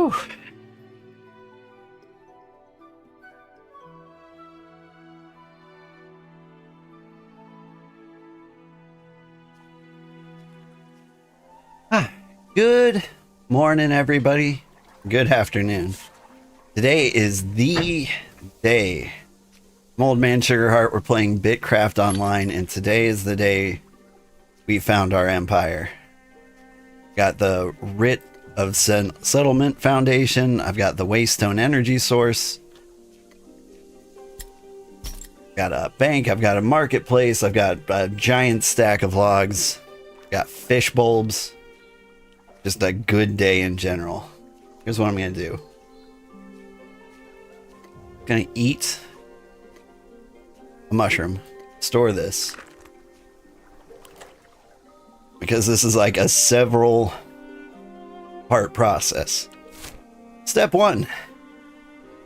Whew. Good morning, everybody. Good afternoon. Today is the day. I'm Old Man Sugarheart. We're playing BitCraft online, and today is the day we found our empire. Got the Writ of Settlement Foundation. I've got the Waystone Energy Source. Got a bank. I've got a marketplace. I've got a giant stack of logs. Got fish bulbs. Just a good day in general. Here's what I'm gonna do. I'm gonna eat a mushroom. Store this. Because this is like a several part process. Step 1.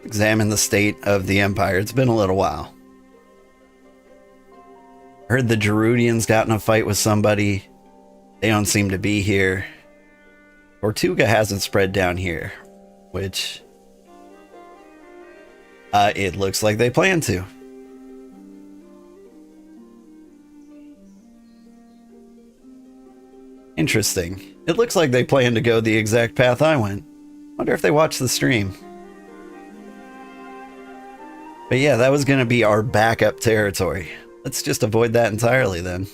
Examine the state of the empire. It's been a little while. Heard the Gerudians got in a fight with somebody. They don't seem to be here. Tortuga hasn't spread down here, which it looks like they plan to. Interesting. It looks like they plan to go the exact path I went. Wonder if they watched the stream. But yeah, that was going to be our backup territory. Let's just avoid that entirely then.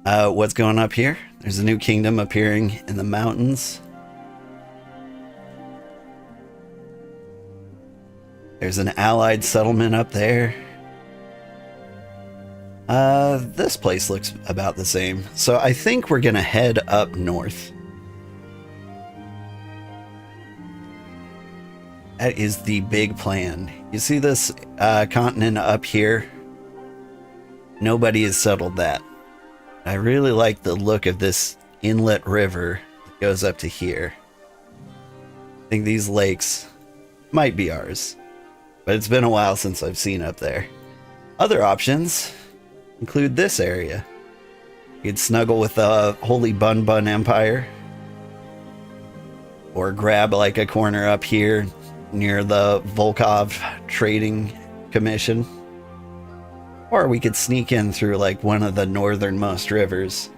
What's going up here? There's a new kingdom appearing in the mountains. There's an allied settlement up there. This place looks about the same. So I think we're gonna head up north. That is the big plan. You see this continent up here? Nobody has settled that. I really like the look of this inlet river that goes up to here. I think these lakes might be ours, but it's been a while since I've seen up there. Other options include this area. You could snuggle with the Holy Bun Bun Empire, or grab like a corner up here near the Volkov Trading Commission. Or we could sneak in through like one of the northernmost rivers.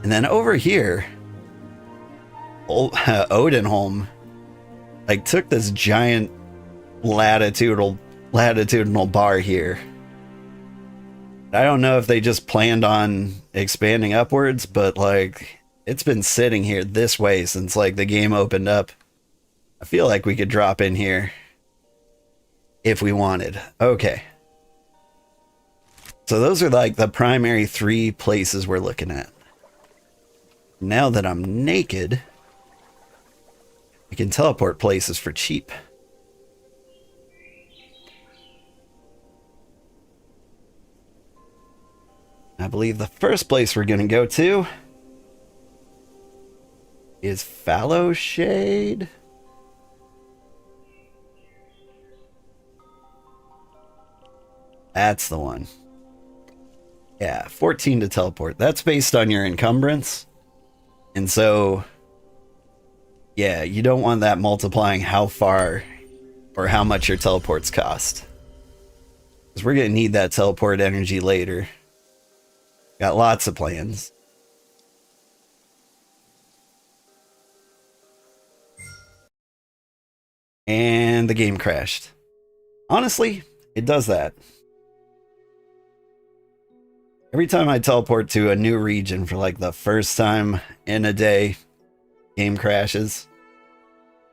And then over here, Odenholm like took this giant latitudinal bar here. I don't know if they just planned on expanding upwards, but like it's been sitting here this way since like the game opened up. I feel like we could drop in here if we wanted. Okay. So those are like the primary 3 places we're looking at. Now that I'm naked, I can teleport places for cheap. I believe the first place we're going to go to is Fallow Shade. That's the one. Yeah, 14 to teleport. That's based on your encumbrance. And so, yeah, you don't want that multiplying how far or how much your teleports cost. Because we're going to need that teleport energy later. Got lots of plans. And the game crashed. Honestly, it does that. Every time I teleport to a new region for like the first time in a day, game crashes.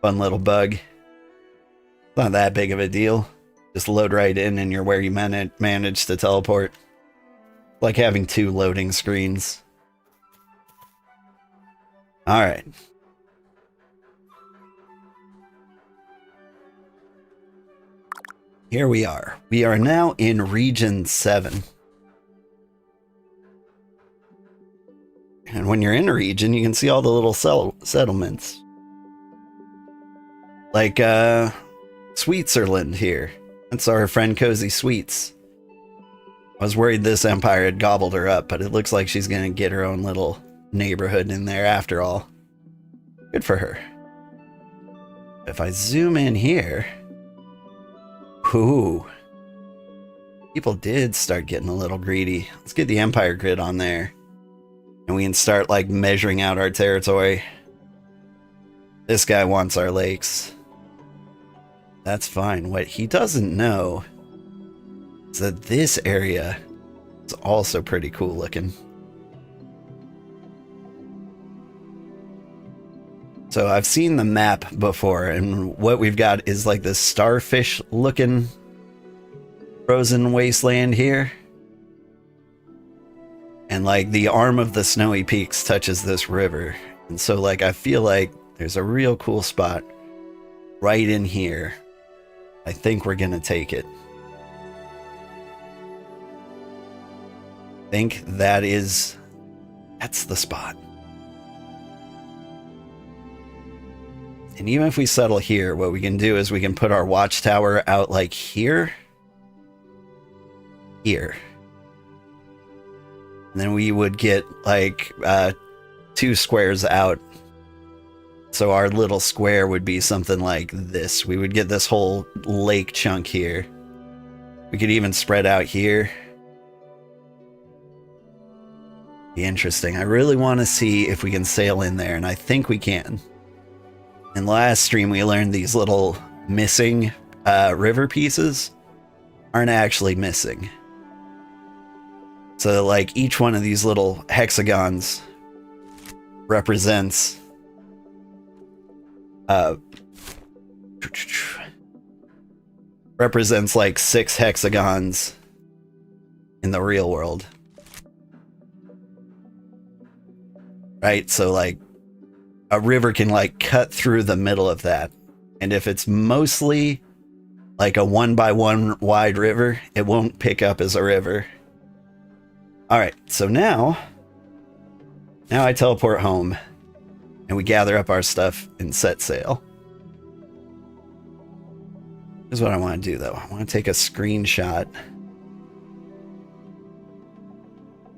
Fun little bug. It's not that big of a deal. Just load right in and you're where you managed to teleport. Like having 2 loading screens. Alright. Here we are. We are now in Region 7. And when you're in a region, you can see all the little settlements. Like, Sweetserland here. That's our friend Cozy Sweets. I was worried this empire had gobbled her up, but it looks like she's gonna get her own little neighborhood in there after all. Good for her. If I zoom in here, ooh, people did start getting a little greedy. Let's get the Empire grid on there, and we can start like measuring out our territory. This guy wants our lakes. That's fine. What he doesn't know is that this area is also pretty cool looking. So I've seen the map before, and what we've got is like this starfish looking frozen wasteland here. And like the arm of the Snowy Peaks touches this river. And so like I feel like there's a real cool spot right in here. I think we're gonna take it. I think that's the spot. And even if we settle here, what we can do is we can put our watchtower out like here. Here. And then we would get like 2 squares out. So our little square would be something like this. We would get this whole lake chunk here. We could even spread out here. Be interesting. I really want to see if we can sail in there, and I think we can. In the last stream, we learned these little missing river pieces aren't actually missing. So like each one of these little hexagons represents like 6 hexagons in the real world. Right? So like a river can like cut through the middle of that. And if it's mostly like a 1x1 wide river, it won't pick up as a river. All right, so now I teleport home and we gather up our stuff and set sail. Here's what I want to do though. I want to take a screenshot.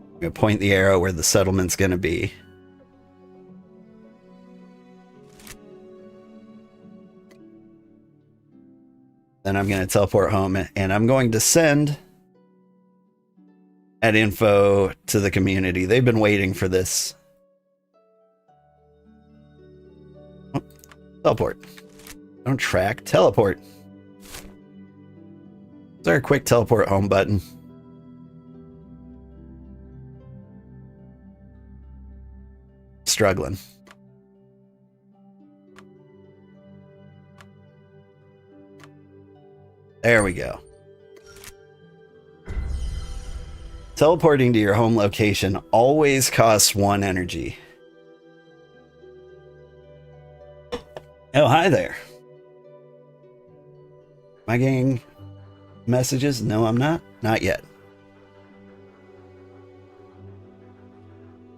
I'm going to point the arrow where the settlement's going to be. Then I'm going to teleport home and I'm going to send that info to the community. They've been waiting for this. Oh, teleport. Don't track. Teleport. Is there a quick teleport home button? Struggling. There we go. Teleporting to your home location always costs 1 energy. Oh, hi there. Am I getting messages? No, I'm not. Not yet.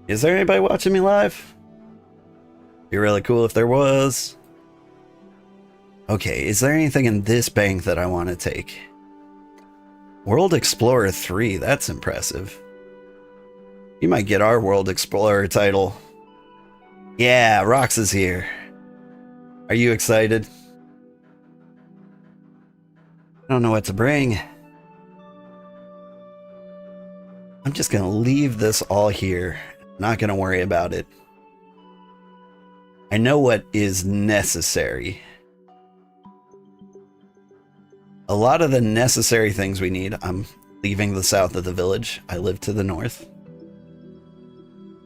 Is there anybody watching me live? Be really cool if there was. Okay, is there anything in this bank that I want to take? World Explorer 3, that's impressive. You might get our World Explorer title. Yeah, Rox is here. Are you excited? I don't know what to bring. I'm just gonna leave this all here. Not gonna worry about it. I know what is necessary. A lot of the necessary things we need, I'm leaving the south of the village. I live to the north.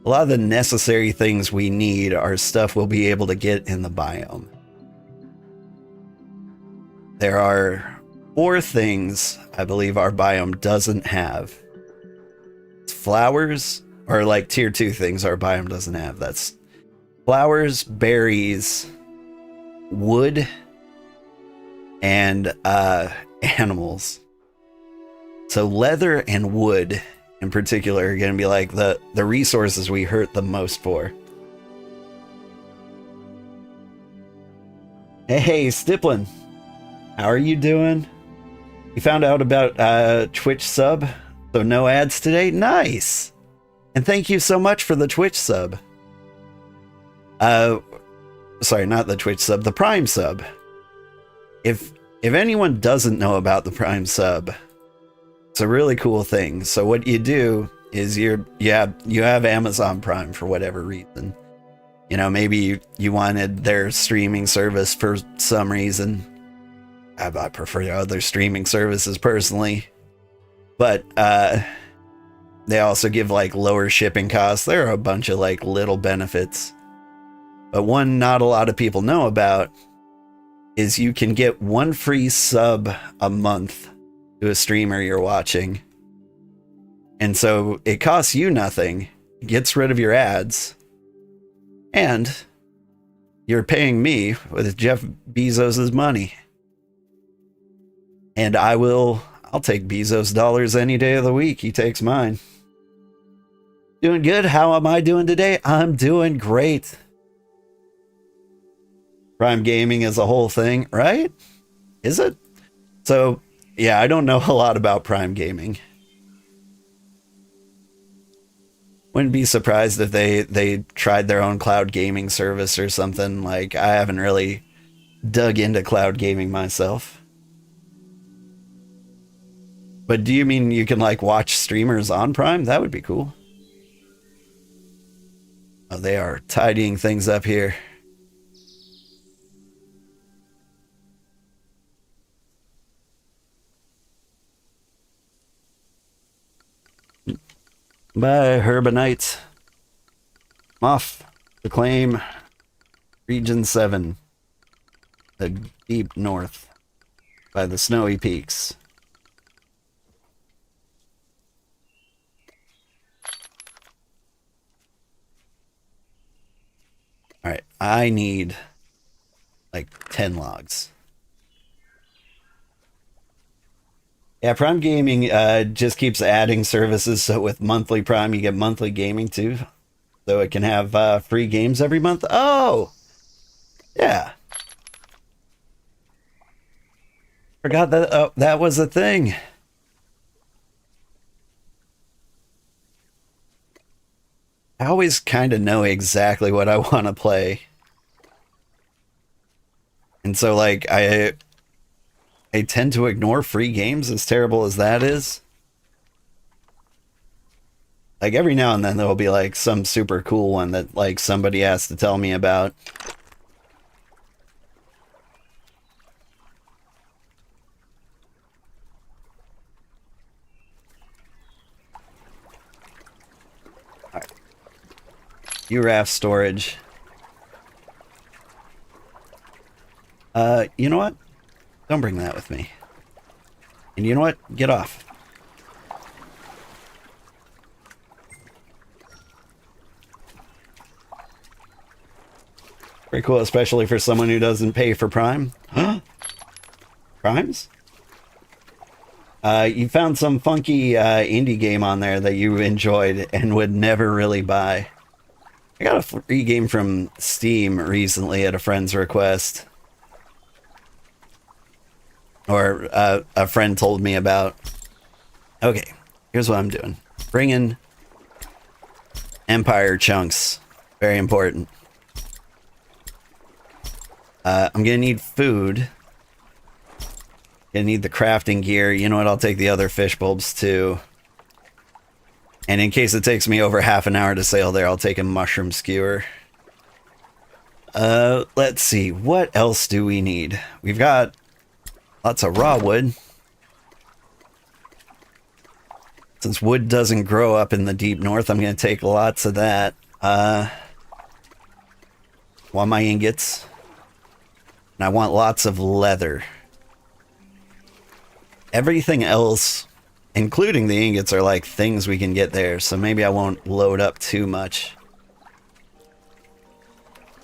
A lot of the necessary things we need are stuff we'll be able to get in the biome. There are 4 things I believe our biome doesn't have. It's flowers, or like tier 2 things our biome doesn't have. That's flowers, berries, wood, and animals. So leather and wood in particular are going to be like the resources we hurt the most for. Hey, Stiplin, how are you doing? You found out about Twitch sub, so no ads today? Nice! And thank you so much for the Twitch sub. sorry, not the Twitch sub, the Prime sub. If anyone doesn't know about the Prime sub, it's a really cool thing. So what you do is you have Amazon Prime for whatever reason. You know, maybe you wanted their streaming service for some reason. I prefer other streaming services personally. But they also give like lower shipping costs. There are a bunch of like little benefits. But one not a lot of people know about is you can get one free sub a month to a streamer you're watching. And so it costs you nothing, gets rid of your ads, and you're paying me with Jeff Bezos's money. And I'll take Bezos dollars any day of the week. He takes mine. Doing good. How am I doing today? I'm doing great. Prime gaming is a whole thing, right? Is it? So, yeah, I don't know a lot about Prime gaming. Wouldn't be surprised if they tried their own cloud gaming service or something. Like, I haven't really dug into cloud gaming myself. But do you mean you can like watch streamers on Prime? That would be cool. Oh, they are tidying things up here. By Herbonite. Off to claim Region 7. The deep north. By the snowy peaks. Alright, I need like 10 logs. Yeah, Prime Gaming just keeps adding services, so with monthly Prime you get monthly gaming too. So it can have free games every month. Oh! Yeah. Forgot that that was a thing. I always kind of know exactly what I want to play. And so like I tend to ignore free games, as terrible as that is. Like every now and then there'll be like some super cool one that like somebody has to tell me about. All right. URAF storage. You know what? Don't bring that with me. And you know what? Get off. Very cool, especially for someone who doesn't pay for Prime. Huh? Primes? You found some funky indie game on there that you enjoyed and would never really buy. I got a free game from Steam recently at a friend's request. Or a friend told me about. Okay, here's what I'm doing. Bring in Empire chunks. Very important. I'm gonna need food. Gonna need the crafting gear. You know what? I'll take the other fish bulbs too. And in case it takes me over half an hour to sail there, I'll take a mushroom skewer. Let's see. What else do we need? We've got lots of raw wood. Since wood doesn't grow up in the deep north, I'm going to take lots of that. Want my ingots. And I want lots of leather. Everything else, including the ingots, are like things we can get there. So maybe I won't load up too much.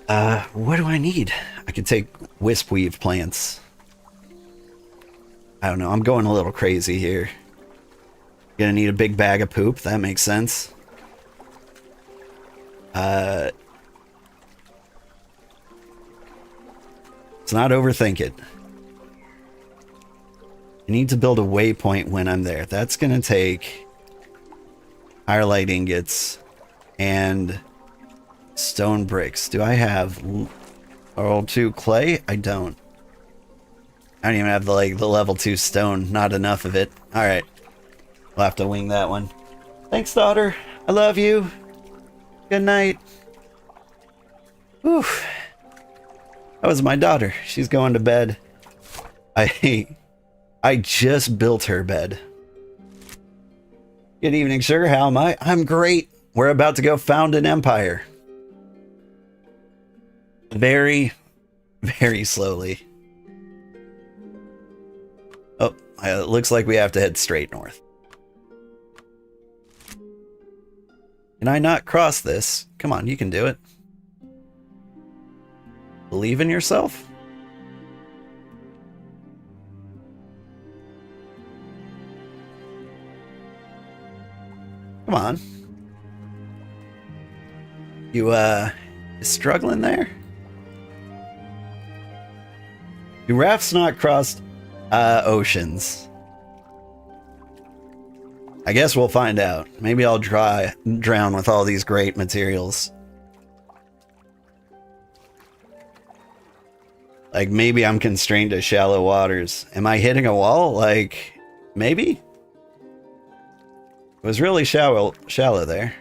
What do I need? I could take wispweave plants. I don't know. I'm going a little crazy here. Gonna need a big bag of poop. That makes sense. Let's not overthink it. I need to build a waypoint when I'm there. That's gonna take firelight ingots and stone bricks. Do I Level 2 clay? I don't. I don't even have the level 2 stone. Not enough of it. Alright. We'll have to wing that one. Thanks, daughter. I love you. Good night. Whew. That was my daughter. She's going to bed. I just built her bed. Good evening, sugar. How am I? I'm great. We're about to go found an empire. Very, very slowly. Oh, it looks like we have to head straight north. Can I not cross this? Come on, you can do it. Believe in yourself? Come on. You struggling there? Do rafts not cross oceans? I guess we'll find out. Maybe I'll drown with all these great materials. Like, maybe I'm constrained to shallow waters. Am I hitting a wall? Like, maybe? It was really shallow there.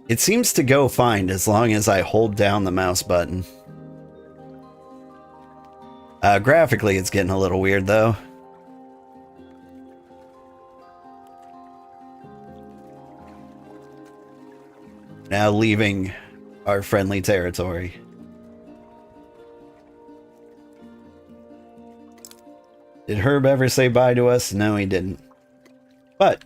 It seems to go fine as long as I hold down the mouse button. Graphically, it's getting a little weird, though. Now leaving our friendly territory. Did Herb ever say bye to us? No, he didn't. But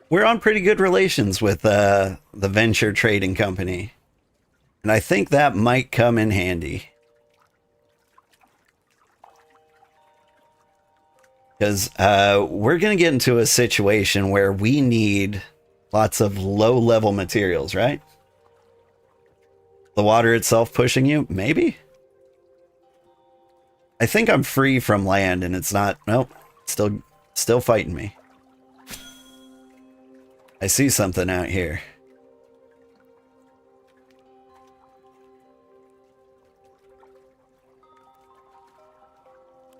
we're on pretty good relations with the Venture Trading Company. And I think that might come in handy. Because we're going to get into a situation where we need lots of low-level materials, right? The water itself pushing you? Maybe? I think I'm free from land and it's not... Nope. Still fighting me. I see something out here.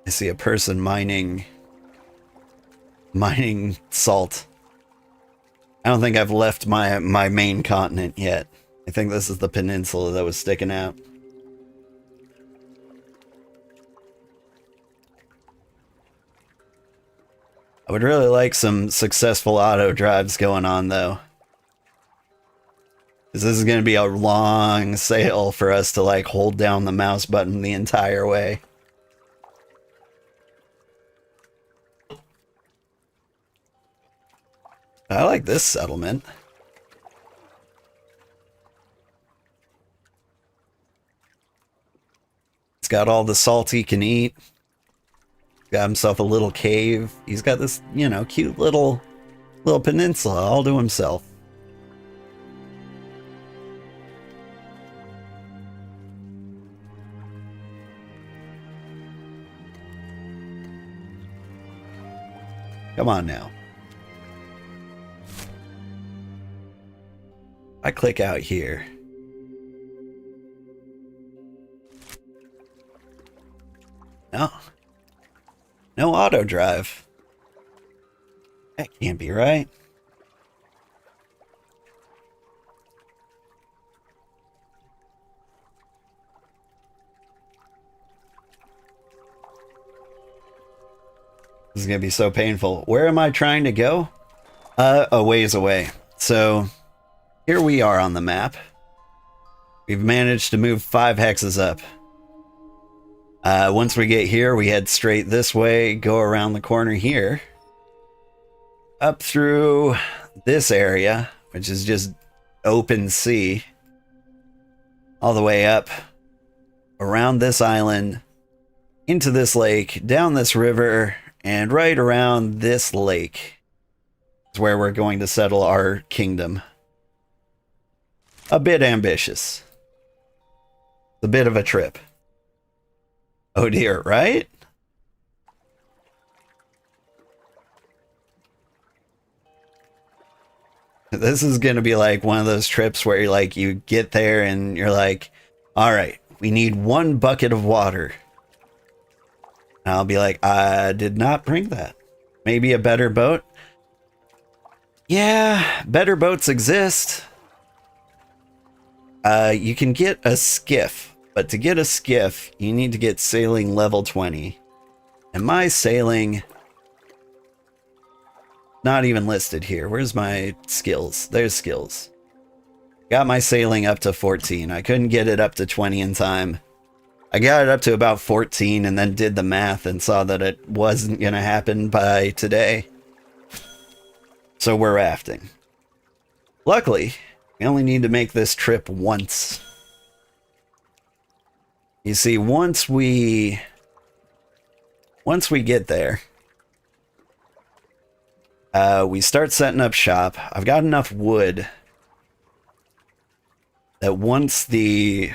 I see a person mining salt. I don't think I've left my main continent yet. I think this is the peninsula that was sticking out. I would really like some successful auto drives going on, though. Because this is going to be a long sail for us to, like, hold down the mouse button the entire way. I like this settlement. It's got all the salt he can eat. Got himself a little cave. He's got this, you know, cute little peninsula all to himself. Come on now. I click out here. No. No auto drive. That can't be right. This is going to be so painful. Where am I trying to go? A ways away. So, here we are on the map. We've managed to move 5 hexes up. Once we get here, we head straight this way, go around the corner here, up through this area, which is just open sea, all the way up, around this island, into this lake, down this river, and right around this lake is where we're going to settle our kingdom. A bit ambitious. A bit of a trip. Oh dear, right? This is going to be like one of those trips where you get there and you're like, all right, we need 1 bucket of water. And I'll be like, I did not bring that. Maybe a better boat? Yeah, better boats exist. You can get a skiff, but to get a skiff, you need to get sailing level 20. And my sailing, not even listed here. Where's my skills? There's skills. Got my sailing up to 14. I couldn't get it up to 20 in time. I got it up to about 14 and then did the math and saw that it wasn't going to happen by today. So we're rafting. Luckily, we only need to make this trip once. You see, once we get there, we start setting up shop. I've got enough wood that once the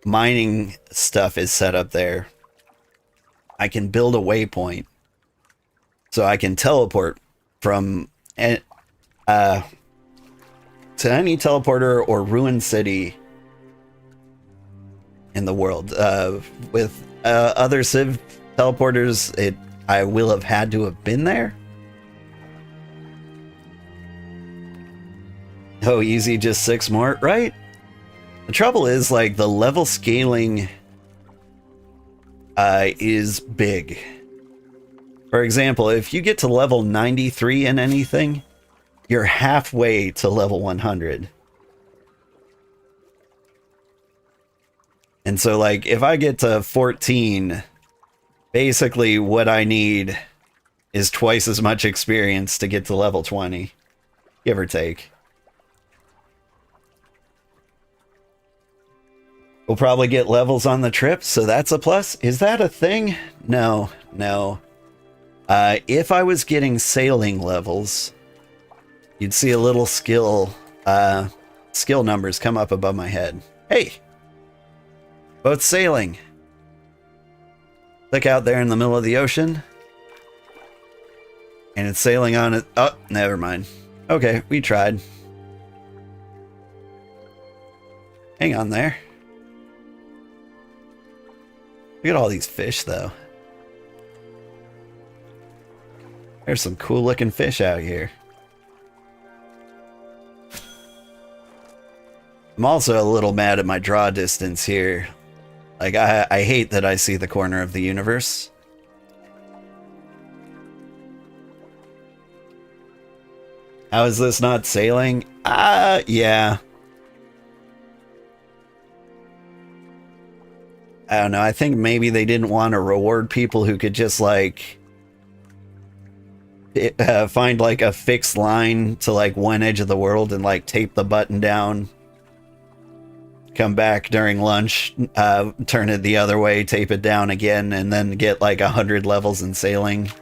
mining stuff is set up there, I can build a waypoint so I can teleport from to any teleporter or ruined city in the world. With other Civ teleporters, I will have had to have been there. Oh, easy, just 6 more, right? The trouble is, like, the level scaling is big. For example, if you get to level 93 in anything, you're halfway to level 100. And so, like, if I get to 14, basically what I need is twice as much experience to get to level 20, give or take. We'll probably get levels on the trip, so that's a plus. Is that a thing? No, no. If I was getting sailing levels, you'd see a little skill numbers come up above my head. Hey! Boat's sailing. Look out there in the middle of the ocean. And it's sailing on it. Oh, never mind. Okay, we tried. Hang on there. Look at all these fish, though. There's some cool looking fish out here. I'm also a little mad at my draw distance here. Like, I hate that I see the corner of the universe. How is this not sailing? Yeah. I don't know. I think maybe they didn't want to reward people who could just, like, find, like, a fixed line to, like, one edge of the world and, like, tape the button down. Come back during lunch, turn it the other way, tape it down again, and then get, like, 100 levels in sailing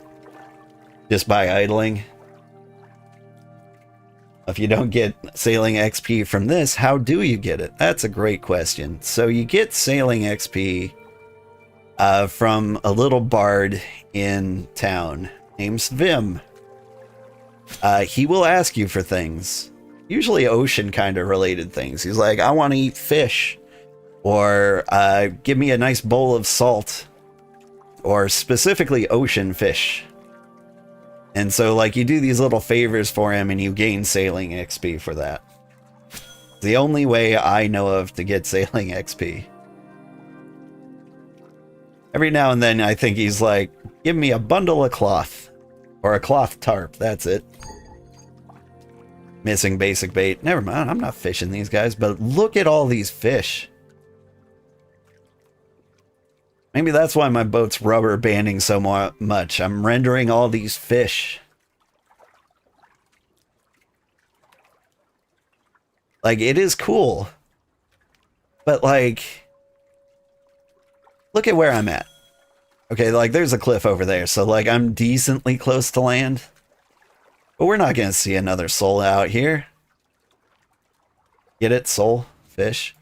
just by idling. If you don't get sailing XP from this, how do you get it? That's a great question. So you get sailing XP from a little bard in town named Vim. He will ask you for things, usually ocean kind of related things. He's like, I want to eat fish, or give me a nice bowl of salt, or specifically ocean fish. And so, like, you do these little favors for him and you gain sailing XP for that. The only way I know of to get sailing XP. Every now and then I think he's like, give me a bundle of cloth. Or a cloth tarp, that's it. Missing basic bait. Never mind, I'm not fishing these guys, but look at all these fish. Maybe that's why my boat's rubber banding so much. I'm rendering all these fish. Like, it is cool. But, like, look at where I'm at. Okay, like, there's a cliff over there. So, like, I'm decently close to land. But we're not going to see another soul out here. Get it? Soul? Fish?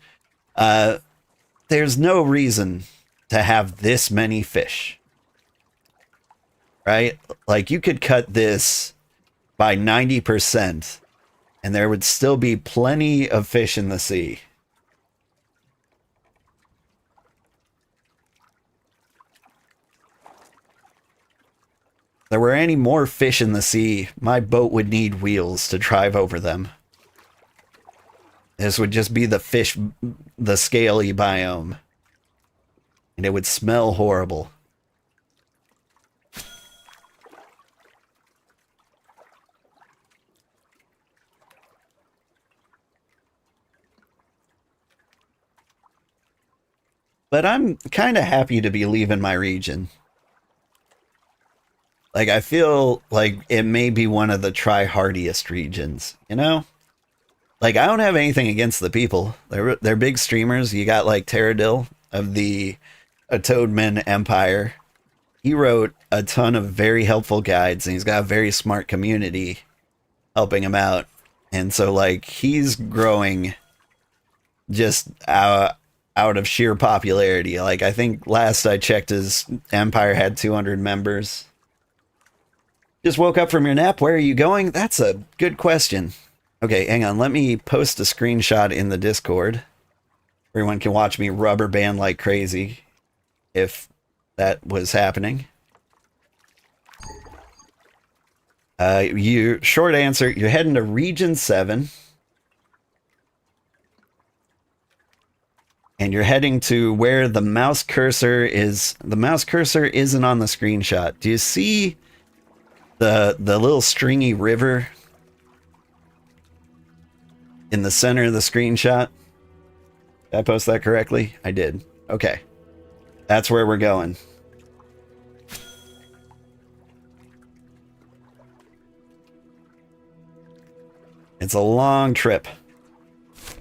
There's no reason to have this many fish, right? Like, you could cut this by 90% and there would still be plenty of fish in the sea. If there were any more fish in the sea, my boat would need wheels to drive over them. This would just be the scaly biome. And it would smell horrible. But I'm kind of happy to be leaving my region. Like, I feel like it may be one of the try-hardiest regions, you know? Like, I don't have anything against the people. They're big streamers. You got, like, Terradil of the Toadman Empire. He wrote a ton of very helpful guides, and he's got a very smart community helping him out. And so, like, he's growing just out of sheer popularity. Like, I think last I checked, his empire had 200 members. Just woke up from your nap. Where are you going? That's a good question. Okay, hang on. Let me post a screenshot in the Discord. Everyone can watch me rubber band like crazy, if that was happening. Short answer, you're heading to Region 7. And you're heading to where the mouse cursor is. The mouse cursor isn't on the screenshot. Do you see the little stringy river in the center of the screenshot? Did I post that correctly? I did. Okay. That's where we're going. It's a long trip.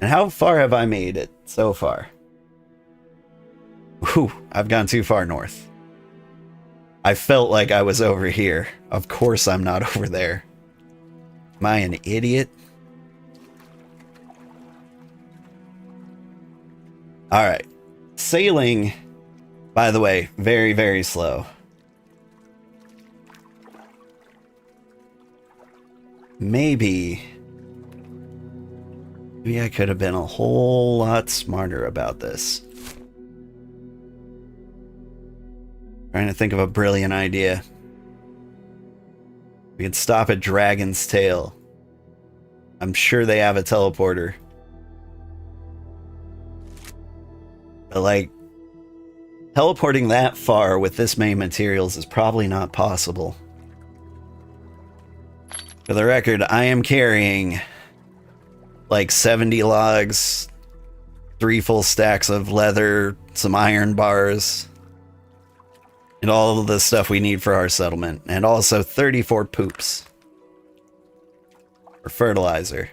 And how far have I made it so far? Whew, I've gone too far north. I felt like I was over here. Of course I'm not over there. Am I an idiot? Alright. Sailing, by the way, very, very slow. Maybe I could have been a whole lot smarter about this. Trying to think of a brilliant idea. We could stop at Dragon's Tail. I'm sure they have a teleporter. But like, teleporting that far with this many materials is probably not possible. For the record, I am carrying like 70 logs, 3 full stacks of leather, some iron bars, and all of the stuff we need for our settlement, and also 34 poops for fertilizer.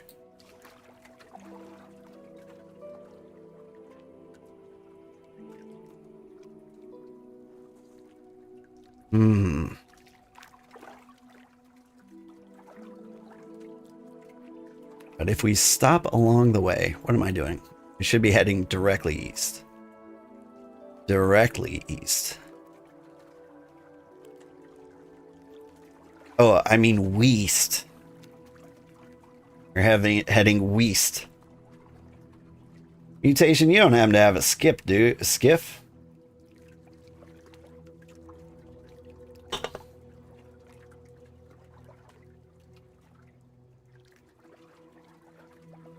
But if we stop along the way, what am I doing? We should be heading directly east. Directly east. Oh, I mean west. We're heading west. Mutation, you don't happen to have a skip, do a skiff?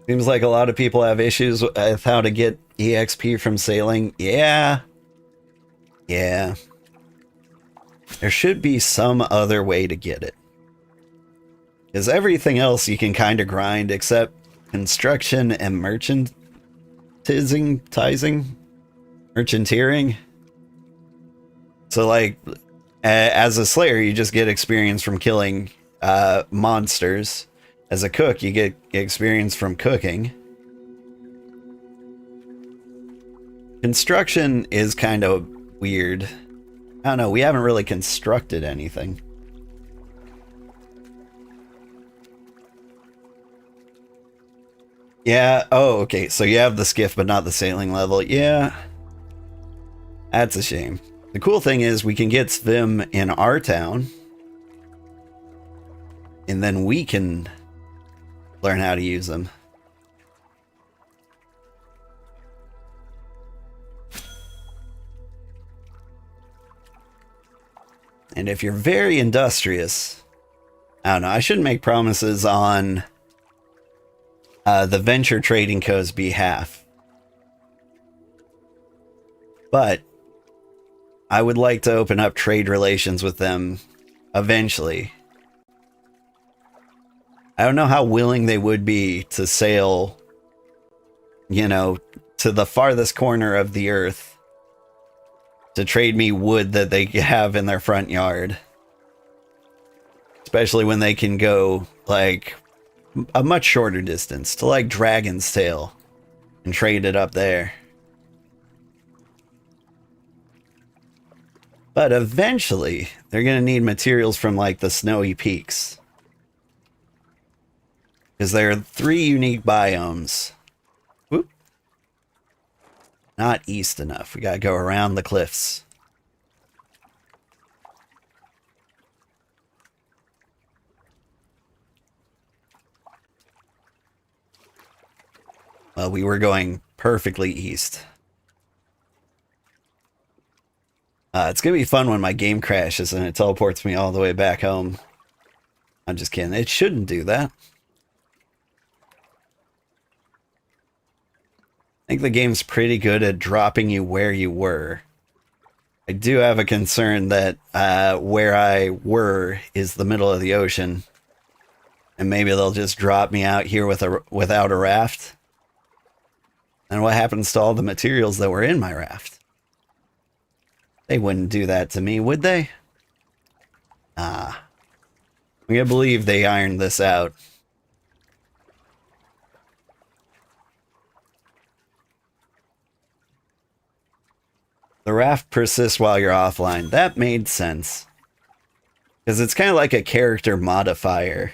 Seems like a lot of people have issues with how to get EXP from sailing. Yeah. Yeah. There should be some other way to get it. Because everything else you can kind of grind except construction and merchanteering. So like, as a slayer, you just get experience from killing monsters. As a cook, you get experience from cooking. Construction is kind of weird. I don't know, we haven't really constructed anything. Yeah, oh, okay, so you have the skiff but not the sailing level. Yeah, that's a shame. The cool thing is we can get Svim in our town. And then we can learn how to use them. And if you're very industrious, I don't know, I shouldn't make promises on the Venture Trading Co.'s behalf. But I would like to open up trade relations with them eventually. I don't know how willing they would be to sail, you know, to the farthest corner of the earth to trade me wood that they have in their front yard. Especially when they can go, like, a much shorter distance to, like, Dragon's Tail and trade it up there. But eventually, they're going to need materials from, like, the snowy peaks. Because there are 3 unique biomes. Whoop. Not east enough. We got to go around the cliffs. Well, we were going perfectly east. It's going to be fun when my game crashes and it teleports me all the way back home. I'm just kidding. It shouldn't do that. I think the game's pretty good at dropping you where you were. I do have a concern that where I were is the middle of the ocean. And maybe they'll just drop me out here without a raft. And what happens to all the materials that were in my raft? They wouldn't do that to me, would they? I'm gonna believe they ironed this out. The raft persists while you're offline. That made sense. Because it's kind of like a character modifier.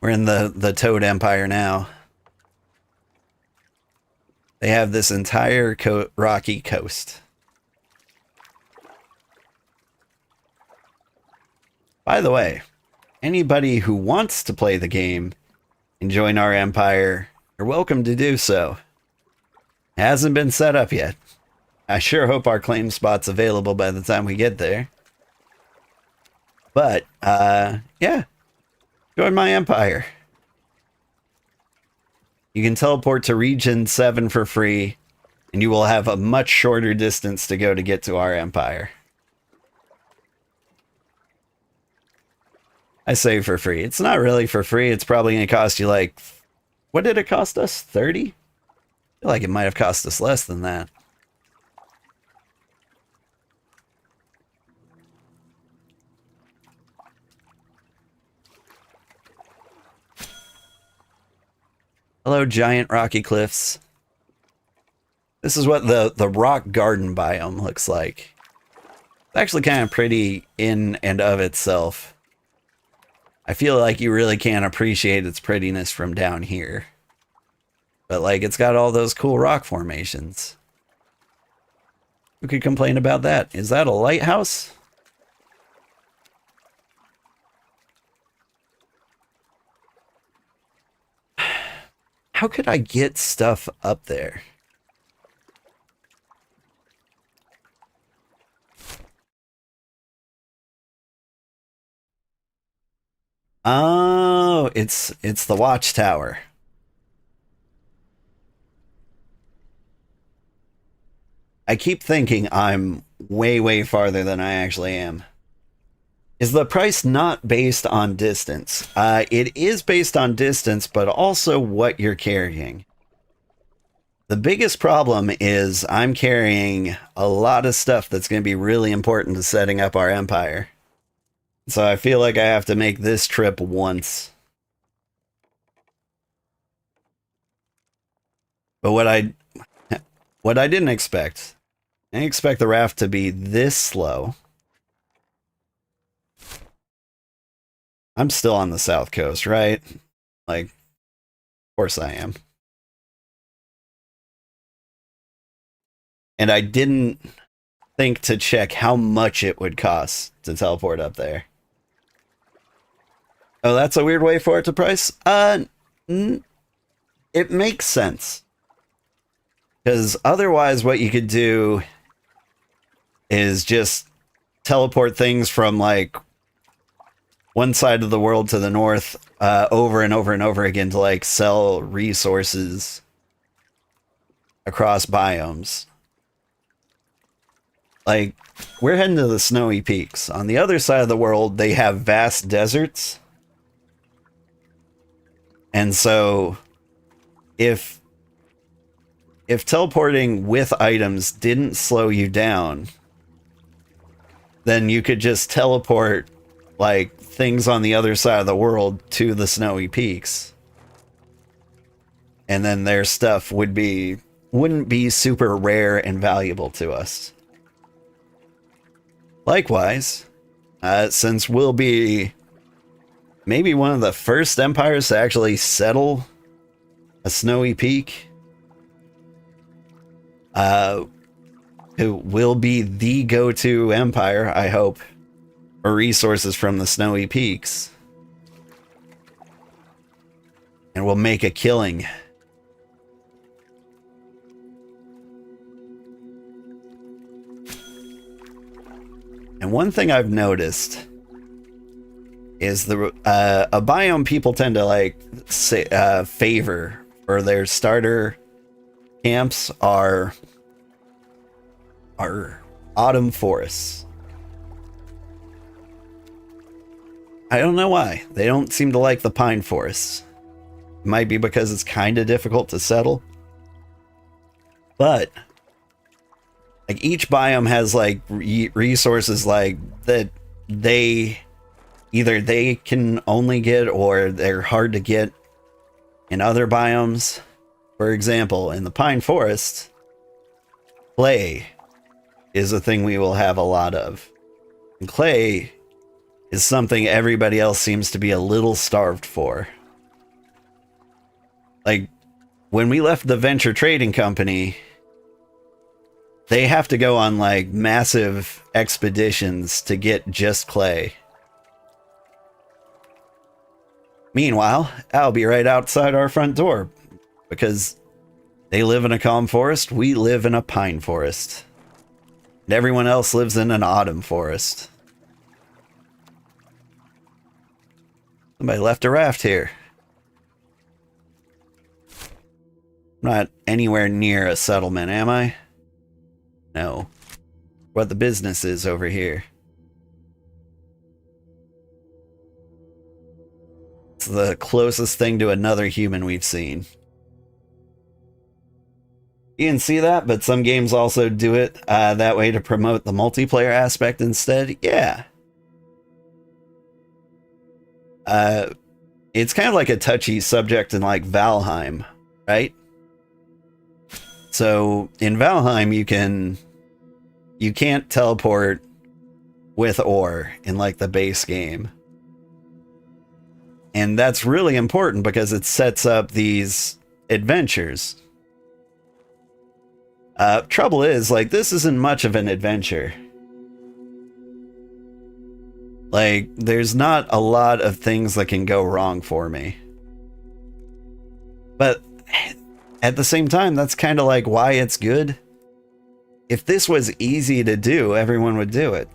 We're in the Toad Empire now. They have this entire rocky coast. By the way, anybody who wants to play the game and join our empire, you're welcome to do so. It hasn't been set up yet. I sure hope our claim spot's available by the time we get there. But, yeah. Join my empire. You can teleport to Region 7 for free, and you will have a much shorter distance to go to get to our empire. I say for free. It's not really for free. It's probably going to cost you like... What did it cost us? 30? I feel like it might have cost us less than that. Hello, giant rocky cliffs. This is what the rock garden biome looks like. It's actually kind of pretty in and of itself. I feel like you really can't appreciate its prettiness from down here. But, like, it's got all those cool rock formations. Who could complain about that? Is that a lighthouse? How could I get stuff up there? Oh, it's the watchtower. I keep thinking I'm way, way farther than I actually am. Is the price not based on distance? It is based on distance, but also what you're carrying. The biggest problem is I'm carrying a lot of stuff that's going to be really important to setting up our empire. So I feel like I have to make this trip once. But what I didn't expect, I didn't expect the raft to be this slow. I'm still on the south coast, right? Like, of course I am. And I didn't think to check how much it would cost to teleport up there. Oh, that's a weird way for it to price? It makes sense. Because otherwise what you could do is just teleport things from like one side of the world to the north over and over and over again to like sell resources across biomes. Like, we're heading to the snowy peaks. On the other side of the world, they have vast deserts. And so if teleporting with items didn't slow you down, then you could just teleport like things on the other side of the world to the snowy peaks. And then their stuff wouldn't be super rare and valuable to us. Likewise, since we'll be maybe one of the first empires to actually settle a snowy peak, who will be the go-to empire, I hope, for resources from the snowy peaks, and we'll make a killing. And one thing I've noticed is a biome people tend to like favor for their starter camps are autumn forests. I don't know why. They don't seem to like the pine forests. It might be because it's kind of difficult to settle. But like each biome has like resources like that they can only get or they're hard to get in other biomes. For example, in the pine forest, clay is a thing we will have a lot of. And clay is something everybody else seems to be a little starved for. Like, when we left the venture trading company, they have to go on like massive expeditions to get just clay. Meanwhile, I'll be right outside our front door because they live in a calm forest, we live in a pine forest. And everyone else lives in an autumn forest. Somebody left a raft here. I'm not anywhere near a settlement, am I? No. What the business is over here. It's the closest thing to another human we've seen. You can see that, but some games also do it that way to promote the multiplayer aspect instead. Yeah. It's kind of like a touchy subject in like Valheim, right? So in Valheim, you can't teleport with ore in like the base game. And that's really important because it sets up these adventures. Trouble is, like, this isn't much of an adventure. Like, there's not a lot of things that can go wrong for me. But at the same time, that's kind of like why it's good. If this was easy to do, everyone would do it.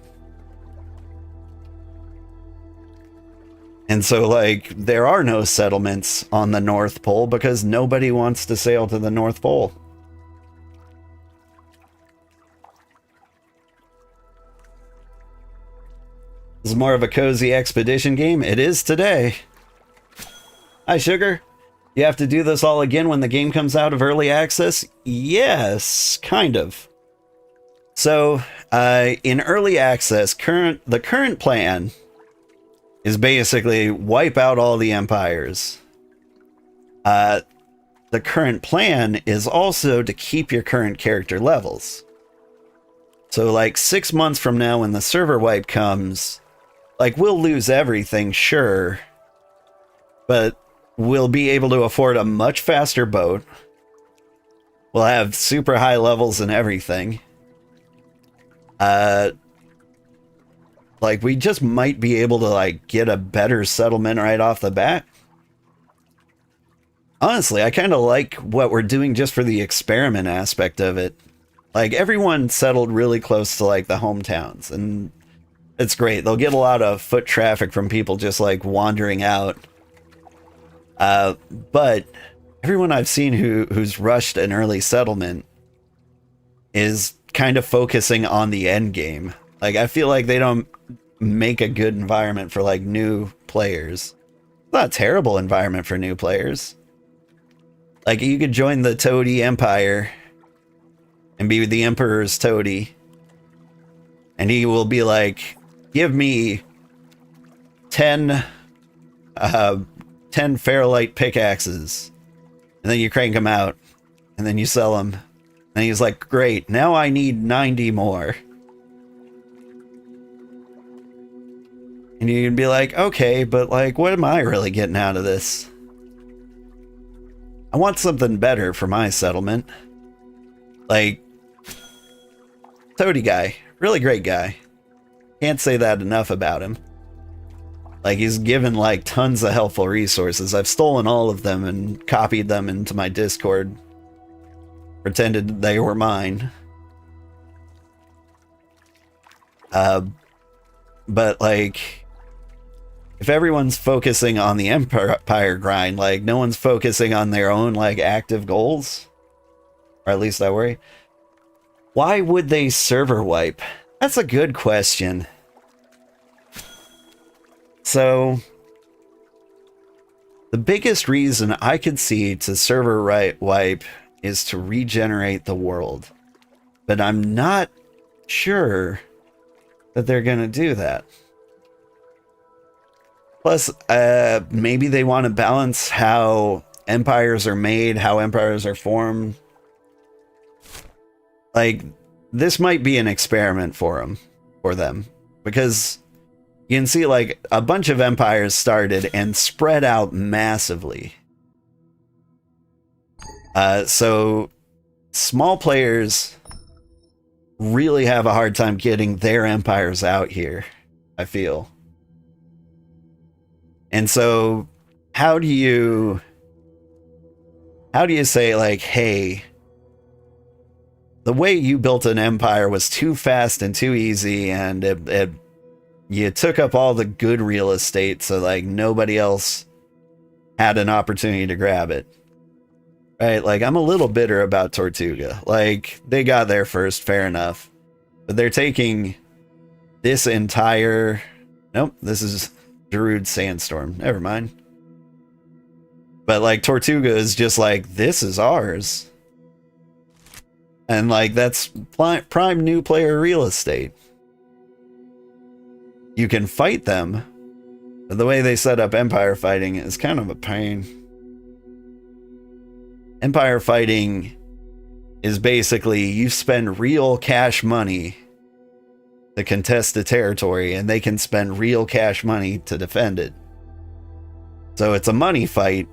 And so, like, there are no settlements on the North Pole because nobody wants to sail to the North Pole. This is more of a cozy expedition game. It is today. Hi, Sugar. You have to do this all again when the game comes out of early access? Yes, kind of. So, in early access, the current plan is basically wipe out all the empires. The current plan is also to keep your current character levels. So, like, 6 months from now when the server wipe comes, like, we'll lose everything, sure, but we'll be able to afford a much faster boat. We'll have super high levels and everything. Like, like we just might be able to like get a better settlement right off the bat. Honestly, I kind of like what we're doing just for the experiment aspect of it. Like everyone settled really close to like the hometowns, and it's great. They'll get a lot of foot traffic from people just like wandering out. But everyone I've seen who's rushed an early settlement is kind of focusing on the end game. Like I feel like they don't make a good environment for like new players. It's not a terrible environment for new players. Like you could join the Toady Empire and be the Emperor's Toady, and he will be like, give me 10 Fairlight pickaxes, and then you crank them out, and then you sell them, and he's like, great, now I need 90 more. And you can be like, okay, but like, what am I really getting out of this? I want something better for my settlement. Like, Toady guy, really great guy. Can't say that enough about him. Like, he's given like tons of helpful resources. I've stolen all of them and copied them into my Discord. Pretended they were mine. But like, if everyone's focusing on the Empire grind, like no one's focusing on their own like active goals, or at least I worry. Why would they server wipe? That's a good question. So, the biggest reason I could see to server wipe is to regenerate the world. But I'm not sure that they're going to do that. Plus, maybe they want to balance how empires are made, how empires are formed. Like, this might be an experiment for them. Because you can see, like, a bunch of empires started and spread out massively. So, small players really have a hard time getting their empires out here, I feel. And so, how do you say, like, hey, the way you built an empire was too fast and too easy, and you took up all the good real estate, so like nobody else had an opportunity to grab it. Right? Like, I'm a little bitter about Tortuga. Like, they got there first, fair enough. But they're taking this entire... Nope, this is Darude Sandstorm. Never mind. But, like, Tortuga is just like, this is ours. And, like, that's prime new player real estate. You can fight them, but the way they set up empire fighting is kind of a pain. Empire fighting is basically you spend real cash money to contest the territory, and they can spend real cash money to defend it. So it's a money fight.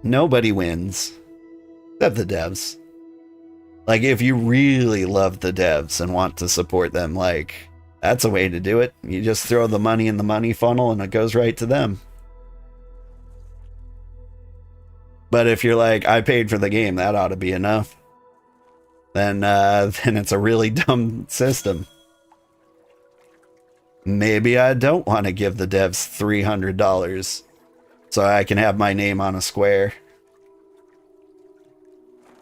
Nobody wins, except the devs. Like, if you really love the devs and want to support them, like, that's a way to do it. You just throw the money in the money funnel and it goes right to them. But if you're like, I paid for the game, that ought to be enough, then it's a really dumb system. Maybe I don't want to give the devs $300 so I can have my name on a square.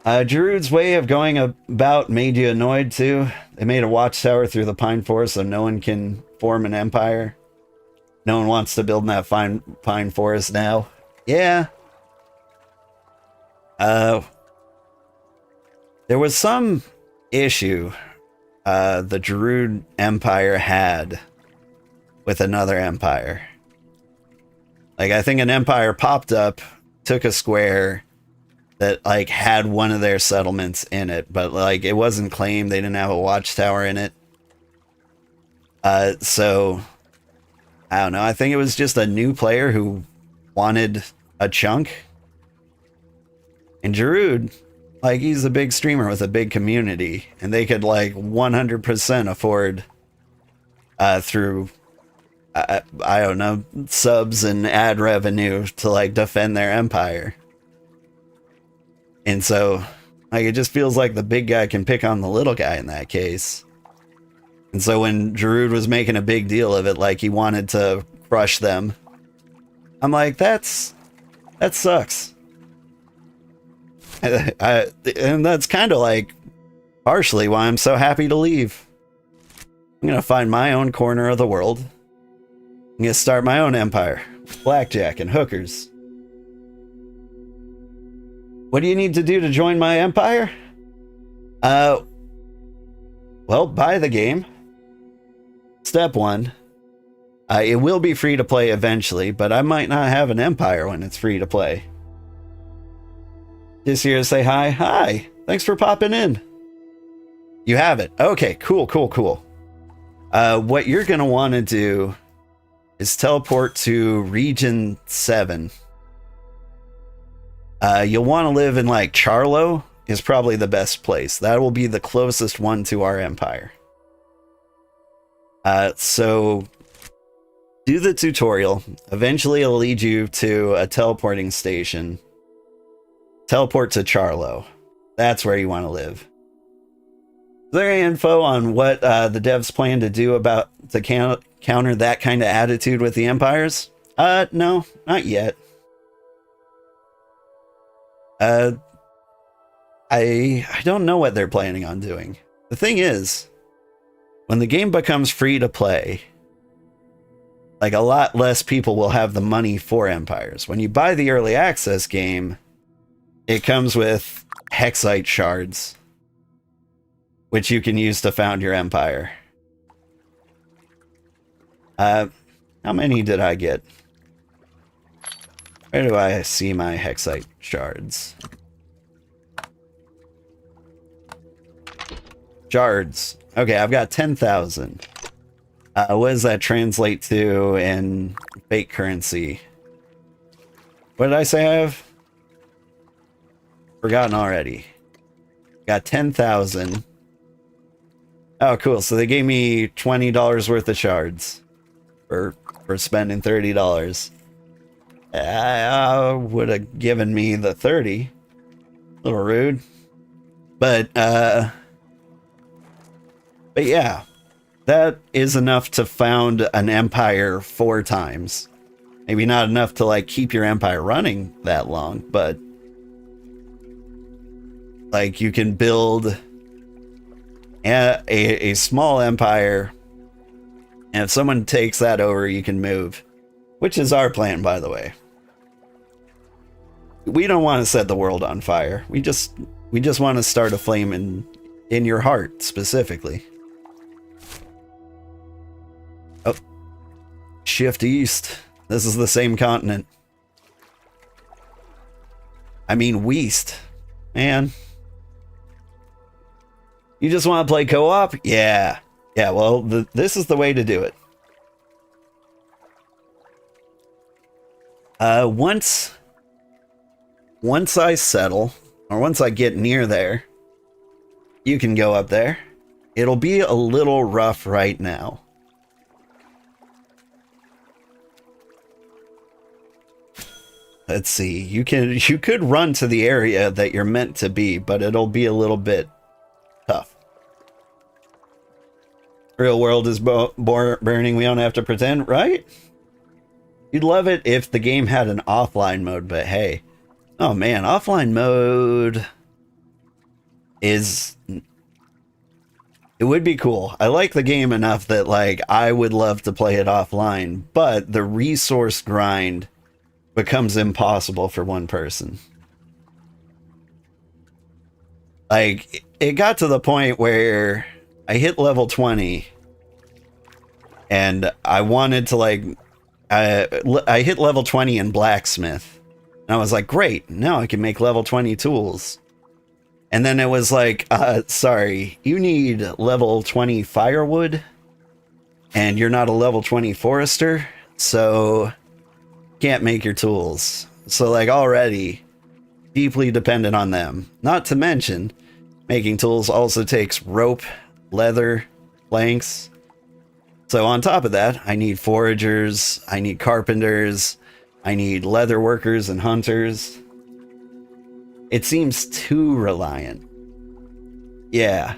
Darude's way of going about made you annoyed too. They made a watchtower through the pine forest so no one can form an empire. No one wants to build in that pine forest now. Yeah. There was some issue the Darude Empire had with another empire. Like, I think an empire popped up, took a square that like had one of their settlements in it, but like it wasn't claimed. They didn't have a watchtower in it. So I don't know. I think it was just a new player who wanted a chunk. And Darude, like, he's a big streamer with a big community, and they could like 100% afford through I don't know, subs and ad revenue to like defend their empire. And so like it just feels like the big guy can pick on the little guy in that case. And so when Giroud was making a big deal of it, like he wanted to crush them, I'm like, that sucks. And that's kind of like partially why I'm so happy to leave. I'm gonna find my own corner of the world. I'm gonna start my own empire, blackjack and hookers. What do you need to do to join my empire? Well, buy the game. Step 1. It will be free to play eventually, but I might not have an empire when it's free to play. Just here to say hi. Hi, thanks for popping in. You have it. Okay, cool. What you're gonna want to do is teleport to region 7. You'll want to live in like Charlo is probably the best place. That will be the closest one to our empire. So do the tutorial. Eventually it'll lead you to a teleporting station. Teleport to Charlo. That's where you want to live. Is there any info on what the devs plan to do about to counter that kind of attitude with the empires? No, not yet. I don't know what they're planning on doing. The thing is, when the game becomes free to play, like a lot less people will have the money for empires. When you buy the early access game, it comes with hexite shards, which you can use to found your empire. How many did I get? Where do I see my hexite shards? Shards. Okay, I've got 10,000. What does that translate to in fake currency? What did I say I have? Forgotten already. Got 10,000. Oh, cool. So they gave me $20 worth of shards for spending $30. Would have given me the 30. A little rude. But yeah, that is enough to found an empire 4 times. Maybe not enough to like keep your empire running that long, but like you can build a small empire, and if someone takes that over, you can move, which is our plan, by the way. We don't want to set the world on fire. We just want to start a flame in your heart specifically. Oh, shift east. This is the same continent. I mean, Weast, man. You just want to play co-op? Yeah. Yeah, well, this is the way to do it. Once I settle, or once I get near there, you can go up there. It'll be a little rough right now. Let's see. You could run to the area that you're meant to be, but it'll be a little bit tough. Real world is burning. We don't have to pretend, right? You'd love it if the game had an offline mode, but hey. Oh man, offline mode is... It would be cool. I like the game enough that like I would love to play it offline, but the resource grind becomes impossible for one person. Like, it got to the point where I hit level 20 and I wanted to like I hit level 20 in blacksmith and I was like, great, now I can make level 20 tools. And then it was like, sorry, you need level 20 firewood and you're not a level 20 forester, so can't make your tools. So like already deeply dependent on them. Not to mention making tools also takes rope, leather, planks. So on top of that, I need foragers, I need carpenters, I need leather workers and hunters. It seems too reliant. Yeah.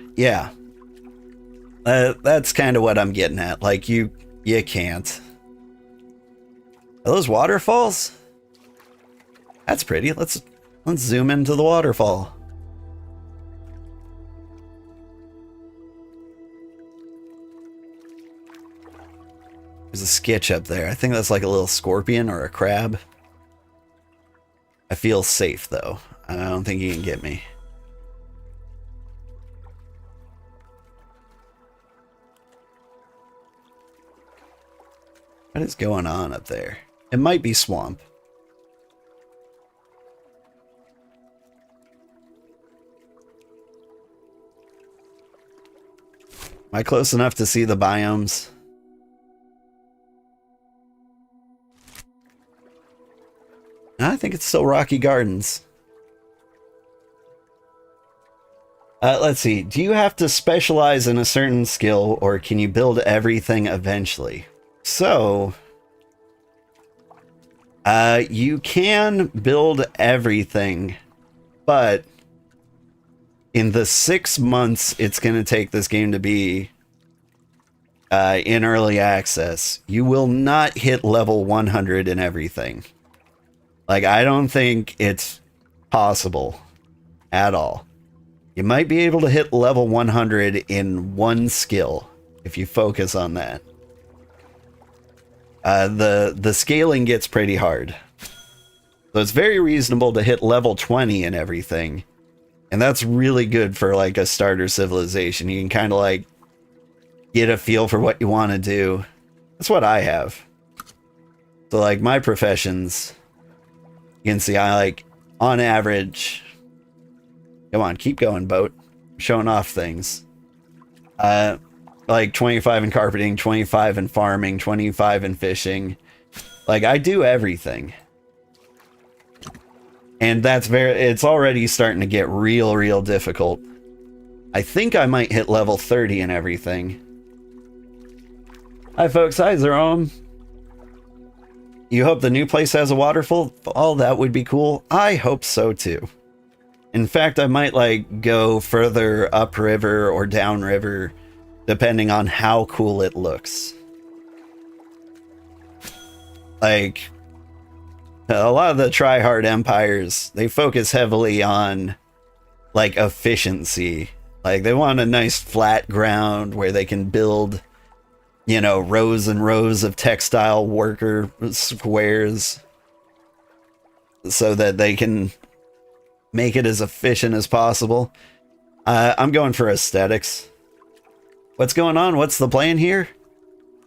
That's kind of what I'm getting at. Like, you can't. Are those waterfalls? That's pretty. Let's zoom into the waterfall. There's a sketch up there. I think that's like a little scorpion or a crab. I feel safe, though. I don't think he can get me. What is going on up there? It might be swamp. Am I close enough to see the biomes? I think it's still Rocky Gardens. Let's see. Do you have to specialize in a certain skill, or can you build everything eventually? So, you can build everything, but in the 6 months it's going to take this game to be in early access, you will not hit level 100 in everything. Like, I don't think it's possible at all. You might be able to hit level 100 in one skill if you focus on that. The scaling gets pretty hard. So it's very reasonable to hit level 20 and everything. And that's really good for like a starter civilization. You can kind of like get a feel for what you want to do. That's what I have. So like my professions, you can see I like on average, come on, keep going, boat. I'm showing off things. Like 25 in carpeting, 25 in farming, 25 in fishing. Like, I do everything. And it's already starting to get real difficult. I think I might hit level 30 and everything. Hi folks, hi Zerome. You hope the new place has a waterfall? Oh, that would be cool. I hope so too. In fact, I might like go further upriver or downriver, depending on how cool it looks. Like, a lot of the try-hard empires, they focus heavily on, like, efficiency. Like, they want a nice flat ground where they can build, you know, rows and rows of textile worker squares so that they can make it as efficient as possible. I'm going for aesthetics. What's going on? What's the plan here?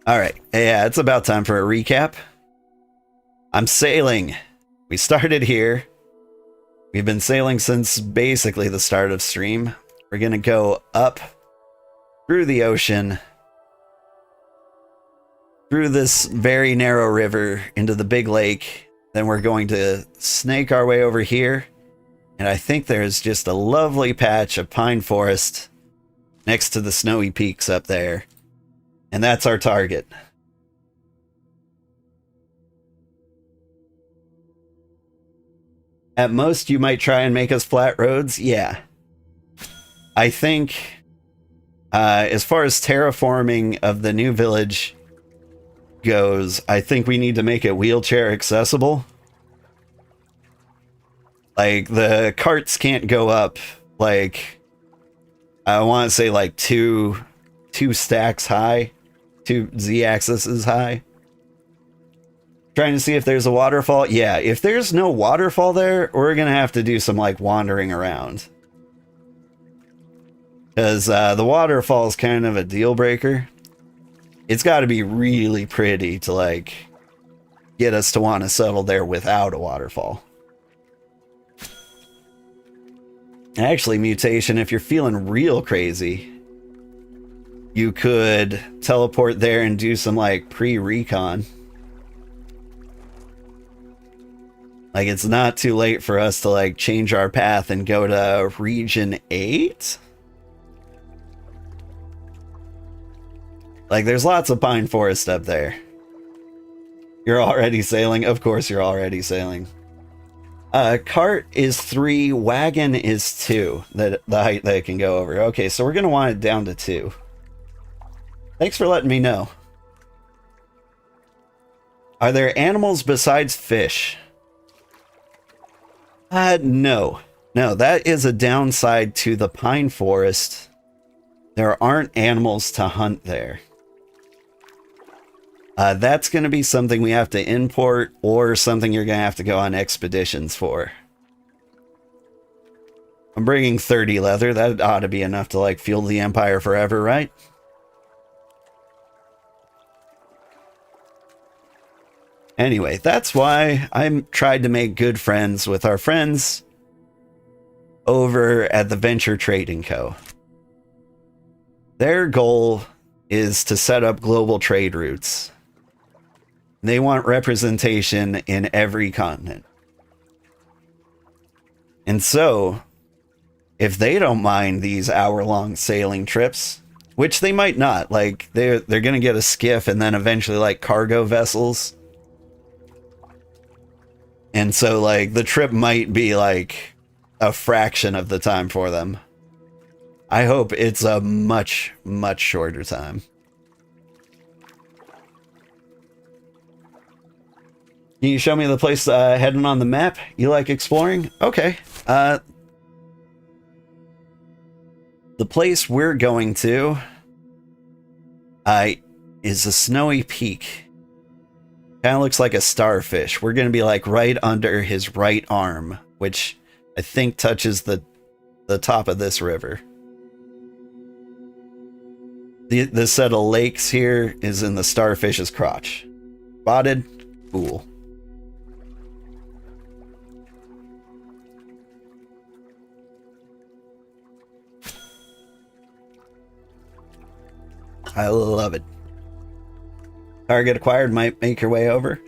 All right. Yeah, it's about time for a recap. I'm sailing. We started here. We've been sailing since basically the start of stream. We're going to go up through the ocean, through this very narrow river into the big lake. Then we're going to snake our way over here. And I think there's just a lovely patch of pine forest next to the snowy peaks up there. And that's our target. At most, you might try and make us flat roads. Yeah. I think, as far as terraforming of the new village goes, I think we need to make it wheelchair accessible. Like, the carts can't go up, like, I want to say like two stacks high, 2 z-axis high. Trying to see if there's a waterfall. Yeah, if there's no waterfall there, we're gonna have to do some like wandering around. Because the waterfall is kind of a deal breaker. It's got to be really pretty to like get us to want to settle there without a waterfall. Actually, Mutation, if you're feeling real crazy, you could teleport there and do some like pre-recon. Like, it's not too late for us to like change our path and go to region 8. Like, there's lots of pine forest up there. You're already sailing? Of course you're already sailing. Cart is 3, wagon is 2, that the height that it can go over. Okay, so we're going to want it down to 2. Thanks for letting me know. Are there animals besides fish? No. No, that is a downside to the pine forest. There aren't animals to hunt there. That's going to be something we have to import, or something you're going to have to go on expeditions for. I'm bringing 30 leather. That ought to be enough to, like, fuel the Empire forever, right? Anyway, that's why I tried to make good friends with our friends over at the Venture Trading Co. Their goal is to set up global trade routes. They want representation in every continent. And so, if they don't mind these hour-long sailing trips, which they might not, like, they're going to get a skiff and then eventually, like, cargo vessels. And so, like, the trip might be, like, a fraction of the time for them. I hope it's a much, much shorter time. Can you show me the place heading on the map? You like exploring? Okay. The place we're going to is a snowy peak. Kind of looks like a starfish. We're going to be like right under his right arm, which I think touches the top of this river. The set of lakes here is in the starfish's crotch. Spotted? Cool. I love it. Target acquired, might make your way over.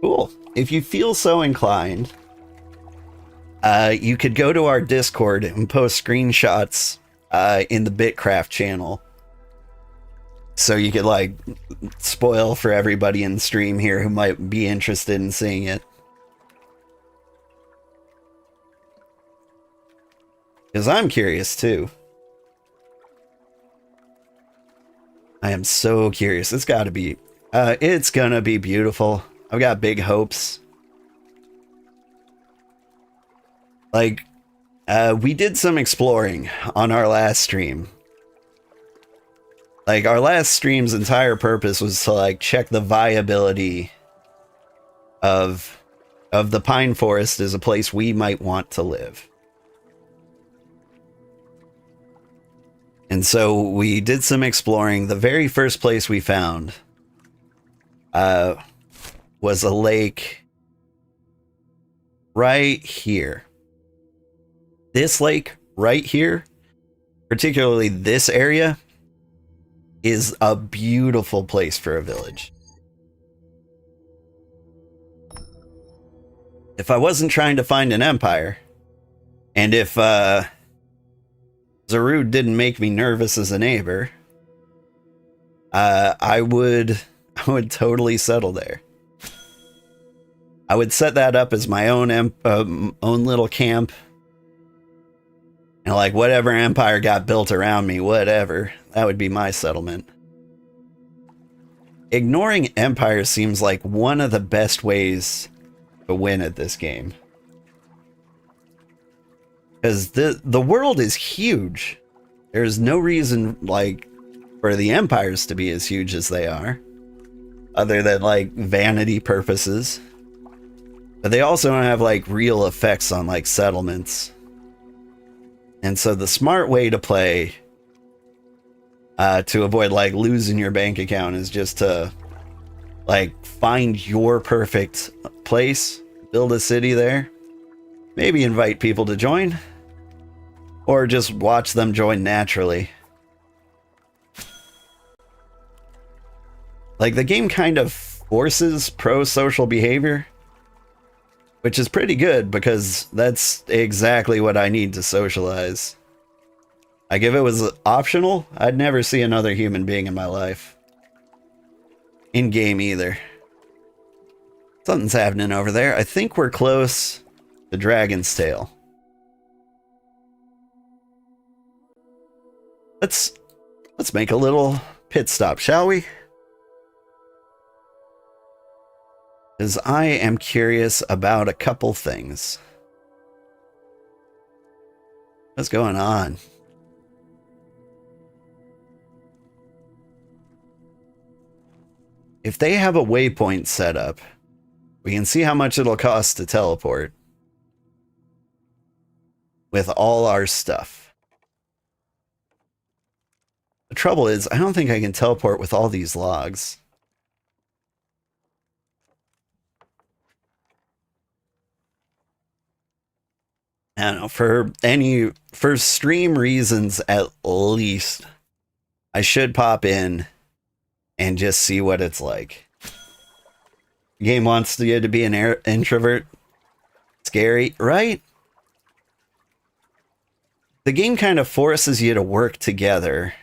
Cool. If you feel so inclined, you could go to our Discord and post screenshots in the BitCraft channel. So you could, like, spoil for everybody in the stream here who might be interested in seeing it. Because I'm curious too. I am so curious. It's got to be, it's gonna be beautiful. I've got big hopes. Like, we did some exploring on our last stream. Like, our last stream's entire purpose was to, like, check the viability of the pine forest as a place we might want to live. And so we did some exploring. The very first place we found was a lake right here. This lake right here, particularly this area, is a beautiful place for a village. If I wasn't trying to find an empire, and if Zarud didn't make me nervous as a neighbor, I would totally settle there. I would set that up as my own little camp. And, like, whatever empire got built around me, whatever, that would be my settlement. Ignoring empires seems like one of the best ways to win at this game. Because the world is huge. There's no reason, like, for the empires to be as huge as they are, other than, like, vanity purposes. But they also don't have, like, real effects on, like, settlements. And so the smart way to play, to avoid, like, losing your bank account, is just to, like, find your perfect place, build a city there, maybe invite people to join, or just watch them join naturally. Like, the game kind of forces pro-social behavior, which is pretty good, because that's exactly what I need to socialize. Like, if it was optional, I'd never see another human being in my life. in game either. Something's happening over there. I think we're close to Dragon's Tail. Let's make a little pit stop, shall we? Because I am curious about a couple things. What's going on? If they have a waypoint set up, we can see how much it'll cost to teleport with all our stuff. The trouble is, I don't think I can teleport with all these logs. I don't know, for stream reasons at least, I should pop in and just see what it's like. The game wants you to be an introvert. Scary, right? The game kind of forces you to work together.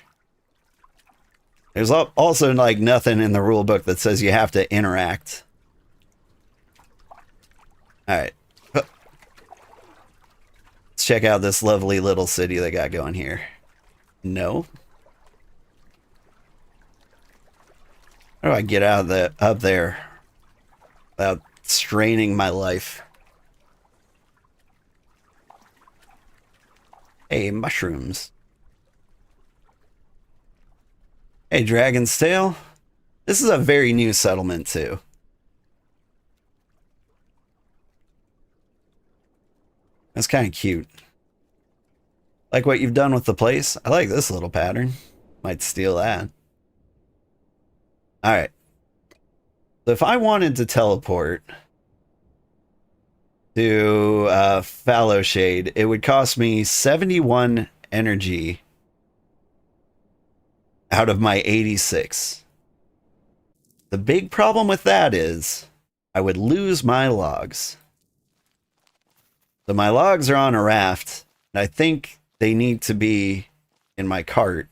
There's also like nothing in the rule book that says you have to interact. Alright. Let's check out this lovely little city they got going here. No. How do I get out of up there without straining my life? Hey, mushrooms. Hey, Dragon's Tail. This is a very new settlement, too. That's kind of cute. Like what you've done with the place. I like this little pattern. Might steal that. Alright. So if I wanted to teleport to Fallow Shade, it would cost me 71 energy out of my 86. The big problem with that is I would lose my logs. So my logs are on a raft, and I think they need to be in my cart.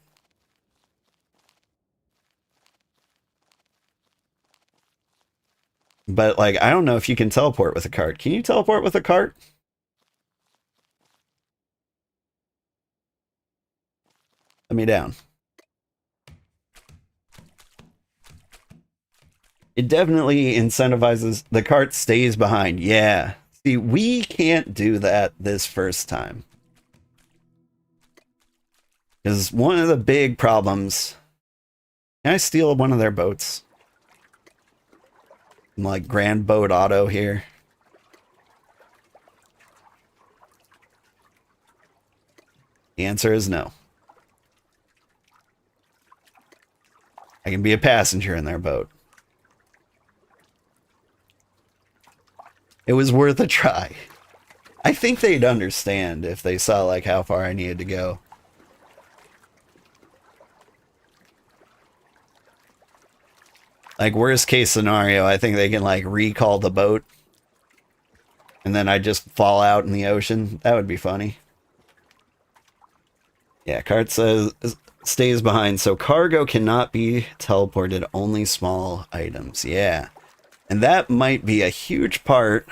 But, like, I don't know if you can teleport with a cart. Can you teleport with a cart? Let me down. It definitely incentivizes. The cart stays behind. Yeah. See, we can't do that this first time. Because one of the big problems... Can I steal one of their boats? I'm like Grand Boat Auto here. The answer is no. I can be a passenger in their boat. It was worth a try. I think they'd understand if they saw like how far I needed to go. Like, worst case scenario, I think they can, like, recall the boat. And then I just fall out in the ocean. That would be funny. Yeah, cart says stays behind. So cargo cannot be teleported, only small items. Yeah. And that might be a huge part.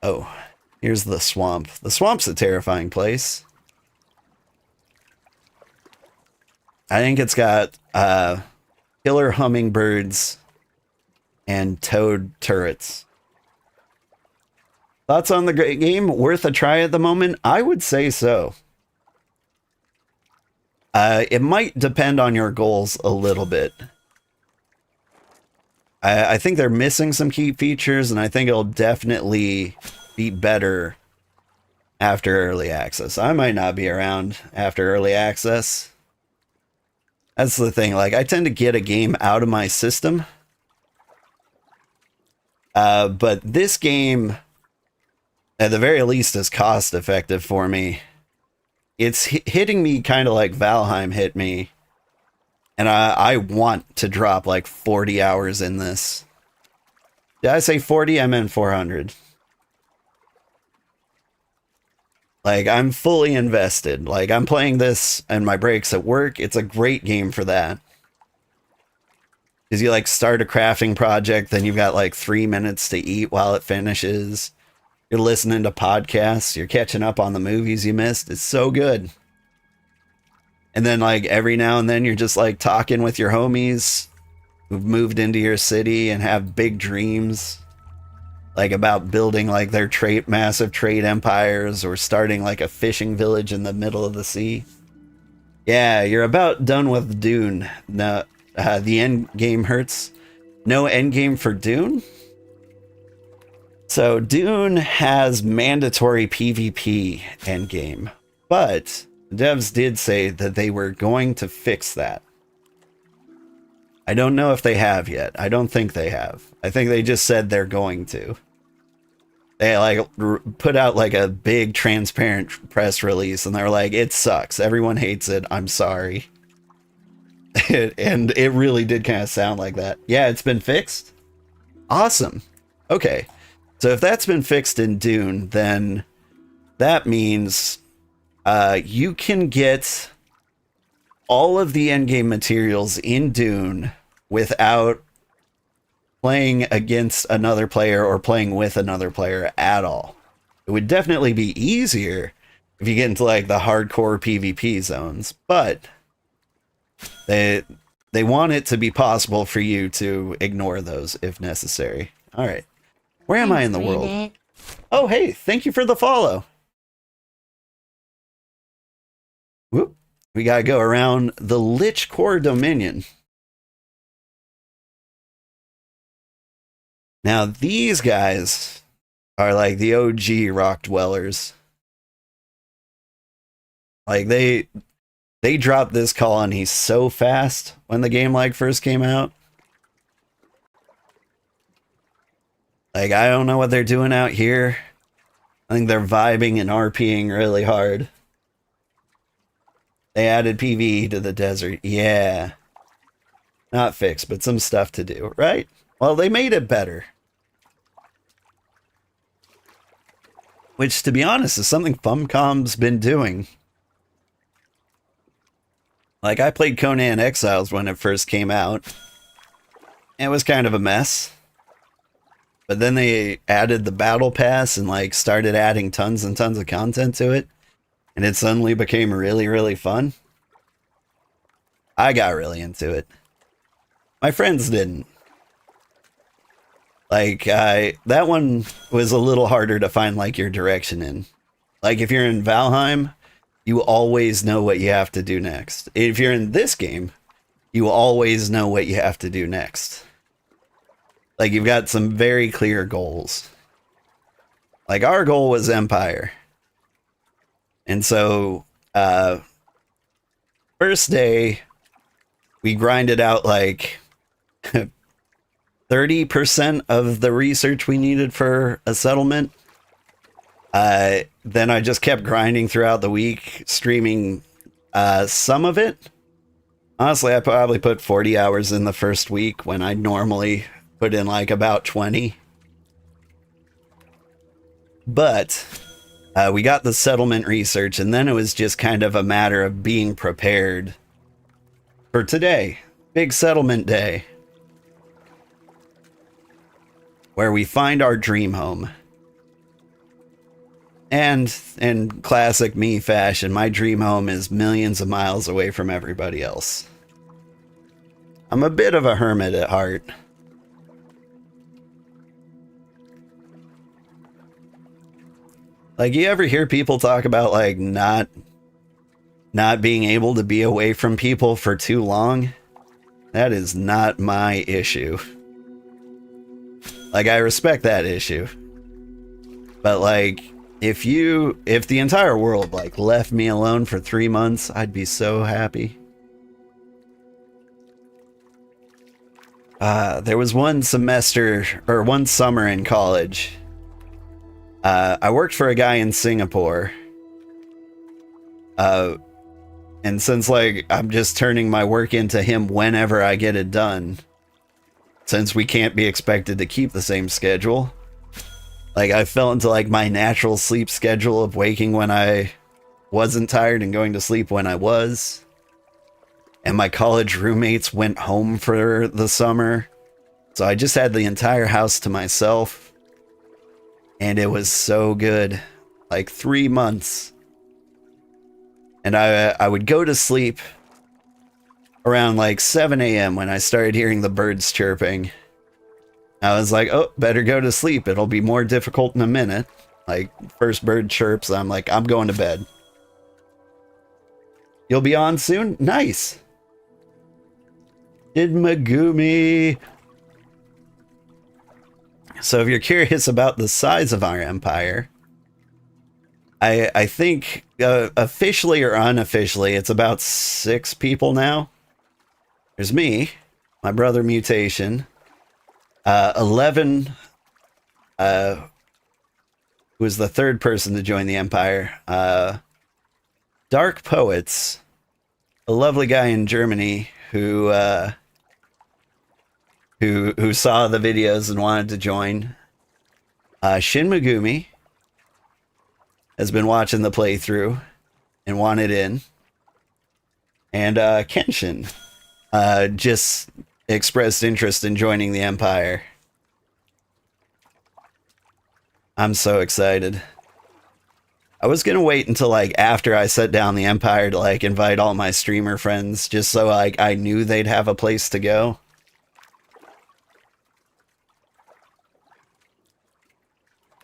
Oh, here's the swamp. The swamp's a terrifying place. I think it's got, killer hummingbirds and toad turrets. Thoughts on the great game? Worth a try at the moment? I would say so. It might depend on your goals a little bit. I think they're missing some key features, and I think it'll definitely be better after early access. I might not be around after early access. That's the thing, like, I tend to get a game out of my system. But this game, at the very least, is cost effective for me. It's hitting me kind of like Valheim hit me. And I want to drop like 40 hours in this. Did I say 40? I meant 400. Like, I'm fully invested. Like, I'm playing this and my breaks at work. It's a great game for that. Because you like start a crafting project, then you've got like 3 minutes to eat while it finishes. You're listening to podcasts. You're catching up on the movies you missed. It's so good. And then like every now and then you're just like talking with your homies who've moved into your city and have big dreams. Like about building like their massive trade empires or starting like a fishing village in the middle of the sea. Yeah, you're about done with Dune. No, the end game hurts. No end game for Dune? So Dune has mandatory PvP endgame, but devs did say that they were going to fix that. I don't know if they have yet. I don't think they have. I think they just said they're going to. They like put out like a big transparent press release and they're like, it sucks. Everyone hates it. I'm sorry. And it really did kind of sound like that. Yeah, it's been fixed. Awesome. Okay. So if that's been fixed in Dune, then that means you can get all of the endgame materials in Dune without playing against another player or playing with another player at all. It would definitely be easier if you get into like the hardcore PvP zones, but they want it to be possible for you to ignore those if necessary. All right. Where am I in the world? Oh, hey, thank you for the follow. Whoop. We gotta go around the Lich Core Dominion. Now, these guys are like the OG rock dwellers. Like, they dropped this colony so fast when the game like first came out. Like, I don't know what they're doing out here. I think they're vibing and RPing really hard. They added PvE to the desert. Yeah. Not fixed, but some stuff to do, right? Well, they made it better. Which, to be honest, is something Funcom's been doing. Like, I played Conan Exiles when it first came out. It was kind of a mess. But then they added the battle pass and like started adding tons and tons of content to it. And it suddenly became really, really fun. I got really into it. My friends didn't. Like, that one was a little harder to find like your direction in. Like if you're in Valheim, you always know what you have to do next. If you're in this game, you always know what you have to do next. Like, you've got some very clear goals. Like, our goal was Empire. And so, first day, we grinded out, like, 30% of the research we needed for a settlement. Then I just kept grinding throughout the week, streaming some of it. Honestly, I probably put 40 hours in the first week when I normally put in like about 20. But we got the settlement research, and then it was just kind of a matter of being prepared for today. Big settlement day. Where we find our dream home. And in classic me fashion, my dream home is millions of miles away from everybody else. I'm a bit of a hermit at heart. Like, you ever hear people talk about, like, not being able to be away from people for too long? That is not my issue. Like, I respect that issue. But, like, if the entire world, like, left me alone for 3 months, I'd be so happy. There was one summer in college. I worked for a guy in Singapore. And since, like, I'm just turning my work into him whenever I get it done, since we can't be expected to keep the same schedule, like, I fell into, like, my natural sleep schedule of waking when I wasn't tired and going to sleep when I was. and my college roommates went home for the summer. So I just had the entire house to myself. And it was so good. Like 3 months. And I would go to sleep around like 7 a.m. when I started hearing the birds chirping. I was like, oh, better go to sleep. It'll be more difficult in a minute. Like, first bird chirps, I'm like, I'm going to bed. You'll be on soon? Nice. Did Megumi. So if you're curious about the size of our empire, I think officially or unofficially, it's about 6 people now. There's me, my brother Mutation, 11, who was the 3rd person to join the empire, Dark Poets, a lovely guy in Germany who saw the videos and wanted to join. Shin Megumi has been watching the playthrough and wanted in. And Kenshin just expressed interest in joining the Empire. I'm so excited. I was gonna wait until like after I set down the Empire to like invite all my streamer friends, just so like I knew they'd have a place to go.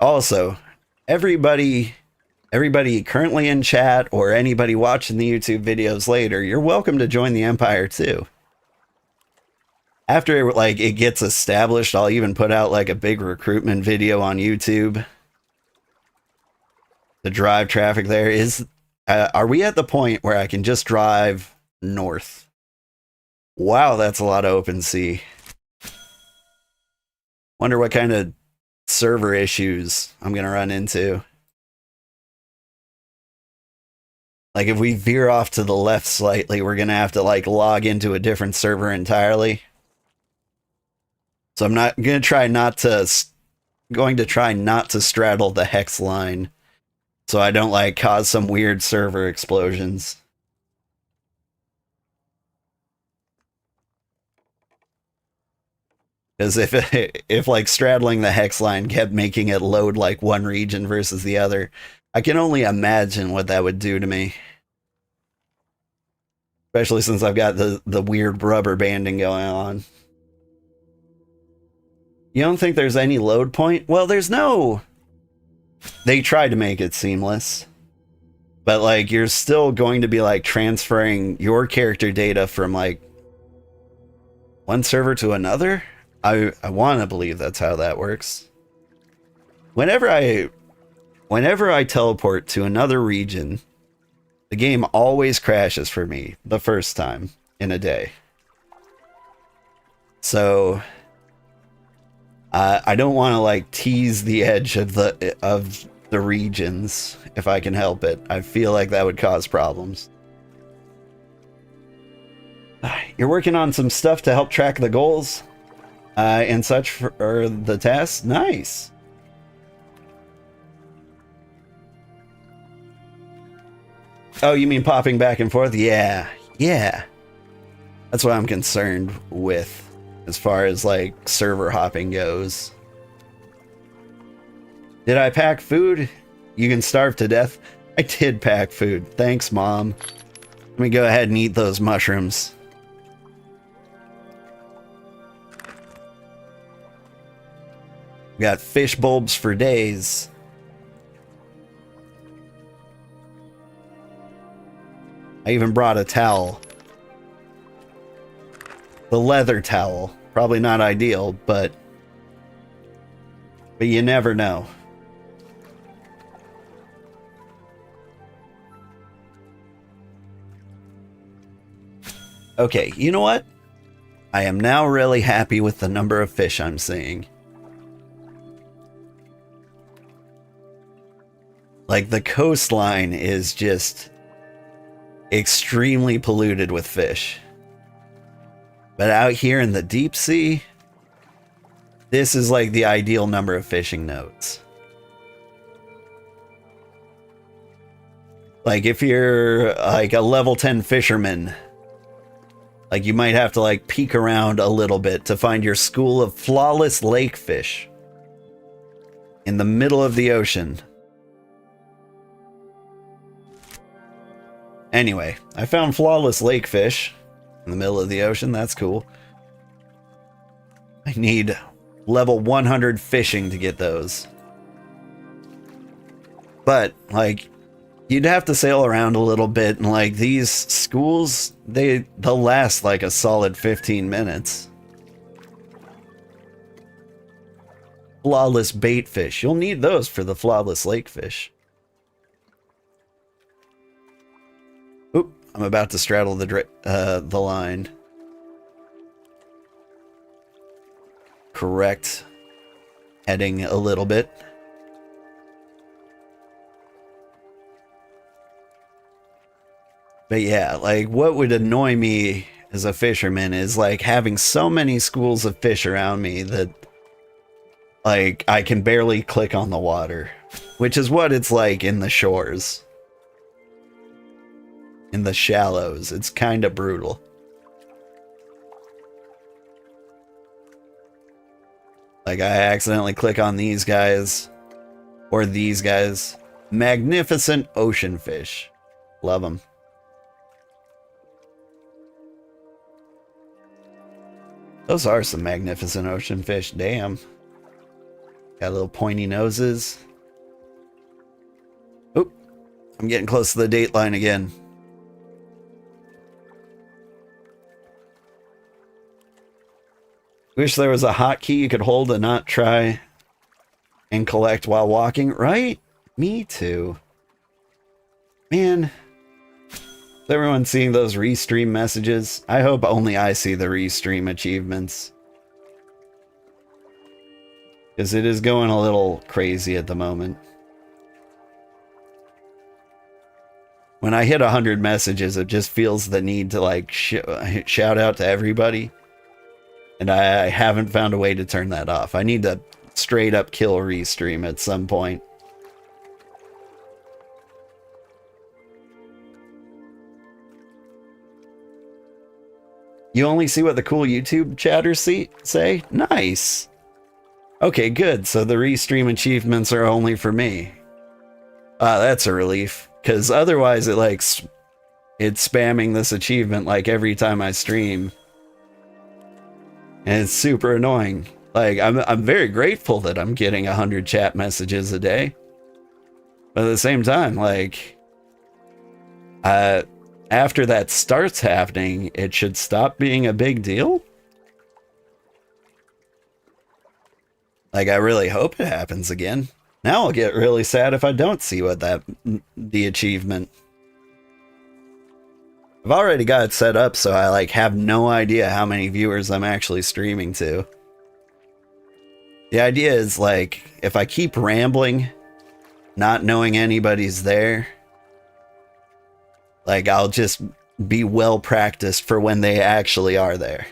Also, everybody currently in chat or anybody watching the YouTube videos later, you're welcome to join the Empire too. After like it gets established, I'll even put out like a big recruitment video on YouTube. The drive traffic there is, are we at the point where I can just drive north? Wow, that's a lot of open sea. Wonder what kind of server issues I'm gonna run into. Like if we veer off to the left slightly, we're gonna have to like log into a different server entirely. So I'm not gonna try not to straddle the hex line, so I don't like cause some weird server explosions. Because if like straddling the hex line kept making it load like one region versus the other, I can only imagine what that would do to me. Especially since I've got the weird rubber banding going on. You don't think there's any load point? Well, there's no. They tried to make it seamless. But like you're still going to be like transferring your character data from like one server to another? I want to believe that's how that works. Whenever I teleport to another region, the game always crashes for me the first time in a day. So I don't want to like tease the edge of the regions if I can help it. I feel like that would cause problems. You're working on some stuff to help track the goals and such for the tasks? Nice. Oh, you mean popping back and forth? Yeah. That's what I'm concerned with as far as like server hopping goes. Did I pack food? You can starve to death. I did pack food. Thanks, Mom. Let me go ahead and eat those mushrooms. Got fish bulbs for days. I even brought a towel. The leather towel. Probably not ideal, but you never know. Okay, you know what? I am now really happy with the number of fish I'm seeing. Like, the coastline is just extremely polluted with fish. But out here in the deep sea, this is like the ideal number of fishing nodes. Like, if you're like a level 10 fisherman, Like, you might have to, like, peek around a little bit to find your school of flawless lake fish in the middle of the ocean. Anyway, I found flawless lake fish in the middle of the ocean. That's cool. I need level 100 fishing to get those. But, like, you'd have to sail around a little bit, and, like, these schools, they'll last, like, a solid 15 minutes. Flawless bait fish. You'll need those for the flawless lake fish. Oop, I'm about to straddle the line. Correct heading a little bit. But yeah, like, what would annoy me as a fisherman is, like, having so many schools of fish around me that, like, I can barely click on the water. Which is what it's like in the shores. In the shallows. It's kind of brutal. Like, I accidentally click on these guys. Or these guys. Magnificent ocean fish. Love them. Those are some magnificent ocean fish, damn. Got little pointy noses. Oop, I'm getting close to the date line again. Wish there was a hotkey you could hold and not try and collect while walking, right? Me too. Man. Is everyone seeing those restream messages? I hope only I see the restream achievements. Because it is going a little crazy at the moment. When I hit 100 messages, it just feels the need to, like, shout out to everybody. And I haven't found a way to turn that off. I need to straight up kill restream at some point. You only see what the cool YouTube chatters say? Nice. Okay, good. So the restream achievements are only for me. That's a relief. Because otherwise it's spamming this achievement like every time I stream. And it's super annoying. Like, I'm very grateful that I'm getting 100 chat messages a day. But at the same time, like, after that starts happening, it should stop being a big deal. Like, I really hope it happens again. Now I'll get really sad if I don't see the achievement. I've already got it set up so I, like, have no idea how many viewers I'm actually streaming to. The idea is, like, if I keep rambling, not knowing anybody's there, like, I'll just be well practiced for when they actually are there.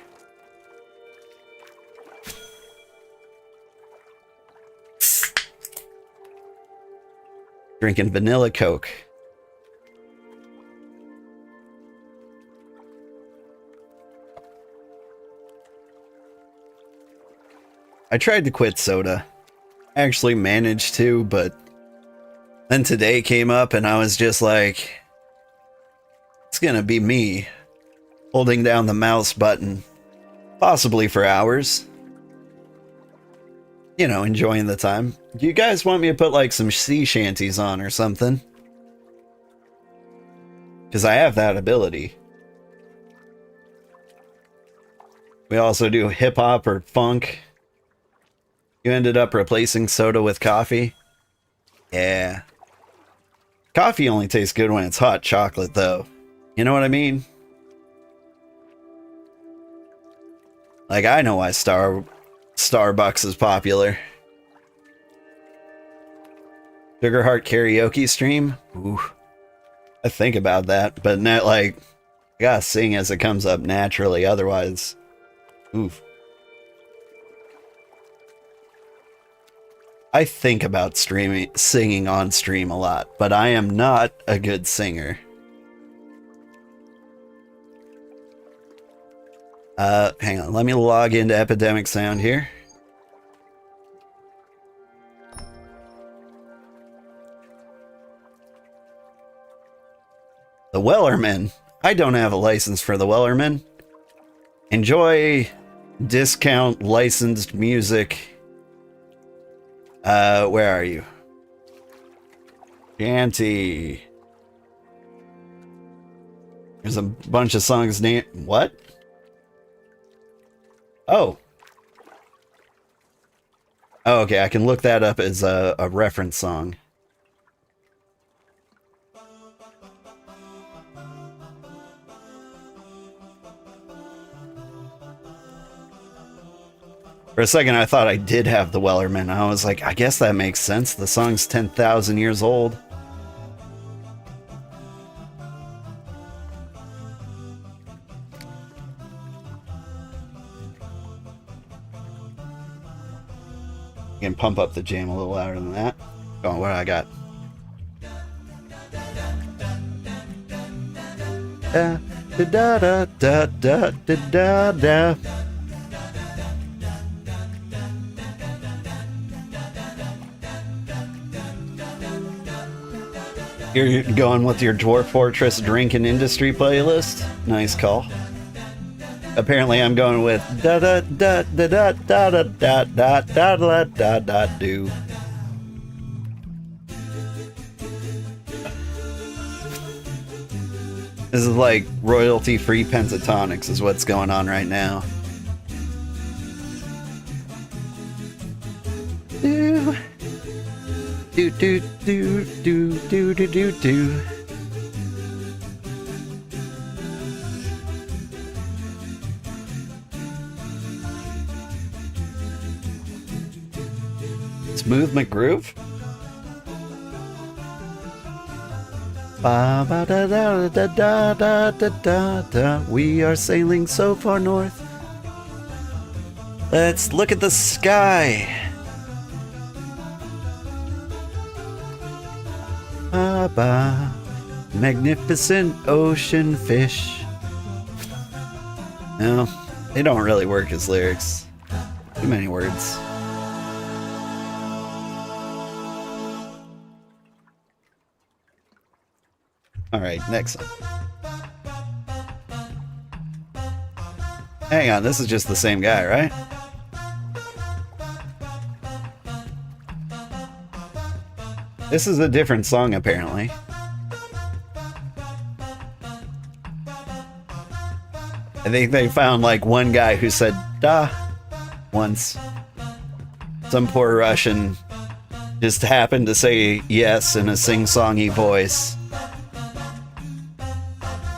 Drinking vanilla Coke. I tried to quit soda. I actually managed to, but then today came up and I was just like, it's gonna be me holding down the mouse button, possibly for hours. You know, enjoying the time. Do you guys want me to put, like, some sea shanties on or something? Because I have that ability. We also do hip-hop or funk. You ended up replacing soda with coffee? Yeah. Coffee only tastes good when it's hot chocolate, though. You know what I mean? Like, I know why Starbucks is popular. Sugarheart karaoke stream? Ooh. I think about that, but not, like, I gotta sing as it comes up naturally, otherwise... Oof. I think about singing on stream a lot, but I am not a good singer. Hang on, let me log into Epidemic Sound here. The Wellerman. I don't have a license for the Wellerman. Enjoy discount licensed music. Where are you? Shanty. There's a bunch of songs named... What? Oh. Oh, okay, I can look that up as a reference song. For a second, I thought I did have the Wellerman. I was like, I guess that makes sense. The song's 10,000 years old. You can pump up the jam a little louder than that. Oh, what do I got? Da da da da da da da da. You're going with your Dwarf Fortress Drinking Industry playlist? Nice call. Apparently I'm going with da da da da da da da da da da da da da do. This is like royalty-free pentatonics is what's going on right now. Do do do do do do do do do. Smooth McGroove? Ba ba da da da da da da da da. We are sailing so far north. Let's look at the sky. Ba ba. Magnificent ocean fish. No, they don't really work as lyrics. Too many words. Alright, next one. Hang on, this is just the same guy, right? This is a different song, apparently. I think they found, like, one guy who said, da, once. Some poor Russian just happened to say yes in a sing-songy voice.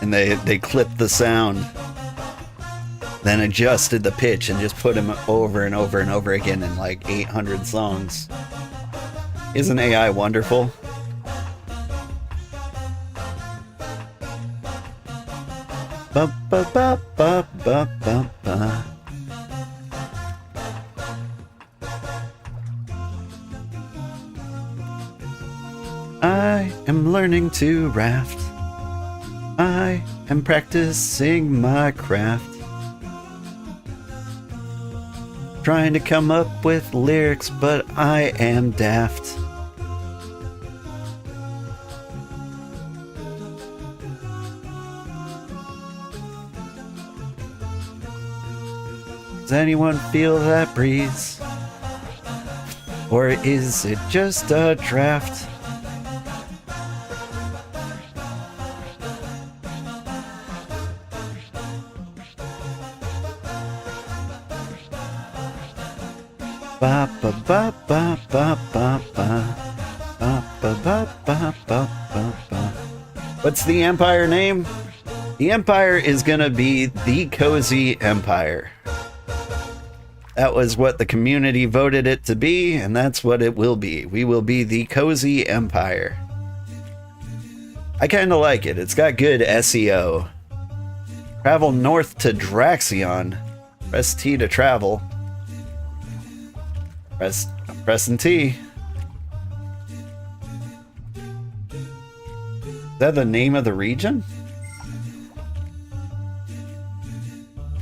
And they clipped the sound, then adjusted the pitch and just put him over and over and over again in like 800 songs. Isn't AI wonderful? Ba ba ba ba ba ba ba. I am learning to raft. I am practicing my craft. Trying to come up with lyrics, but I am daft. Does anyone feel that breeze? Or is it just a draft? Ba ba ba ba ba ba ba ba ba ba ba ba ba. What's the Empire name? The Empire is gonna be the Cozy Empire. That was what the community voted it to be, and that's what it will be. We will be the Cozy Empire. I kinda like it. It's got good SEO. Travel north to Draxion. Press T to travel. Pressing T. Is that the name of the region?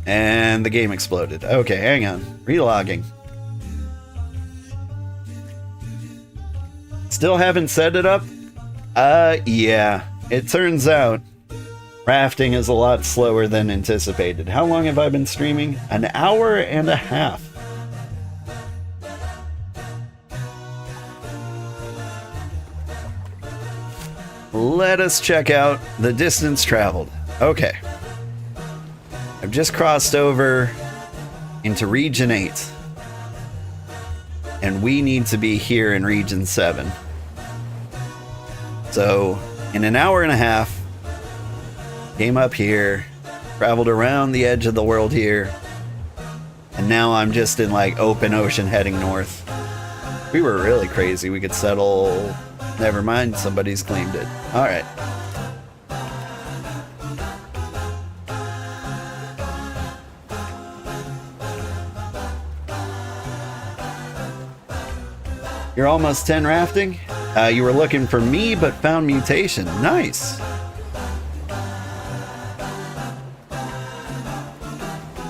And the game exploded. Okay, hang on. Relogging. Still haven't set it up? Yeah. It turns out rafting is a lot slower than anticipated. How long have I been streaming? An hour and a half. Let us check out the distance traveled. Okay. I've just crossed over into Region 8. And we need to be here in Region 7. So, in an hour and a half, came up here, traveled around the edge of the world here, and now I'm just in like open ocean heading north. We were really crazy. We could settle... Never mind, somebody's claimed it. Alright. You're almost 10 rafting? You were looking for me, but found mutation. Nice.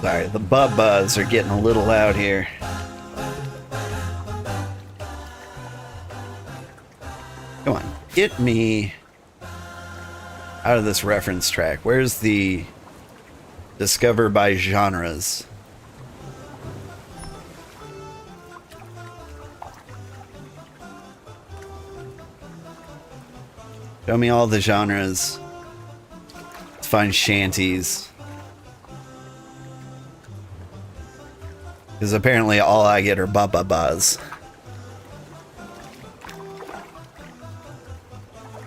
Sorry, the buzz are getting a little loud here. Come on, get me out of this reference track. Where's the discover by genres? Show me all the genres. Let's find shanties. Because apparently all I get are buzz.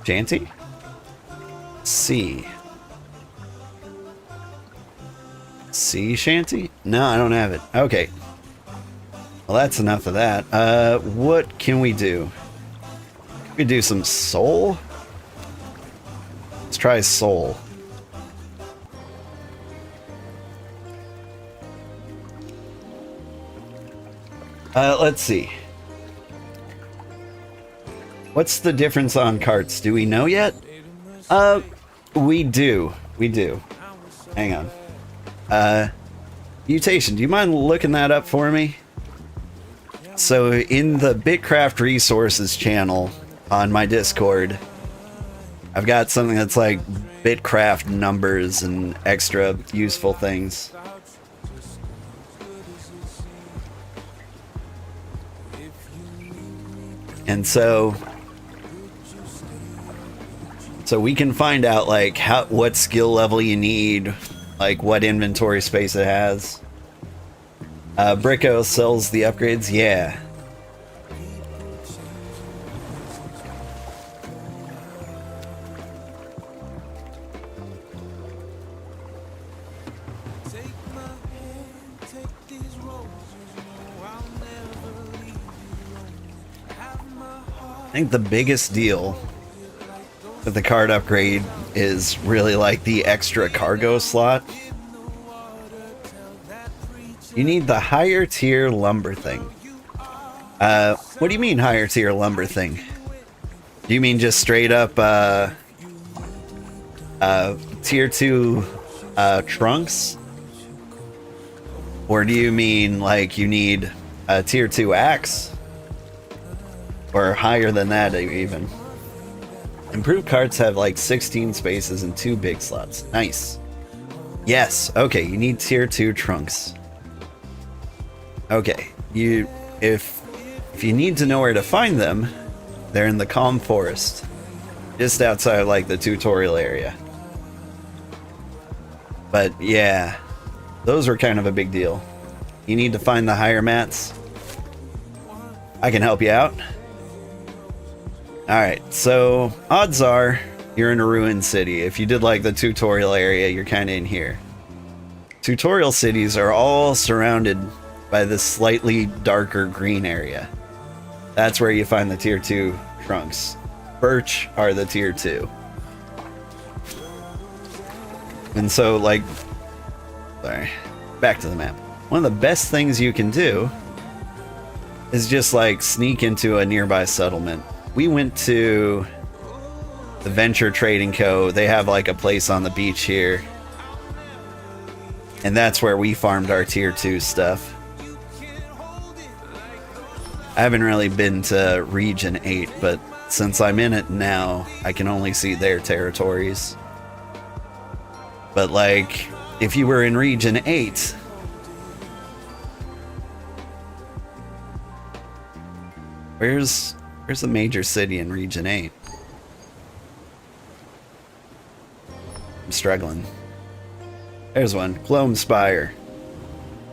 Shanty? C. C shanty? No, I don't have it. Okay. Well, that's enough of that. What can we do? We could do some soul? Let's try soul. Let's see. What's the difference on carts? Do we know yet? We do. We do. Hang on. Mutation, do you mind looking that up for me? So in the BitCraft resources channel on my Discord, I've got something that's like BitCraft numbers and extra useful things. And so we can find out like what skill level you need, like what inventory space it has. Bricko sells the upgrades, yeah. I think the biggest deal with the card upgrade is really like the extra cargo slot. You need the higher tier lumber thing. What do you mean higher tier lumber thing? Do you mean just straight up tier 2 trunks? Or do you mean like you need a tier 2 axe? Or higher than that even. Improved carts have like 16 spaces and 2 big slots. Nice. Yes, okay, you need tier 2 trunks. Okay, if you need to know where to find them, they're in the Calm Forest. Just outside of like the tutorial area. But yeah, those are kind of a big deal. You need to find the higher mats. I can help you out. Alright, so odds are you're in a ruined city. If you did like the tutorial area, you're kind of in here. Tutorial cities are all surrounded by this slightly darker green area. That's where you find the tier 2 trunks. Birch are the tier 2. And so like, sorry, back to the map. One of the best things you can do is just like sneak into a nearby settlement. We went to the Venture Trading Co. They have like a place on the beach here. And that's where we farmed our tier 2 stuff. I haven't really been to Region 8, but since I'm in it now, I can only see their territories. But like, if you were in Region 8, where's the major city in Region 8? I'm struggling. There's one, Gloamspire.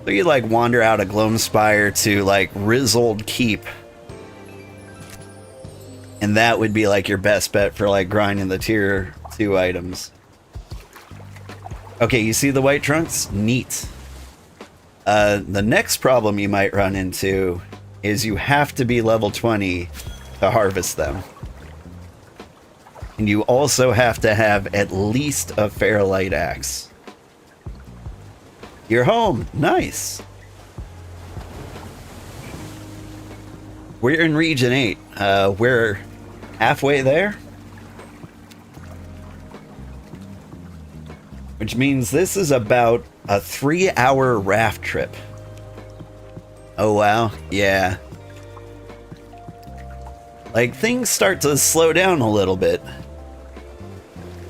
So you like wander out of Gloamspire to like Rizzled Keep. And that would be like your best bet for like grinding the tier 2 items. Okay, you see the white trunks? Neat. The next problem you might run into is you have to be level 20 to harvest them. And you also have to have at least a Fairlight Axe. You're home. Nice. We're in Region 8. We're halfway there. Which means this is about a 3-hour raft trip. Oh wow, yeah. Like, things start to slow down a little bit.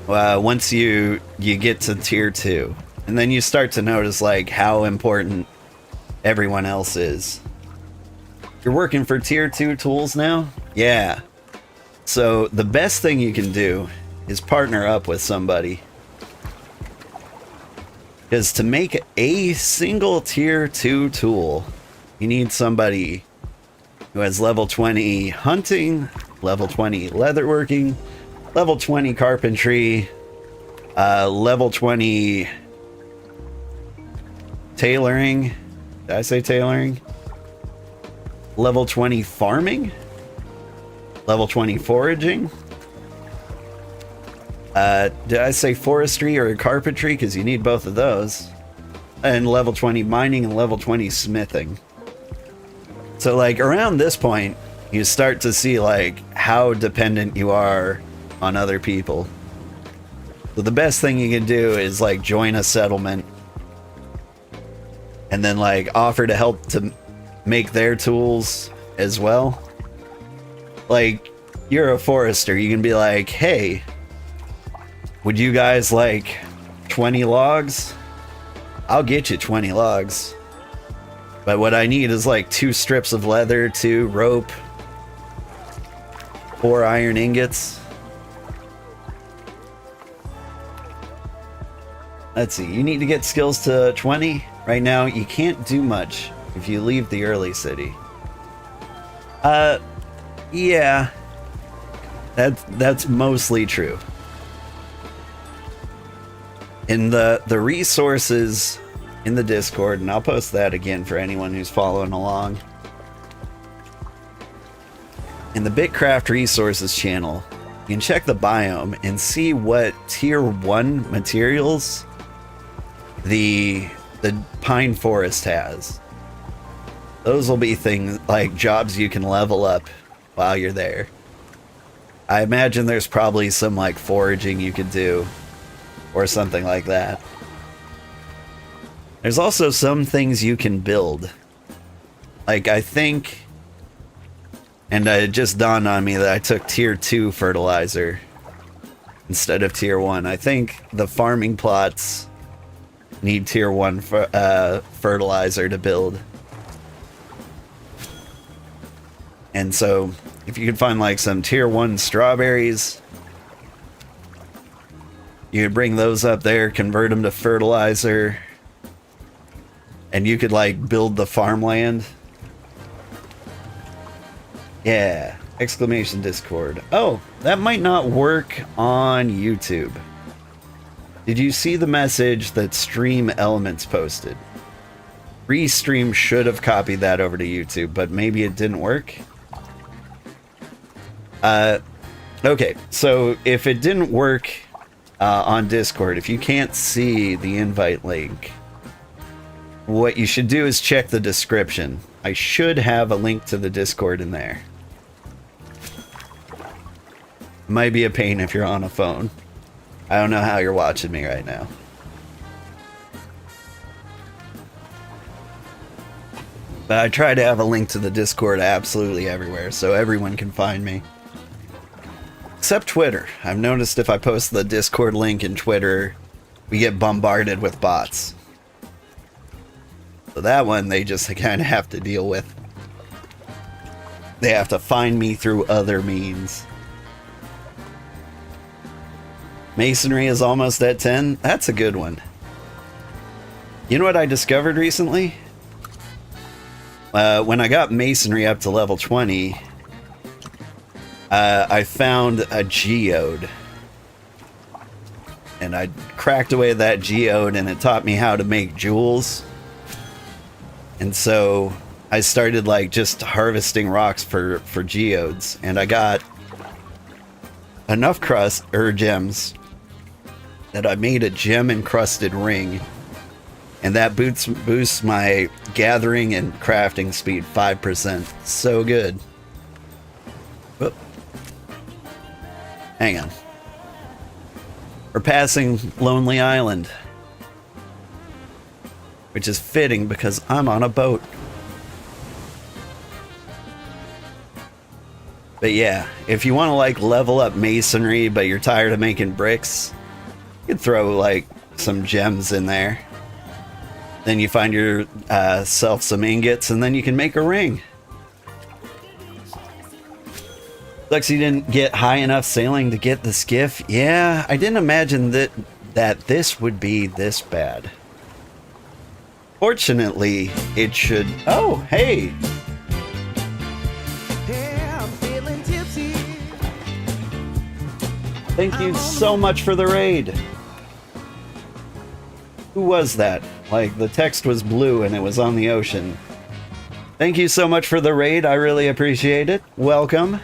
Once you get to tier 2. And then you start to notice like how important everyone else is. You're working for tier 2 tools now? Yeah. So the best thing you can do is partner up with somebody. Because to make a single tier 2 tool, you need somebody who has level 20 hunting, level 20 leatherworking, level 20 carpentry, level 20 tailoring. Did I say tailoring? Level 20 farming, level 20 foraging. Did I say forestry or carpentry? Because you need both of those. And level 20 mining and level 20 smithing. So like around this point, you start to see like how dependent you are on other people. So the best thing you can do is like join a settlement and then like offer to help to make their tools as well. Like, you're a forester, you can be like, hey, would you guys like 20 logs? I'll get you 20 logs. But what I need is like 2 strips of leather, 2 rope, 4 iron ingots. Let's see, you need to get skills to 20. Right now, you can't do much if you leave the early city. Yeah. That's mostly true. In the resources in the Discord, and I'll post that again for anyone who's following along. In the BitCraft resources channel, you can check the biome and see what tier 1 materials the pine forest has. Those will be things like jobs you can level up while you're there. I imagine there's probably some like foraging you could do or something like that. There's also some things you can build. Like I think, and it just dawned on me that I took tier 2 fertilizer instead of tier 1. I think the farming plots need tier 1 fertilizer to build. And so if you could find like some tier 1 strawberries, you could bring those up there, convert them to fertilizer, and you could like build the farmland. Yeah, exclamation Discord. Oh, that might not work on YouTube. Did you see the message that Stream Elements posted? Restream should have copied that over to YouTube, but maybe it didn't work. Okay, so if it didn't work on Discord, if you can't see the invite link, what you should do is check the description. I should have a link to the Discord in there. Might be a pain if you're on a phone. I don't know how you're watching me right now. But I try to have a link to the Discord absolutely everywhere so everyone can find me. Except Twitter. I've noticed if I post the Discord link in Twitter, we get bombarded with bots. So that one they just kind of have to deal with. They have to find me through other means. Masonry is almost at 10. That's a good one. You know what I discovered recently? When I got Masonry up to level 20, I found a geode. And I cracked away that geode and it taught me how to make jewels. And so I started like just harvesting rocks for geodes. And I got enough gems that I made a gem encrusted ring. And that boosts my gathering and crafting speed 5%. So good. Whoop. Hang on. We're passing Lonely Island. Which is fitting because I'm on a boat. But yeah, if you want to like level up masonry but you're tired of making bricks, you could throw like some gems in there. Then you find yourself some ingots, and then you can make a ring. Sucks you didn't get high enough sailing to get the skiff. Yeah, I didn't imagine that this would be this bad. Fortunately, it should... Oh, hey! Yeah, I'm feeling tipsy. Thank you so much for the raid. Who was that? Like, the text was blue and it was on the ocean. Thank you so much for the raid. I really appreciate it. Welcome.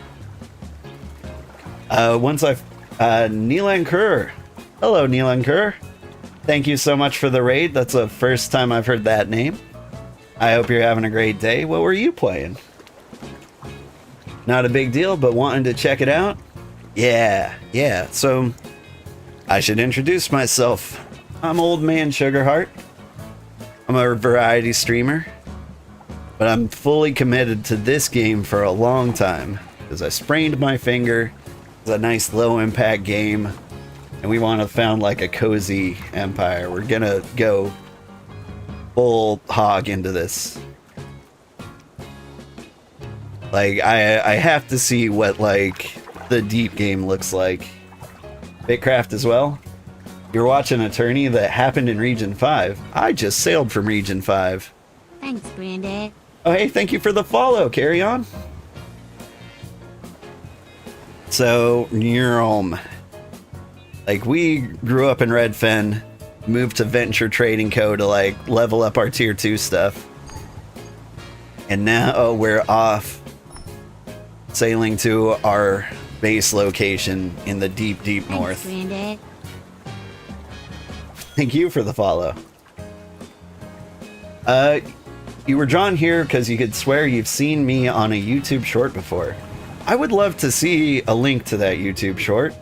Neelan Kerr. Hello, Neelan Kerr. Thank you so much for the raid. That's the first time I've heard that name. I hope you're having a great day. What were you playing? Not a big deal, but wanting to check it out? Yeah. So, I should introduce myself. I'm Old Man Sugarheart. I'm a variety streamer, but I'm fully committed to this game for a long time because I sprained my finger. It's a nice low impact game and we want to found like a cozy empire. We're gonna go full hog into this. Like I have to see what like the deep game looks like. BitCraft as well. You're watching a tourney that happened in Region 5. I just sailed from Region 5. Thanks, Granddad. Oh, hey, thank you for the follow. Carry on. So, like, we grew up in Redfen, moved to Venture Trading Co. to, like, level up our Tier 2 stuff. And now we're off sailing to our base location in the deep, deep north. Thanks, Granddad. Thank you for the follow. You were drawn here because you could swear you've seen me on a YouTube short before. I would love to see a link to that YouTube short.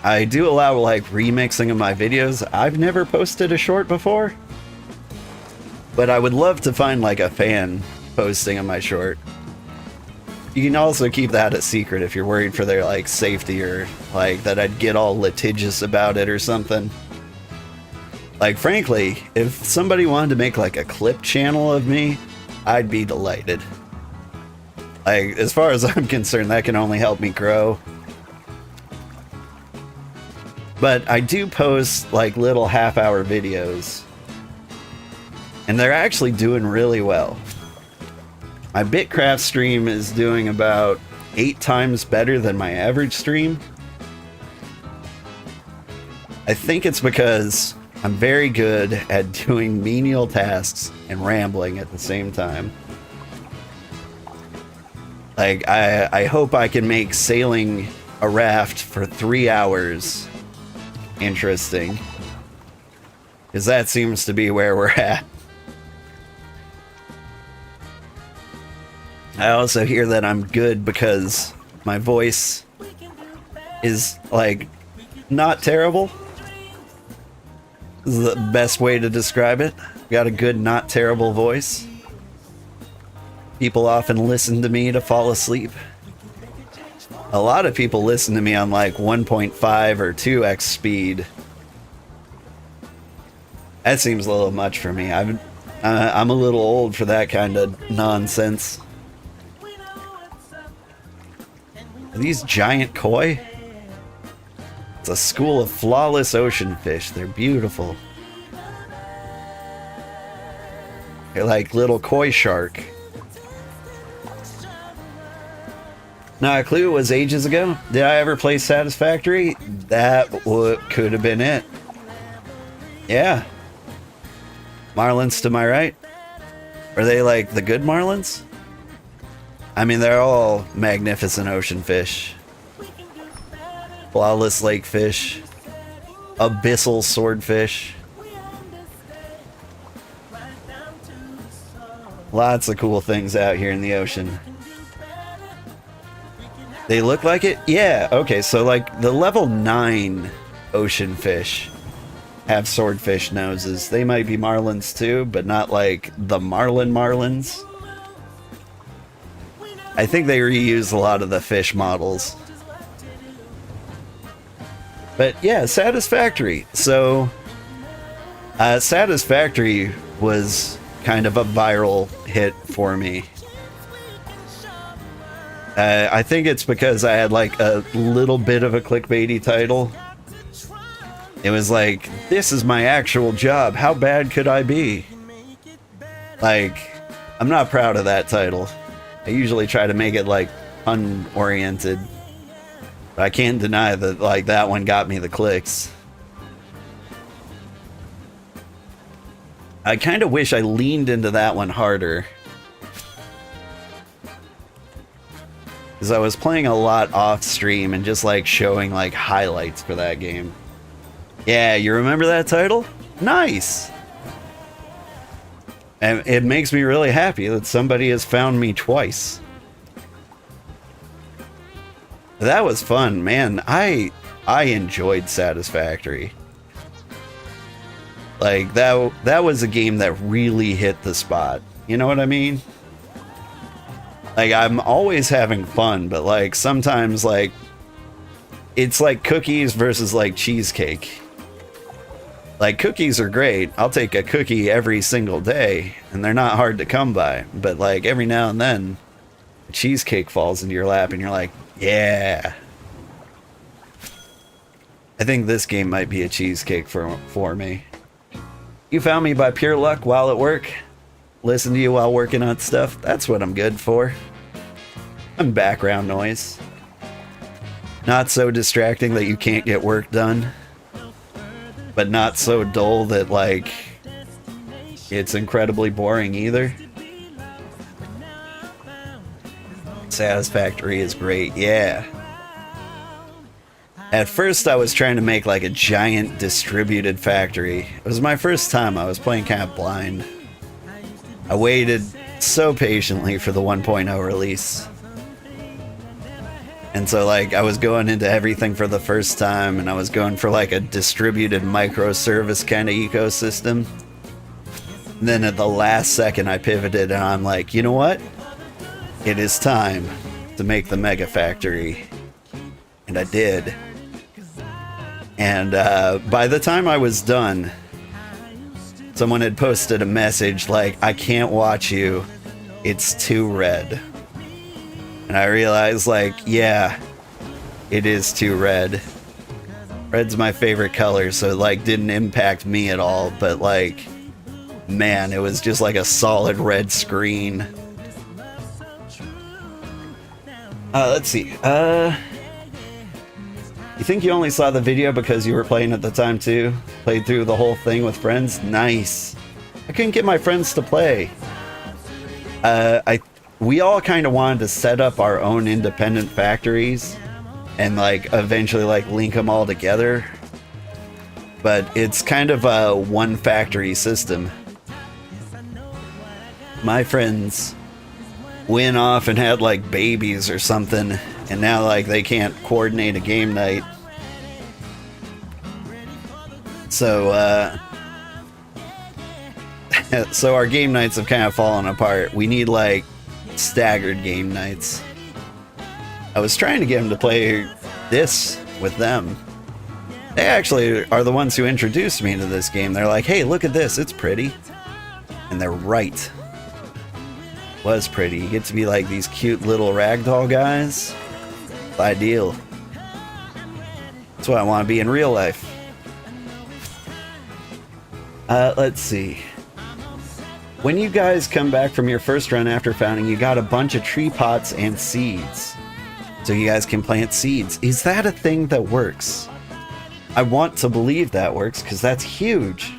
I do allow like remixing of my videos. I've never posted a short before, but I would love to find like a fan posting of my short. You can also keep that a secret if you're worried for their like safety or like that I'd get all litigious about it or something. Like frankly, if somebody wanted to make like a clip channel of me, I'd be delighted. Like as far as I'm concerned, that can only help me grow. But I do post like little half-hour videos and they're actually doing really well. My BitCraft stream is doing about 8 times better than my average stream. I think it's because I'm very good at doing menial tasks and rambling at the same time. Like, I hope I can make sailing a raft for 3 hours interesting. Because that seems to be where we're at. I also hear that I'm good because my voice is, like, not terrible. This is the best way to describe it. Got a good, not terrible voice. People often listen to me to fall asleep. A lot of people listen to me on like 1.5 or 2x speed. That seems a little much for me. I'm a little old for that kind of nonsense. Are these giant koi? It's a school of flawless ocean fish. They're beautiful. They're like little koi shark. Now, a clue was ages ago. Did I ever play Satisfactory? That could have been it. Yeah. Marlins to my right. Are they like the good Marlins? I mean, they're all magnificent ocean fish. Flawless lake fish. Abyssal swordfish. Lots of cool things out here in the ocean. They look like it? Yeah, okay, so like the level 9 ocean fish have swordfish noses. They might be marlins too, but not like the marlins. I think they reuse a lot of the fish models. But yeah, Satisfactory. So, Satisfactory was kind of a viral hit for me. I think it's because I had like a little bit of a clickbaity title. It was like, this is my actual job. How bad could I be? Like, I'm not proud of that title. I usually try to make it like pun-oriented. But I can't deny that like that one got me the clicks. I kind of wish I leaned into that one harder. Because I was playing a lot off stream and just like showing like highlights for that game. Yeah, you remember that title? Nice! And it makes me really happy that somebody has found me twice. That was fun, man. I enjoyed Satisfactory. Like, that was a game that really hit the spot. You know what I mean? Like, I'm always having fun, but like, sometimes like, it's like cookies versus like cheesecake. Like, cookies are great. I'll take a cookie every single day, and they're not hard to come by. But like, every now and then, a cheesecake falls into your lap, and you're like, yeah. I think this game might be a cheesecake for me. You found me by pure luck while at work. Listen to you while working on stuff. That's what I'm good for. I'm background noise. Not so distracting that you can't get work done. But not so dull that, like, it's incredibly boring either. Satisfactory is great, yeah. At first I was trying to make like a giant distributed factory. It was my first time. I was playing kind of blind. I waited so patiently for the 1.0 release. And so like I was going into everything for the first time, and I was going for like a distributed microservice kind of ecosystem. And then at the last second I pivoted and I'm like, you know what? It is time to make the mega factory. And I did. And by the time I was done, someone had posted a message like, I can't watch you, it's too red. And I realized like, yeah, it is too red. Red's my favorite color, so it like didn't impact me at all, but like, man, it was just like a solid red screen. Let's see. You think you only saw the video because you were playing at the time too? Played through the whole thing with friends? Nice. I couldn't get my friends to play. We all kind of wanted to set up our own independent factories and like eventually like link them all together. But it's kind of a one factory system. My friends went off and had like babies or something, and now like they can't coordinate a game night. So So our game nights have kind of fallen apart. We need like staggered game nights. I was trying to get him to play this with them. They actually are the ones who introduced me to this game. They're like, hey, look at this, it's pretty. And they're right. It was pretty. You get to be like these cute little ragdoll guys. It's ideal. That's what I want to be in real life. Let's see. When you guys come back from your first run after founding, you got a bunch of tree pots and seeds. So you guys can plant seeds. Is that a thing that works? I want to believe that works, because that's huge.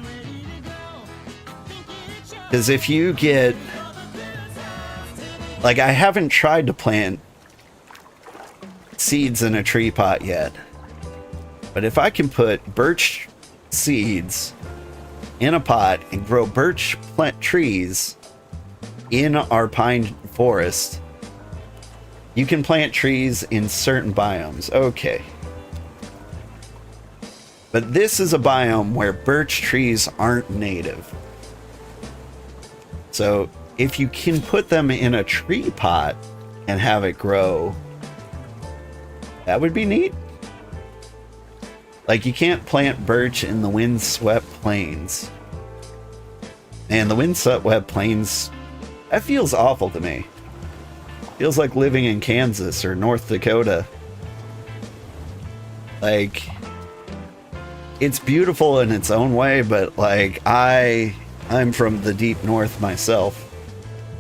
Because if you get... Like, I haven't tried to plant seeds in a tree pot yet. But if I can put birch seeds in a pot and grow birch plant trees in our pine forest, you can plant trees in certain biomes. Okay. But this is a biome where birch trees aren't native. So if you can put them in a tree pot and have it grow, that would be neat. Like, you can't plant birch in the windswept plains. And the windswept plains, that feels awful to me. Feels like living in Kansas or North Dakota. Like, it's beautiful in its own way, but like, I'm from the deep north myself.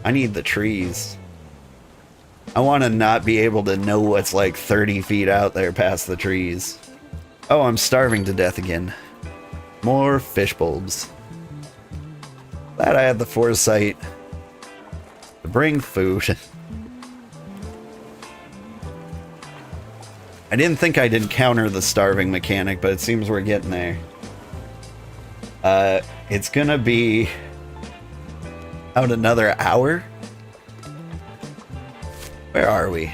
I need the trees. I want to not be able to know what's like 30 feet out there past the trees. Oh, I'm starving to death again. More fish bulbs. Glad I had the foresight to bring food. I didn't think I'd encounter the starving mechanic, but it seems we're getting there. It's gonna be out another hour? Where are we?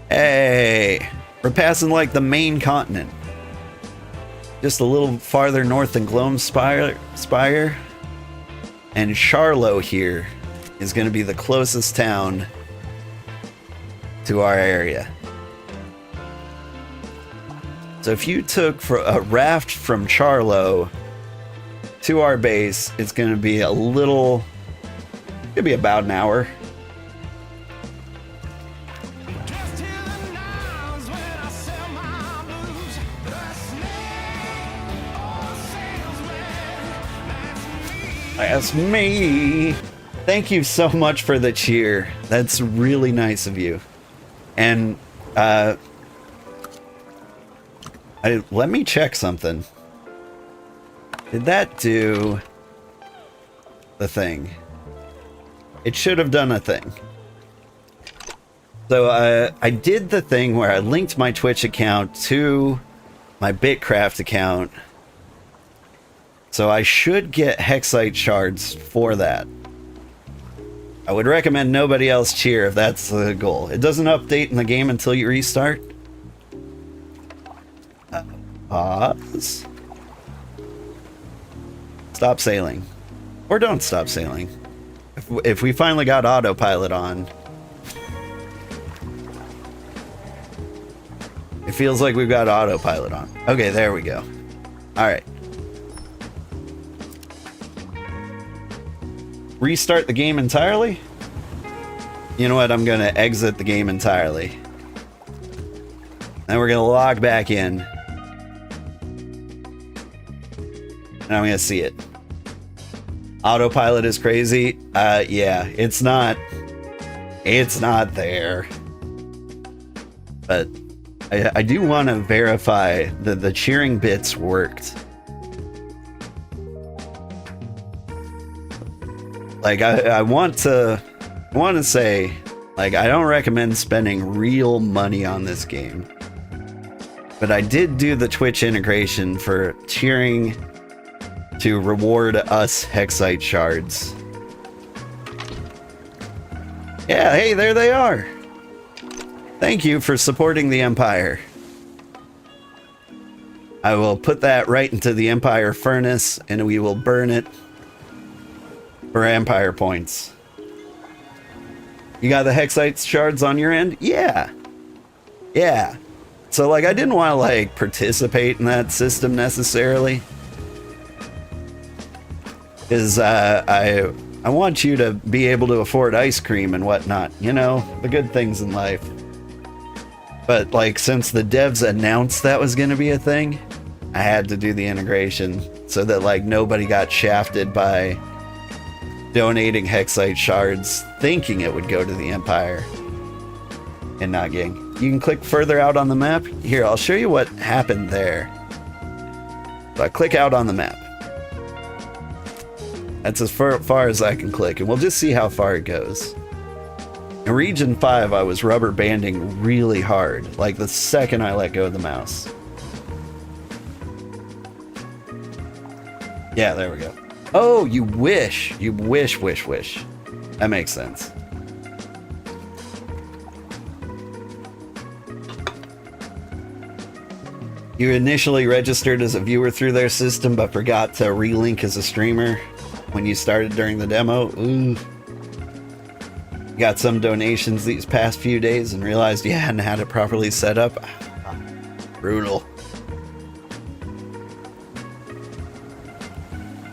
Hey! We're passing like the main continent. Just a little farther north than Gloam Spire. And Charlo here is going to be the closest town to our area. So if you took a raft from Charlo to our base, it's going to be about an hour. That's me. Thank you so much for the cheer. That's really nice of you. And let me check something. Did that do the thing? It should have done a thing. So I did the thing where I linked my Twitch account to my BitCraft account. So I should get Hexite shards for that. I would recommend nobody else cheer if that's the goal. It doesn't update in the game until you restart. Pause. Stop sailing. Or don't stop sailing. If we finally got autopilot on, it feels like we've got autopilot on. Okay, there we go. Alright. Restart the game entirely? You know what? I'm going to exit the game entirely. Then we're going to log back in. And I'm going to see it. Autopilot is crazy. Yeah, it's not there. But I do want to verify that the cheering bits worked. Like, I want to say, like, I don't recommend spending real money on this game. But I did do the Twitch integration for cheering to reward us Hexite shards. Yeah, hey, there they are. Thank you for supporting the Empire. I will put that right into the Empire furnace and we will burn it for Empire points. You got the Hexite shards on your end? Yeah. Yeah. So, like, I didn't want to, like, participate in that system necessarily. Because I want you to be able to afford ice cream and whatnot. You know, the good things in life. But, like, since the devs announced that was going to be a thing, I had to do the integration so that, like, nobody got shafted by donating Hexite shards thinking it would go to the Empire and not getting. You can click further out on the map. Here, I'll show you what happened there. So I click out on the map. That's as far as I can click, and we'll just see how far it goes. In Region 5, I was rubber banding really hard, like the second I let go of the mouse. Yeah, there we go. Oh, you wish. You wish. That makes sense. You initially registered as a viewer through their system, but forgot to relink as a streamer when you started during the demo. Ooh. Got some donations these past few days and realized you hadn't had it properly set up. Brutal.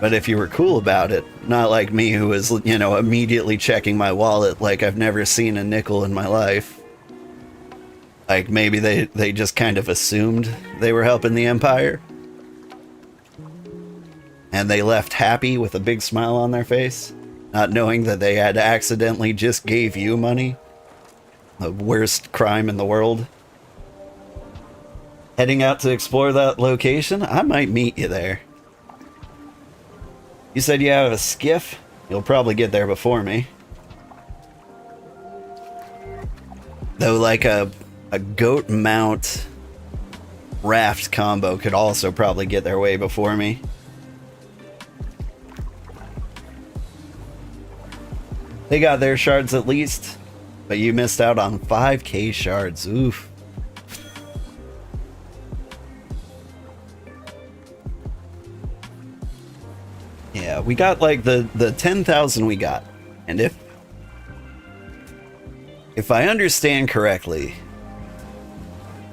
But if you were cool about it, not like me who was, you know, immediately checking my wallet like I've never seen a nickel in my life. Like maybe they just kind of assumed they were helping the Empire. And they left happy with a big smile on their face, not knowing that they had accidentally just gave you money. The worst crime in the world. Heading out to explore that location? I might meet you there. You said you have a skiff? You'll probably get there before me. Though like a goat mount raft combo could also probably get their way before me. They got their shards at least, but you missed out on 5k shards. Oof. Yeah, we got like the 10,000 we got. And if I understand correctly,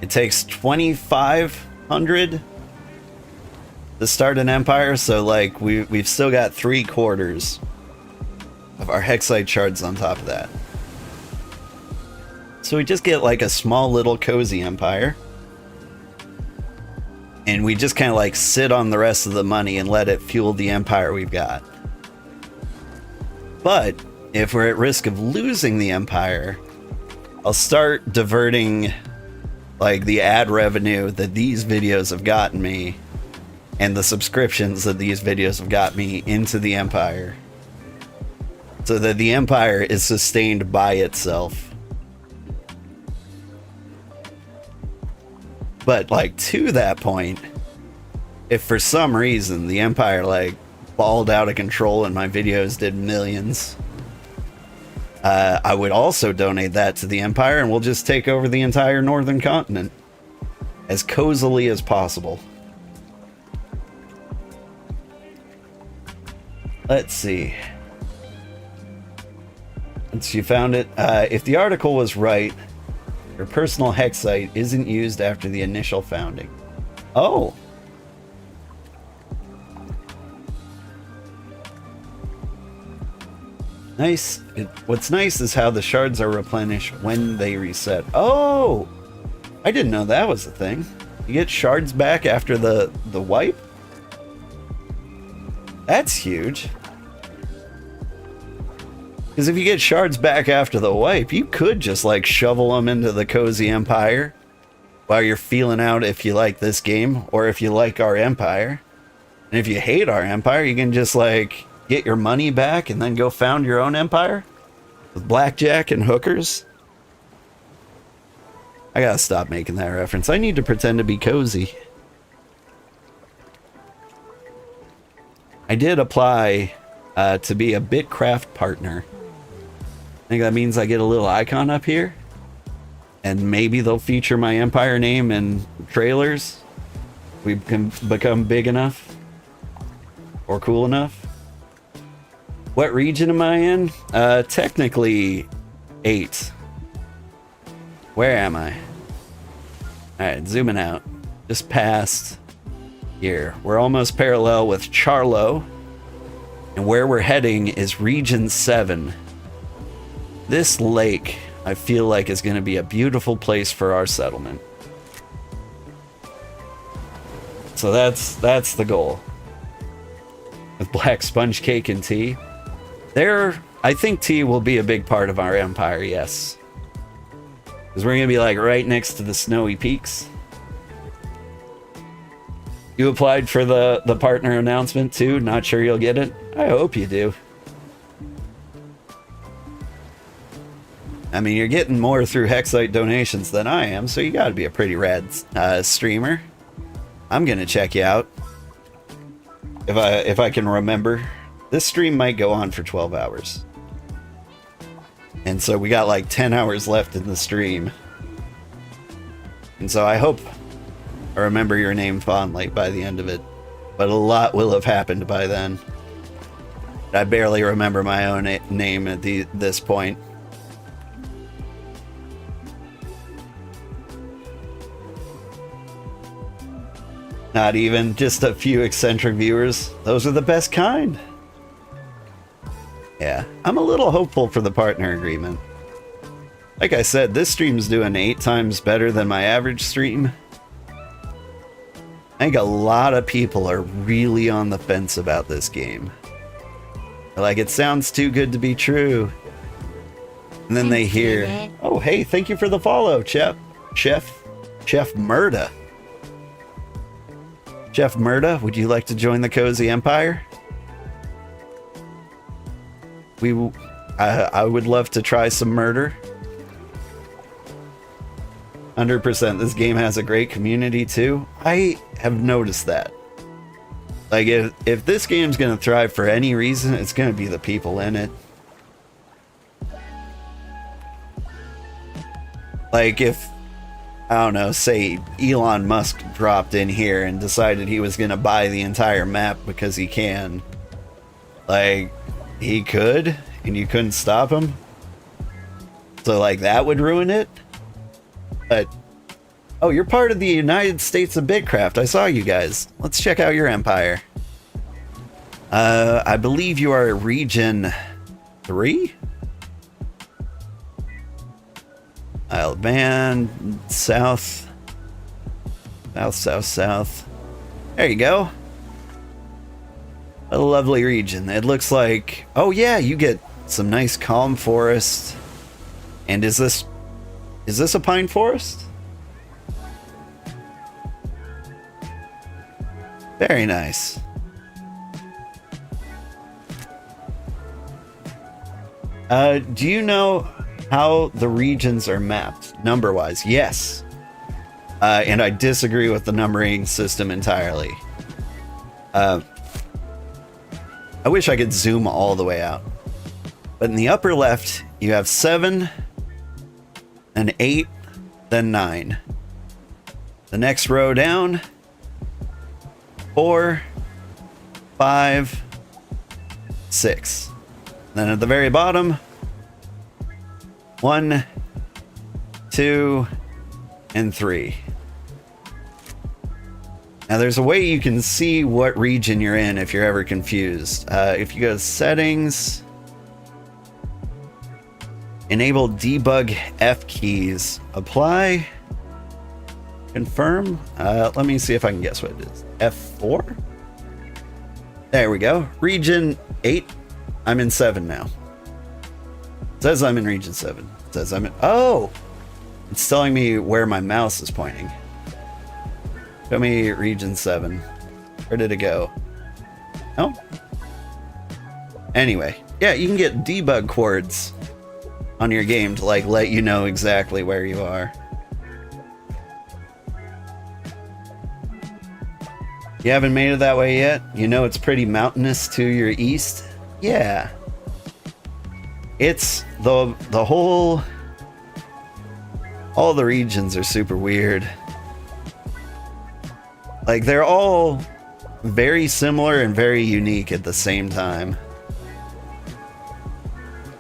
it takes 2,500 to start an empire, so like we've still got 3/4 of our Hexite shards on top of that. So we just get like a small little cozy empire. And we just kind of like sit on the rest of the money and let it fuel the empire we've got. But if we're at risk of losing the empire, I'll start diverting like the ad revenue that these videos have gotten me and the subscriptions that these videos have got me into the empire, so that the empire is sustained by itself. But like to that point, if for some reason the empire like balled out of control and my videos did millions, I would also donate that to the empire and we'll just take over the entire northern continent as cozily as possible. Let's see. Once you found it, if the article was right, your personal Hexite isn't used after the initial founding. Oh! Nice. What's nice is how the shards are replenished when they reset. Oh! I didn't know that was a thing. You get shards back after the wipe? That's huge. Because if you get shards back after the wipe, you could just like shovel them into the cozy empire while you're feeling out if you like this game or if you like our empire. And if you hate our empire, you can just like get your money back and then go found your own empire with blackjack and hookers. I gotta stop making that reference. I need to pretend to be cozy. I did apply to be a BitCraft partner. I think that means I get a little icon up here, and maybe they'll feature my empire name in trailers. We can become big enough or cool enough. What region am I in? Technically 8. Where am I? Alright, zooming out. Just past here. We're almost parallel with Charlo. And where we're heading is region 7. This lake, I feel like, is going to be a beautiful place for our settlement. So that's the goal. With black sponge cake and tea. I think tea will be a big part of our empire, yes. Because we're going to be like right next to the snowy peaks. You applied for the partner announcement too? Not sure you'll get it? I hope you do. I mean, you're getting more through Hexite donations than I am, so you gotta be a pretty rad streamer. I'm gonna check you out. If I can remember. This stream might go on for 12 hours. And so we got like 10 hours left in the stream. And so I hope I remember your name fondly by the end of it. But a lot will have happened by then. I barely remember my own name at this point. Not even, just a few eccentric viewers. Those are the best kind. Yeah, I'm a little hopeful for the partner agreement. Like I said, this stream's doing 8 times better than my average stream. I think a lot of people are really on the fence about this game. They're like, it sounds too good to be true. And then they hear, oh, hey, thank you for the follow, Chef Murda. Chef Murda, would you like to join the Cozy Empire? I would love to try some murder. 100%. This game has a great community too. I have noticed that. Like, if this game's gonna thrive for any reason, it's gonna be the people in it. Like, if, I don't know, say Elon Musk dropped in here and decided he was gonna buy the entire map because he can. Like, he could, and you couldn't stop him. So, like, that would ruin it. But, oh, you're part of the United States of BitCraft. I saw you guys. Let's check out your empire. I believe you are region 3? Isle of Man, south. South. There you go. A lovely region. It looks like, oh yeah, you get some nice calm forest. And is this a pine forest? Very nice. Do you know how the regions are mapped number-wise? Yes. And I disagree with the numbering system entirely. I wish I could zoom all the way out. But in the upper left, you have 7, then 8, then 9. The next row down, 4, 5, 6. Then at the very bottom, 1, 2, and 3. Now there's a way you can see what region you're in if you're ever confused. If you go to settings, enable debug F keys, apply, confirm. Let me see if I can guess what it is. F4? There we go. Region 8. I'm in 7 now. It says I'm in region 7. It says I'm in... Oh! It's telling me where my mouse is pointing. Show me region 7. Where did it go? Oh. Anyway. Yeah, you can get debug chords on your game to, like, let you know exactly where you are. You haven't made it that way yet? You know it's pretty mountainous to your east? Yeah. It's the whole... All the regions are super weird. Like, they're all very similar and very unique at the same time.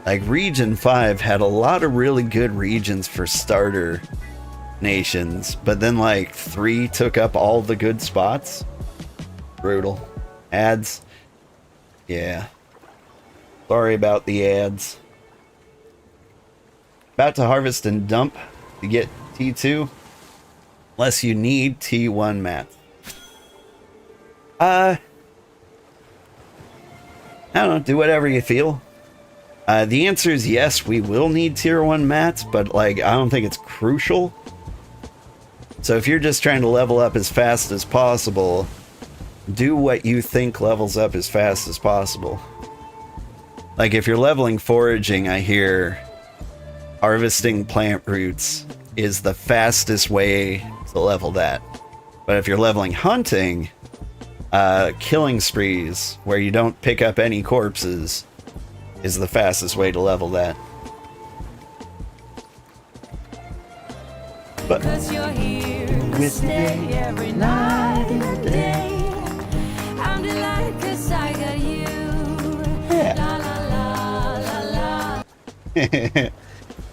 Like, Region 5 had a lot of really good regions for starter nations, but then, like, 3 took up all the good spots. Brutal. Ads. Yeah. Sorry about the ads. About to harvest and dump to get T2. Unless you need T1 mats. I don't know, do whatever you feel. The answer is yes, we will need tier 1 mats, but like I don't think it's crucial. So if you're just trying to level up as fast as possible, do what you think levels up as fast as possible. Like if you're leveling foraging, I hear harvesting plant roots is the fastest way to level that. But if you're leveling hunting, killing sprees, where you don't pick up any corpses, is the fastest way to level that. But You're here to stay every night and day. I'm delighted 'cause I got you. Yeah. La la la la la.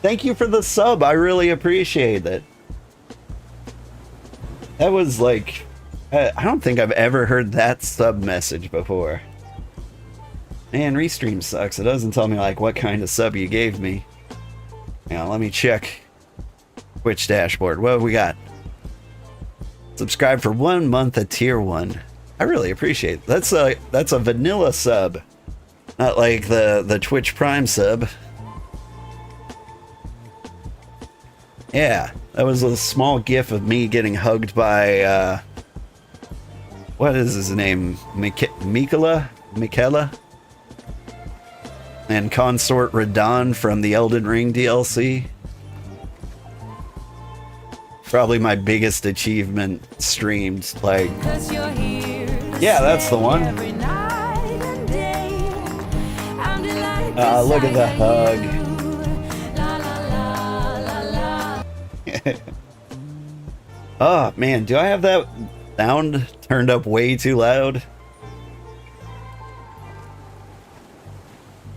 Thank you for the sub. I really appreciate it. That was like, I don't think I've ever heard that sub message before. Man, Restream sucks. It doesn't tell me like what kind of sub you gave me. Now let me check Twitch dashboard. What have we got? Subscribe for 1 month at tier 1. I really appreciate it. That's a vanilla sub, not like the Twitch Prime sub. Yeah, that was a small gif of me getting hugged by, what is his name? Michaela? And Consort Radon from the Elden Ring DLC. Probably my biggest achievement streamed, like... Yeah, that's the one. Look at the hug. Oh man, do I have that sound turned up way too loud?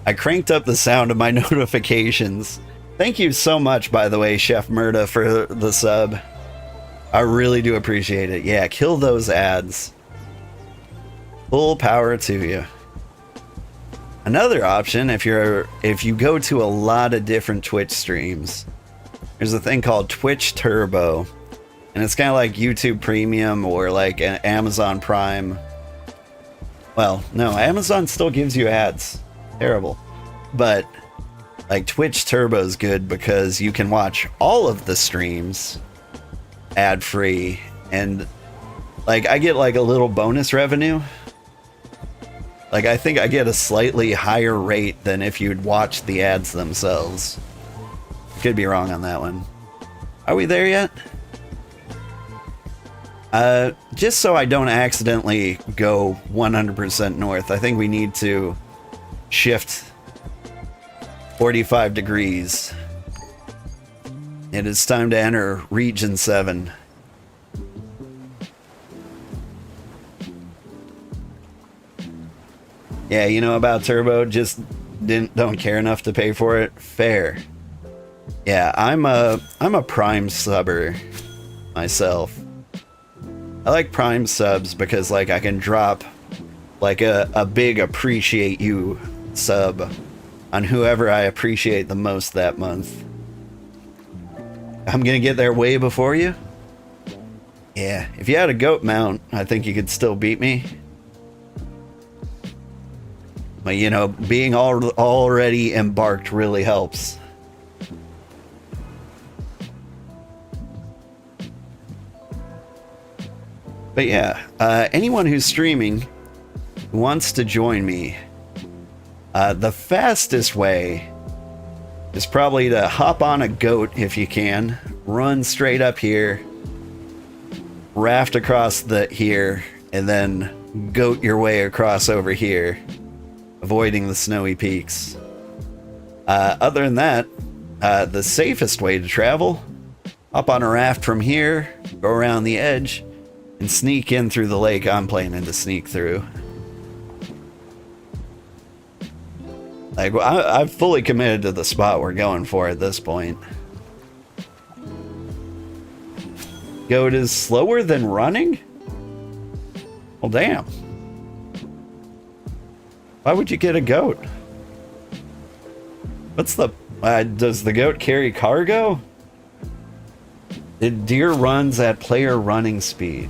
I cranked up the sound of my notifications. Thank you so much, by the way, Chef Murda, for the sub. I really do appreciate it. Yeah, kill those ads. Full power to you. Another option, if you go to a lot of different Twitch streams, there's a thing called Twitch Turbo, and it's kind of like YouTube Premium or like an Amazon Prime. Well, no, Amazon still gives you ads. Terrible. But like Twitch Turbo is good because you can watch all of the streams ad-free, and like I get like a little bonus revenue. Like I think I get a slightly higher rate than if you'd watch the ads themselves. Could be wrong on that one. Are we there yet? Just so I don't accidentally go 100% north, I think we need to shift 45 degrees. It is time to enter Region 7. Yeah, you know about Turbo, just don't care enough to pay for it. Fair. Yeah, I'm a Prime subber myself. I like Prime subs because like I can drop like a big appreciate you sub on whoever I appreciate the most that month. I'm gonna get there way before you. Yeah, if you had a goat mount, I think you could still beat me. But you know, being already embarked really helps. But yeah, anyone who's streaming who wants to join me, the fastest way is probably to hop on a goat if you can, run straight up here, raft across here, and then goat your way across over here, avoiding the snowy peaks. Other than that, the safest way to travel, hop on a raft from here, go around the edge, and sneak in through the lake I'm planning to sneak through. Like, I've fully committed to the spot we're going for at this point. Goat is slower than running? Well, damn. Why would you get a goat? What's the... does the goat carry cargo? The deer runs at player running speed.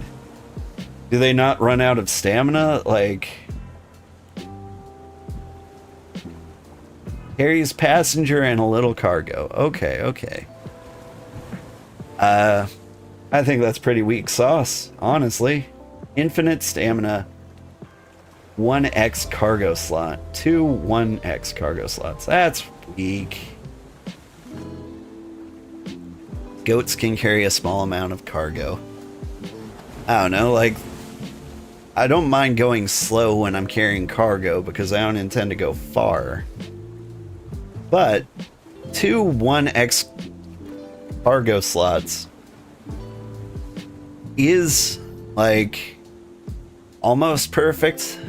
Do they not run out of stamina? Like... carries passenger and a little cargo. Okay, okay. I think that's pretty weak sauce, honestly. Infinite stamina. 1x cargo slot. 2 1x cargo slots. That's weak. Goats can carry a small amount of cargo. I don't know, like... I don't mind going slow when I'm carrying cargo because I don't intend to go far. But 2 1x cargo slots is like almost perfect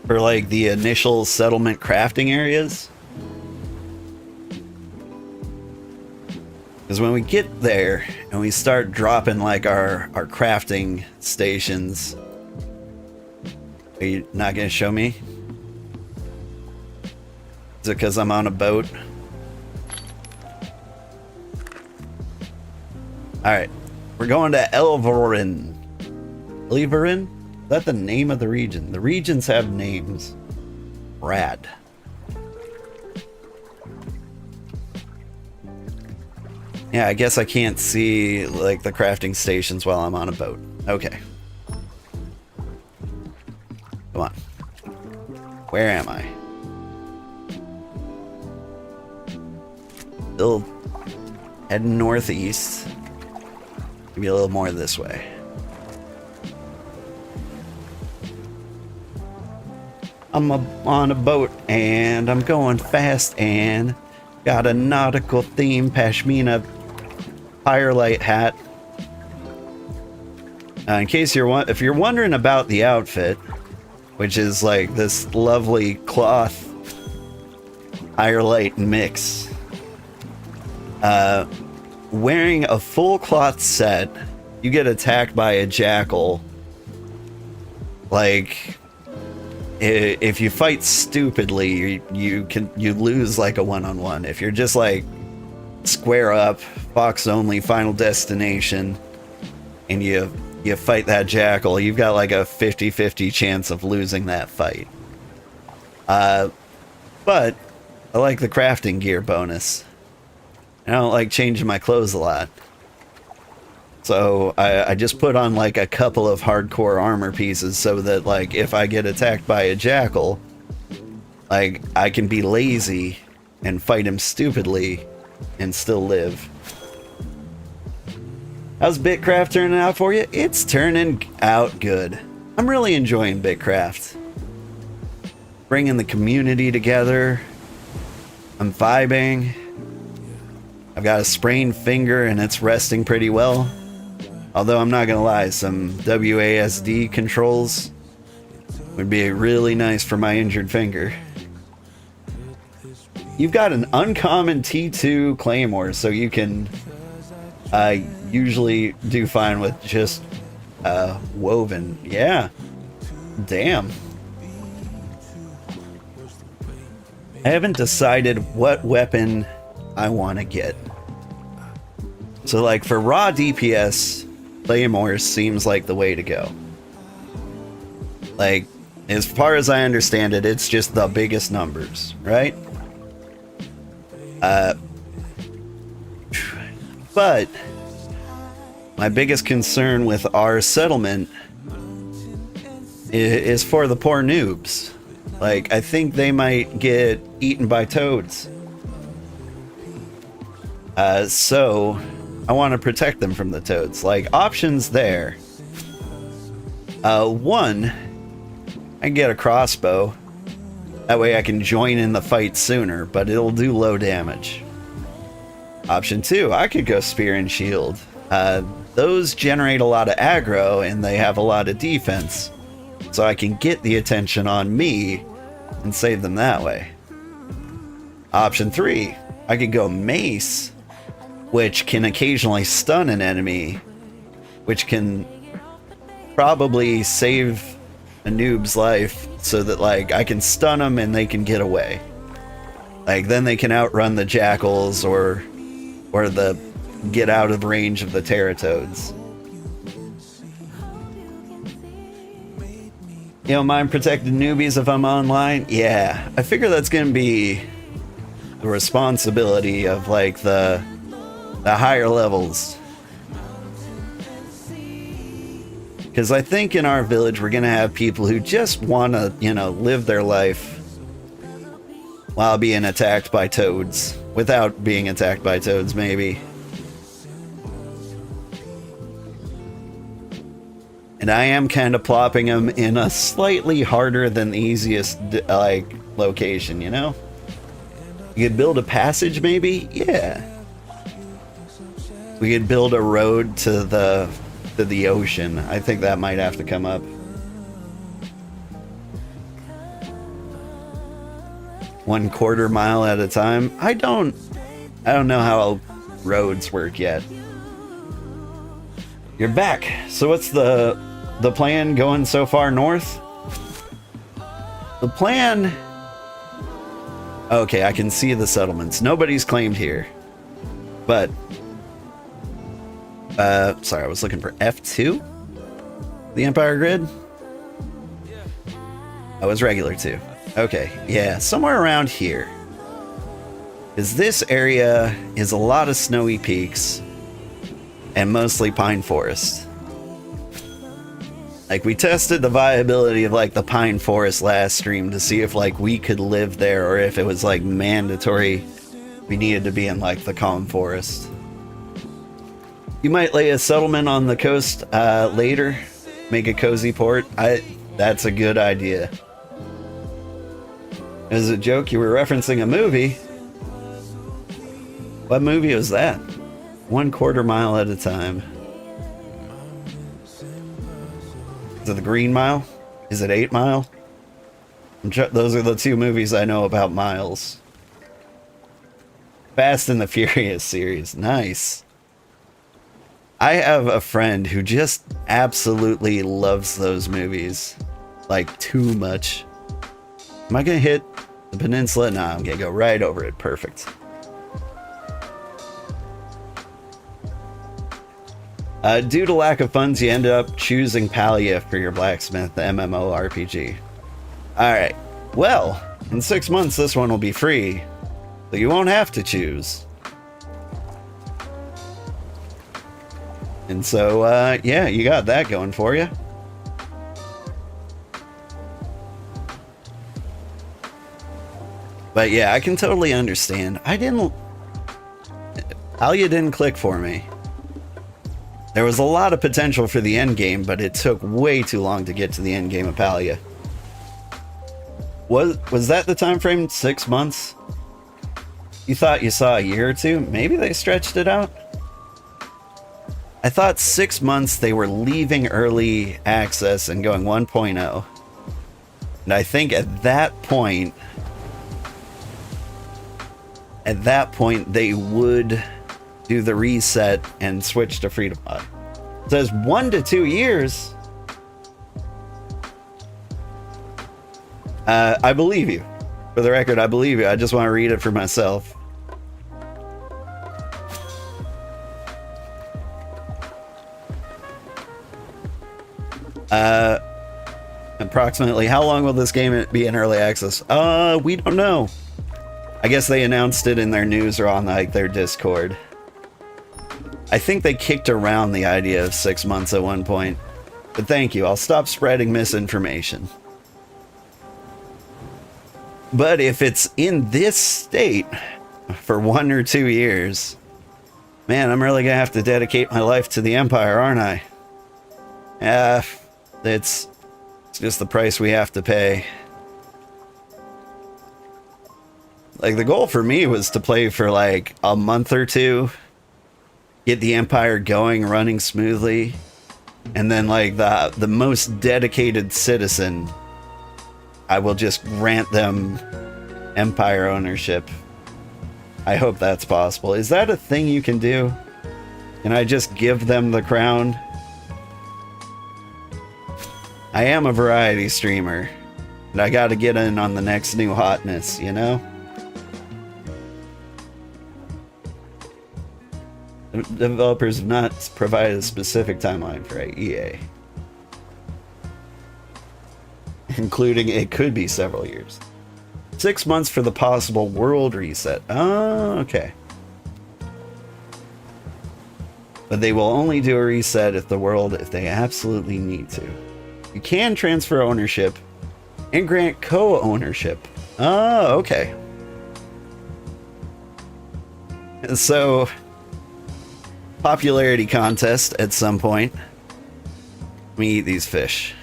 for like the initial settlement crafting areas. Because when we get there and we start dropping like our crafting stations, are you not gonna show me? Is it because I'm on a boat? Alright. We're going to Elverin. Elverin? Is that the name of the region? The regions have names. Rad. Yeah, I guess I can't see like the crafting stations while I'm on a boat. Okay. Come on. Where am I? Still heading northeast. Maybe a little more this way. I'm on a boat and I'm going fast and got a nautical theme pashmina firelight hat. In case if you're wondering about the outfit, which is like this lovely cloth firelight mix. Wearing a full cloth set, you get attacked by a jackal. Like, if you fight stupidly, you lose like a one-on-one. If you're just like square up, box only, final destination, and you fight that jackal, you've got like a 50-50 chance of losing that fight. But I like the crafting gear bonus. I don't like changing my clothes a lot. So I just put on like a couple of hardcore armor pieces so that like if I get attacked by a jackal, like I can be lazy and fight him stupidly and still live. How's BitCraft turning out for you? It's turning out good. I'm really enjoying BitCraft. Bringing the community together. I'm vibing. I've got a sprained finger and it's resting pretty well. Although I'm not gonna lie, some WASD controls would be really nice for my injured finger. You've got an uncommon T2 Claymore, so you can usually do fine with just woven. Yeah. Damn. I haven't decided what weapon I want to get. So like for raw DPS, Claymore seems like the way to go. Like, as far as I understand it, it's just the biggest numbers, right? But my biggest concern with our settlement is for the poor noobs. Like, I think they might get eaten by toads. So I want to protect them from the toads. Like, options there. One, I can get a crossbow. That way I can join in the fight sooner, but it'll do low damage. Option two, I could go spear and shield. Those generate a lot of aggro and they have a lot of defense. So I can get the attention on me and save them that way. Option 3, I could go mace, which can occasionally stun an enemy, which can probably save a noob's life so that like I can stun them and they can get away. Like then they can outrun the jackals or the get out of range of the teratoads. You know, mind protected newbies if I'm online? Yeah, I figure that's gonna be the responsibility of like the higher levels. Because I think in our village we're gonna have people who just wanna, you know, live their life while being attacked by toads. Without being attacked by toads, maybe. And I am kind of plopping them in a slightly harder than the easiest, like, location, you know? You could build a passage, maybe? Yeah. We could build a road to the ocean. I think that might have to come up. 1/4 mile at a time. I don't know how roads work yet. You're back. So what's the plan going so far north? The plan... Okay, I can see the settlements. Nobody's claimed here. But... sorry, I was looking for F2? The Empire Grid? Oh, it was regular 2. Okay, yeah, somewhere around here. Because this area is a lot of snowy peaks and mostly pine forest. Like, we tested the viability of, like, the pine forest last stream to see if, like, we could live there or if it was, like, mandatory we needed to be in, like, the calm forest. You might lay a settlement on the coast later, make a cozy port. That's a good idea. As a joke, you were referencing a movie. What movie was that? 1/4 mile at a time. Is it the Green Mile? Is it 8 Mile? Those are the 2 movies I know about miles. Fast and the Furious series. Nice. I have a friend who just absolutely loves those movies. Like, too much. Am I gonna hit the peninsula? Nah, I'm gonna go right over it. Perfect. Due to lack of funds, you end up choosing Palia for your blacksmith, the MMORPG. Alright, well, in 6 months this one will be free, so you won't have to choose. And so, yeah, you got that going for you. But yeah, I can totally understand. Palia didn't click for me. There was a lot of potential for the end game, but it took way too long to get to the end game of Palia. Was that the time frame? 6 months? You thought you saw a year or 2? Maybe they stretched it out? I thought 6 months they were leaving early access and going 1.0. And I think at that point they would do the reset and switch to free to play. It says 1 to 2 years. I believe you. For the record, I believe you. I just want to read it for myself. Approximately how long will this game be in early access? We don't know. I guess they announced it in their news or on like their Discord. I think they kicked around the idea of 6 months at one point. But thank you, I'll stop spreading misinformation. But if it's in this state for 1 or 2 years, man, I'm really gonna have to dedicate my life to the Empire, aren't I? Yeah, it's just the price we have to pay. Like, the goal for me was to play for like a month or 2, get the Empire going, running smoothly, and then like the most dedicated citizen, I will just grant them empire ownership. I hope that's possible. Is that a thing you can do? Can I just give them the crown? I am a variety streamer, and I gotta get in on the next new hotness, you know? The developers have not provided a specific timeline for EA, including it could be several years. 6 months for the possible world reset. Oh, okay. But they will only do a reset if they absolutely need to. You can transfer ownership and grant co-ownership. Oh, okay. So, popularity contest at some point. Let me eat these fish.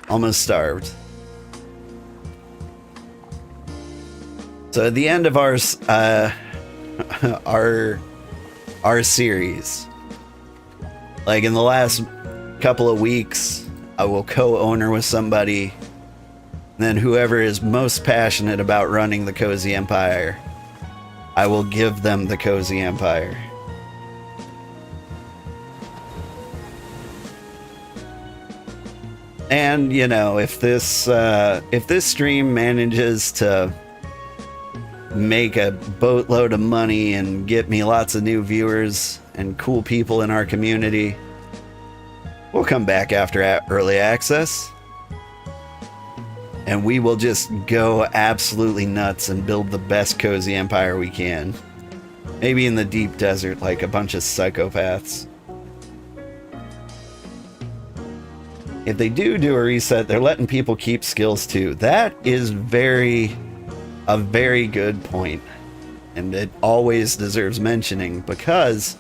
Almost starved. So at the end of our series, like in the last couple of weeks, I will co-owner with somebody. Then whoever is most passionate about running the Cozy Empire, I will give them the Cozy Empire. And you know, if this stream manages to make a boatload of money and get me lots of new viewers and cool people in our community, we'll come back after early access and we will just go absolutely nuts and build the best Cozy Empire we can. Maybe in the deep desert like a bunch of psychopaths. If they do a reset, they're letting people keep skills too. That is a very good point. And it always deserves mentioning because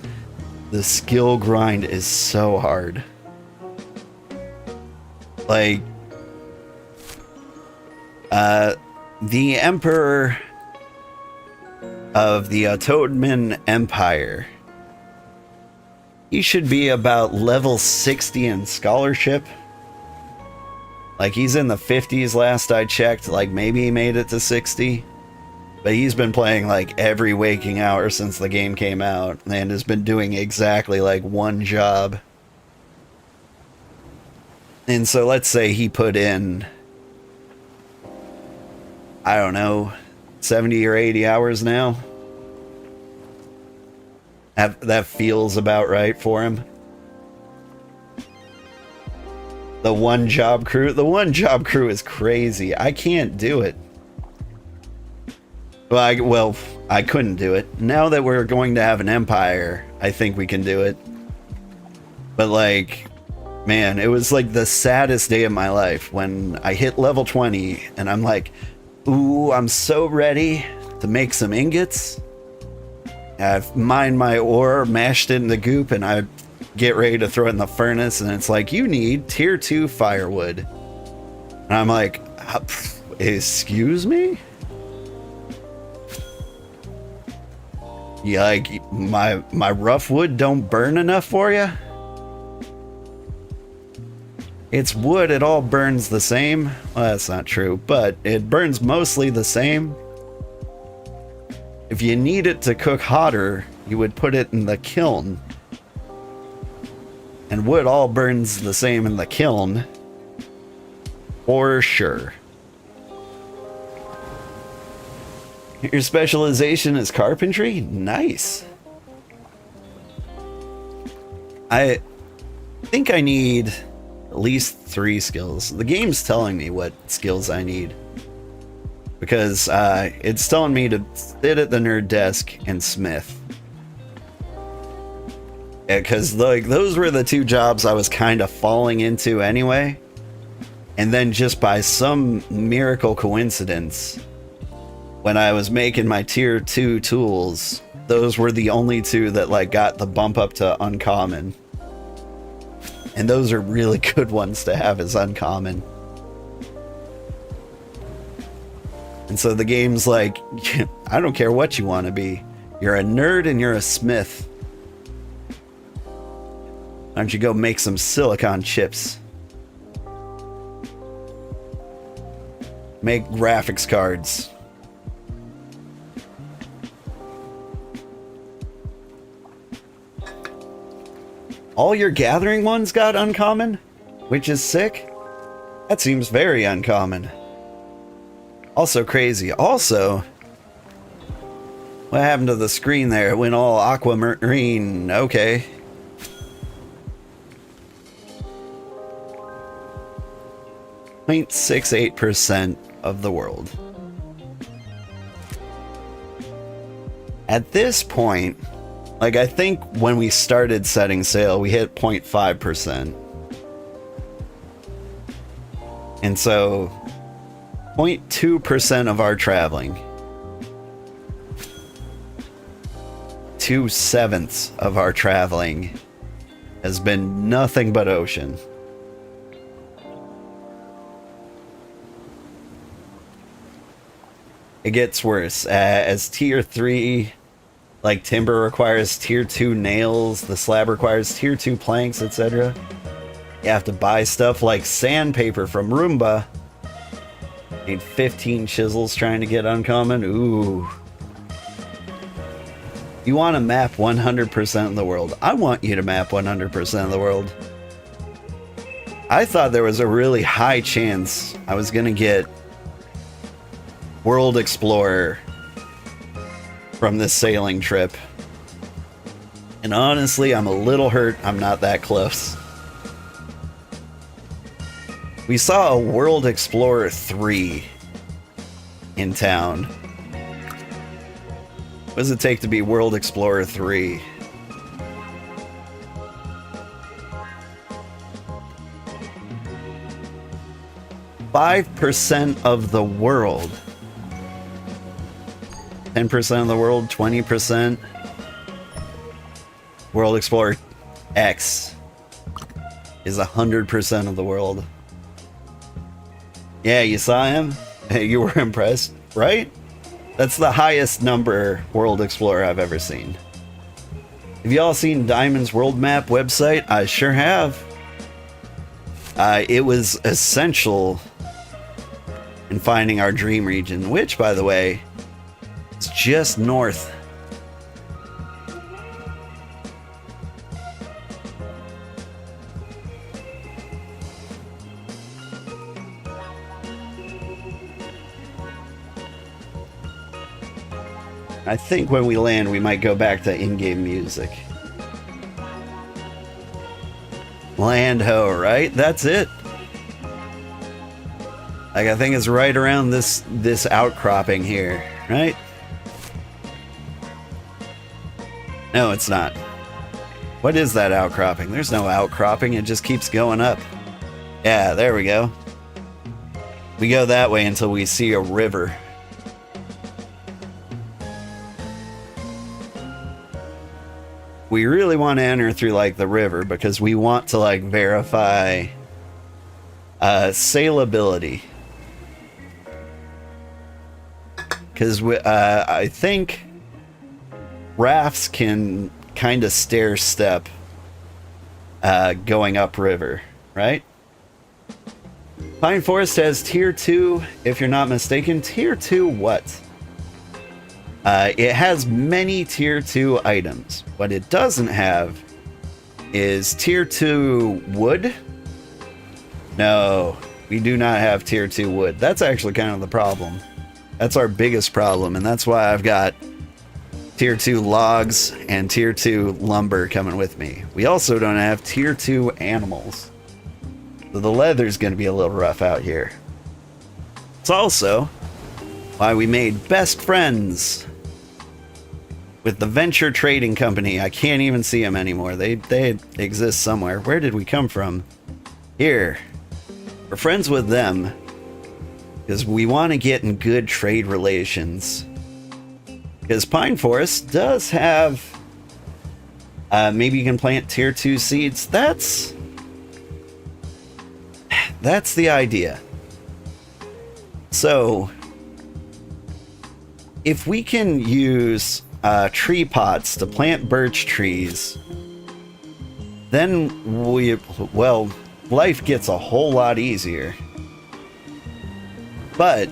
the skill grind is so hard. Like, the Emperor of the Ottoman Empire, he should be about level 60 in scholarship. Like, he's in the 50s last I checked. Like, maybe he made it to 60. But he's been playing, like, every waking hour since the game came out. And has been doing exactly, like, one job. And so let's say he put in, I don't know, 70 or 80 hours now. That feels about right for him. The one job crew is crazy. I can't do it. Well, I couldn't do it. Now that we're going to have an empire, I think we can do it. But like, man, it was like the saddest day of my life when I hit level 20 and I'm like, ooh, I'm so ready to make some ingots. I've mined my ore, mashed it in the goop, and I get ready to throw it in the furnace, and it's like, you need tier 2 firewood. And I'm like, excuse me? Yeah, like, my rough wood don't burn enough for you? It's wood, it all burns the same. Well, that's not true, but it burns mostly the same. If you need it to cook hotter, you would put it in the kiln. And wood all burns the same in the kiln. For sure. Your specialization is carpentry? Nice. I think I need at least 3 skills. The game's telling me what skills I need. Because it's telling me to sit at the nerd desk and smith. Because like those were the 2 jobs I was kind of falling into anyway. And then just by some miracle coincidence, when I was making my tier 2 tools, those were the only 2 that like got the bump up to uncommon. And those are really good ones to have as uncommon. And so the game's like, I don't care what you want to be. You're a nerd and you're a smith. Why don't you go make some silicon chips? make graphics cards. All your gathering ones got uncommon, which is sick. That seems very uncommon. Also crazy. Also, what happened to the screen there? It went all aquamarine. Okay. .68% of the world. At this point, like I think when we started setting sail, we hit 0.5%. And so 0.2% of our traveling, 2/7 of our traveling has been nothing but ocean. It gets worse. As tier 3, like timber requires tier 2 nails, the slab requires tier 2 planks, etc. You have to buy stuff like sandpaper from Roomba. Need 15 chisels trying to get uncommon. Ooh. You want to map 100% of the world. I want you to map 100% of the world. I thought there was a really high chance I was going to get World Explorer from this sailing trip. And honestly, I'm a little hurt I'm not that close. We saw a World Explorer 3 in town. What does it take to be World Explorer 3? .5% of the world. 10% of the world, 20%. World Explorer X is 100% of the world. Yeah, you saw him? You were impressed, right? That's the highest number World Explorer I've ever seen. Have you all seen Diamond's World Map website? I sure have. It was essential in finding our dream region, which, by the way, is just north. I think when we land, we might go back to in-game music. Land ho, right? That's it. Like, I think it's right around this outcropping here, right? No, it's not. What is that outcropping? There's no outcropping, it just keeps going up. Yeah, there we go. We go that way until we see a river. We really want to enter through, like, the river because we want to, like, verify sailability. Because I think rafts can kind of stair step going upriver, right? Pine Forest has tier 2, if you're not mistaken. Tier 2 what? It has many tier 2 items. What it doesn't have is tier 2 wood. No, we do not have tier 2 wood. That's actually kind of the problem. That's our biggest problem, and that's why I've got tier 2 logs and tier 2 lumber coming with me. We also don't have tier 2 animals. So the leather's going to be a little rough out here. It's also why we made best friends with the Venture Trading Company. I can't even see them anymore. They exist somewhere. Where did we come from? Here. We're friends with them because we want to get in good trade relations. Because Pine Forest does have... maybe you can plant tier 2 seeds. That's the idea. So, if we can use tree pots to plant birch trees, then life gets a whole lot easier. But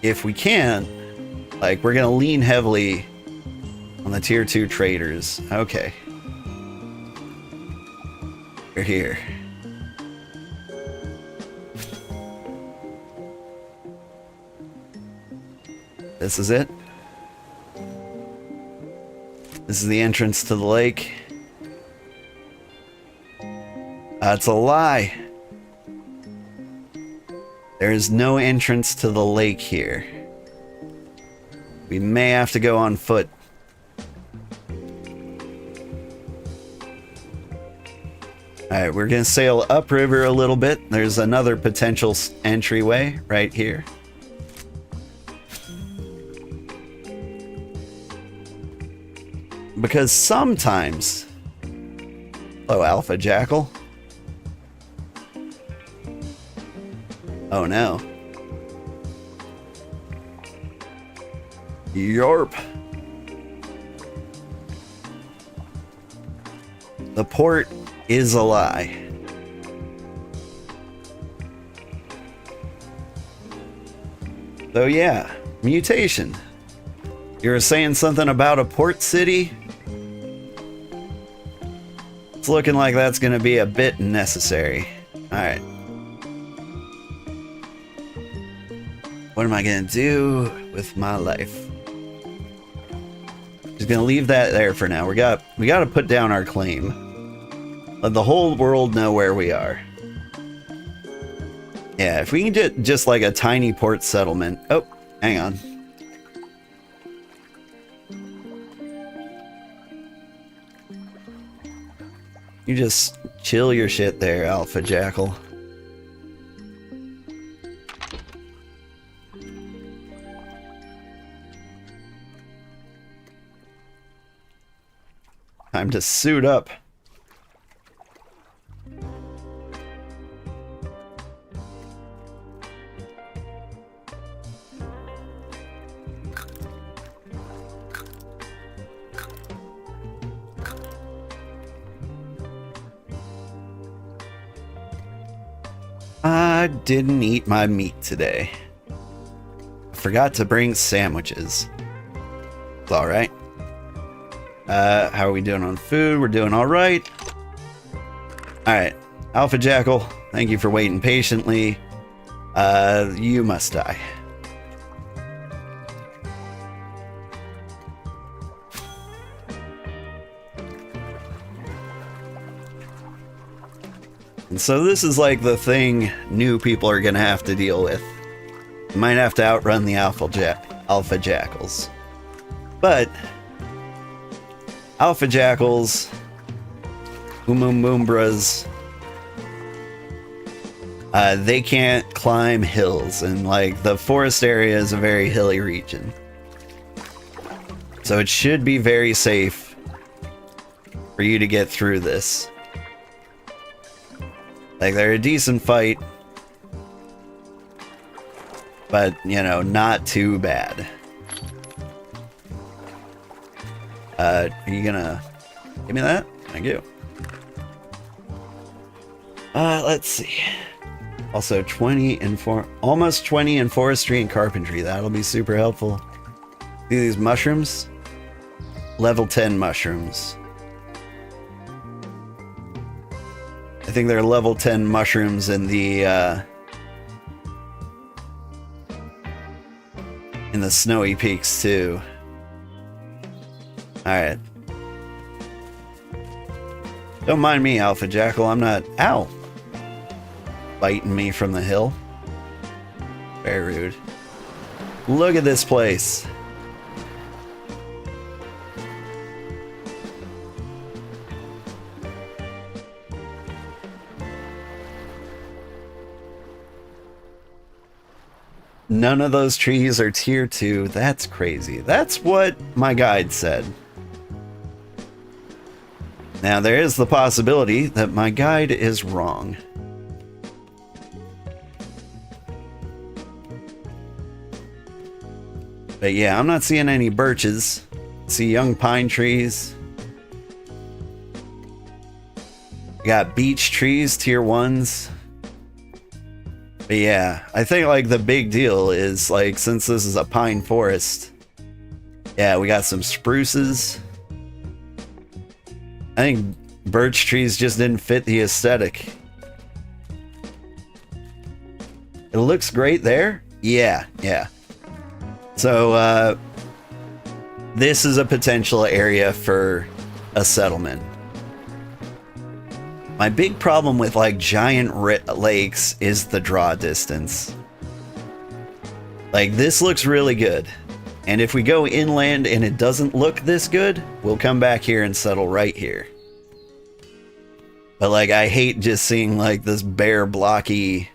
if we can, like, we're gonna lean heavily on the tier 2 traders. Okay. We're here. This is it. This is the entrance to the lake. It's a lie. There is no entrance to the lake here. We may have to go on foot. Alright, we're gonna sail upriver a little bit. There's another potential entryway right here. Because sometimes... Hello, Alpha Jackal. Oh no. Yarp. The port is a lie. So yeah, mutation. You were saying something about a port city? It's looking like that's gonna be a bit necessary. Alright. What am I gonna do with my life? Just gonna leave that there for now. We gotta put down our claim. Let the whole world know where we are. Yeah, if we can get just like a tiny port settlement. Oh, hang on. You just chill your shit there, Alpha Jackal. Time to suit up. I didn't eat my meat today. I forgot to bring sandwiches. It's alright. How are we doing on food? We're doing alright. Alright. Alpha Jackal, thank you for waiting patiently. You must die. And so this is like the thing new people are gonna have to deal with. You might have to outrun the Alpha Jackals. But Alpha Jackals, Umumumbras, they can't climb hills, and like the forest area is a very hilly region. So it should be very safe for you to get through this. Like, they're a decent fight, but, you know, not too bad. Are you gonna give me that? Thank you. Let's see. Also 20 in almost 20 in forestry and carpentry. That'll be super helpful. See these mushrooms? Level 10 mushrooms. I think they're level 10 mushrooms in the snowy peaks too. Alright. Don't mind me, Alpha Jackal. I'm not... Ow! Biting me from the hill. Very rude. Look at this place. None of those trees are tier 2. That's crazy. That's what my guide said. Now, there is the possibility that my guide is wrong. But yeah, I'm not seeing any birches. I see young pine trees. We got beech trees, tier 1s. But yeah, I think like the big deal is like, since this is a pine forest, yeah, we got some spruces. I think birch trees just didn't fit the aesthetic. It looks great there. Yeah, yeah. So, this is a potential area for a settlement. My big problem with like giant lakes is the draw distance. Like, this looks really good. And if we go inland and it doesn't look this good, we'll come back here and settle right here. But like, I hate just seeing like this bare, blocky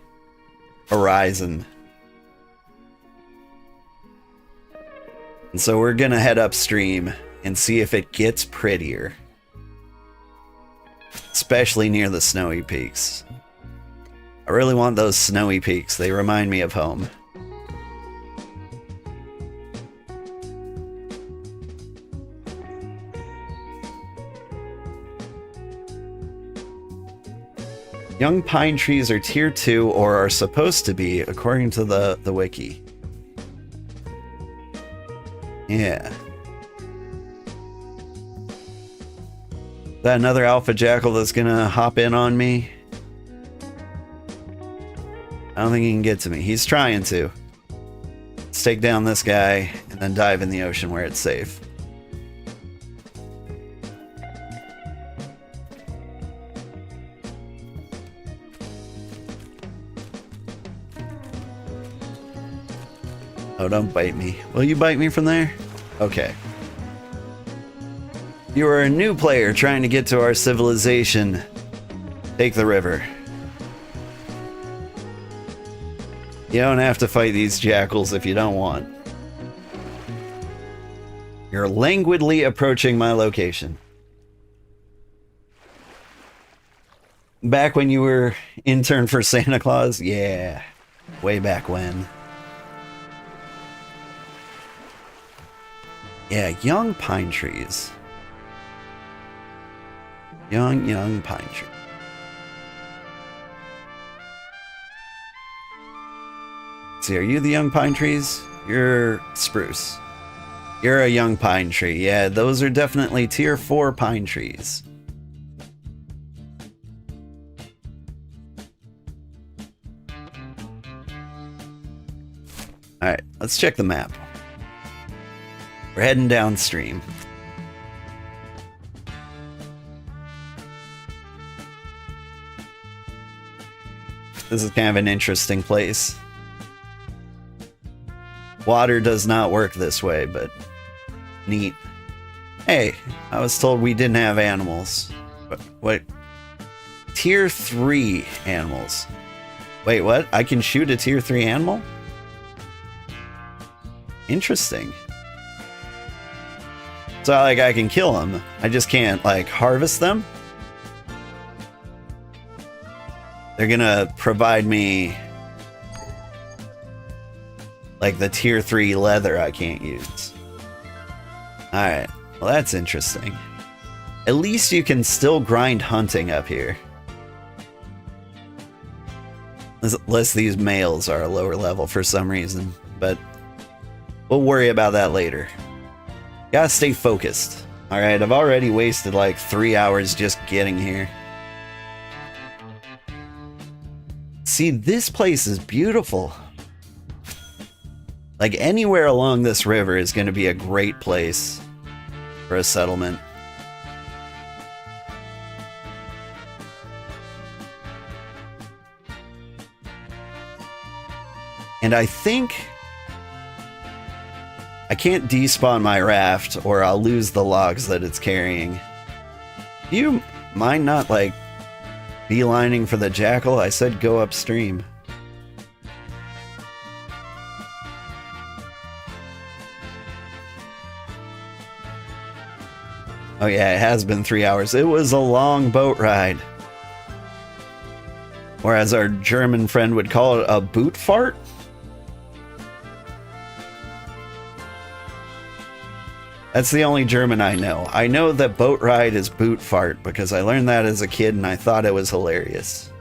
horizon. And so we're gonna head upstream and see if it gets prettier. Especially near the snowy peaks. I really want those snowy peaks. They remind me of home. Young pine trees are tier 2 or are supposed to be, according to the wiki. Yeah. Is that another alpha jackal that's gonna hop in on me? I don't think he can get to me. He's trying to. Let's take down this guy and then dive in the ocean where it's safe. Oh, don't bite me. Will you bite me from there? Okay. You are a new player trying to get to our civilization. Take the river. You don't have to fight these jackals if you don't want. You're languidly approaching my location. Back when you were intern for Santa Claus? Yeah. Way back when. Yeah, young pine trees. Young pine tree. See, are you the young pine trees? You're spruce. You're a young pine tree. Yeah, those are definitely tier 4 pine trees. Alright, let's check the map. We're heading downstream. This is kind of an interesting place. Water does not work this way, but neat. Hey, I was told we didn't have animals. What? Tier 3 animals. Wait, what? I can shoot a tier 3 animal? Interesting. So, like, I can kill them. I just can't, like, harvest them? They're gonna provide me, like, the tier 3 leather I can't use. Alright. Well, that's interesting. At least you can still grind hunting up here. Unless these males are a lower level for some reason. But we'll worry about that later. Gotta stay focused. Alright, I've already wasted like 3 hours just getting here. See, this place is beautiful. Like, anywhere along this river is going to be a great place for a settlement. And I think I can't despawn my raft or I'll lose the logs that it's carrying. Do you mind not, like, beelining for the jackal? I said go upstream. Oh yeah, it has been 3 hours. It was a long boat ride. Or as our German friend would call it, a boot fart? That's the only German I know. I know that boat ride is boot fart because I learned that as a kid and I thought it was hilarious.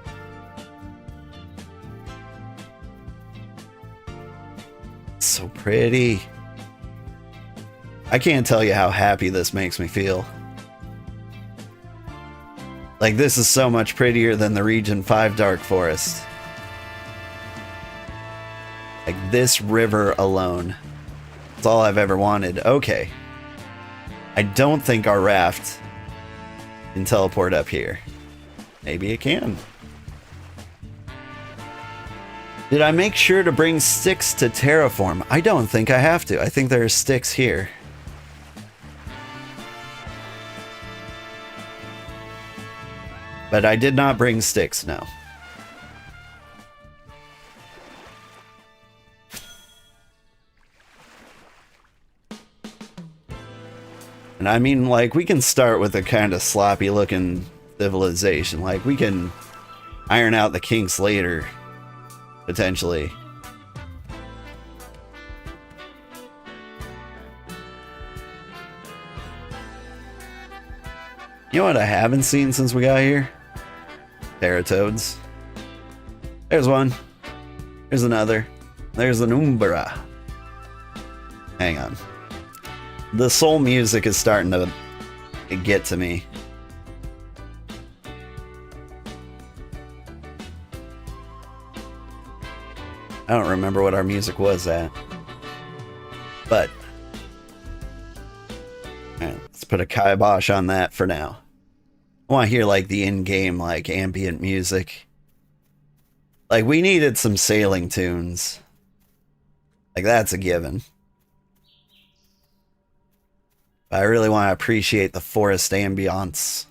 so pretty. I can't tell you how happy this makes me feel. Like, this is so much prettier than the Region 5 Dark Forest. Like, this river alone. That's all I've ever wanted. Okay. I don't think our raft can teleport up here. Maybe it can. Did I make sure to bring sticks to terraform? I don't think I have to. I think there are sticks here. But I did not bring sticks, no. And I mean, like, we can start with a kind of sloppy looking civilization. Like, we can iron out the kinks later, potentially. You know what I haven't seen since we got here? Teratoads. There's one. There's another. There's an Umbra. Hang on. The soul music is starting to get to me. I don't remember what our music was at. But alright, let's put a kibosh on that for now. I want to hear like the in-game like ambient music. Like, we needed some sailing tunes. Like, that's a given. I really want to appreciate the forest ambiance.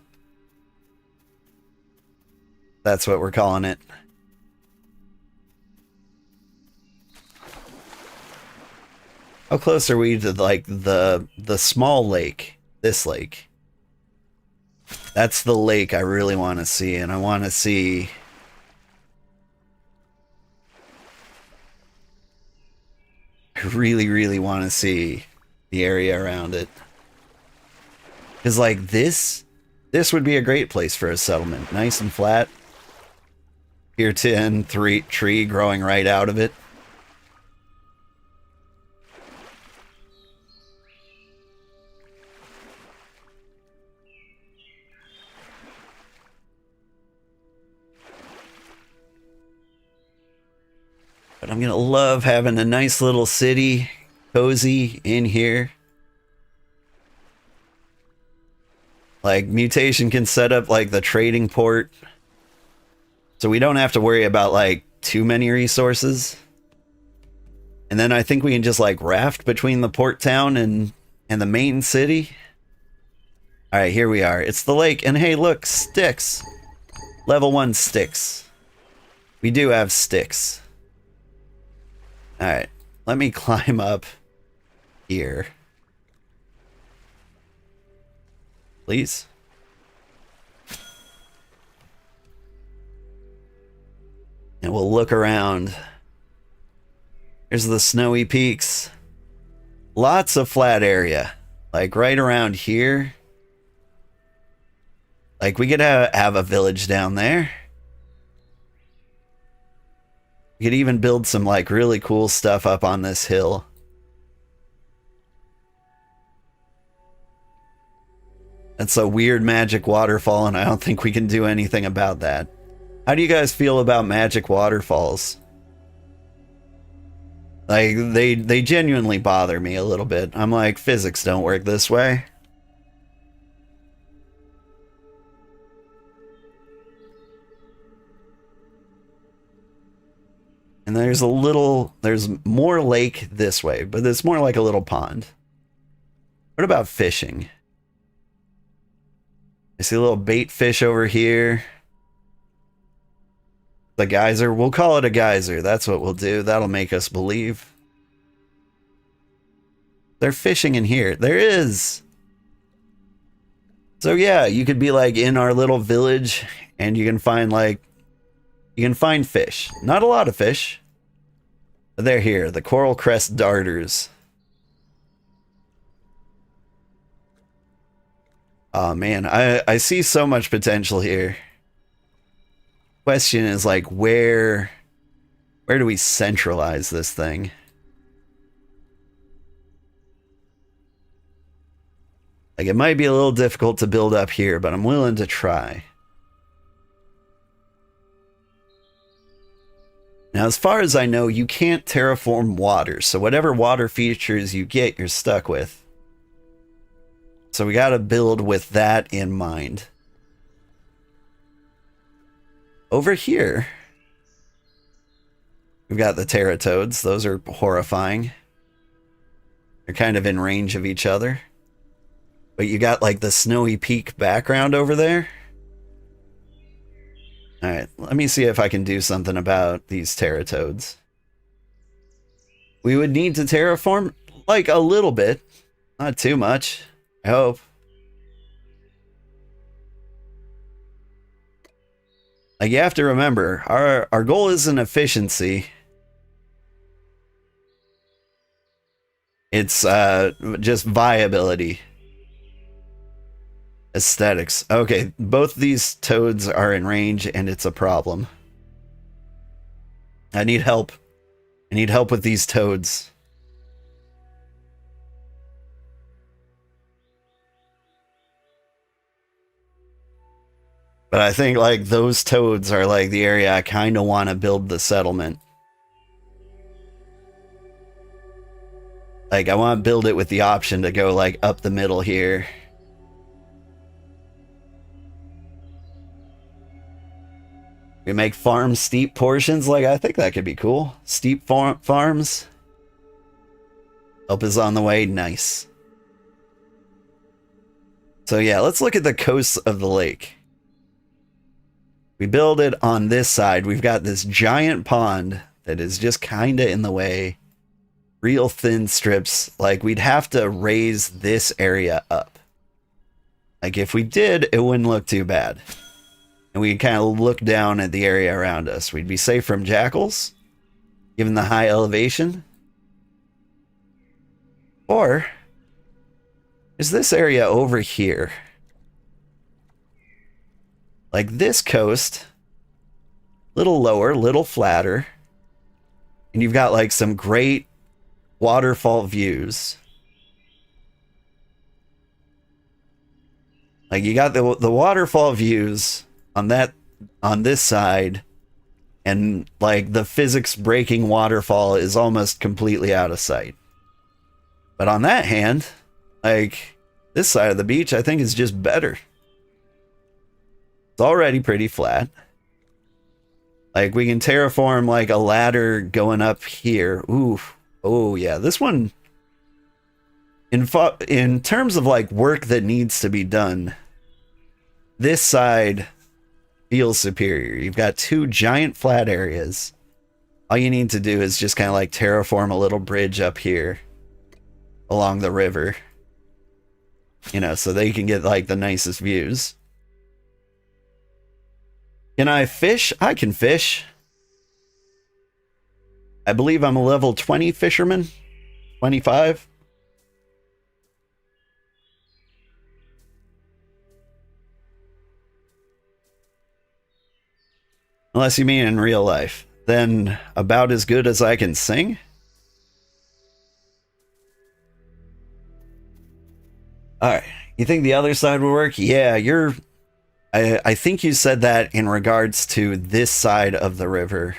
That's what we're calling it. How close are we to like the small lake? This lake. That's the lake I really want to see, and I want to see I really, really want to see the area around it. Because, like, this would be a great place for a settlement. Nice and flat. Tier 10 tree growing right out of it. But I'm gonna love having a nice little city, cozy in here. Like, Mutation can set up like the trading port, so we don't have to worry about like too many resources. And then I think we can just like raft between the port town and the main city. All right, here we are. It's the lake, and hey, look, sticks. Level 1 sticks. We do have sticks. All right, let me climb up here. Please. And we'll look around. Here's the snowy peaks. Lots of flat area. Like right around here. Like, we could have a village down there. We could even build some like really cool stuff up on this hill. That's a weird magic waterfall, and I don't think we can do anything about that. How do you guys feel about magic waterfalls? Like, they genuinely bother me a little bit. I'm like, physics don't work this way. And there's more lake this way, but it's more like a little pond. What about fishing? I see a little bait fish over here. The geyser, we'll call it a geyser. That's what we'll do. That'll make us believe. They're fishing in here. There is. So yeah, you could be like in our little village and you can find fish. Not a lot of fish. But they're here. The coral crest darters. Oh man, I see so much potential here. Question is like, where do we centralize this thing? Like, it might be a little difficult to build up here, but I'm willing to try. Now, as far as I know, you can't terraform water, so whatever water features you get, you're stuck with. So we gotta build with that in mind. Over here, we've got the Teratoads. Those are horrifying. They're kind of in range of each other. But you got like the snowy peak background over there. Alright, let me see if I can do something about these Teratoads. We would need to terraform like a little bit. Not too much, I hope. Like, you have to remember, our goal isn't efficiency. It's just viability. Aesthetics. Okay, both these toads are in range and it's a problem. I need help. I need help with these toads. But I think like those toads are like the area I kind of want to build the settlement. Like, I want to build it with the option to go like up the middle here. We make farm steep portions. Like, I think that could be cool. Steep farms. Help is on the way. Nice. So yeah, let's look at the coast of the lake. We build it on this side. We've got this giant pond that is just kind of in the way. Real thin strips. Like, we'd have to raise this area up. Like, if we did, it wouldn't look too bad. And we kind of look down at the area around us. We'd be safe from jackals, given the high elevation. Or is this area over here? Like this coast, little lower, little flatter. And you've got like some great waterfall views. Like, you got the waterfall views on this side, and like the physics breaking waterfall is almost completely out of sight. But on that hand, like, this side of the beach I think is just better. It's already pretty flat. Like, we can terraform like a ladder going up here. Ooh, oh yeah, this one in terms of like work that needs to be done, this side feels superior. You've got two giant flat areas. All you need to do is just kind of like terraform a little bridge up here along the river, you know, so they can get like the nicest views. Can I fish? I can fish. I believe I'm a level 20 fisherman. 25. Unless you mean in real life. Then about as good as I can sing? Alright. You think the other side will work? Yeah, I think you said that in regards to this side of the river.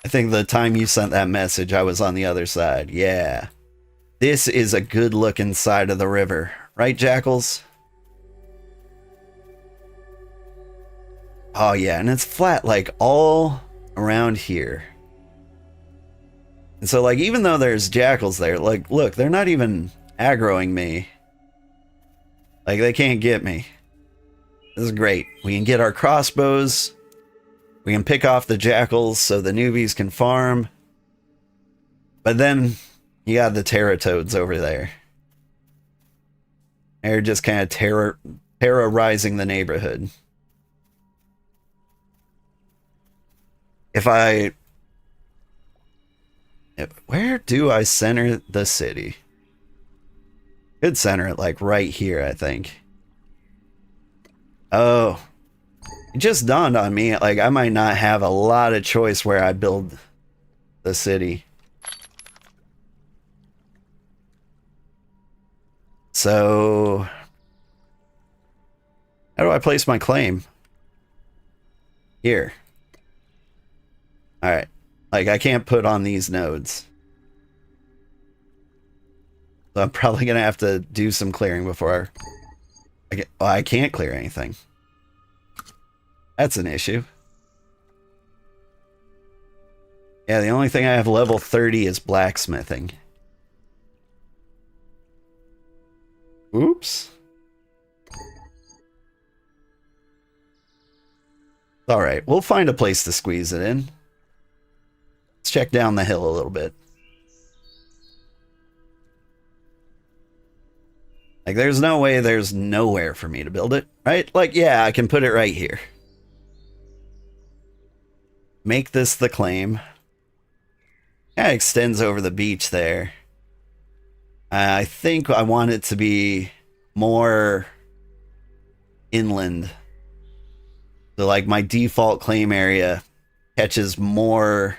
I think the time you sent that message, I was on the other side. Yeah. This is a good looking side of the river. Right, Jackals? Oh yeah, and it's flat like all around here. And so like, even though there's jackals there, like, look, they're not even aggroing me. Like, they can't get me. This is great. We can get our crossbows. We can pick off the jackals so the newbies can farm. But then you got the Teratoads over there. They're just kind of terrorizing the neighborhood. Where do I center the city? Could center it like right here, I think. Oh, it just dawned on me, like, I might not have a lot of choice where I build the city. So how do I place my claim? Here. All right. Like, I can't put on these nodes. So I'm probably going to have to do some clearing before I can't clear anything. That's an issue. Yeah, the only thing I have level 30 is blacksmithing. Oops. All right, we'll find a place to squeeze it in. Let's check down the hill a little bit. Like, there's no way there's nowhere for me to build it, right? Like, yeah, I can put it right here. Make this the claim. Yeah, it extends over the beach there. I think I want it to be more inland. So, like, my default claim area catches more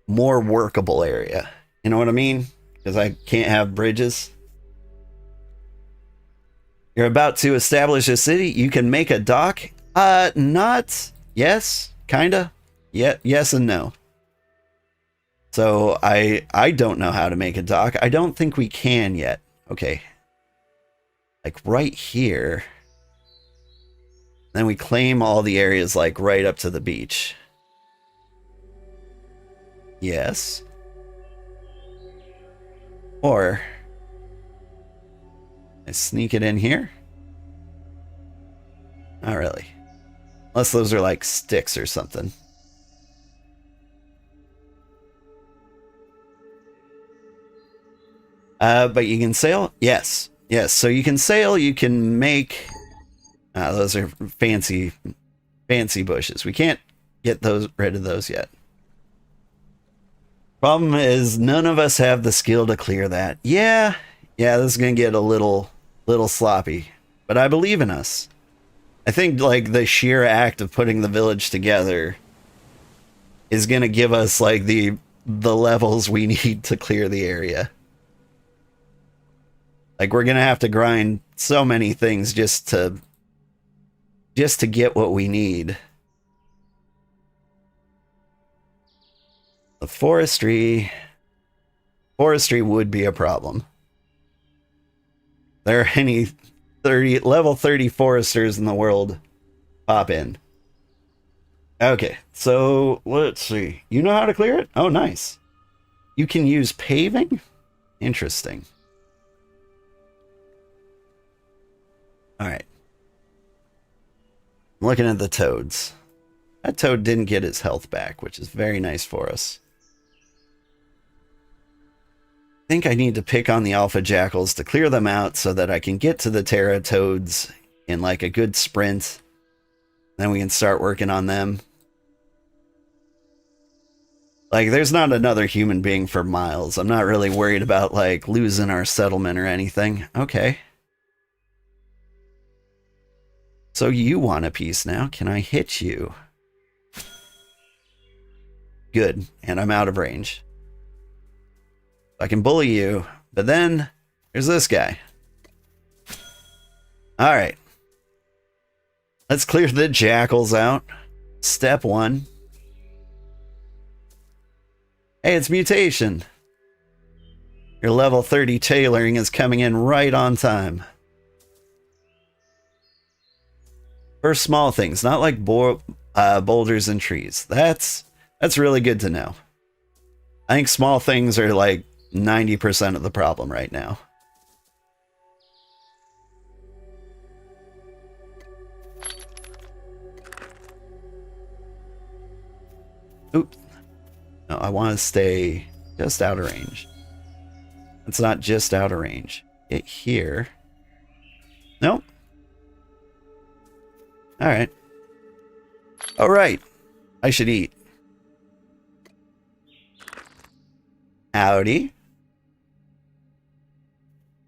workable area. You know what I mean? Because I can't have bridges. You're about to establish a city. You can make a dock. Not. Yes. Kinda. Yeah. Yes and no. So I don't know how to make a dock. I don't think we can yet. Okay. Like right here. Then we claim all the areas like right up to the beach. Yes. Or I sneak it in here? Not really. Unless those are like sticks or something. But you can sail? Yes. Yes. So you can sail, you can make... those are fancy bushes. We can't get rid of those yet. Problem is, none of us have the skill to clear that. Yeah, this is gonna get a little sloppy. But I believe in us. I think, like, the sheer act of putting the village together is gonna give us, like, the levels we need to clear the area. Like, we're gonna have to grind so many things just to get what we need. The forestry would be a problem. There are any level 30 foresters in the world, pop in. Okay, so let's see. You know how to clear it? Oh, nice. You can use paving? Interesting. All right. I'm looking at the toads. That toad didn't get his health back, which is very nice for us. I think I need to pick on the alpha jackals to clear them out so that I can get to the Terra toads in like a good sprint. Then we can start working on them. Like, there's not another human being for miles. I'm not really worried about, like, losing our settlement or anything. Okay. So you want a piece now. Can I hit you? Good. And I'm out of range. I can bully you. But then there's this guy. Alright. Let's clear the jackals out. Step 1. Hey, it's mutation. Your level 30 tailoring is coming in right on time. For small things, not like boulders and trees. That's really good to know. I think small things are like 90% of the problem right now. Oops. No, I want to stay just out of range. It's not just out of range. Get here. Nope. Alright. Alright. I should eat. Howdy.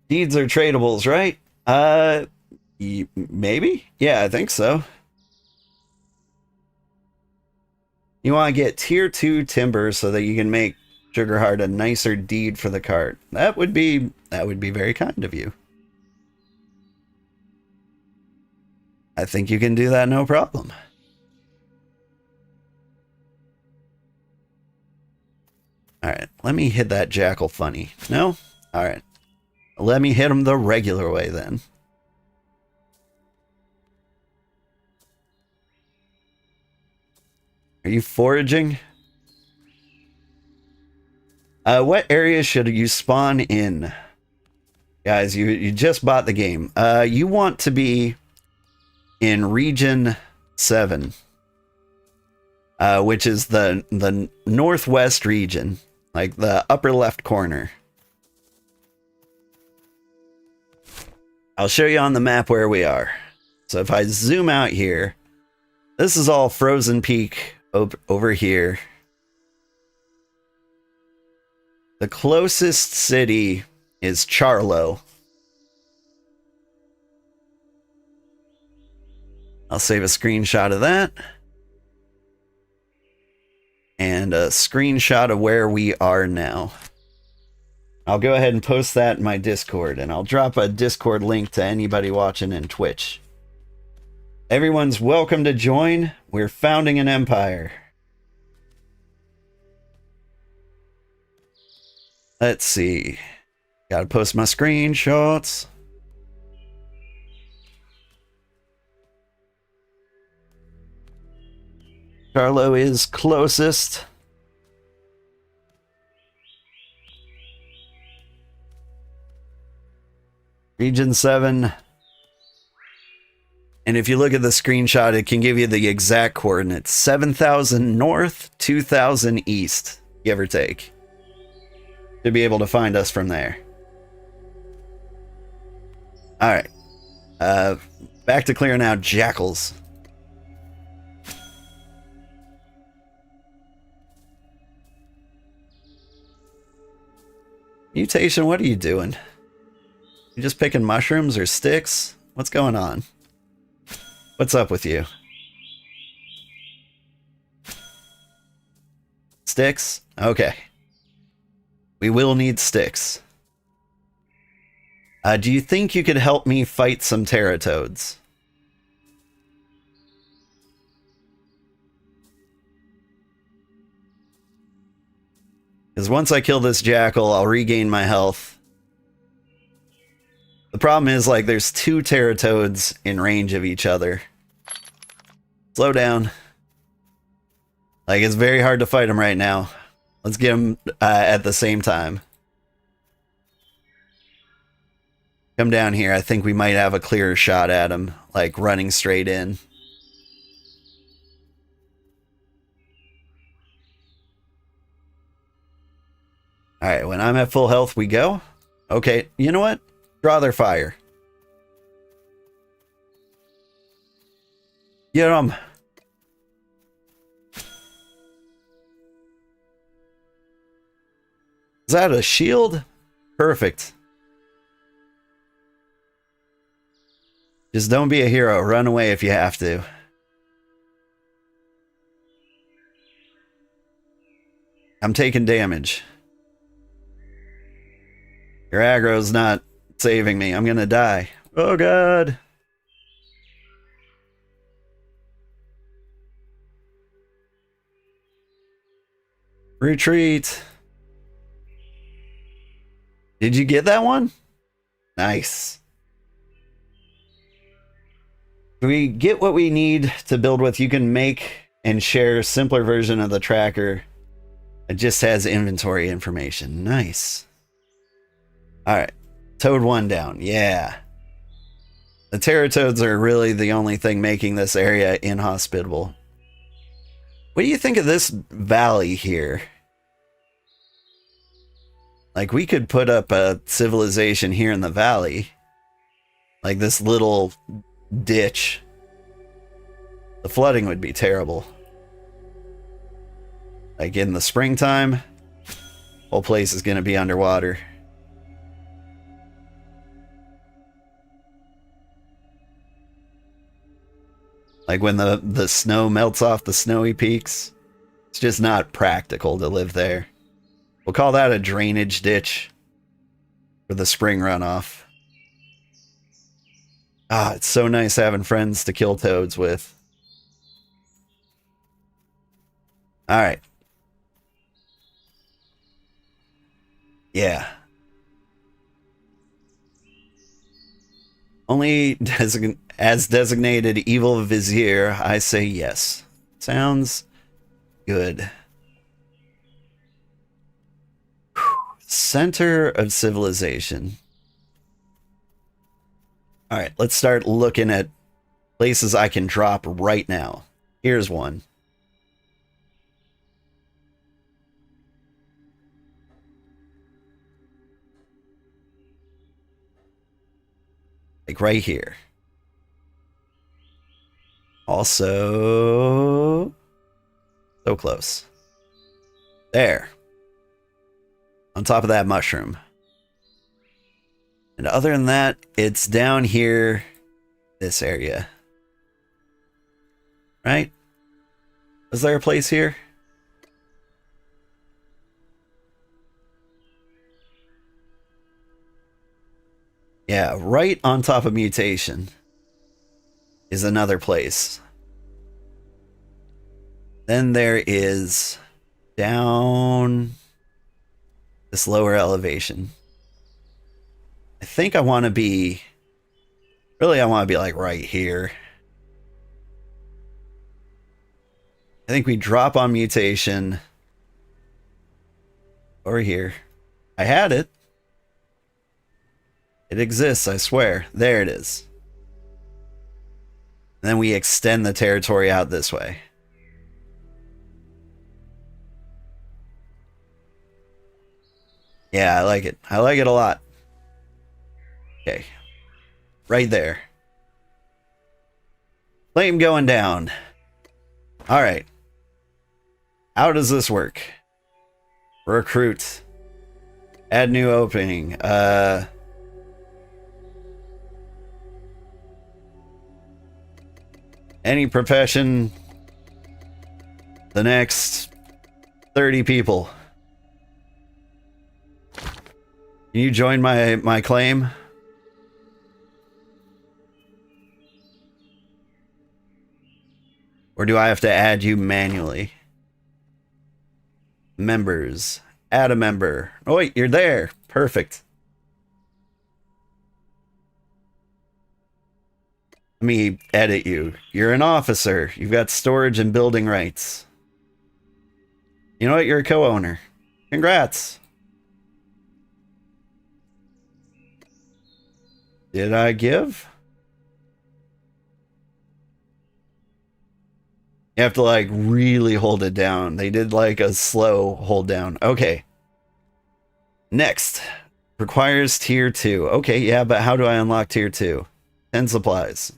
Deeds are tradables, right? Maybe? Yeah, I think so. You want to get tier 2 timber so that you can make Sugarheart, a nicer deed for the cart. That would be very kind of you. I think you can do that no problem. Alright, let me hit that jackal funny. No? Alright. Let me hit him the regular way then. Are you foraging? What area should you spawn in? Guys, you just bought the game. You want to be in Region 7. Which is the northwest region. Like the upper left corner. I'll show you on the map where we are. So if I zoom out here, this is all Frozen Peak over here. The closest city is Charlo. I'll save a screenshot of that. And a screenshot of where we are now. I'll go ahead and post that in my Discord, and I'll drop a Discord link to anybody watching in Twitch. Everyone's welcome to join. We're founding an empire. Let's see. Gotta post my screenshots. Charlo is closest. Region 7. And if you look at the screenshot, it can give you the exact coordinates. 7,000 north, 2,000 east, give or take. To be able to find us from there. Alright. Back to clearing out jackals. Mutation, what are you doing? You just picking mushrooms or sticks? What's going on? What's up with you? Sticks? Okay. We will need sticks. Do you think you could help me fight some teratoads? Because once I kill this jackal, I'll regain my health. The problem is, like, there's 2 teratoads in range of each other. Slow down. Like, it's very hard to fight them right now. Let's get them at the same time. Come down here. I think we might have a clearer shot at him, like running straight in. Alright, when I'm at full health, we go. Okay, you know what? Draw their fire. Get them. Is that a shield? Perfect. Just don't be a hero. Run away if you have to. I'm taking damage. Your aggro's not saving me. I'm gonna die. Oh god. Retreat. Did you get that one? Nice. We get what we need to build with. You can make and share a simpler version of the tracker. It just has inventory information. Nice. Alright. Toad 1 down. Yeah. The teratoads are really the only thing making this area inhospitable. What do you think of this valley here? Like, we could put up a civilization here in the valley. Like this little ditch. The flooding would be terrible. Like in the springtime, whole place is going to be underwater. Like when the snow melts off the snowy peaks, it's just not practical to live there. We'll call that a drainage ditch for the spring runoff. Ah, it's so nice having friends to kill toads with. Alright. Yeah. Only as designated evil vizier, I say yes. Sounds good. Whew. Center of civilization. Alright, let's start looking at places I can drop right now. Here's one. Like right here. Also, so close. There. On top of that mushroom. And other than that, it's down here, this area. Right? Is there a place here? Yeah, right on top of mutation is another place. Then there is down this lower elevation. I think I want to be, really I want to be like right here. I think we drop on mutation over here. I had it. It exists, I swear. There it is. And then we extend the territory out this way. Yeah, I like it. I like it a lot. Okay. Right there. Flame going down. Alright. How does this work? Recruit. Add new opening. Any profession. The next 30 people. Can you join my claim? Or do I have to add you manually? Members. Add a member. Oh wait, you're there. Perfect. Let me edit you. You're an officer. You've got storage and building rights. You know what? You're a co-owner. Congrats. Did I give? You have to like really hold it down. They did like a slow hold down. Okay. Next. Requires tier 2. Okay, yeah, but how do I unlock tier 2? 10 supplies.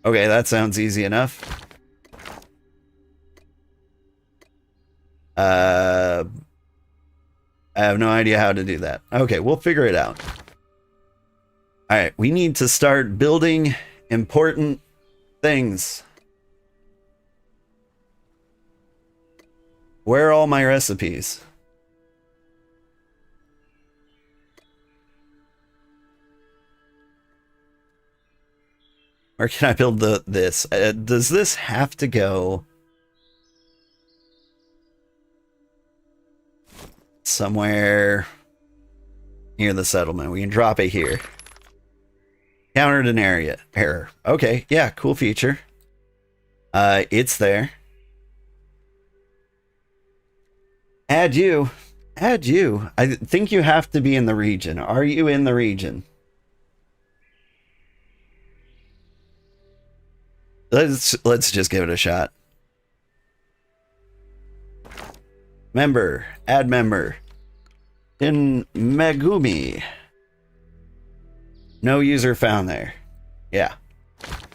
Okay, that sounds easy enough. I have no idea how to do that. Okay, we'll figure it out. Alright, we need to start building important things. Where are all my recipes? Where can I build this? Does this have to go somewhere near the settlement? We can drop it here. Countered an error. Okay, yeah, cool feature. It's there. Add you. Add you. I think you have to be in the region. Are you in the region? Let's just give it a shot. Member. Add member. In Megumi. No user found there. Yeah.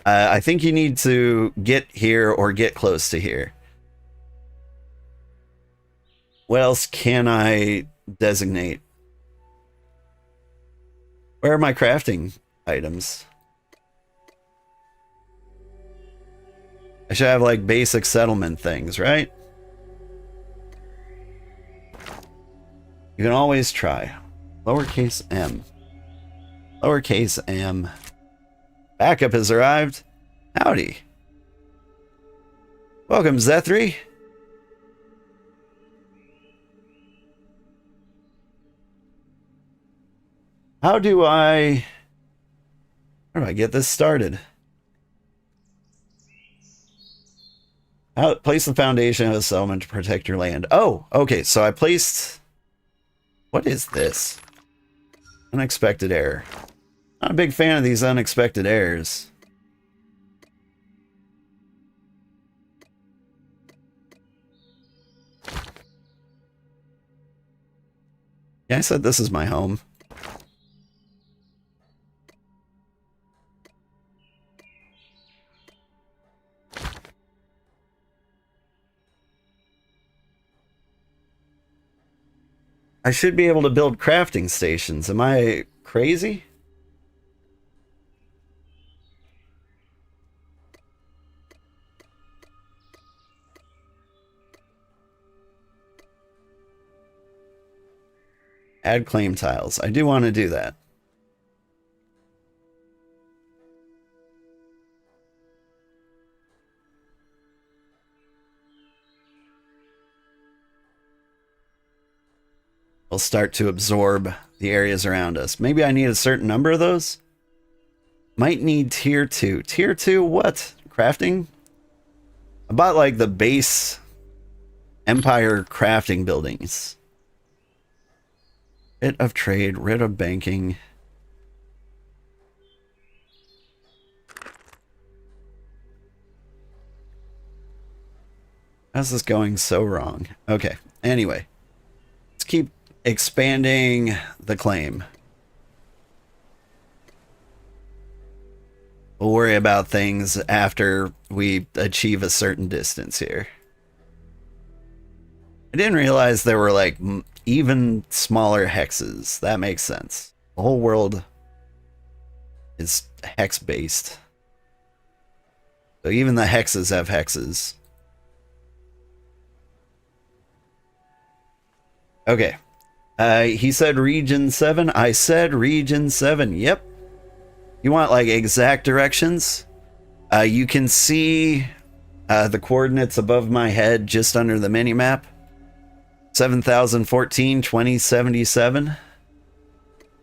I think you need to get here or get close to here. What else can I designate? Where are my crafting items? I should have like basic settlement things, right? You can always try. Lowercase m. Lowercase m. Backup has arrived. Howdy. Welcome, Zethri. How do I get this started? Place the foundation of a settlement to protect your land. Oh, okay. So I placed... What is this? Unexpected error. Not a big fan of these unexpected errors. Yeah, I said this is my home. I should be able to build crafting stations. Am I crazy? Add claim tiles. I do want to do that. We'll start to absorb the areas around us. Maybe I need a certain number of those? Might need tier 2. Tier 2 what? Crafting? I bought like the base Empire crafting buildings. Writ of trade, writ of banking. How's this going so wrong? Okay, anyway. Let's keep expanding the claim. We'll worry about things after we achieve a certain distance here. I didn't realize there were like even smaller hexes. That makes sense. The whole world is hex based. So even the hexes have hexes. Okay. He said region 7. I said region 7. Yep. You want like exact directions? You can see the coordinates above my head just under the mini map. 7014 2077.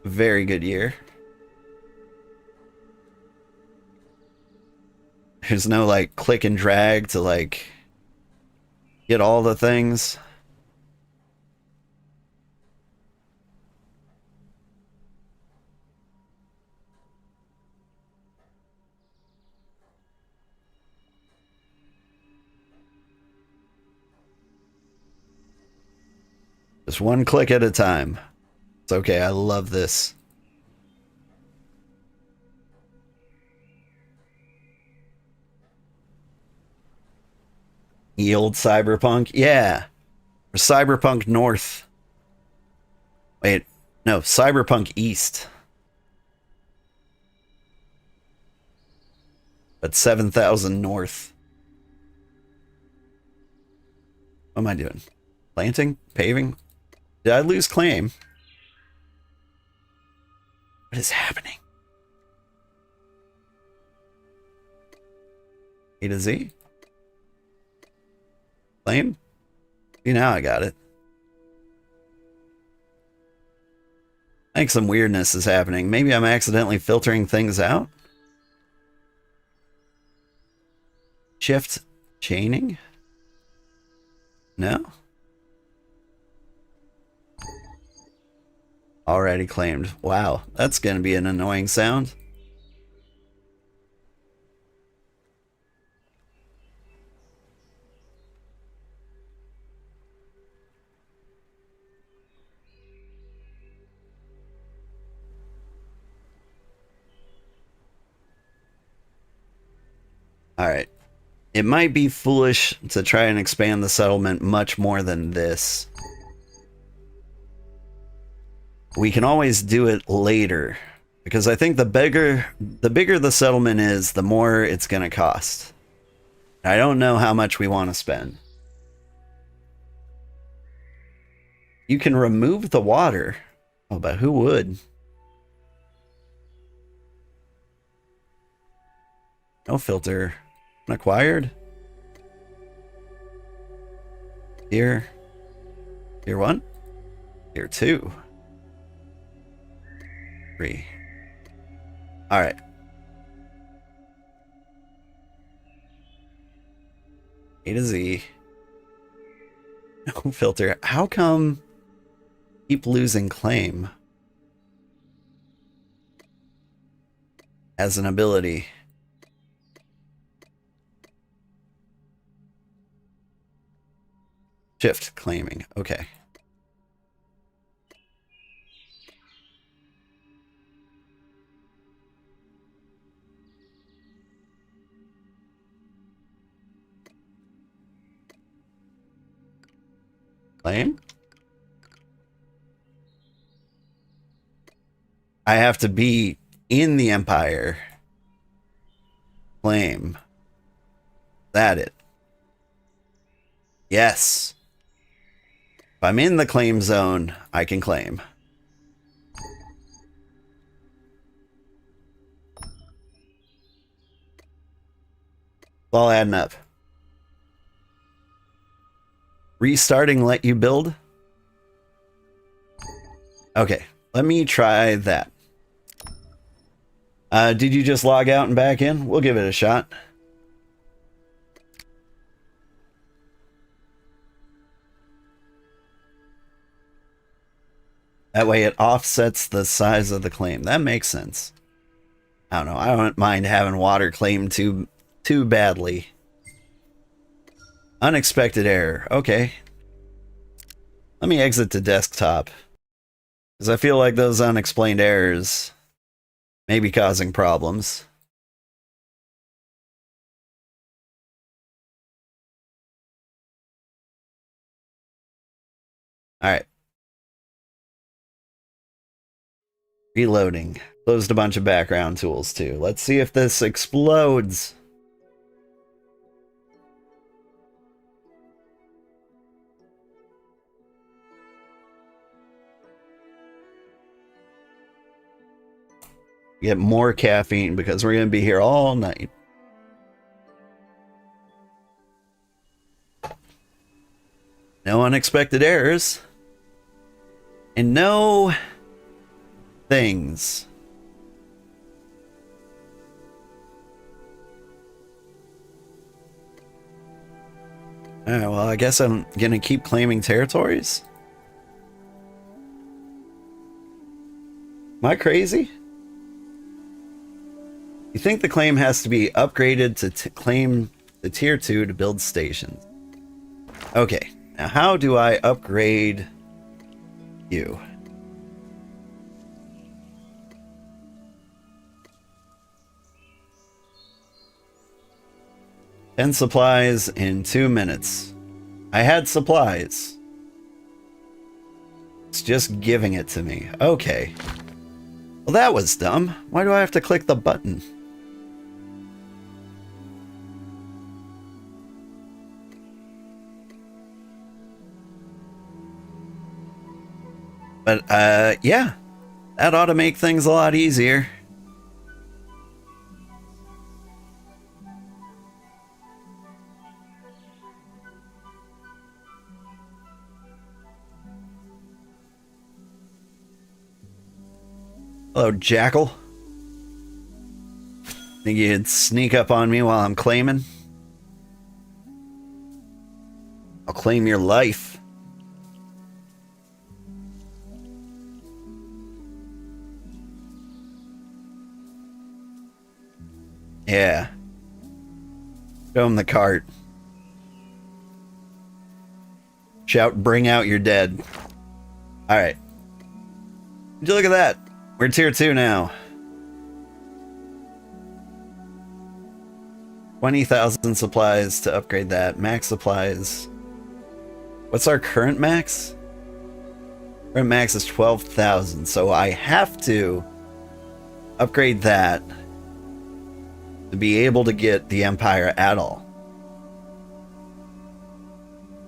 Very good year. There's no like click and drag to like get all the things. Just one click at a time. It's okay, I love this. Ye old Cyberpunk? Yeah. Or Cyberpunk North. Wait, no, Cyberpunk East. But 7000 North. What am I doing? Planting? Paving? Did I lose claim? What is happening? A to Z? Claim? See, now I got it. I think some weirdness is happening. Maybe I'm accidentally filtering things out? Shift chaining? No? Already claimed. Wow, that's going to be an annoying sound. Alright. It might be foolish to try and expand the settlement much more than this. We can always do it later, because I think the bigger the settlement is, the more it's going to cost. I don't know how much we want to spend. You can remove the water. Oh, but who would? No filter. Acquired. Tier 1. Tier 2. 3. All right. A to Z. No filter. How come keep losing claim as an ability? Shift claiming. Okay. Claim? I have to be in the Empire. Claim. That it. Yes. If I'm in the claim zone, I can claim. It's all adding up. Restarting let you build? Okay, let me try that. Did you just log out and back in? We'll give it a shot. That way it offsets the size of the claim. That makes sense. I don't know. I don't mind having water claimed too badly. Unexpected error. Okay. Let me exit to desktop. Because I feel like those unexplained errors may be causing problems. Alright. Reloading. Closed a bunch of background tools too. Let's see if this explodes. Get more caffeine because we're going to be here all night. No unexpected errors. And no things. Alright, well, I guess I'm going to keep claiming territories. Am I crazy? You think the claim has to be upgraded to claim the tier 2 to build stations. Okay, now how do I upgrade you? And supplies in 2 minutes. I had supplies. It's just giving it to me. Okay. Well, that was dumb. Why do I have to click the button? But, yeah. That ought to make things a lot easier. Hello, Jackal. Think you'd sneak up on me while I'm claiming? I'll claim your life. Yeah. Show him the cart. Shout, bring out your dead. Alright. Would you look at that? We're tier 2 now. 20,000 supplies to upgrade that. Max supplies. What's our current max? Current max is 12,000, so I have to upgrade that to be able to get the Empire at all.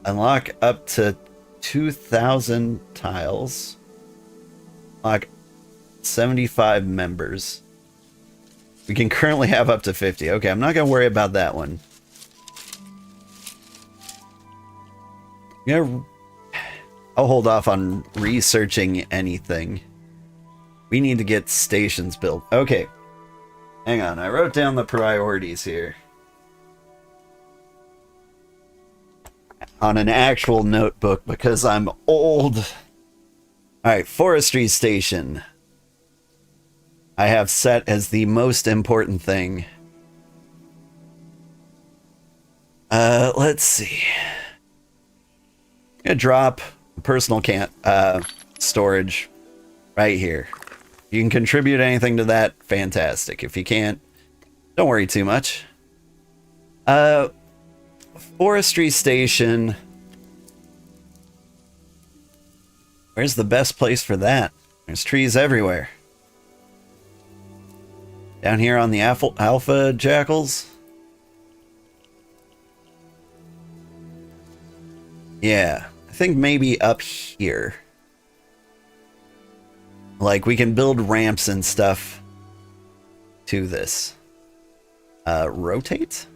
Unlock up to 2,000 tiles. Like 75 members. We can currently have up to 50. Okay, I'm not going to worry about that one. Yeah, I'll hold off on researching anything. We need to get stations built. Okay. Hang on, I wrote down the priorities here. On an actual notebook because I'm old. Alright, forestry station. I have set as the most important thing. Let's see. I'm gonna drop personal storage right here. You can contribute anything to that, fantastic. If you can't, don't worry too much. Forestry station. Where's the best place for that? There's trees everywhere. Down here on the alpha jackals? Yeah, I think maybe up here. Like, we can build ramps and stuff to this. Rotate?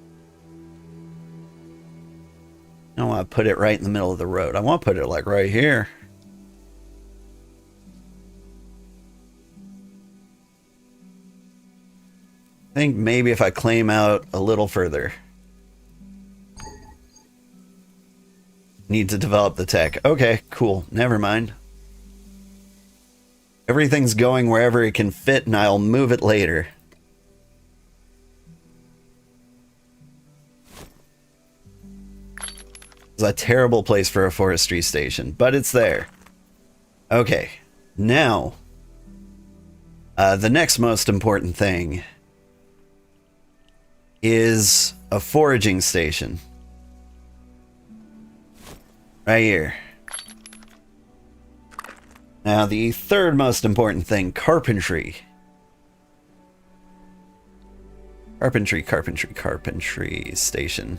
I don't want to put it right in the middle of the road. I want to put it, like, right here. I think maybe if I claim out a little further. Need to develop the tech. Okay, cool. Never mind. Everything's going wherever it can fit, and I'll move it later. It's a terrible place for a forestry station, but it's there. Okay, now, the next most important thing is a foraging station. Right here. Now, the third most important thing, carpentry. Carpentry station.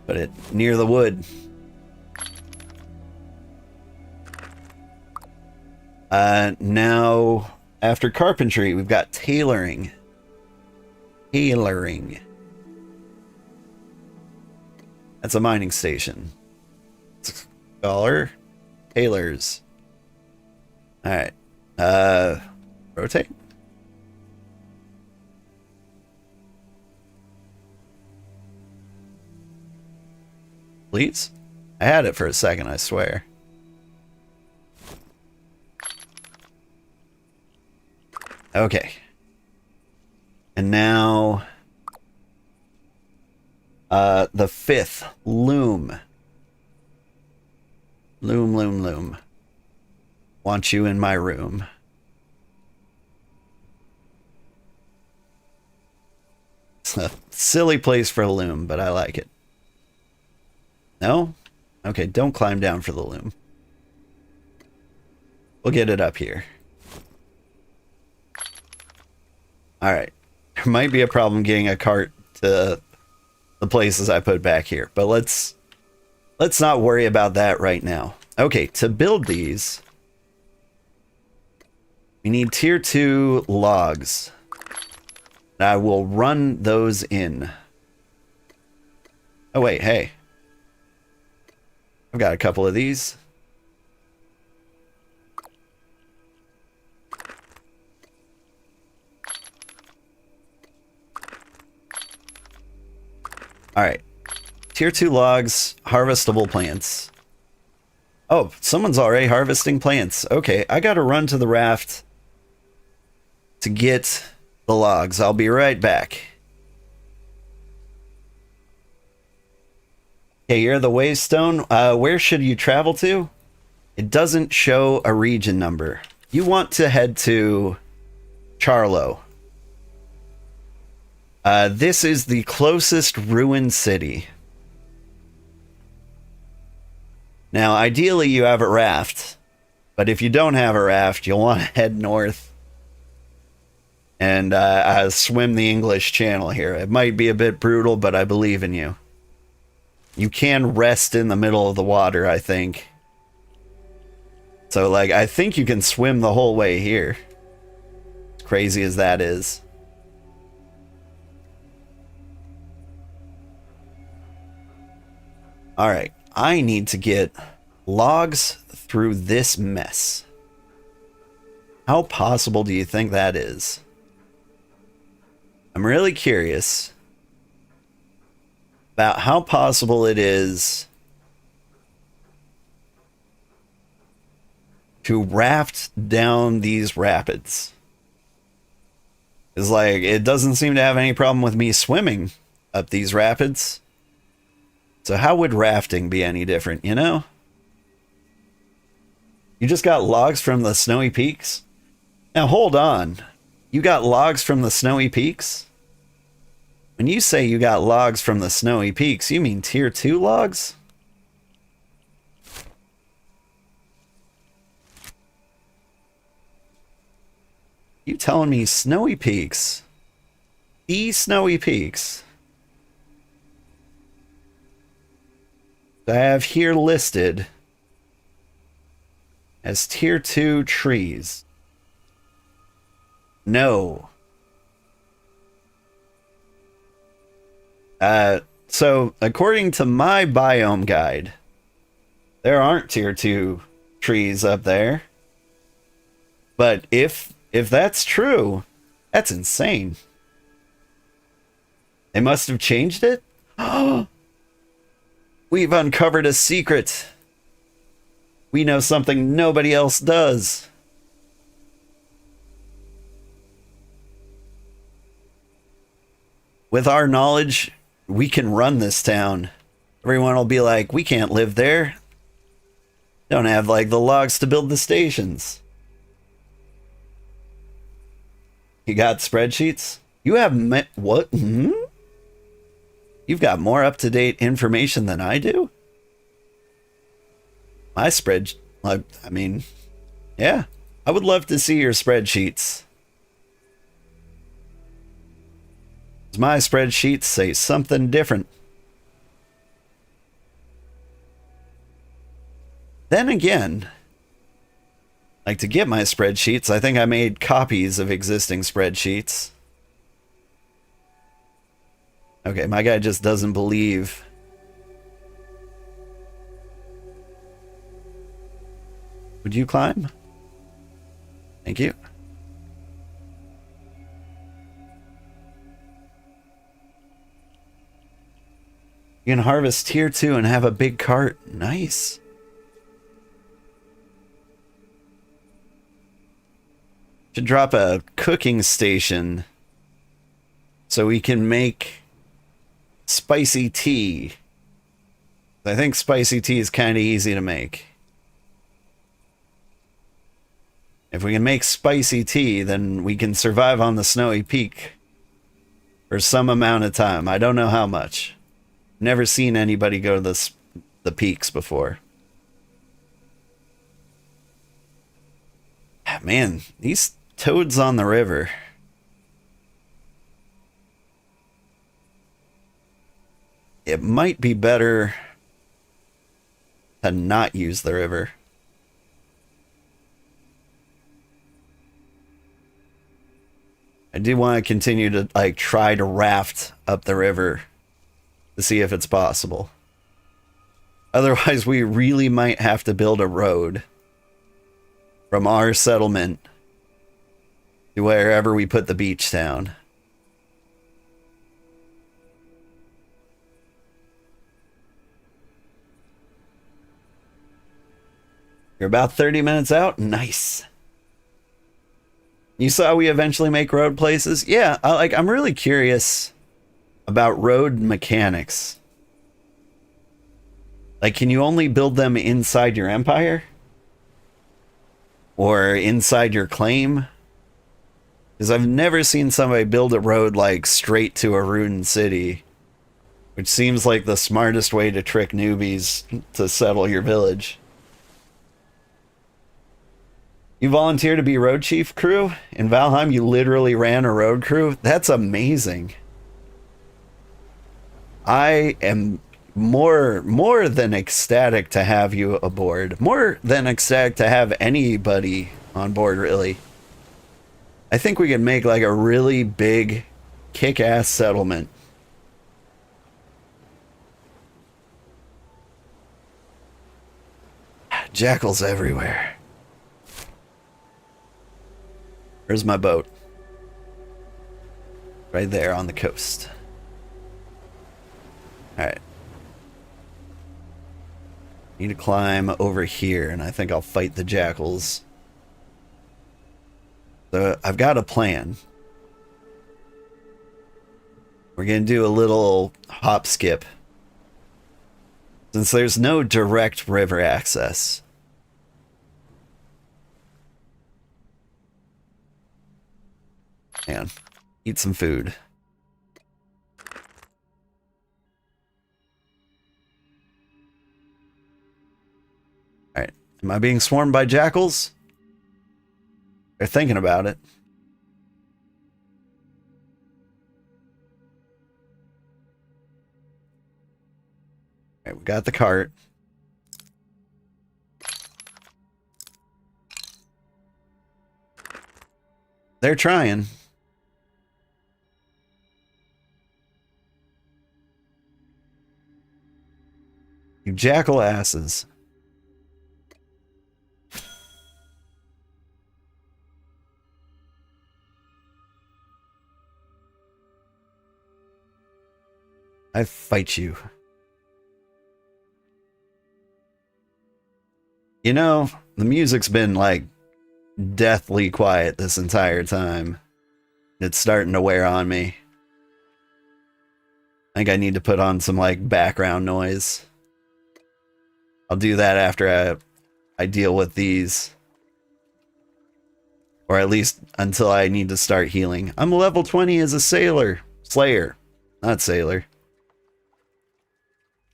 Put it near the wood. Now, after carpentry, we've got tailoring. That's a mining station. Scholar. Tailors. Alright. Rotate? Please? I had it for a second, I swear. Okay. And now... the fifth, loom. Loom. Want you in my room. It's a silly place for a loom, but I like it. No? Okay, don't climb down for the loom. We'll get it up here. Alright. There might be a problem getting a cart to the places I put back here, but let's not worry about that right now. Okay, to build these, we need tier 2 logs. I will run those in. Oh wait, hey. I've got a couple of these. Alright. Tier 2 logs, harvestable plants. Oh, someone's already harvesting plants. Okay, I gotta run to the raft to get the logs. I'll be right back. Okay, you're the Wavestone. Where should you travel to? It doesn't show a region number. You want to head to Charlo. This is the closest ruined city. Now, ideally you have a raft, but if you don't have a raft, you'll want to head north and swim the English Channel here. It might be a bit brutal, but I believe in you. you can rest in the middle of the water, I think. So, like, I think you can swim the whole way here. As crazy as that is. Alright, I need to get logs through this mess. How possible do you think that is? I'm really curious about how possible it is to raft down these rapids. It's like, it doesn't seem to have any problem with me swimming up these rapids. So how would rafting be any different, you know? You just got logs from the snowy peaks? Now hold on. You got logs from the snowy peaks? When you say you got logs from the snowy peaks, you mean tier 2 logs? You telling me snowy peaks? The snowy peaks. I have here listed as tier 2 trees. No. So according to my biome guide, there aren't tier 2 trees up there. But if that's true, that's insane. They must have changed it? We've uncovered a secret. We know something nobody else does. With our knowledge, we can run this town. Everyone will be like, we can't live there. Don't have, like, the logs to build the stations. You got spreadsheets? You have what? You've got more up-to-date information than I do? My I mean, yeah. I would love to see your spreadsheets. My spreadsheets say something different. Then again, like, to get my spreadsheets, I think I made copies of existing spreadsheets. Okay, my guy just doesn't believe. Would you climb? Thank you. You can harvest tier 2 and have a big cart. Nice. Should drop a cooking station so we can make spicy tea. I think spicy tea is kind of easy to make. If we can make spicy tea, then we can survive on the snowy peak for some amount of time. I don't know how much. Never seen anybody go to the peaks before. Man, these toads on the river. It might be better to not use the river. I do want to continue to, like, try to raft up the river to see if it's possible. Otherwise, we really might have to build a road from our settlement to wherever we put the beach town. You're about 30 minutes out? Nice. You saw we eventually make road places? Yeah, I'm really curious about road mechanics. Like, can you only build them inside your empire? Or inside your claim? Because I've never seen somebody build a road, like, straight to a ruined city. Which seems like the smartest way to trick newbies to settle your village. You volunteered to be road chief crew? In Valheim, you literally ran a road crew? That's amazing. I am more than ecstatic to have you aboard. More than ecstatic to have anybody on board, really. I think we could make like a really big kick-ass settlement. Jackals everywhere. Where's my boat? Right there on the coast. Alright. Need to climb over here, and I think I'll fight the jackals. So I've got a plan. We're gonna do a little hop skip. Since there's no direct river access. Man, eat some food. Alright, am I being swarmed by jackals? They're thinking about it. Alright, we got the cart. They're trying. You jackal asses. I fight you. You know, the music's been like deathly quiet this entire time. It's starting to wear on me. I think I need to put on some like background noise. I'll do that after I deal with these. Or at least until I need to start healing. I'm level 20 as a sailor. Slayer, not sailor.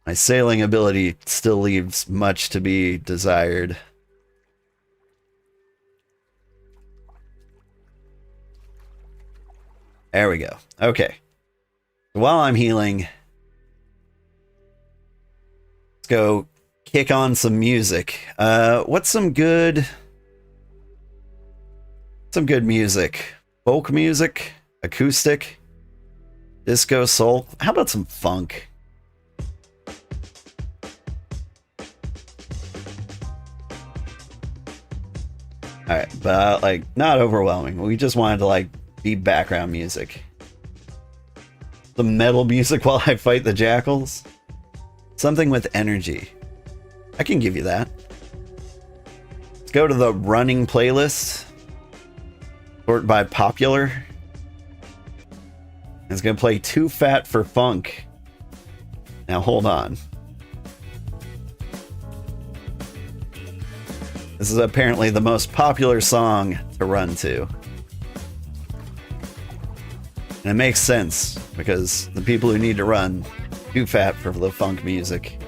My sailing ability still leaves much to be desired. There we go. Okay. While I'm healing, let's go kick on some music. What's some good music? Folk music? Acoustic? Disco, soul? How about some funk? Alright, but like, not overwhelming. We just wanted to like be background music. The metal music while I fight the jackals? Something with energy. I can give you that. Let's go to the running playlist. Sort by popular. It's gonna play Too Fat for Funk. Now hold on. This is apparently the most popular song to run to. And it makes sense, because the people who need to run too fat for the funk music.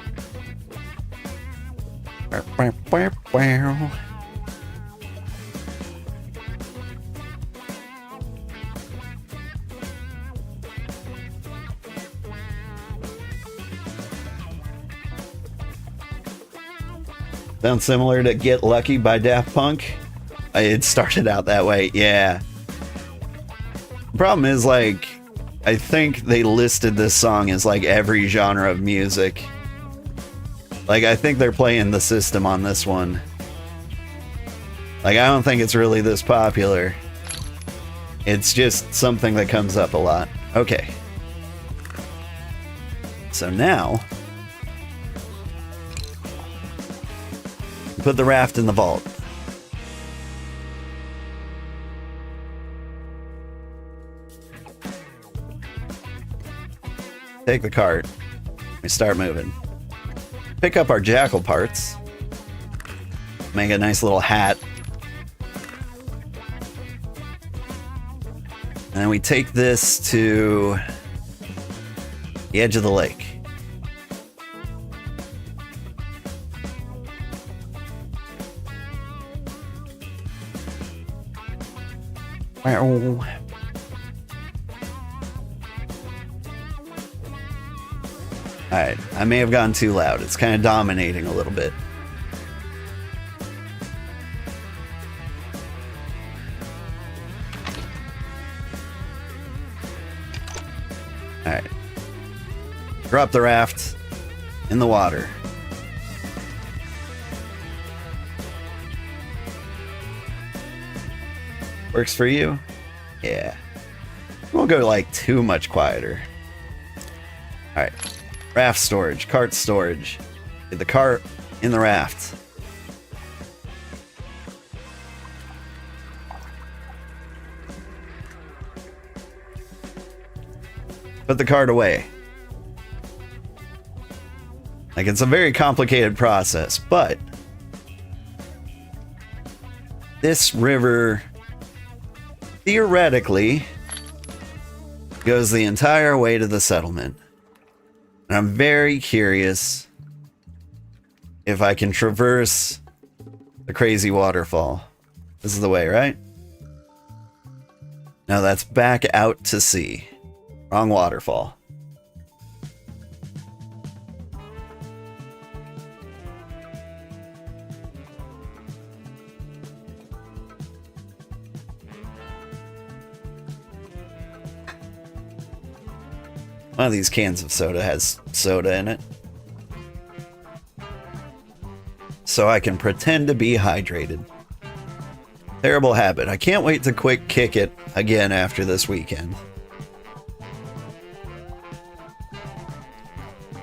Sounds similar to Get Lucky by Daft Punk. It started out that way, yeah. The problem is, like, I think they listed this song as, like, every genre of music. Like, I think they're playing the system on this one. Like, I don't think it's really this popular. It's just something that comes up a lot. Okay. So now, put the raft in the vault. Take the cart. We start moving. Pick up our jackal parts. Make a nice little hat. And then we take this to the edge of the lake. Wow. Alright, I may have gone too loud. It's kind of dominating a little bit. Alright. Drop the raft in the water. Works for you? Yeah. Won't go like too much quieter. Alright. Raft storage, cart storage. Get the cart in the raft. Put the cart away. Like, it's a very complicated process, but this river theoretically goes the entire way to the settlement. And I'm very curious if I can traverse the crazy waterfall. This is the way, right? No, that's back out to sea. Wrong waterfall. One of these cans of soda has soda in it. So I can pretend to be hydrated. Terrible habit. I can't wait to quick kick it again after this weekend.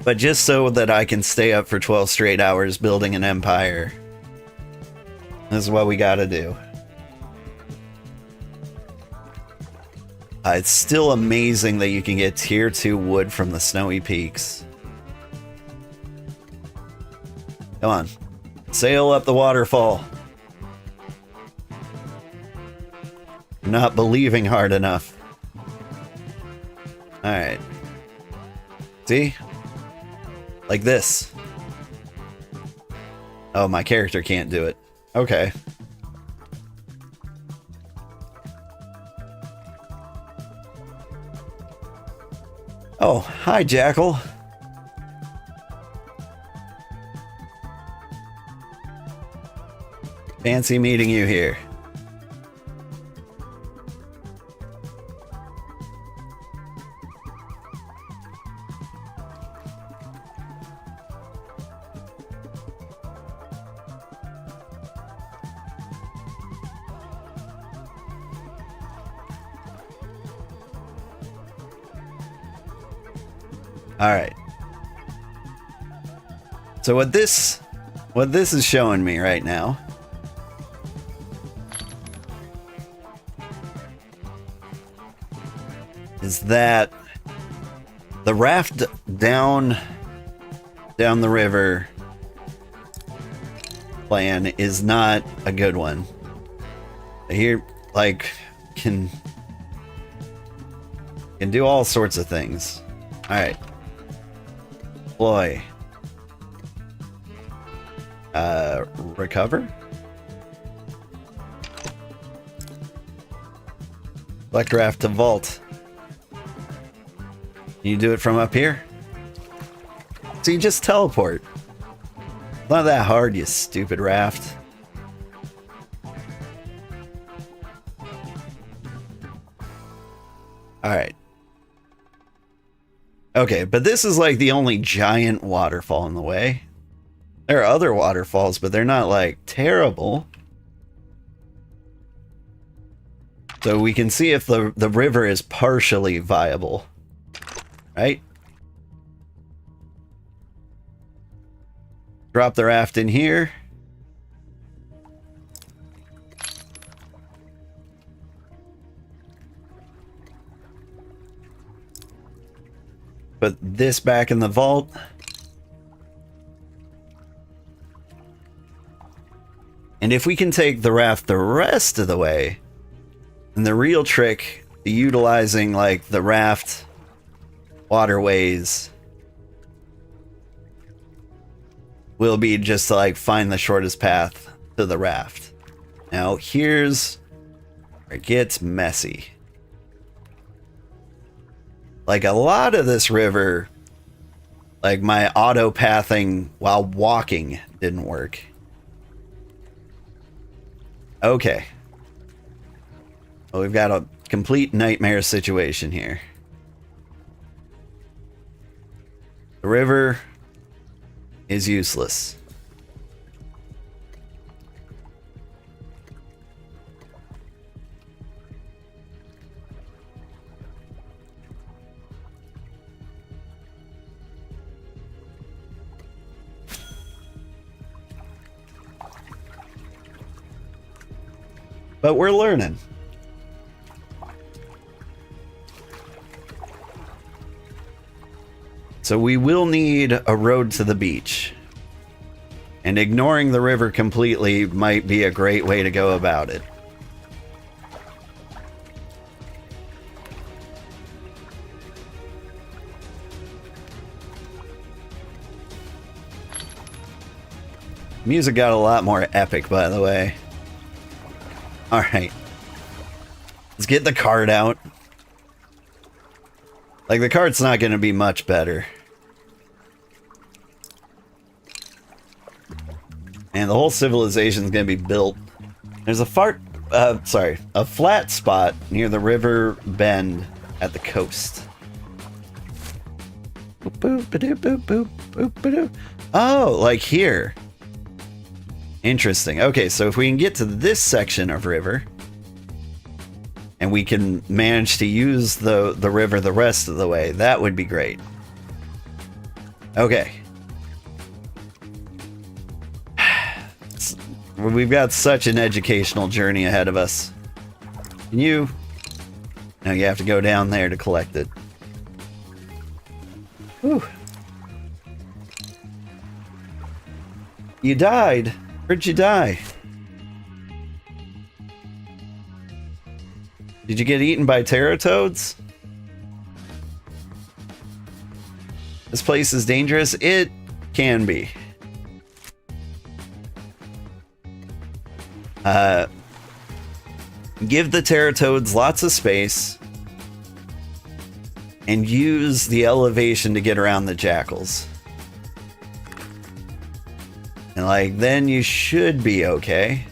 But just so that I can stay up for 12 straight hours building an empire. This is what we gotta do. It's still amazing that you can get tier 2 wood from the snowy peaks. Come on. Sail up the waterfall. I'm not believing hard enough. Alright. See? Like this. Oh, my character can't do it. Okay. Oh, hi, Jackal. Fancy meeting you here. All right. So what this is showing me right now is that the raft down the river plan is not a good one. Here, like, can do all sorts of things. All right. Deploy. Recover? Select raft to vault. Can you do it from up here? So you just teleport. It's not that hard, you stupid raft. Alright. Okay, but this is like the only giant waterfall in the way. There are other waterfalls, but they're not like terrible. So we can see if the river is partially viable. Right? Drop the raft in here. Put this back in the vault. And if we can take the raft the rest of the way, and the real trick to utilizing like the raft waterways will be just to like find the shortest path to the raft. Now here's where it gets messy. Like a lot of this river Like my auto pathing while walking didn't work. Okay. Well, we've got a complete nightmare situation here. The river is useless. But we're learning. So we will need a road to the beach. And ignoring the river completely might be a great way to go about it. Music got a lot more epic, by the way. Alright. Let's get the card out. Like, the card's not going to be much better. And the whole civilization's going to be built. There's a flat spot near the river bend at the coast. Oh, like here. Interesting. Okay, so if we can get to this section of river, and we can manage to use the river the rest of the way, that would be great. Okay. We've got such an educational journey ahead of us. Can you... No, you have to go down there to collect it. Whew. You died. Where'd you die? Did you get eaten by teratoads? This place is dangerous. It can be. Give the teratoads lots of space and use the elevation to get around the jackals. And like, then you should be okay.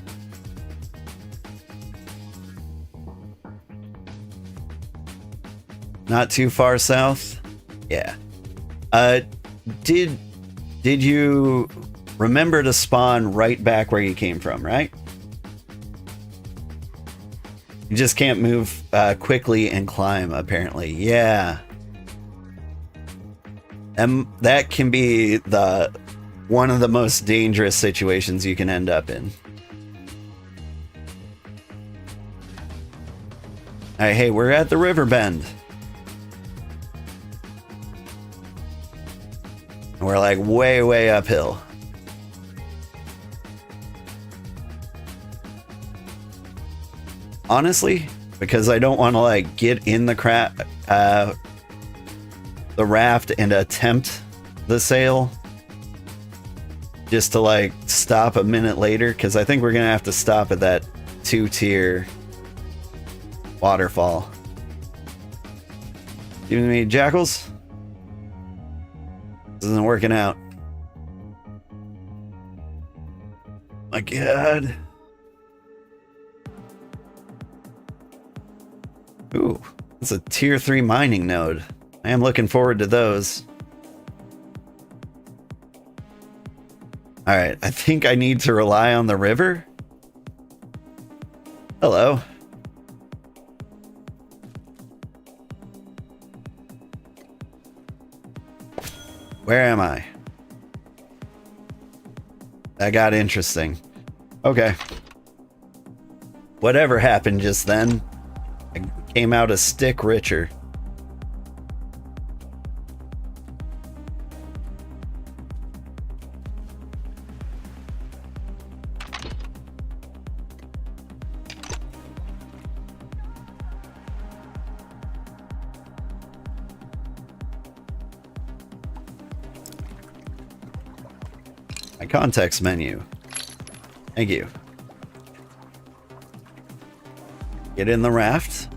Not too far south? Yeah. Did you remember to spawn right back where you came from, right? You just can't move quickly and climb, apparently. Yeah. And that can be one of the most dangerous situations you can end up in. Alright, hey, we're at the river bend. We're like way, way uphill. Honestly, because I don't want to like get in the raft and attempt the sail just to like stop a minute later, because I think we're gonna have to stop at that 2-tier waterfall. Giving me jackals? This isn't working out. My God. Ooh, it's a tier 3 mining node. I am looking forward to those. Alright, I think I need to rely on the river. Hello. Where am I? That got interesting. Okay. Whatever happened just then, I came out a stick richer. My context menu. Thank you. Get in the raft.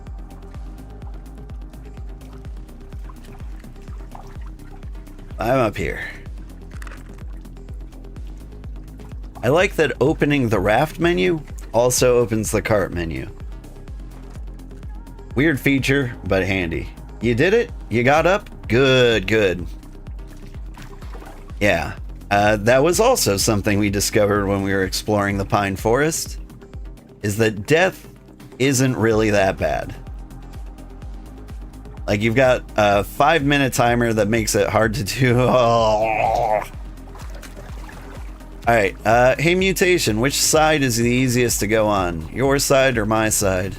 I'm up here. I like that opening the raft menu also opens the cart menu. Weird feature, but handy. You did it? You got up? Good, good. Yeah, that was also something we discovered when we were exploring the pine forest, is that death isn't really that bad. Like, you've got a 5-minute timer that makes it hard to do. Oh. Alright, hey Mutation, which side is the easiest to go on? Your side or my side?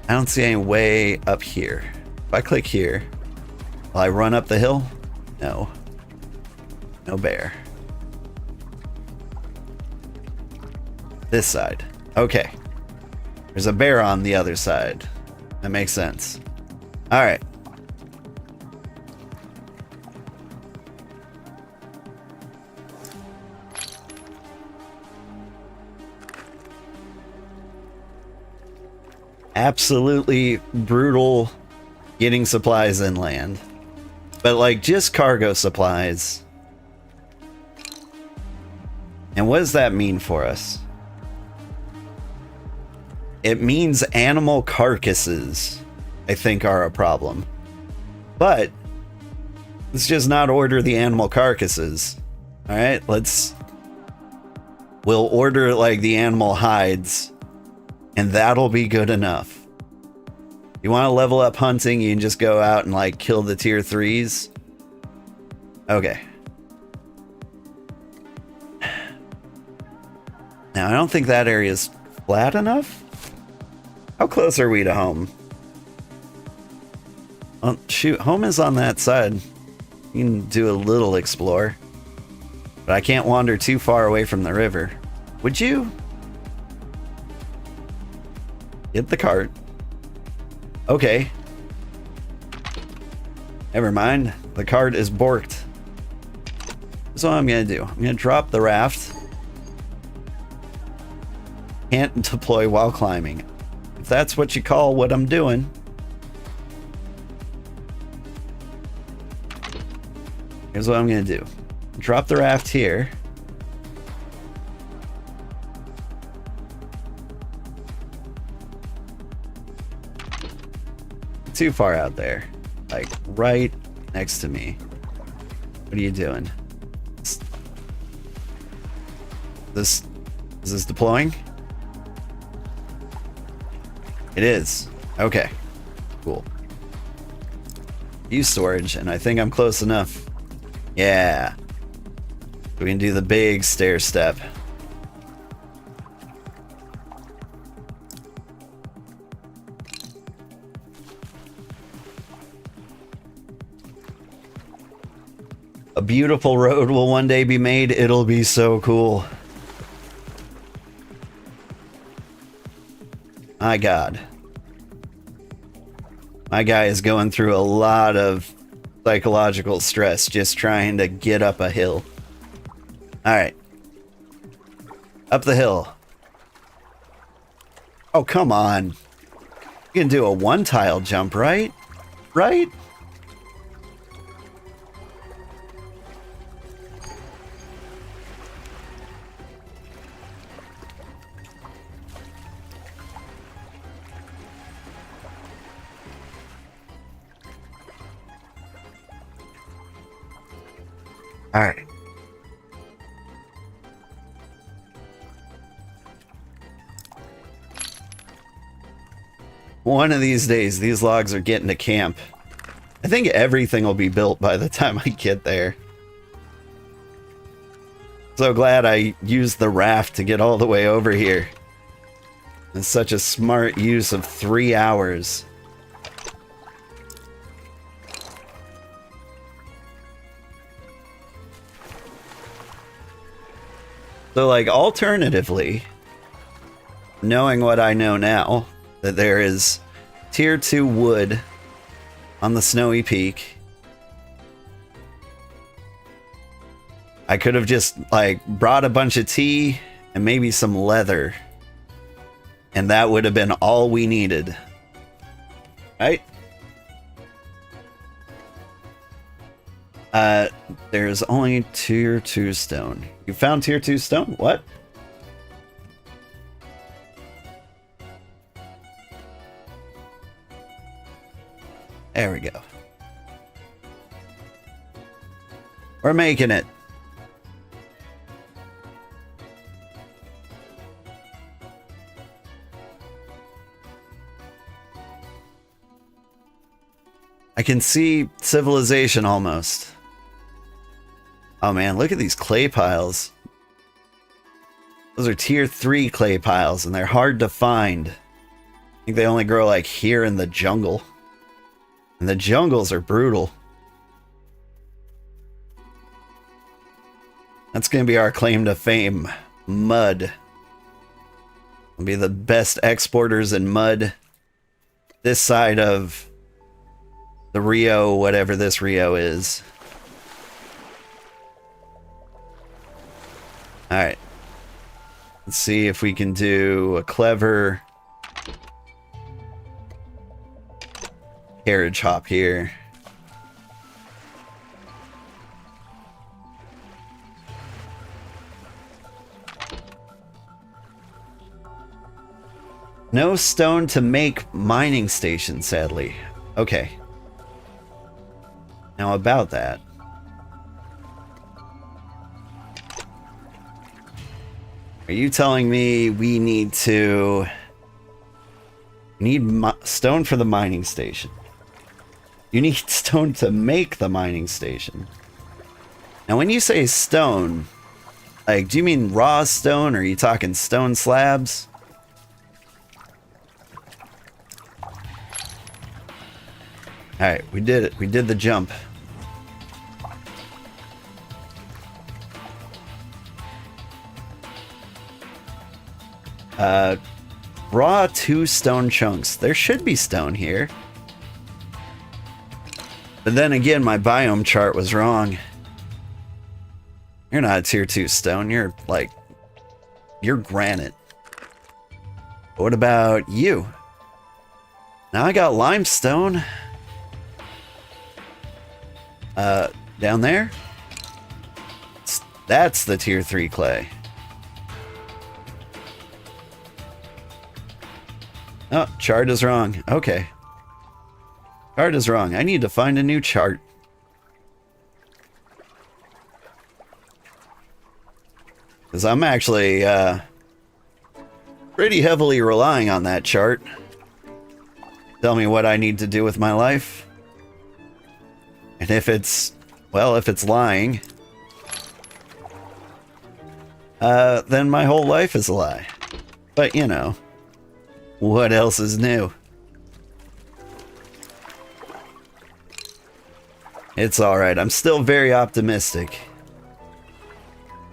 I don't see any way up here. If I click here, will I run up the hill? No. No bear. This side. Okay. There's a bear on the other side. That makes sense. Alright. Absolutely brutal getting supplies inland. But like just cargo supplies. And what does that mean for us? It means animal carcasses, I think, are a problem. But let's just not order the animal carcasses. Alright, we'll order like the animal hides, and that'll be good enough. You want to level up hunting, you can just go out and like kill the tier 3s. Okay. Now, I don't think that area is flat enough. How close are we to home? Oh, shoot, home is on that side. You can do a little explore. But I can't wander too far away from the river. Would you? Get the cart. Okay. Never mind. The cart is borked. That's what I'm gonna do. I'm gonna drop the raft. Can't deploy while climbing. If that's what you call what I'm doing. Here's what I'm gonna do. Drop the raft here. Too far out there. Like right next to me. What are you doing? Is this deploying? It is. Okay. Cool. Use storage, and I think I'm close enough. Yeah. We can do the big stair step. A beautiful road will one day be made. It'll be so cool. My God. My guy is going through a lot of psychological stress just trying to get up a hill. Alright. Up the hill. Oh, come on. You can do a one-tile jump, right? Right? All right. One of these days, these logs are getting to camp. I think everything will be built by the time I get there. So glad I used the raft to get all the way over here. It's such a smart use of 3 hours. So, like, alternatively, knowing what I know now, that there is tier 2 wood on the snowy peak, I could have just, like, brought a bunch of tea and maybe some leather And that would have been all we needed. Right? There's only tier 2 stone. You found tier 2 stone? What? There we go. We're making it. I can see civilization almost. Oh man, look at these clay piles. Those are tier 3 clay piles, and they're hard to find. I think they only grow like here in the jungle. And the jungles are brutal. That's going to be our claim to fame. Mud. We'll be the best exporters in mud this side of the Rio, whatever this Rio is. Alright. Let's see if we can do a clever carriage hop here. No stone to make mining station, sadly. Okay. Now about that. Are you telling me we need to... stone for the mining station? You need stone to make the mining station. Now when you say stone, like, do you mean raw stone, or are you talking stone slabs? Alright, we did it. We did the jump. Raw 2 stone chunks. There should be stone here. But then again, my biome chart was wrong. You're not a tier 2 stone. You're like... you're granite. What about you? Now I got limestone. Down there? That's the tier 3 clay. Oh, chart is wrong. Okay. Chart is wrong. I need to find a new chart. Because I'm actually pretty heavily relying on that chart. Tell me what I need to do with my life. And if it's, well, if it's lying, then my whole life is a lie. But, you know, what else is new? It's alright. I'm still very optimistic.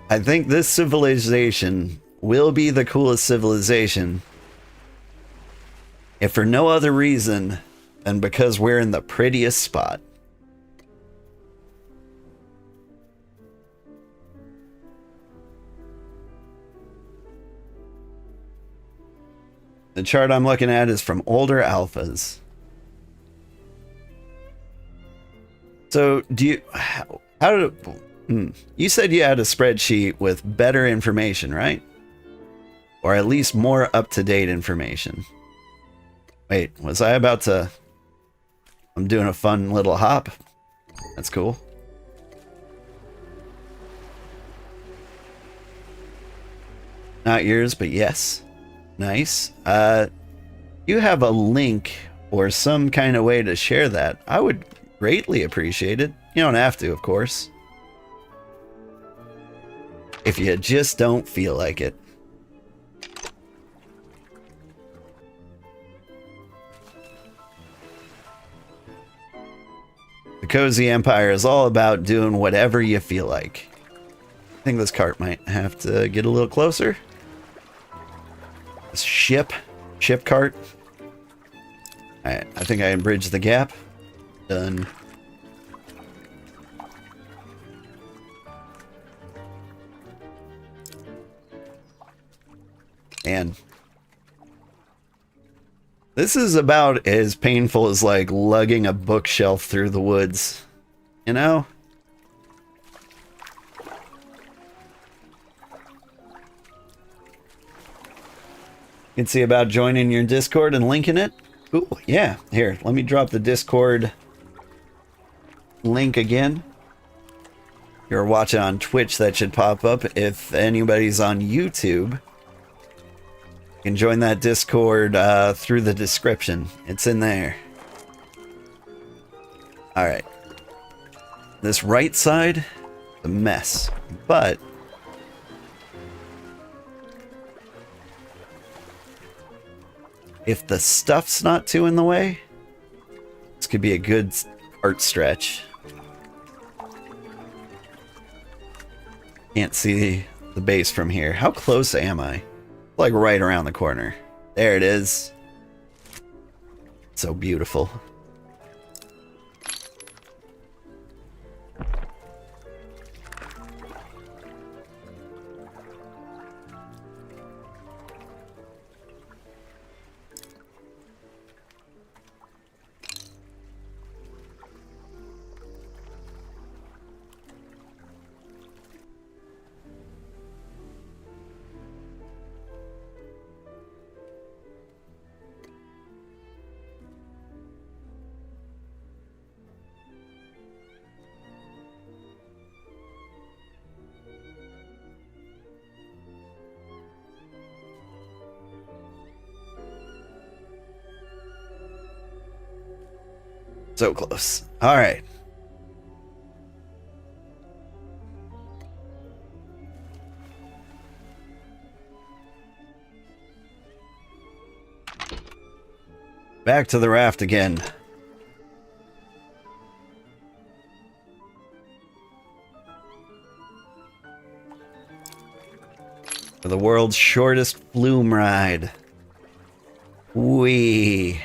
I think this civilization will be the coolest civilization, if for no other reason than because we're in the prettiest spot. The chart I'm looking at is from older alphas. So, do you... how did... you said you had a spreadsheet with better information, right? Or at least more up-to-date information. Wait, was I about to... I'm doing a fun little hop. That's cool. Not yours, but yes. Nice. You have a link or some kind of way to share that. I would greatly appreciate it. You don't have to, of course. If you just don't feel like it. The Cozy Empire is all about doing whatever you feel like. I think this cart might have to get a little closer. This ship cart. Alright, I think I can bridge the gap. Done. And This is about as painful as like lugging a bookshelf through the woods, you know? You can see about joining your Discord and linking it. Ooh, yeah. Here, let me drop the Discord link again. If you're watching on Twitch, that should pop up. If anybody's on YouTube, you can join that Discord through the description. It's in there. Alright. This right side, a mess. But if the stuff's not too in the way, this could be a good art stretch. Can't see the base from here. How close am I? Like right around the corner. There it is. So beautiful. So close. All right. Back to the raft again. For the world's shortest flume ride. Whee!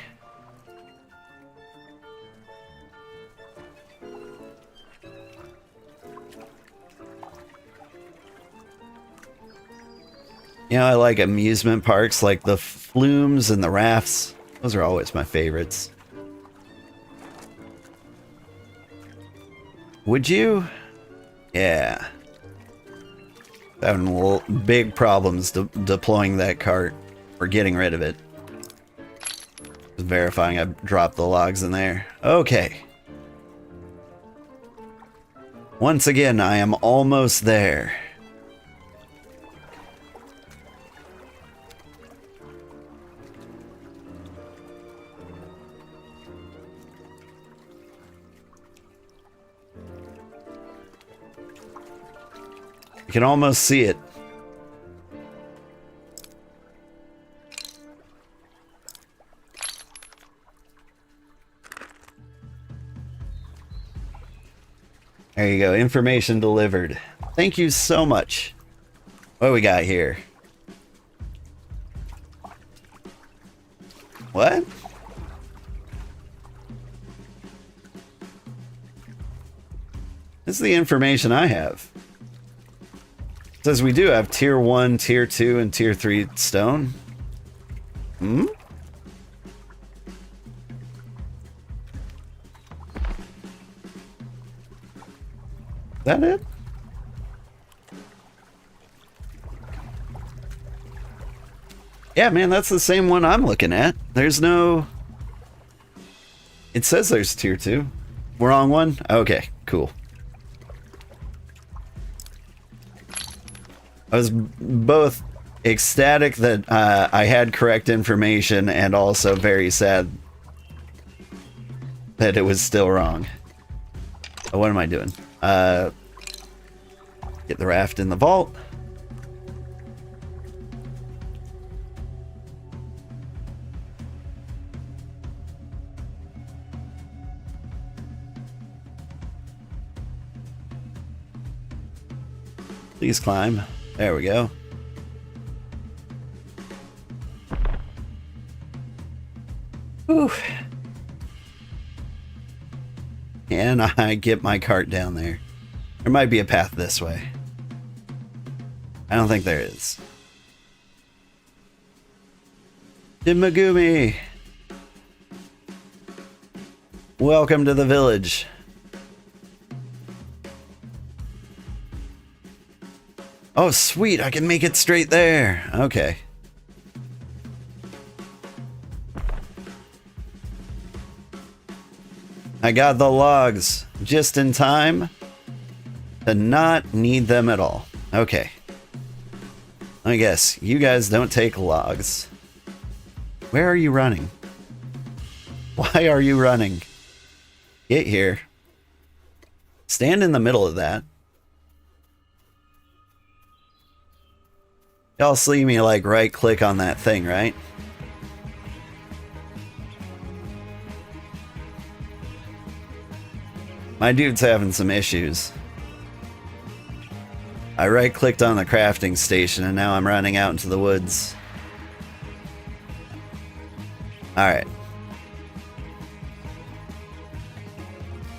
You know, I like amusement parks like the flumes and the rafts. Those are always my favorites. Would you? Yeah. Having big problems deploying that cart or getting rid of it. Just verifying I dropped the logs in there. Okay. Once again, I am almost there. You can almost see it. There you go. Information delivered. Thank you so much. What do we got here? What? This is the information I have. It says we do have tier 1, tier 2, and tier 3 stone. Hmm? Is that it? Yeah, man, that's the same one I'm looking at. There's no... It says there's tier 2. Wrong one? Okay, cool. I was both ecstatic that I had correct information and also very sad that it was still wrong. Oh, what am I doing? Get the raft in the vault. Please climb. There we go. Whew. Can I get my cart down there? There might be a path this way. I don't think there is. Dimagumi! Welcome to the village. Oh, sweet. I can make it straight there. Okay. I got the logs just in time to not need them at all. Okay. I guess you guys don't take logs. Where are you running? Why are you running? Get here. Stand in the middle of that. Y'all see me like right click on that thing, right? My dude's having some issues. I right clicked on the crafting station and now I'm running out into the woods. Alright.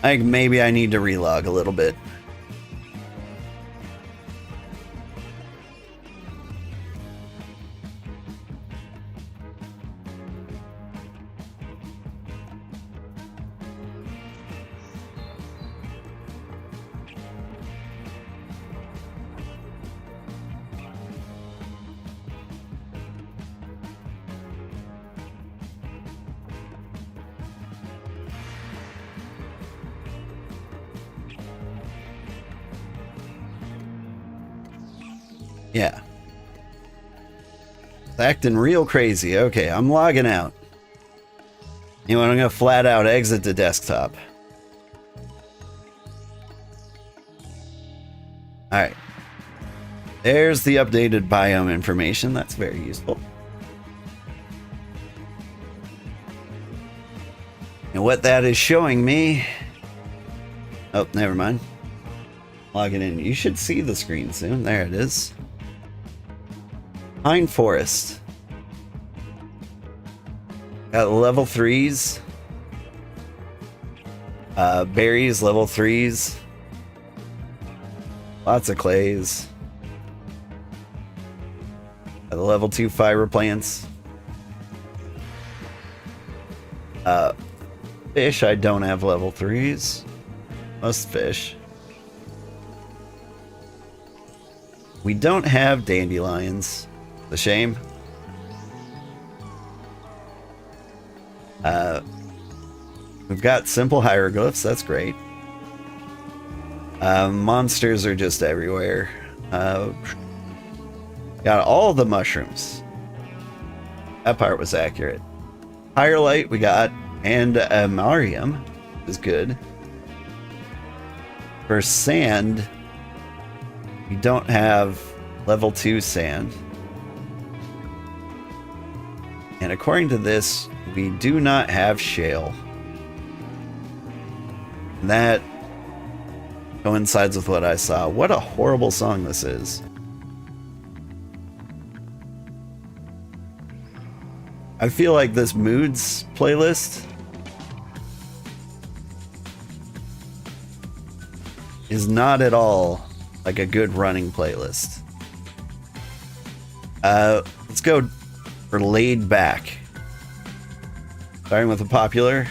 I think maybe I need to relog a little bit. Yeah. It's acting real crazy. Okay, I'm logging out. You know what? I'm gonna flat out exit the desktop. Alright. There's the updated biome information. That's very useful. And what that is showing me... Oh, never mind. Logging in. You should see the screen soon. There it is. Pine Forest. Got level 3s. Berries, level 3s. Lots of clays. Got the level 2 fiber plants. Fish, I don't have level 3s. Most fish. We don't have dandelions. A shame. We've got simple hieroglyphs. That's great. Monsters are just everywhere. Got all the mushrooms. That part was accurate. Higher light we got, and Marium is good. For sand, we don't have level 2 sand. And according to this, we do not have shale. And that coincides with what I saw. What a horrible song this is. I feel like this moods playlist is not at all like a good running playlist. Let's go for laid back. Starting with a popular.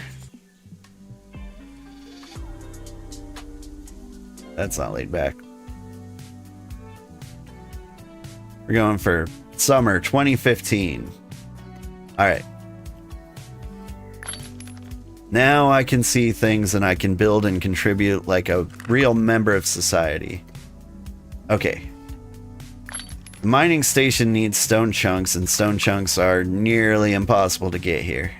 That's not laid back. We're going for summer 2015. Alright. Now I can see things and I can build and contribute like a real member of society. Okay. The mining station needs stone chunks, and stone chunks are nearly impossible to get here.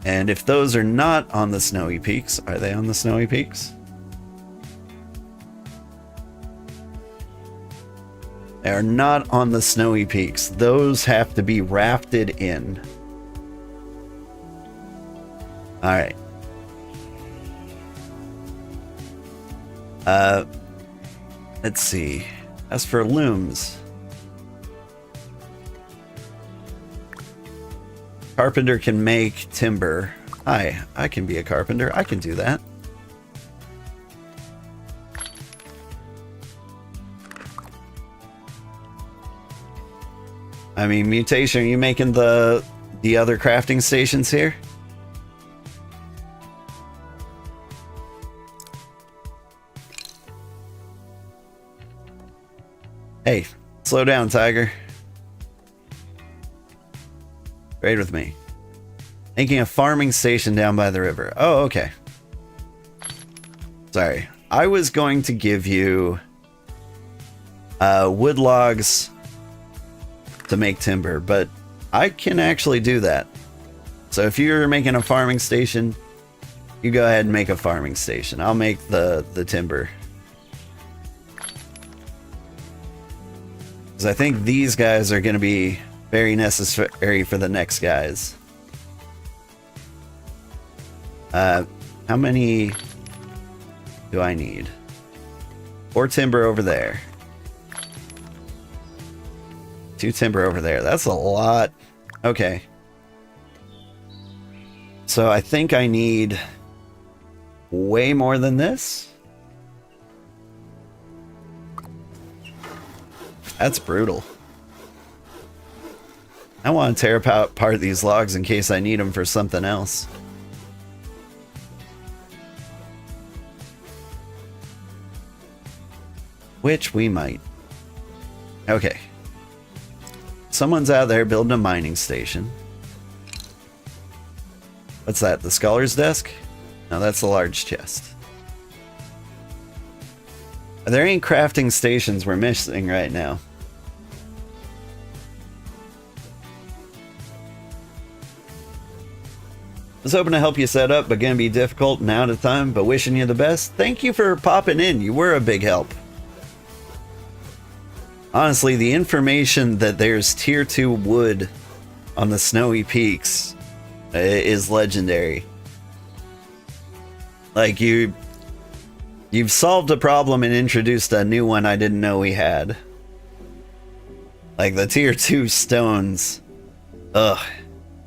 And if those are not on the snowy peaks, are they on the snowy peaks? They are not on the snowy peaks. Those have to be rafted in. Alright. Let's see. As for looms. Carpenter can make timber. Hi, I can be a carpenter. I can do that. I mean, Mutation, are you making the other crafting stations here? Hey, slow down, Tiger. Trade with me. Making a farming station down by the river. Oh, okay. Sorry. I was going to give you wood logs to make timber, but I can actually do that. So if you're making a farming station, you go ahead and make a farming station. I'll make the timber. Because I think these guys are going to be very necessary for the next guys. How many do I need? 4 timber over there. 2 timber over there. That's a lot. Okay. So I think I need way more than this. That's brutal. I want to tear apart these logs in case I need them for something else. Which we might. Okay. Someone's out there building a mining station. What's that? The scholar's desk? No, that's the large chest. Are there any crafting stations we're missing right now? I was hoping to help you set up, but gonna be difficult and out of time, but wishing you the best. Thank you for popping in. You were a big help. Honestly, the information that there's tier 2 wood on the snowy peaks is legendary. Like, you've solved a problem and introduced a new one I didn't know we had. Like the tier 2 stones. Ugh.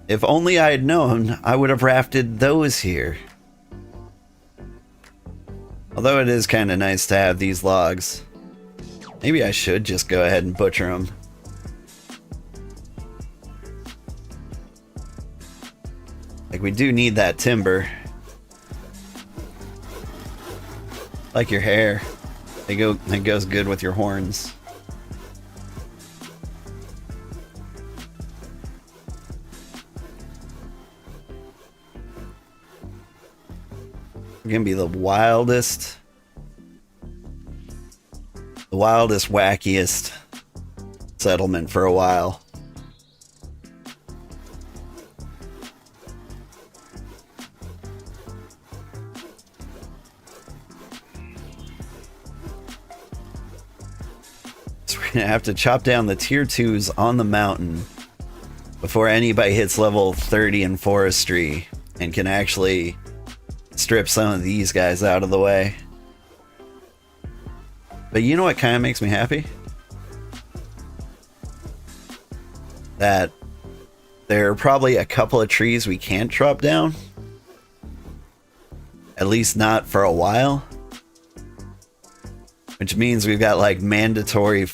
If only I had known, I would have rafted those here. Although it is kind of nice to have these logs. Maybe I should just go ahead and butcher them. Like, we do need that timber. Like your hair. It goes good with your horns. You're gonna be the wildest, wackiest settlement for a while. So we're gonna have to chop down the tier 2s on the mountain before anybody hits level 30 in forestry and can actually strip some of these guys out of the way. But you know what kind of makes me happy? That there are probably a couple of trees we can't chop down. At least not for a while. Which means we've got like mandatory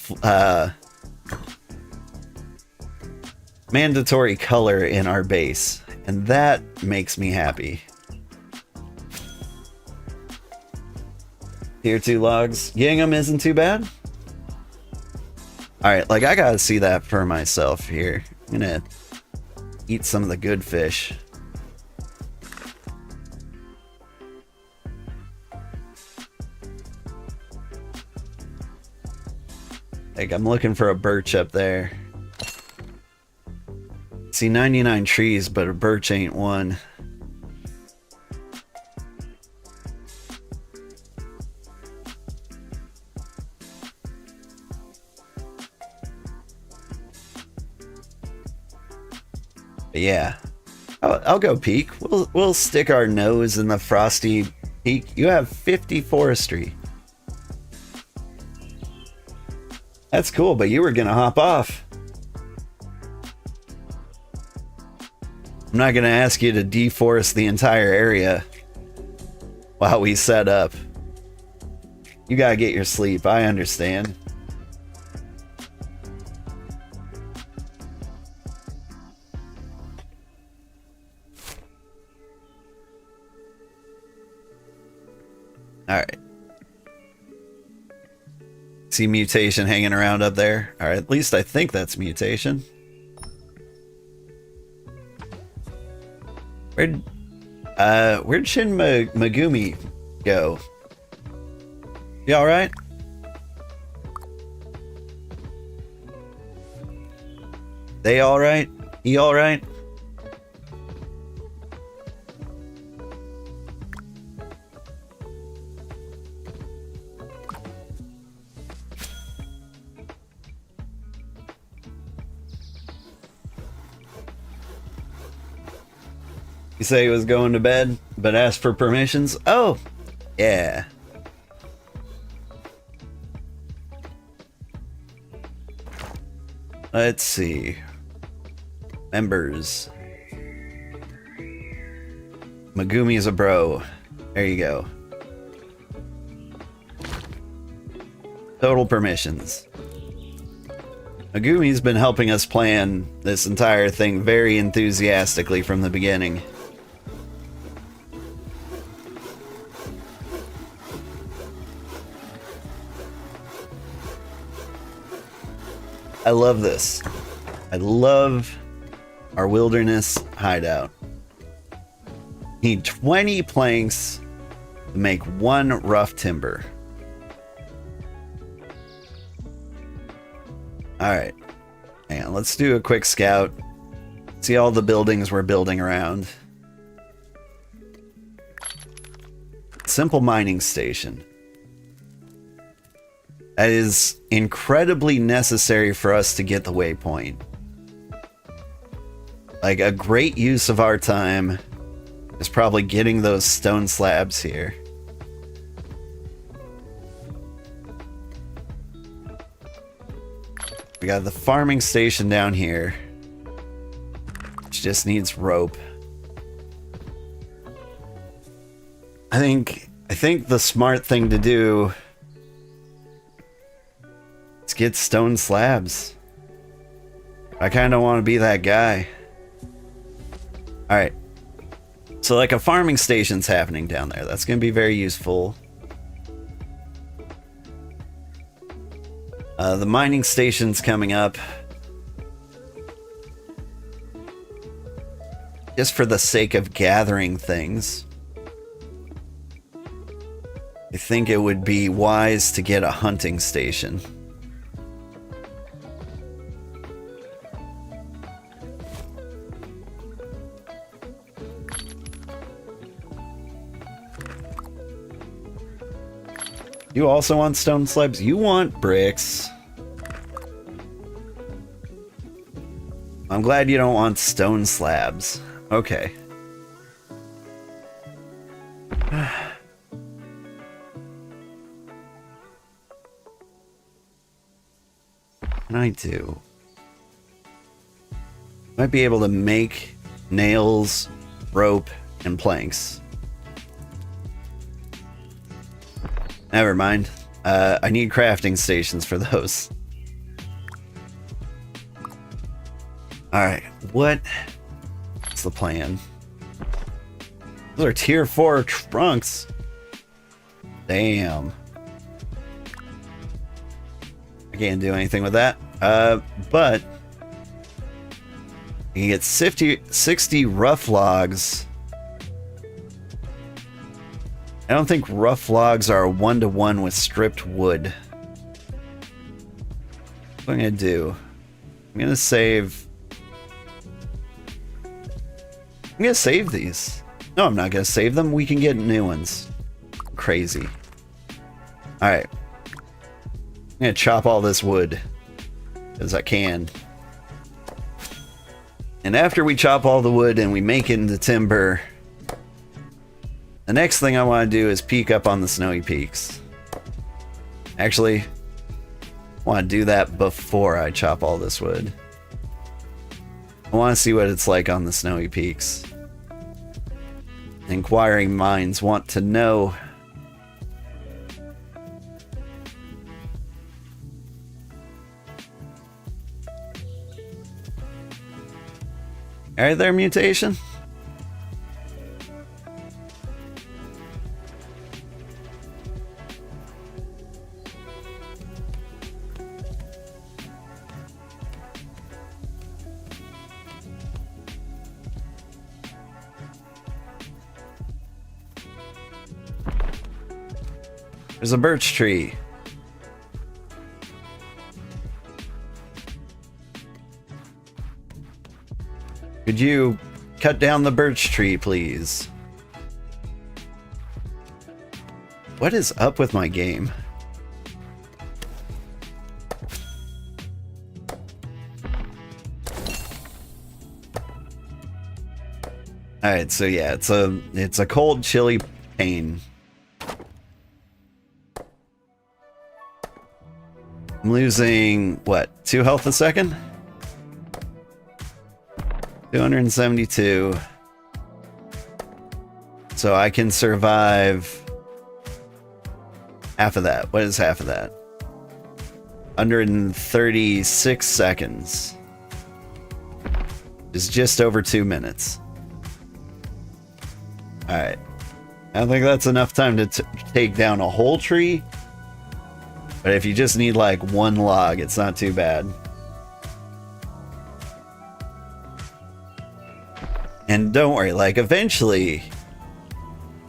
color in our base. And that makes me happy. Tier 2 logs. Getting them isn't too bad. Alright, like I gotta see that for myself here. I'm gonna eat some of the good fish. Like, I'm looking for a birch up there. See 99 trees, but a birch ain't one. But yeah, I'll go peek. We'll stick our nose in the frosty peak. You have 50 forestry. That's cool, but you were gonna hop off. I'm not gonna ask you to deforest the entire area while we set up. You gotta get your sleep, I understand. Alright. See mutation hanging around up there. Or at least I think that's mutation. Where'd Shin Megumi go? You alright? They alright? He alright? You say he was going to bed, but asked for permissions? Oh, yeah. Let's see. Members. Megumi is a bro. There you go. Total permissions. Megumi's been helping us plan this entire thing very enthusiastically from the beginning. I love this. I love our wilderness hideout. Need 20 planks to make 1 rough timber. Alright. Hang on, let's do a quick scout. See all the buildings we're building around. Simple mining station. That is incredibly necessary for us to get the waypoint. Like, a great use of our time is probably getting those stone slabs here. We got the farming station down here, which just needs rope. I think the smart thing to do is get stone slabs. I kind of want to be that guy. Alright. So like a farming station's happening down there. That's going to be very useful. The mining station's coming up. Just for the sake of gathering things. I think it would be wise to get a hunting station. You also want stone slabs? You want bricks. I'm glad you don't want stone slabs. Okay. What can I do? Might be able to make nails, rope, and planks. Never mind. I need crafting stations for those. Alright, what's the plan? Those are tier 4 trunks. Damn. I can't do anything with that. But you can get 60 rough logs. I don't think rough logs are 1-to-1 with stripped wood. What I'm gonna do? I'm gonna save these. No, I'm not gonna save them. We can get new ones. Crazy. Alright. I'm gonna chop all this wood as I can. And after we chop all the wood and we make it into timber, the next thing I want to do is peek up on the snowy peaks. Actually, I want to do that before I chop all this wood. I want to see what it's like on the snowy peaks. Inquiring minds want to know. Alright there, mutation. There's a birch tree. Could you cut down the birch tree, please? What is up with my game? Alright, so yeah, it's a cold, chilly pain. I'm losing, what, 2 health a second? 272. So I can survive half of that. What is half of that? 136 seconds. It's just over 2 minutes. Alright. I think that's enough time to take down a whole tree. But if you just need like one log, it's not too bad. And don't worry, like eventually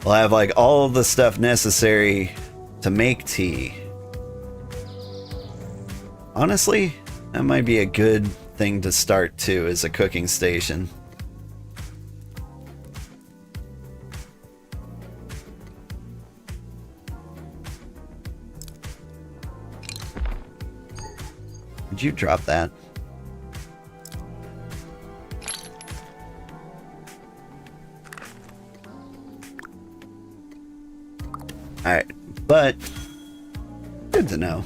we'll have like all of the stuff necessary to make tea. Honestly, that might be a good thing to start too, as a cooking station. Did you drop that? Alright, but good to know.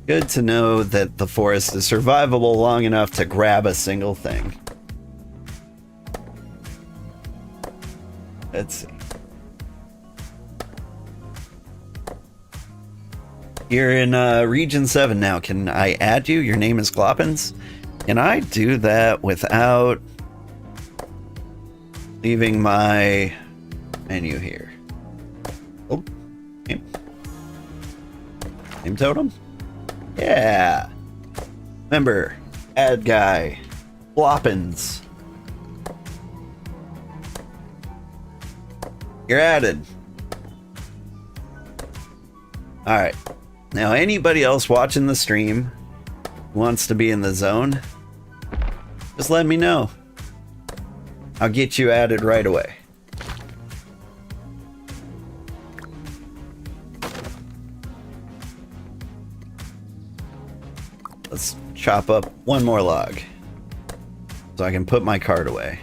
Good to know that the forest is survivable long enough to grab a single thing. Let's see. You're in Region 7 now. Can I add you? Your name is Gloppins. Can I do that without leaving my menu here? Oh, name totem? Yeah. Remember, add guy, Gloppins. You're added. Alright. Now, anybody else watching the stream who wants to be in the zone, just let me know. I'll get you added right away. Let's chop up one more log so I can put my cart away.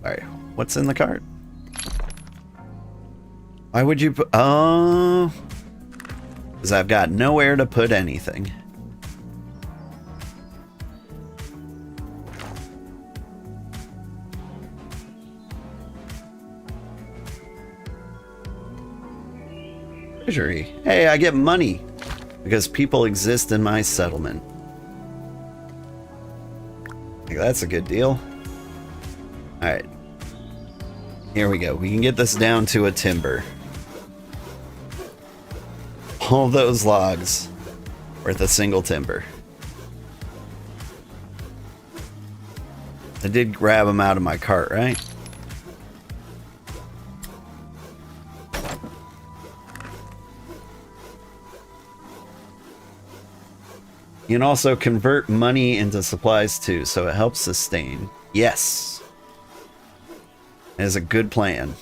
Alright, what's in the cart? Why would you put... Oh... Because I've got nowhere to put anything. Treasury. Hey, I get money because people exist in my settlement. I think that's a good deal. Alright. Here we go. We can get this down to a timber. All those logs worth a single timber. I did grab them out of my cart, right? You can also convert money into supplies too, so it helps sustain. Yes. That is a good plan.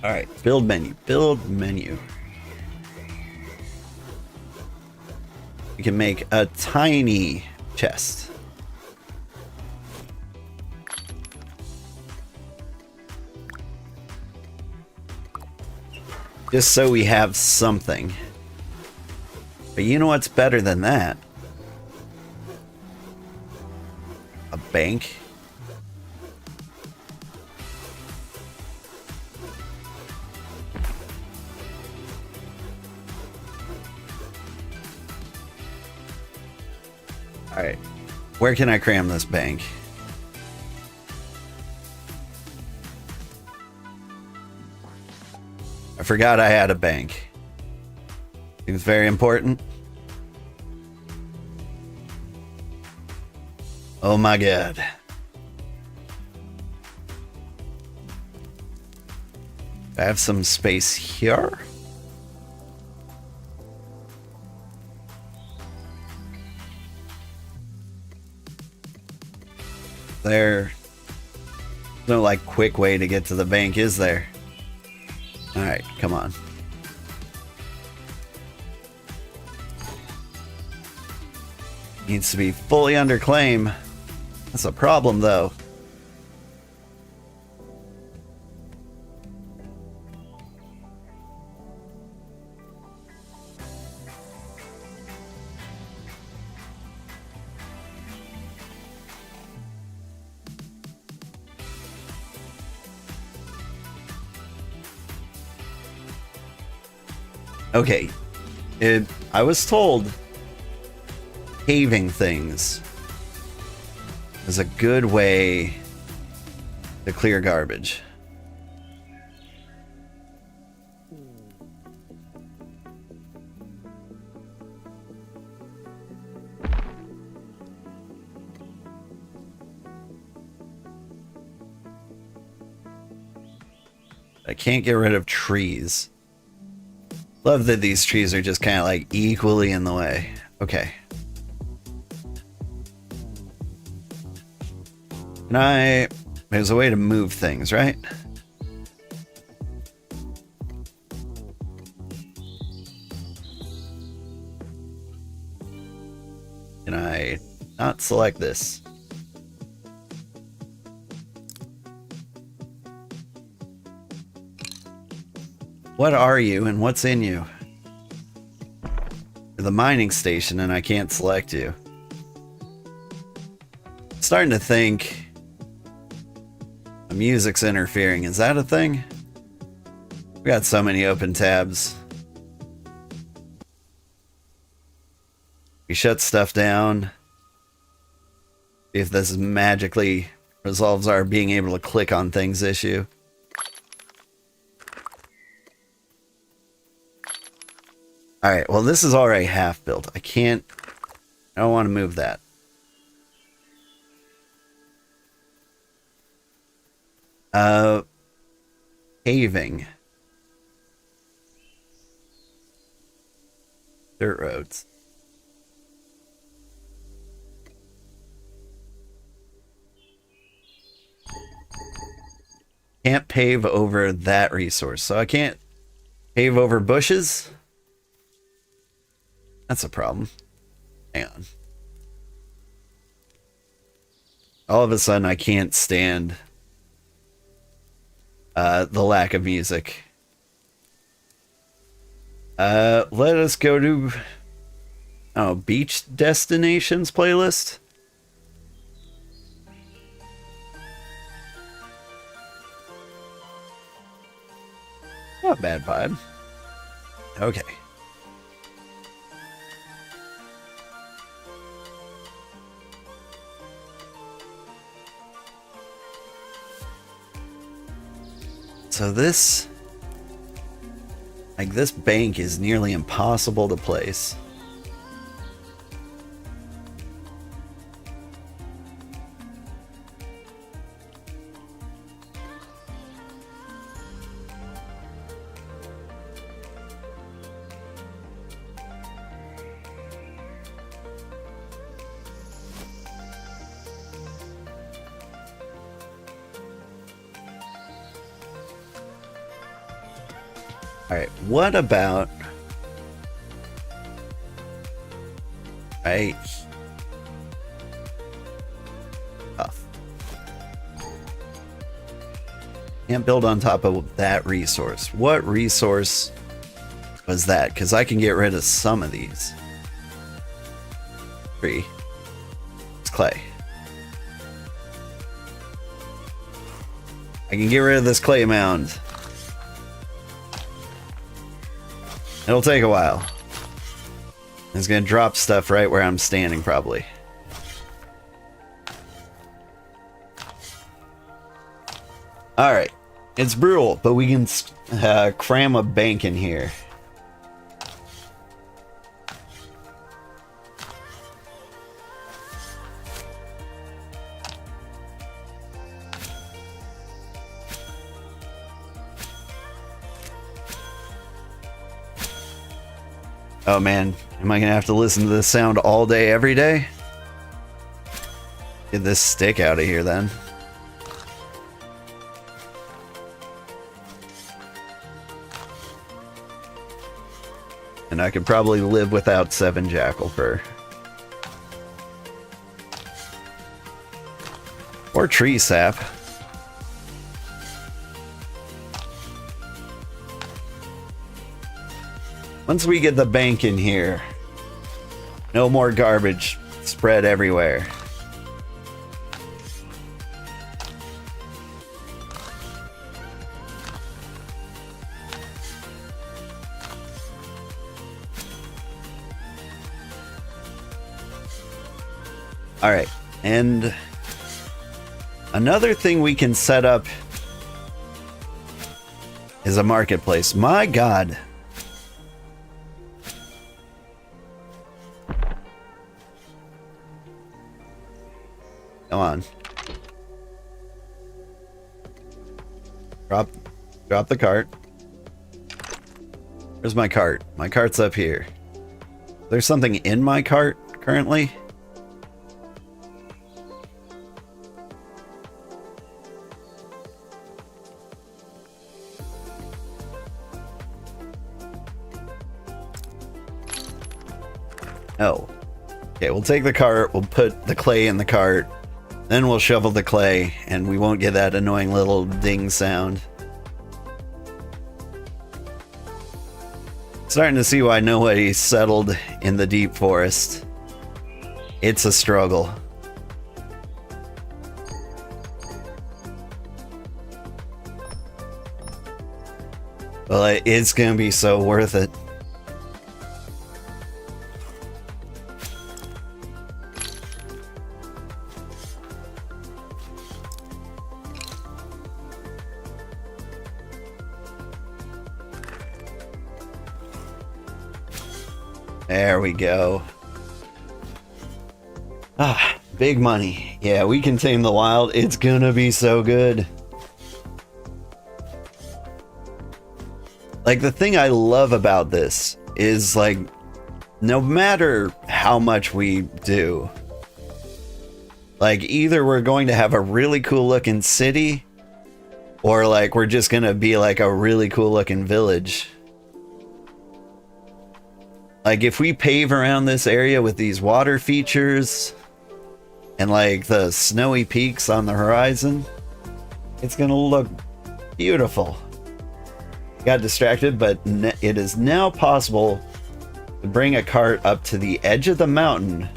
Alright, build menu. Build menu. We can make a tiny chest. Just so we have something. But you know what's better than that? A bank. Alright. Where can I cram this bank? I forgot I had a bank. Seems very important. Oh my god. I have some space here. There's no like quick way to get to the bank, is there? Alright, come on. Needs to be fully under claim. That's a problem though. Okay, I was told paving things is a good way to clear garbage. I can't get rid of trees. Love that these trees are just kind of like equally in the way. Okay. There's a way to move things, right? Can I not select this? What are you and what's in you? You're the mining station and I can't select you. Starting to think the music's interfering. Is that a thing? We got so many open tabs. We shut stuff down. See if this magically resolves our being able to click on things issue. Alright, well this is already half built. I don't want to move that. Paving. Dirt roads. Can't pave over that resource, so I can't pave over bushes. That's a problem. Hang on. All of a sudden, I can't stand the lack of music. Let us go to beach destinations playlist. Not a bad vibe. Okay. So this bank is nearly impossible to place. Alright, what about right? Tough. Can't build on top of that resource. What resource was that? Because I can get rid of some of these. Tree. It's clay. I can get rid of this clay mound. It'll take a while. It's gonna drop stuff right where I'm standing, probably. Alright. It's brutal, but we can cram a bank in here. Oh man, am I gonna have to listen to this sound all day, every day? Get this stick out of here then. And I could probably live without 7 jackal fur. Or tree sap. Once we get the bank in here, no more garbage spread everywhere. All right, and another thing we can set up is a marketplace. My God. Come on. Drop the cart. Where's my cart? My cart's up here. There's something in my cart currently. Oh. Okay, we'll take the cart, we'll put the clay in the cart, then we'll shovel the clay, and we won't get that annoying little ding sound. Starting to see why nobody settled in the deep forest. It's a struggle. Well, it's gonna be so worth it. There we go. Ah, big money. Yeah, we can tame the wild. It's gonna be so good. Like, the thing I love about this is, like, no matter how much we do, like, either we're going to have a really cool looking city, or like we're just gonna be like a really cool looking village. Like, if we pave around this area with these water features and like the snowy peaks on the horizon, it's gonna look beautiful. Got distracted, but it is now possible to bring a cart up to the edge of the mountain,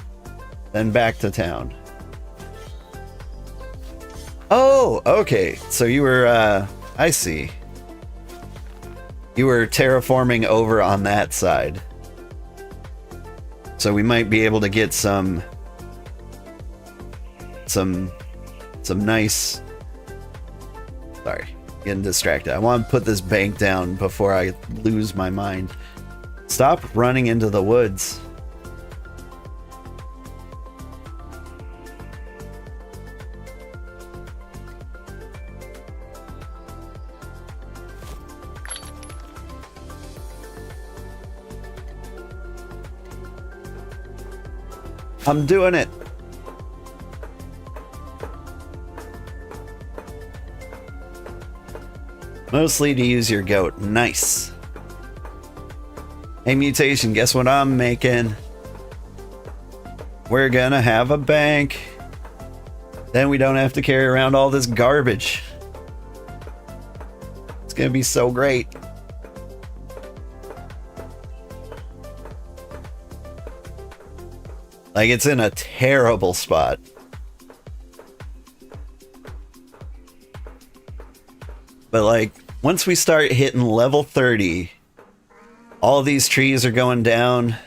then back to town. Oh, okay. So you were, I see. You were terraforming over on that side. So we might be able to get some nice... Sorry, getting distracted. I want to put this bank down before I lose my mind. Stop running into the woods. I'm doing it. Mostly to use your goat. Nice. Hey, Mutation, guess what I'm making? We're gonna have a bank. Then we don't have to carry around all this garbage. It's gonna be so great. Like, it's in a terrible spot. But like, once we start hitting level 30, all these trees are going down.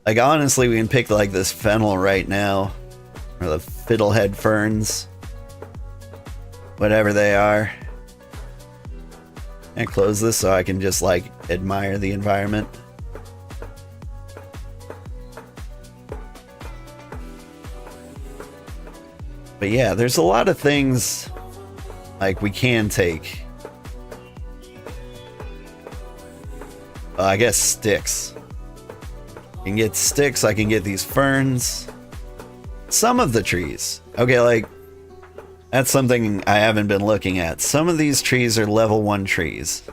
Like, honestly, we can pick like this fennel right now. Or the fiddlehead ferns. Whatever they are. And close this so I can just like admire the environment. But yeah, there's a lot of things like we can take. I guess sticks. I can get sticks, I can get these ferns. Some of the trees. Okay, like that's something I haven't been looking at. Some of these trees are level 1 trees.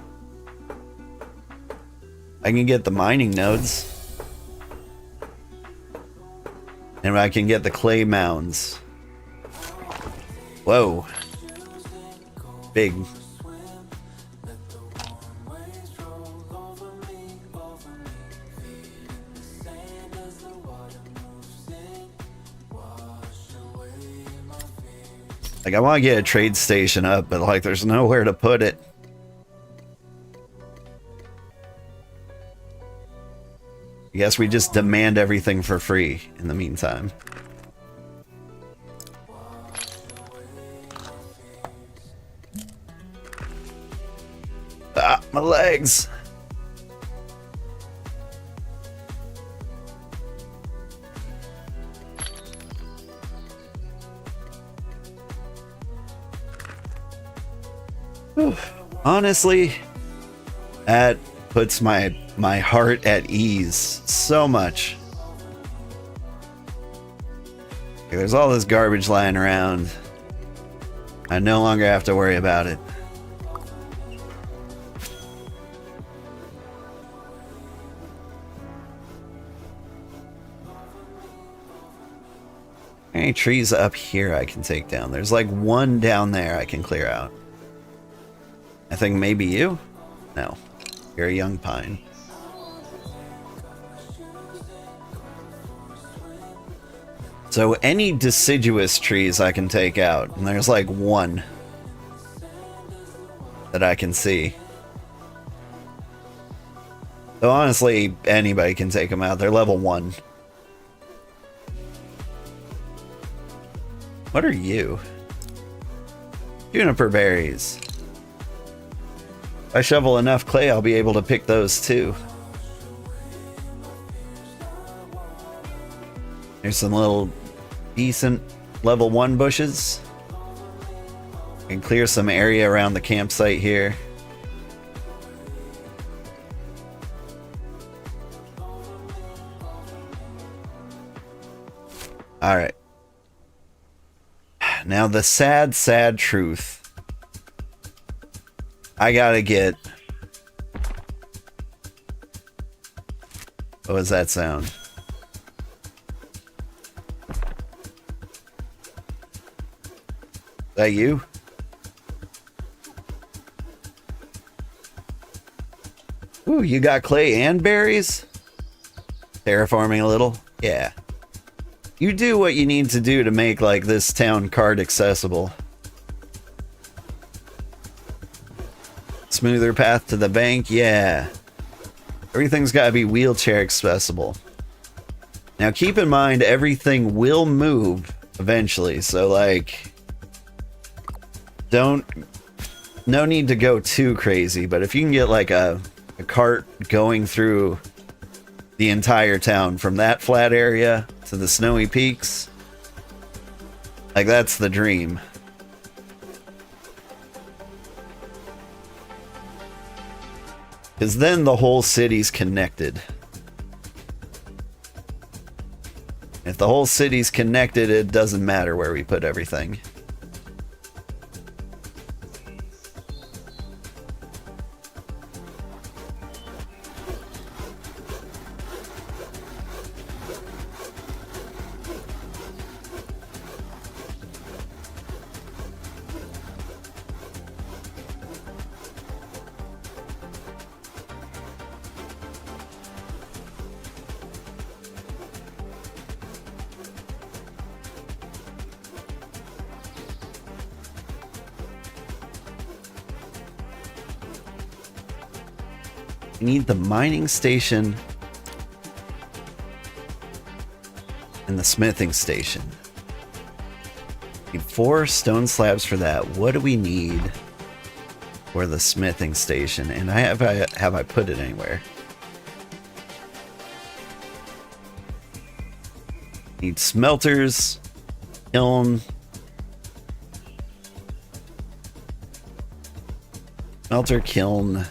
I can get the mining nodes. And I can get the clay mounds. Whoa. Big. Like, I want to get a trade station up, but like, there's nowhere to put it. I guess we just demand everything for free in the meantime. Ah, my legs. Honestly, that puts my heart at ease so much. There's all this garbage lying around. I no longer have to worry about it. Any trees up here I can take down? There's like one down there I can clear out. I think maybe you? No. You're a young pine. So any deciduous trees I can take out, and there's like one that I can see. So honestly, anybody can take them out. They're level 1. What are you? Juniper berries. If I shovel enough clay, I'll be able to pick those too. There's some little decent level 1 bushes. And clear some area around the campsite here. Alright. Now the sad, sad truth. I gotta get... What was that sound? Is that you? Ooh, you got clay and berries? Terraforming a little? Yeah. You do what you need to do to make, like, this town card accessible. Smoother path to the bank? Yeah. Everything's gotta be wheelchair accessible. Now keep in mind, everything will move eventually, so, like... No need to go too crazy, but if you can get, like, a cart going through the entire town from that flat area to the snowy peaks, like, that's the dream. Because then the whole city's connected. If the whole city's connected, it doesn't matter where we put everything. We need the mining station and the smithing station. We need 4 stone slabs for that. What do we need for the smithing station, and have I put it anywhere? Need smelters, kiln, smelter, kiln,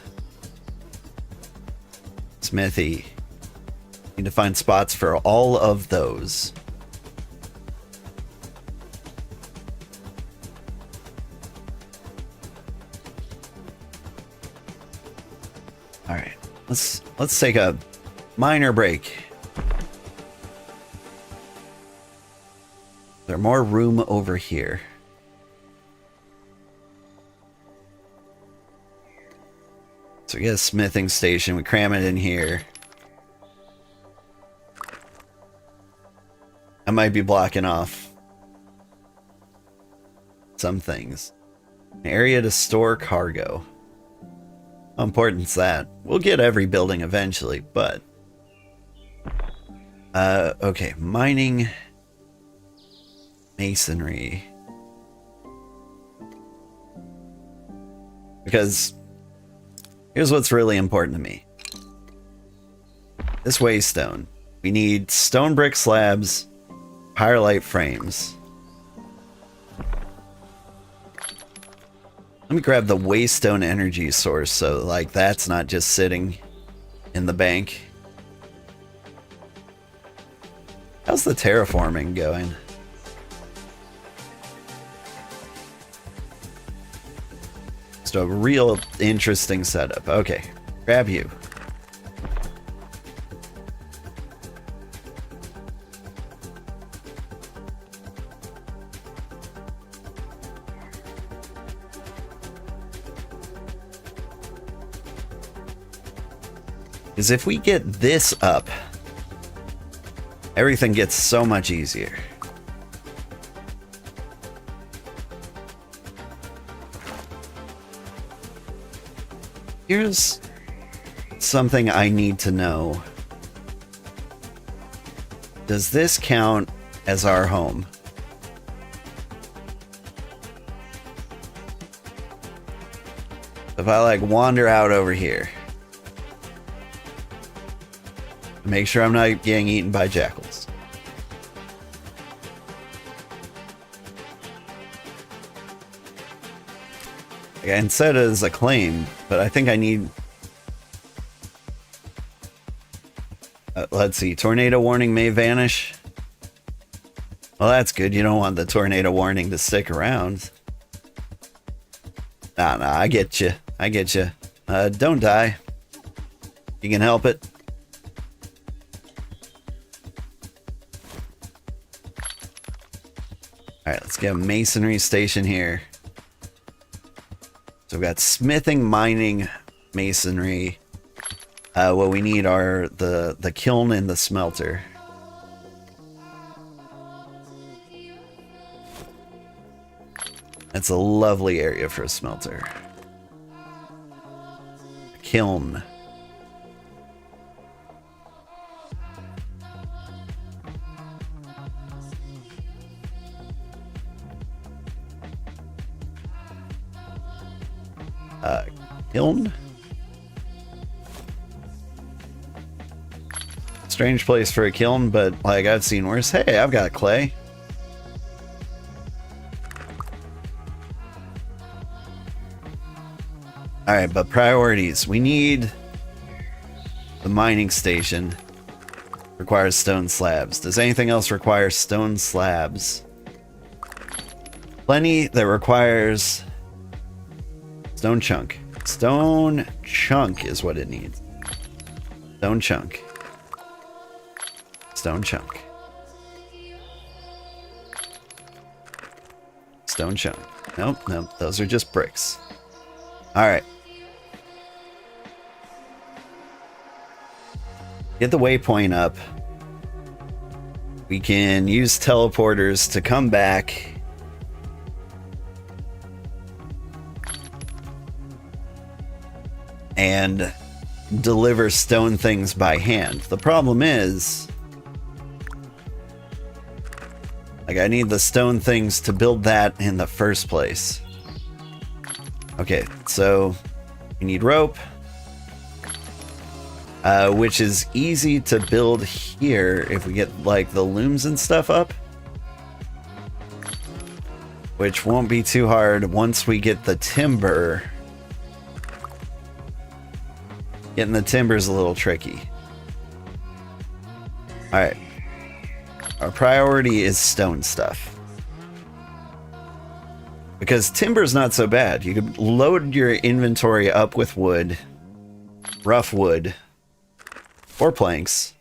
smithy. Need to find spots for all of those. All right, let's take a minor break. There's more room over here. So we get a smithing station. We cram it in here. I might be blocking off some things. An area to store cargo. How important is that? We'll get every building eventually, but... okay, mining... masonry. Because here's what's really important to me. This waystone. We need stone brick slabs, pyrolite frames. Let me grab the waystone energy source so like that's not just sitting in the bank. How's the terraforming going? Just a real interesting setup. Okay, grab you. Because if we get this up, everything gets so much easier. Here's something I need to know. Does this count as our home? If I like wander out over here, make sure I'm not getting eaten by jackals. Like I said it as a claim, but I think I need... let's see, tornado warning may vanish. Well, that's good. You don't want the tornado warning to stick around. Nah, I get you. I get you. Don't die. You can help it. Alright, let's get a masonry station here. So we've got smithing, mining, masonry. What we need are the kiln and the smelter. That's a lovely area for a smelter. Kiln. Kiln? Strange place for a kiln, but like I've seen worse. Hey, I've got clay. Alright, but priorities. We need the mining station. Requires stone slabs. Does anything else require stone slabs? Plenty that requires stone chunk. Stone chunk is what it needs. Stone chunk. Stone chunk. Stone chunk. Nope, nope. Those are just bricks. Alright. Get the waypoint up. We can use teleporters to come back. And deliver stone things by hand. The problem is, like, I need the stone things to build that in the first place. Okay, so we need rope, which is easy to build here if we get like the looms and stuff up, which won't be too hard once we get the timber. Getting the timber is a little tricky. Alright. Our priority is stone stuff. Because timber's not so bad. You could load your inventory up with wood, rough wood, or planks.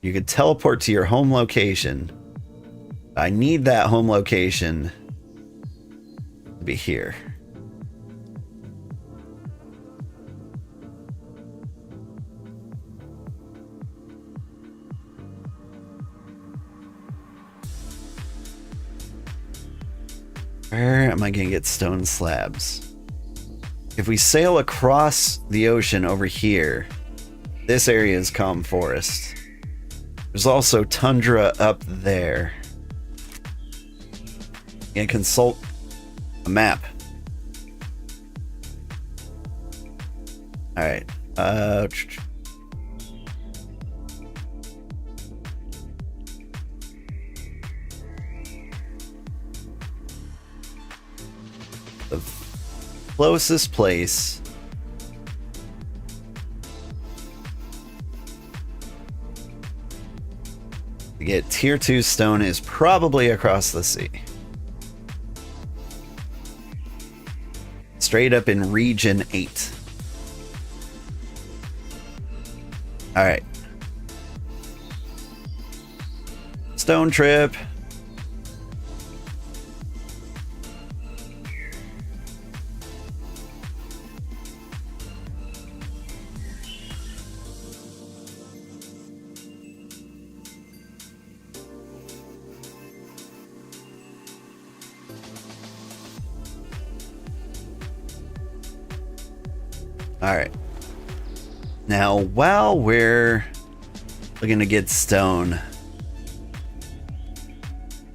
You could teleport to your home location. I need that home location to be here. Where am I going to get stone slabs? If we sail across the ocean over here, this area is calm forest. There's also tundra up there. And consult a map. Alright. The closest place to get tier 2 stone is probably across the sea. Straight up in region 8. Alright. Stone trip. Alright. Now, while we're looking to get stone,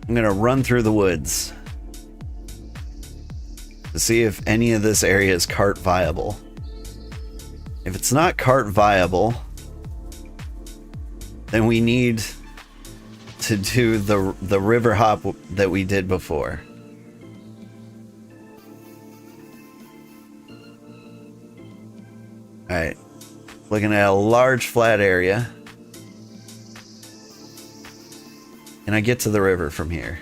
I'm going to run through the woods to see if any of this area is cart viable. If it's not cart viable, then we need to do the river hop that we did before. Alright, looking at a large flat area. And I get to the river from here.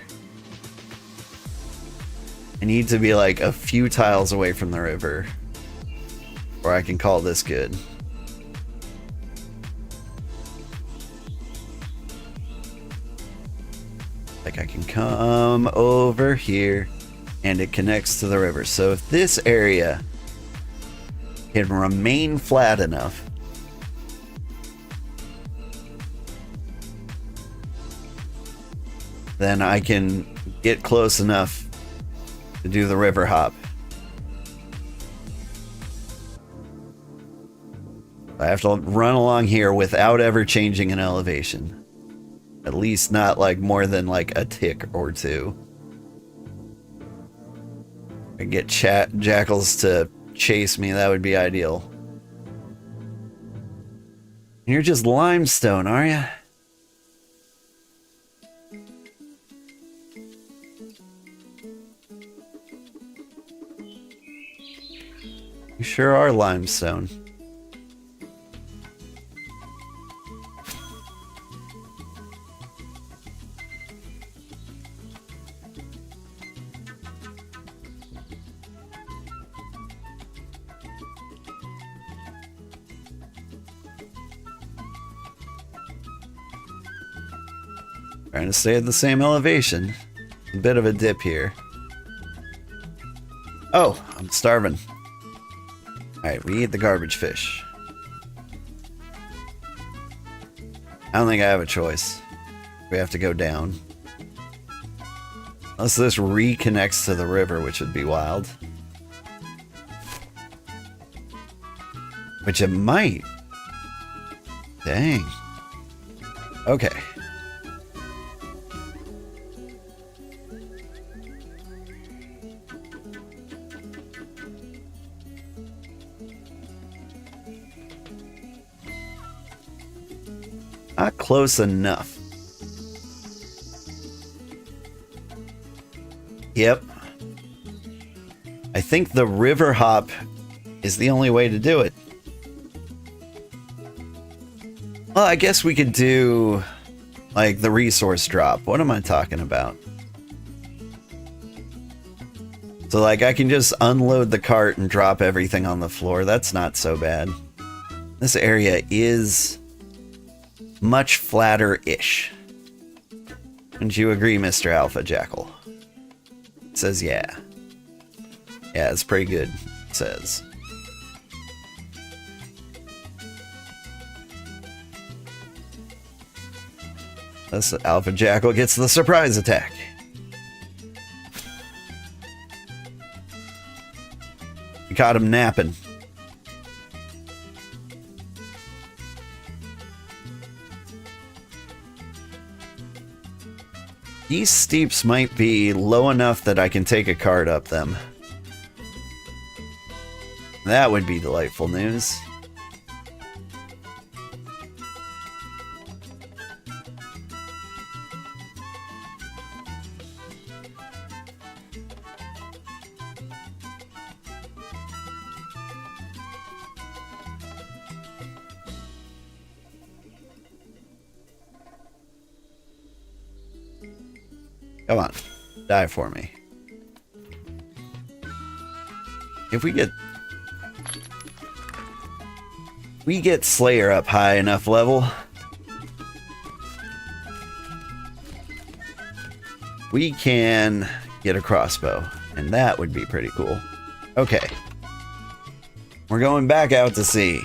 I need to be like a few tiles away from the river, or I can call this good. Like I can come over here and it connects to the river. So if this area can remain flat enough, then I can get close enough to do the river hop. I have to run along here without ever changing an elevation. At least not like more than like a tick or two. I get jackals to chase me, that would be ideal. You're just limestone, are you? You sure are limestone. Trying to stay at the same elevation. A bit of a dip here. Oh, I'm starving. Alright, we eat the garbage fish. I don't think I have a choice. We have to go down. Unless this reconnects to the river, which would be wild. Which it might. Dang. Okay. Not close enough. Yep. I think the river hop is the only way to do it. Well, I guess we could do, like, the resource drop. What am I talking about? So, like, I can just unload the cart and drop everything on the floor. That's not so bad. This area is much flatter-ish. Wouldn't you agree, Mr. Alpha Jackal? It says, yeah. Yeah, it's pretty good, it says. This Alpha Jackal gets the surprise attack. We caught him napping. These steeps might be low enough that I can take a cart up them. That would be delightful news. Come on, die for me. If we get Slayer up high enough level, we can get a crossbow, and that would be pretty cool. Okay. We're going back out to sea.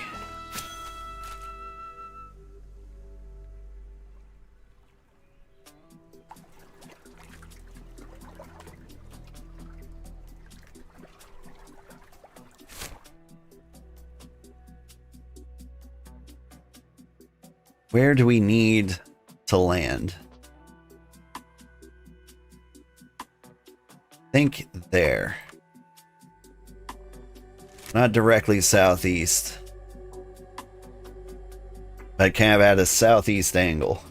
Where do we need to land? Think there. Not directly southeast, but kind of at a southeast angle.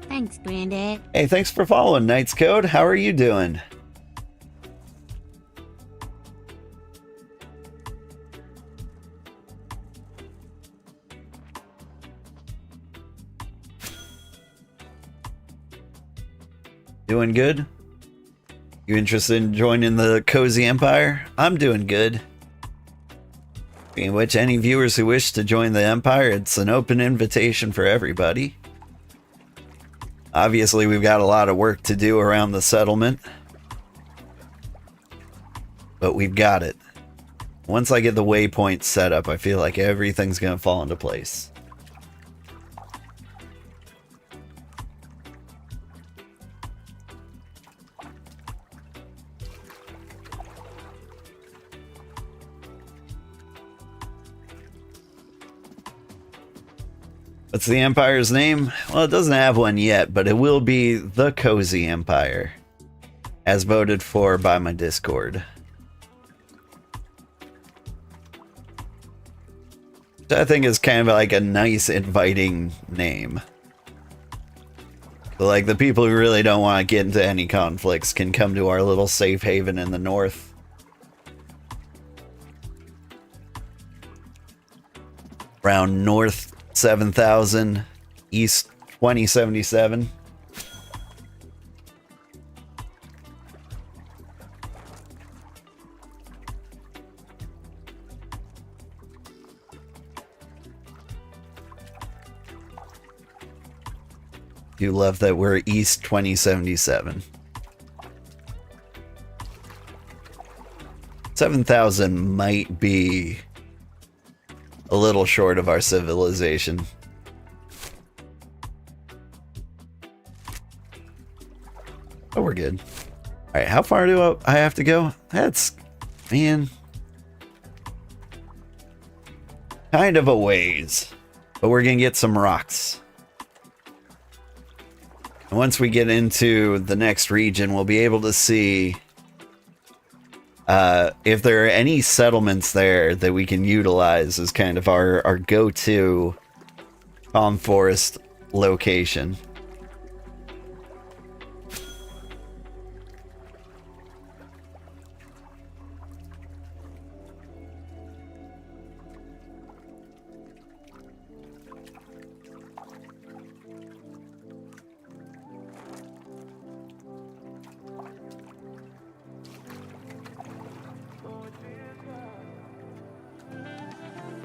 Thanks, Granddad. Hey, thanks for following, Knight's Code. How are you doing? Doing good? You interested in joining the Cozy Empire? I'm doing good. In which any viewers who wish to join the Empire, it's an open invitation for everybody. Obviously, we've got a lot of work to do around the settlement. But we've got it. Once I get the waypoint set up, I feel like everything's going to fall into place. What's the Empire's name? Well, it doesn't have one yet, but it will be the Cozy Empire, as voted for by my Discord. Which I think is kind of like a nice, inviting name. So, like, the people who really don't want to get into any conflicts can come to our little safe haven in the north. Around north 7,000, east 2077. You love that we're east 2077. 7,000 might be a little short of our civilization. Oh, we're good. Alright, how far do I have to go? That's, man, kind of a ways. But we're gonna get some rocks. And once we get into the next region, we'll be able to see if there are any settlements there that we can utilize as kind of our go-to Calm Forest location.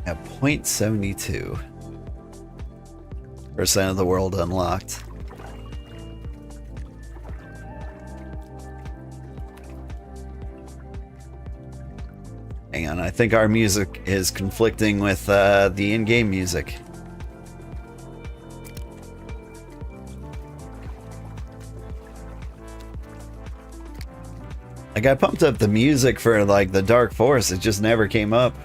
At 0.72% of the world unlocked. Hang on, I think our music is conflicting with the in-game music. Like, I pumped up the music for like the Dark Forest, it just never came up.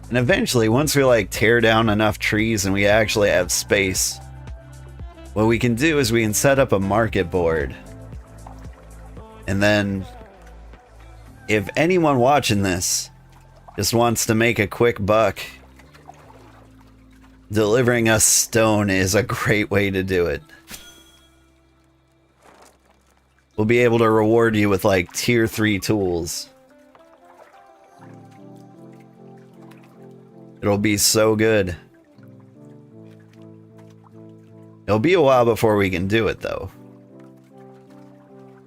And eventually, once we like tear down enough trees and we actually have space, what we can do is we can set up a market board. And then if anyone watching this just wants to make a quick buck, delivering us stone is a great way to do it. We'll be able to reward you with like tier 3 tools. It'll be so good. It'll be a while before we can do it, though.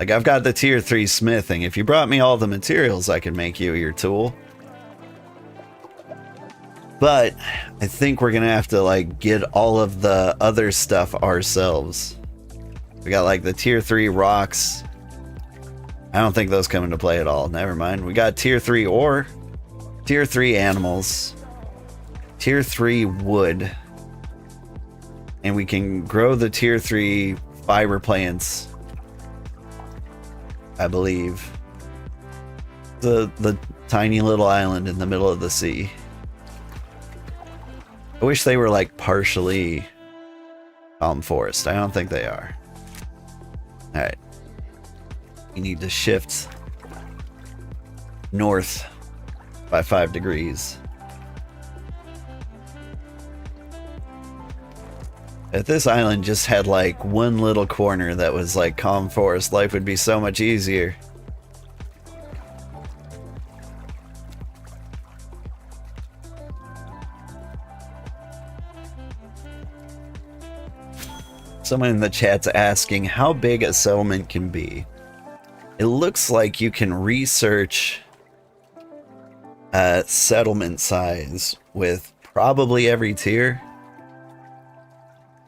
Like, I've got the tier 3 smithing. If you brought me all the materials, I could make you your tool. But I think we're gonna have to, like, get all of the other stuff ourselves. We got, like, the tier 3 rocks. I don't think those come into play at all. Never mind. We got tier 3 ore, tier 3 animals, tier 3 wood, and we can grow the tier 3 fiber plants, I believe. The tiny little island in the middle of the sea. I wish they were like partially Calm Forest. I don't think they are. Alright. We need to shift north by 5 degrees. If this island just had like one little corner that was like Calm Forest, life would be so much easier. Someone in the chat's asking how big a settlement can be. It looks like you can research settlement size with probably every tier.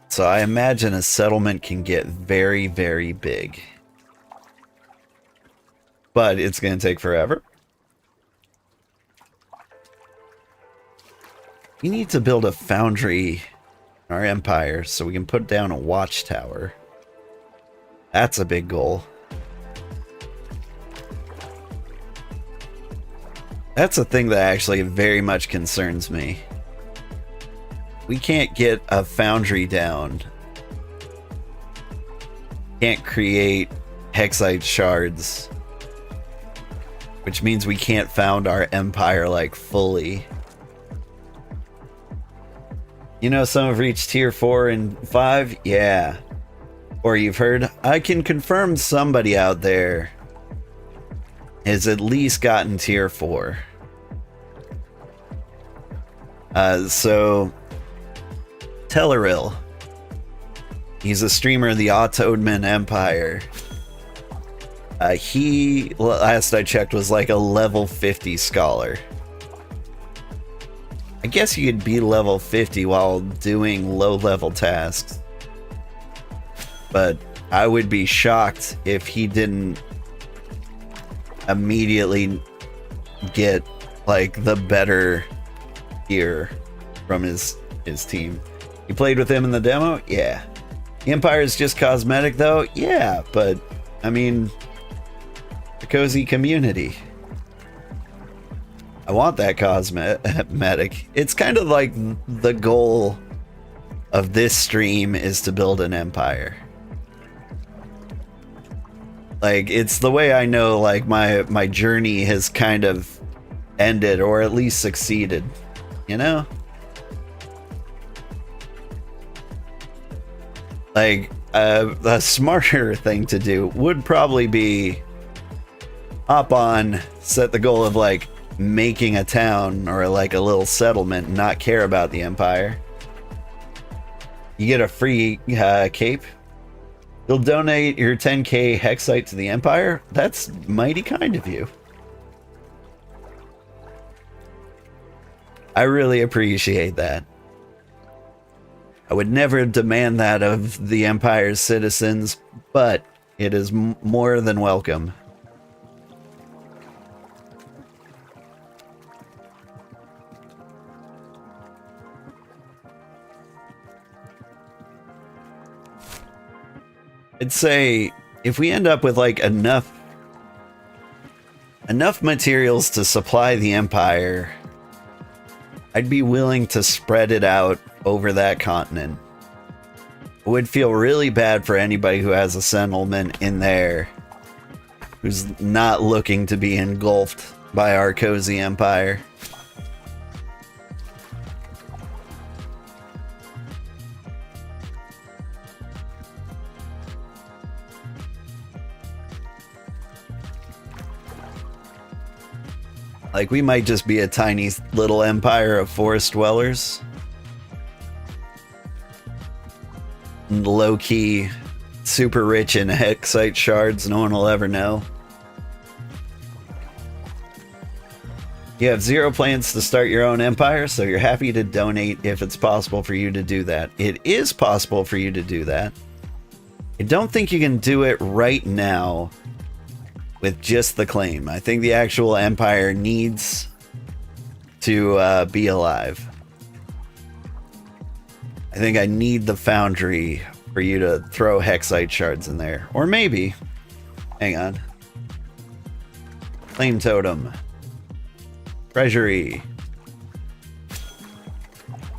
So I imagine a settlement can get very, very big. But it's going to take forever. We need to build a foundry in our empire so we can put down a watchtower. That's a big goal. That's a thing that actually very much concerns me. We can't get a foundry down. Can't create hexite shards. Which means we can't found our empire like fully. You know some have reached tier 4 and 5? Yeah. Or you've heard, I can confirm somebody out there has at least gotten tier 4. So Telleril. He's a streamer of the Ottoman Empire. He, last I checked, was like a level 50 scholar. I guess you could be level 50 while doing low-level tasks. But I would be shocked if he didn't immediately get like the better gear from his team. You played with him in the demo? Yeah. The Empire is just cosmetic though? Yeah, but I mean, a cozy community. I want that cosmetic. It's kind of like the goal of this stream is to build an empire. Like, it's the way I know, like, my journey has kind of ended, or at least succeeded, you know? Like, a smarter thing to do would probably be hop on, set the goal of, like, making a town or, like, a little settlement and not care about the empire. You get a free cape. You'll donate your 10k hexite to the empire? That's mighty kind of you. I really appreciate that. I would never demand that of the empire's citizens, but it is more than welcome. I'd say if we end up with like enough materials to supply the empire, I'd be willing to spread it out over that continent. It would feel really bad for anybody who has a settlement in there who's not looking to be engulfed by our cozy empire. Like, we might just be a tiny little empire of forest dwellers. Low-key, super rich in hexite shards, no one will ever know. You have 0 plans to start your own empire, so you're happy to donate if it's possible for you to do that. It is possible for you to do that. I don't think you can do it right now with just the claim. I think the actual empire needs to be alive. I think I need the foundry for you to throw hexite shards in there. Or maybe, hang on. Claim totem. Treasury.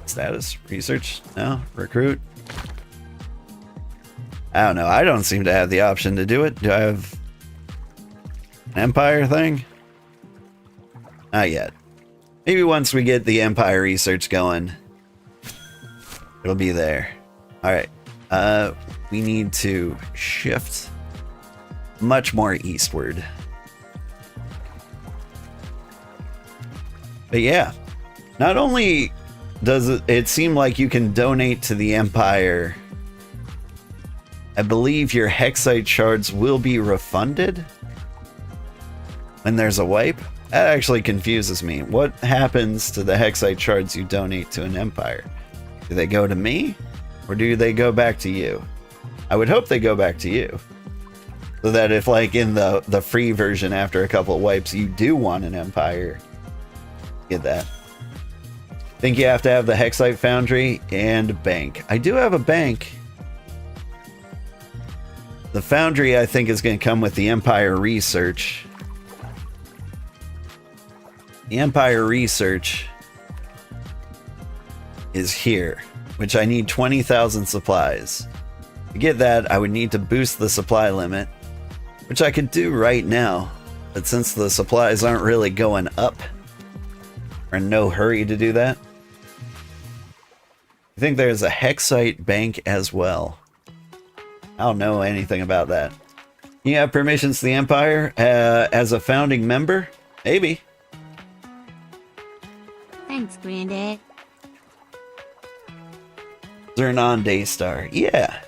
Status. Research. No. Recruit. I don't know. I don't seem to have the option to do it. Do I have an empire thing? Not yet. Maybe once we get the empire research going, it'll be there. Alright. We need to shift much more eastward. But yeah, not only does it seem like you can donate to the empire, I believe your hexite shards will be refunded when there's a wipe. That actually confuses me. What happens to the hexite shards you donate to an empire? Do they go to me, or do they go back to you? I would hope they go back to you, so that if, like, in the free version after a couple of wipes you do want an empire, get that. Think you have to have the hexite foundry and bank. I do have a bank. The foundry, I think, is going to come with the empire research. The empire research is here, which I need 20,000 supplies. To get that, I would need to boost the supply limit, which I could do right now, but since the supplies aren't really going up, we're in no hurry to do that. I think there's a hexite bank as well. I don't know anything about that. You have permissions to the empire as a founding member? Maybe. Thanks, Granddad. Turn on Daystar. Yeah.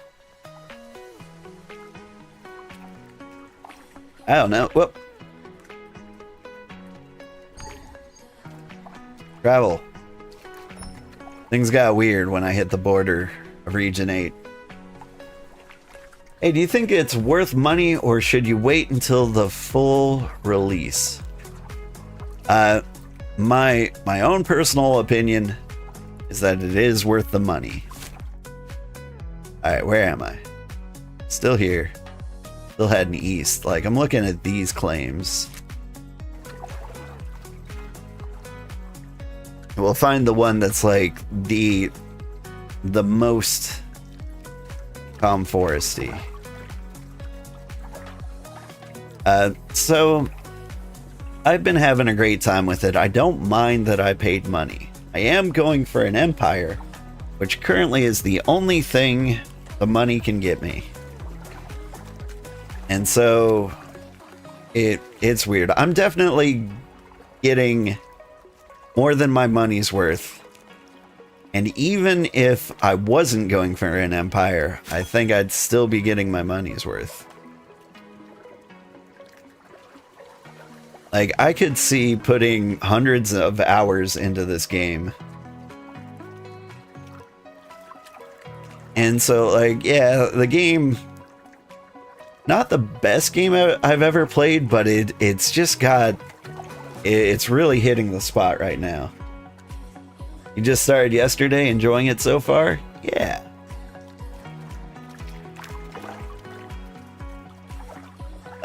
I don't know. Whoop. Travel. Things got weird when I hit the border of Region 8. Hey, do you think it's worth money, or should you wait until the full release? My own personal opinion is that it is worth the money. Alright, where am I? Still here. Still heading east. Like, I'm looking at these claims. We'll find the one that's like the most calm foresty. So I've been having a great time with it. I don't mind that I paid money. I am going for an empire, which currently is the only thing the money can get me. And so it's weird. I'm definitely getting more than my money's worth. And even if I wasn't going for an empire, I think I'd still be getting my money's worth. Like, I could see putting hundreds of hours into this game. And so, like, yeah, the game, not the best game I've ever played, but it's just got, it's really hitting the spot right now. You just started yesterday, enjoying it so far? Yeah.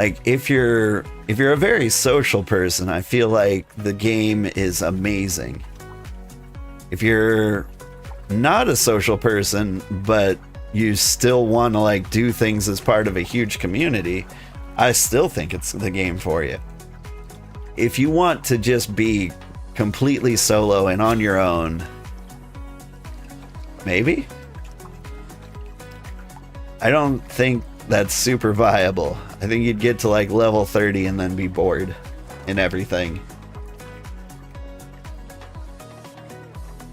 Like, if you're a very social person, I feel like the game is amazing. If you're not a social person, but you still want to like do things as part of a huge community, I still think it's the game for you. If you want to just be completely solo and on your own, maybe? I don't think that's super viable. I think you'd get to like level 30 and then be bored and everything.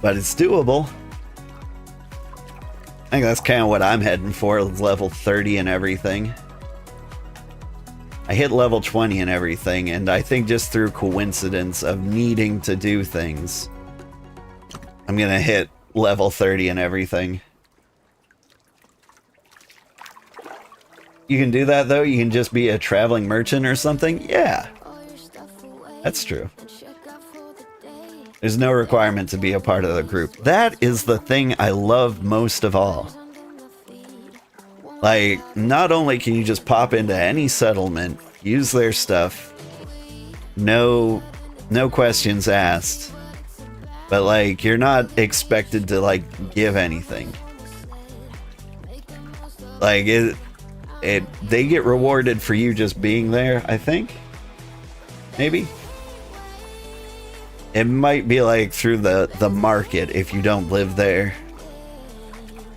But it's doable. I think that's kind of what I'm heading for, is level 30 and everything. I hit level 20 and everything, and I think just through coincidence of needing to do things, I'm gonna hit level 30 and everything. You can do that though? You can just be a traveling merchant or something? Yeah. That's true. There's no requirement to be a part of the group. That is the thing I love most of all. Like, not only can you just pop into any settlement, use their stuff, no questions asked, but like, you're not expected to like give anything. Like, they get rewarded for you just being there, I think. Maybe. It might be like through the market if you don't live there.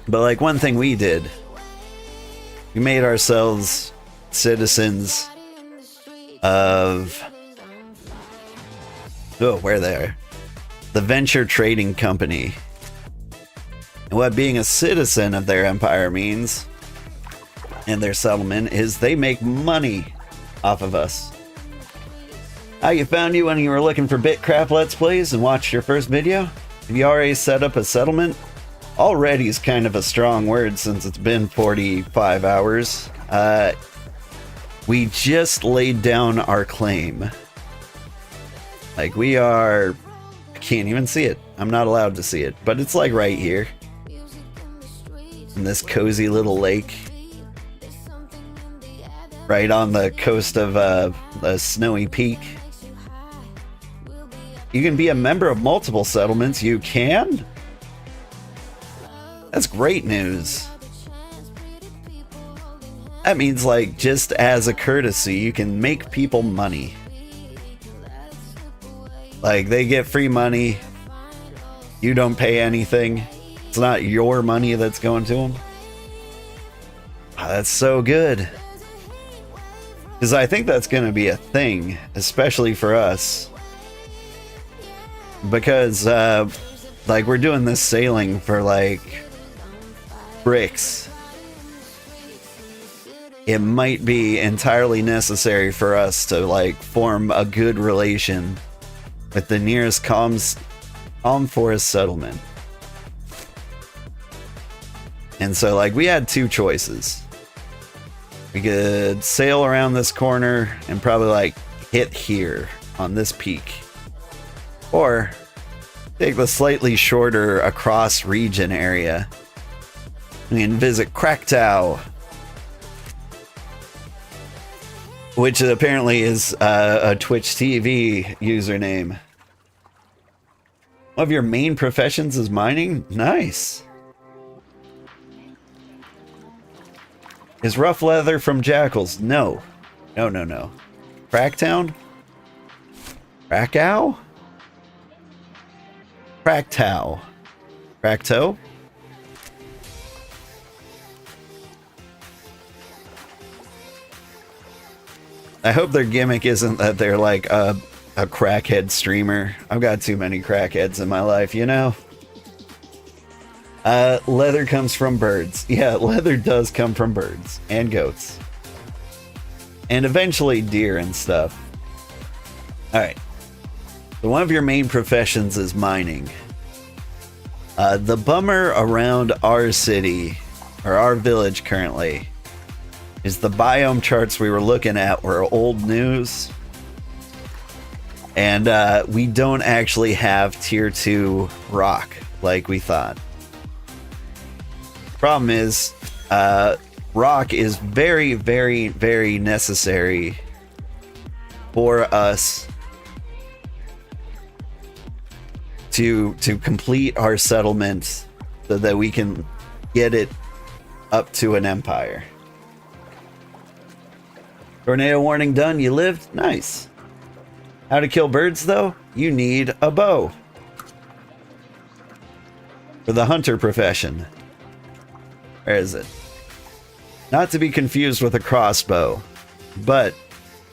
But like, one thing we did, we made ourselves citizens of, oh, where they are, the Venture Trading Company. And what being a citizen of their empire means, and their settlement, is they make money off of us. I found you when you were looking for BitCraft Let's Plays and watched your first video. Have you already set up a settlement? Already is kind of a strong word since it's been 45 hours. We just laid down our claim. Like, we are, I can't even see it. I'm not allowed to see it, but it's like right here. In this cozy little lake. Right on the coast of a snowy peak. You can be a member of multiple settlements. You can? That's great news. That means, like, just as a courtesy, you can make people money. Like, they get free money. You don't pay anything. It's not your money that's going to them. Oh, that's so good. Because I think that's going to be a thing, especially for us. Because, like, we're doing this sailing for, like, bricks. It might be entirely necessary for us to, like, form a good relation with the nearest calm forest settlement. And so, like, we had two choices. We could sail around this corner and probably, like, hit here on this peak. Or take the slightly shorter across region area and visit Krakatoa, which apparently is a Twitch TV username. One of your main professions is mining? Nice. Is rough leather from jackals? No. No, no, no. Cracktown? Krakow? Cracktow. Cracktow? I hope their gimmick isn't that they're like a crackhead streamer. I've got too many crackheads in my life, you know? Leather comes from birds. Yeah, leather does come from birds and goats. And eventually deer and stuff. Alright. So one of your main professions is mining. The bummer around our city, or our village currently, is the biome charts we were looking at were old news. And we don't actually have tier 2 rock like we thought. Problem is, rock is very, very, very necessary for us to complete our settlement so that we can get it up to an empire. Tornado warning done. You lived? Nice. How to kill birds, though? You need a bow. For the hunter profession. Where is it? Not to be confused with a crossbow. But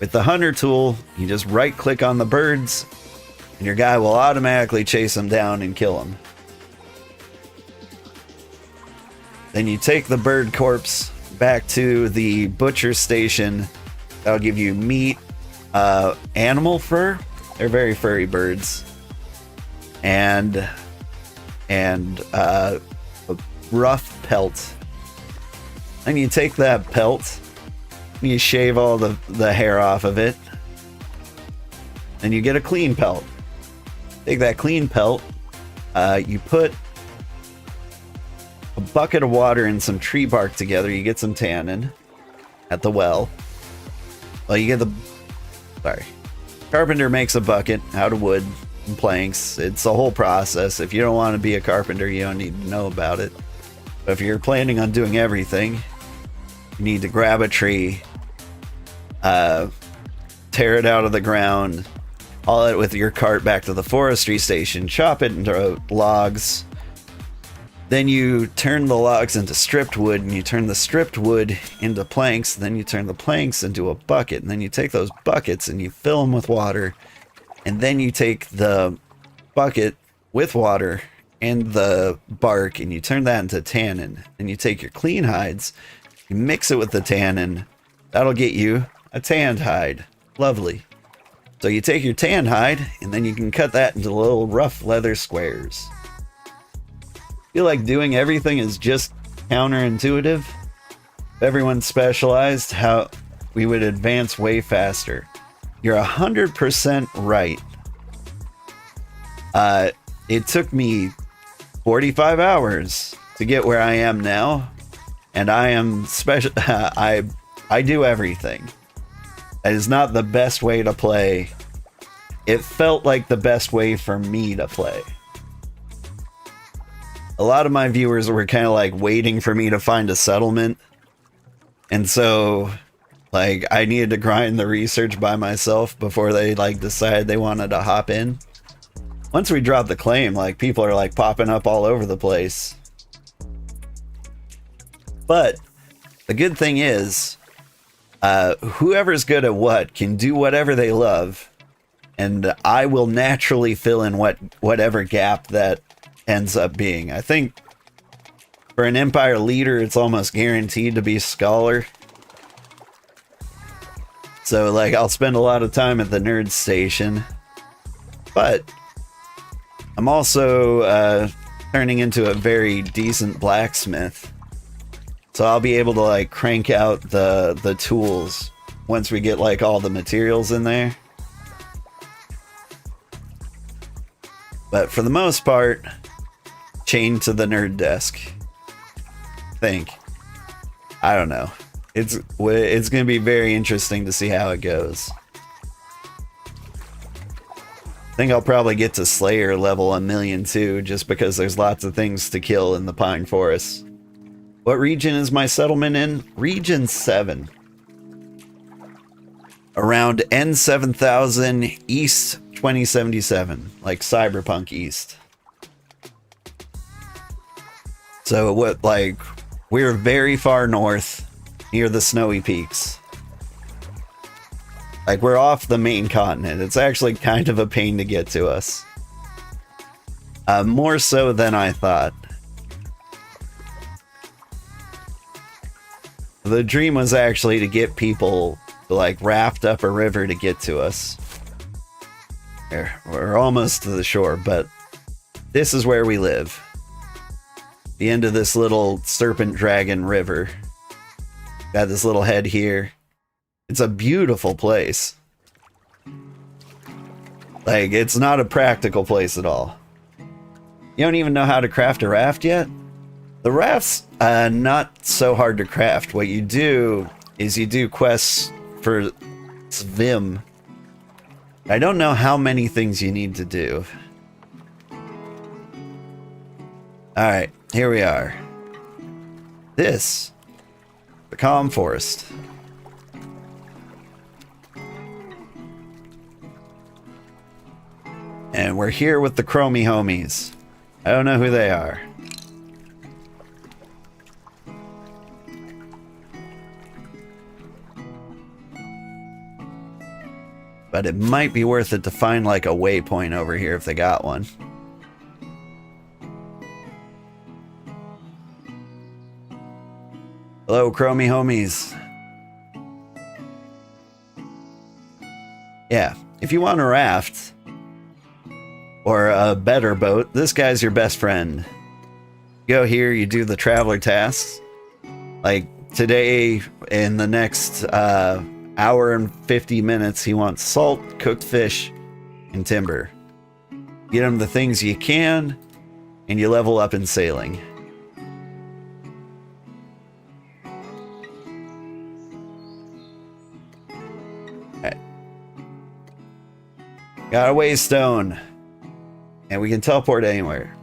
with the hunter tool, you just right-click on the birds, and your guy will automatically chase them down and kill them. Then you take the bird corpse back to the butcher station. That'll give you meat, animal fur. They're very furry birds. And a rough pelt. And you take that pelt, and you shave all the hair off of it. And you get a clean pelt. Take that clean pelt, you put a bucket of water and some tree bark together. You get some tannin at the well. Well, you get carpenter makes a bucket out of wood and planks. It's a whole process. If you don't want to be a carpenter, you don't need to know about it. But if you're planning on doing everything, you need to grab a tree, tear it out of the ground, haul it with your cart back to the forestry station, chop it into logs. Then you turn the logs into stripped wood, and you turn the stripped wood into planks. Then you turn the planks into a bucket, and then you take those buckets and you fill them with water. And then you take the bucket with water and the bark, and you turn that into tannin. And you take your clean hides, you mix it with the tannin. That'll get you a tanned hide. Lovely. So you take your tanned hide, and then you can cut that into little rough leather squares. Feel like doing everything is just counterintuitive. If everyone specialized, how we would advance way faster. You're 100% right. It took me 45 hours to get where I am now, and I am special. I do everything. That is not the best way to play. It felt like the best way for me to play. A lot of my viewers were kind of like waiting for me to find a settlement. And so, like, I needed to grind the research by myself before they, like, decided they wanted to hop in. Once we dropped the claim, like, people are, like, popping up all over the place. But the good thing is, whoever's good at what can do whatever they love. And I will naturally fill in whatever gap that ends up being. I think for an Empire leader, it's almost guaranteed to be scholar. So, like, I'll spend a lot of time at the nerd station. But I'm also turning into a very decent blacksmith. So I'll be able to, like, crank out the tools once we get, like, all the materials in there. But for the most part, chained to the nerd desk. I don't know. It's going to be very interesting to see how it goes. think I'll probably get to Slayer level 1,000,000 too, just because there's lots of things to kill in the Pine Forest. What region is my settlement in? Region 7. Around N7000 East 2077, like Cyberpunk East. So what, like, we're very far north, near the snowy peaks. Like, we're off the main continent. It's actually kind of a pain to get to us. More so than I thought. The dream was actually to get people to, like, raft up a river to get to us. We're almost to the shore, but this is where we live. The end of this little serpent dragon river. Got this little head here. It's a beautiful place. Like, it's not a practical place at all. You don't even know how to craft a raft yet? The raft's not so hard to craft. What you do is you do quests for Svim. I don't know how many things you need to do. Alright, here we are. This, the Calm Forest. And we're here with the Chromie homies. I don't know who they are. But it might be worth it to find like a waypoint over here if they got one. Hello, Chromie homies. Yeah, if you want a raft or a better boat, this guy's your best friend. Go here, you do the traveler tasks. Like today, in the next hour and 50 minutes, he wants salt, cooked fish, and timber. Get him the things you can, and you level up in sailing. Okay. Got a waystone, and we can teleport anywhere.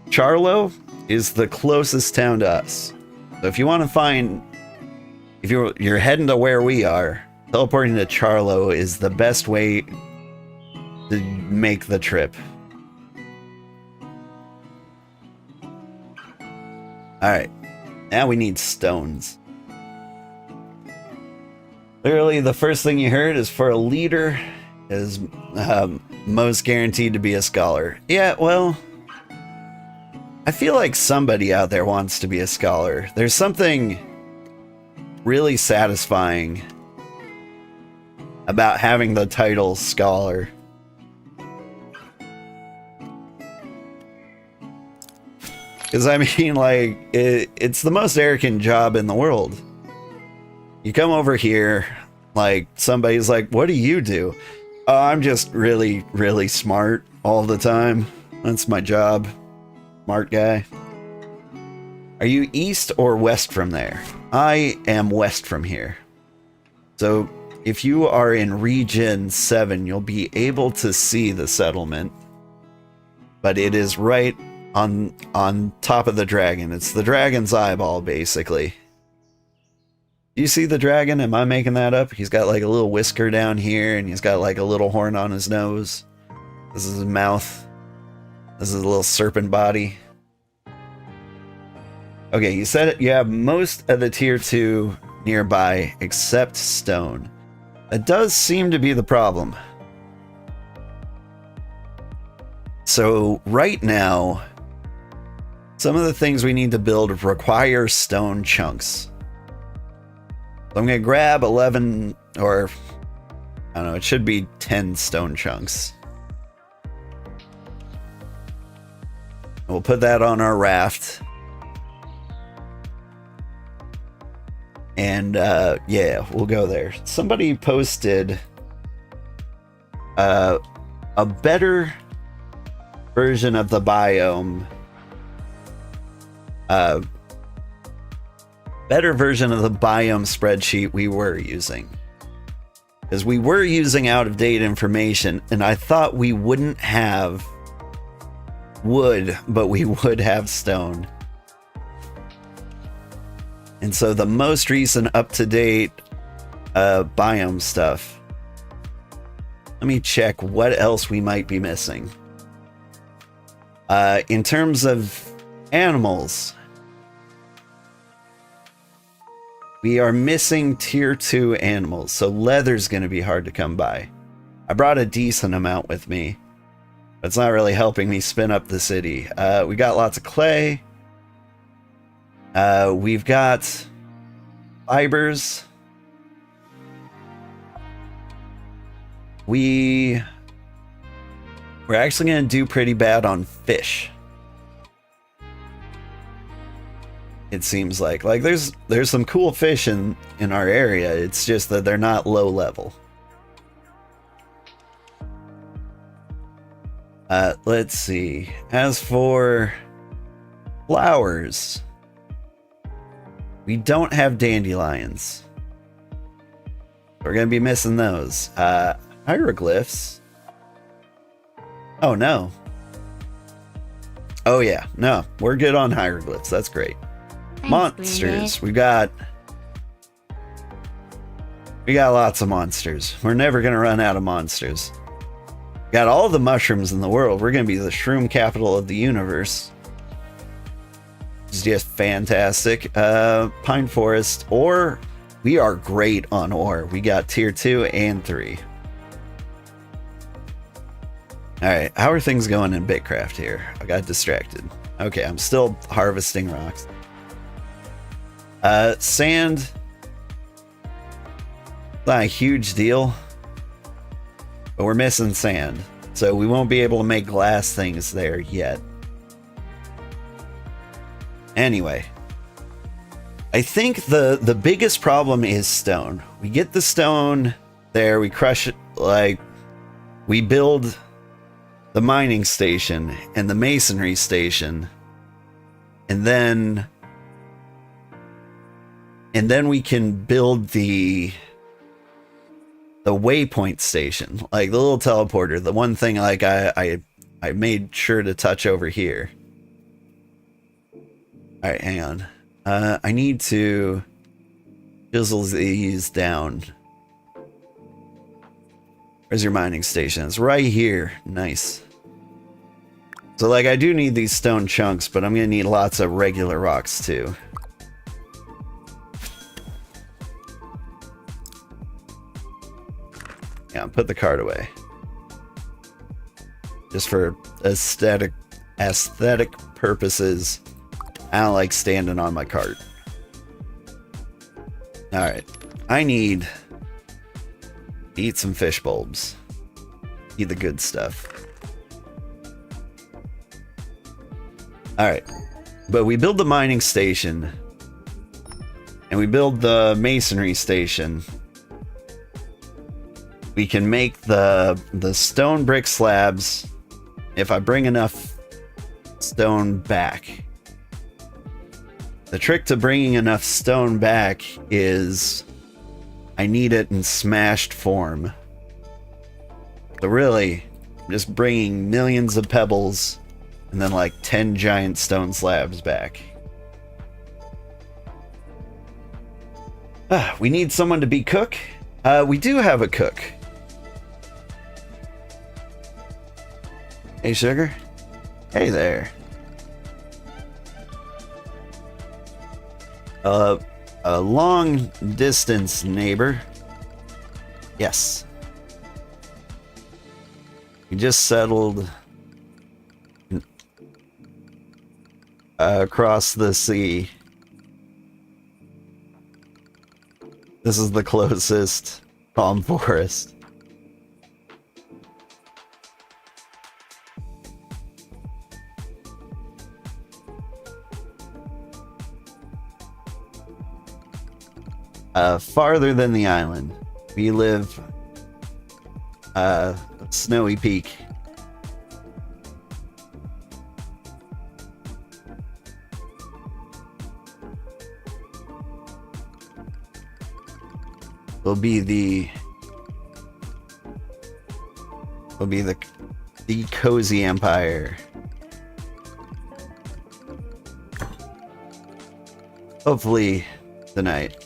Charlo is the closest town to us. So if you want to find, if you're heading to where we are, teleporting to Charlo is the best way to make the trip. Alright, now we need stones. Literally, the first thing you heard is for a leader is most guaranteed to be a scholar. Yeah, well, I feel like somebody out there wants to be a scholar. There's something really satisfying about having the title scholar. Because, I mean, like, it's the most arrogant job in the world. You come over here, like, somebody's like, what do you do? Oh, I'm just really, really smart all the time. That's my job. Smart guy. Are you east or west from there? I am west from here. So, if you are in Region 7, you'll be able to see the settlement. But it is right on top of the dragon. It's the dragon's eyeball, basically. Do you see the dragon? Am I making that up? He's got like a little whisker down here, and he's got like a little horn on his nose. This is his mouth. This is a little serpent body. Okay, you said it. You have most of the tier 2 nearby, except stone. That does seem to be the problem. So right now, some of the things we need to build require stone chunks. So I'm going to grab 11, or I don't know, it should be 10 stone chunks. We'll put that on our raft. And yeah, we'll go there. Somebody posted a better version of the biome. Better version of the biome spreadsheet we were using. Because we were using out-of-date information, and I thought we wouldn't have wood, but we would have stone. And so the most recent up-to-date biome stuff. Let me check what else we might be missing. In terms of animals, we are missing tier 2 animals, so leather's going to be hard to come by. I brought a decent amount with me, but it's not really helping me spin up the city. We got lots of clay. We've got fibers. We're actually going to do pretty bad on fish. It seems like there's some cool fish in our area. It's just that they're not low level. Let's see. As for flowers, we don't have dandelions. We're gonna be missing those. Hieroglyphs. Oh no. Oh yeah, no, we're good on hieroglyphs. That's great. Thanks, Monsters. We got lots of monsters. We're never gonna run out of monsters. Got all the mushrooms in the world. We're gonna be the shroom capital of the universe. It's just fantastic. Pine forest, ore. We are great on ore. We got tier 2 and 3. Alright, how are things going in BitCraft here? I got distracted. Okay, I'm still harvesting rocks. Sand. Not a huge deal. But we're missing sand. So we won't be able to make glass things there yet. Anyway. I think the biggest problem is stone. We get the stone there, we crush it, like, we build the mining station and the masonry station, and then we can build the waypoint station, like the little teleporter, the one thing like I made sure to touch over here. All right, hang on. I need to chisel these down. Where's your mining station? It's right here. Nice. So like I do need these stone chunks, but I'm gonna need lots of regular rocks too. Yeah, put the cart away. Just for aesthetic purposes. I don't like standing on my cart. Alright. I need to eat some fish bulbs. Eat the good stuff. Alright. But we build the mining station. And we build the masonry station. We can make the stone brick slabs if I bring enough stone back. The trick to bringing enough stone back is I need it in smashed form. So really, I'm just bringing millions of pebbles and then like 10 giant stone slabs back. We need someone to be cook. We do have a cook. Hey, Sugar. Hey there. A long distance neighbor. Yes. We just settled across the sea. This is the closest palm forest. Farther than the island. We live Snowy Peak. Will be the will be the cozy empire. Hopefully tonight.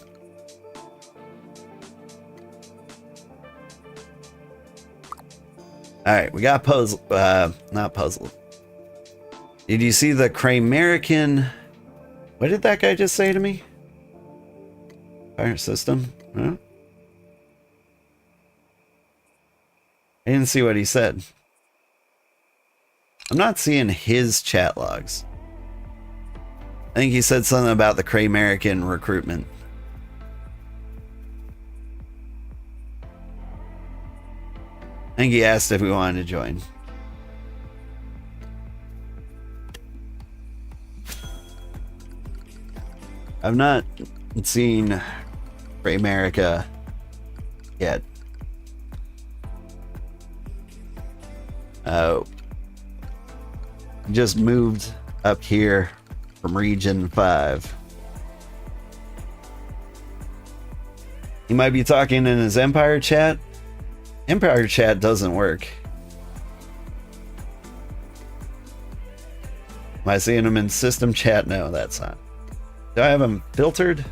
Alright, we got puzzle, not puzzle. Did you see the Kramerican? What did that guy just say to me? Fire system? Huh? I didn't see what he said. I'm not seeing his chat logs. I think he said something about the Kramerican recruitment. I think he asked if we wanted to join. I've not seen Kramerica yet. Just moved up here from Region 5. He might be talking in his Empire chat. Empire chat doesn't work. Am I seeing him in system chat? No, that's not. Do I have him filtered?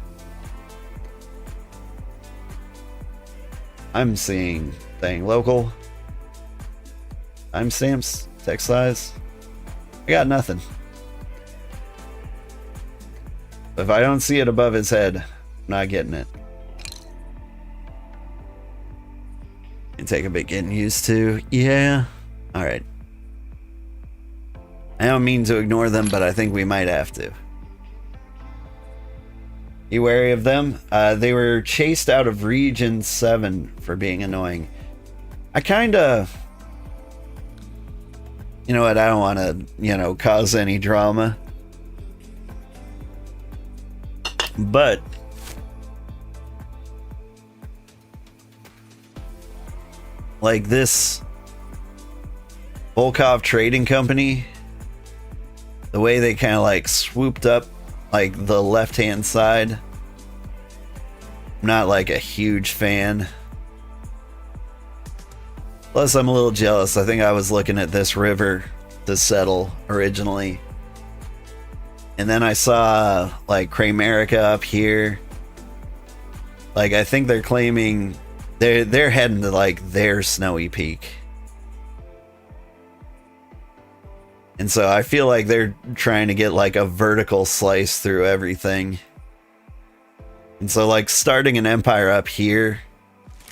I'm seeing thing local. Timestamps, text size. I got nothing. If I don't see it above his head, I'm not getting it. It take a bit getting used to. Yeah. Alright. I don't mean to ignore them, but I think we might have to. You wary of them? They were chased out of Region 7 for being annoying. I kinda... You know what, I don't want to, cause any drama. But... like this... Volkov Trading Company... The way they kind of like swooped up like the left-hand side. I'm not like a huge fan. Plus, I'm a little jealous. I think I was looking at this river to settle originally. And then I saw like Kramerica up here. Like, I think they're claiming they're heading to like their snowy peak. And so I feel like they're trying to get like a vertical slice through everything. And so like starting an empire up here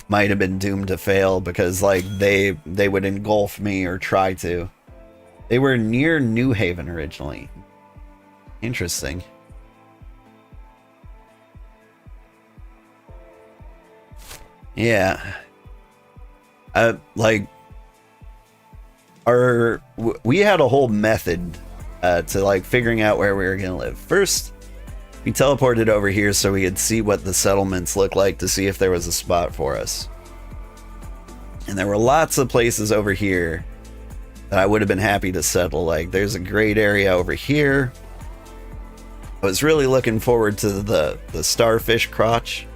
might have been doomed to fail because like they would engulf me or try to. They were near New Haven originally. Interesting. Yeah. We had a whole method to like figuring out where we were gonna live. First, we teleported over here so we could see what the settlements look like to see if there was a spot for us. And there were lots of places over here that I would have been happy to settle. Like there's a great area over here. I was really looking forward to the starfish crotch.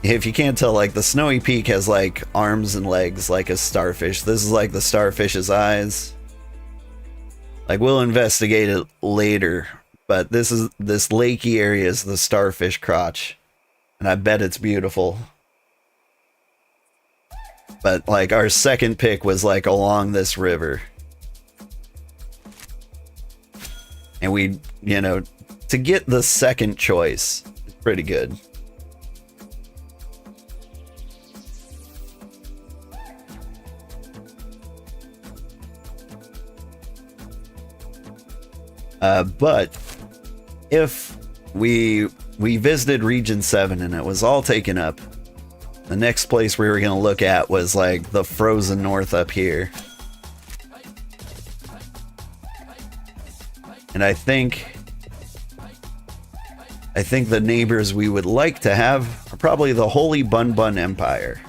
If you can't tell, like the snowy peak has like arms and legs like a starfish. This is like the starfish's eyes. Like we'll investigate it later, but this lakey area is the starfish crotch, and I bet it's beautiful. But like our second pick was like along this river, and we, to get the second choice is pretty good. But if we visited Region 7 and it was all taken up, the next place we were going to look at was like the frozen north up here. And I think the neighbors we would like to have are probably the Holy Bun Bun Empire.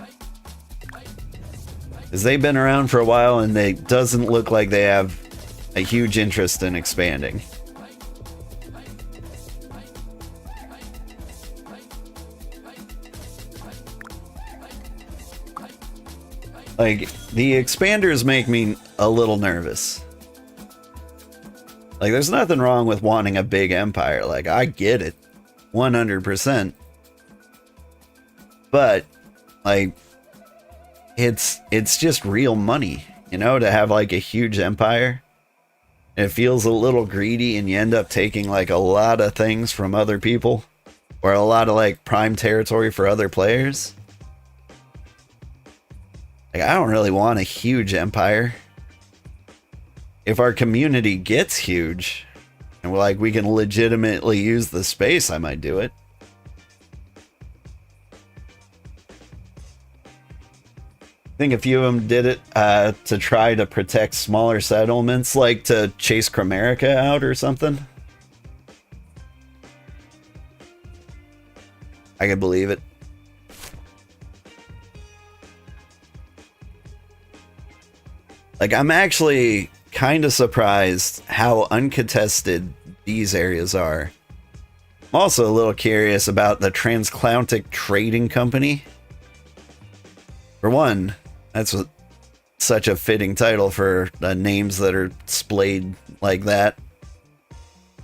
Because they've been around for a while and it doesn't look like they have a huge interest in expanding. Like, the expanders make me a little nervous. Like, there's nothing wrong with wanting a big empire. Like, I get it. 100%. But, like, it's just real money, you know, to have, like, a huge empire. It feels a little greedy, and you end up taking, like, a lot of things from other people. Or a lot of, like, prime territory for other players. Like, I don't really want a huge empire. If our community gets huge, and we're like, we can legitimately use the space, I might do it. I think a few of them did it to try to protect smaller settlements, like to chase Chimerica out or something. I can believe it. Like, I'm actually kind of surprised how uncontested these areas are. I'm also a little curious about the Transatlantic Trading Company. For one, that's such a fitting title for names that are splayed like that.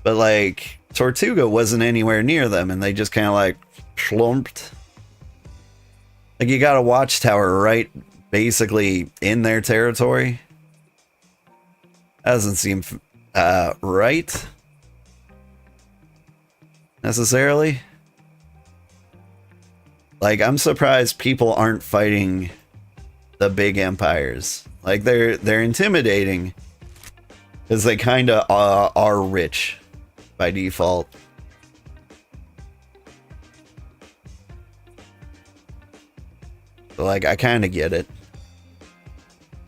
But, like, Tortuga wasn't anywhere near them, and they just kind of, like, schlumped. Like, you got a watchtower right basically in their territory. Doesn't seem right necessarily. Like, I'm surprised people aren't fighting the big empires. Like, they're intimidating because they kind of are rich by default. So, like, I kind of get it.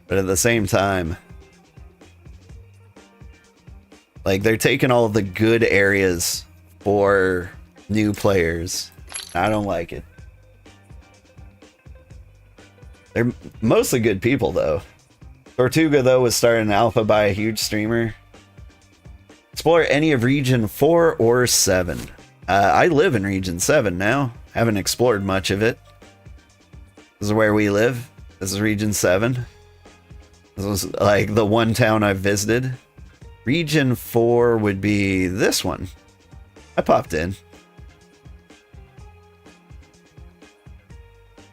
But at the same time, like, they're taking all of the good areas for new players. I don't like it. They're mostly good people, though. Tortuga, though, was started in alpha by a huge streamer. Explore any of Region 4 or 7. I live in Region 7 now. Haven't explored much of it. This is where we live. This is Region 7. This was, like, the one town I've visited. Region 4 would be this one. I popped in.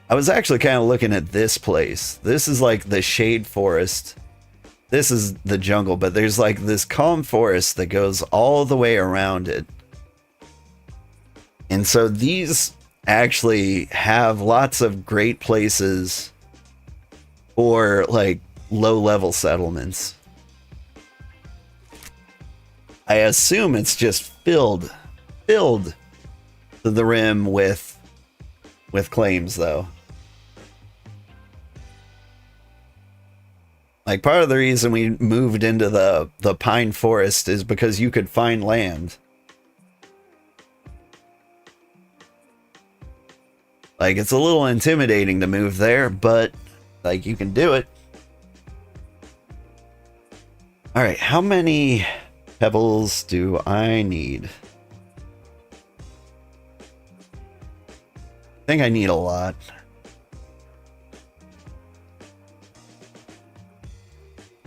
I was actually kind of looking at this place. This is like the shade forest. This is the jungle, but there's like this calm forest that goes all the way around it. And so these actually have lots of great places for like low-level settlements. I assume it's just filled to the rim with claims, though. Like, part of the reason we moved into the pine forest is because you could find land. Like, it's a little intimidating to move there, but, like, you can do it. Alright, how many pebbles do I need? I think I need a lot.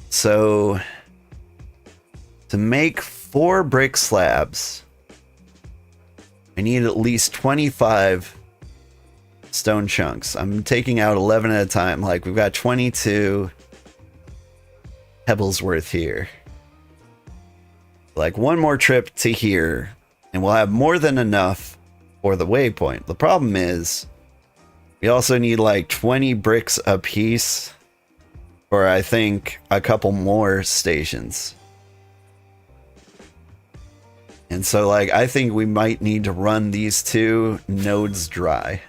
So, to make 4 brick slabs, I need at least 25 stone chunks. I'm taking out 11 at a time. Like, we've got 22 pebbles worth here. Like, one more trip to here, and we'll have more than enough for the waypoint. The problem is, we also need like 20 bricks a piece for, I think, a couple more stations. And so, like, I think we might need to run these 2 nodes dry.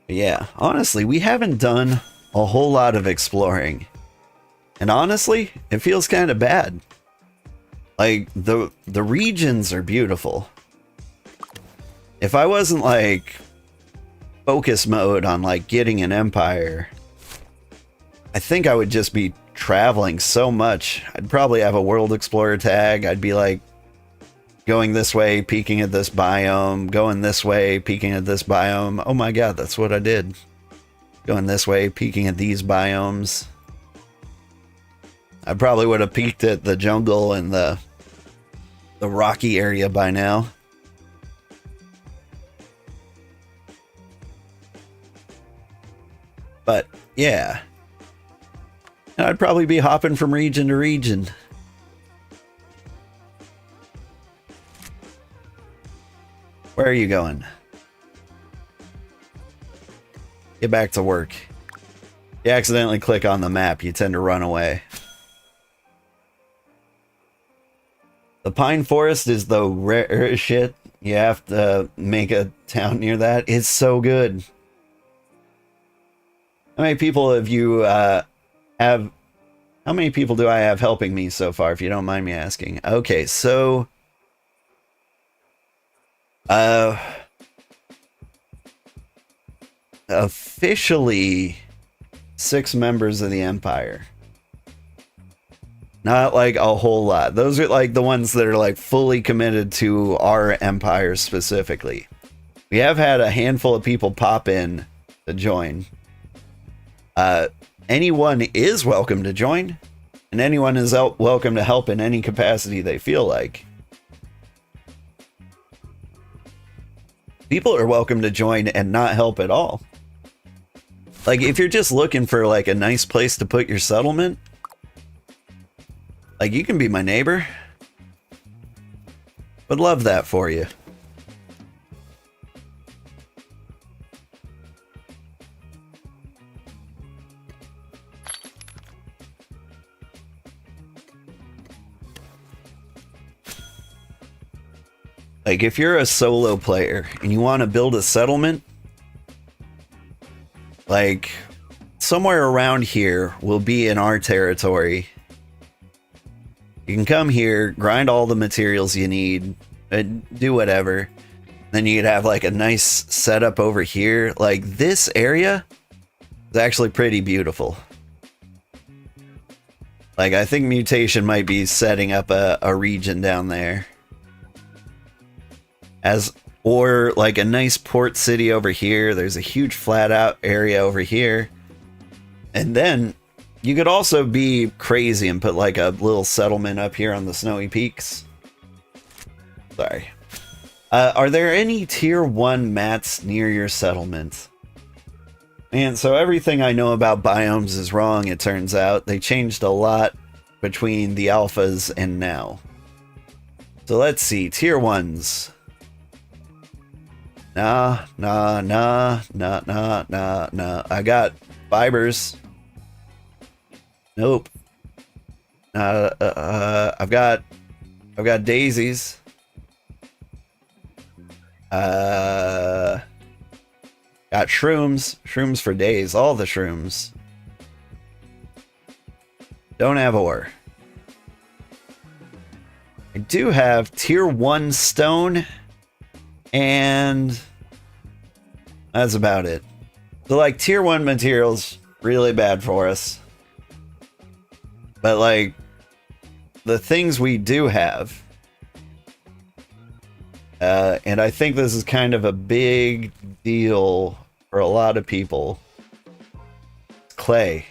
Yeah, honestly, we haven't done a whole lot of exploring. And honestly, it feels kind of bad. Like, the regions are beautiful. If I wasn't, like, focus mode on like getting an empire, I think I would just be traveling so much. I'd probably have a world explorer tag. I'd be like going this way, peeking at this biome, going this way, peeking at this biome. Oh my god, that's what I did. Going this way, peeking at these biomes. I probably would have peeked at the jungle and the rocky area by now. But yeah, and I'd probably be hopping from region to region. Where are you going? Get back to work. You accidentally click on the map, you tend to run away. The pine forest is the rare shit. You have to make a town near that. It's so good. How many people have you have? How many people do I have helping me so far, if you don't mind me asking? Okay, so officially 6 members of the Empire. Not like a whole lot. Those are like the ones that are like fully committed to our empire specifically. We have had a handful of people pop in to join. Anyone is welcome to join, and anyone is welcome to help in any capacity they feel like. People are welcome to join and not help at all. Like, if you're just looking for like a nice place to put your settlement, like, you can be my neighbor. Would love that for you. Like, if you're a solo player and you want to build a settlement, like, somewhere around here will be in our territory. You can come here, grind all the materials you need, and do whatever. Then you could have like a nice setup over here. Like, this area is actually pretty beautiful. Like, I think Mutation might be setting up a region down there. Or like a nice port city over here. There's a huge flat out area over here. And then you could also be crazy and put like a little settlement up here on the snowy peaks. Sorry. Are there any tier 1 mats near your settlement? And so everything I know about biomes is wrong, it turns out. They changed a lot between the alphas and now. So let's see. Tier 1s. Nah. I got fibers. Nope. I've got daisies. Got shrooms. Shrooms for days. All the shrooms. Don't have ore. I do have tier 1 stone. And that's about it. So like tier 1 materials, really bad for us. But like the things we do have, and I think this is kind of a big deal for a lot of people. Clay.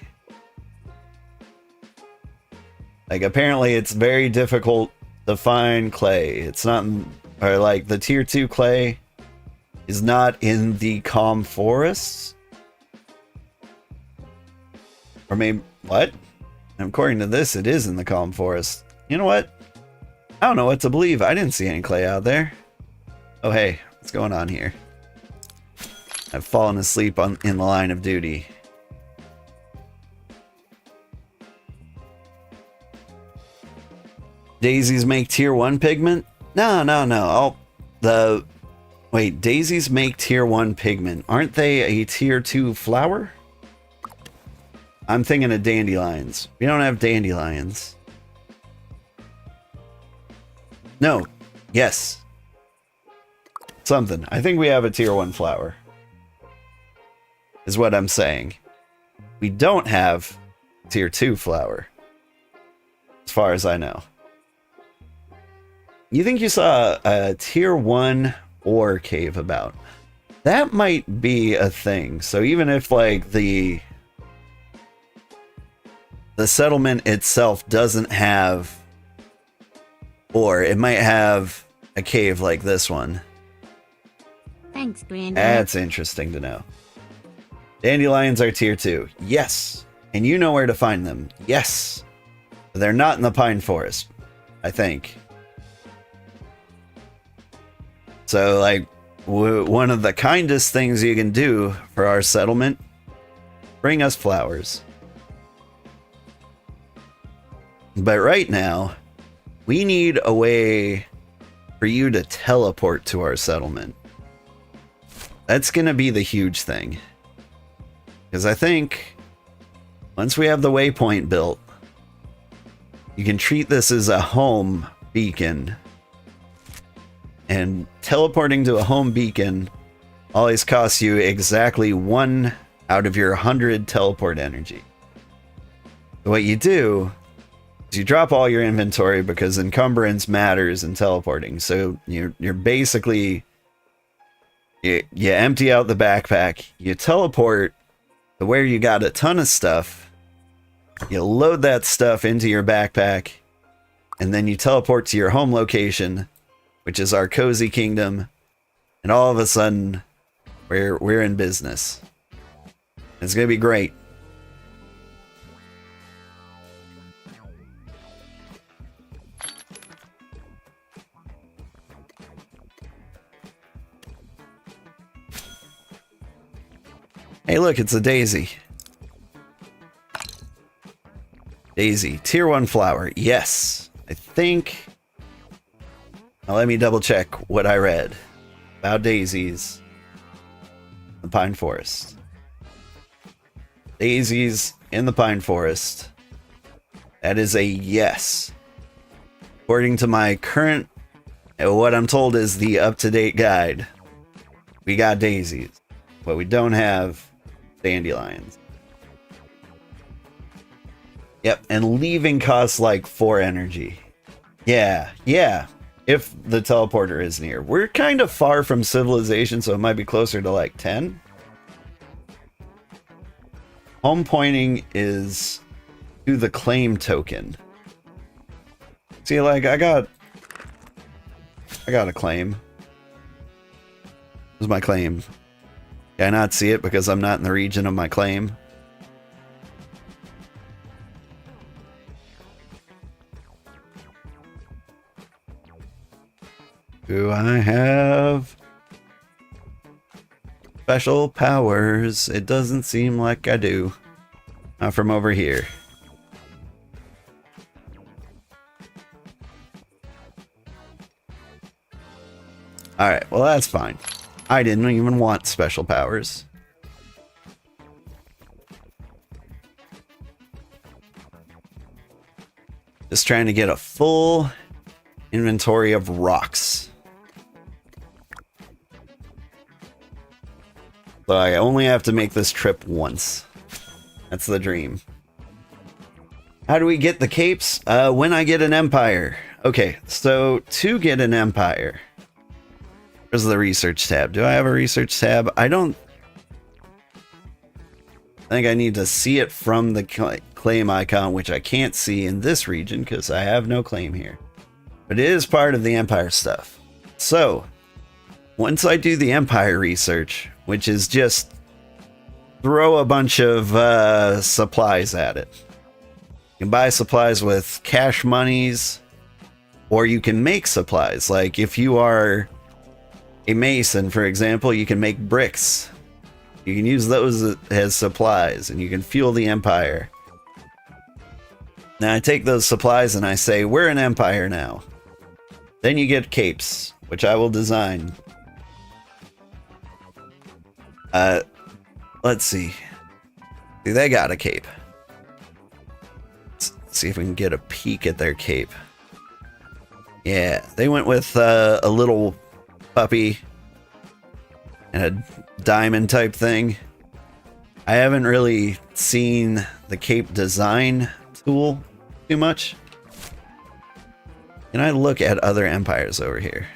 Like, apparently it's very difficult to find clay. It's not, or like the tier 2 clay is not in the calm forests. Or maybe, what? According to this, it is in the calm forest. You know what? I don't know what to believe. I didn't see any clay out there. Oh, hey, what's going on here? I've fallen asleep in the line of duty. Daisies make tier 1 pigment? No. Wait, daisies make tier 1 pigment. Aren't they a tier 2 flower? I'm thinking of dandelions. We don't have dandelions. No. Yes. Something. I think we have a tier 1 flower. is what I'm saying. We don't have tier 2 flower, as far as I know. You think you saw a tier 1 ore cave about? That might be a thing. So even if like the settlement itself doesn't have ore, it might have a cave like this one. Thanks, Granddad. That's interesting to know. Dandelions are tier 2. Yes. And you know where to find them. Yes. They're not in the pine forest, I think. So, like, one of the kindest things you can do for our settlement, bring us flowers. But right now, we need a way for you to teleport to our settlement. That's going to be the huge thing. Because I think once we have the waypoint built, you can treat this as a home beacon. And teleporting to a home beacon always costs you exactly 1 out of your 100 teleport energy. What you do is you drop all your inventory because encumbrance matters in teleporting. So you're basically, you empty out the backpack, you teleport to where you got a ton of stuff, you load that stuff into your backpack, and then you teleport to your home location, which is our cozy kingdom, and all of a sudden, we're in business. It's gonna be great. Hey, look, it's a daisy. Daisy, tier 1 flower. Yes, I think. Now let me double check what I read about daisies in the pine forest. Daisies in the pine forest. That is a yes. According to my current, what I'm told is the up-to-date guide, we got daisies, but we don't have dandelions. Yep, and leaving costs like 4 energy. Yeah. If the teleporter is near. We're kind of far from civilization, so it might be closer to like 10. Home pointing is to the claim token. See, like, I got a claim. Where's my claim? Can I not see it because I'm not in the region of my claim? Do I have special powers? It doesn't seem like I do. Not from over here. Alright, well that's fine. I didn't even want special powers. Just trying to get a full inventory of rocks. So I only have to make this trip once. That's the dream. How do we get the capes? When I get an empire. Okay, so to get an empire, where's the research tab? Do I have a research tab? I don't think I need to see it from the claim icon, which I can't see in this region because I have no claim here. But it is part of the empire stuff. So once I do the empire research, which is just throw a bunch of supplies at it. You can buy supplies with cash monies, or you can make supplies. Like if you are a mason, for example, you can make bricks. You can use those as supplies, and you can fuel the empire. Now I take those supplies and I say, we're an empire now. Then you get capes, which I will design. Let's see. See, they got a cape. Let's see if we can get a peek at their cape. Yeah, they went with a little puppy and a diamond type thing. I haven't really seen the cape design tool too much. Can I look at other empires over here?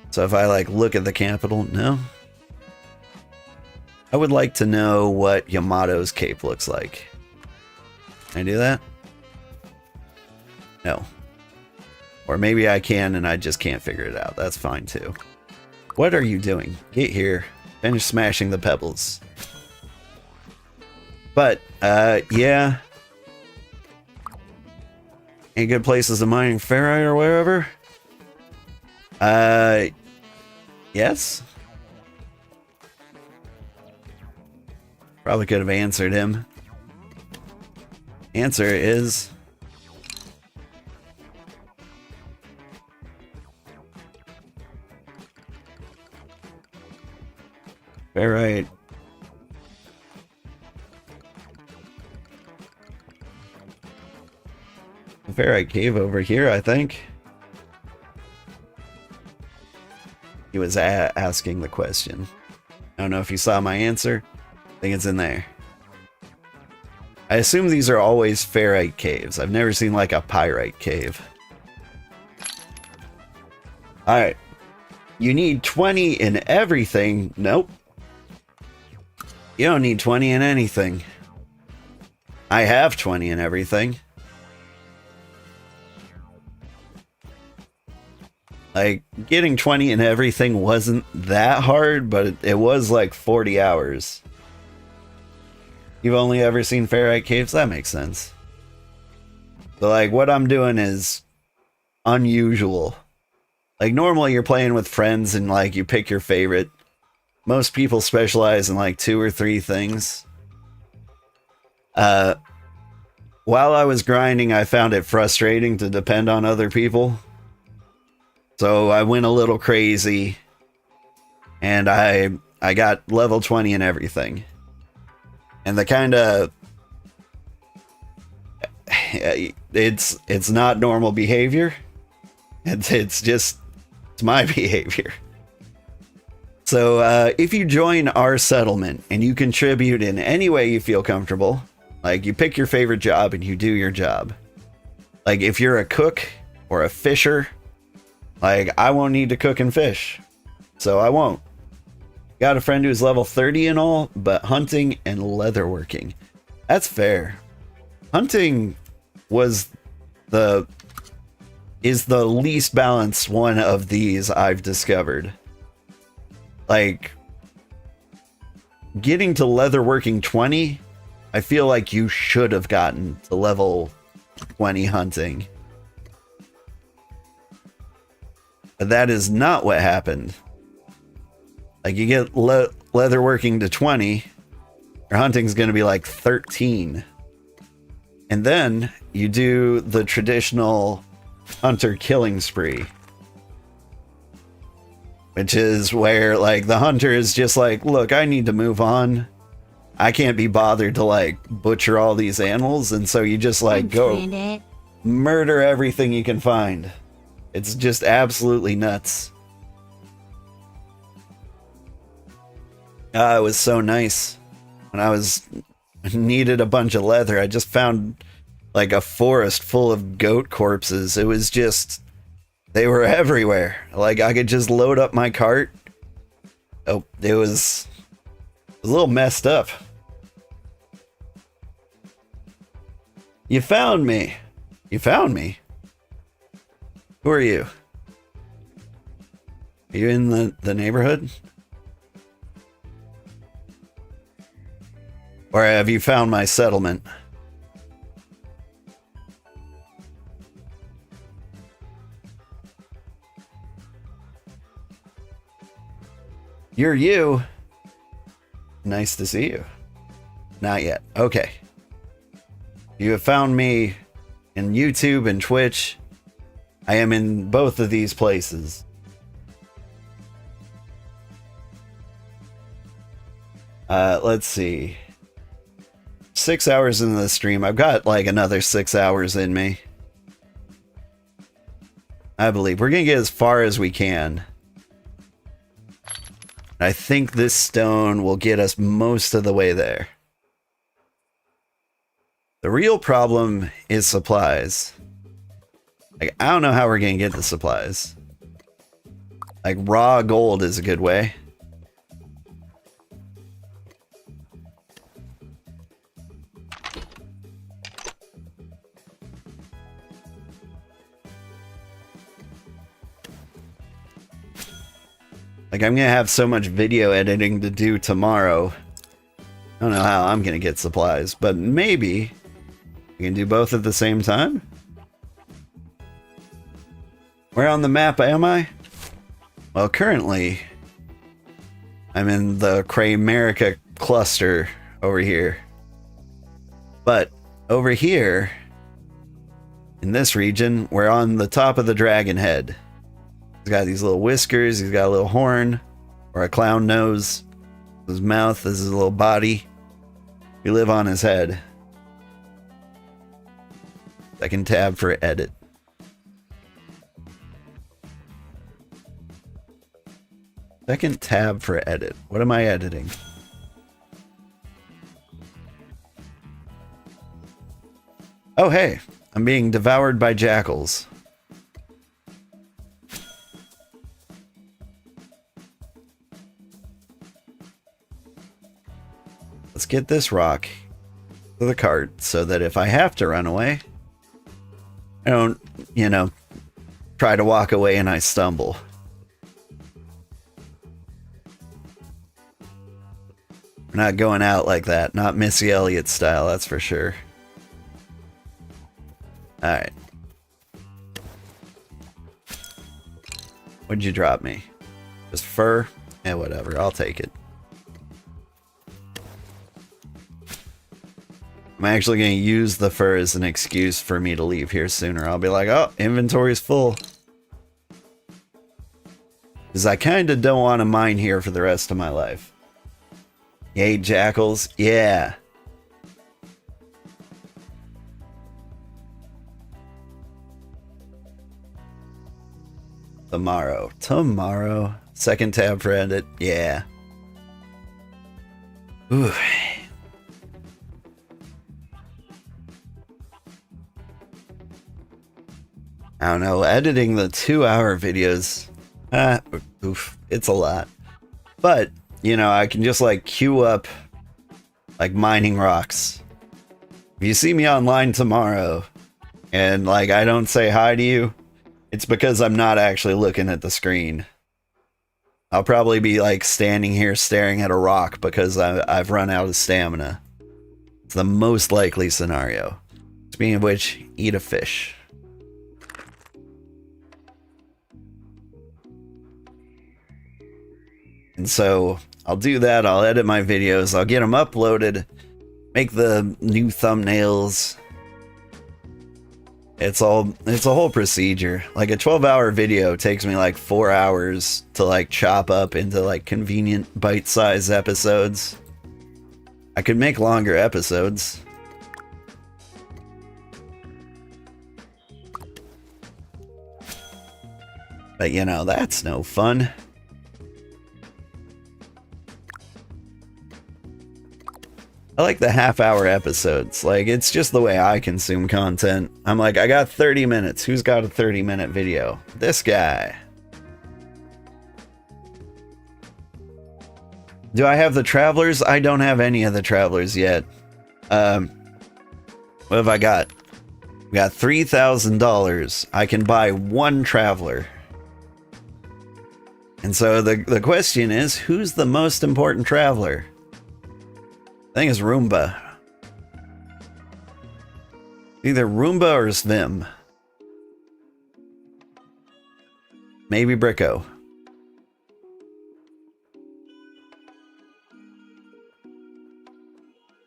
So if I like look at the capital, no. I would like to know what Yamato's cape looks like. Can I do that? No. Or maybe I can and I just can't figure it out. That's fine too. What are you doing? Get here. Finish smashing the pebbles. But, yeah. Any good places of mining ferrite or wherever? Yes. Probably could have answered him. Answer is... ferrite. Ferrite cave over here, I think. He was asking the question. I don't know if you saw my answer. I think it's in there. I assume these are always ferrite caves. I've never seen like a pyrite cave. Alright. You need 20 in everything. Nope. You don't need 20 in anything. I have 20 in everything. Like, getting 20 in everything wasn't that hard, but it was like 40 hours. You've only ever seen ferrite caves? That makes sense. So, like, what I'm doing is unusual. Like, normally you're playing with friends and, like, you pick your favorite. Most people specialize in, like, 2 or 3 things. While I was grinding, I found it frustrating to depend on other people. So I went a little crazy, and I got level 20 in everything. And the kind of... It's not normal behavior. It's my behavior. So if you join our settlement and you contribute in any way you feel comfortable, like you pick your favorite job and you do your job. Like if you're a cook or a fisher... like, I won't need to cook and fish, so I won't. Got a friend who's level 30 and all, but hunting and leatherworking. That's fair. Hunting is the least balanced one of these I've discovered. Like, getting to leatherworking 20, I feel like you should have gotten to level 20 hunting. That is not what happened. Like, you get leatherworking to 20, your hunting's going to be like 13. And then you do the traditional hunter killing spree. Which is where, like, the hunter is just like, look, I need to move on. I can't be bothered to, like, butcher all these animals. And so you just, like, go murder everything you can find. It's just absolutely nuts. It was so nice. When I needed a bunch of leather, I just found like a forest full of goat corpses. It was just, they were everywhere. Like I could just load up my cart. Oh, it was a little messed up. You found me. You found me. Who are you? Are you in the neighborhood? Or have you found my settlement? You're you. Nice to see you. Not yet. Okay. You have found me in YouTube and Twitch. I am in both of these places. Let's see. 6 hours into the stream. I've got like another 6 hours in me. I believe. We're going to get as far as we can. I think this stone will get us most of the way there. The real problem is supplies. Like, I don't know how we're gonna get the supplies. Like, raw gold is a good way. Like, I'm gonna have so much video editing to do tomorrow. I don't know how I'm gonna get supplies, but maybe we can do both at the same time? Where on the map am I? Well, currently, I'm in the Cray-America cluster over here. But over here, in this region, we're on the top of the dragon head. He's got these little whiskers, he's got a little horn, or a clown nose. His mouth is his little body. We live on his head. Second tab for edit. Second tab for edit. What am I editing? Oh, hey. I'm being devoured by jackals. Let's get this rock to the cart so that if I have to run away, I don't, you know, try to walk away and I stumble. We're not going out like that. Not Missy Elliott style, that's for sure. Alright. What'd you drop me? Just fur? Yeah, whatever. I'll take it. I'm actually going to use the fur as an excuse for me to leave here sooner. I'll be like, oh, inventory's full. Because I kind of don't want to mine here for the rest of my life. Yay, jackals. Yeah. Tomorrow. Second tab for edit. Yeah. Ooh. I don't know, editing the 2-hour videos, it's a lot. But, you know, I can just like queue up like mining rocks. If you see me online tomorrow and like I don't say hi to you, it's because I'm not actually looking at the screen. I'll probably be like standing here staring at a rock because I've run out of stamina. It's the most likely scenario. Speaking of which, eat a fish. And so I'll do that. I'll edit my videos. I'll get them uploaded. Make the new thumbnails. It's a whole procedure. Like a 12-hour video takes me like 4 hours to like chop up into like convenient bite-sized episodes. I could make longer episodes. But you know, that's no fun. I like the half-hour episodes. Like, it's just the way I consume content. I'm like, I got 30 minutes. Who's got a 30-minute video? This guy. Do I have the travelers? I don't have any of the travelers yet. What have I got? We got $3,000. I can buy one traveler. And so the question is, who's the most important traveler? I think it's Roomba. Either Roomba or Svim. Maybe Bricko.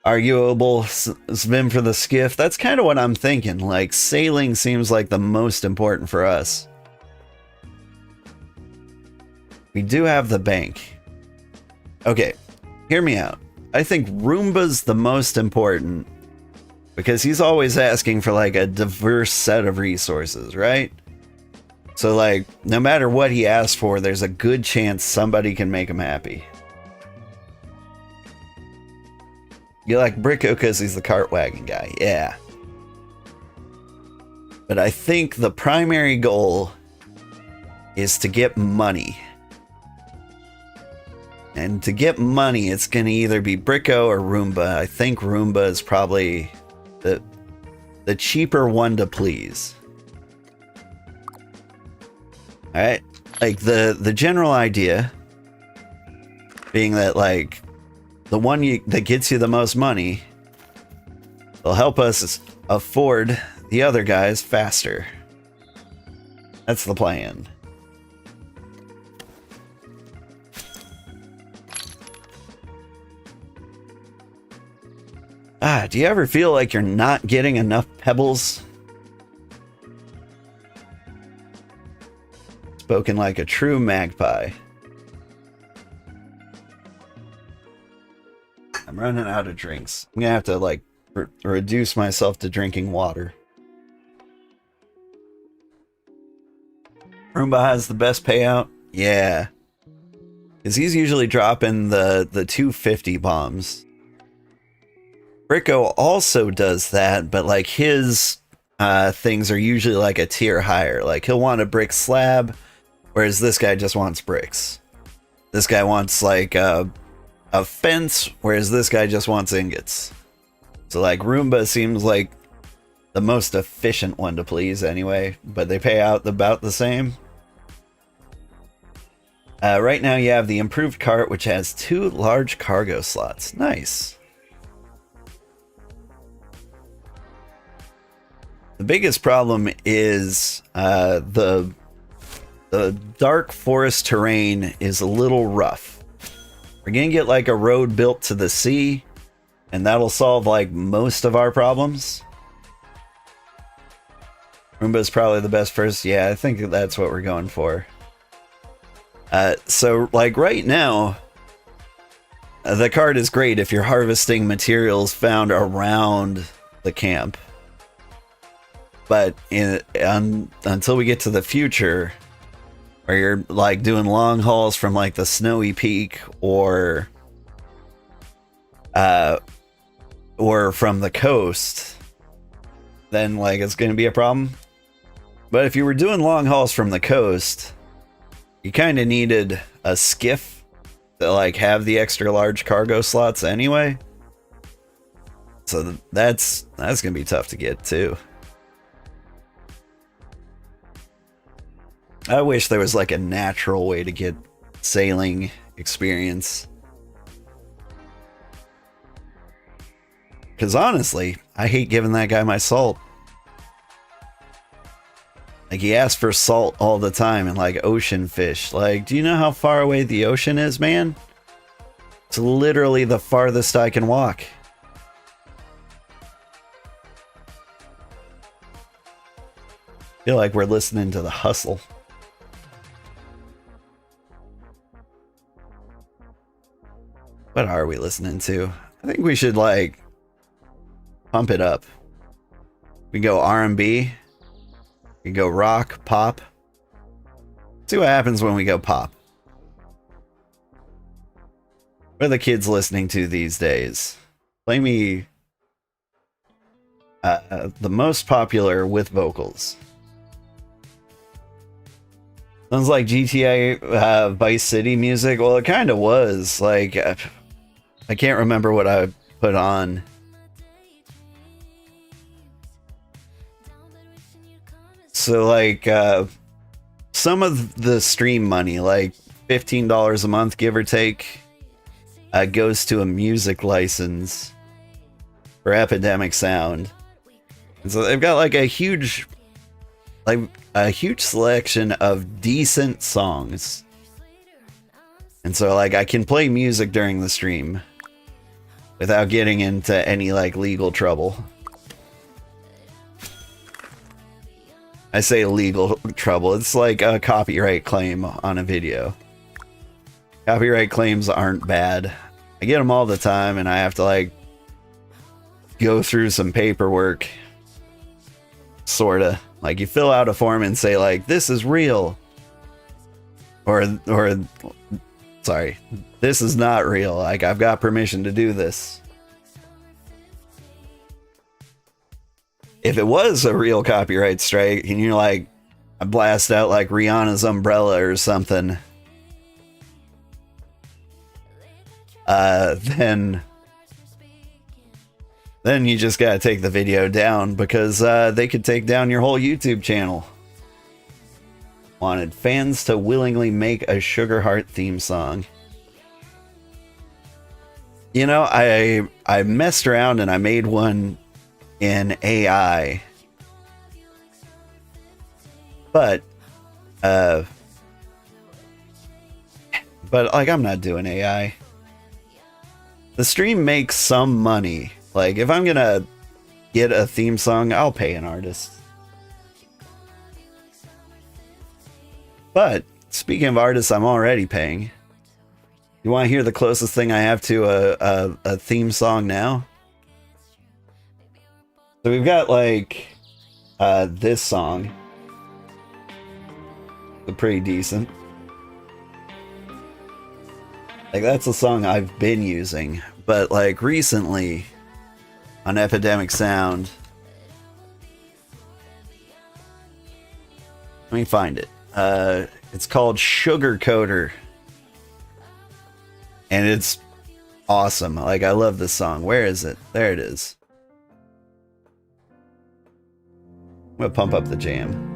Arguable Svim for the skiff. That's kind of what I'm thinking. Like, sailing seems like the most important for us. We do have the bank. Okay, hear me out. I think Roomba's the most important because he's always asking for like a diverse set of resources, right? So, like, no matter what he asks for, there's a good chance somebody can make him happy. You like Bricko because he's the cart wagon guy. Yeah. But I think the primary goal is to get money. And to get money, it's going to either be Bricko or Roomba. I think Roomba is probably the cheaper one to please. Alright, like the general idea being that, like, the one that gets you the most money will help us afford the other guys faster. That's the plan. Do you ever feel like you're not getting enough pebbles? Spoken like a true magpie. I'm running out of drinks. I'm gonna have to, like, reduce myself to drinking water. Roomba has the best payout? Yeah. Because he's usually dropping the 250 bombs. Bricko also does that, but, like, his things are usually like a tier higher. Like, he'll want a brick slab, whereas this guy just wants bricks. This guy wants, like, a fence, whereas this guy just wants ingots. So, like, Roomba seems like the most efficient one to please anyway, but they pay out about the same. Right now you have the improved cart, which has 2 large cargo slots. Nice. The biggest problem is the dark forest terrain is a little rough. We're gonna get, like, a road built to the sea, and that'll solve, like, most of our problems. Roomba's probably the best first. Yeah, I think that's what we're going for. So, like, right now, the cart is great if you're harvesting materials found around the camp. But until we get to the future, where you're, like, doing long hauls from, like, the snowy peak or from the coast, then, like, it's going to be a problem. But if you were doing long hauls from the coast, you kind of needed a skiff to, like, have the extra large cargo slots anyway. So that's going to be tough to get too. I wish there was, like, a natural way to get sailing experience. Because honestly, I hate giving that guy my salt. Like, he asks for salt all the time and, like, ocean fish. Like, do you know how far away the ocean is, man? It's literally the farthest I can walk. I feel like we're listening to The Hustle. What are we listening to? I think we should, like, pump it up. We go R&B. We go rock, pop. See what happens when we go pop. What are the kids listening to these days? Play me the most popular with vocals. Sounds like GTA Vice City music. Well, it kind of was. Like, I can't remember what I put on. So, like, some of the stream money, like $15 a month, give or take, goes to a music license for Epidemic Sound. And so they've got, like, a huge selection of decent songs. And so, like, I can play music during the stream without getting into any, like, legal trouble. I say legal trouble. It's like a copyright claim on a video. Copyright claims aren't bad. I get them all the time, and I have to, like, go through some paperwork. Sorta. Like you fill out a form and say like, this is real. Or sorry, this is not real. Like I've got permission to do this. If it was a real copyright strike and you're like, I blast out like Rihanna's Umbrella or something, then you just gotta take the video down because they could take down your whole YouTube channel. Wanted fans to willingly make a Sugarheart theme song. You know, I messed around and I made one in AI. But like I'm not doing AI. The stream makes some money. Like if I'm gonna get a theme song, I'll pay an artist. But speaking of artists I'm already paying, you want to hear the closest thing I have to a theme song now? So we've got like this song. It's pretty decent. Like that's a song I've been using, but like recently on Epidemic Sound, let me find it. It's called Sugar Coater, and it's awesome. Like I love this song. Where is it? There it is. I'm gonna pump up the jam.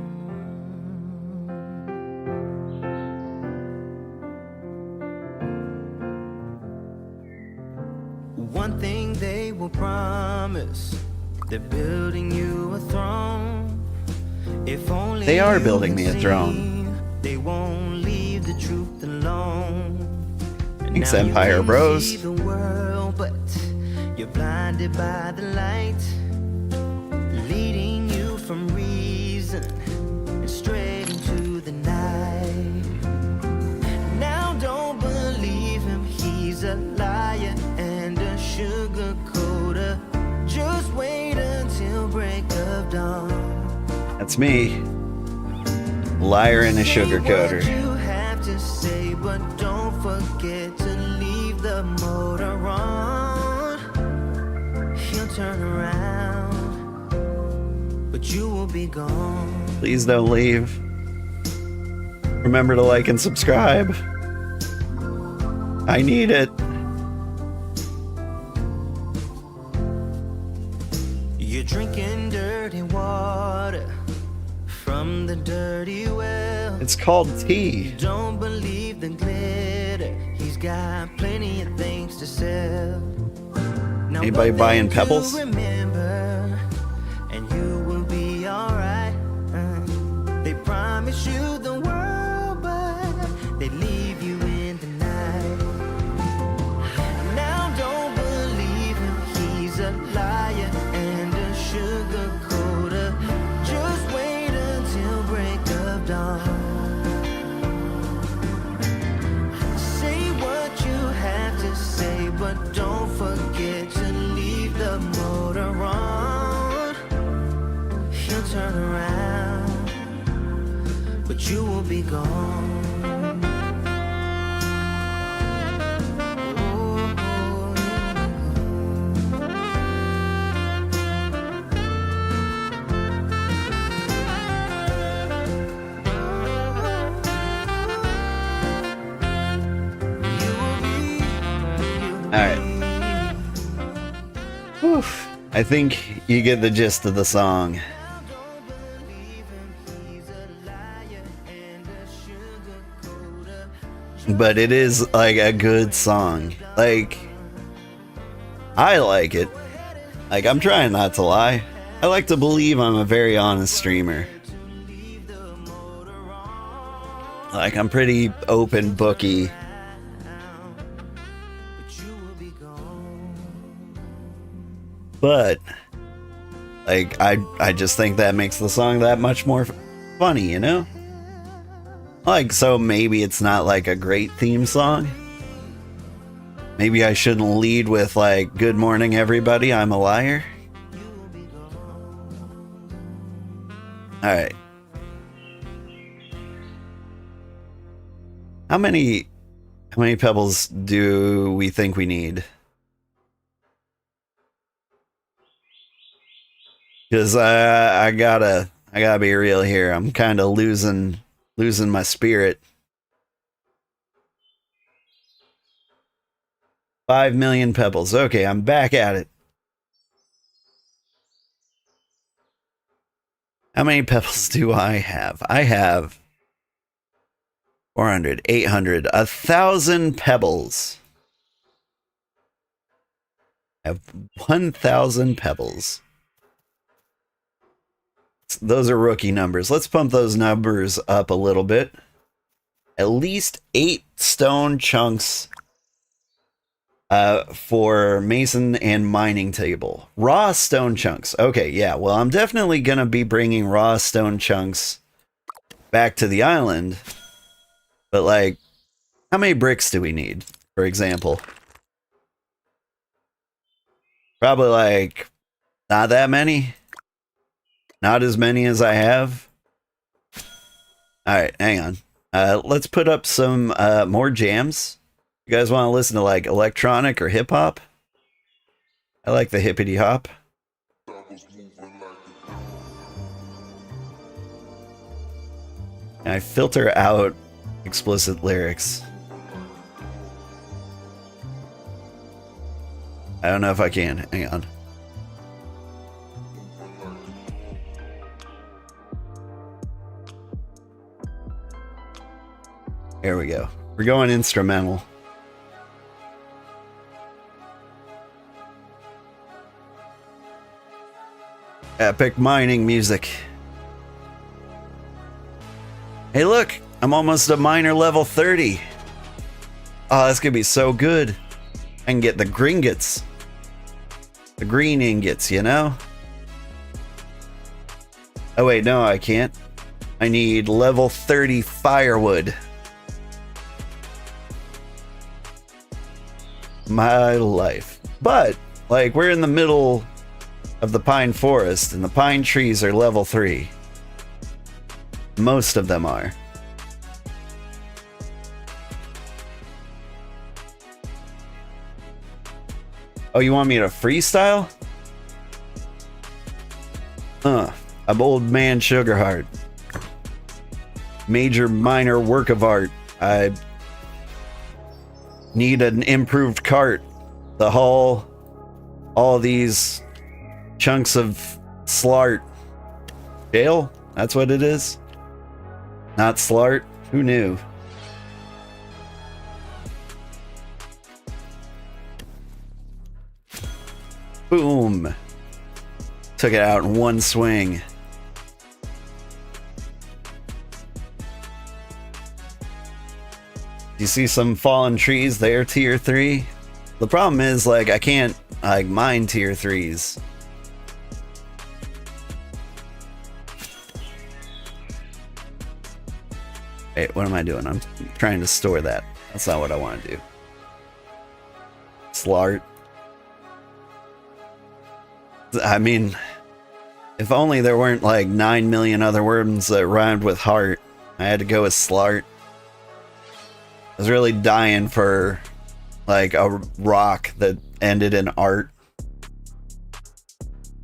One thing they will promise, they're building you a throne. If only they are building me a throne. They won't leave the truth alone. Thanks, Empire Bros. The world, but you're blinded by the light, leading you from reason and straight into the night. Now don't believe him, he's a liar and a sugar coater. Just wait until break of dawn. That's me. Liar and a sugar coater. You have to say, but don't forget to leave the motor on. He'll turn around, but you will be gone. Please don't leave. Remember to like and subscribe. I need it. You're drinking dirty water from the dirty well. It's called tea. Don't believe the glitter. He's got plenty of things to sell. Now anybody buying pebbles? Remember, and you will be alright. They promise you the world, but they leave you in the night. Now don't believe him. He's a liar and a sugar coater. Just wait until break of dawn. Say what you have to say, but don't forget to leave the motor on. He'll turn around, but you will be gone. Alright. Oof. I think you get the gist of the song. But it is like a good song. Like, I like it. Like, I'm trying not to lie. I like to believe I'm a very honest streamer. Like, I'm pretty open booky. But, like, I just think that makes the song that much more funny, you know? Like, so maybe it's not like a great theme song. Maybe I shouldn't lead with like, good morning everybody, I'm a liar. Alright. How many pebbles do we think we need? Because I gotta be real here. I'm kind of losing my spirit. 5 million pebbles. Okay, I'm back at it. How many pebbles do I have? I have 400, 800, 1,000 pebbles. I have 1,000 pebbles. Those are rookie numbers. Let's pump those numbers up a little bit. At least 8 stone chunks for mason and mining table. Raw stone chunks. Okay, yeah. Well, I'm definitely going to be bringing raw stone chunks back to the island. But, like, how many bricks do we need, for example? Probably, like, not that many. Not as many as I have. Alright, hang on. Let's put up some more jams. You guys want to listen to like electronic or hip hop? I like the hippity hop. And I filter out explicit lyrics. I don't know if I can. Hang on. There we go. We're going instrumental. Epic mining music. Hey look, I'm almost a miner level 30. Oh, that's gonna be so good. I can get the gringets. The green ingots, you know? Oh wait, no, I can't. I need level 30 firewood. My life. But, like, we're in the middle of the pine forest, and the pine trees are level 3. Most of them are. Oh, you want me to freestyle? I'm old man Sugarheart. Major minor work of art. I need an improved cart to haul all these chunks of slart. Shale? That's what it is? Not slart? Who knew? Boom. Took it out in one swing. You see some fallen trees there, tier 3? The problem is, like, I can't, like, mine tier 3s. Wait, what am I doing? I'm trying to store that. That's not what I want to do. Slart. I mean, if only there weren't, like, 9 million other words that rhymed with heart. I had to go with slart. I was really dying for, like, a rock that ended in art.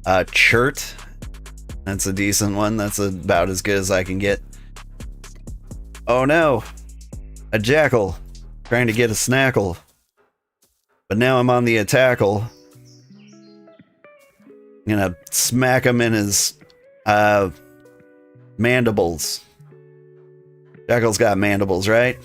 Chert. That's a decent one. That's about as good as I can get. Oh no! A jackal. Trying to get a snackle. But now I'm on the attackle. I'm gonna smack him in his, mandibles. Jackal's got mandibles, right?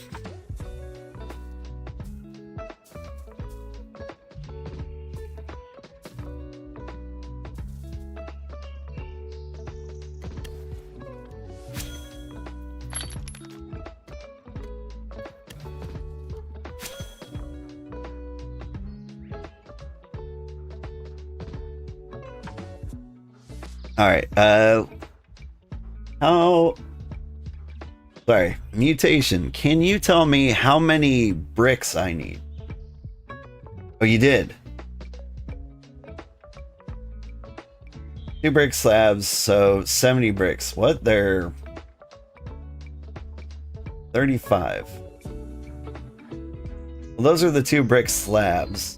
Alright, sorry, mutation. Can you tell me how many bricks I need? Oh, you did? 2 brick slabs, so 70 bricks. What? They're 35. Well, those are the 2 brick slabs.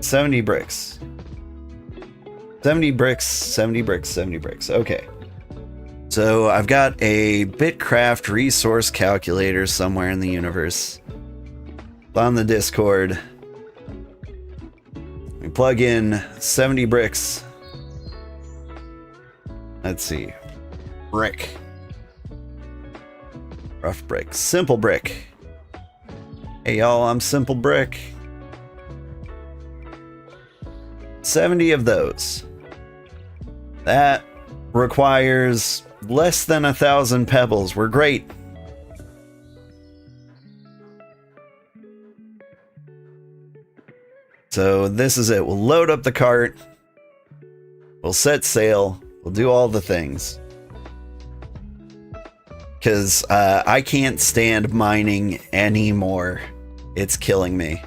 70 bricks. 70 bricks, 70 bricks, 70 bricks. Okay. So I've got a BitCraft resource calculator somewhere in the universe. It's on the Discord. We plug in 70 bricks. Let's see. Brick. Rough brick. Simple brick. Hey y'all, I'm Simple Brick. 70 of those. That requires less than 1,000 pebbles. We're great. So this is it. We'll load up the cart. We'll set sail. We'll do all the things. Because I can't stand mining anymore. It's killing me.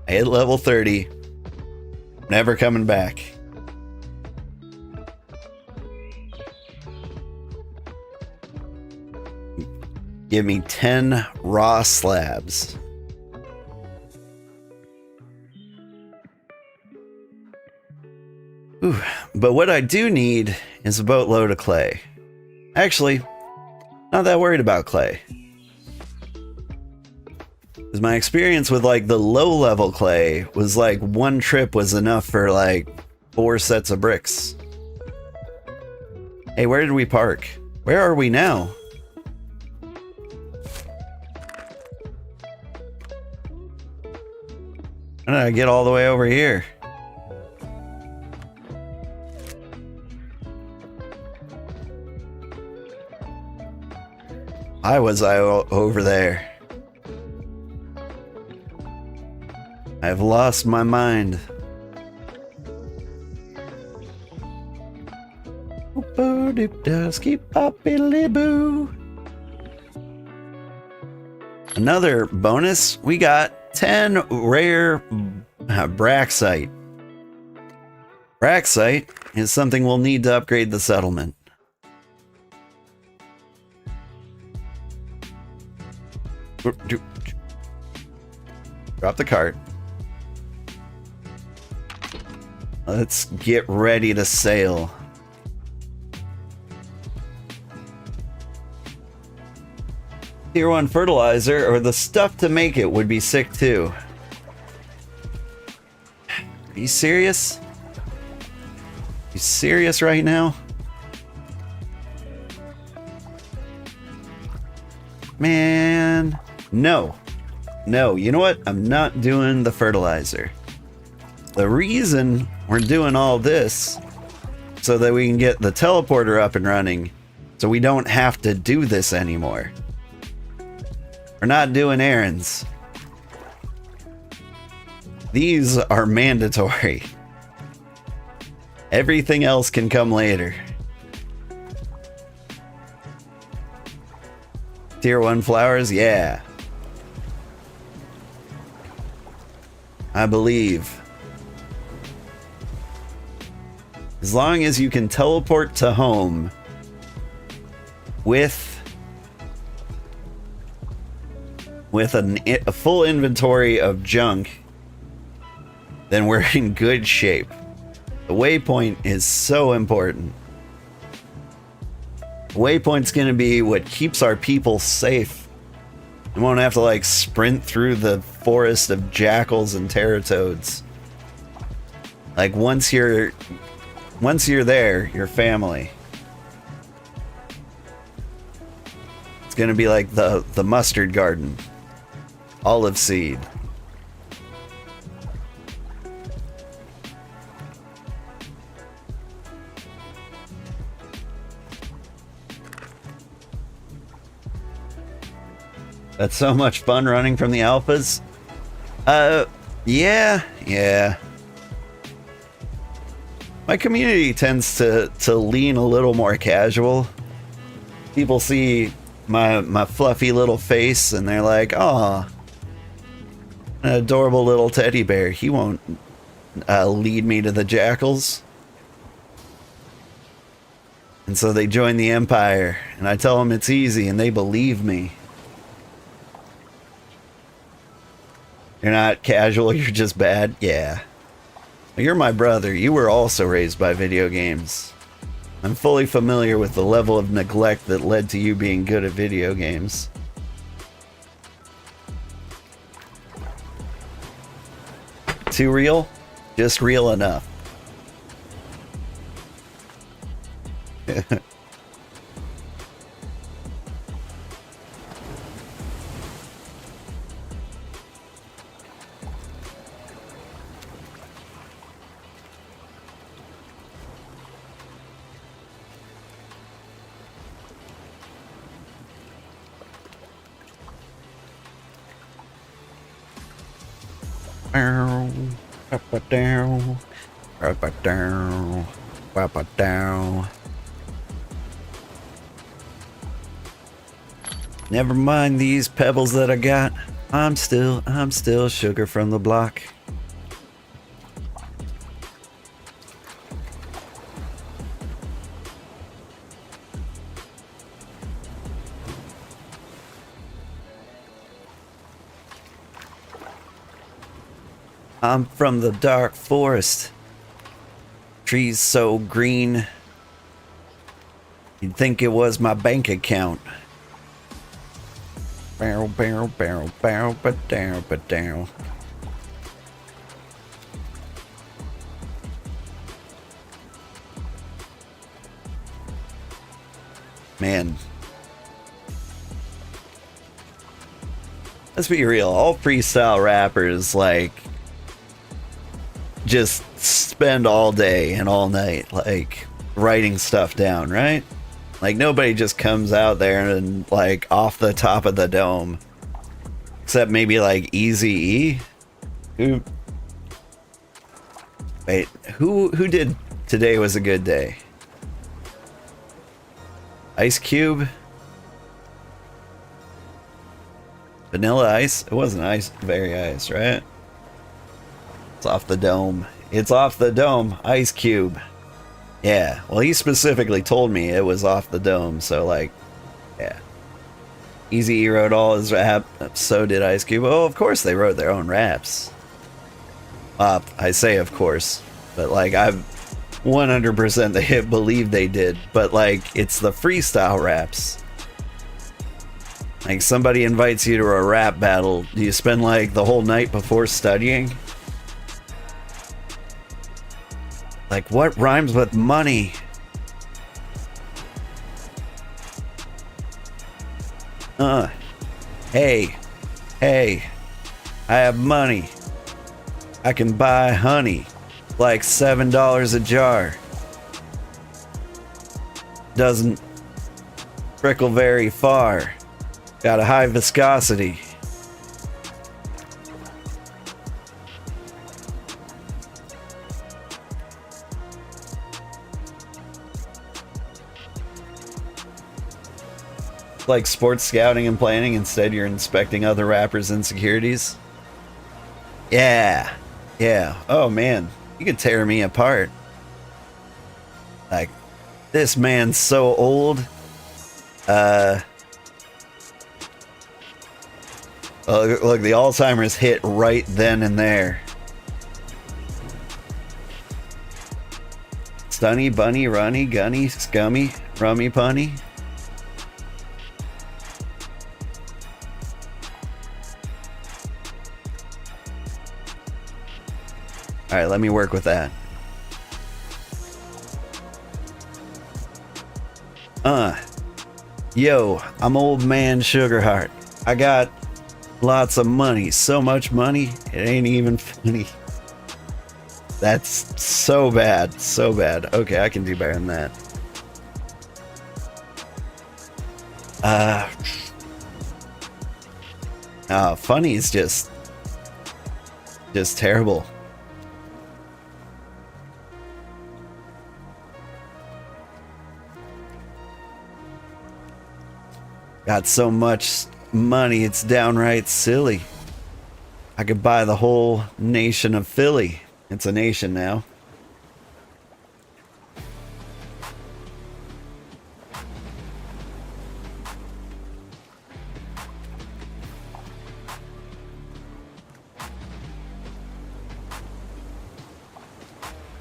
I hit level 30. Never coming back. Give me 10 raw slabs. Ooh, but what I do need is a boatload of clay. Actually, not that worried about clay. Because my experience with like the low level clay was like 1 trip was enough for like 4 sets of bricks. Hey, where did we park? Where are we now? How did I get all the way over here? Why was I over there? I've lost my mind. Another bonus, we got 10 rare Braxite. Braxite is something we'll need to upgrade the settlement. Drop the cart. Let's get ready to sail. Tier 1 fertilizer, or the stuff to make it, would be sick too. Are you serious? You serious right now? Man, no. No, you know what? I'm not doing the fertilizer. The reason we're doing all this so that we can get the teleporter up and running so we don't have to do this anymore. We're not doing errands. These are mandatory. Everything else can come later. Tier 1 flowers, yeah. I believe. As long as you can teleport to home with a full inventory of junk, then we're in good shape. The waypoint is so important. The waypoint's gonna be what keeps our people safe. We won't have to like sprint through the forest of jackals and teratoads. Like once you're there, your family. It's gonna be like the mustard garden. Olive seed. That's so much fun running from the alphas. Yeah. My community tends to lean a little more casual. People see my fluffy little face and they're like, "Aw, an adorable little teddy bear. He won't lead me to the jackals." And so they join the Empire, and I tell them it's easy, and they believe me. You're not casual, you're just bad? Yeah. You're my brother. You were also raised by video games. I'm fully familiar with the level of neglect that led to you being good at video games. Too real? Just real enough. Never mind these pebbles that I got. I'm still sugar from the block. I'm from the dark forest. Trees so green. You'd think it was my bank account. Barrel, barrel, barrel, barrel, but down, but down. Man. Let's be real. All freestyle rappers, like, just spend all day and all night, like, writing stuff down, right? Like, nobody just comes out there and, like, off the top of the dome. Except maybe, like, Eazy-E? Who did Today Was a Good Day? Ice Cube? Vanilla Ice? It wasn't ice, very ice, right? It's off the dome. It's off the dome. Ice Cube. Yeah. Well, he specifically told me it was off the dome, so, like, yeah. Eazy-E wrote all his rap, so did Ice Cube. Oh, of course they wrote their own raps. I say of course, but, like, I've 100% they believe they did, but, like, it's the freestyle raps. Like, somebody invites you to a rap battle, do you spend, like, the whole night before studying? Like, what rhymes with money? Hey, I have money. I can buy honey, like $7 a jar. Doesn't trickle very far. Got a high viscosity. Like sports scouting and planning, instead you're inspecting other rappers' insecurities. Yeah. Oh man, you could tear me apart. Like, this man's so old. Look, the Alzheimer's hit right then and there. Stunny, bunny, runny, gunny, scummy, rummy, punny. Alright, let me work with that. Yo, I'm old man Sugarheart. I got lots of money. So much money, it ain't even funny. That's so bad. So bad. Okay, I can do better than that. Funny is just terrible. Got so much money, it's downright silly. I could buy the whole nation of Philly. It's a nation now.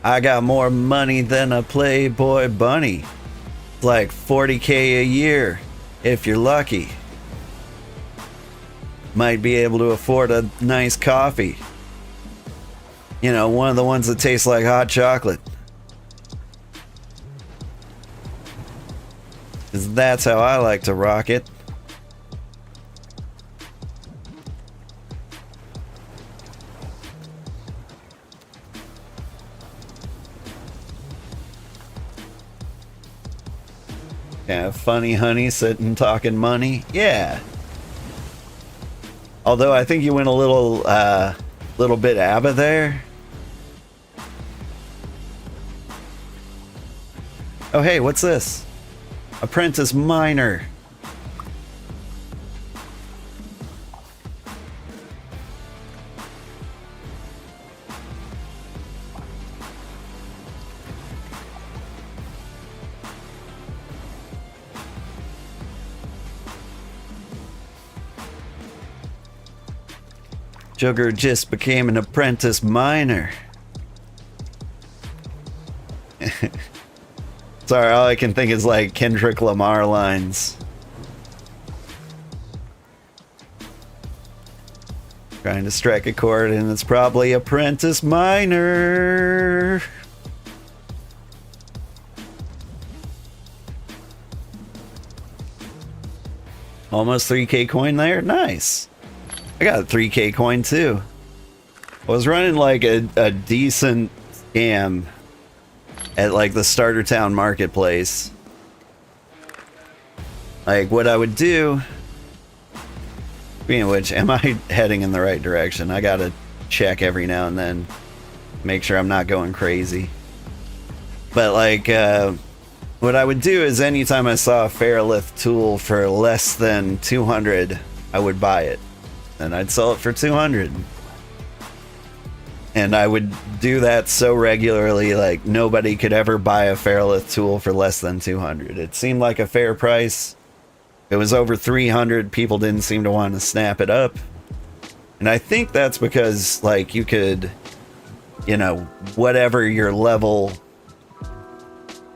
I got more money than a Playboy bunny. It's like 40K a year, if you're lucky. Might be able to afford a nice coffee. You know, one of the ones that tastes like hot chocolate. 'Cause that's how I like to rock it. Yeah, funny honey sitting talking money. Yeah. Although I think you went a little bit ABBA there. Oh hey, what's this? Apprentice miner. Sugar just became an apprentice miner. Sorry, all I can think is like Kendrick Lamar lines. Trying to strike a chord, and it's probably apprentice miner. Almost 3K coin there. Nice. I got a 3K coin too. I was running like a decent scam at like the Starter Town marketplace. Like what I would do, being which, am I heading in the right direction? I gotta check every now and then, make sure I'm not going crazy. But like what I would do is anytime I saw a Fairlith tool for less than 200, I would buy it. And I'd sell it for 200. And I would do that so regularly, like nobody could ever buy a Fairlith tool for less than 200. It seemed like a fair price. It was over 300. People didn't seem to want to snap it up. And I think that's because, like, you could, you know, whatever your level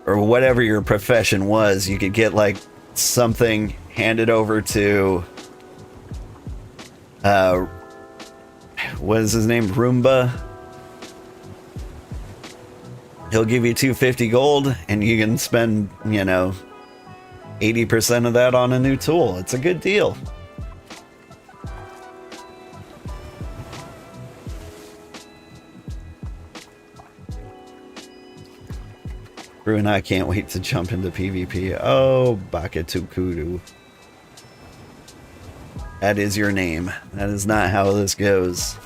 or whatever your profession was, you could get like something handed over to what is his name? Roomba. He'll give you 250 gold and you can spend, you know, 80% of that on a new tool. It's a good deal. Brew and I can't wait to jump into PvP. Oh, Baketukuru. That is your name. That is not how this goes.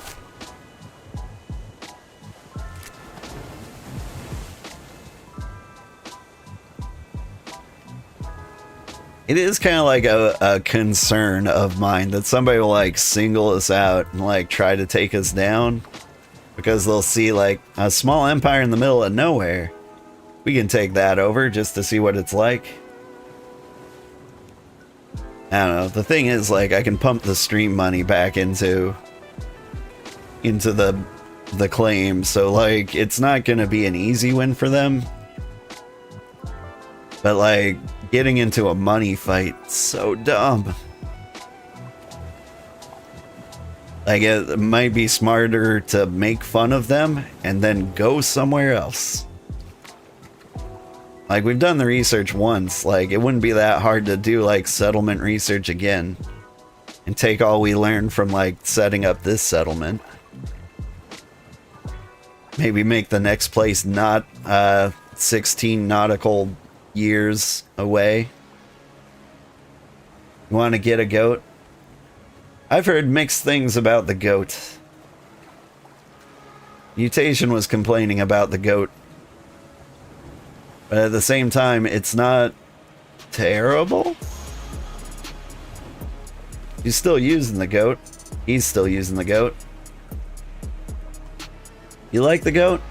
It is kind of like a concern of mine that somebody will like single us out and like try to take us down because they'll see like a small empire in the middle of nowhere. We can take that over just to see what it's like. I don't know. The thing is, like, I can pump the stream money back into the claim, so like it's not gonna be an easy win for them. But like getting into a money fight, so dumb. Like it might be smarter to make fun of them and then go somewhere else. Like, we've done the research once. Like, it wouldn't be that hard to do, like, settlement research again. And take all we learned from, like, setting up this settlement. Maybe make the next place not 16 nautical years away. You want to get a goat? I've heard mixed things about the goat. Mutation was complaining about the goat. But at the same time, it's not terrible. He's still using the goat. He's still using the goat. You like the goat?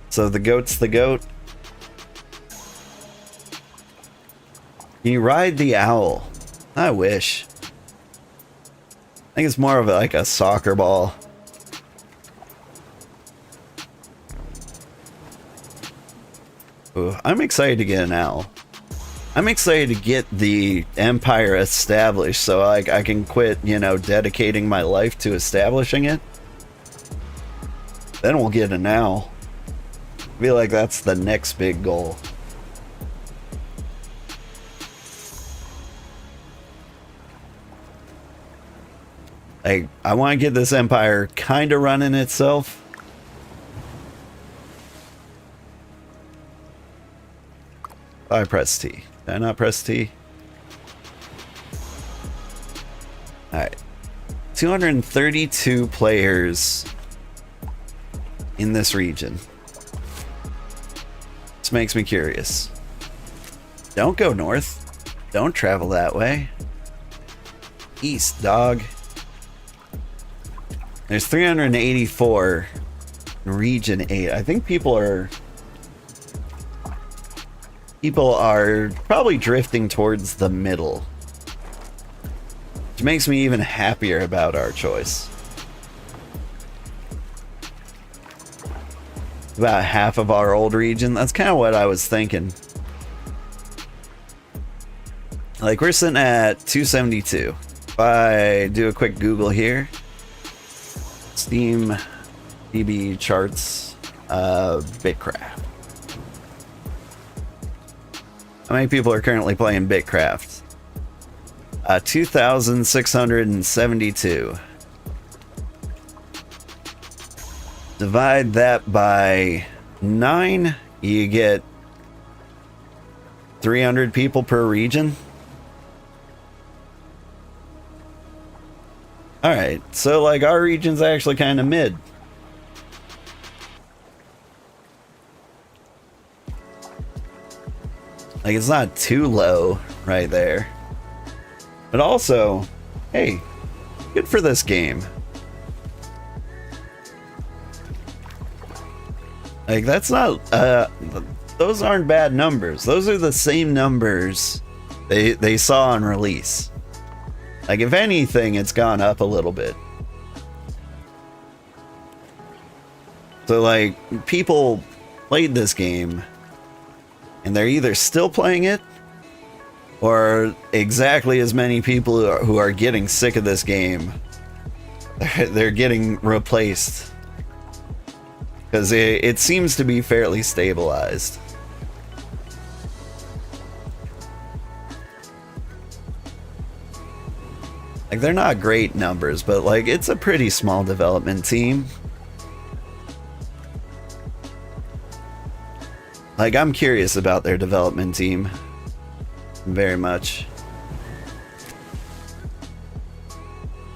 So the goat's the goat. Can you ride the owl? I wish. think it's more of like a soccer ball. Ooh, I'm excited to get an owl. I'm excited to get the empire established so I can quit, you know, dedicating my life to establishing it. Then we'll get an owl. I feel like that's the next big goal. I want to get this empire kind of running itself. I press T. Did I not press T? Alright. 232 players in this region. This makes me curious. Don't go north. Don't travel that way. East, dog. There's 384 in region 8. I think people are probably drifting towards the middle, which makes me even happier about our choice. About half of our old region. That's kind of what I was thinking. Like, we're sitting at 272. If I do a quick Google here, Steam DB charts, BitCraft. How many people are currently playing BitCraft? 2,672. Divide that by 9, you get 300 people per region. Alright, so like our region's actually kind of mid. Like, it's not too low right there. But also, hey, good for this game. Like, that's not, those aren't bad numbers. Those are the same numbers they saw on release. Like, if anything, it's gone up a little bit. So, like, people played this game, and they're either still playing it, or exactly as many people who are getting sick of this game, they're getting replaced. Because it seems to be fairly stabilized. Like, they're not great numbers, but like, it's a pretty small development team. Like, I'm curious about their development team. Very much.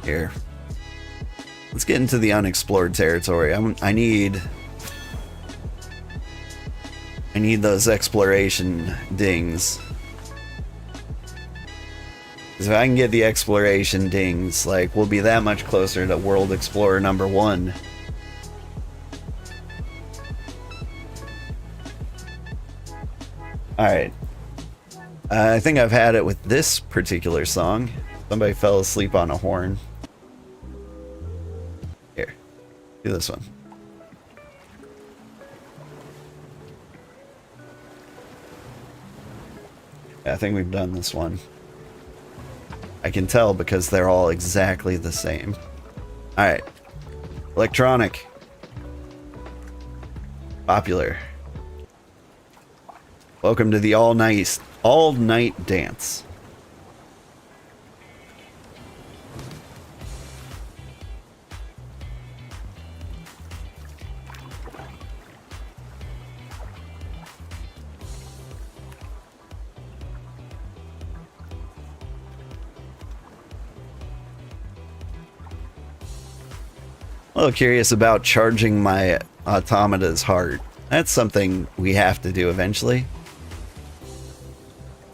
Here. Let's get into the unexplored territory. I need those exploration dings. Because if I can get the exploration dings, like, we'll be that much closer to World Explorer number 1. Alright. I think I've had it with this particular song. Somebody fell asleep on a horn. Here. Do this one. Yeah, I think we've done this one. I can tell because they're all exactly the same. Alright. Electronic. Popular. Welcome to the all-night dance. A little curious about charging my automata's heart. That's something we have to do eventually.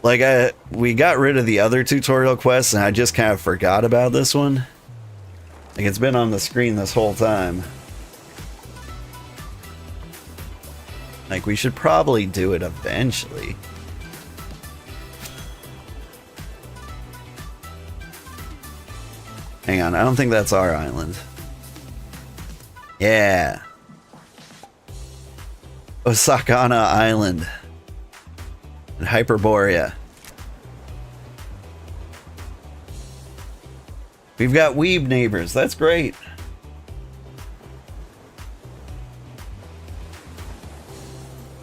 Like, we got rid of the other tutorial quests, and I just kind of forgot about this one. Like, it's been on the screen this whole time. Like, we should probably do it eventually. Hang on, I don't think that's our island. Yeah. Osakana Island. And Hyperborea. We've got weeb neighbors. That's great.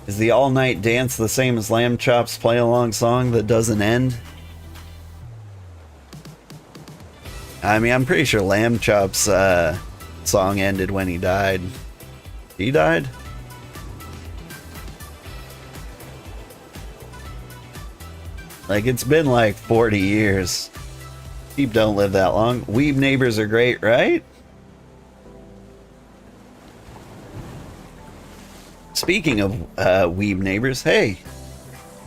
Is the all-night dance the same as Lamb Chop's play-along song that doesn't end? I mean, I'm pretty sure Lamb Chop's song ended when he died. He died? Like, it's been like 40 years. Sheep don't live that long. Weeb neighbors are great, right? Speaking of weeb neighbors, hey,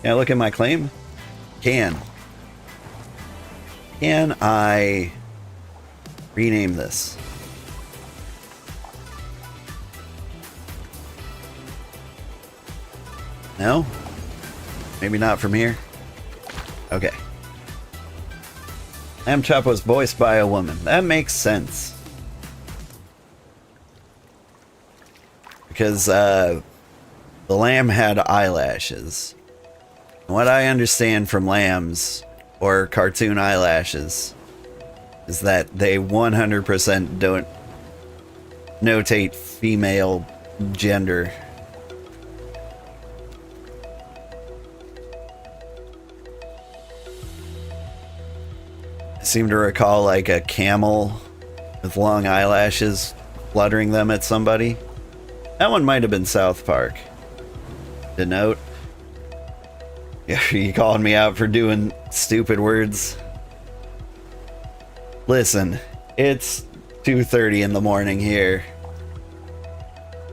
can I look at my claim? Can I rename this? No? Maybe not from here? Okay. Lamb Chop was voiced by a woman. That makes sense. Because the lamb had eyelashes. What I understand from lambs, or cartoon eyelashes, is that they 100% don't notate female gender. I seem to recall like a camel with long eyelashes fluttering them at somebody. That one might have been South Park. Denote. You calling me out for doing stupid words? Listen, it's 2:30 in the morning here.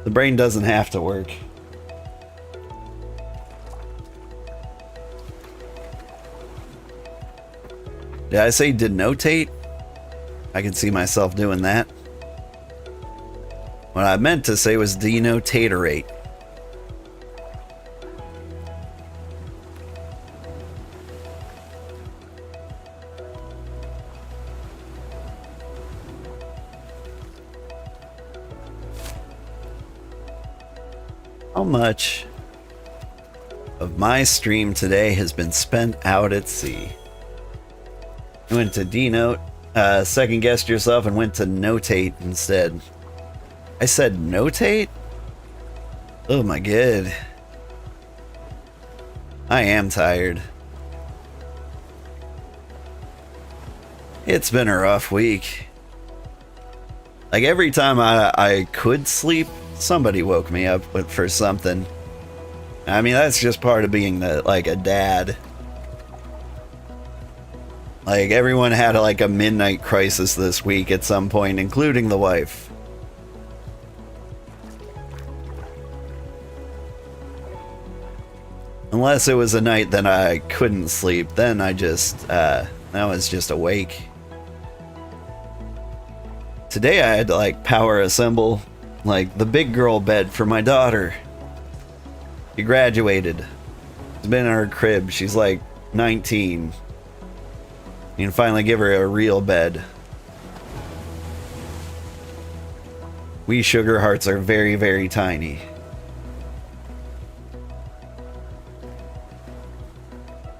The brain doesn't have to work. Did I say denotate? I can see myself doing that. What I meant to say was denotatorate. How much of my stream today has been spent out at sea? You went to denote, second guessed yourself and went to notate instead. I said notate? Oh my god. I am tired. It's been a rough week. Like every time I could sleep, somebody woke me up for something. I mean, that's just part of being like a dad. Like everyone had like a midnight crisis this week at some point, including the wife. Unless it was a night that I couldn't sleep, then I was just awake. Today I had to like power assemble like the big girl bed for my daughter. She graduated. She's been in her crib. She's like 19. You can finally give her a real bed. We Sugarhearts are very, very tiny.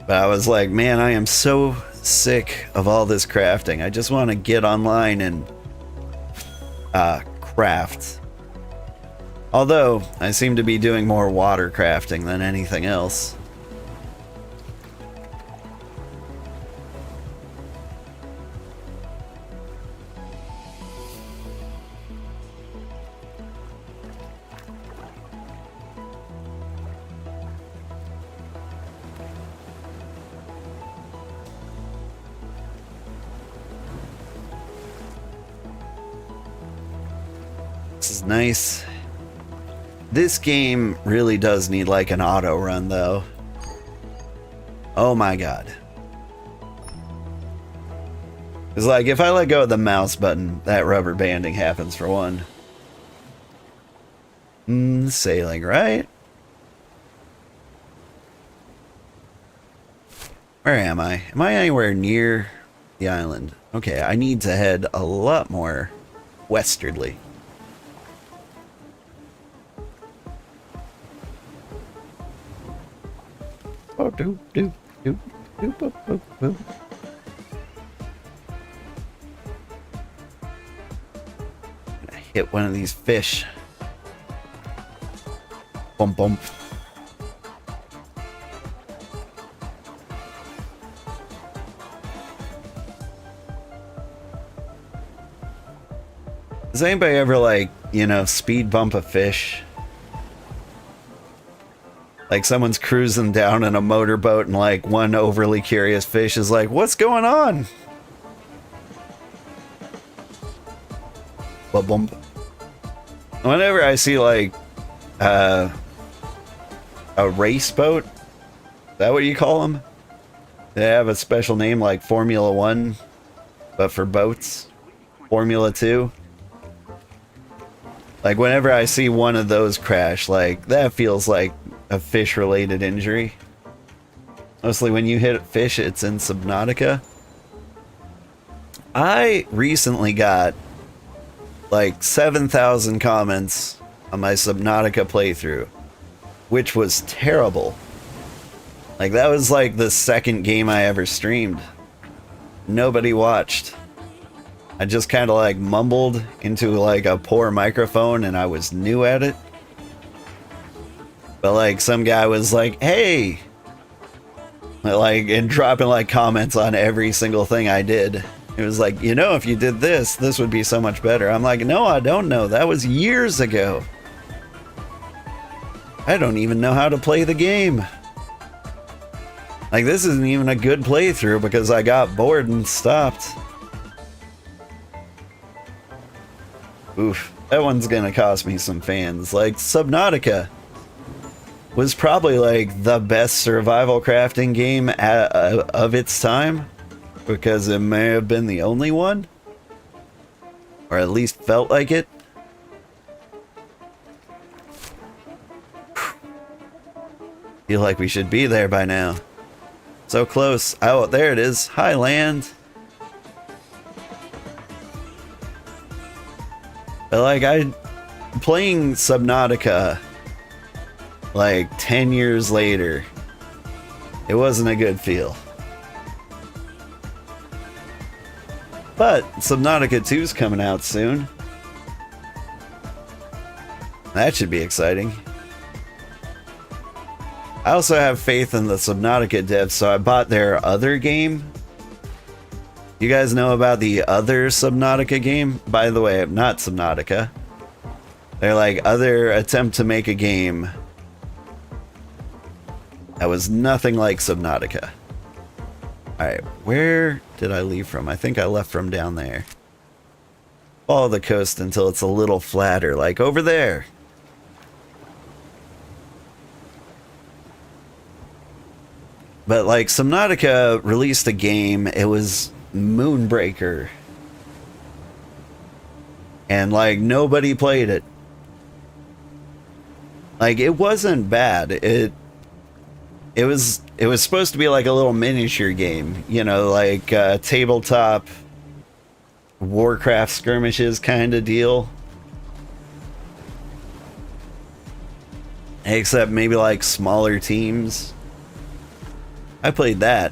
But I was like, man, I am so sick of all this crafting. I just want to get online and craft. Although, I seem to be doing more water crafting than anything else. This is nice. This game really does need like an auto run though. Oh my god. It's like if I let go of the mouse button, that rubber banding happens for one. Sailing, right? Where am I? Am I anywhere near the island? Okay, I need to head a lot more westwardly. Oh, do, do, do, do, boop, boop, boop. Gonna hit one of these fish. Bump, bump. Does anybody ever, like, you know, speed bump a fish? Like someone's cruising down in a motorboat and like one overly curious fish is like, what's going on? Ba-bump. Whenever I see like a race boat, is that what you call them? They have a special name like Formula 1, but for boats. Formula 2. Like whenever I see one of those crash, like that feels like a fish-related injury. Mostly when you hit fish, it's in Subnautica. I recently got like 7,000 comments on my Subnautica playthrough, which was terrible. Like that was like the second game I ever streamed. Nobody watched. I just kind of like mumbled into like a poor microphone and I was new at it. But like some guy was like, hey, like, and dropping like comments on every single thing I did. It was like, you know, if you did this, this would be so much better. I'm like, no, I don't know. That was years ago. I don't even know how to play the game. Like, this isn't even a good playthrough because I got bored and stopped. Oof, that one's gonna cost me some fans. Like, Subnautica was probably like the best survival crafting game of its time, because it may have been the only one, or at least felt like it. Feel like we should be there by now. So close. Oh, there it is. Hi, land. But like, playing Subnautica like 10 years later, it wasn't a good feel. But Subnautica 2 is coming out soon. That should be exciting. I also have faith in the Subnautica devs, so I bought their other game. You guys know about the other Subnautica game? By the way, not Subnautica. They're like other attempt to make a game that was nothing like Subnautica. Alright, where did I leave from? I think I left from down there. Follow the coast until it's a little flatter, like over there. But like, Subnautica released a game, it was Moonbreaker. And like, nobody played it. Like, it wasn't bad. It was supposed to be like a little miniature game, you know, like tabletop Warcraft skirmishes kind of deal. Except maybe like smaller teams. I played that,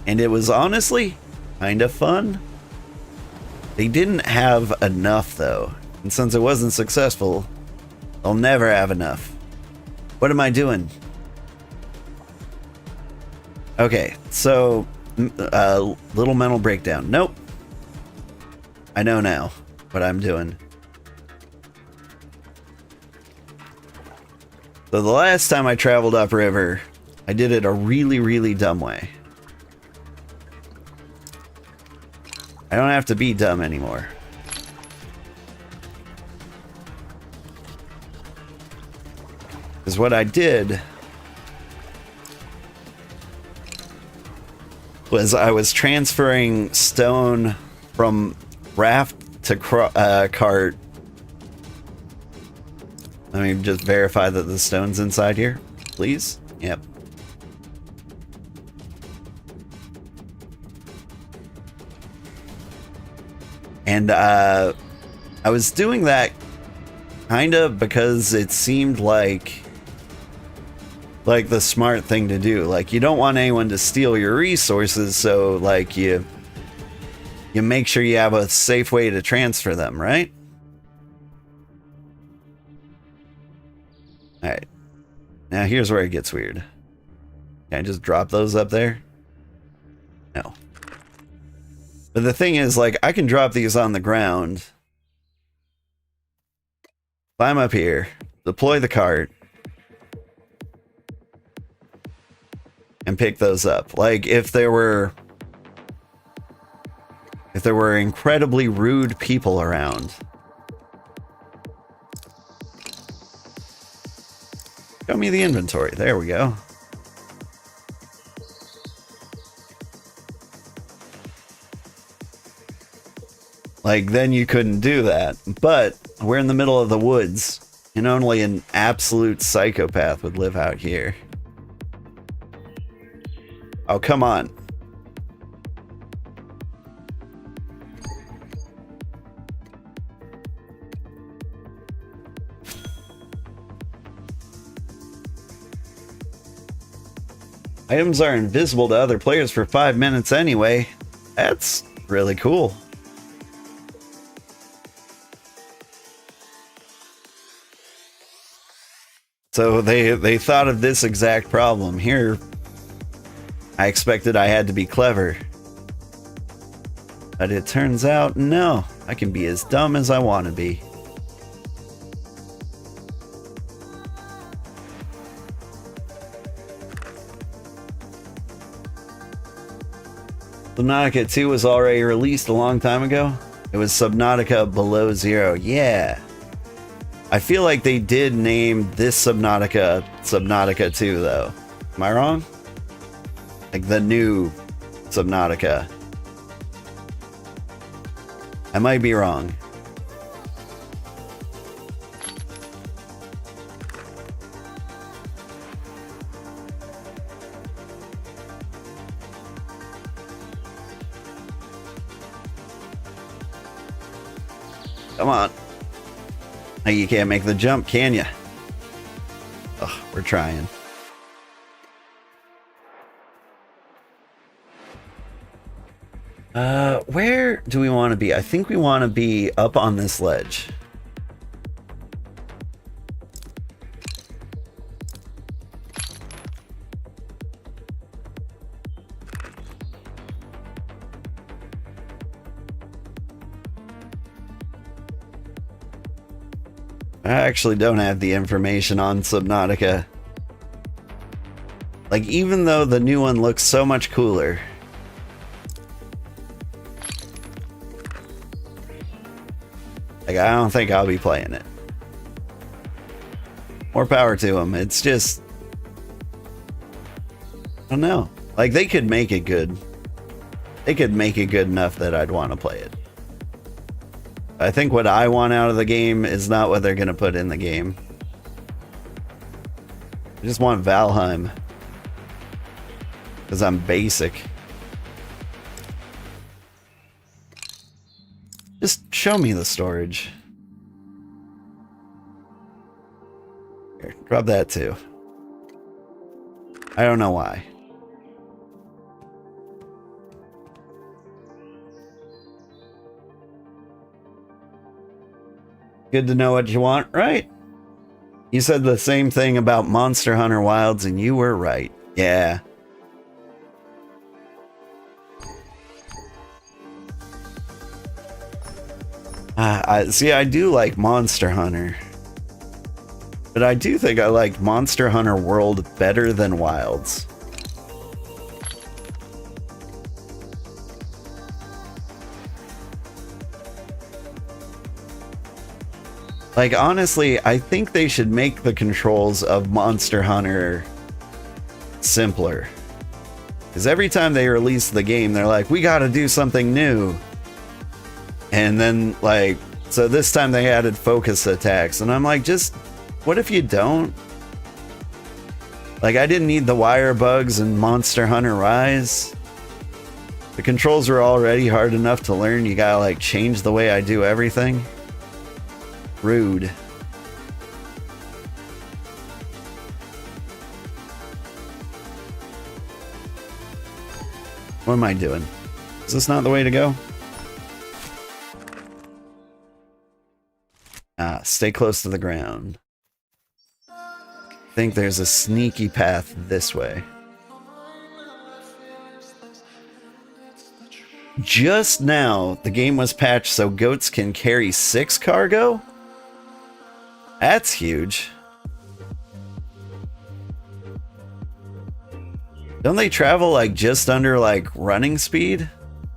and it was honestly kind of fun. They didn't have enough though, and since it wasn't successful, they'll never have enough. What am I doing? Okay, so little mental breakdown. Nope. I know now what I'm doing. So the last time I traveled upriver, I did it a really, really dumb way. I don't have to be dumb anymore. Because what I did was I was transferring stone from raft to cart. Let me just verify that the stone's inside here, please. Yep. And I was doing that kind of because it seemed like the smart thing to do. Like, you don't want anyone to steal your resources, so like you make sure you have a safe way to transfer them, right? Alright. Now here's where it gets weird. Can I just drop those up there? No. But the thing is, like, I can drop these on the ground. Climb up here. Deploy the cart. And pick those up. Like, if there were incredibly rude people around. Show me the inventory. There we go. Like, then you couldn't do that. But we're in the middle of the woods, and only an absolute psychopath would live out here. Oh, come on. Items are invisible to other players for 5 minutes anyway. That's really cool. So they thought of this exact problem. Here, I expected I had to be clever. But it turns out, no. I can be as dumb as I want to be. Subnautica 2 was already released a long time ago. It was Subnautica Below Zero. Yeah. I feel like they did name this Subnautica 2, though. Am I wrong? Like the new Subnautica. I might be wrong. Come on. Now you can't make the jump, can you? Oh, we're trying. Where do we want to be? I think we want to be up on this ledge. I actually don't have the information on Subnautica. Like, even though the new one looks so much cooler. Like, I don't think I'll be playing it. More power to them. It's just... I don't know. Like, they could make it good. They could make it good enough that I'd want to play it. I think what I want out of the game is not what they're going to put in the game. I just want Valheim. Because I'm basic. Just show me the storage. Here, drop that too. I don't know why. Good to know what you want, right? You said the same thing about Monster Hunter Wilds, and you were right. Yeah. See, I do like Monster Hunter. But I do think I like Monster Hunter World better than Wilds. Like, honestly, I think they should make the controls of Monster Hunter simpler. Because every time they release the game, they're like, we gotta do something new. And then, like, so this time they added focus attacks. And I'm like, just, what if you don't? Like, I didn't need the wire bugs in Monster Hunter Rise. The controls are already hard enough to learn. You gotta like change the way I do everything. Rude. What am I doing? Is this not the way to go? Ah, stay close to the ground. I think there's a sneaky path this way. Just now, the game was patched so goats can carry 6 cargo? That's huge. Don't they travel like just under like running speed?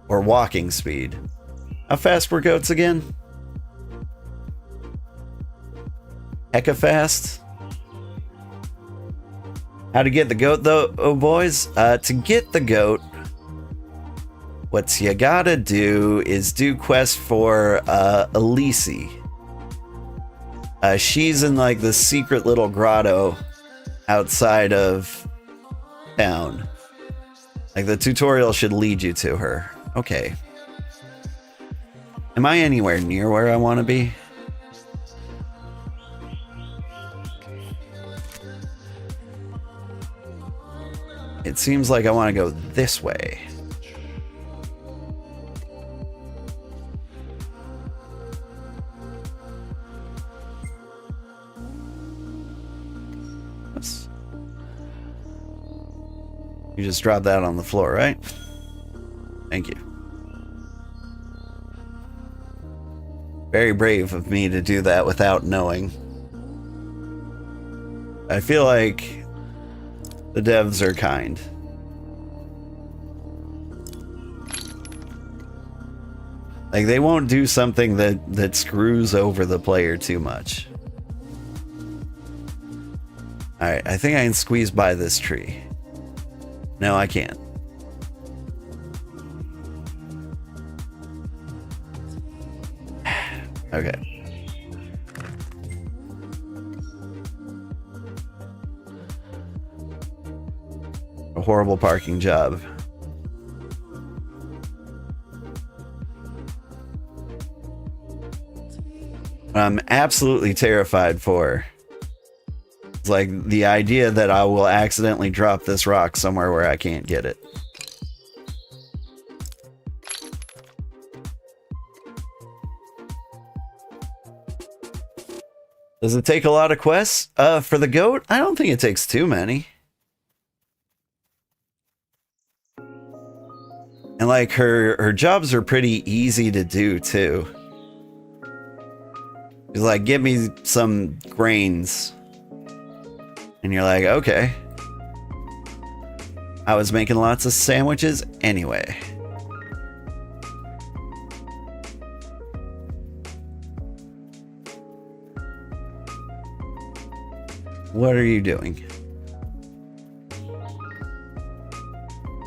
Or walking speed? How fast were goats again? Hecka fast? How to get the goat though, oh boys? To get the goat, what you gotta do is do quest for Elise. She's in like the secret little grotto outside of town. Like the tutorial should lead you to her. Okay. Am I anywhere near where I want to be? It seems like I want to go this way. You just dropped that on the floor, right? Thank you. Very brave of me to do that without knowing. I feel like the devs are kind. Like they won't do something that screws over the player too much. Alright, I think I can squeeze by this tree. No, I can't. Okay. A horrible parking job. I'm absolutely terrified for. It's like the idea that I will accidentally drop this rock somewhere where I can't get it. Does it take a lot of quests? For the goat? I don't think it takes too many. And like her jobs are pretty easy to do too. She's like, give me some grains. And you're like, okay. I was making lots of sandwiches anyway. What are you doing?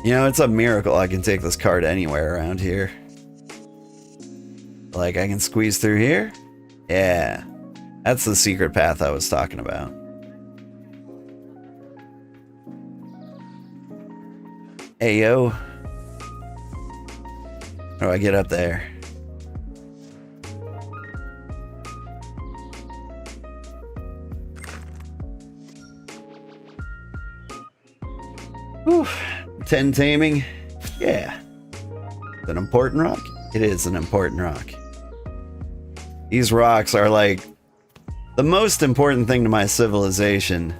You know, it's a miracle I can take this cart anywhere around here. Like, I can squeeze through here? Yeah. That's the secret path I was talking about. Hey, yo. How do I get up there? Whew. 10 taming. Yeah. It's an important rock. It is an important rock. These rocks are like the most important thing to my civilization.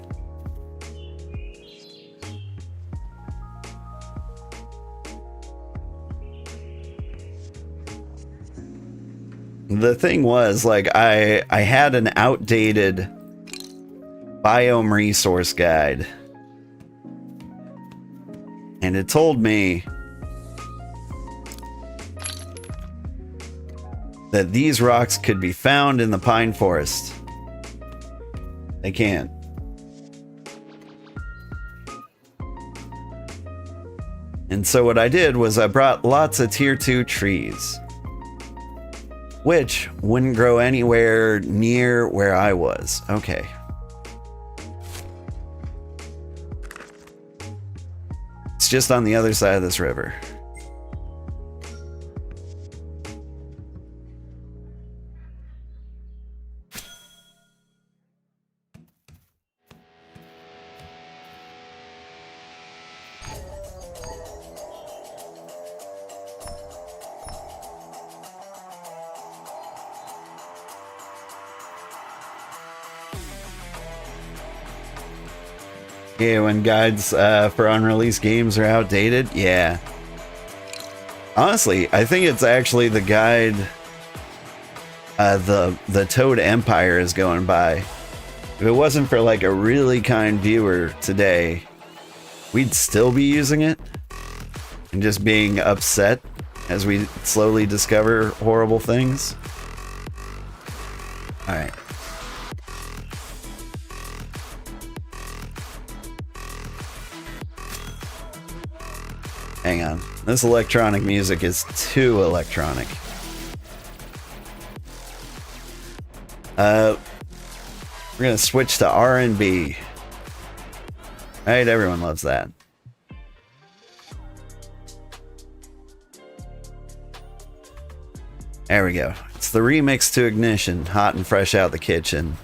The thing was, like, I had an outdated biome resource guide. And it told me that these rocks could be found in the pine forest. They can't. And so what I did was I brought lots of tier 2 trees, which wouldn't grow anywhere near where I was. Okay. It's just on the other side of this river. Yeah, when guides for unreleased games are outdated, yeah. Honestly, I think it's actually the guide the Toad Empire is going by. If it wasn't for like a really kind viewer today, we'd still be using it and just being upset as we slowly discover horrible things. All right. Hang on. This electronic music is too electronic. We're gonna switch to R&B. Right, everyone loves that. There we go. It's the remix to Ignition, hot and fresh out the kitchen.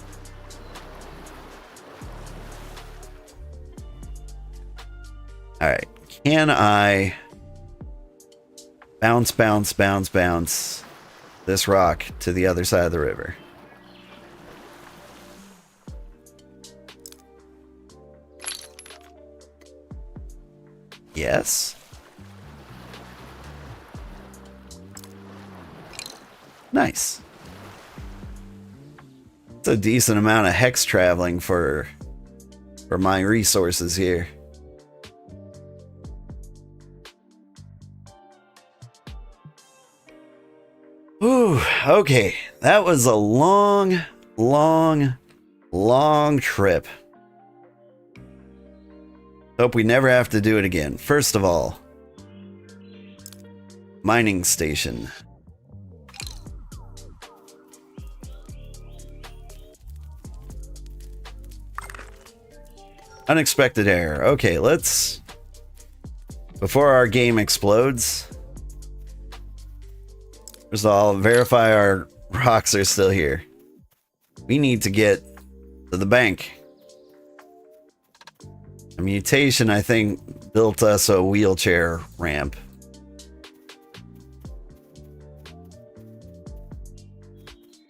Alright, can I bounce this rock to the other side of the river? Yes. Nice. It's a decent amount of hex traveling for my resources here. Ooh, okay. That was a long trip. Hope we never have to do it again. First of all, mining station. Unexpected error. Okay, let's... Before our game explodes, first of all, verify our rocks are still here. We need to get to the bank. A mutation, I think, built us a wheelchair ramp.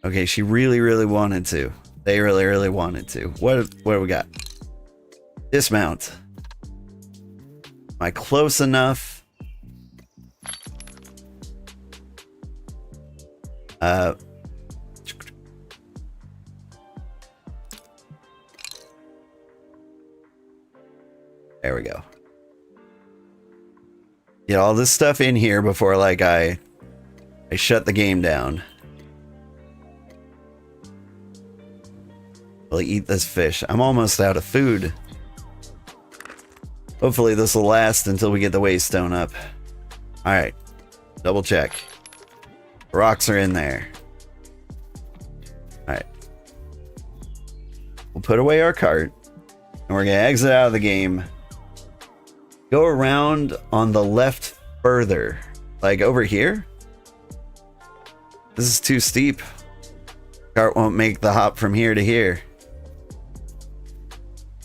Okay, she really wanted to. They really wanted to. What do we got? Dismount. Am I close enough? There we go. Get all this stuff in here before like I shut the game down. Will eat this fish. I'm almost out of food. Hopefully this will last until we get the waystone up. Alright. Double check. Rocks are in there. Alright. We'll put away our cart. And we're going to exit out of the game. Go around on the left further. Like over here? This is too steep. Cart won't make the hop from here to here.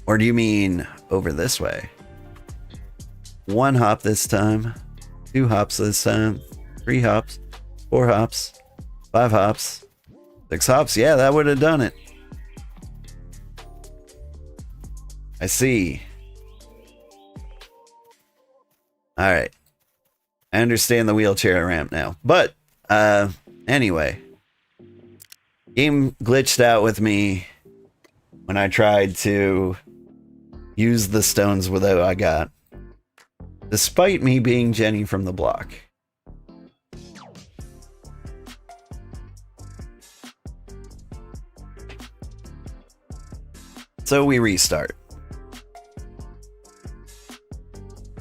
Or do you mean over this way? 1 hop this time. 2 hops this time. 3 hops. 4 hops. 5 hops. 6 hops. Yeah, that would have done it. I see. Alright. I understand the wheelchair ramp now. But, anyway. Game glitched out with me when I tried to use the stones with what I got. Despite me being Jenny from the block. So we restart.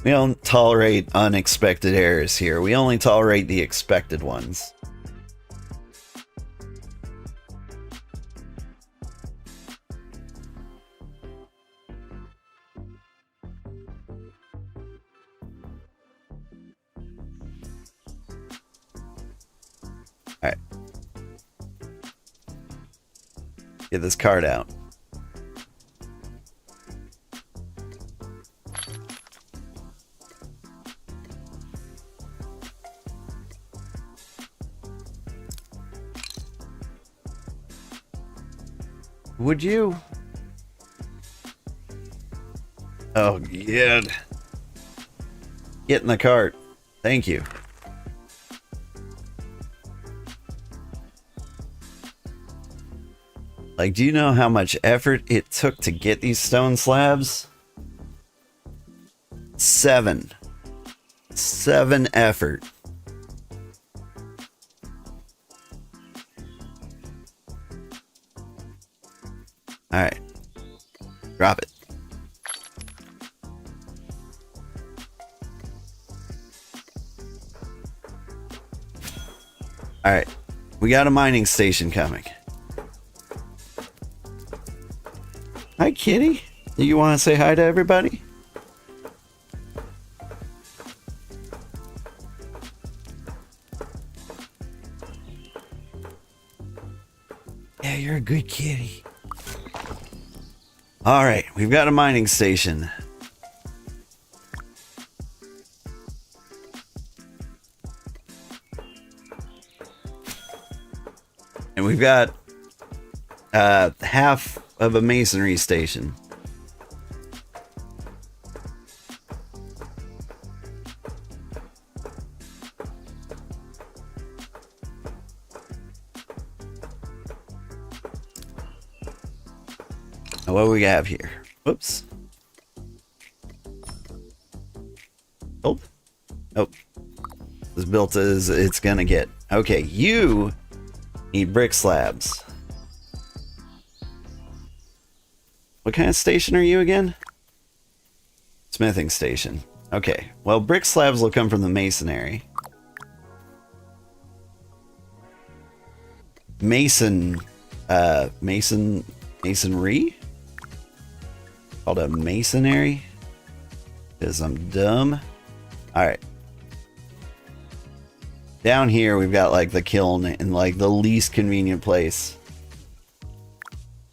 We don't tolerate unexpected errors here. We only tolerate the expected ones. Alright. Get this card out. would you? Oh, yeah. Get in the cart. Thank you. Like, do you know how much effort it took to get these stone slabs? 7 effort. Alright. Drop it. Alright. We got a mining station coming. Hi, kitty. Do you want to say hi to everybody? Yeah, you're a good kitty. All right, we've got a mining station. And we've got half of a masonry station. Now what do we have here? Whoops. Oh. Nope. As built as it's gonna get. Okay, you need brick slabs. What kind of station are you again? Smithing station. Okay, well, brick slabs will come from the masonry. Masonry? Called a masonry? Because I'm dumb. Alright. Down here, we've got, like, the kiln in, like, the least convenient place.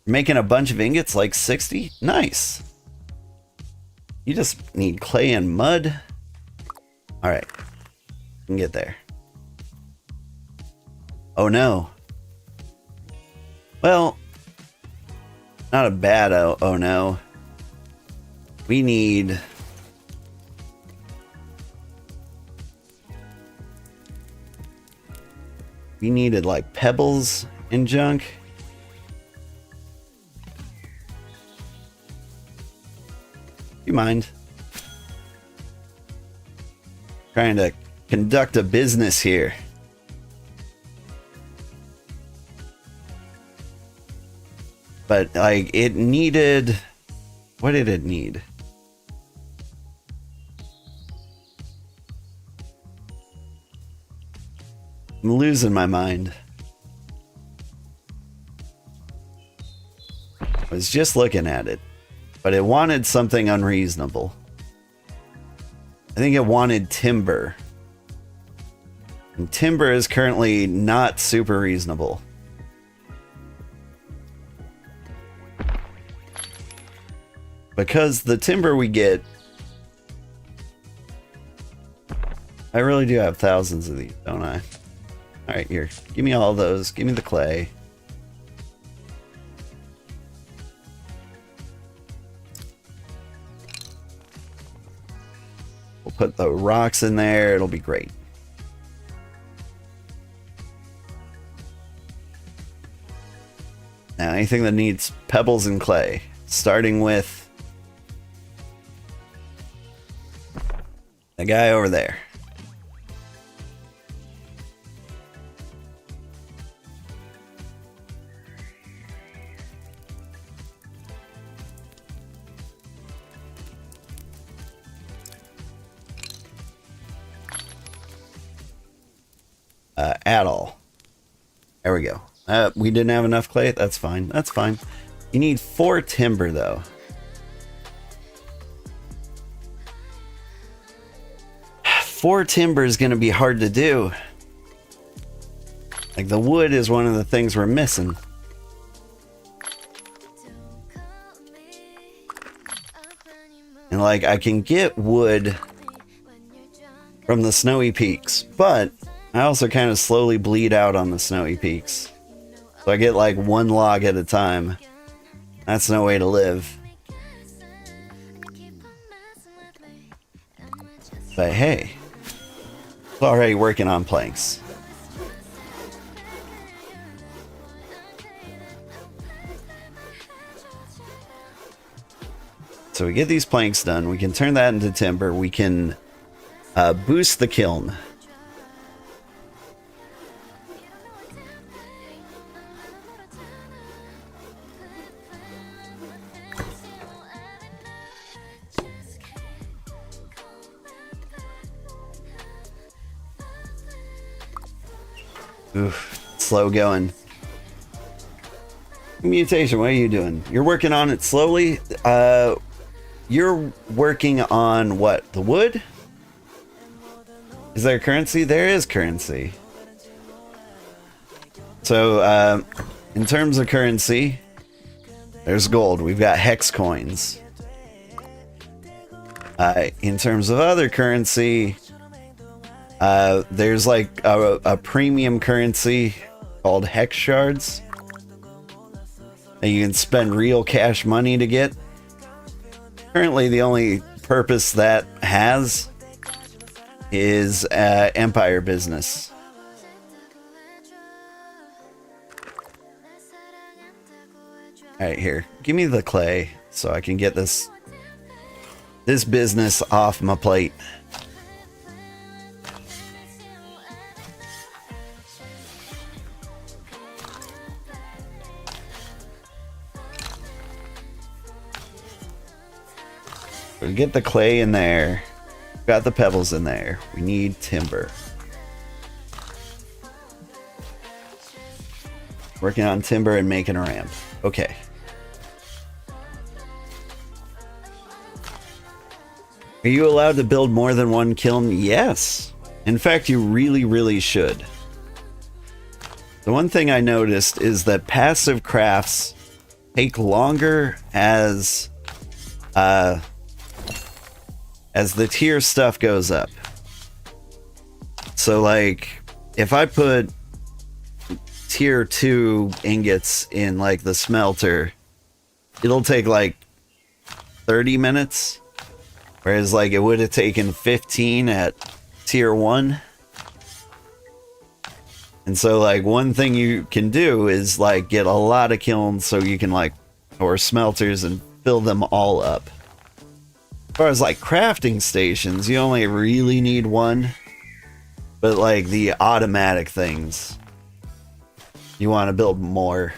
Making a bunch of ingots, like 60? Nice. You just need clay and mud. Alright. We can get there. Oh no. Well, not a bad oh no. We needed like pebbles and junk. You mind? Trying to conduct a business here. But like it needed, what did it need? I'm losing my mind. I was just looking at it, but it wanted something unreasonable. I think it wanted timber. And timber is currently not super reasonable. Because the timber we get... I really do have thousands of these, don't I? Alright, here. Give me all those. Give me the clay. We'll put the rocks in there. It'll be great. Now, anything that needs pebbles and clay. Starting with the guy over there. At all. There we go. We didn't have enough clay. That's fine. That's fine. You need 4 timber, though. 4 timber is going to be hard to do. Like, the wood is one of the things we're missing. And, like, I can get wood from the snowy peaks, but I also kind of slowly bleed out on the snowy peaks. So I get, like, 1 log at a time. That's no way to live. But hey, it's already working on planks. So we get these planks done. We can turn that into timber. We can boost the kiln. Oof, slow going. Mutation, what are you doing? You're working on it slowly. You're working on what? The wood? Is there currency? There is currency. So, in terms of currency, there's gold. We've got hex coins. In terms of other currency, there's like a premium currency called hex shards that you can spend real cash money to get. Currently, the only purpose that has is empire business. Alright, here. Give me the clay so I can get this business off my plate. We get the clay in there. Got the pebbles in there. We need timber. Working on timber and making a ramp. Okay. Are you allowed to build more than one kiln? Yes. In fact, you really should. The one thing I noticed is that passive crafts take longer as the tier stuff goes up. So like if I put tier 2 ingots in like the smelter, it'll take like 30 minutes, whereas like it would have taken 15 at tier 1. And so like one thing you can do is like get a lot of kilns so you can like, or smelters, and fill them all up. As far as like crafting stations, you only really need one, but like the automatic things, you want to build more.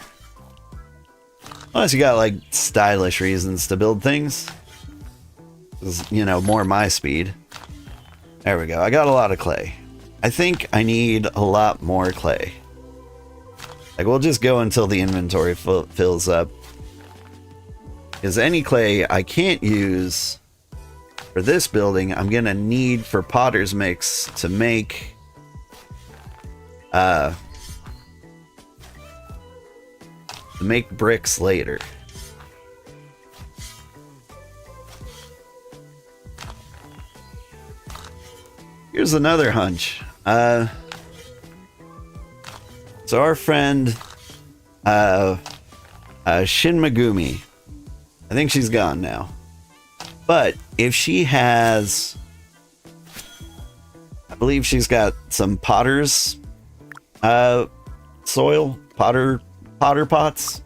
Unless you got like stylish reasons to build things. You know, more my speed. There we go. I got a lot of clay. I think I need a lot more clay. Like we'll just go until the inventory fills up. Because any clay I can't use for this building, I'm gonna need for potter's mix to make bricks later. Here's another hunch. So our friend Shin Megumi, I think she's gone now. But if she has, I believe she's got some potter's soil, potter pots.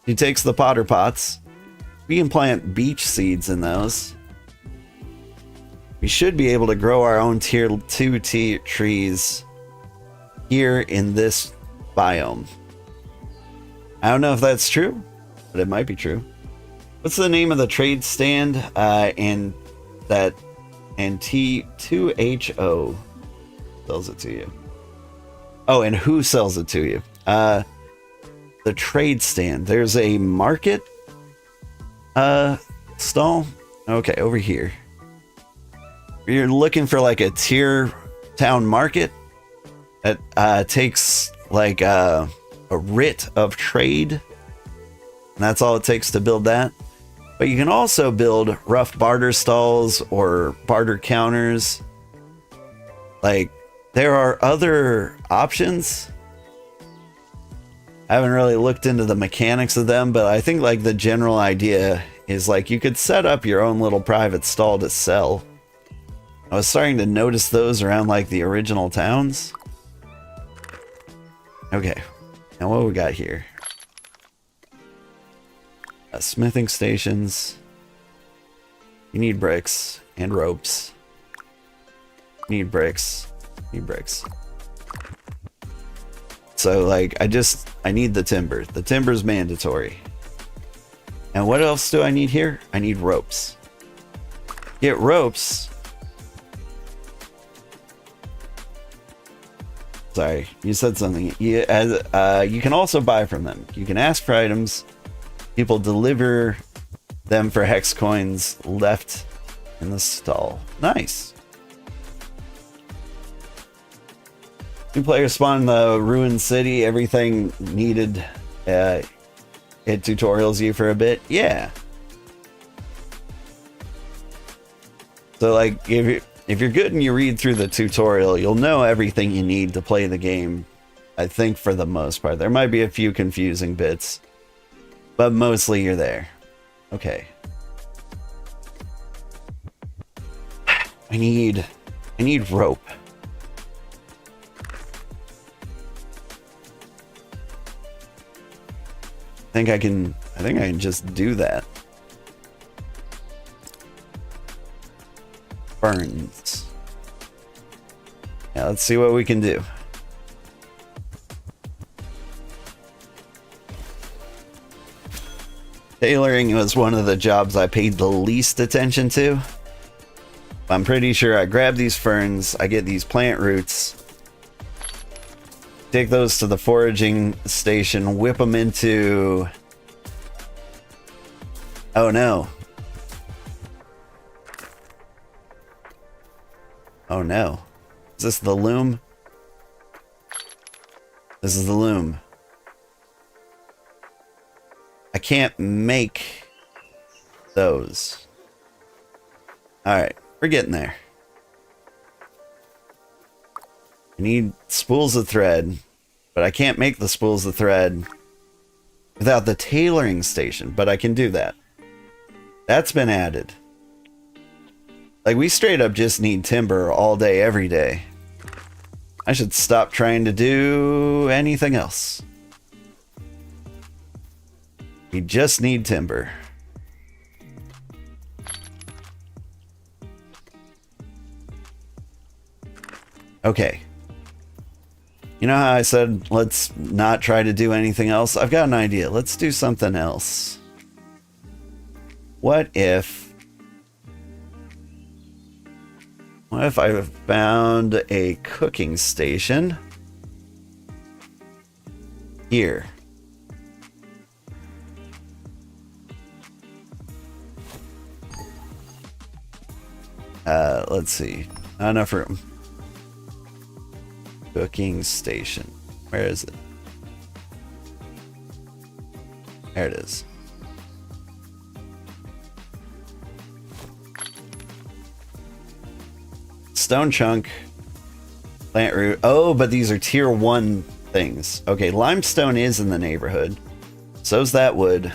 She takes the potter pots. We can plant beech seeds in those. We should be able to grow our own tier 2 trees here in this biome. I don't know if that's true, but it might be true. What's the name of the trade stand and T2HO sells it to you? Oh, and who sells it to you? The trade stand. There's a market stall. Okay, over here. You're looking for like a tier town market that takes like a writ of trade. And that's all it takes to build that. But you can also build rough barter stalls or barter counters. Like, there are other options. I haven't really looked into the mechanics of them, but I think like the general idea is like you could set up your own little private stall to sell. I was starting to notice those around like the original towns. Okay, now what we got here? Smithing stations. You need bricks and ropes. Need bricks. Need bricks. So like I need the timber. The timber's mandatory. And what else do I need here? I need ropes. Get ropes. Sorry, you said something. You can also buy from them. You can ask for items. People deliver them for hex coins left in the stall. Nice. New players spawn in the ruined city. Everything needed. It tutorials you for a bit. Yeah. So like if you're good and you read through the tutorial, you'll know everything you need to play the game. I think for the most part. There might be a few confusing bits, but mostly you're there. Okay. I need rope. I think I can just do that. Ferns. Yeah, let's see what we can do. Tailoring was one of the jobs I paid the least attention to. I'm pretty sure I grab these ferns, I get these plant roots, take those to the foraging station, whip them into... Oh no. Oh no. Is this the loom? This is the loom. I can't make those. Alright, we're getting there. I need spools of thread, but I can't make the spools of thread without the tailoring station, but I can do that. That's been added. Like, we straight up just need timber all day, every day. I should stop trying to do anything else. We just need timber. Okay. You know how I said let's not try to do anything else? I've got an idea. Let's do something else. What if I found a cooking station here? Let's see. Not enough room. Cooking station. Where is it? There it is. Stone chunk. Plant root. Oh, but these are tier 1 things. Okay, limestone is in the neighborhood. So's that wood.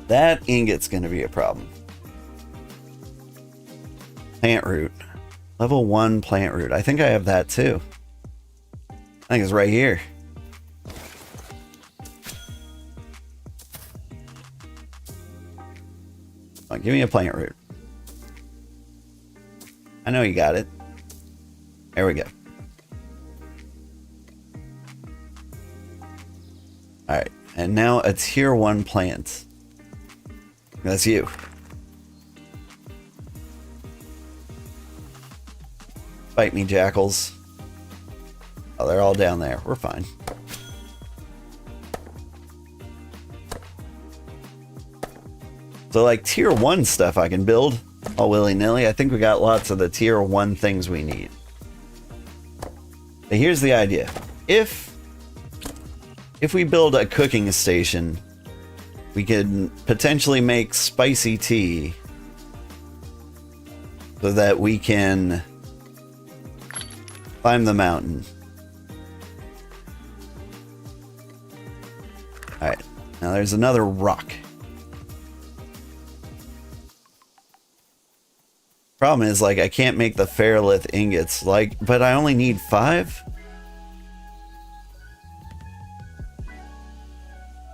That ingot's gonna be a problem. Plant root. Level 1 plant root. I think I have that too. I think it's right here. Come on, give me a plant root. I know you got it. There we go. Alright, and now a tier 1 plant. That's you. Fight me, jackals. Oh, they're all down there. We're fine. So, like, tier 1 stuff I can build all willy-nilly. I think we got lots of the tier 1 things we need. But here's the idea. If we build a cooking station, we could potentially make spicy tea so that we can climb the mountain. Now there's another rock. Problem is, like, I can't make the ferrolith ingots, like, but I only need 5?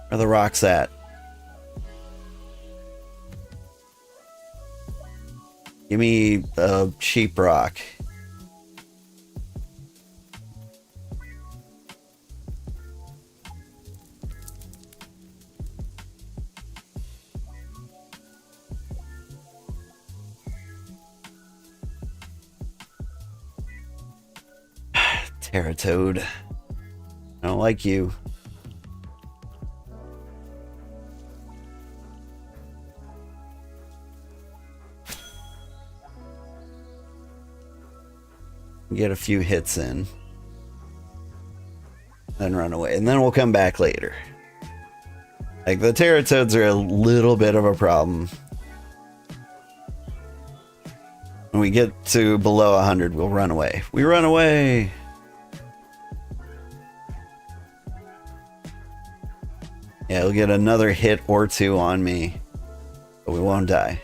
Where are the rocks at? Give me the sheep rock. Terratoad. I don't like you. Get a few hits in. Then run away. And then we'll come back later. Like, the terratoads are a little bit of a problem. When we get to below 100, we'll run away. We run away! Yeah, we'll get another hit or two on me. But we won't die.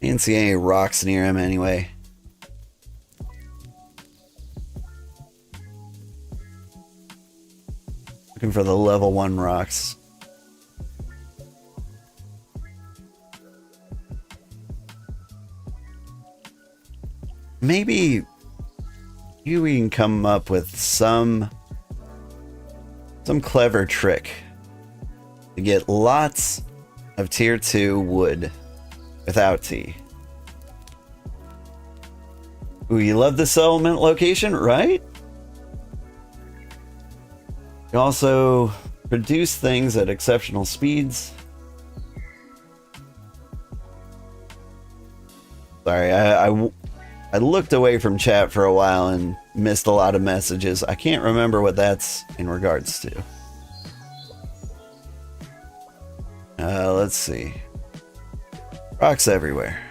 Didn't see any rocks near him anyway. Looking for the level 1 rocks. Maybe we can come up with some clever trick to get lots of tier 2 wood without tea. Ooh, you love the settlement location, right? You also produce things at exceptional speeds. Sorry, I looked away from chat for a while and missed a lot of messages. I can't remember what that's in regards to. Let's see. Rocks everywhere.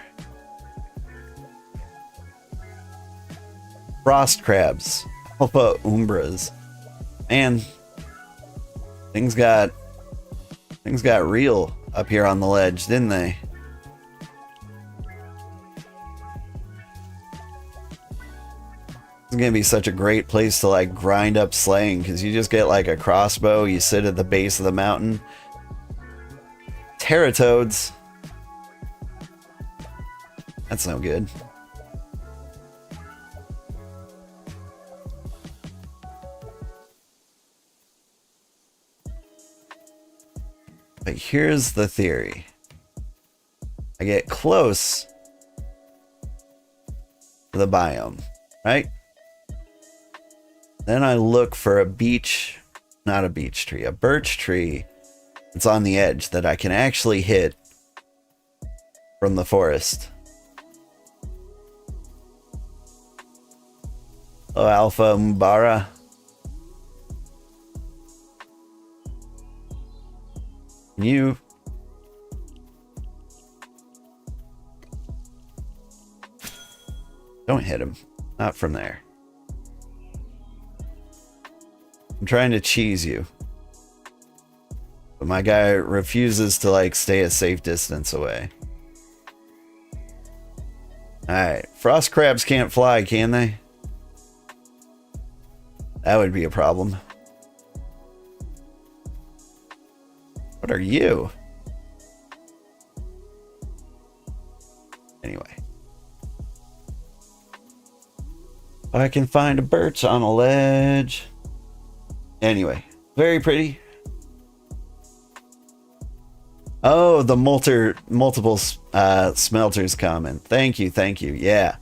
Frost crabs. Alpha umbras. Man, things got real up here on the ledge, didn't they? It's gonna be such a great place to like grind up slaying, because you just get like a crossbow, you sit at the base of the mountain. Terratoads. That's no good. But here's the theory. I get close to the biome, right? Then I look for a birch tree that's on the edge that I can actually hit from the forest. Oh, Alpha Mbara. You. Don't hit him. Not from there. I'm trying to cheese you. But my guy refuses to like stay a safe distance away. Alright. Frost crabs can't fly, can they? That would be a problem. What are you? Anyway. I can find a birch on a ledge. Anyway. Very pretty. Oh, the multiple smelters comment. Thank you, thank you. Yeah.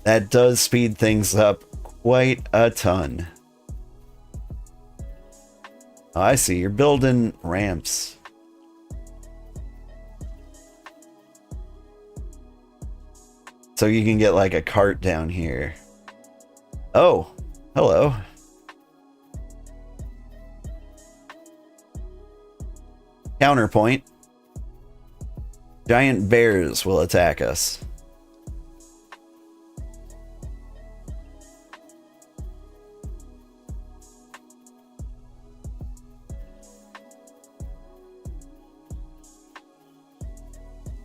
That does speed things up quite a ton. Oh, I see. You're building ramps. So you can get like a cart down here. Oh, hello. Counterpoint. Giant bears will attack us.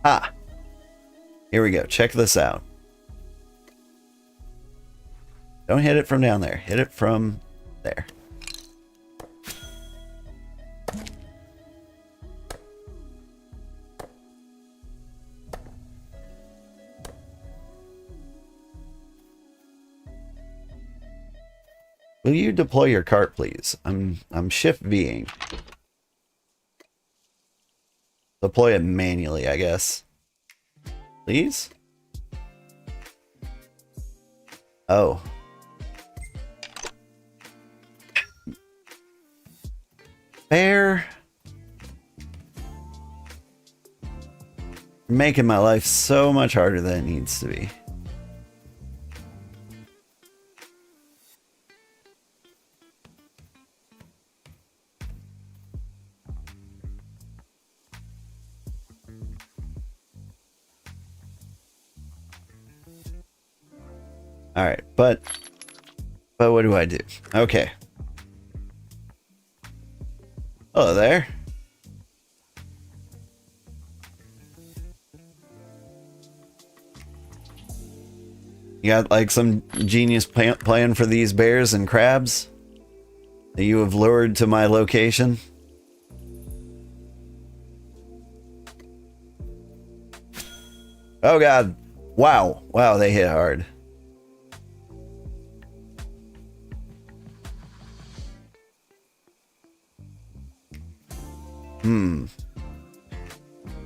Ah! Here we go. Check this out. Don't hit it from down there. Hit it from there. Will you deploy your cart, please? I'm shift Ving. Deploy it manually, I guess. Please? Oh. Bear. You're making my life so much harder than it needs to be. All right, but what do I do? Okay. Hello there. You got like some genius plan for these bears and crabs that you have lured to my location? Oh God. Wow. Wow, they hit hard.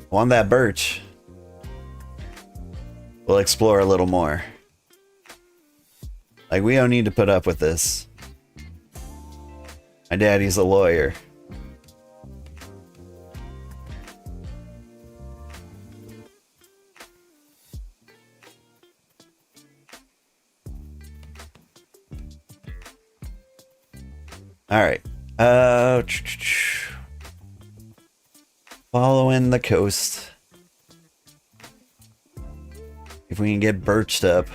Want that birch. We'll explore a little more. Like, we don't need to put up with this. My daddy's a lawyer. Alright. Following the coast. If we can get birched up.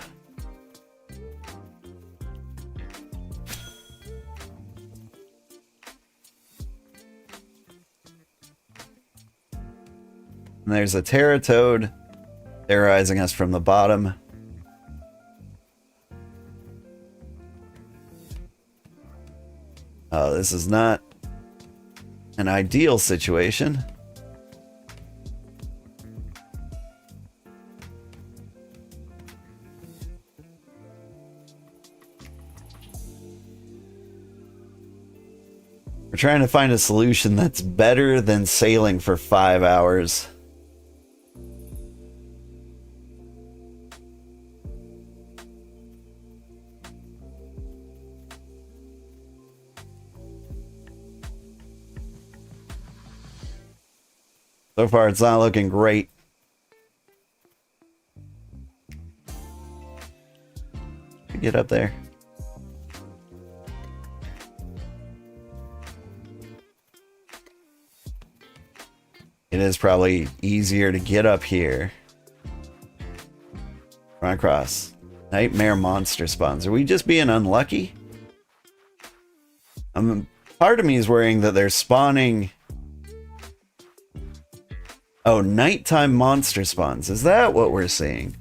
And there's a terratoad terrorizing us from the bottom. Oh, this is not an ideal situation. We're trying to find a solution that's better than sailing for 5 hours. So far, it's not looking great. Get up there. It is probably easier to get up here. Run across. Nightmare monster spawns. Are we just being unlucky? Part of me is worrying that they're spawning... Oh, nighttime monster spawns. Is that what we're seeing?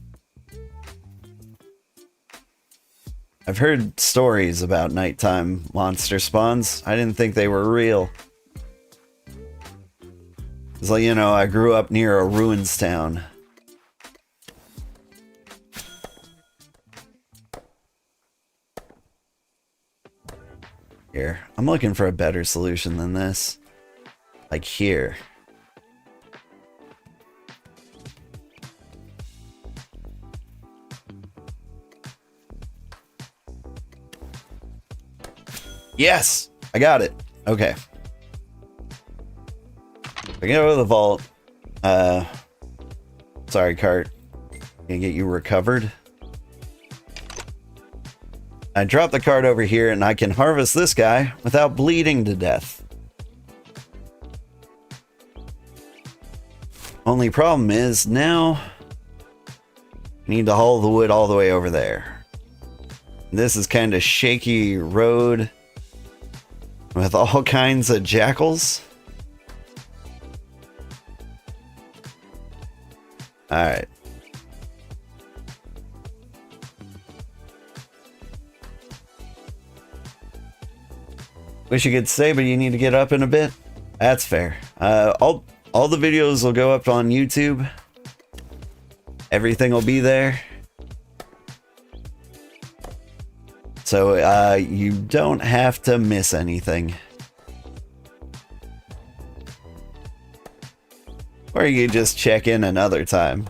I've heard stories about nighttime monster spawns. I didn't think they were real. It's like, you know, I grew up near a ruins town. Here. I'm looking for a better solution than this. Like here. Yes! I got it. Okay. I get over the vault. Sorry, cart. Gonna get you recovered. I drop the cart over here and I can harvest this guy without bleeding to death. Only problem is now I need to haul the wood all the way over there. This is kind of shaky road with all kinds of jackals. Alright. Wish you could stay, but you need to get up in a bit. That's fair. All the videos will go up on YouTube. Everything will be there. So you don't have to miss anything. Or you just check in another time.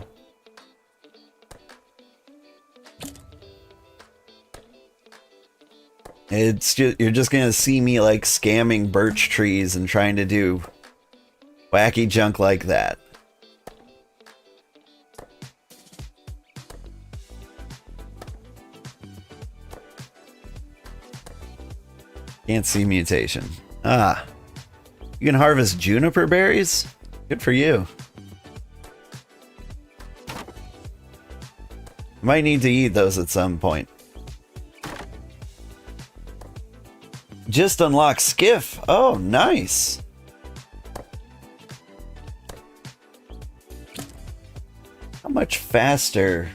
It's just, you're just gonna see me like scamming birch trees and trying to do wacky junk like that. Can't see mutation. Ah. You can harvest juniper berries? Good for you. Might need to eat those at some point. Just unlock skiff. Oh, nice. How much faster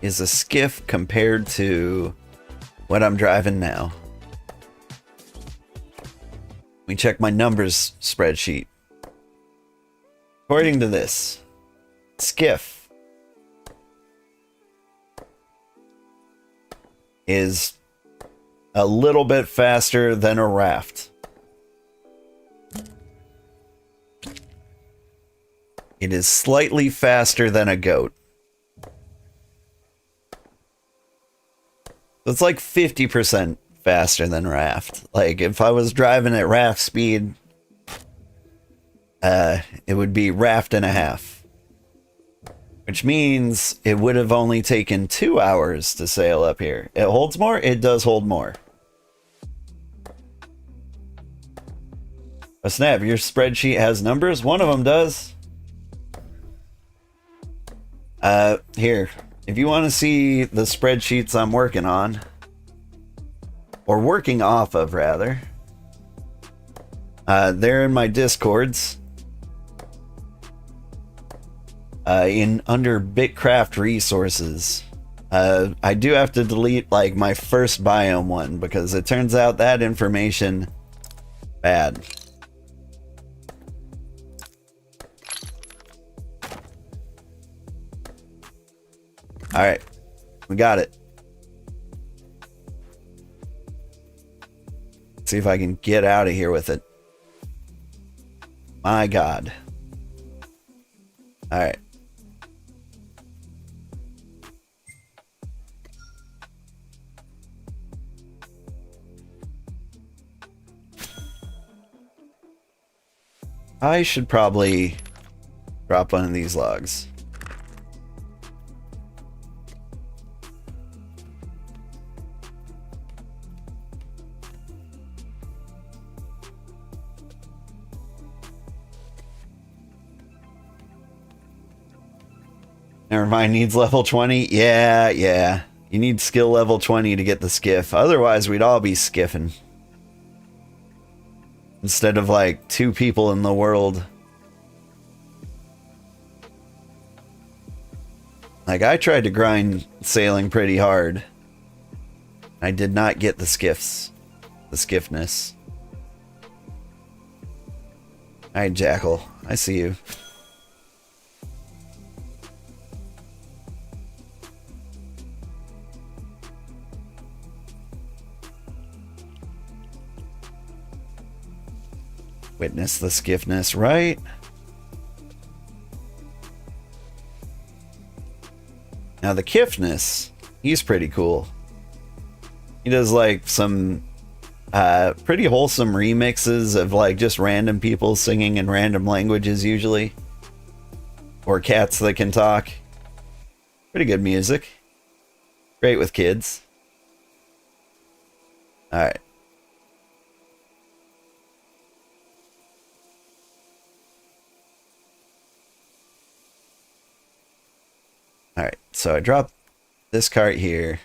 is a skiff compared to what I'm driving now? Let me check my numbers spreadsheet. According to this, skiff is a little bit faster than a raft. It is slightly faster than a goat. It's like 50% faster than raft. Like if I was driving at raft speed, it would be raft and a half. Which means it would have only taken 2 hours to sail up here. It holds more? It does hold more. Oh snap, your spreadsheet has numbers? One of them does. Here. If you want to see the spreadsheets I'm working on, or working off of, rather, they're in my Discords. Under BitCraft resources. I do have to delete like my first biome one because it turns out that information bad. Alright, we got it. Let's see if I can get out of here with it. My God. Alright. I should probably drop one of these logs. Never mind, needs level 20. Yeah. You need skill level 20 to get the skiff. Otherwise, we'd all be skiffing. Instead of like 2 people in the world. Like, I tried to grind sailing pretty hard. I did not get the skiffs. The skiffness. Alright, Jackal. I see you. Witness the skiffness, right? Now the kiffness, he's pretty cool. He does like some pretty wholesome remixes of like just random people singing in random languages usually. Or cats that can talk. Pretty good music. Great with kids. Alright. Alright, so I dropped this cart here.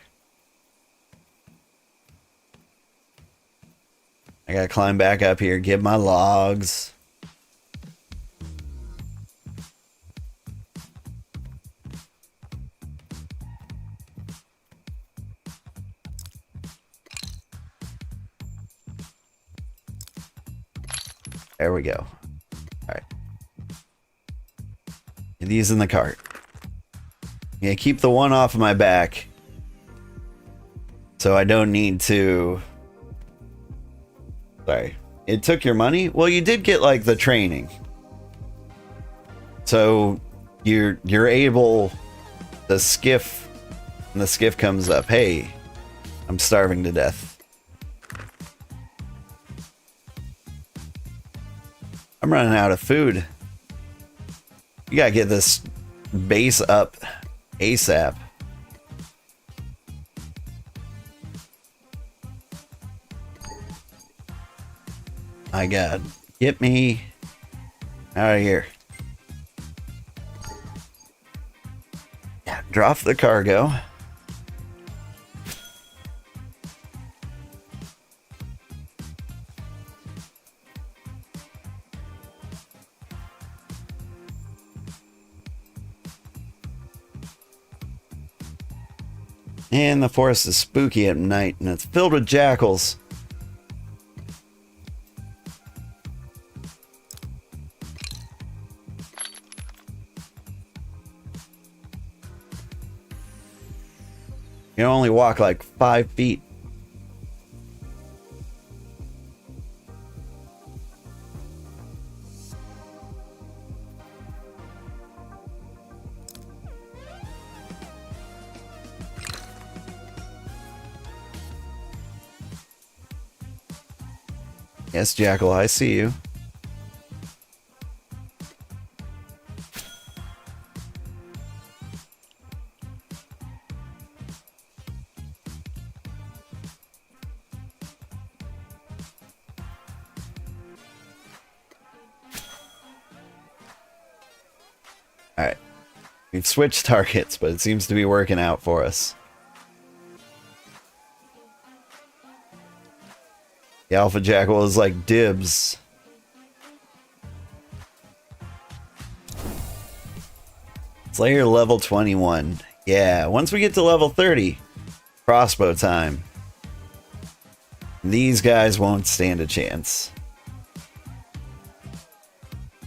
I gotta climb back up here, get my logs. There we go. Alright. Get these in the cart. Yeah, keep the one off of my back. So I don't need to... Sorry. It took your money? Well, you did get, like, the training. So you're able... The skiff... When the skiff comes up, hey, I'm starving to death. I'm running out of food. You gotta get this base up ASAP. My God, get me out of here. Yeah, drop the cargo. And the forest is spooky at night, and it's filled with jackals. You only walk like 5 feet. Yes, Jackal, I see you. Alright. We've switched targets, but it seems to be working out for us. The Alpha Jackal is like dibs. Slayer level 21. Yeah, once we get to level 30, crossbow time. These guys won't stand a chance.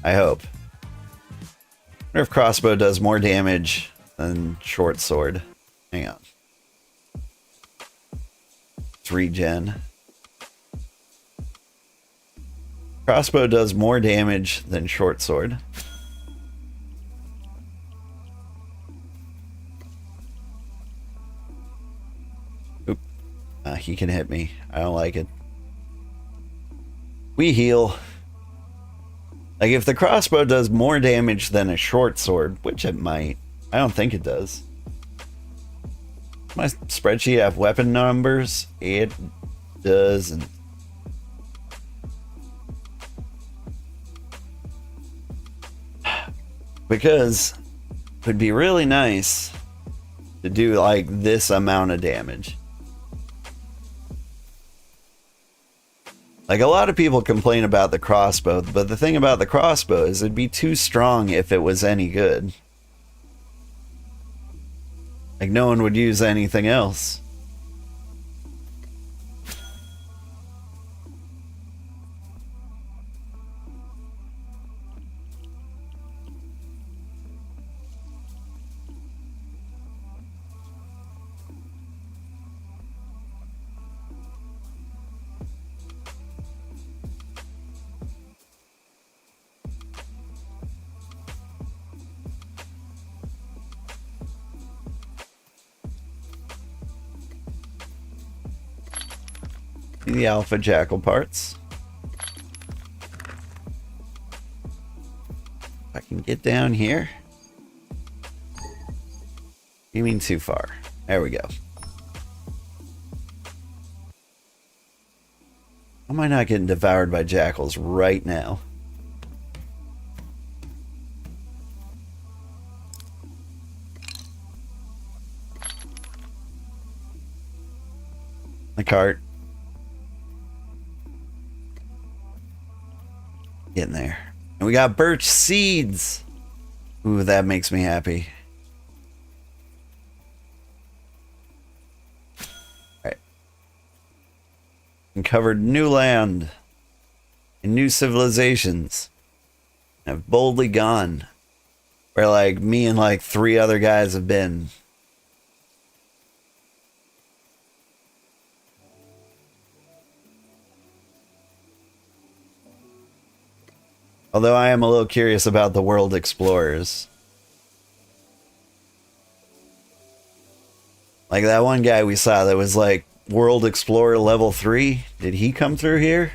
I hope. I wonder if crossbow does more damage than short sword. Hang on. It's regen. Crossbow does more damage than short sword. Oop. He can hit me. I don't like it. We heal. Like, if the crossbow does more damage than a short sword, which it might, I don't think it does. My spreadsheet have weapon numbers. It doesn't. Because it would be really nice to do like this amount of damage. Like, a lot of people complain about the crossbow, but the thing about the crossbow is it'd be too strong if it was any good. Like, no one would use anything else. The Alpha Jackal parts. If I can get down here. You mean too far? There we go. How am I not getting devoured by jackals right now? The cart. Getting there. And we got birch seeds. Ooh, that makes me happy. Alright. Uncovered new land. and new civilizations have boldly gone where like me and like 3 other guys have been. Although I am a little curious about the world explorers. Like that one guy we saw that was like World Explorer level 3. Did he come through here?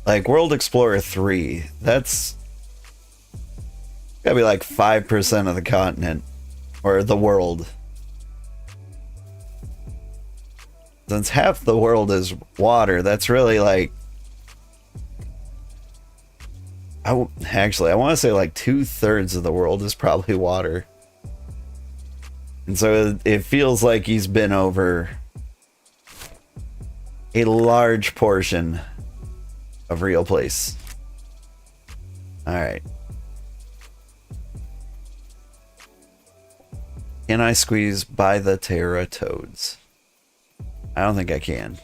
Like World Explorer 3. That's gotta be like 5% of the continent. Or the world. Since half the world is water, that's really like... Actually, I want to say like 2/3 of the world is probably water. And so it feels like he's been over a large portion of real place. Alright. Can I squeeze by the Terra Toads? I don't think I can.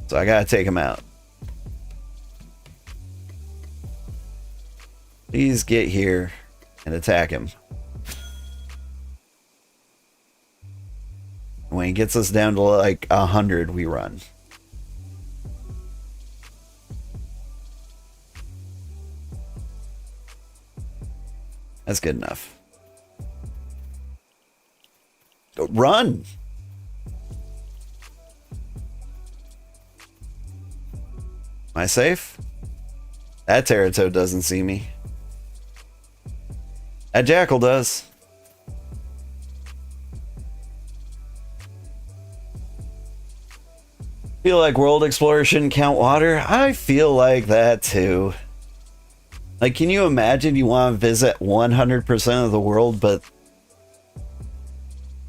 So I gotta take him out. Please get here and attack him. When he gets us down to like 100, we run. That's good enough. Go run! Am I safe? That Teratoad doesn't see me. That Jackal does. Feel like World Explorer shouldn't count water? I feel like that too. Like, can you imagine you want to visit 100% of the world, but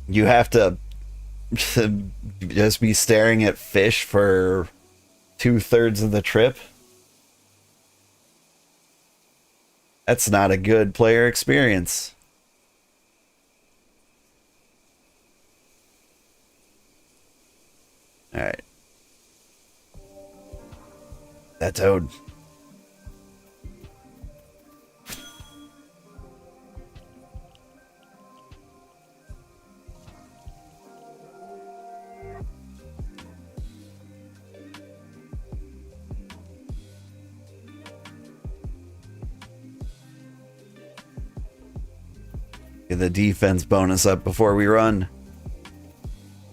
you have to just be staring at fish for 2/3 of the trip? That's not a good player experience. Alright. That toad. Get the defense bonus up before we run.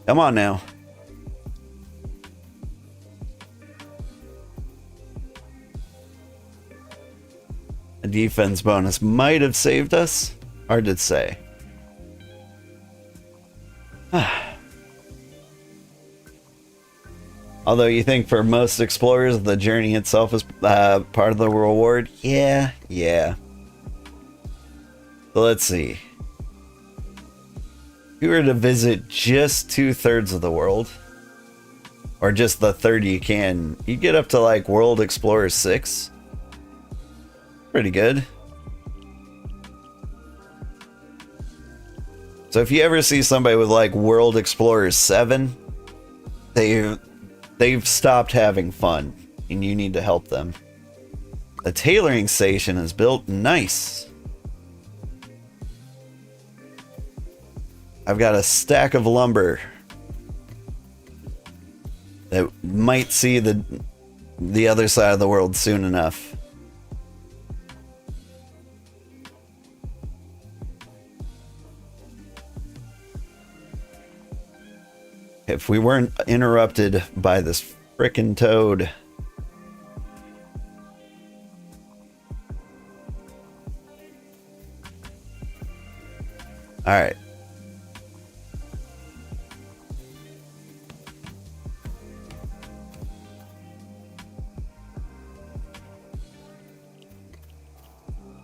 Come on now. A defense bonus might have saved us. Hard to say. Although you think for most explorers the journey itself is part of the reward. Yeah. So let's see. If you were to visit just 2/3 of the world, or just the 30 you can, you get up to like World Explorer 6. Pretty good. So if you ever see somebody with like World Explorer 7, they've stopped having fun, and you need to help them. The tailoring station is built nice. I've got a stack of lumber that might see the other side of the world soon enough. If we weren't interrupted by this frickin' toad. Alright.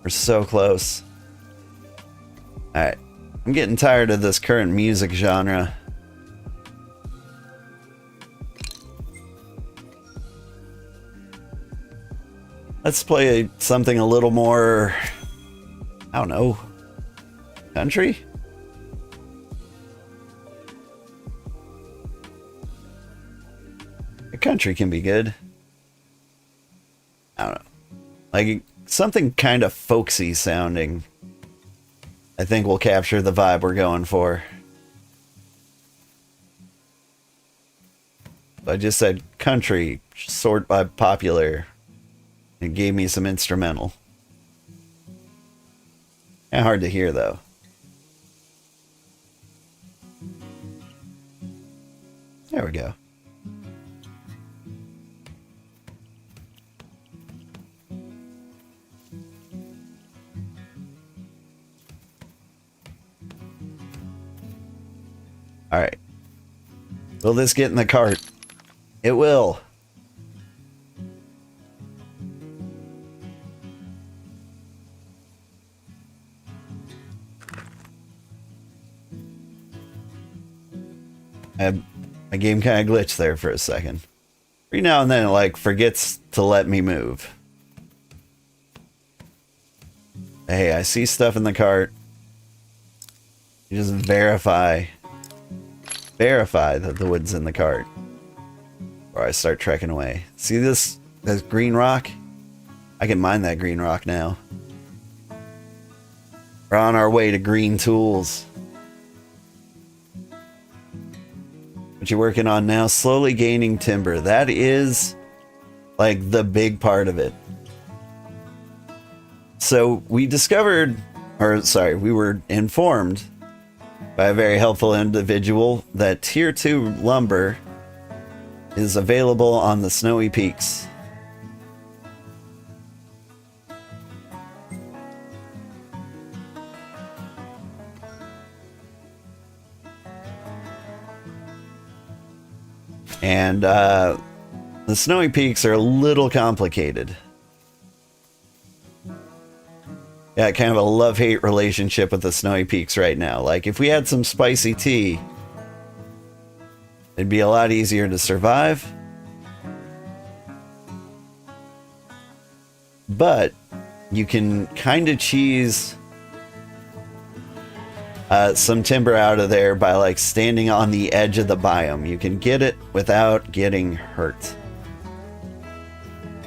We're so close. Alright. I'm getting tired of this current music genre. Let's play something a little more, I don't know, country? country can be good. I don't know. Like something kind of folksy sounding. I think will capture the vibe we're going for. I just said country, sort by popular. It gave me some instrumental. Kind of hard to hear though. There we go. All right. Will this get in the cart? It will. My game kind of glitched there for a second. Every now and then it like forgets to let me move. Hey, I see stuff in the cart. You just verify that the wood's in the cart. Or I start trekking away. See this green rock? I can mine that green rock now. We're on our way to green tools. What you working on now? Slowly gaining timber. That is like the big part of it. So we discovered, or sorry, we were informed by a very helpful individual that tier 2 lumber is available on the snowy peaks. And the snowy peaks are a little complicated. Yeah, kind of a love-hate relationship with the snowy peaks right now. Like, if we had some spicy tea, it'd be a lot easier to survive. But you can kind of cheese some timber out of there by like standing on the edge of the biome. You can get it without getting hurt.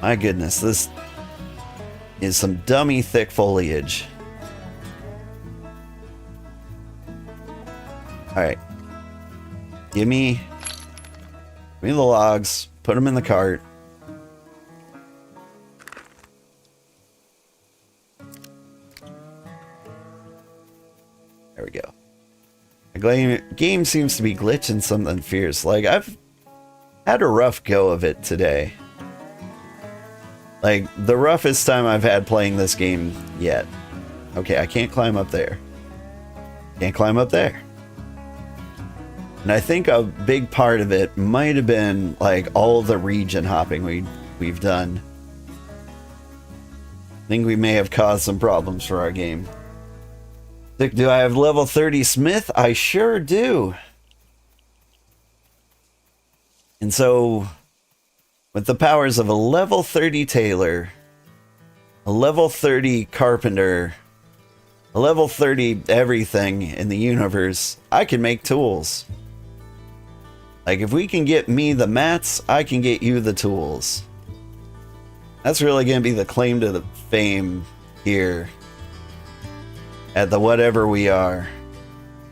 My goodness, this is some dummy thick foliage. Alright. Give me the logs. Put them in the cart. There we go. The game seems to be glitching something fierce. Like, I've had a rough go of it today. Like, the roughest time I've had playing this game yet. Okay, I can't climb up there. Can't climb up there. And I think a big part of it might have been, like, all the region hopping we've done. I think we may have caused some problems for our game. Do I have level 30 Smith? I sure do. And so, with the powers of a level 30 tailor, a level 30 carpenter, a level 30 everything in the universe, I can make tools. Like, if we can get me the mats, I can get you the tools. That's really going to be the claim to the fame here at the whatever we are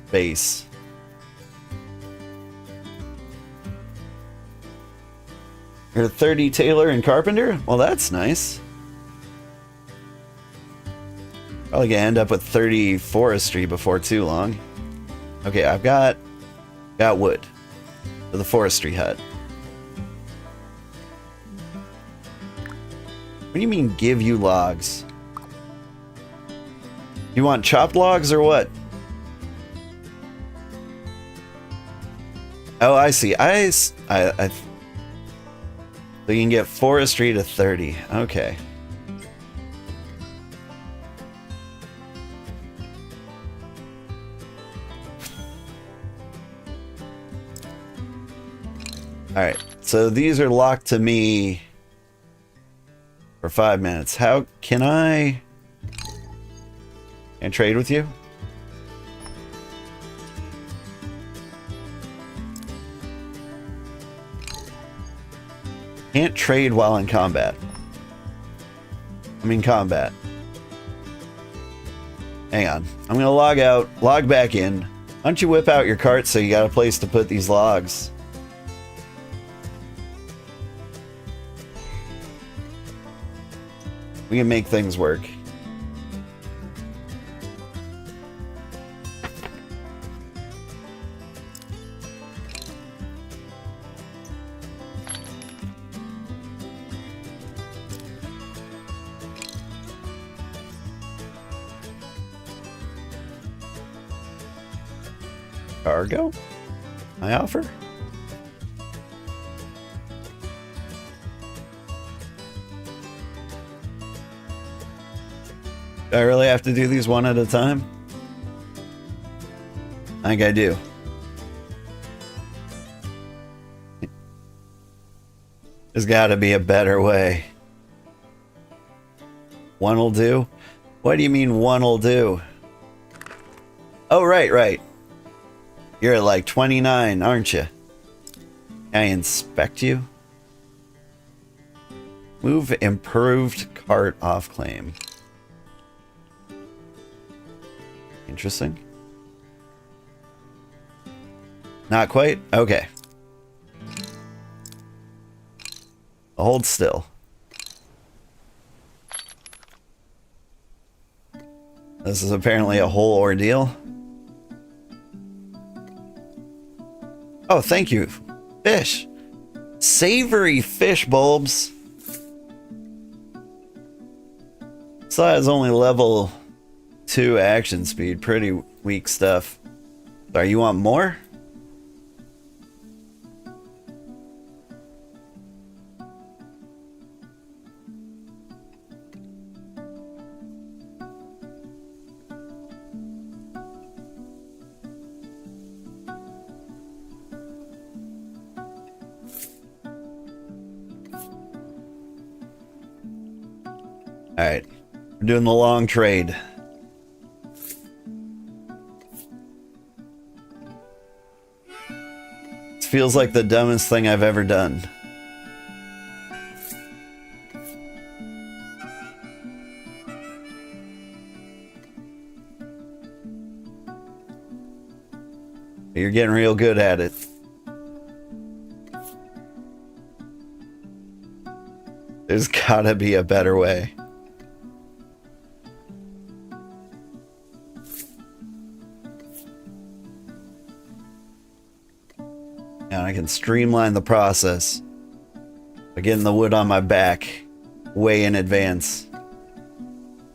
base. You're 30 tailor and carpenter? Well, that's nice. Probably gonna end up with 30 forestry before too long. Okay, I've got wood for the forestry hut. What do you mean give you logs? You want chopped logs or what? Oh, I see. So you can get forestry to 30. Okay. Alright, so these are locked to me for 5 minutes. How can I trade with you? Can't trade while in combat. I'm in combat. Hang on. I'm gonna log out, log back in. Why don't you whip out your cart so you got a place to put these logs? We can make things work. Cargo? I offer? Do I really have to do these one at a time? I think I do. There's gotta be a better way. One'll do? What do you mean one'll do? Oh, right. You're at like 29, aren't you? Can I inspect you? Move improved cart off claim. Interesting. Not quite? Okay. Hold still. This is apparently a whole ordeal. Oh, thank you. Fish. Savory fish bulbs. So that's only level 2 action speed. Pretty weak stuff. Sorry, you want more? Alright, we're doing the long trade. It feels like the dumbest thing I've ever done. You're getting real good at it. There's gotta be a better way. And I can streamline the process by getting the wood on my back way in advance.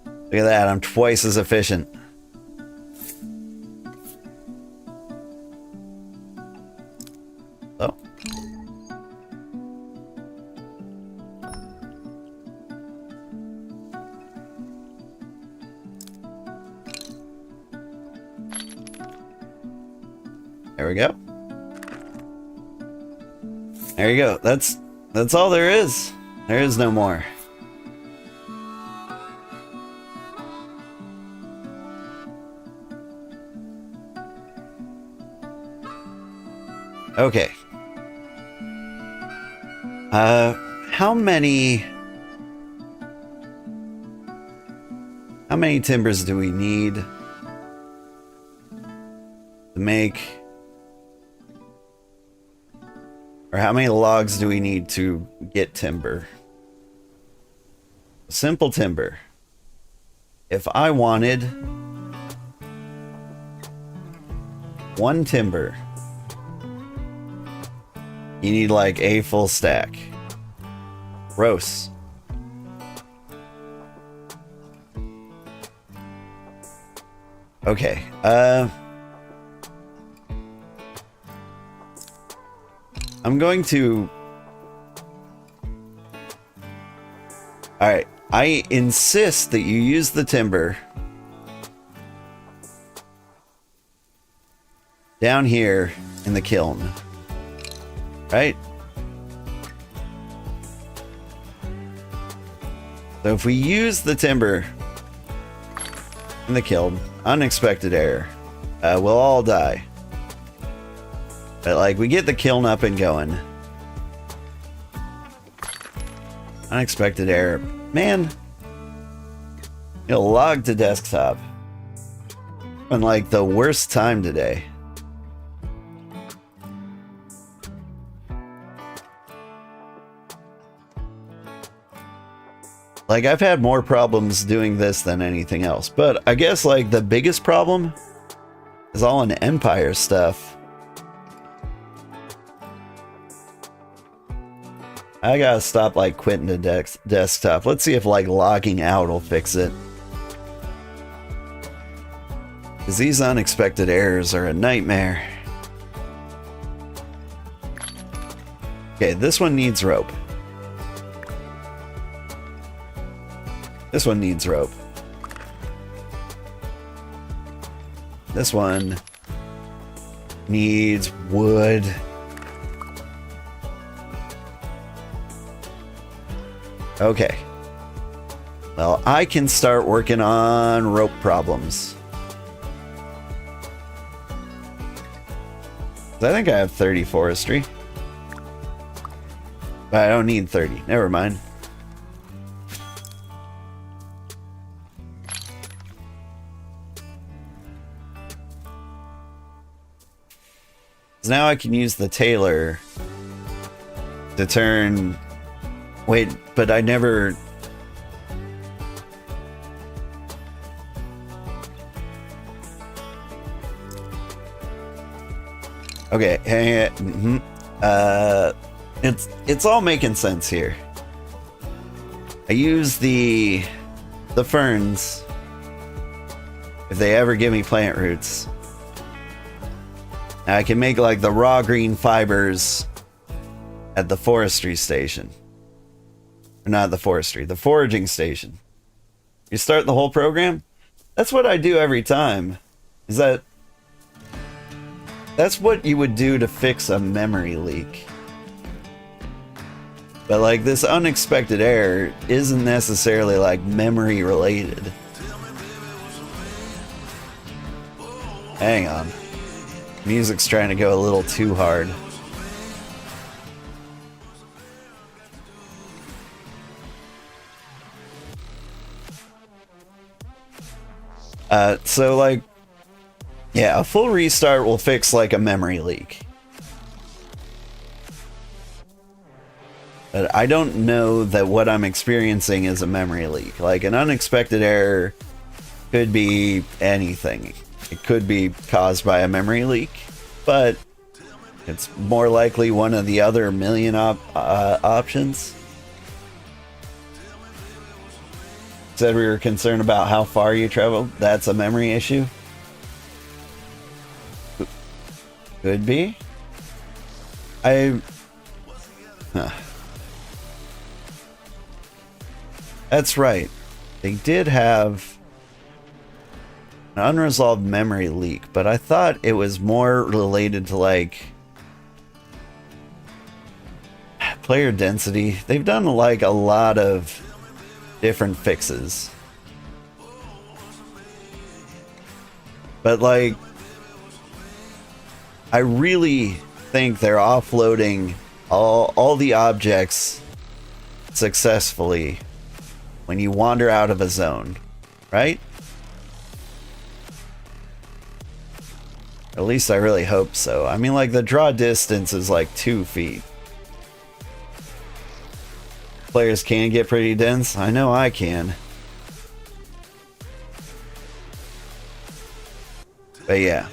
Look at that, I'm twice as efficient. Oh. There we go. There you go. That's all there is. There is no more. Okay. How many timbers do we need to make? Or how many logs do we need to get timber? Simple timber. If I wanted 1 timber, you need like a full stack. Gross. Okay, I'm going to... Alright, I insist that you use the timber down here in the kiln. Right? So if we use the timber in the kiln, unexpected error, we'll all die. But like, we get the kiln up and going. Unexpected error. Man, it'll log to desktop. On like the worst time today. Like, I've had more problems doing this than anything else. But I guess, like, the biggest problem is all in Empire stuff. I gotta stop, like, quitting the desktop. Let's see if, like, logging out will fix it. Because these unexpected errors are a nightmare. Okay, this one needs rope. This one needs rope. This one needs wood. Okay. Well, I can start working on rope problems. I think I have 30 forestry. But I don't need 30. Never mind. Now I can use the tailor to turn... Wait, but I never... Okay, it's all making sense here. I use the ferns if they ever give me plant roots. I can make like the raw green fibers at the forestry station. Or not the forestry, the foraging station. You start the whole program? That's what I do every time. That's what you would do to fix a memory leak. But like this unexpected error isn't necessarily like memory related. Hang on. Music's trying to go a little too hard. So like, yeah, a full restart will fix like a memory leak. But I don't know that what I'm experiencing is a memory leak. Like an unexpected error could be anything. It could be caused by a memory leak, but it's more likely one of the other million options. Said we were concerned about how far you traveled. That's a memory issue. Could be. That's right. They did have an unresolved memory leak, but I thought it was more related to like player density. They've done like a lot of different fixes. But like, I really think they're offloading all the objects successfully when you wander out of a zone, right? At least I really hope so. I mean, like, the draw distance is like 2 feet. Players can get pretty dense. I know I can. But yeah.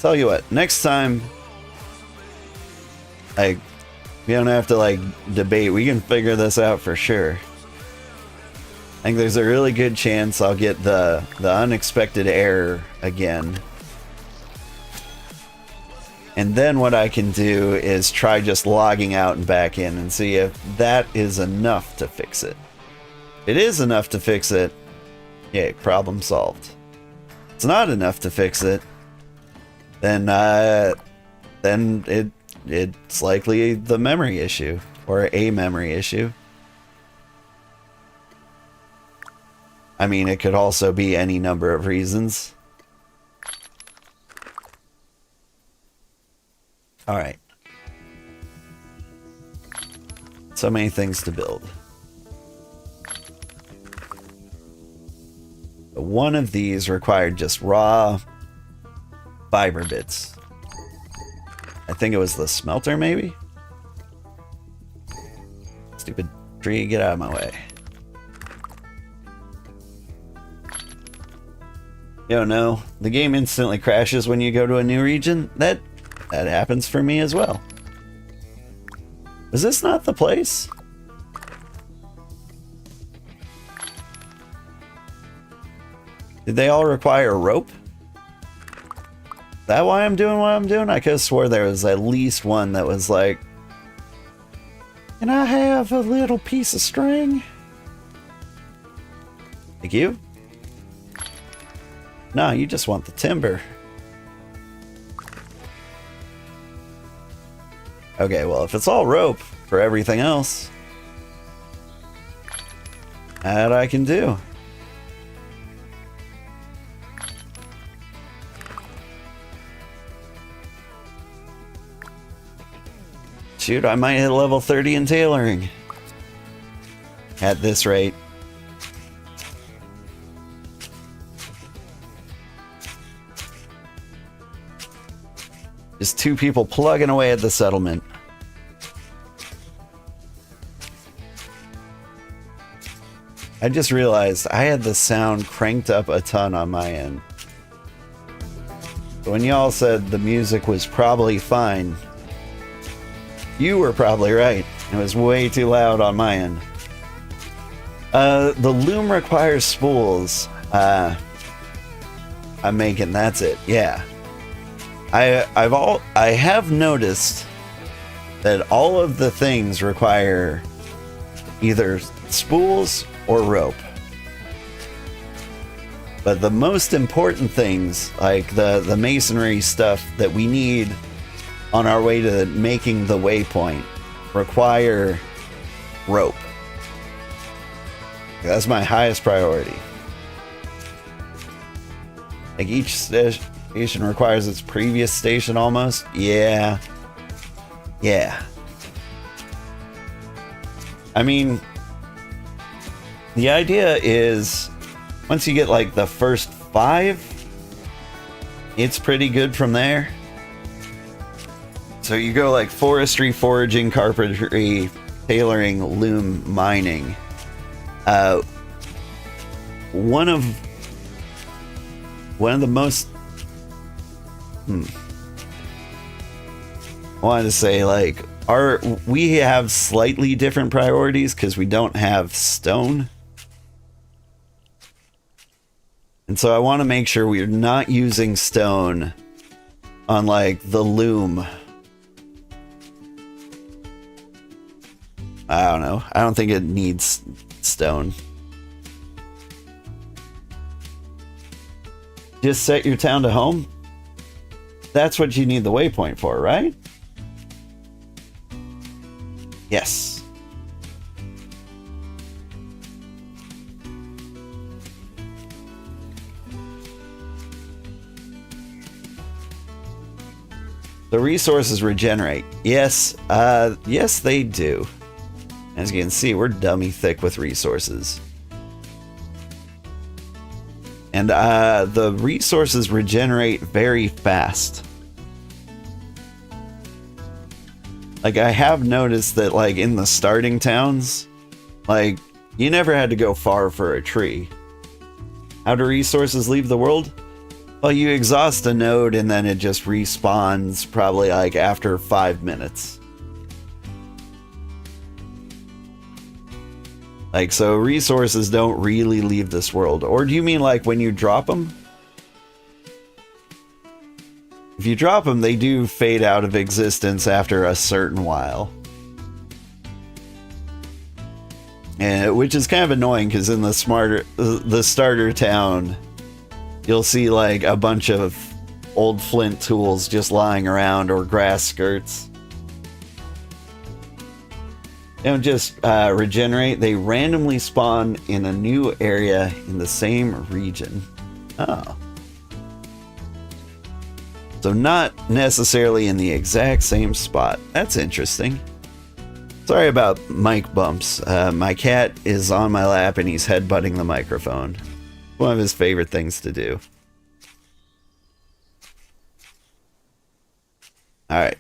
Tell you what, next time, like, we don't have to, like, debate. We can figure this out for sure. I think there's a really good chance I'll get the unexpected error again. And then what I can do is try just logging out and back in and see if that is enough to fix it. If it is enough to fix it, yay, problem solved. If it's not enough to fix it, then it's likely the memory issue or a memory issue. I mean, it could also be any number of reasons. Alright. So many things to build. One of these required just raw fiber bits. I think it was the smelter, maybe? Stupid tree, get out of my way. Yo, no. The game instantly crashes when you go to a new region. That happens for me as well. Is this not the place? Did they all require rope? Is that why I'm doing what I'm doing? I could have swore there was at least one that was like, can I have a little piece of string? Thank you. No, you just want the timber. Okay, well, if it's all rope for everything else, that I can do. Shoot, I might hit level 30 in tailoring. At this rate. Just two people plugging away at the settlement. I just realized I had the sound cranked up a ton on my end. When y'all said the music was probably fine, you were probably right. It was way too loud on my end. The loom requires spools. I'm making, that's it. Yeah. I have noticed that all of the things require either spools or rope. But the most important things, like the masonry stuff that we need on our way to making the waypoint, require rope. That's my highest priority. Like each station requires its previous station almost. Yeah. Yeah. I mean, the idea is once you get like the first 5, it's pretty good from there. So you go like forestry, foraging, carpentry, tailoring, loom, mining. One of the most I wanted to say, like, we have slightly different priorities because we don't have stone. And so I want to make sure we're not using stone on like the loom. I don't know. I don't think it needs stone. Just set your town to home. That's what you need the waypoint for, right? Yes. The resources regenerate. Yes, yes they do. As you can see, we're dummy thick with resources. And the resources regenerate very fast. Like, I have noticed that, like, in the starting towns, like, you never had to go far for a tree. How do resources leave the world? Well, you exhaust a node and then it just respawns probably, like, after 5 minutes. Like, so resources don't really leave this world. Or do you mean, like, when you drop them? If you drop them, they do fade out of existence after a certain while. And, which is kind of annoying, because in the starter town, you'll see, like, a bunch of old flint tools just lying around, or grass skirts. They don't just regenerate, they randomly spawn in a new area in the same region. Oh. So not necessarily in the exact same spot. That's interesting. Sorry about mic bumps. My cat is on my lap and he's headbutting the microphone. One of his favorite things to do. Alright.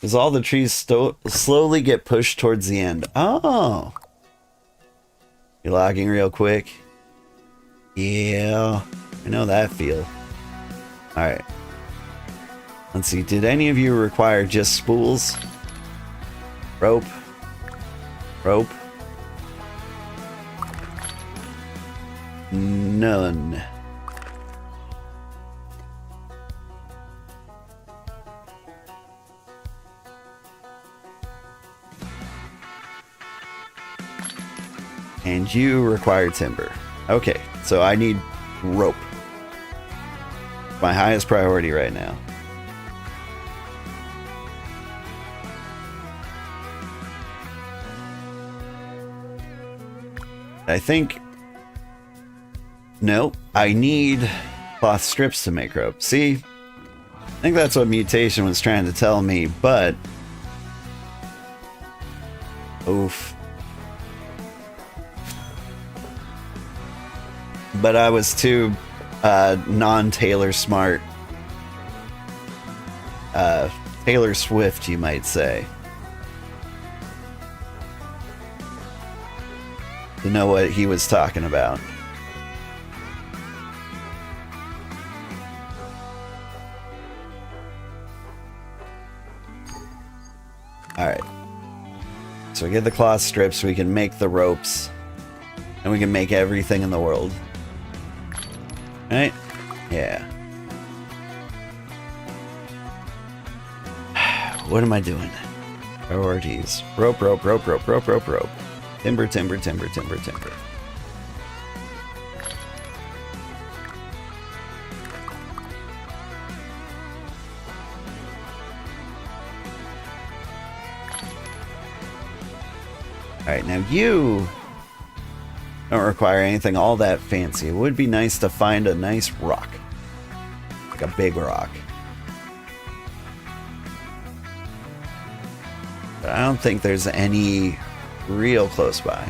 As all the trees slowly get pushed towards the end. Oh! You're logging real quick? Yeah, I know that feel. Alright. Let's see, did any of you require just spools? Rope? Rope? None. And you require timber. Okay, so I need rope. My highest priority right now. I think... No, I need cloth strips to make rope. See? I think that's what Mutation was trying to tell me, but... Oof. But I was too non-Taylor smart. Taylor Swift, you might say. To know what he was talking about. Alright. So we get the cloth strips, we can make the ropes, and we can make everything in the world. Right? Yeah. What am I doing? Priorities. Rope, rope, rope, rope, rope, rope, rope. Timber, timber, timber, timber, timber. Alright, now you don't require anything all that fancy. It would be nice to find a nice rock. Like a big rock. But I don't think there's any real close by.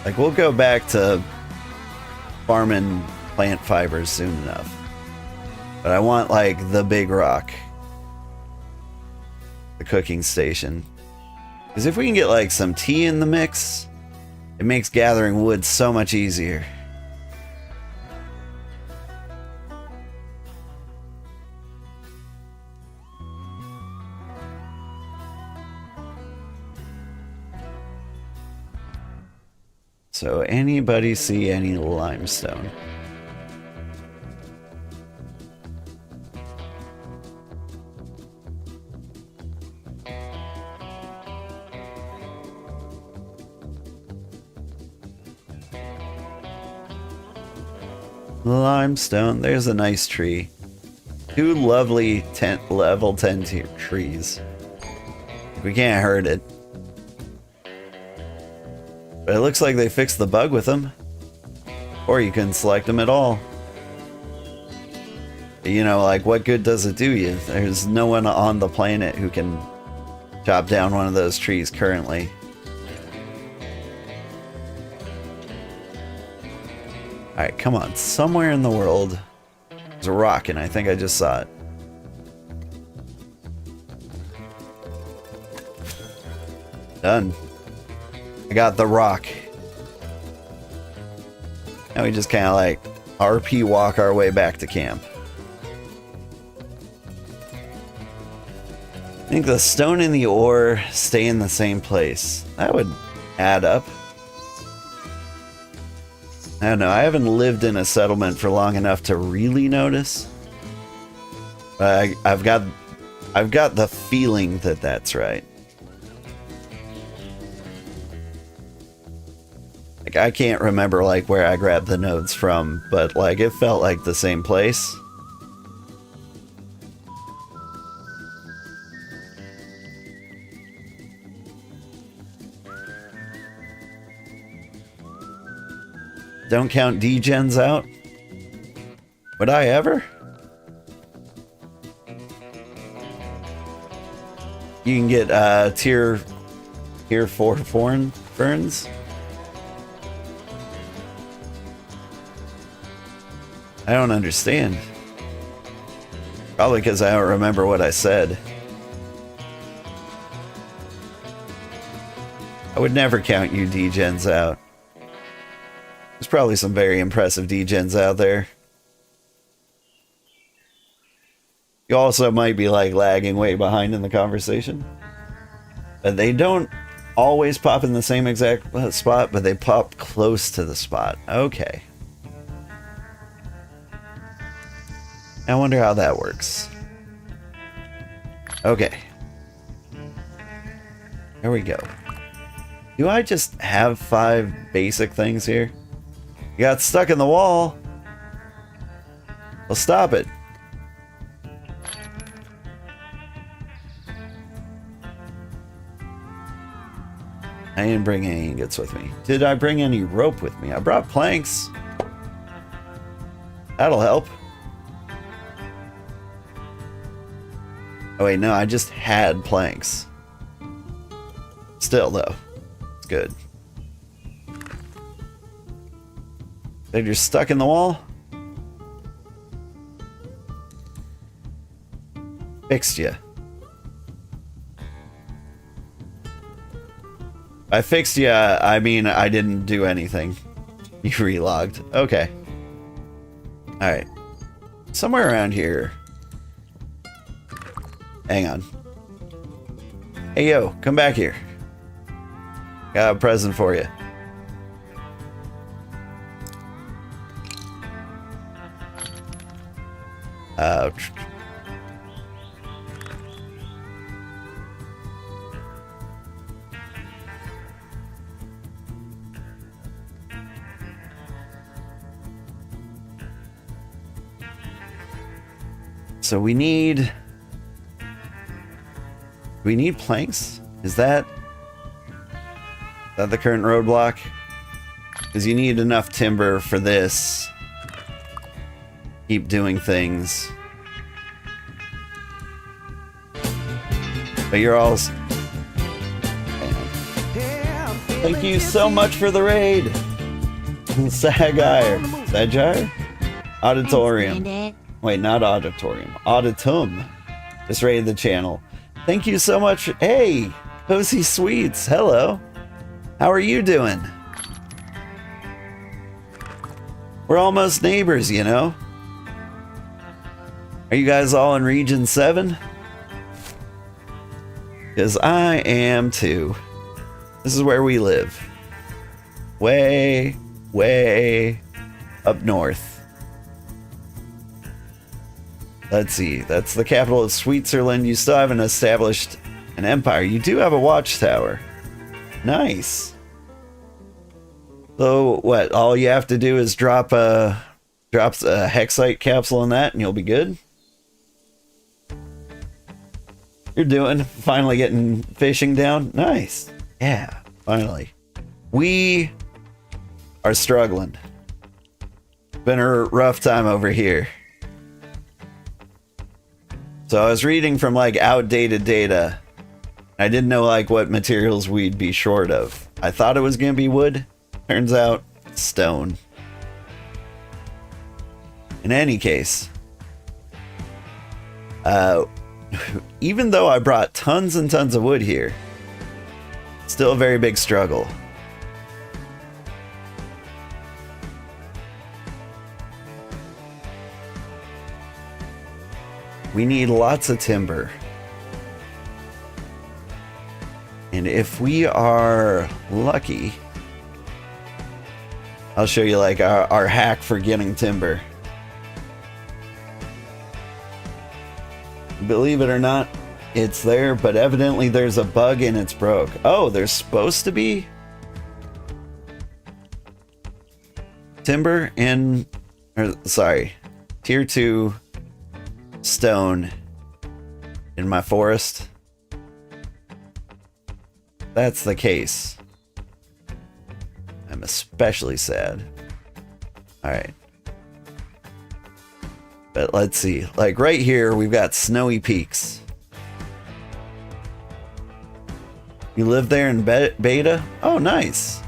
Like, we'll go back to farming plant fibers soon enough. But I want, like, the big rock. The cooking station. Because if we can get, like, some tea in the mix, it makes gathering wood so much easier. So, anybody see any limestone? Limestone, there's a nice tree. Two lovely level 10 trees. We can't hurt it. But it looks like they fixed the bug with them. Or you can select them at all. You know, like, what good does it do you? There's no one on the planet who can chop down one of those trees currently. Alright, come on. Somewhere in the world there's a rock, and I think I just saw it. Done. I got the rock. Now we just kind of like RP walk our way back to camp. I think the stone and the ore stay in the same place. That would add up. I don't know. I haven't lived in a settlement for long enough to really notice. But I've got the feeling that that's right. Like, I can't remember, like, where I grabbed the nodes from, but, like, it felt like the same place. Don't count degens out? Would I ever? You can get tier 4 foreign ferns. I don't understand. Probably because I don't remember what I said. I would never count you degens out. There's probably some very impressive degens out there. You also might be like lagging way behind in the conversation. But they don't always pop in the same exact spot, but they pop close to the spot. Okay. I wonder how that works. Okay. There we go. Do I just have 5 basic things here? You got stuck in the wall. Well, stop it. I didn't bring any ingots with me. Did I bring any rope with me? I brought planks. That'll help. Oh wait, no, I just had planks. Still, though, it's good. Then you're stuck in the wall? Fixed you. I fixed you, I mean, I didn't do anything. You relogged. Okay. Alright. Somewhere around here. Hang on. Hey, yo, come back here. Got a present for you. So we need planks? Is that the current roadblock? Because you need enough timber for this. Keep doing things. But you're all... Thank you so much for the raid! Sagire. Sagire? Auditorium. Thanks, Wait, not auditorium. Auditum. Just raided the channel. Thank you so much. Hey, Posy Sweets. Hello. How are you doing? We're almost neighbors, you know? Are you guys all in Region 7? Because I am too. This is where we live. Way, way up north. Let's see. That's the capital of Switzerland. You still haven't established an empire. You do have a watchtower. Nice. So what? All you have to do is drop a hexite capsule in that, and you'll be good. You're doing finally getting fishing down. Nice. Yeah, finally. We are struggling. Been a rough time over here. So I was reading from like outdated data. I didn't know like what materials we'd be short of. I thought it was gonna be wood. Turns out stone. In any case, even though I brought tons and tons of wood here, still a very big struggle. We need lots of timber. And if we are lucky, I'll show you like our hack for getting timber. Believe it or not, it's there, but evidently there's a bug and it's broke. Oh, there's supposed to be timber in, or sorry, tier 2 stone in my forest. That's the case. I'm especially sad. Alright. But let's see. Like right here, we've got snowy peaks. You live there in Beta? Oh, nice.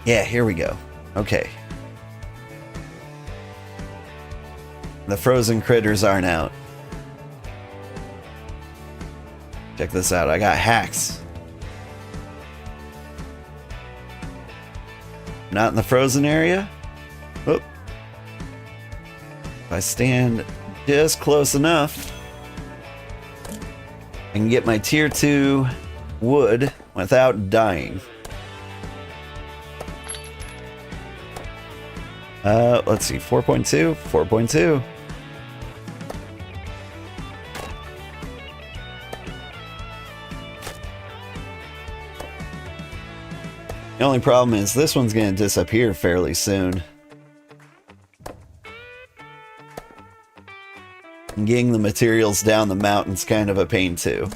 Yeah, here we go. Okay. The frozen critters aren't out. Check this out. I got hacks. Not in the frozen area. Oop. If I stand just close enough, I can get my tier 2 wood without dying. Let's see, 4.2, 4.2. The only problem is this one's going to disappear fairly soon. And getting the materials down the mountain's kind of a pain too.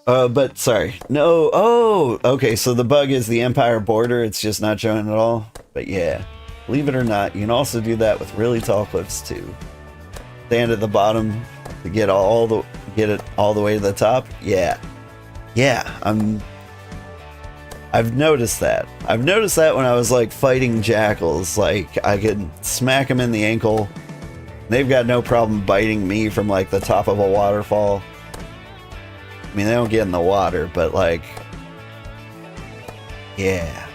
But sorry. No. Oh, okay. So the bug is the Empire border. It's just not showing at all. But yeah, believe it or not, you can also do that with really tall cliffs too. Stand at the bottom to get it all the way to the top. Yeah. Yeah, I've noticed that. I've noticed that when I was like fighting jackals, like I could smack them in the ankle. They've got no problem biting me from like the top of a waterfall. I mean, they don't get in the water, but like, yeah.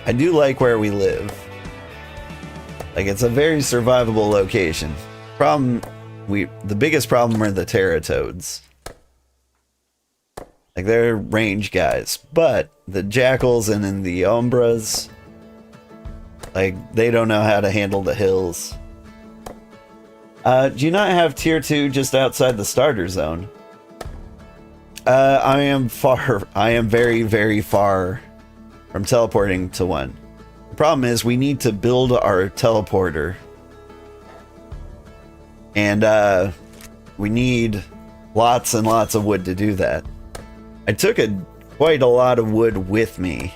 I do like where we live. Like, it's a very survivable location. The biggest problem are the teratoads. Like, they're range guys, but the jackals and then the umbras, like, they don't know how to handle the hills. Do you not have tier 2 just outside the starter zone? I am very, very far from teleporting to one. The problem is we need to build our teleporter. And, we need lots and lots of wood to do that. I took quite a lot of wood with me.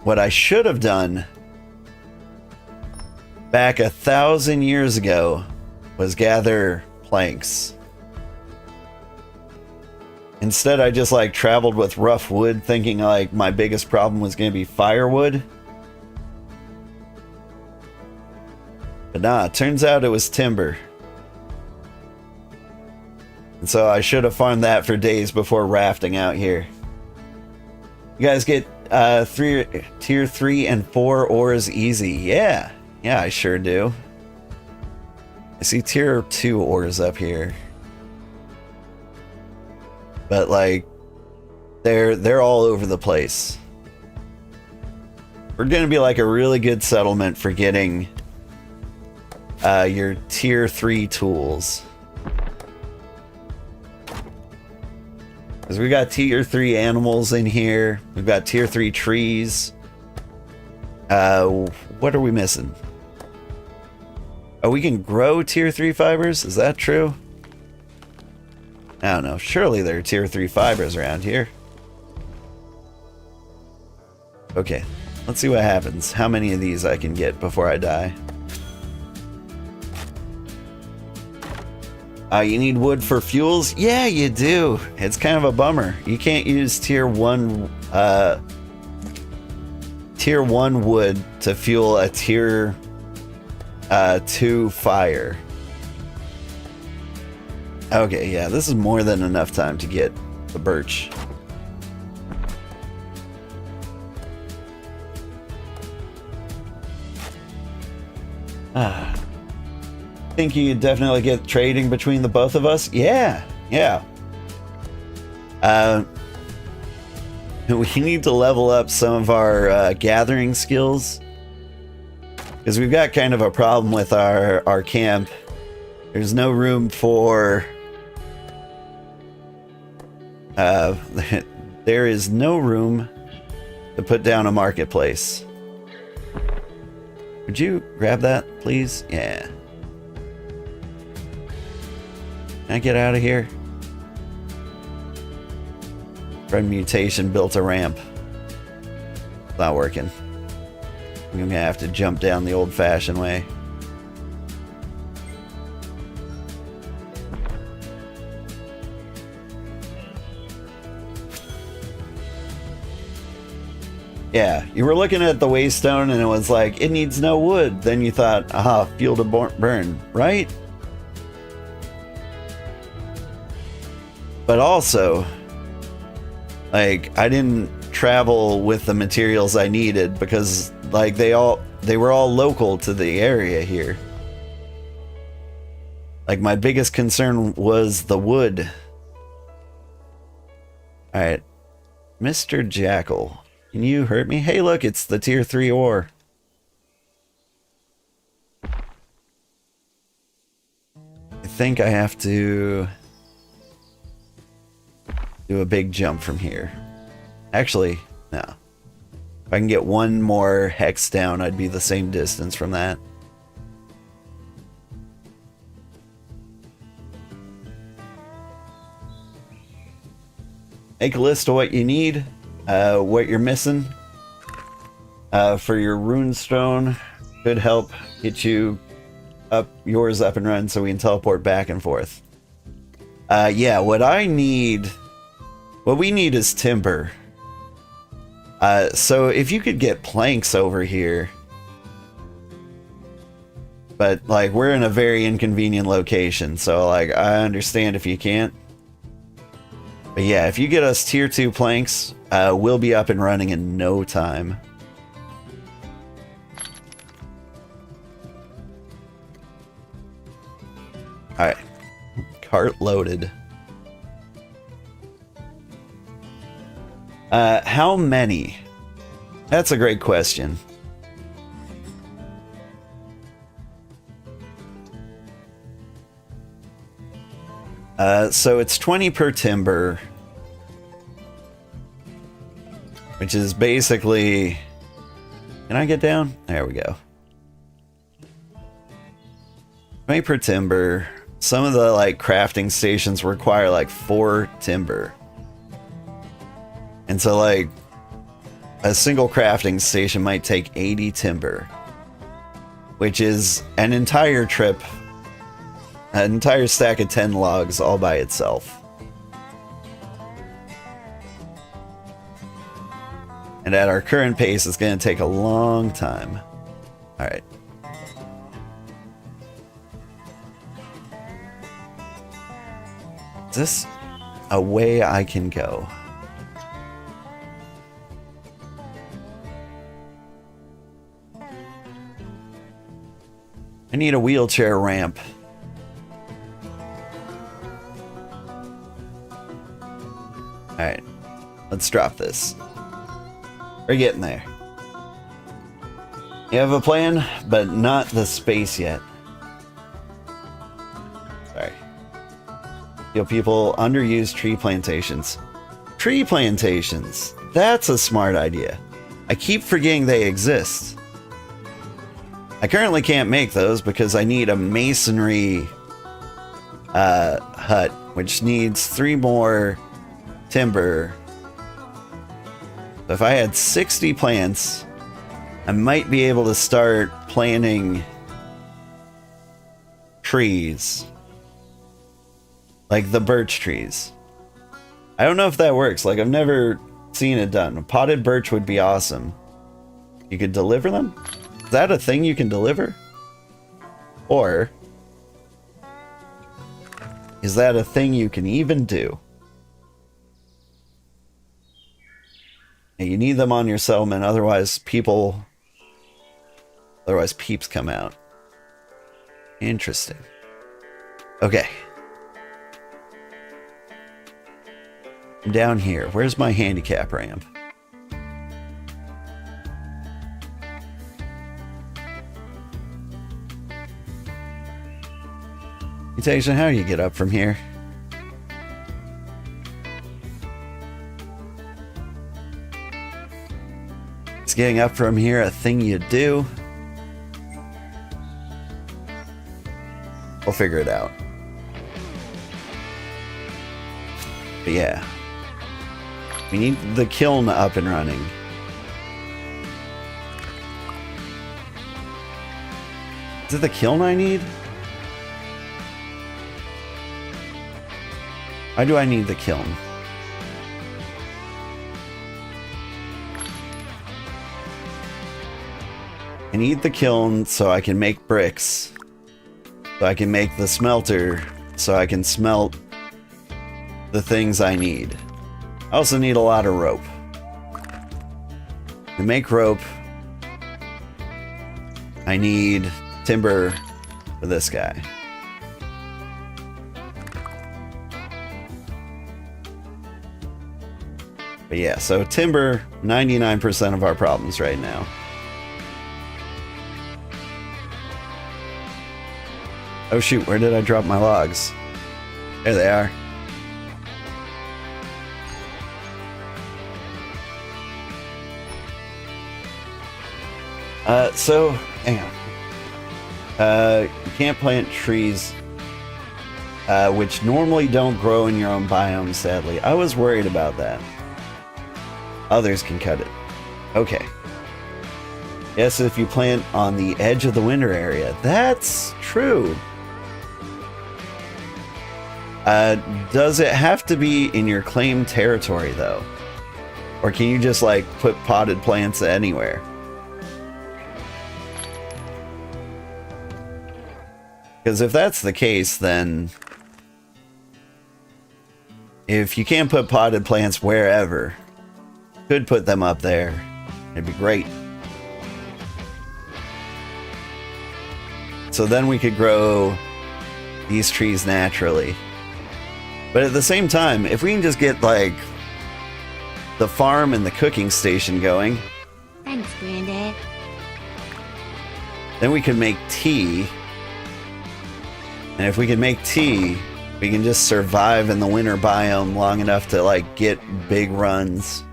What I should have done back 1,000 years ago was gather planks. Instead, I just like traveled with rough wood, thinking like my biggest problem was going to be firewood. But nah, it turns out it was timber. And so I should have farmed that for days before rafting out here. You guys get tier 3 and 4 ores easy. Yeah, I sure do. I see tier 2 ores up here. But like, they're all over the place. We're gonna be like a really good settlement for getting your tier 3 tools. Because we got tier 3 animals in here. We've got tier 3 trees. What are we missing? Oh, we can grow tier 3 fibers? Is that true? I don't know. Surely there are tier 3 fibers around here. Okay. Let's see what happens. How many of these I can get before I die. You need wood for fuels? Yeah, you do. It's kind of a bummer. You can't use tier 1 wood to fuel a tier 2 fire. Okay, yeah, this is more than enough time to get the birch. Think you could definitely get trading between the both of us? Yeah. We need to level up some of our gathering skills. Because we've got kind of a problem with our camp. There's no room for... there is no room to put down a marketplace. Would you grab that, please? Yeah. Can I get out of here? Friend mutation built a ramp. Not working. I'm gonna have to jump down the old-fashioned way. Yeah, you were looking at the waystone and it was like, it needs no wood. Then you thought, aha, fuel to burn, right? But also, like, I didn't travel with the materials I needed because, like, they were all local to the area here. Like, my biggest concern was the wood. Alright. Mr. Jackal. Can you hurt me? Hey, look, it's the tier 3 ore. I think I have to do a big jump from here. Actually, no. If I can get one more hex down, I'd be the same distance from that. Make a list of what you need. What you're missing for your runestone could help get you yours up and running so we can teleport back and forth. Yeah, what we need is timber. So if you could get planks over here, but like we're in a very inconvenient location, so like I understand if you can't. But yeah, if you get us tier 2 planks, we'll be up and running in no time. Alright. Cart loaded. How many? That's a great question. So it's 20 per timber, which is basically... Can I get down? There we go. 20 per timber. Some of the like crafting stations require like 4 timber. And so like a single crafting station might take 80 timber, which is an entire trip, an entire stack of 10 logs all by itself. And at our current pace, it's going to take a long time. All right. Is this a way I can go? I need a wheelchair ramp. Alright, let's drop this. We're getting there. You have a plan, but not the space yet. Sorry. Yo, people, underused tree plantations. Tree plantations! That's a smart idea. I keep forgetting they exist. I currently can't make those because I need a masonry hut, which needs 3 more timber. If I had 60 plants, I might be able to start planting trees. Like the birch trees. I don't know if that works. Like, I've never seen it done. A potted birch would be awesome. You could deliver them? Is that a thing you can deliver? Or is that a thing you can even do? And you need them on your settlement, otherwise peeps come out. Interesting. Okay. I'm down here. Where's my handicap ramp? Mutation, how do you get up from here? Is getting up from here a thing you do? We'll figure it out. But yeah. We need the kiln up and running. Is it the kiln I need? Why do I need the kiln? I need the kiln so I can make bricks. So I can make the smelter so I can smelt the things I need. I also need a lot of rope. To make rope, I need timber for this guy. But yeah, so timber, 99% of our problems right now. Oh shoot, where did I drop my logs? There they are. So, hang on. You can't plant trees, which normally don't grow in your own biome, sadly. I was worried about that. Others can cut it. Okay. Yes, if you plant on the edge of the winter area. That's true. Does it have to be in your claimed territory, though? Or can you just, like, put potted plants anywhere? Because if that's the case, then if you can't put potted plants wherever, could put them up there. It'd be great. So then we could grow these trees naturally. But at the same time, if we can just get, like, the farm and the cooking station going, Thanks, Granddad. then we can make tea. And if we can make tea, we can just survive in the winter biome long enough to, like, get big runs.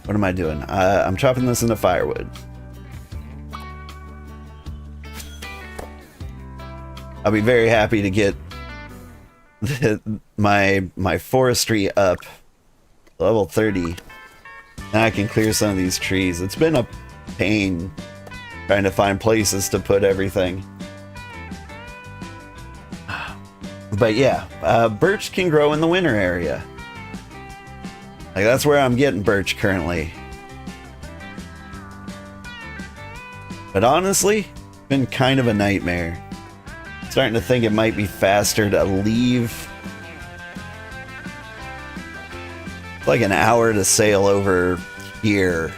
What am I doing? I'm chopping this into firewood. I'll be very happy to get my forestry up level 30. Now I can clear some of these trees. It's been a pain trying to find places to put everything. But yeah, birch can grow in the winter area. Like, that's where I'm getting birch currently. But honestly, it's been kind of a nightmare. Starting to think it might be faster to leave. It's like an hour to sail over here,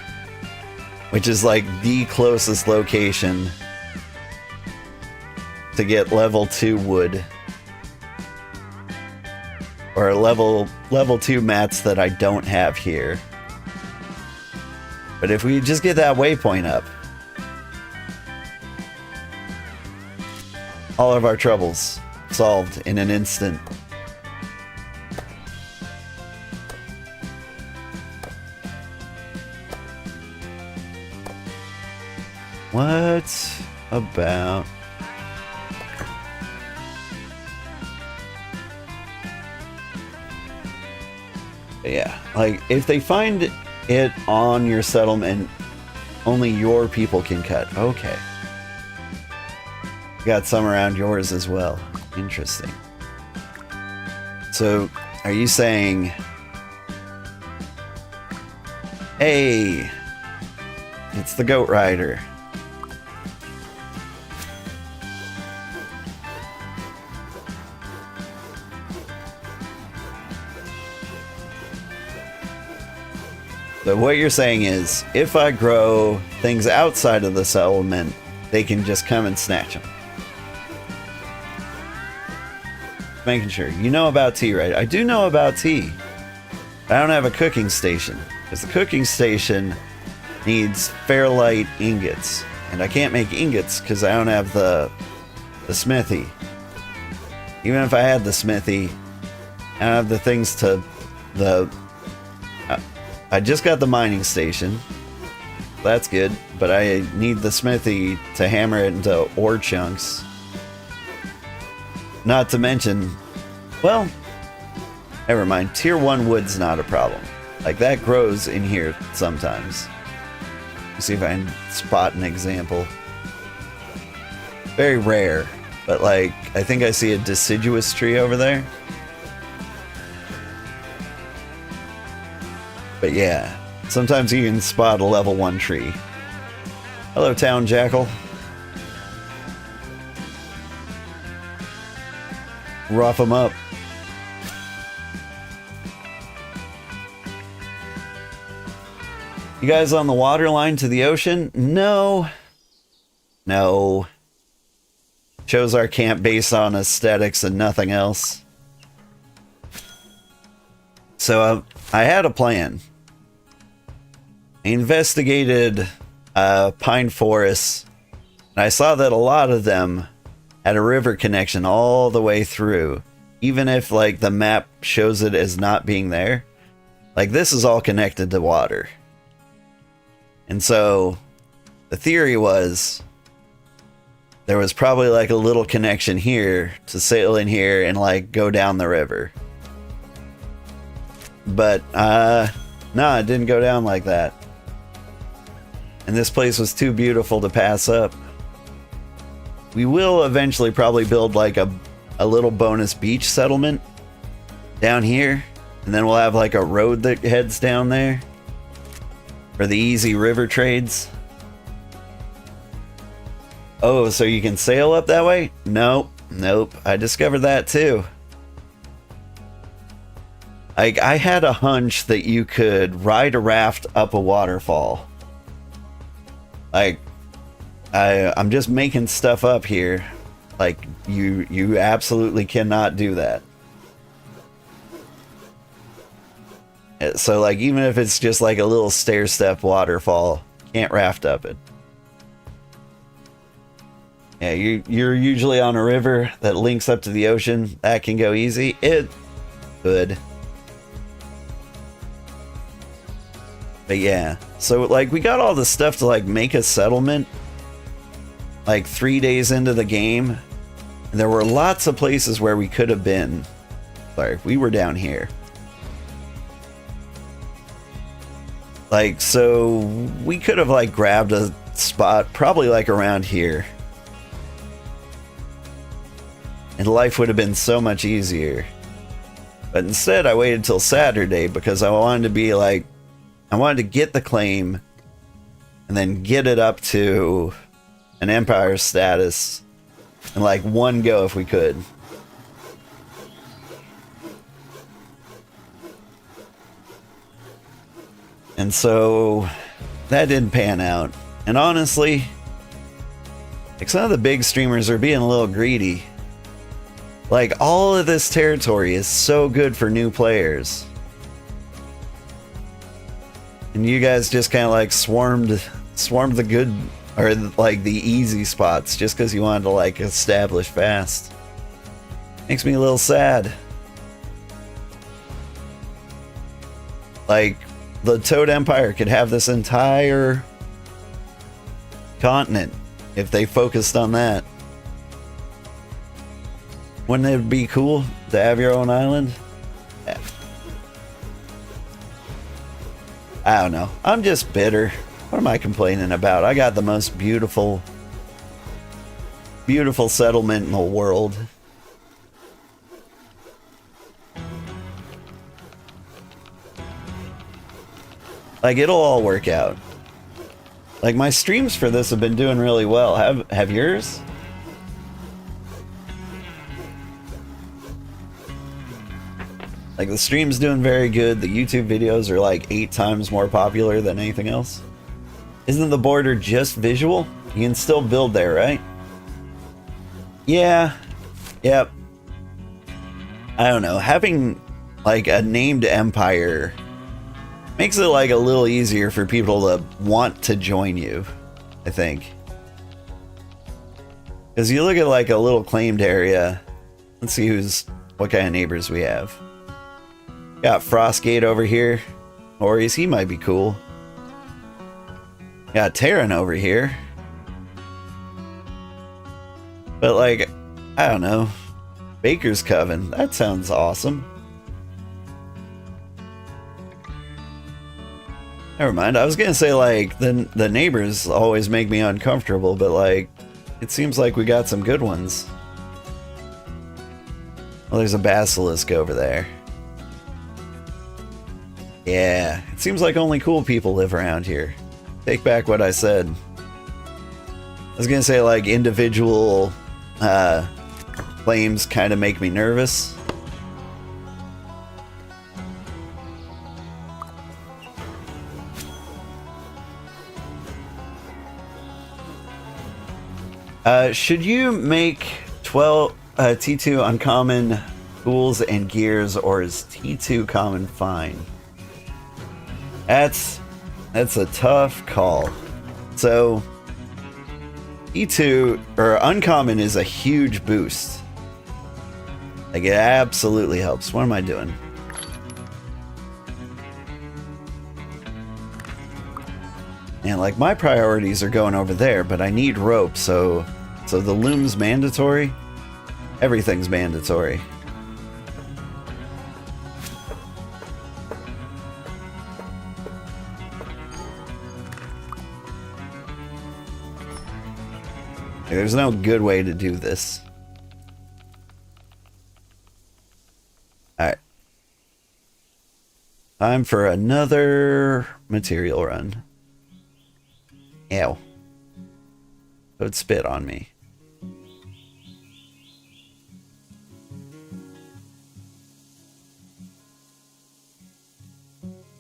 which is like the closest location to get level 2 wood. Or level 2 mats that I don't have here. But if we just get that waypoint up, all of our troubles solved in an instant. What about... Yeah, like, if they find it on your settlement, only your people can cut. Okay. Got some around yours as well. Interesting. So, are you saying, hey, it's the goat rider. So what you're saying is, if I grow things outside of the settlement, they can just come and snatch them. Making sure. You know about tea, right? I do know about tea. I don't have a cooking station, because the cooking station needs fairlight ingots. And I can't make ingots because I don't have the smithy. Even if I had the smithy, I don't have the things to... I just got the mining station. That's good. But I need the smithy to hammer it into ore chunks. Not to mention... Well, never mind. Tier 1 wood's not a problem. Like, that grows in here sometimes. Let's see if I can spot an example. Very rare. But like, I think I see a deciduous tree over there. But yeah, sometimes you can spot a level 1 tree. Hello, Town Jackal. Rough them up. You guys on the water line to the ocean? No. No. Chose our camp based on aesthetics and nothing else. So I had a plan. I investigated pine forests, and I saw that a lot of them had a river connection all the way through. Even if like the map shows it as not being there. Like this is all connected to water. And so the theory was there was probably like a little connection here to sail in here and like go down the river. But no, it didn't go down like that. And this place was too beautiful to pass up. We will eventually probably build like a little bonus beach settlement down here. And then we'll have like a road that heads down there for the easy river trades. Oh, so you can sail up that way? Nope. Nope. I discovered that too. I had a hunch that you could ride a raft up a waterfall. Like, I'm just making stuff up here. Like, you absolutely cannot do that. So, like, even if it's just like a little stair-step waterfall, can't raft up it. Yeah, you're usually on a river that links up to the ocean. That can go easy. It could. But yeah, so like we got all the stuff to like make a settlement like 3 days into the game. And there were lots of places where we could have been. Sorry, we were down here. Like, so we could have like grabbed a spot probably like around here. And life would have been so much easier. But instead I waited till Saturday because I wanted to be like, I wanted to get the claim and then get it up to an empire status in like one go if we could. And so that didn't pan out. And honestly, like some of the big streamers are being a little greedy. Like all of this territory is so good for new players. And you guys just kind of like swarmed the good, or like the easy spots just because you wanted to like establish fast. Makes me a little sad. Like the Toad Empire could have this entire continent if they focused on that. Wouldn't it be cool to have your own island? Yeah. I don't know. I'm just bitter. What am I complaining about? I got the most beautiful settlement in the world. Like, it'll all work out. Like, my streams for this have been doing really well. Have yours? Like, the stream's doing very good. The YouTube videos are like 8 times more popular than anything else. Isn't the border just visual? You can still build there, right? Yeah. Yep. I don't know. Having like a named empire makes it like a little easier for people to want to join you, I think. Because you look at like a little claimed area. Let's see what kind of neighbors we have. Got Frostgate over here. Ori's, he might be cool. Got Terran over here. But like, I don't know. Baker's Coven. That sounds awesome. Never mind. I was gonna say like the neighbors always make me uncomfortable, but like It seems like we got some good ones. Well, there's a basilisk over there. Yeah, it seems like only cool people live around here. Take back what I said. I was gonna say, like, individual claims kind of make me nervous. Should you make 12 T2 uncommon tools and gears, or is T2 common fine? That's a tough call. So T2 or uncommon is a huge boost. Like, it absolutely helps. What am I doing? And like, my priorities are going over there, but I need rope, so the loom's mandatory. Everything's mandatory. There's no good way to do this. Alright. Time for another material run. Ew. Don't spit on me.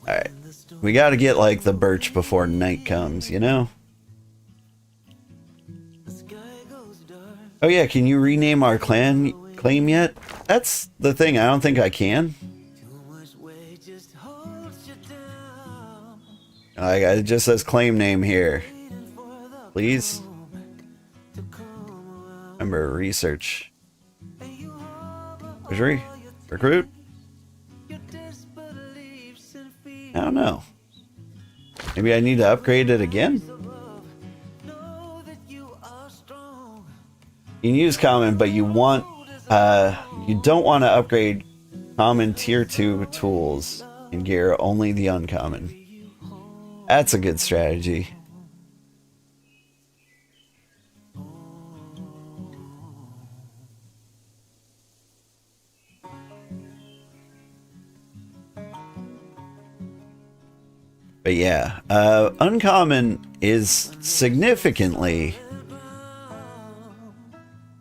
Alright. We gotta get, like, the birch before night comes, you know? Oh yeah, can you rename our claim yet? That's the thing, I don't think I can. Like, it just says claim name here. Please? Remember, research. Recruit? I don't know. Maybe I need to upgrade it again? You can use common, but you want you don't want to upgrade common tier 2 tools and gear, only the uncommon. That's a good strategy. But yeah, uncommon is significantly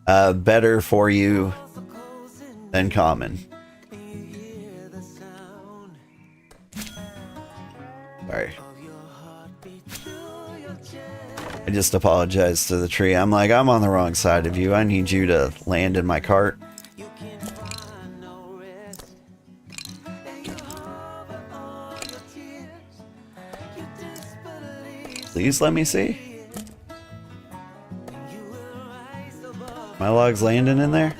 better for you than common. Sorry. I just apologized to the tree. I'm like, I'm on the wrong side of you. I need you to land in my cart. Please let me see. My log's landing in there?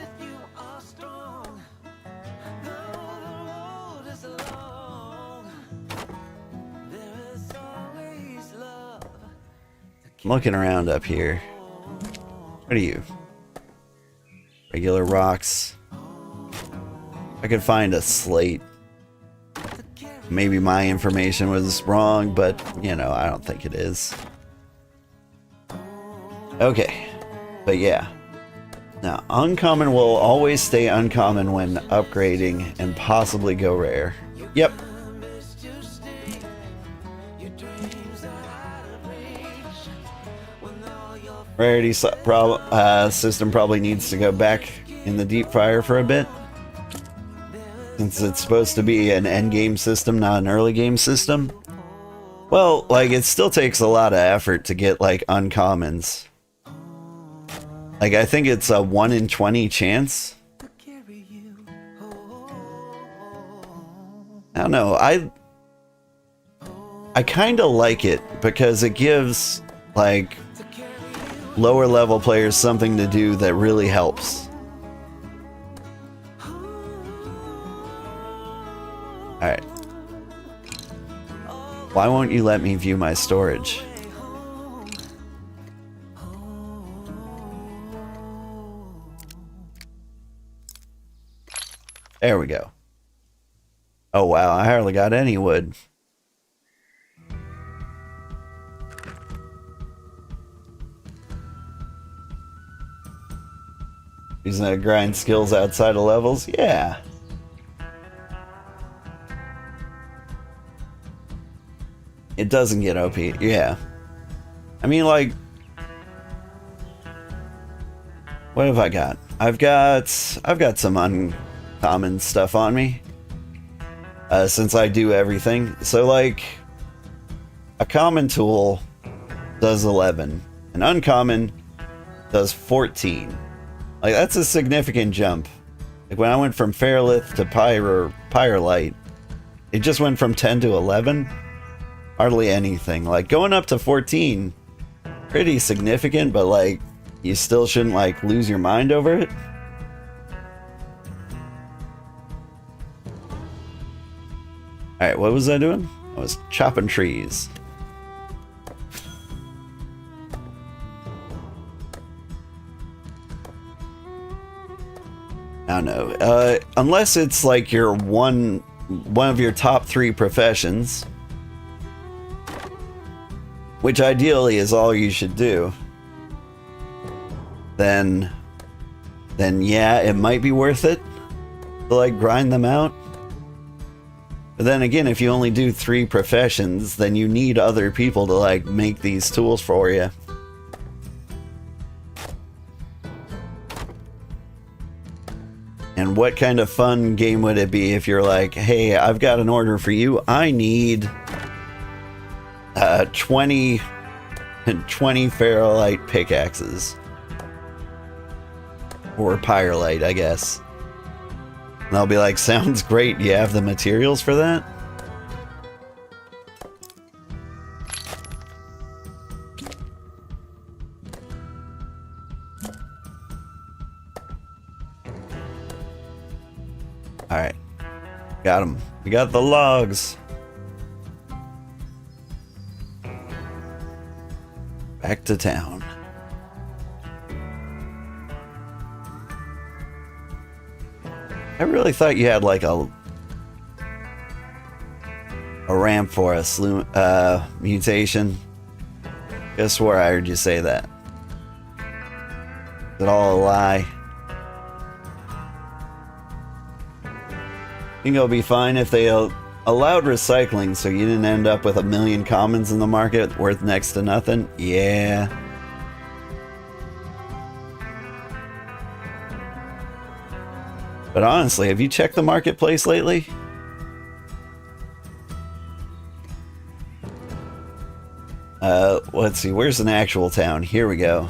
I'm looking around up here. What are you? Regular rocks. I could find a slate. Maybe my information was wrong, but, you know, I don't think it is. Okay. But yeah. Now, uncommon will always stay uncommon when upgrading and possibly go rare. Yep. Rarity system probably needs to go back in the deep fryer for a bit. Since it's supposed to be an end game system, not an early game system. Well, like, it still takes a lot of effort to get, like, uncommons. Like, I think it's a 1 in 20 chance. I don't know, I kind of like it because it gives, like, lower level players something to do that really helps. Alright. Why won't you let me view my storage? There we go. Oh wow, I hardly got any wood. Using that grind skills outside of levels? Yeah. It doesn't get OP, yeah. I mean, like, what have I got? I've got some uncommon stuff on me. Since I do everything. So, like, a common tool does 11. An uncommon does 14. Like, that's a significant jump. Like, when I went from Fairlith to Pyrolite, it just went from 10 to 11. Hardly anything. Like, going up to 14, pretty significant, but, like, you still shouldn't, like, lose your mind over it. Alright, what was I doing? I was chopping trees. I don't know. Unless it's like your one of your top 3 professions, which ideally is all you should do, then yeah, it might be worth it to like grind them out. But then again, if you only do 3 professions, then you need other people to like make these tools for you. And what kind of fun game would it be if you're like, hey, I've got an order for you. I need 20 ferrolite pickaxes. Or pyrolite, I guess. And I'll be like, sounds great. Do you have the materials for that? Alright. Got them. We got the logs. Back to town. I really thought you had like a ramp for a mutation. I swore I heard you say that. Is it all a lie? I think it'll be fine if they allowed recycling so you didn't end up with 1 million commons in the market worth next to nothing. Yeah. But honestly, have you checked the marketplace lately? Let's see, where's an actual town? Here we go.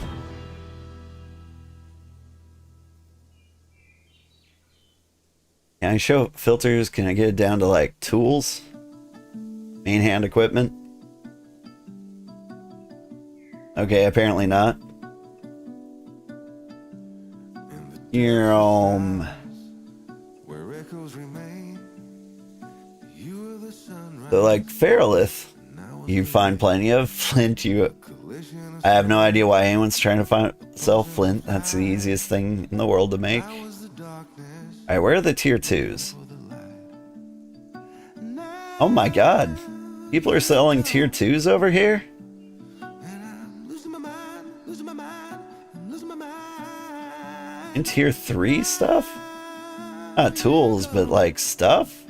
Can I show filters? Can I get it down to like tools? Main hand equipment? Okay, apparently not. Here, so like Ferrolith, you find plenty of. Flint, I have no idea why anyone's trying to sell flint. That's the easiest thing in the world to make. Alright, where are the tier 2s? Oh my god. People are selling tier 2s over here? And tier 3 stuff? Not tools, but like stuff?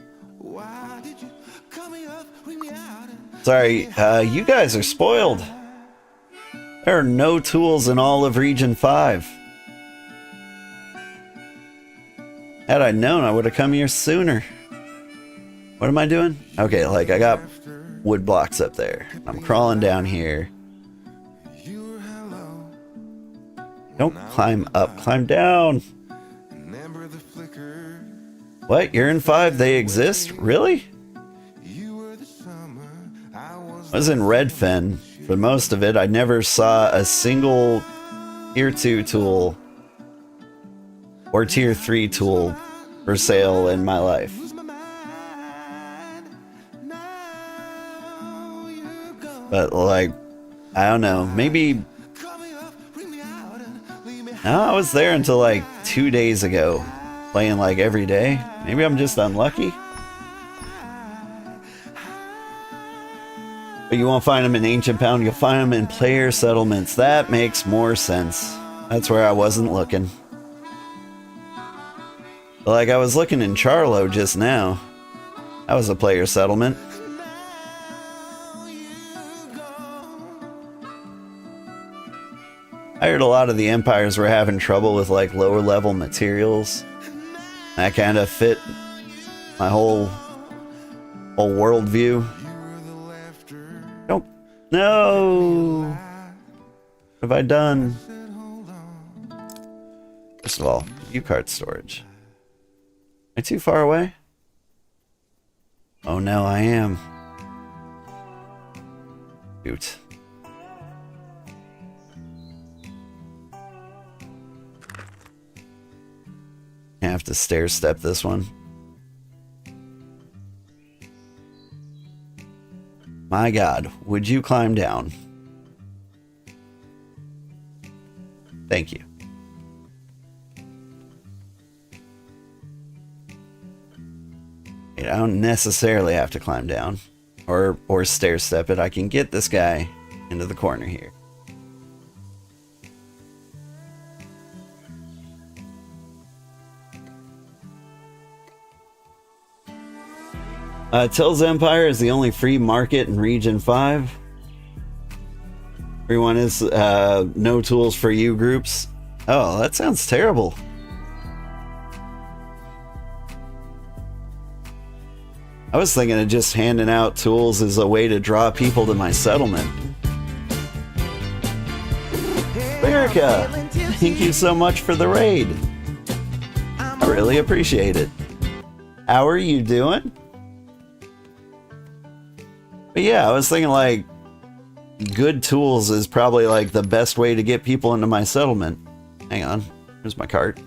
Sorry, you guys are spoiled. There are no tools in all of Region 5. Had I known, I would have come here sooner. What am I doing? Okay, like I got wood blocks up there. I'm crawling down here. Don't climb up, climb down. What? You're in 5? They exist? Really? I was in Redfen for most of it. I never saw a single tier 2 tool or tier 3 tool for sale in my life. But like, I don't know, maybe no, I was there until like 2 days ago, playing like every day. Maybe I'm just unlucky. But you won't find them in Ancient Pound, you'll find them in player settlements. That makes more sense. That's where I wasn't looking. Like, I was looking in Charlo just now. That was a player settlement. I heard a lot of the empires were having trouble with like lower level materials. That kind of fit my whole worldview. Don't. No. What have I done? First of all, U-card storage. Am I too far away? Oh no, I am. Shoot. I have to stair step this one. My God, would you climb down? Thank you. I don't necessarily have to climb down or stair step it. I can get this guy into the corner here. Till's Empire is the only free market in Region 5. Everyone is no tools for you groups. Oh, that sounds terrible. I was thinking of just handing out tools as a way to draw people to my settlement. America, thank you so much for the raid. I really appreciate it. How are you doing? But yeah, I was thinking like good tools is probably like the best way to get people into my settlement. Hang on, here's my cart.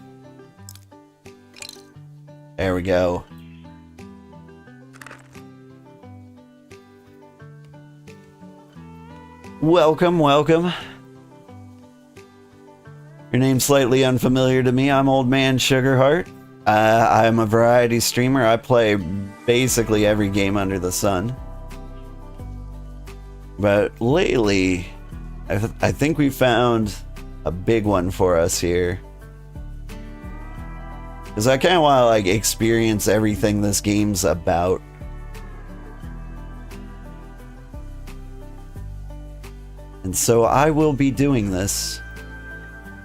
There we go. Welcome, welcome. Your name's slightly unfamiliar to me. I'm Old Man Sugarheart. I'm a variety streamer. I play basically every game under the sun. But lately, I think we found a big one for us here. Because I kind of want to like experience everything this game's about. And so I will be doing this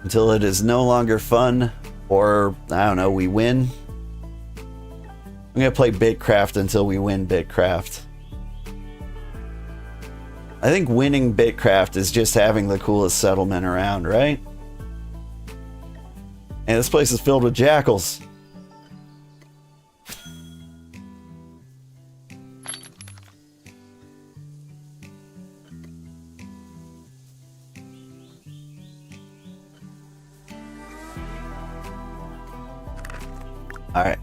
until it is no longer fun, or I don't know, we win. I'm gonna play BitCraft until we win BitCraft. I think winning BitCraft is just having the coolest settlement around, right? And this place is filled with jackals. Alright.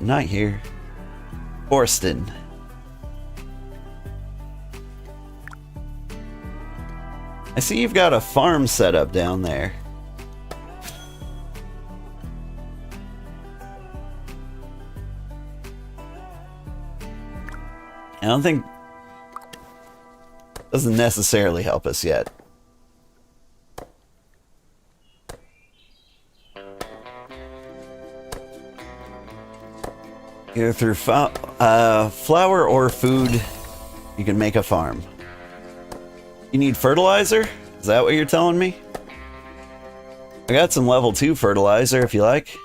Not here. Forston. I see you've got a farm set up down there. I don't think... doesn't necessarily help us yet. Either through flour or food, you can make a farm. You need fertilizer? Is that what you're telling me? I got some level 2 fertilizer if you like.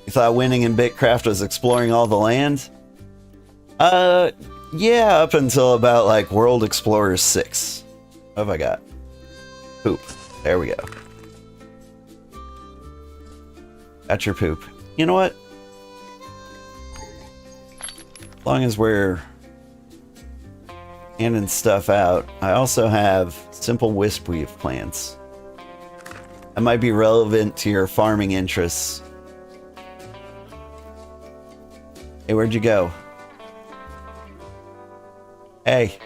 You thought winning in BitCraft was exploring all the land? Yeah, up until about like World Explorer 6. What have I got? Poop. There we go. Got your poop. You know what? As long as we're handing stuff out, I also have simple wisp weave plants. That might be relevant to your farming interests. Hey, where'd you go? Hey.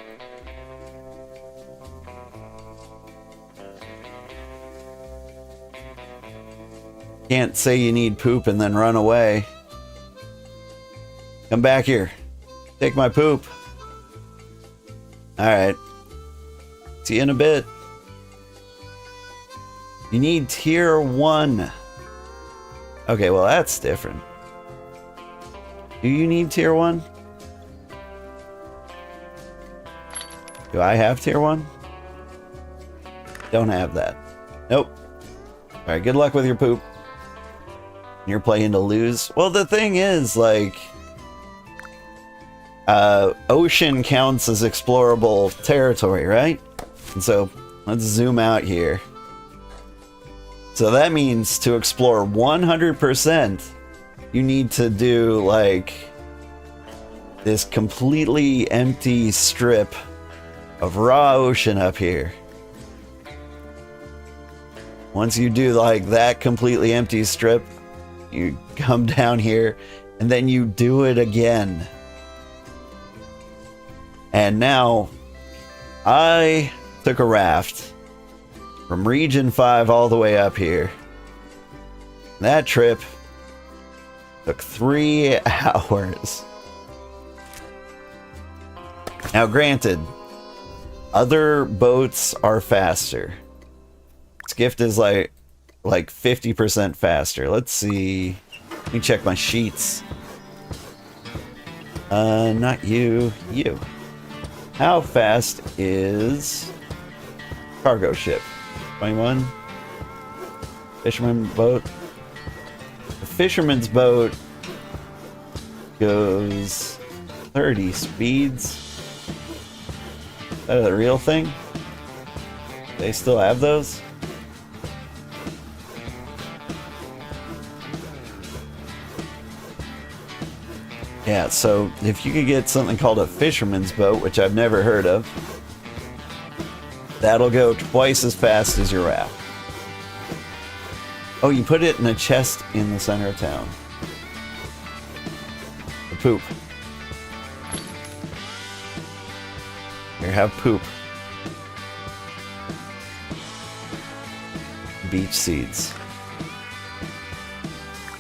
Can't say you need poop and then run away. Come back here. Take my poop. Alright. See you in a bit. You need tier 1. Okay, well that's different. Do you need tier 1? Do I have tier 1? Don't have that. Nope. Alright, good luck with your poop. You're playing to lose. Well, the thing is, like... ocean counts as explorable territory, right? And so, let's zoom out here. So that means to explore 100%, you need to do, like, this completely empty strip of raw ocean up here. Once you do, like, that completely empty strip, you come down here, and then you do it again. And now, I took a raft from Region 5 all the way up here. That trip took 3 hours. Now granted, other boats are faster. Skift is like 50% faster. Let's see. Let me check my sheets. Not you. You. How fast is cargo ship? 21. Fisherman boat. The fisherman's boat goes 30 speeds. Is that a real thing? They still have those? Yeah, so if you could get something called a fisherman's boat, which I've never heard of, that'll go twice as fast as your raft. Oh, you put it in a chest in the center of town. The poop. Here, have poop. Beach seeds.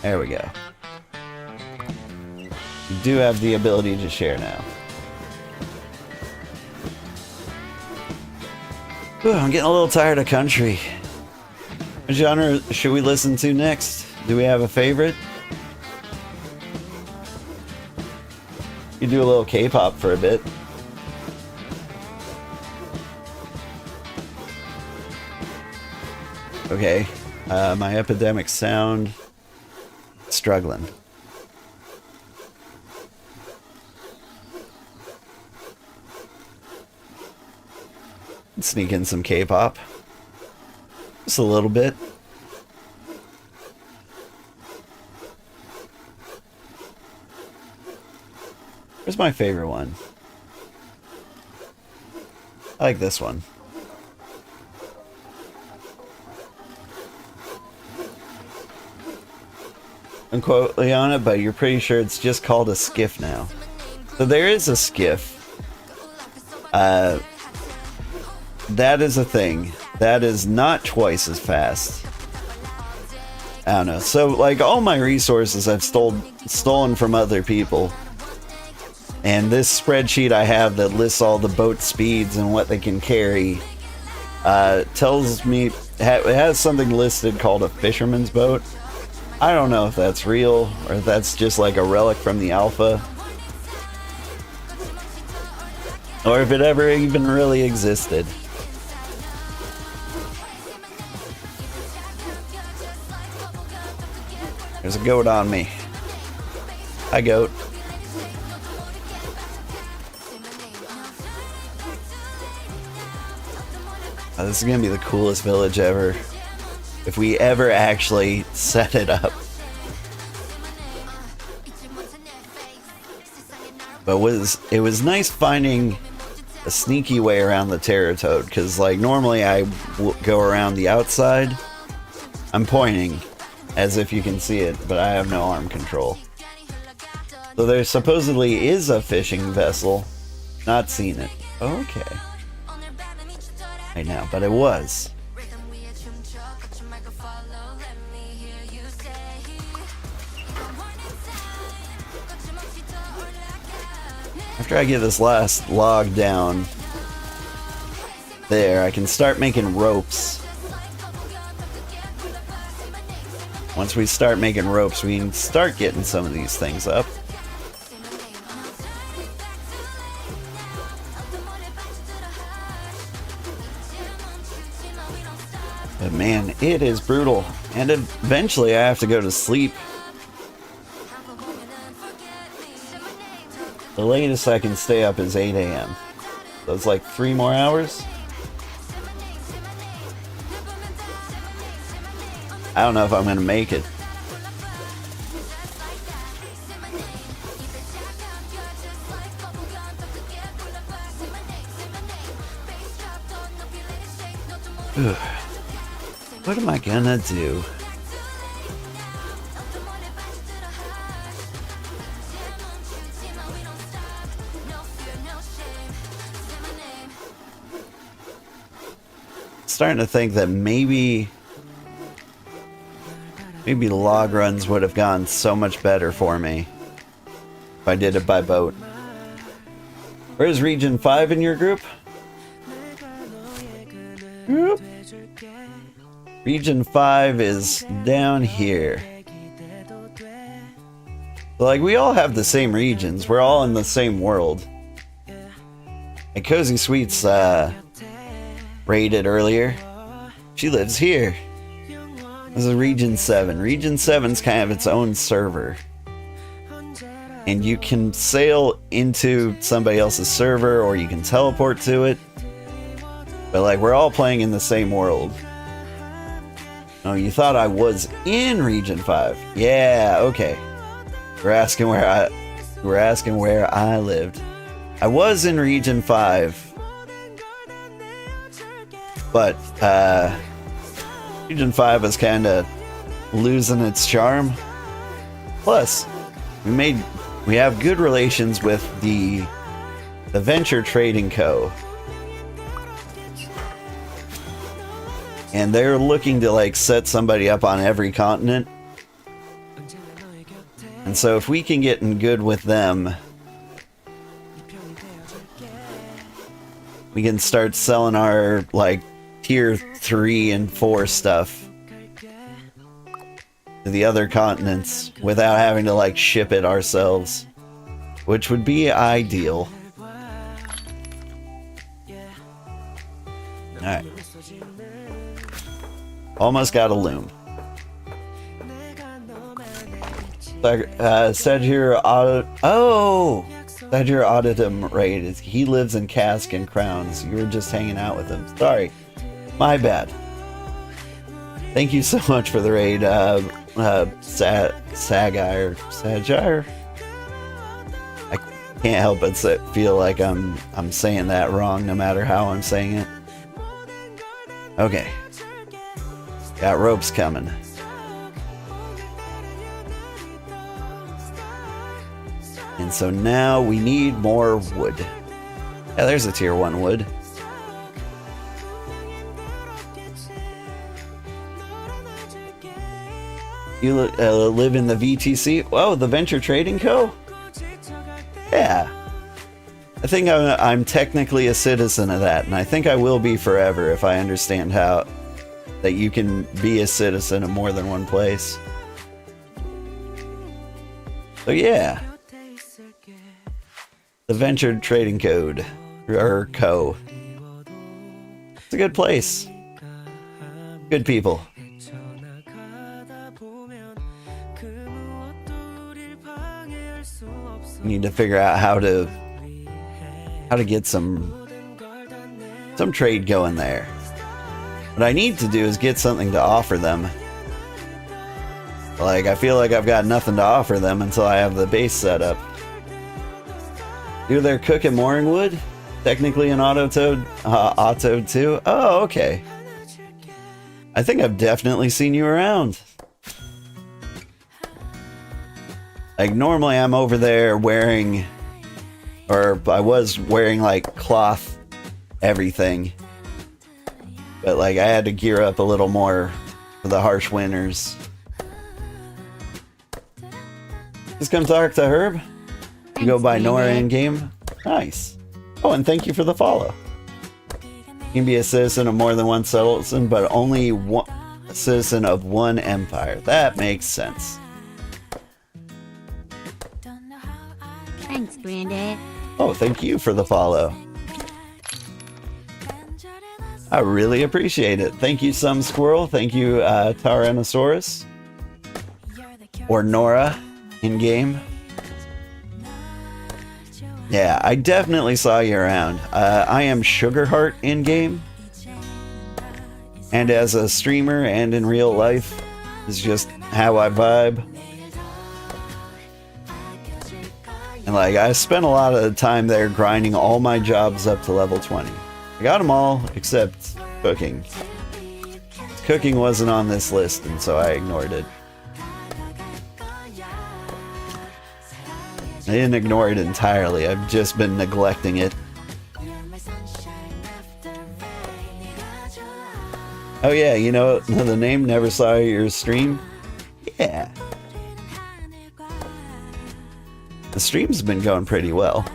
There we go. You do have the ability to share now. Ooh, I'm getting a little tired of country. What genre should we listen to next? Do we have a favorite? You do a little K-pop for a bit. Okay, my epidemic sound struggling. Sneak in some K-pop. Just a little bit. Where's my favorite one? I like this one. Unquote Liana, but you're pretty sure it's just called a skiff now. So there is a skiff. That is a thing. That is not twice as fast. I don't know. So, like, all my resources I've stolen from other people. And this spreadsheet I have that lists all the boat speeds and what they can carry tells me it has something listed called a fisherman's boat. I don't know if that's real or if that's just like a relic from the alpha. Or if it ever even really existed. There's a goat on me. Hi, goat. Oh, this is gonna be the coolest village ever. If we ever actually set it up. But it was nice finding a sneaky way around the Terratoad, because like normally I go around the outside. I'm pointing as if you can see it, but I have no arm control. So there supposedly is a fishing vessel. Not seen it. Okay. Right now, but it was. After I get this last log down, there, I can start making ropes. Once we start making ropes, we can start getting some of these things up. But man, it is brutal. And eventually I have to go to sleep. The latest I can stay up is 8 a.m. So it's like 3 more hours. I don't know if I'm going to make it. Ugh. What am I gonna do? Starting to think that maybe log runs would have gone so much better for me if I did it by boat. Where's Region 5 in your group? Whoop. Region 5 is down here. Like, we all have the same regions. We're all in the same world. And Cozy Sweets raided earlier. She lives here. This is Region 7. Region 7's kind of its own server. And you can sail into somebody else's server or you can teleport to it. But like, we're all playing in the same world. Oh, you thought I was in Region 5? Yeah, okay. We're asking where I lived. I was in Region 5. But Region 5 is kind of losing its charm. Plus, we have good relations with the Venture Trading Co. And they're looking to like set somebody up on every continent. And so if we can get in good with them, we can start selling our like tier 3 and 4 stuff to the other continents without having to like ship it ourselves, which would be ideal. Alright. Almost got a loom. Satōmura Auditum raid. He lives in Cask and Crowns. You were just hanging out with him. Sorry. My bad. Thank you so much for the raid, Sagire. I can't help but feel like I'm saying that wrong no matter how I'm saying it. Okay. Got ropes coming. And so now we need more wood. Yeah, there's a tier 1 wood. You live in the VTC? Oh, the Venture Trading Co.? Yeah. I think I'm technically a citizen of that, and I think I will be forever if I understand how that you can be a citizen of more than one place. So yeah. The Venture Trading Code. Or Co. It's a good place. Good people. Need to figure out how to get some trade going there. What I need to do is get something to offer them. Like, I feel like I've got nothing to offer them until I have the base set up. Do their cook and mooring wood? Technically an auto too? Oh, okay. I think I've definitely seen you around. Like, normally I'm over there wearing, or I was wearing like cloth everything. But like, I had to gear up a little more for the harsh winters. Just come talk to Herb. You go by Nora in game. Nice. Oh, and thank you for the follow. You can be a citizen of more than one citizen, but only one citizen of one empire. That makes sense. Thanks, Granddad. Oh, thank you for the follow. I really appreciate it. Thank you, Some Squirrel. Thank you, Tyrannosaurus. Or Nora in game. Yeah, I definitely saw you around. I am Sugarheart in game. And as a streamer and in real life, it's just how I vibe. And like, I spent a lot of the time there grinding all my jobs up to level 20. I got them all except cooking. Cooking wasn't on this list, and so I ignored it. I didn't ignore it entirely, I've just been neglecting it. Oh yeah, you know the name Never Saw Your Stream? Yeah. The stream's been going pretty well.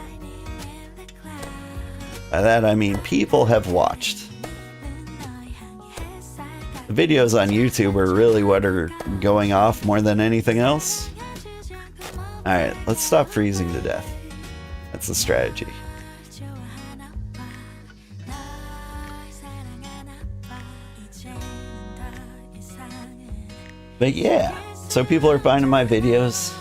By that I mean people have watched. The videos on YouTube are really what are going off more than anything else. Alright, let's stop freezing to death. That's the strategy. But yeah, so people are finding my videos.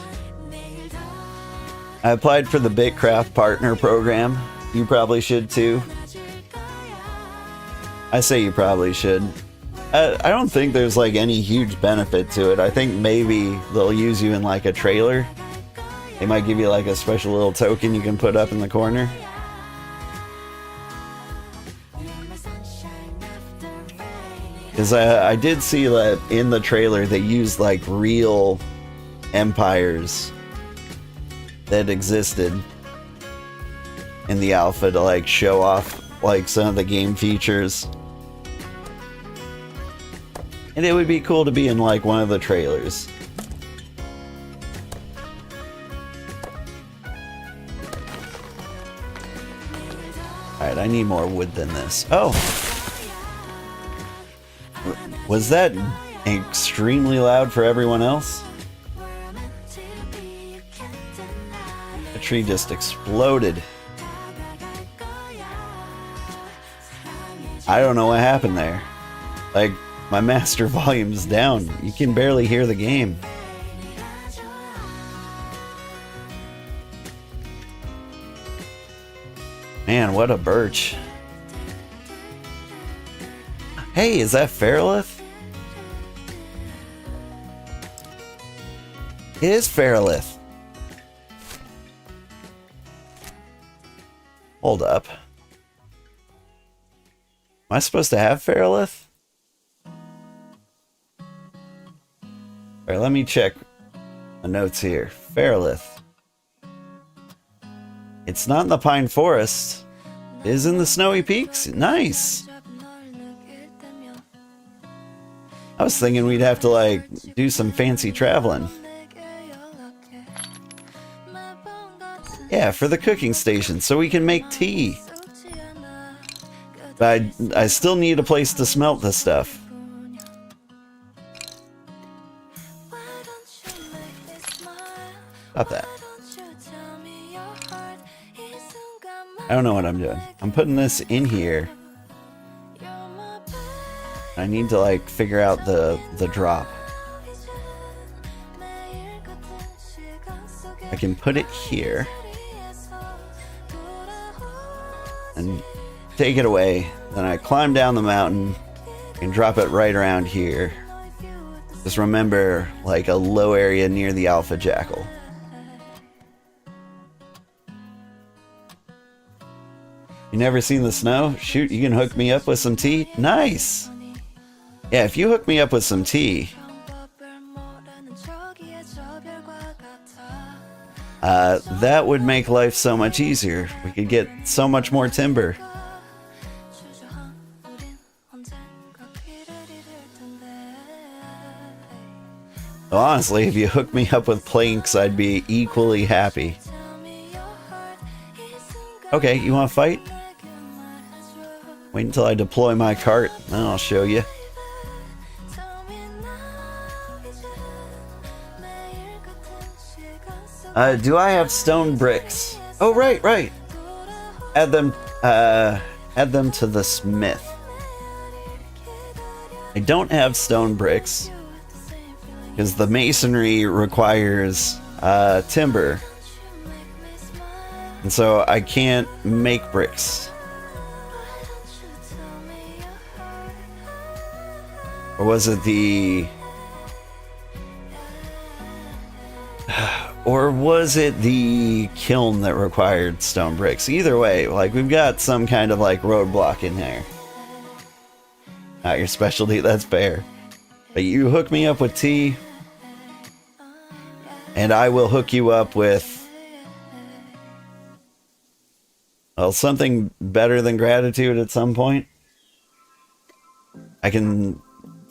I applied for the BitCraft partner program. You probably should too. I say you probably should. I don't think there's like any huge benefit to it. I think maybe they'll use you in like a trailer. They might give you like a special little token you can put up in the corner. Because I did see that in the trailer they used like real empires that existed in the alpha to like show off like some of the game features. And it would be cool to be in like one of the trailers. Alright, I need more wood than this. Oh! Was that extremely loud for everyone else? The tree just exploded. I don't know what happened there. Like, my master volume's down. You can barely hear the game. Man, what a birch. Hey, is that Feralith? It is Feralith. Hold up. Am I supposed to have Feralith? Alright, let me check the notes here. Feralith. It's not in the Pine Forest. It is in the Snowy Peaks. Nice. I was thinking we'd have to like do some fancy traveling. Yeah, for the cooking station, so we can make tea. But I still need a place to smelt this stuff. Stop that. I don't know what I'm doing. I'm putting this in here. I need to like figure out the drop. I can put it here and take it away. Then I climb down the mountain and drop it right around here. Just remember, like a low area near the Alpha Jackal. You never seen the snow? Shoot, you can hook me up with some tea? Nice! Yeah, if you hook me up with some tea, that would make life so much easier. We could get so much more timber. Well, honestly, if you hook me up with planks, I'd be equally happy. Okay, you want to fight? Wait until I deploy my cart, then I'll show you. Do I have stone bricks? Oh, right. Add them to the smith. I don't have stone bricks because the masonry requires timber, and so I can't make bricks. Or was it the... Or was it the kiln that required stone bricks? Either way, like, we've got some kind of, like, roadblock in there. Not your specialty, that's fair. But you hook me up with tea, and I will hook you up with... well, something better than gratitude at some point. I can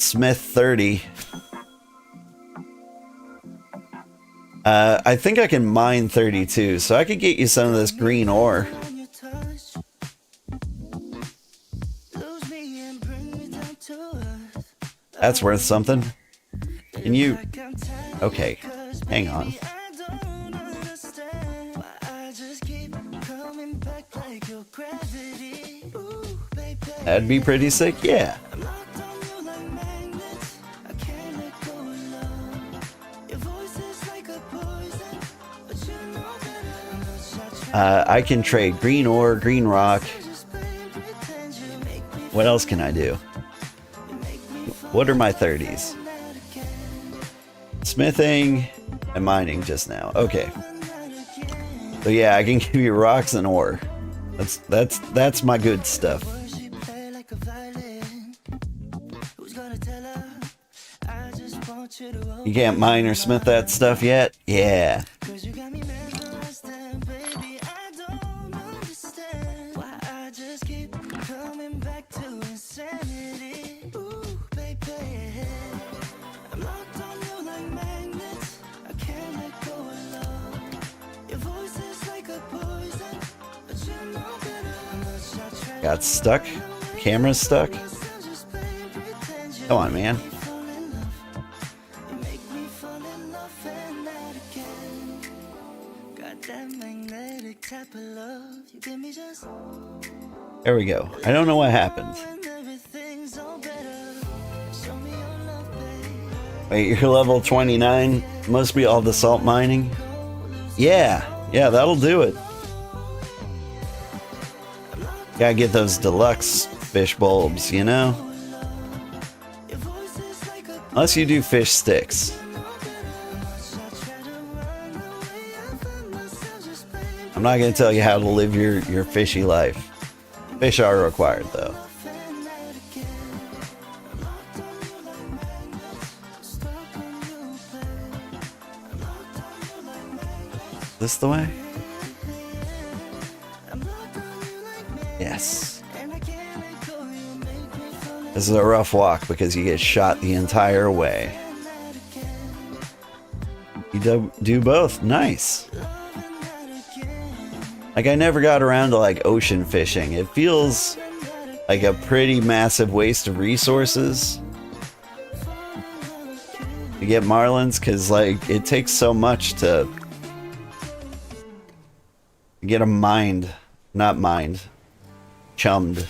smith 30. I think I can mine 32, so I could get you some of this green ore. That's worth something. Can you... okay, hang on. That'd be pretty sick, yeah. I can trade green ore, green rock. What else can I do? What are my 30s? Smithing and mining just now. Okay. So yeah, I can give you rocks and ore. That's my good stuff. You can't mine or smith that stuff yet? Yeah. Got stuck? Camera's stuck? Come on, man. There we go. I don't know what happened. Wait, you're level 29? Must be all the salt mining? Yeah, that'll do it. Gotta get those deluxe fish bulbs, you know? Unless you do fish sticks. I'm not gonna tell you how to live your fishy life. Fish are required, though. This the way? Yes. This is a rough walk because you get shot the entire way. You do both. Nice. Like, I never got around to, like, ocean fishing. It feels like a pretty massive waste of resources to get marlins, because, like, it takes so much to get them mined. Not mined. Chummed.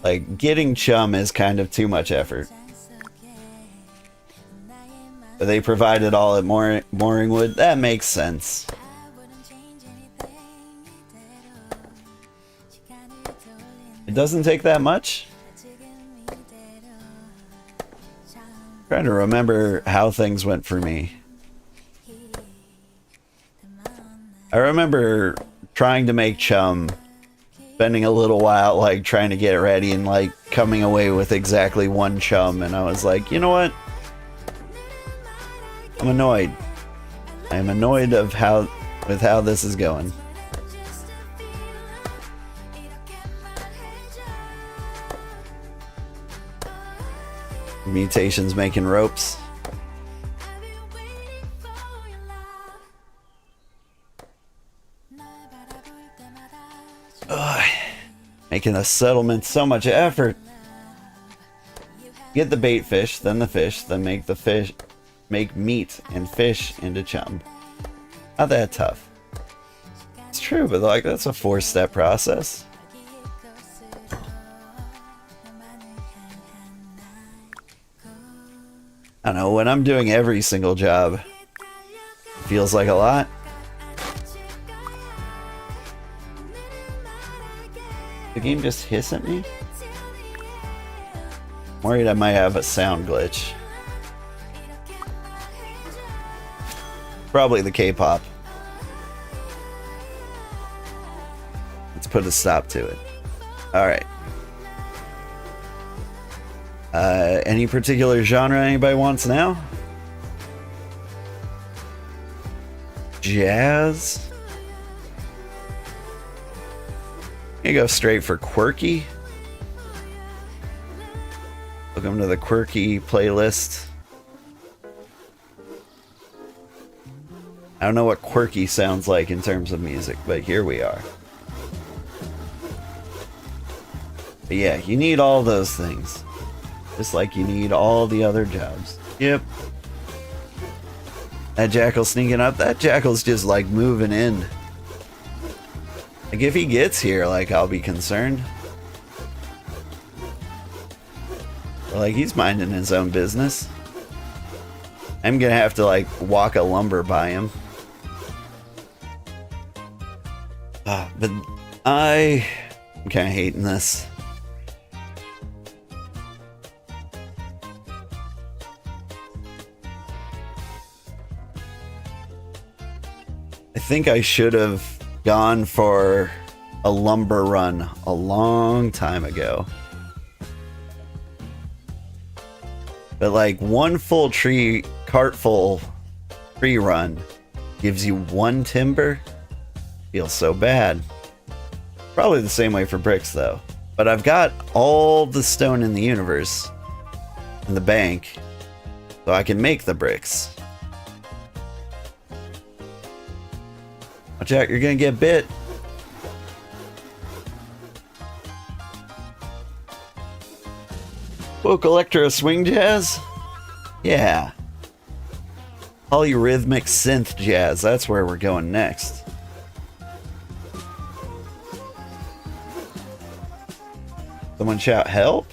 Like, getting chum is kind of too much effort. But they provide it all at Mooringwood. That makes sense. It doesn't take that much? I'm trying to remember how things went for me. I remember trying to make chum, spending a little while like trying to get it ready and like coming away with exactly one chum, and I was like, you know what? I'm annoyed. I am annoyed with how this is going. Mutations making ropes. Making a settlement so much effort. Get the bait fish, then the fish, then make the fish, make meat and fish into chum. Not that tough. It's true, but like that's a 4-step process. I don't know, when I'm doing every single job, it feels like a lot. The game just hiss at me? I'm worried I might have a sound glitch. Probably the K-pop. Let's put a stop to it. Alright. Any particular genre anybody wants now? Jazz? You go straight for quirky. Welcome to the quirky playlist. I don't know what quirky sounds like in terms of music, but here we are. But yeah, you need all those things. Just like you need all the other jobs. Yep. That jackal sneaking up. That jackal's just like moving in. Like if he gets here, like I'll be concerned. But, like he's minding his own business. I'm gonna have to like walk a lumber by him. But I'm kind of hating this. I think I should have gone for a lumber run a long time ago. But like one full cartful tree run gives you 1 timber. Feels so bad. Probably the same way for bricks though. But I've got all the stone in the universe in the bank, so I can make the bricks. Watch out, you're gonna get bit. Folk electro swing jazz? Yeah. Polyrhythmic synth jazz, that's where we're going next. Someone shout help?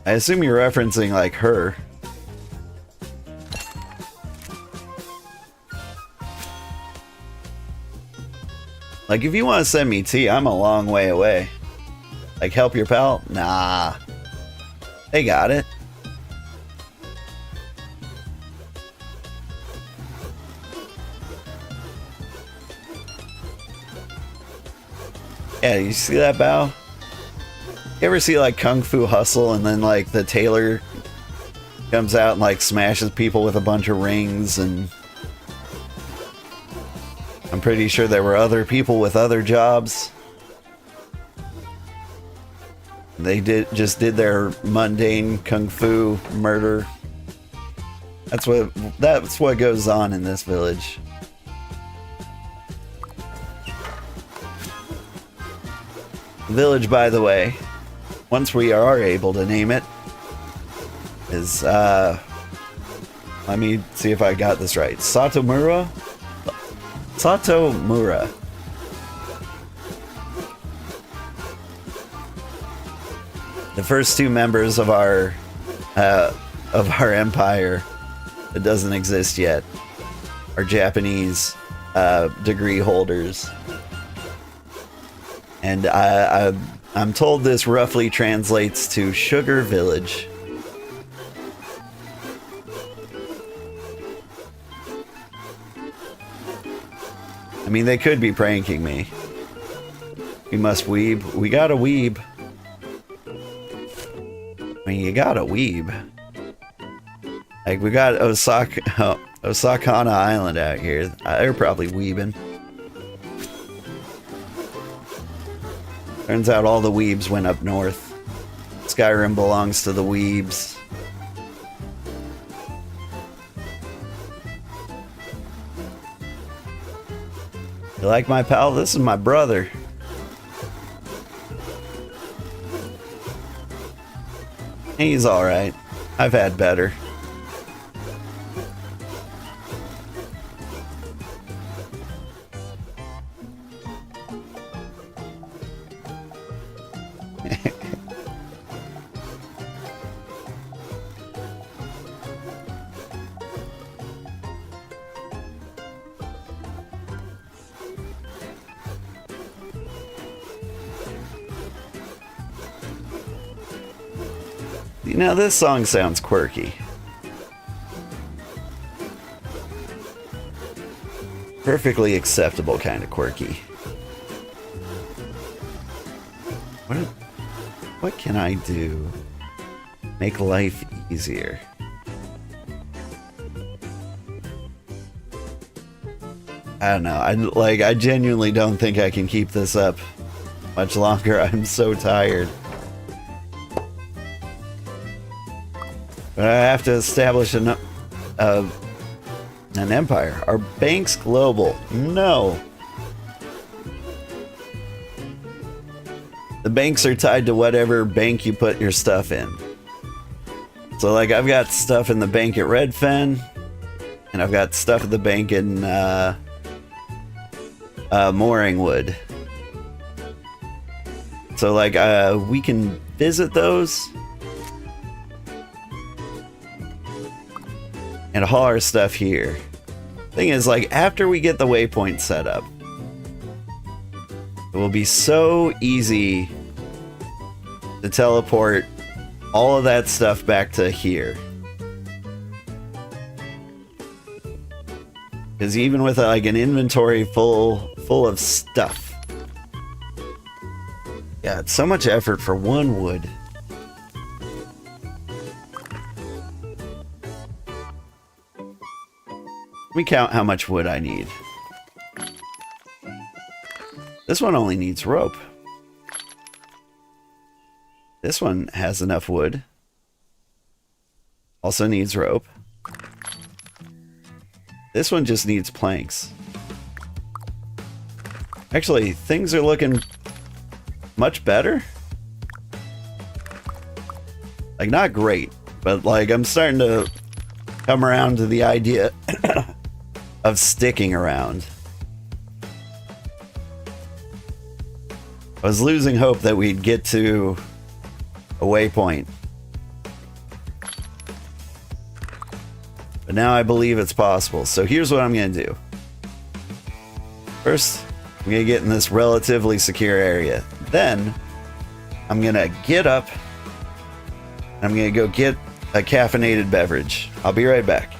I assume you're referencing like her. Like, if you want to send me tea, I'm a long way away. Like, help your pal? Nah. They got it. Yeah, you see that bow? You ever see, like, Kung Fu Hustle and then, like, the tailor comes out and, like, smashes people with a bunch of rings and... I'm pretty sure there were other people with other jobs. They just did their mundane kung fu murder. That's what goes on in this village. The village, by the way, once we are able to name it, is let me see if I got this right. Satōmura? Satōmura. The first 2 members of our empire that doesn't exist yet are Japanese degree holders, and I'm told this roughly translates to Sugar Village. I mean, they could be pranking me. We must weeb. We got a weeb. I mean, you got a weeb. Like, we got Osakana Island out here. They're probably weebing. Turns out all the weebs went up north. Skyrim belongs to the weebs. You like my pal? This is my brother. He's alright. I've had better. Now this song sounds quirky. Perfectly acceptable kind of quirky. What can I do? Make life easier. I don't know. I genuinely don't think I can keep this up much longer. I'm so tired. But I have to establish an empire. Are banks global? No. The banks are tied to whatever bank you put your stuff in. So, like, I've got stuff in the bank at Redfen, and I've got stuff at the bank in Mooringwood. So, like, we can visit those and haul our stuff here. Thing is, like, after we get the waypoint set up, it will be so easy to teleport all of that stuff back to here. Because even with like an inventory full of stuff, yeah, it's so much effort for one wood. Let me count how much wood I need. This one only needs rope. This one has enough wood. Also needs rope. This one just needs planks. Actually, things are looking much better. Like, not great, but like I'm starting to come around to the idea of sticking around. I was losing hope that we'd get to a waypoint. But now I believe it's possible. So here's what I'm going to do. First, I'm going to get in this relatively secure area. Then, I'm going to get up. And I'm going to go get a caffeinated beverage. I'll be right back.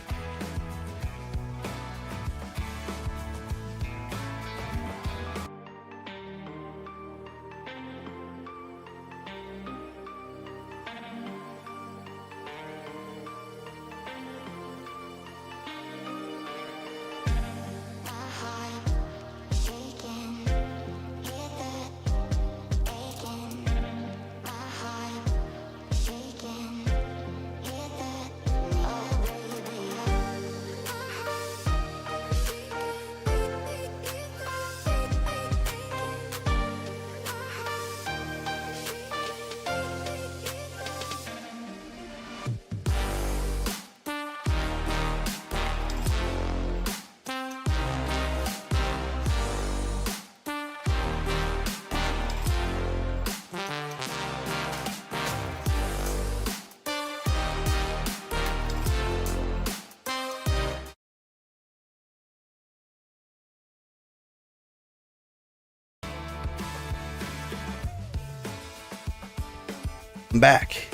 I'm back.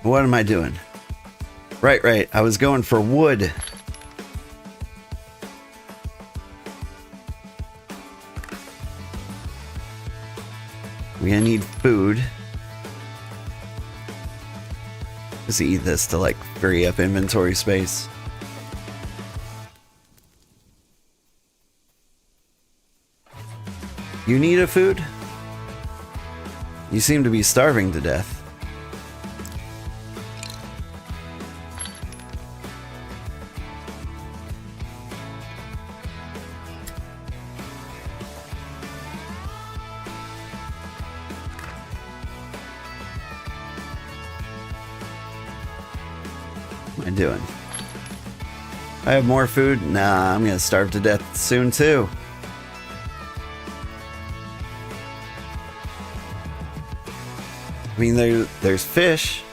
What am I doing? Right. I was going for wood. We're gonna need food. Just eat this to like free up inventory space. You need a food? You seem to be starving to death. am I doing? I have more food? Nah, I'm gonna starve to death soon too. I mean, there's fish.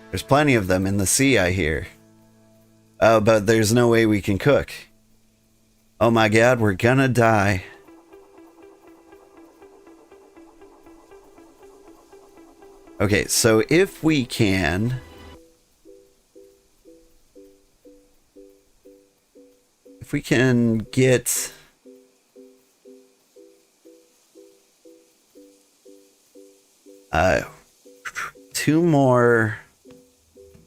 There's plenty of them in the sea, I hear. But there's no way we can cook. Oh my god, we're gonna die. Okay, so if we can... If we can get... two more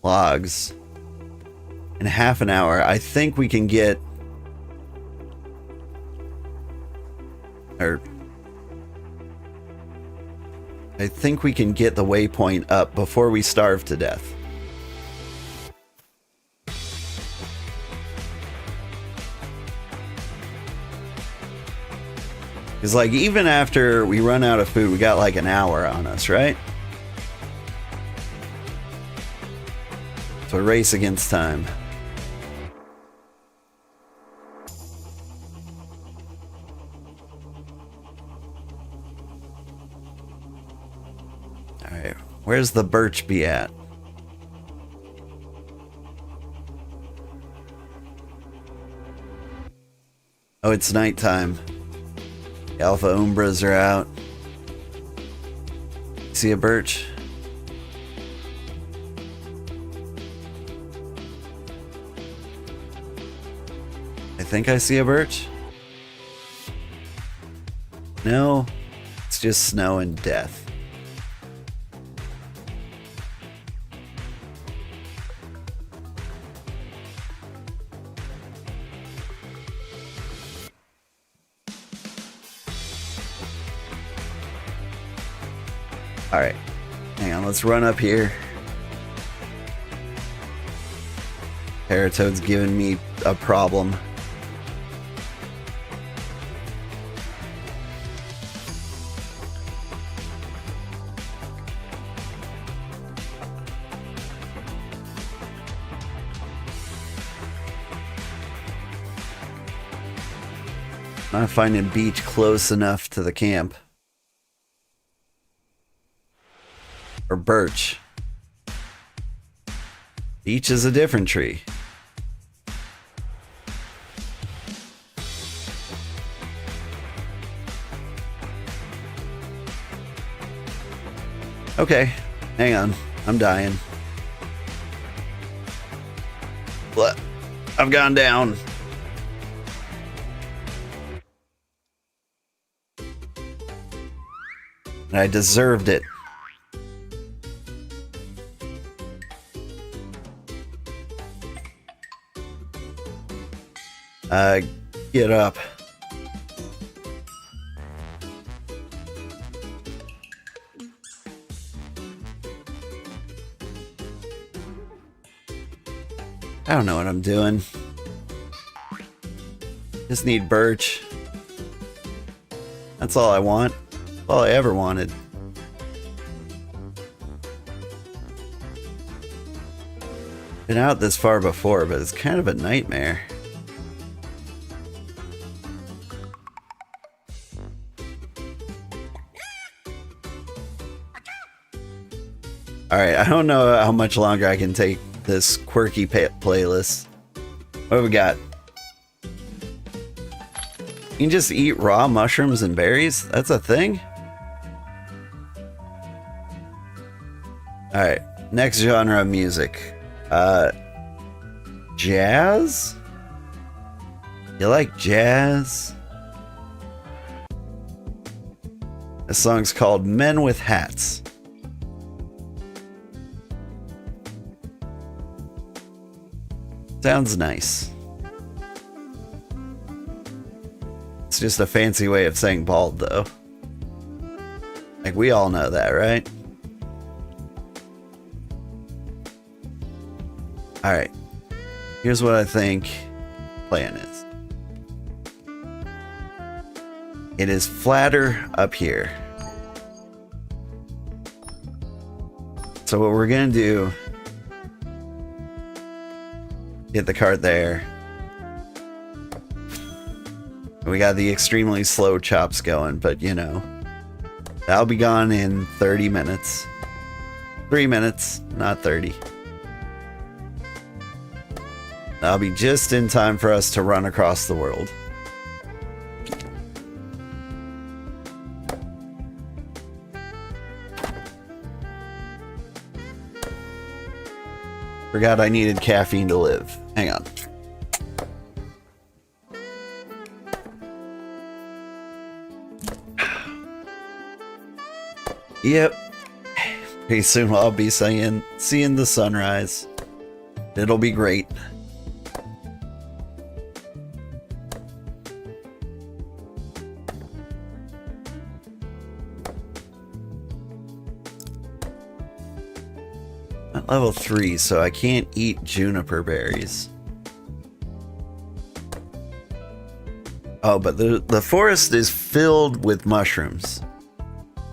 logs in half an hour, I think we can get... Or... I think we can get the waypoint up before we starve to death. Because, like, even after we run out of food, we got like an hour on us, right? So a race against time. Alright, where's the birch be at? Oh, it's nighttime. The alpha umbras are out. See a birch? I think I see a birch. No, it's just snow and death. Alright, hang on, let's run up here. Paratoad's giving me a problem. Not finding a beach close enough to the camp. Or birch. Beech is a different tree. Okay, hang on. I'm dying. What? I've gone down. And I deserved it. Get up. I don't know what I'm doing. Just need birch. That's all I want. All I ever wanted. Been out this far before, but it's kind of a nightmare. Alright, I don't know how much longer I can take this quirky playlist. What have we got? You can just eat raw mushrooms and berries? That's a thing? Alright, next genre of music. Jazz? You like jazz? This song's called Men with Hats. Sounds nice. It's just a fancy way of saying bald, though. Like, we all know that, right? Alright. Here's what I think plan is. It is flatter up here. So what we're gonna do Get the cart there. We got the extremely slow chops going, but you know, that'll be gone in 30 minutes. 3 minutes, not 30. That'll be just in time for us to run across the world. Forgot I needed caffeine to live. Hang on. Yep. Pretty soon I'll be seeing the sunrise. It'll be great. I'm at level 3, so I can't eat juniper berries. Oh, but the forest is filled with mushrooms.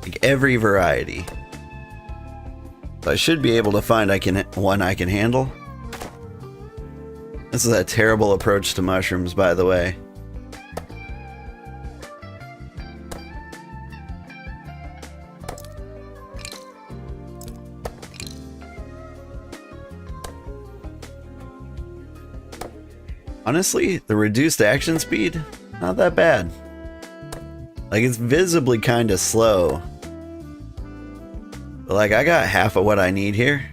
Like every variety. So I should be able to find one I can handle. This is a terrible approach to mushrooms, by the way. Honestly, the reduced action speed, not that bad. Like, it's visibly kind of slow. But, like, I got half of what I need here.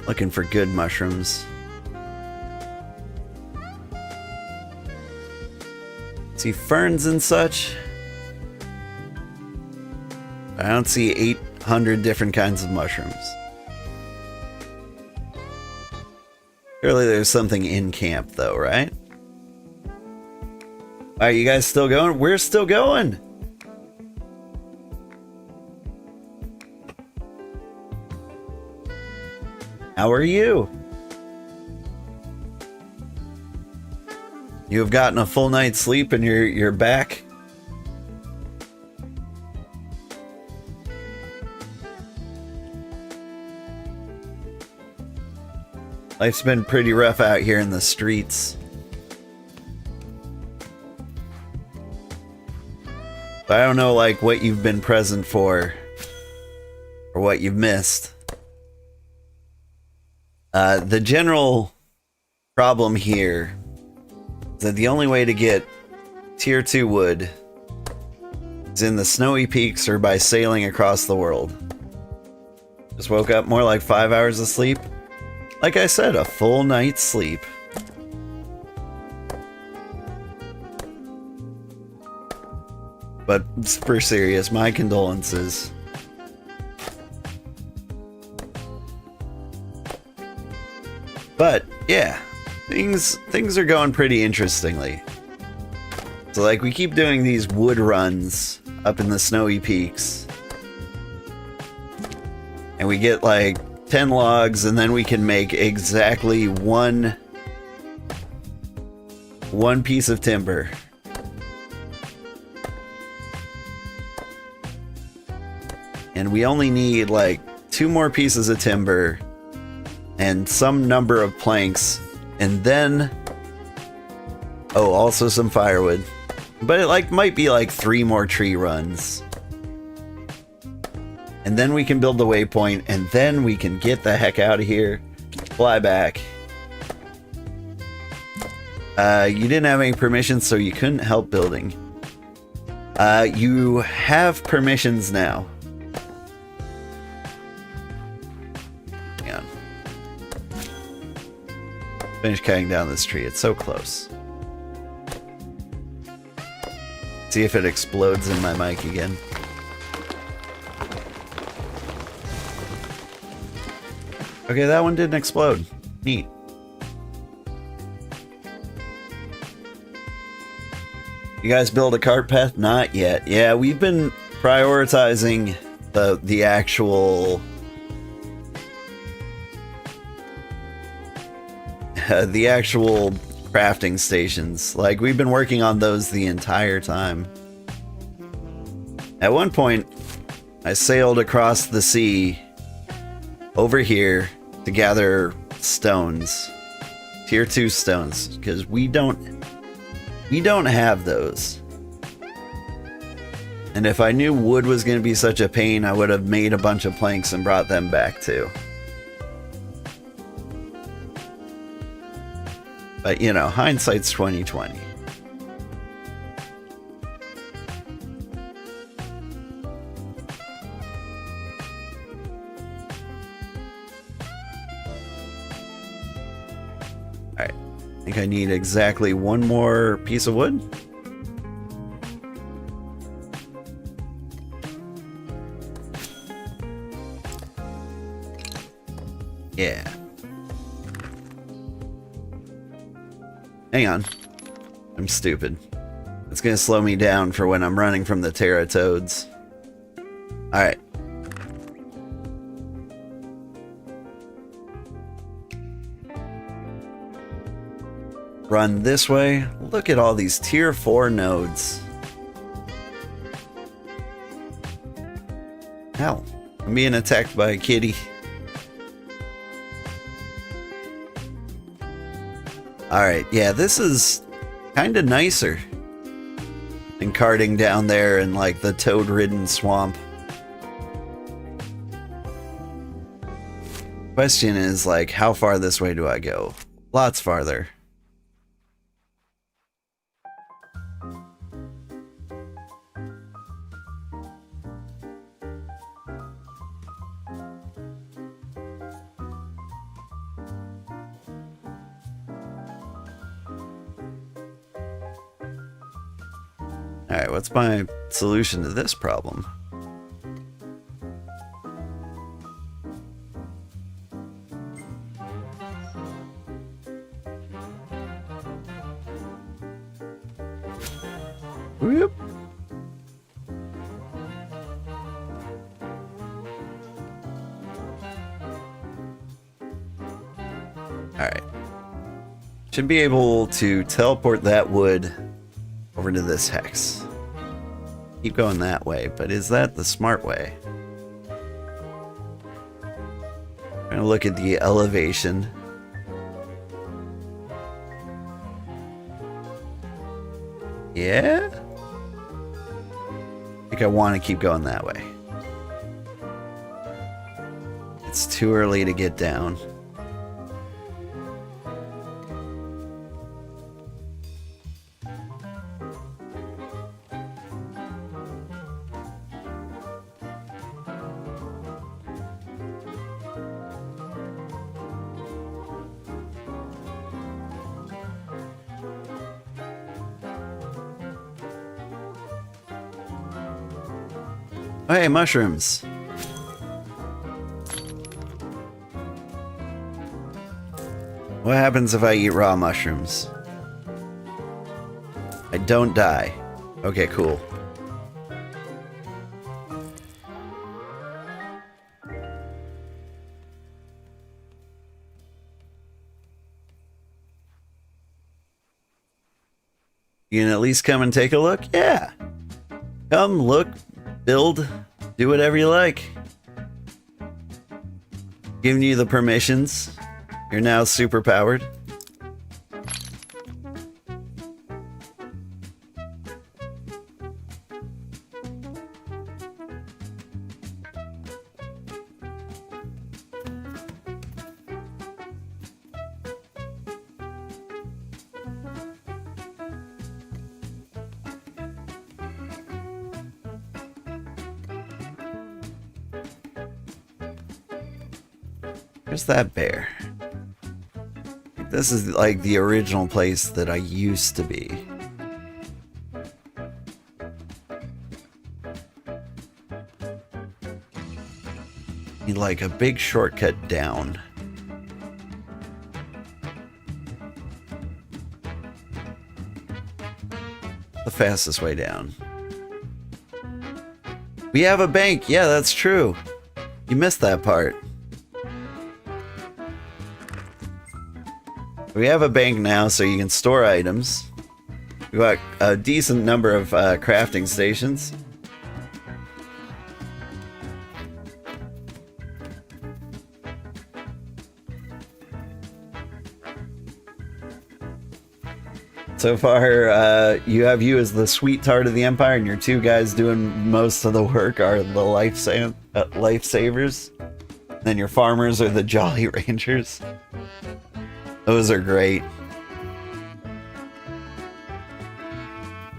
Looking for good mushrooms. See ferns and such. I don't see 800 different kinds of mushrooms. Surely there's something in camp though, right? Are you guys still going? We're still going! How are you? You have gotten a full night's sleep and you're back? Life's been pretty rough out here in the streets. I don't know, like, what you've been present for or what you've missed. The general problem here is that the only way to get tier 2 wood is in the snowy peaks or by sailing across the world. Just woke up, more like 5 hours of sleep. Like I said, a full night's sleep. But for serious, my condolences. But yeah, things are going pretty interestingly. So like we keep doing these wood runs up in the snowy peaks. And we get like 10 logs, and then we can make exactly one piece of timber. And we only need like 2 more pieces of timber and some number of planks, and then also some firewood. But it like might be like 3 more tree runs. And then we can build the waypoint, and then we can get the heck out of here, fly back. You didn't have any permissions, so you couldn't help building. You have permissions now. Hang on. Finish cutting down this tree, it's so close. See if it explodes in my mic again. Okay, that one didn't explode. Neat. You guys build a cart path? Not yet. Yeah, we've been prioritizing the actual crafting stations. Like, we've been working on those the entire time. At one point, I sailed across the sea over here to gather stones. Tier 2 stones, because we don't have those. And if I knew wood was going to be such a pain, I would have made a bunch of planks and brought them back too. But you know, hindsight's 20/20. Alright, I think I need exactly one more piece of wood. Yeah. Hang on. I'm stupid. It's gonna slow me down for when I'm running from the Teratoads. Alright. Run this way. Look at all these tier 4 nodes. Ow. I'm being attacked by a kitty. Alright, yeah, this is kind of nicer than carting down there in like the toad-ridden swamp. Question is like, how far this way do I go? Lots farther. Alright, what's my solution to this problem? Whoop. Alright. Should be able to teleport that wood over to this hex. Keep going that way, but is that the smart way? I'm gonna look at the elevation. Yeah? I think I want to keep going that way. It's too early to get down. Oh, hey, mushrooms. What happens if I eat raw mushrooms? I don't die. Okay, cool. You can at least come and take a look? Yeah. Come, look, build, do whatever you like. Giving you the permissions. You're now super powered. Where's that bear? This is like the original place that I used to be. Need like a big shortcut down. The fastest way down. We have a bank. Yeah, that's true. You missed that part. We have a bank now, so you can store items. We got a decent number of crafting stations. So far, you have you as the sweet tart of the Empire, and your two guys doing most of the work are the lifesavers. Then your farmers are the Jolly Rangers. Those are great.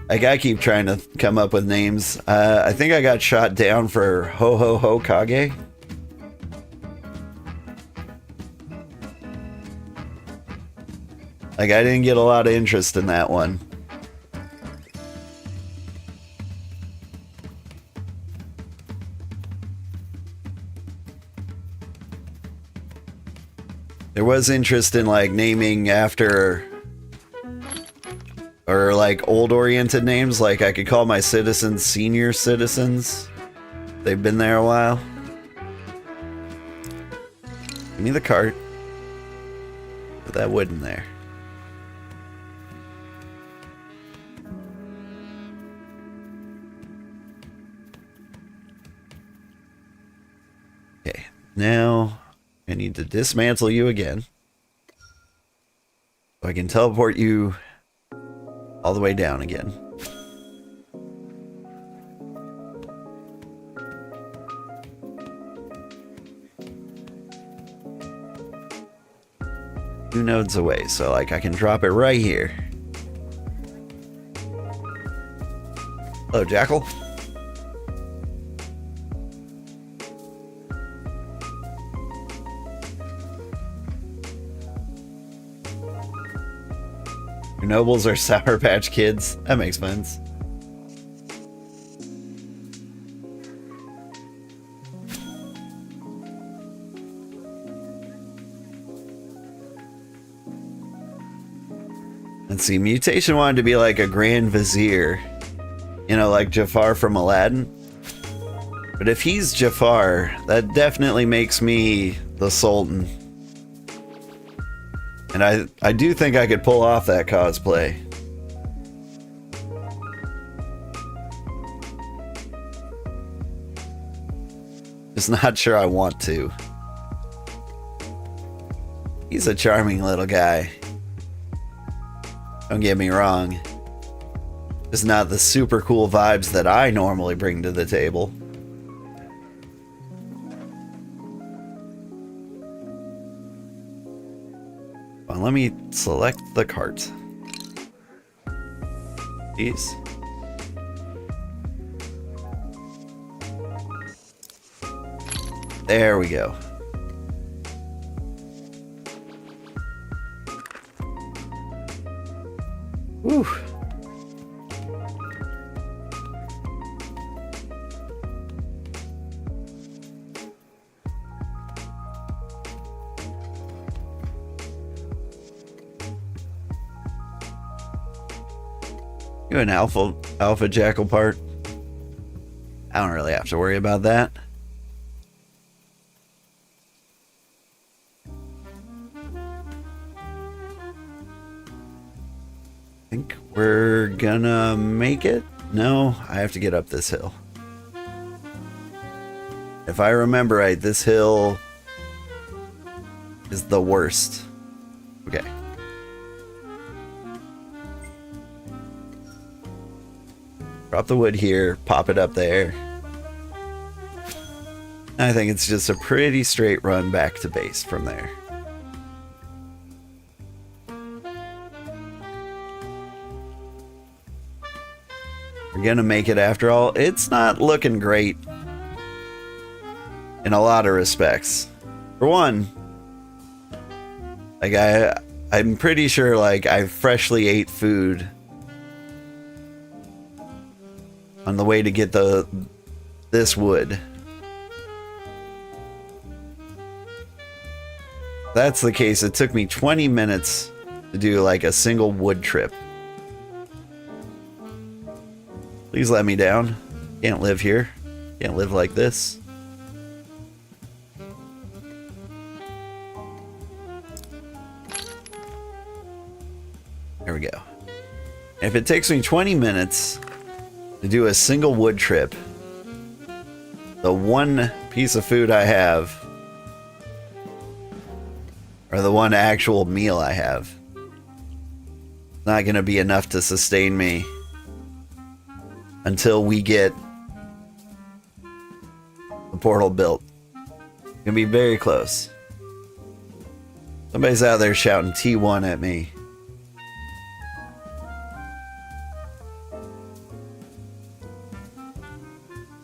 Like, I keep trying to come up with names. I think I got shot down for Ho Ho Ho Kage. Like, I didn't get a lot of interest in that one. There was interest in, like, naming after, or like old oriented names. Like, I could call my citizens senior citizens. They've been there a while. Give me the cart. Put that wood in there. Okay, now I need to dismantle you again, so I can teleport you all the way down again. Two nodes away, so like I can drop it right here. Hello, Jackal. Your nobles are Sour Patch Kids. That makes sense. Let's see, Mutation wanted to be like a Grand Vizier. You know, like Jafar from Aladdin. But if he's Jafar, that definitely makes me the Sultan. And I do think I could pull off that cosplay. Just not sure I want to. He's a charming little guy. Don't get me wrong. Just not the super cool vibes that I normally bring to the table. Well, let me select the cart. Jeez. There we go. Whew. You an alpha jackal part? I don't really have to worry about that. I think we're gonna make it. No, I have to get up this hill. If I remember right, this hill is the worst. Okay. Drop the wood here, pop it up there. I think it's just a pretty straight run back to base from there. We're gonna make it after all. It's not looking great in a lot of respects. For one, like I'm pretty sure like I freshly ate food on the way to get this wood. If that's the case, it took me 20 minutes to do like a single wood trip. Please let me down. Can't live here. Can't live like this. There we go. If it takes me 20 minutes to do a single wood trip, the one piece of food I have, or the one actual meal I have, not going to be enough to sustain me until we get the portal built. Gonna be very close. Somebody's out there shouting T1 at me.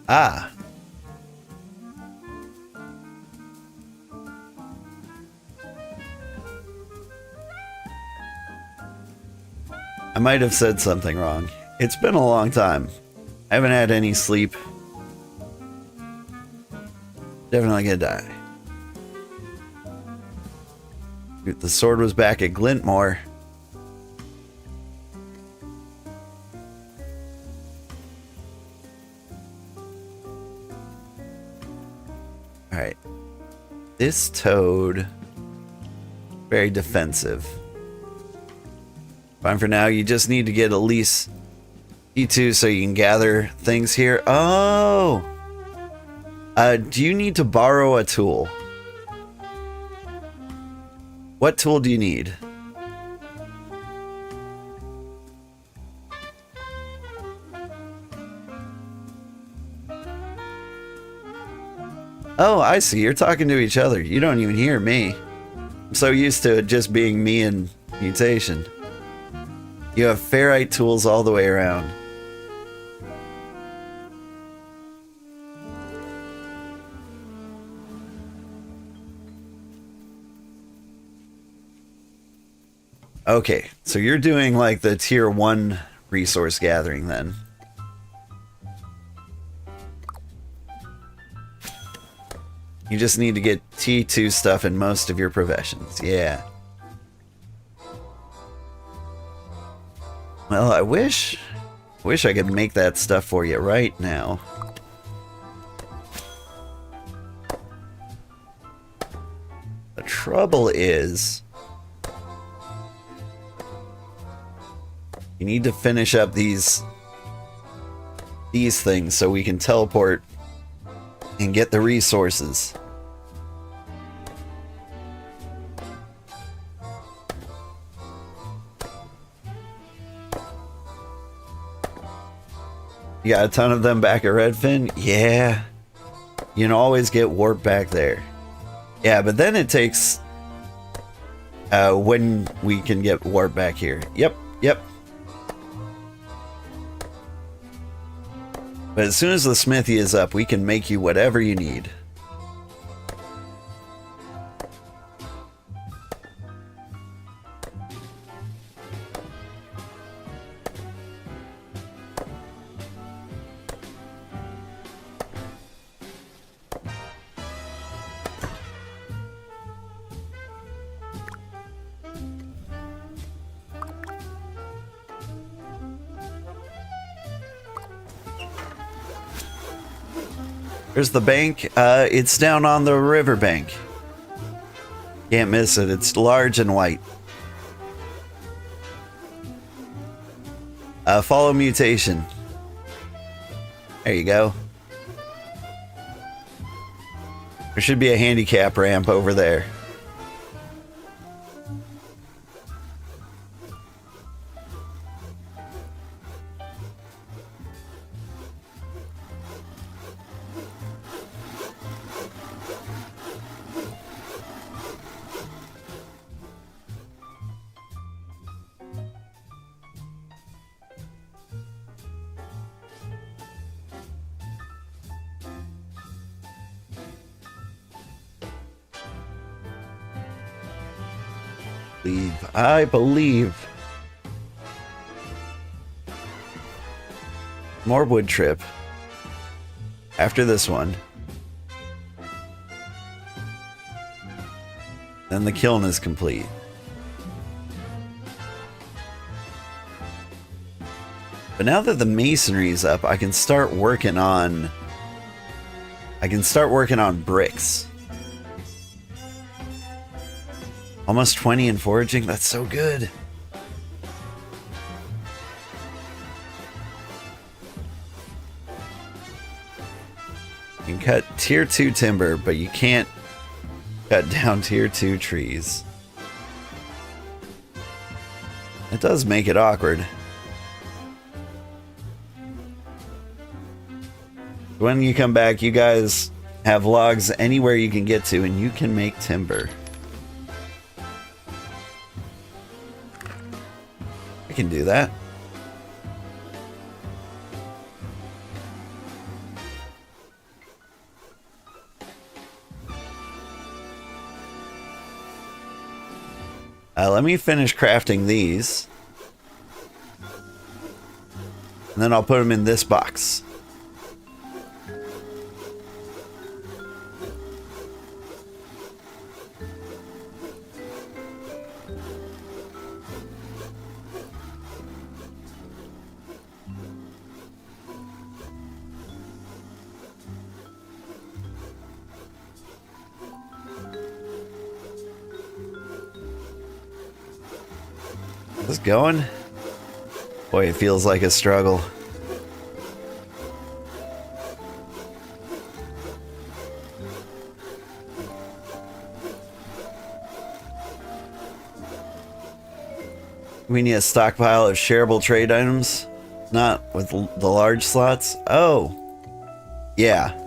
Ah. I might have said something wrong. It's been a long time. I haven't had any sleep. Definitely gonna die. The sword was back at Glintmore. Alright. This toad, very defensive. Fine for now. You just need to get at least T2 so you can gather things here. Oh! Do you need to borrow a tool? What tool do you need? Oh, I see. You're talking to each other. You don't even hear me. I'm so used to it just being me and mutation. You have ferrite tools all the way around. Okay, so you're doing like the tier 1 resource gathering then. You just need to get T2 stuff in most of your professions. Yeah. Well, I wish I could make that stuff for you right now. The trouble is, you need to finish up these things so we can teleport and get the resources. You got a ton of them back at Redfin? Yeah. You can always get warp back there. Yeah, but then it takes when we can get warp back here. Yep. But as soon as the smithy is up, we can make you whatever you need. There's the bank. It's down on the riverbank. Can't miss it. It's large and white. Follow mutation. There you go. There should be a handicap ramp over there. I believe. More wood trip. After this one. Then the kiln is complete. But now that the masonry is up, I can start working on bricks. Almost 20 in foraging. That's so good. You can cut tier 2 timber, but you can't cut down tier 2 trees. does make it awkward. When you come back, you guys have logs anywhere you can get to, and you can make timber. I can do that. Let me finish crafting these. And then I'll put them in this box. Is this going? Boy, it feels like a struggle. We need a stockpile of shareable trade items. Not with the large slots. Oh. Yeah.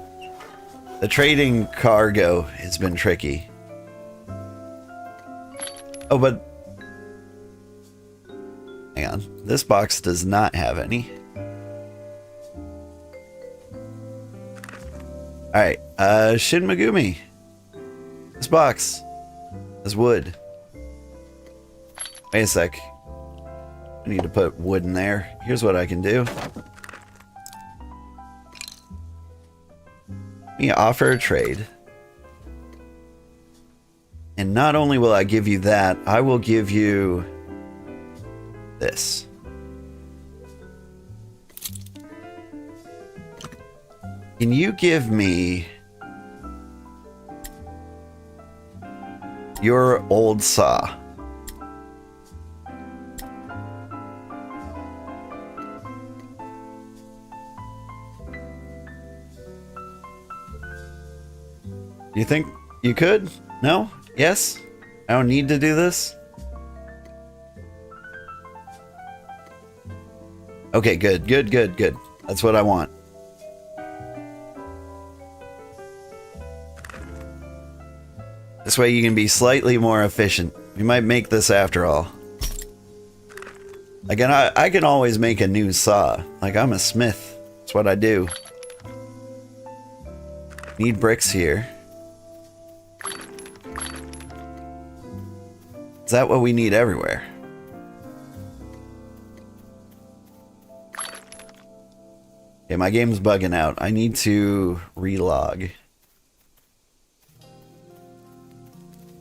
The trading cargo has been tricky. Oh, but... hang on. This box does not have any. Alright. Shin Megumi. This box is wood. Wait a sec. I need to put wood in there. Here's what I can do. Let me offer a trade. And not only will I give you that, I will give you this. Can you give me your old saw? You think you could? No? Yes? I don't need to do this? Okay, good, good, good, good. That's what I want. This way you can be slightly more efficient. We might make this after all. Again, I can always make a new saw. Like, I'm a smith. That's what I do. Need bricks here. Is that what we need everywhere? Okay, my game's bugging out. I need to relog.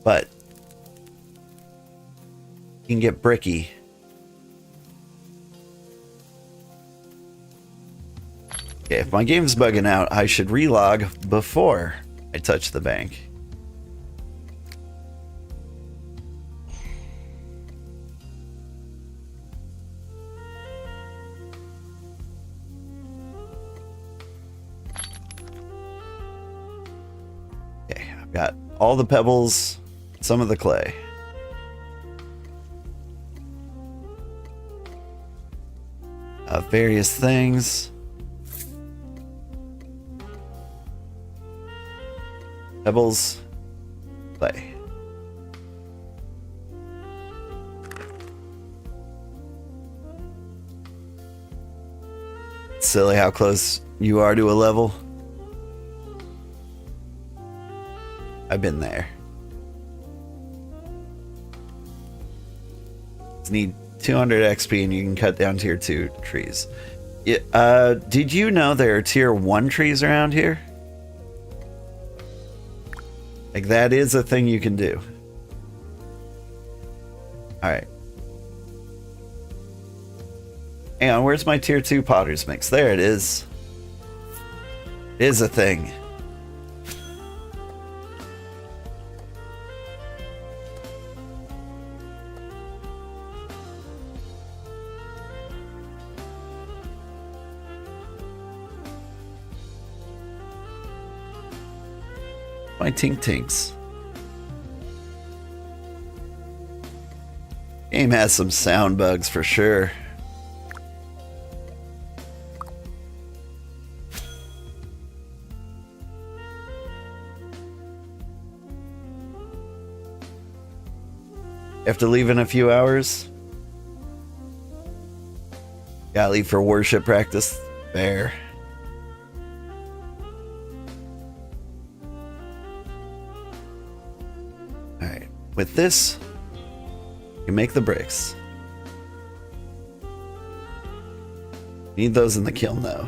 But you can get bricky. Okay, if my game's bugging out, I should relog before I touch the bank. Got all the pebbles, some of the clay. Various things. Pebbles, clay. It's silly how close you are to a level. I've been there. Just need 200 XP and you can cut down tier 2 trees. Yeah, did you know there are tier 1 trees around here? Like, that is a thing you can do. Alright. Hang on, where's my tier 2 potter's mix? There it is. It is a thing. My tink tinks. Game has some sound bugs for sure. You have to leave in a few hours. Gotta leave for worship practice. Fair. Alright. With this, you make the bricks. Need those in the kiln though.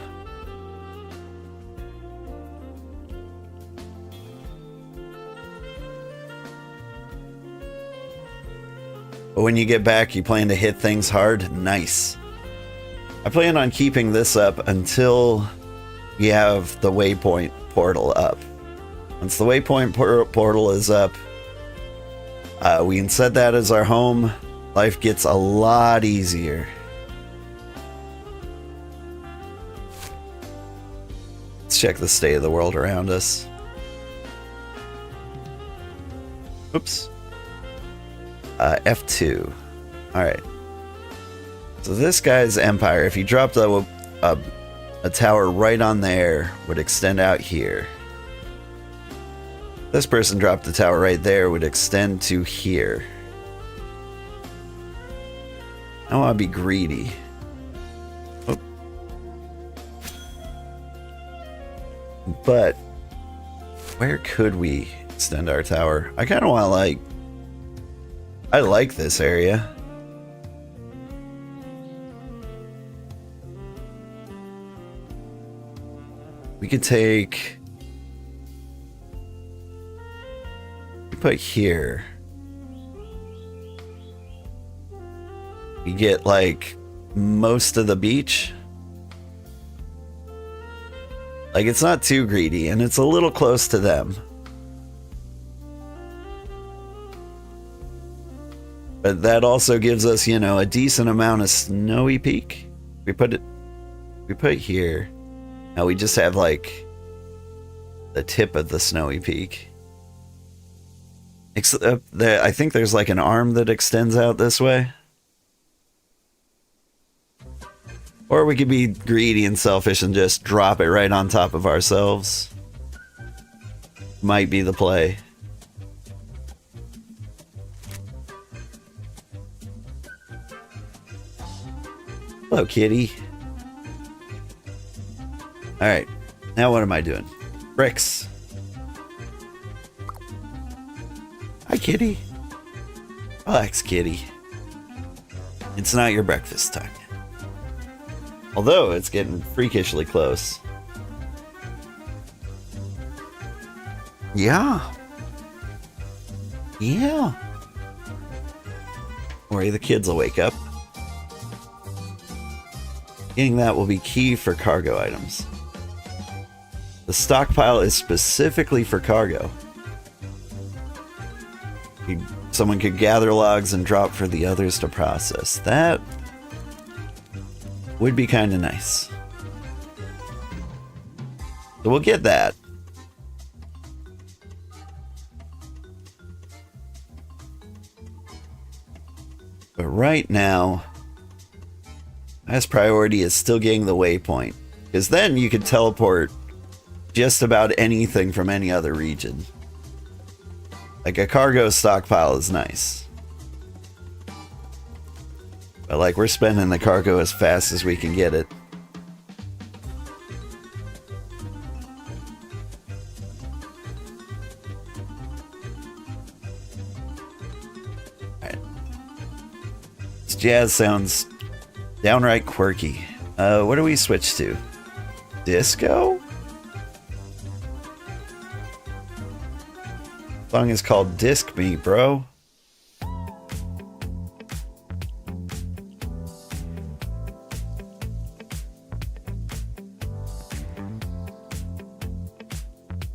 But when you get back, you plan to hit things hard? Nice. I plan on keeping this up until we have the waypoint portal up. Once the waypoint portal is up, we can set that as our home. Life gets a lot easier. Let's check the state of the world around us. Oops. F2. Alright. So this guy's empire, if he dropped a tower right on there, would extend out here. This person dropped a tower right there, would extend to here. I want to be greedy. Oh. But where could we extend our tower? I kind of want to I like this area. We could take... We put here. We get like most of the beach. Like it's not too greedy and it's a little close to them. But that also gives us, you know, a decent amount of snowy peak. We put here. Now we just have like the tip of the snowy peak. I think there's like an arm that extends out this way. Or we could be greedy and selfish and just drop it right on top of ourselves. Might be the play. Hello, kitty. Alright, now what am I doing? Bricks. Hi, kitty. Relax, kitty. It's not your breakfast time yet. Although, it's getting freakishly close. Yeah. Yeah. Don't worry, the kids will wake up. Getting that will be key for cargo items. The stockpile is specifically for cargo. Someone could gather logs and drop for the others to process. That would be kind of nice. So we'll get that. But right now, highest priority is still getting the waypoint. Because then you could teleport just about anything from any other region. Like a cargo stockpile is nice. But like we're spending the cargo as fast as we can get it. Alright. This jazz sounds downright quirky. What do we switch to? Disco? Song is called Disc Me, bro.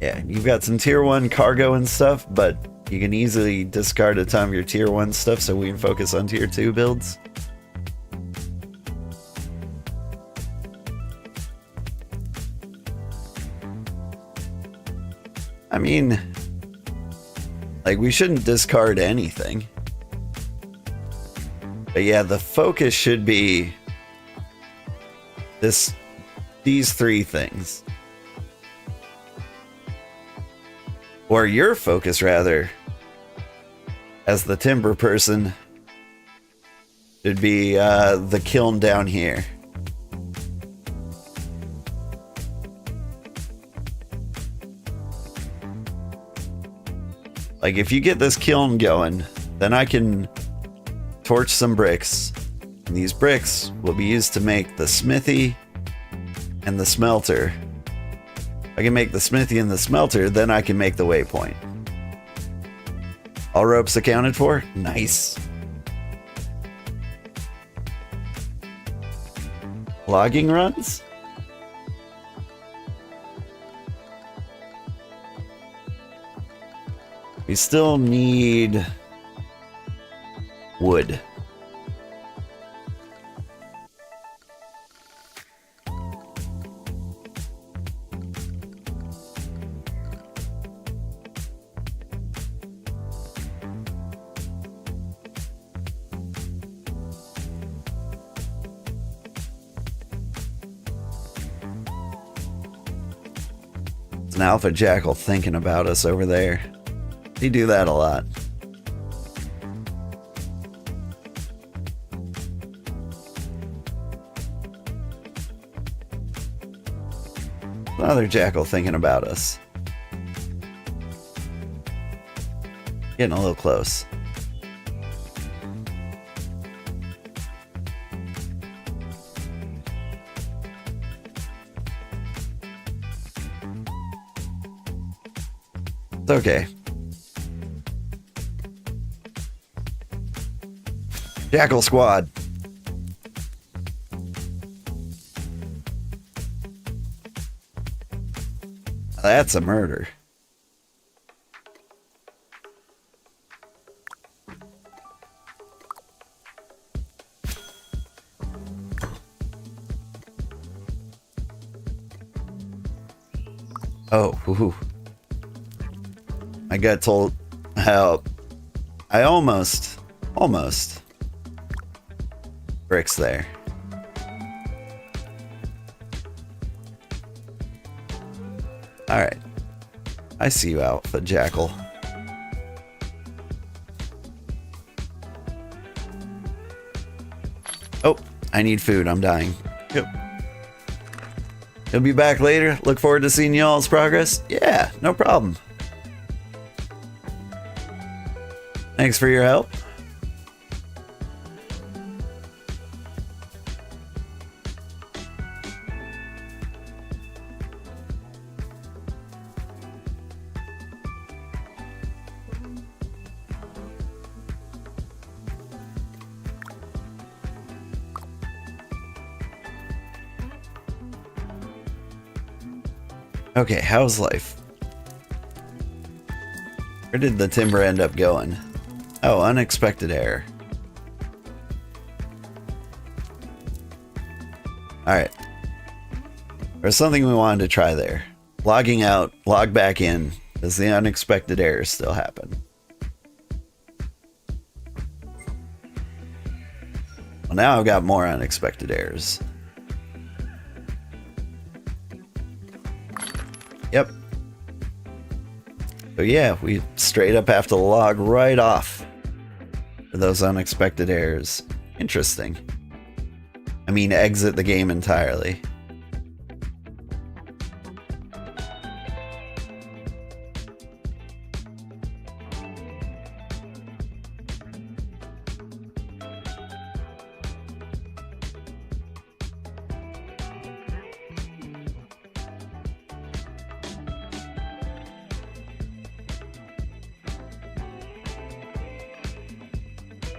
Yeah, you've got some tier 1 cargo and stuff, but you can easily discard a ton of your tier 1 stuff so we can focus on tier 2 builds. I mean, like, we shouldn't discard anything. But yeah, the focus should be these three things. Or your focus, rather, as the timber person, should be the kiln down here. Like, if you get this kiln going, then I can torch some bricks. And these bricks will be used to make the smithy and the smelter. If I can make the smithy and the smelter, then I can make the waypoint. All ropes accounted for? Nice. Logging runs? We still need wood. It's an alpha jackal thinking about us over there. They do that a lot. Another jackal thinking about us. Getting a little close. It's okay. Jackal squad. That's a murder. Oh, whoo. I got told how I almost bricks there. Alright. I see you, Alpha Jackal. Oh, I need food. I'm dying. Yep. He'll be back later. Look forward to seeing y'all's progress. Yeah, no problem. Thanks for your help. Okay, how's life? Where did the timber end up going? Oh, unexpected error. Alright. There's something we wanted to try there. Logging out, log back in. Does the unexpected error still happen? Well, now I've got more unexpected errors. Yep. So yeah, we straight up have to log right off for those unexpected errors. Interesting. I mean, exit the game entirely.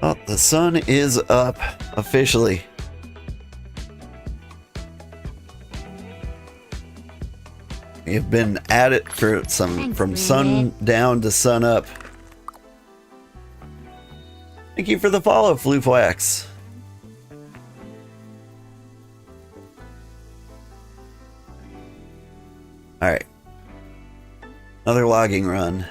Oh, the sun is up officially. We've been at it for from sundown to sun up. Thank you for the follow, Floofwax. Alright. Another logging run.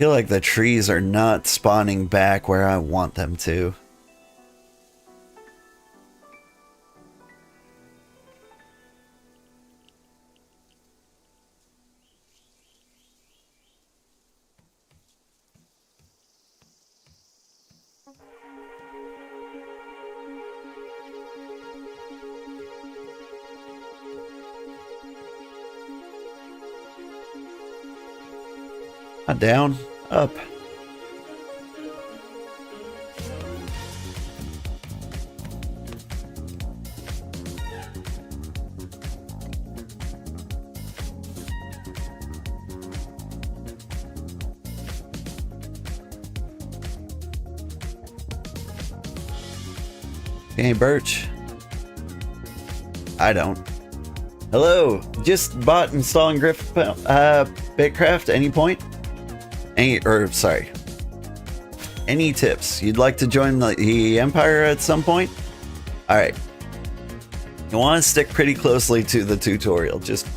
feel like the trees are not spawning back where I want them to. Not down, up. Any birch? I don't. Hello, just bought installing BitCraft. Any point? Any tips? You'd like to join the Empire at some point? Alright. You want to stick pretty closely to the tutorial. Just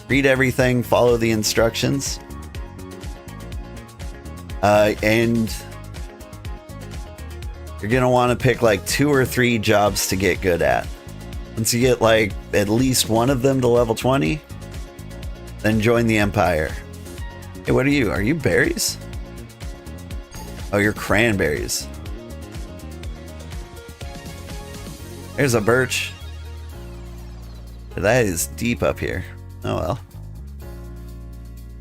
read everything, follow the instructions. And you're going to want to pick like 2 or 3 jobs to get good at. Once you get like at least one of them to level 20, then join the Empire. Hey, what are you? Are you berries? Oh, you're cranberries. There's a birch. That is deep up here. Oh well.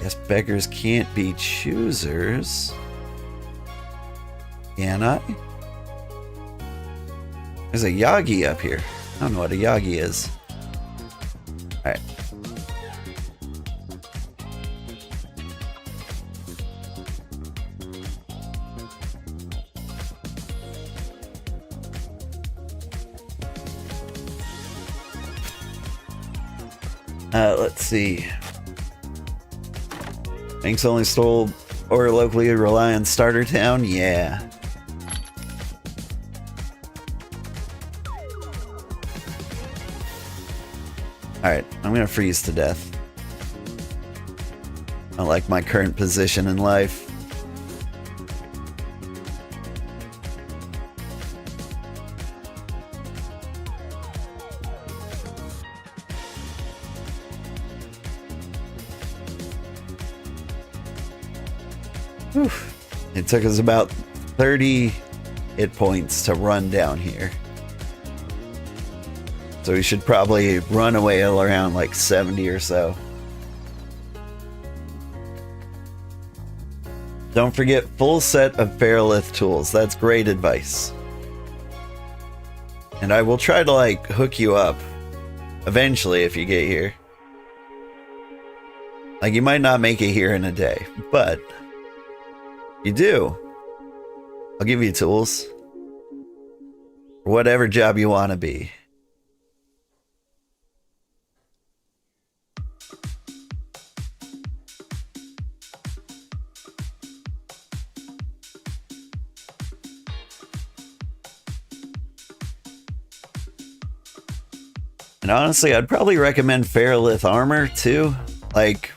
Guess beggars can't be choosers. Can I? There's a Yagi up here. I don't know what a Yagi is. Alright. Let's see. Banks only stole or locally rely on starter town? Yeah. Alright, I'm gonna freeze to death. I like my current position in life. Whew. It took us about 30 hit points to run down here. So we should probably run away around like 70 or so. Don't forget full set of Feralith tools. That's great advice. And I will try to like hook you up eventually if you get here. Like you might not make it here in a day, but you do. I'll give you tools. For whatever job you want to be. And honestly, I'd probably recommend Feralith armor too. Like,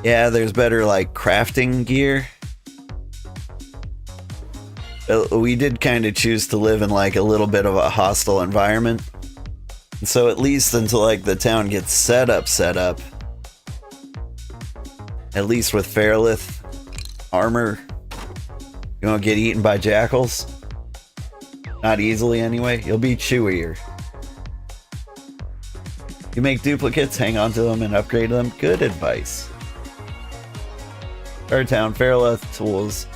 yeah, there's better like crafting gear. We did kind of choose to live in like a little bit of a hostile environment. And so at least until like the town gets set up, at least with Feralith armor, you won't get eaten by jackals. Not easily anyway. You'll be chewier. You make duplicates, hang on to them, and upgrade them. Good advice. Our town, Feralith tools.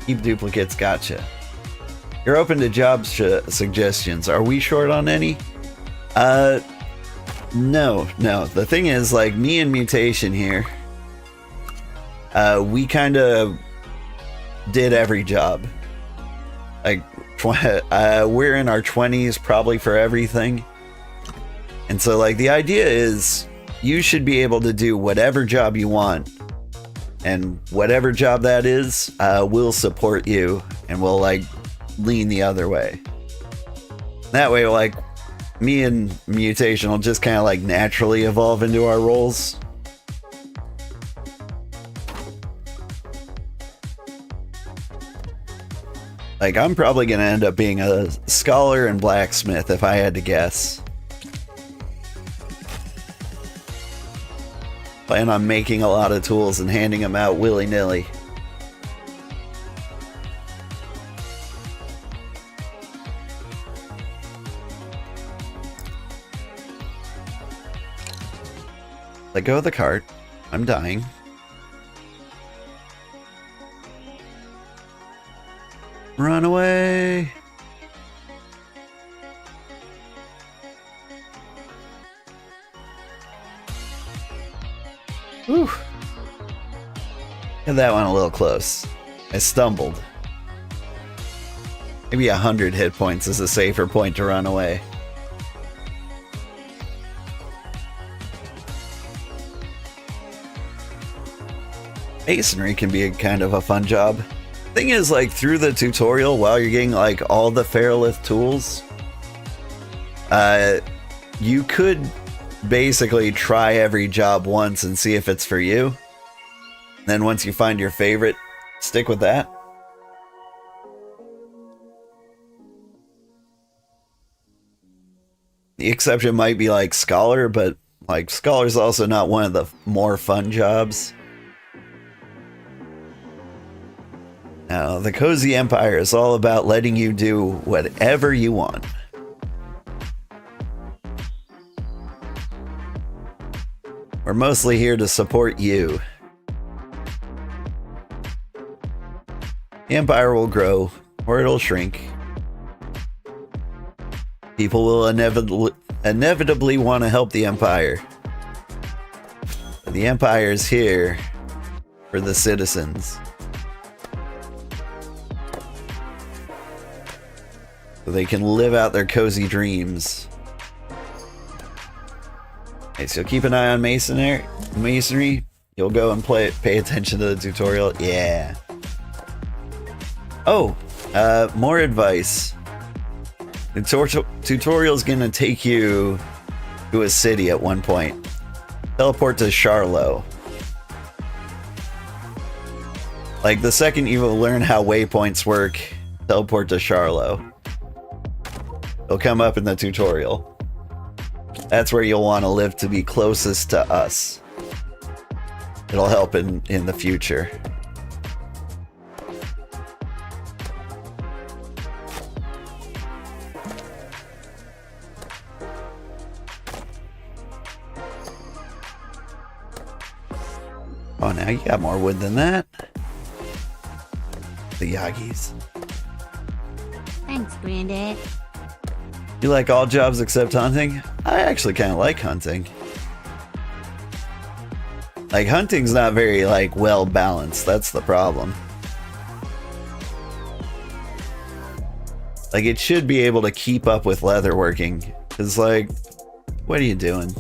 Keep duplicates, gotcha. You're open to job suggestions. Are we short on any? No. The thing is, like, me and Mutation here, we kind of did every job. Like, we're in our 20s probably for everything. And so, like, the idea is you should be able to do whatever job you want. And whatever job that is, we'll support you and we'll, like, lean the other way. That way, like, me and Mutation will just kind of, like, naturally evolve into our roles. Like, I'm probably gonna end up being a scholar and blacksmith if I had to guess. Plan on making a lot of tools and handing them out willy-nilly. Let go of the cart. I'm dying. Run away! Whew. Had that one a little close. I stumbled. Maybe 100 hit points is a safer point to run away. Masonry can be kind of a fun job. Thing is, like, through the tutorial, while you're getting like all the Feralith tools, you could basically try every job once and see if it's for you. Then once you find your favorite, stick with that. The exception might be like Scholar, but like Scholar's also not one of the more fun jobs. Now, the Cozy Empire is all about letting you do whatever you want. We're mostly here to support you. The Empire will grow, or it'll shrink. People will inevitably want to help the Empire. But the Empire is here for the citizens. So they can live out their cozy dreams. Okay, so keep an eye on masonry. You'll go and pay attention to the tutorial. Yeah. Oh, more advice. The tutorial's gonna take you to a city at one point. Teleport to Charlo. Like, the second you learn how waypoints work, teleport to Charlo. They'll come up in the tutorial. That's where you'll want to live to be closest to us. It'll help in the future. Oh, now you got more wood than that. The Yagis. Thanks, Granddad. You like all jobs except hunting? I actually kind of like hunting. Like, hunting's not very, like, well balanced. That's the problem. Like, it should be able to keep up with leatherworking. Cause, like, what are you doing?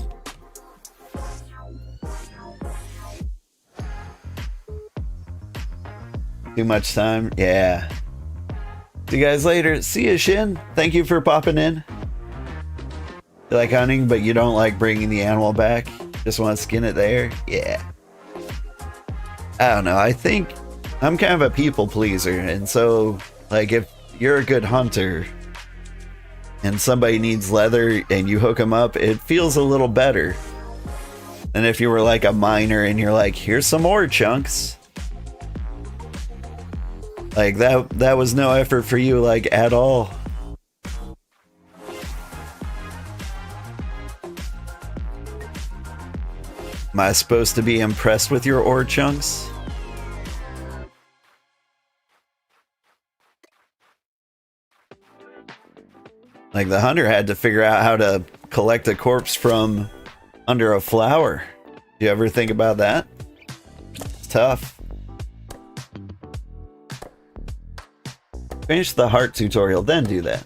Too much time? Yeah. See you guys later. See you, Shin. Thank you for popping in. You like hunting, but you don't like bringing the animal back? Just want to skin it there? Yeah. I don't know. I think I'm kind of a people pleaser. And so, like, if you're a good hunter and somebody needs leather and you hook them up, it feels a little better than if you were like a miner and you're like, here's some more chunks. Like, that was no effort for you, like, at all. Am I supposed to be impressed with your ore chunks? Like, the hunter had to figure out how to collect a corpse from under a flower. You ever think about that? It's tough. Finish the heart tutorial, then do that.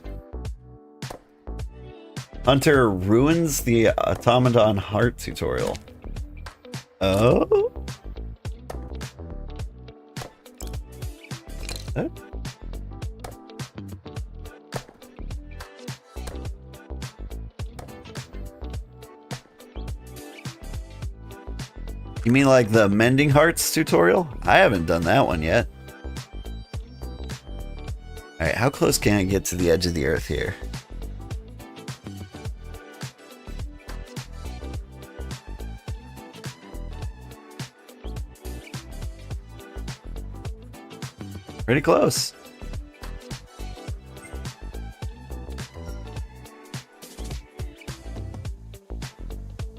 Hunter ruins the automaton heart tutorial. Oh? What? You mean like the mending hearts tutorial? I haven't done that one yet. Alright, how close can I get to the edge of the earth here? Pretty close.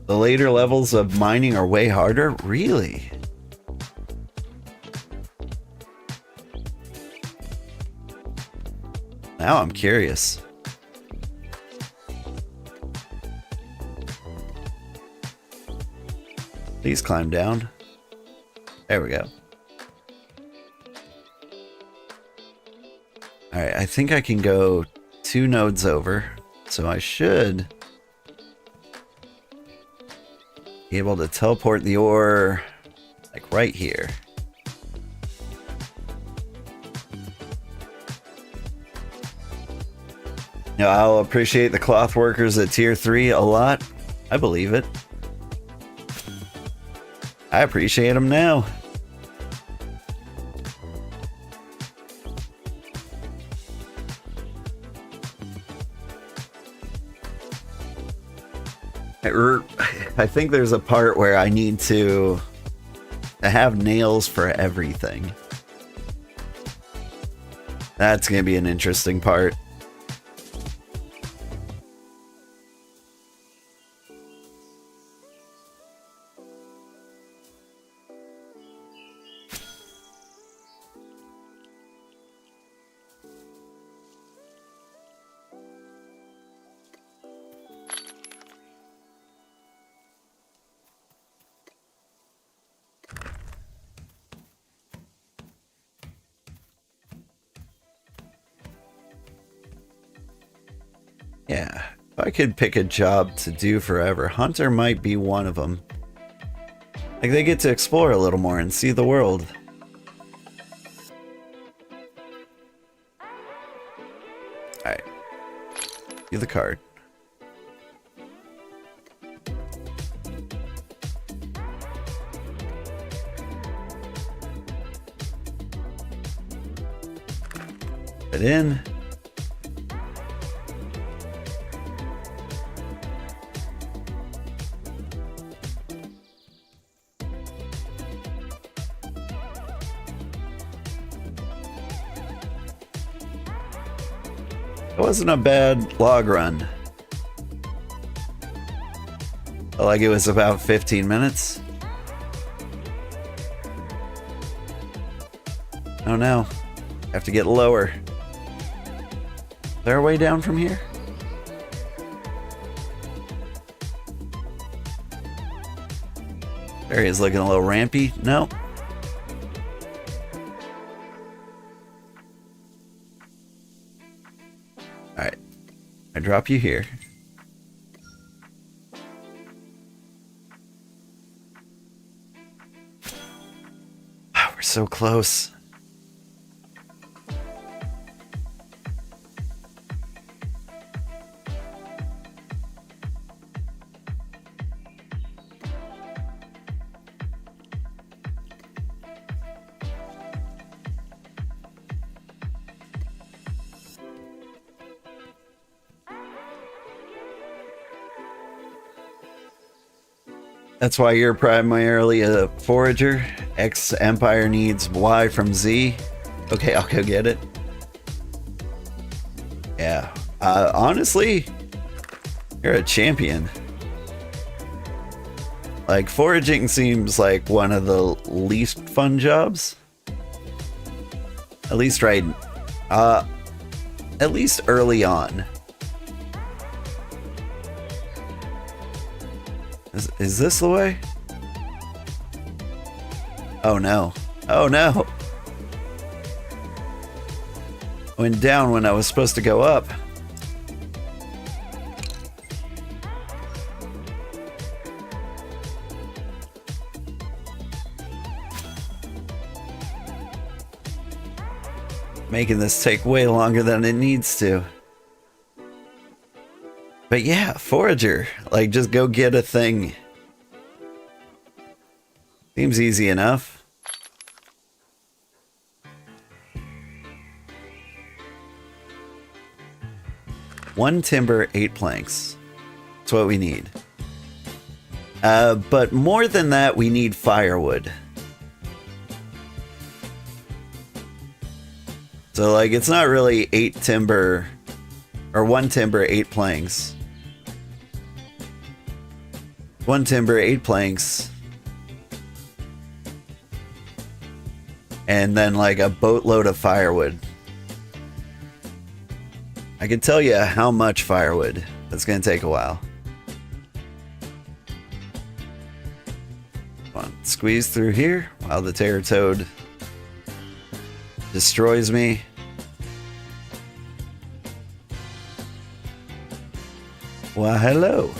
The later levels of mining are way harder? Really? Now I'm curious. Please climb down. There we go. Alright, I think I can go 2 nodes over, so I should be able to teleport the ore like right here. Now, I'll appreciate the cloth workers at tier 3 a lot. I believe it. I appreciate them now. I think there's a part where I need to have nails for everything. That's going to be an interesting part. Yeah, if I could pick a job to do forever, Hunter might be one of them. Like, they get to explore a little more and see the world. Alright. Do the card. Put it in. It wasn't a bad log run. Felt like it was about 15 minutes. Oh no. Have to get lower. Is there a way down from here? There he is, looking a little rampy. No. Alright. I drop you here. Wow, we're so close. That's why you're primarily a forager. X Empire needs Y from Z. Okay, I'll go get it. Yeah. Honestly, you're a champion. Like, foraging seems like one of the least fun jobs. At least at least early on. Is this the way? Oh no. Oh no. I went down when I was supposed to go up. Making this take way longer than it needs to. But yeah, forager. Like, just go get a thing. Seems easy enough. 1 timber, 8 planks. That's what we need. But more than that, we need firewood. So, like, it's not really 8 timber, or 1 timber, 8 planks. 1 timber, 8 planks. And then, like, a boatload of firewood. I can tell you how much firewood. That's going to take a while. Come on, squeeze through here while the terror toad destroys me. Well, hello.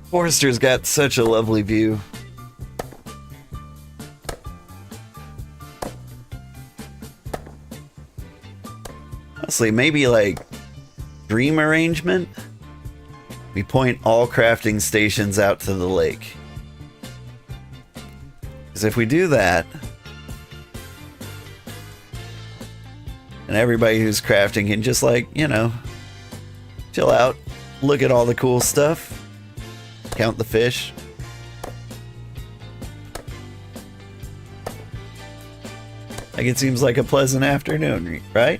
Forrester's got such a lovely view. Honestly, maybe like dream arrangement. We point all crafting stations out to the lake. Because if we do that, and everybody who's crafting can just, like, you know, chill out, look at all the cool stuff. Count the fish. Like, it seems like a pleasant afternoon, right?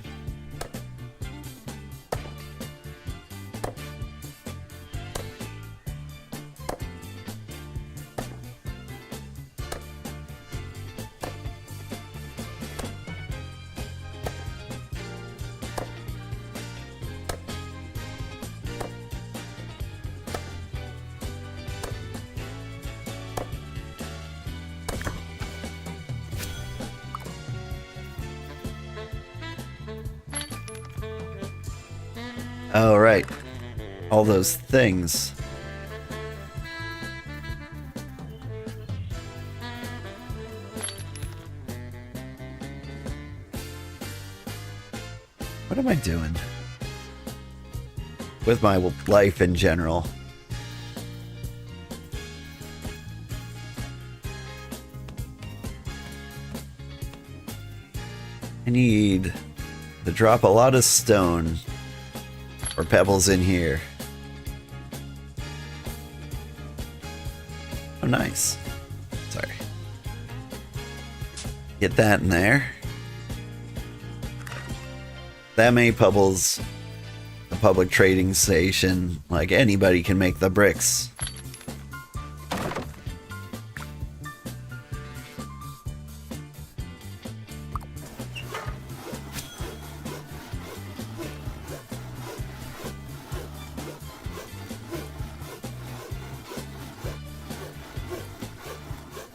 Oh, right. All those things. What am I doing with my life in general? I need to drop a lot of stone or pebbles in here. Oh, nice. Sorry. Get that in there. That many pebbles. A public trading station. Like, anybody can make the bricks.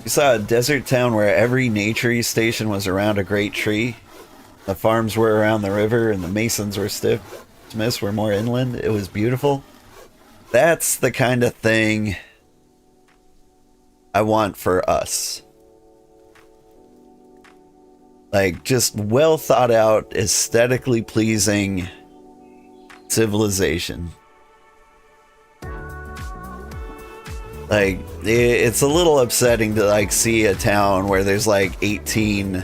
You saw a desert town where every nature station was around a great tree. The farms were around the river and the masons were smiths were more inland. It was beautiful. That's the kind of thing I want for us. Like, just well thought out, aesthetically pleasing civilization. Like, it's a little upsetting to, like, see a town where there's, like, 18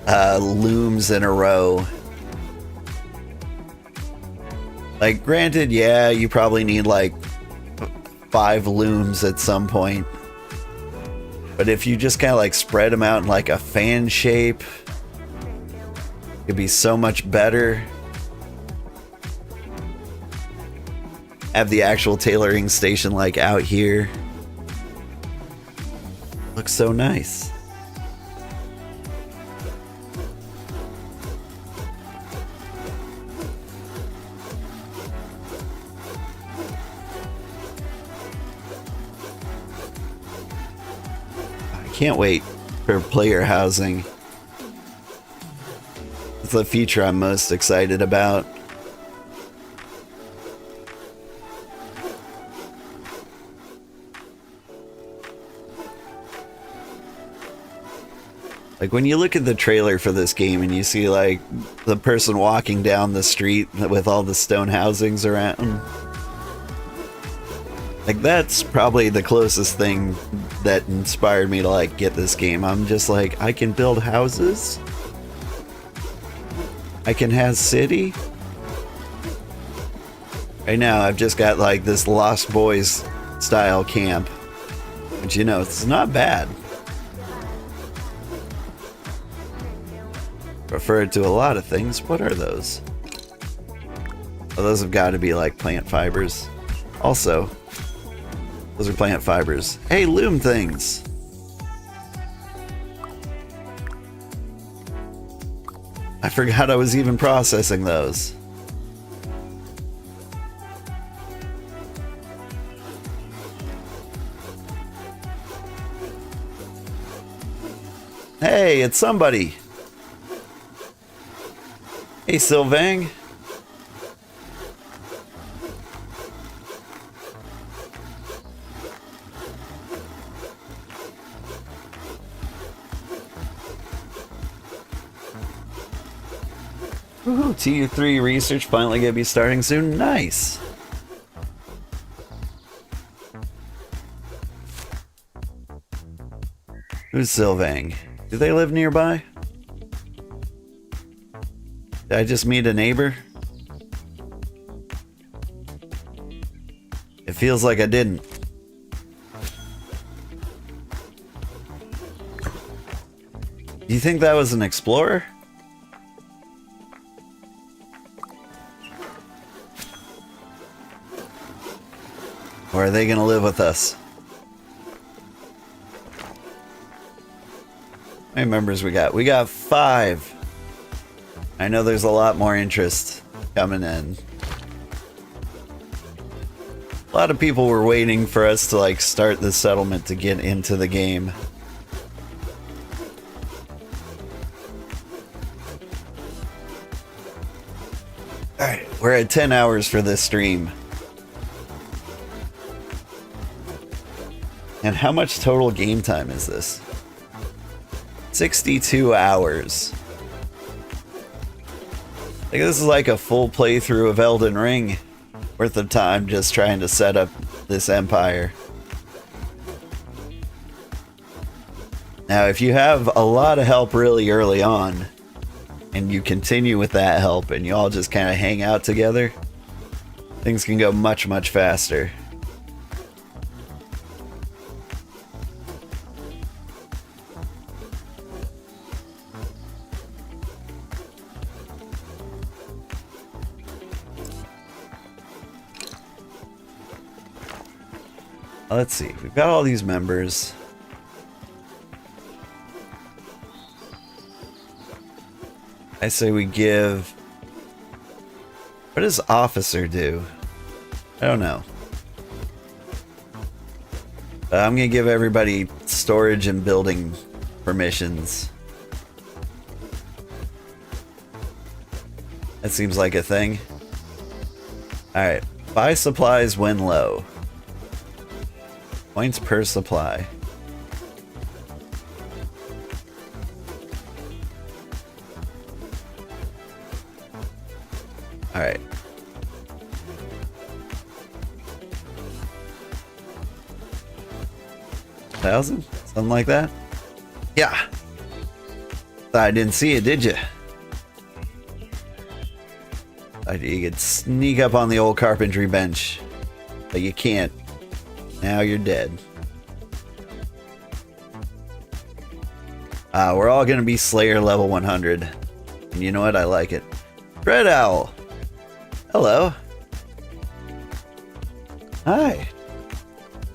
looms in a row. Like, granted, yeah, you probably need, like, 5 looms at some point. But if you just kind of, like, spread them out in, like, a fan shape, it'd be so much better. Have the actual tailoring station, like, out here. Looks so nice. I can't wait for player housing. It's the feature I'm most excited about. Like when you look at the trailer for this game and you see like the person walking down the street with all the stone housings around, like that's probably the closest thing that inspired me to like get this game. I'm just like, I can build houses, I can have city. Right now I've just got like this Lost Boys style camp, which, you know, it's not bad. Prefer it to a lot of things. What are those? Oh, those have got to be like plant fibers. Also, those are plant fibers. Hey, loom things. I forgot I was even processing those. Hey, it's somebody. Hey, Sylvang. Woohoo, TU3 research finally gonna be starting soon. Nice. Who's Sylvang? Do they live nearby? Did I just meet a neighbor? It feels like I didn't. Do you think that was an explorer? Or are they gonna live with us? How many members we got? We got 5. I know there's a lot more interest coming in. A lot of people were waiting for us to like start the settlement to get into the game. Alright, we're at 10 hours for this stream. And how much total game time is this? 62 hours. Like, this is like a full playthrough of Elden Ring worth of time just trying to set up this empire. Now, if you have a lot of help really early on, and you continue with that help, and you all just kind of hang out together, things can go much, much faster. Let's see, we've got all these members. I say we give... What does officer do? I don't know. I'm gonna give everybody storage and building permissions. That seems like a thing. Alright, buy supplies when low. Points per supply. Alright. 1,000? Something like that? Yeah. Thought I didn't see it, did you? You could sneak up on the old carpentry bench, but you can't. Now you're dead. We're all gonna be Slayer level 100. And you know what? I like it. Red Owl! Hello. Hi.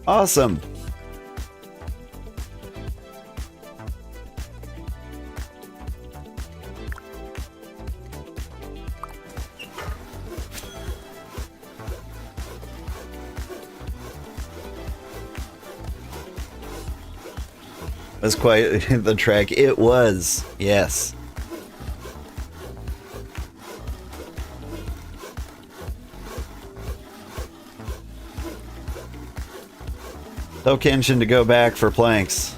Awesome. Was quite the trek. It was, yes. Tell Kenshin to go back for planks.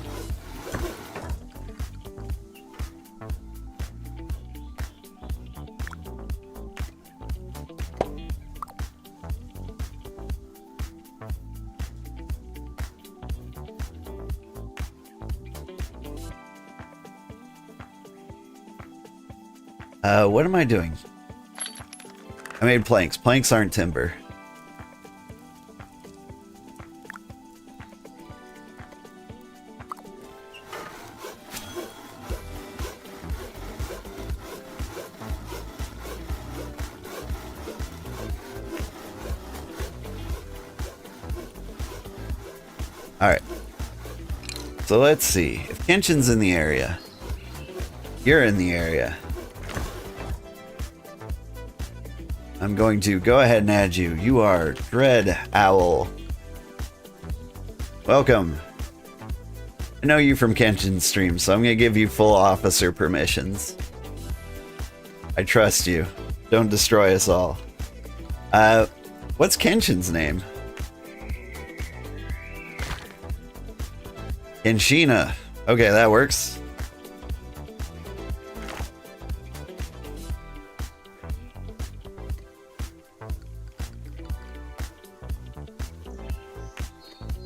What am I doing? I made planks. Planks aren't timber. Alright. So let's see. If Kenshin's in the area, you're in the area, I'm going to go ahead and add you. You are Dread Owl. Welcome. I know you from Kenshin's stream, so I'm going to give you full officer permissions. I trust you. Don't destroy us all. What's Kenshin's name? Kenshina. Okay, that works.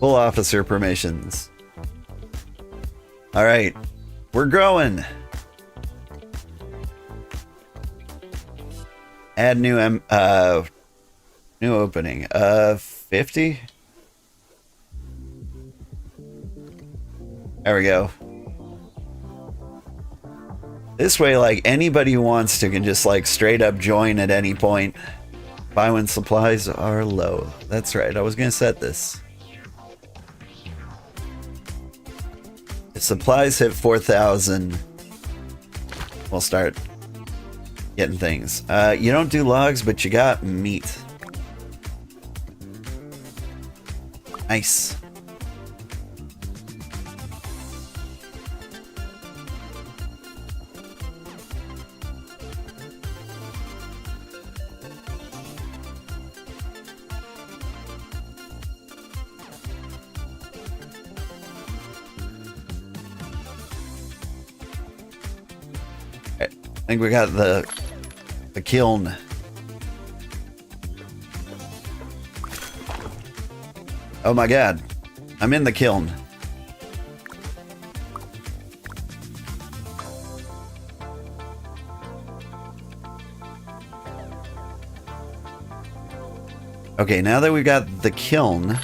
Full officer permissions. All right, we're growing. Add new new opening. 50. There we go. This way, like, anybody who wants to can just, like, straight up join at any point. Buy when supplies are low. That's right, I was gonna set this. If supplies hit 4,000, we'll start getting things. You don't do logs, but you got meat. Nice. I think we got the kiln. Oh my god. I'm in the kiln. Okay, now that we've got the kiln,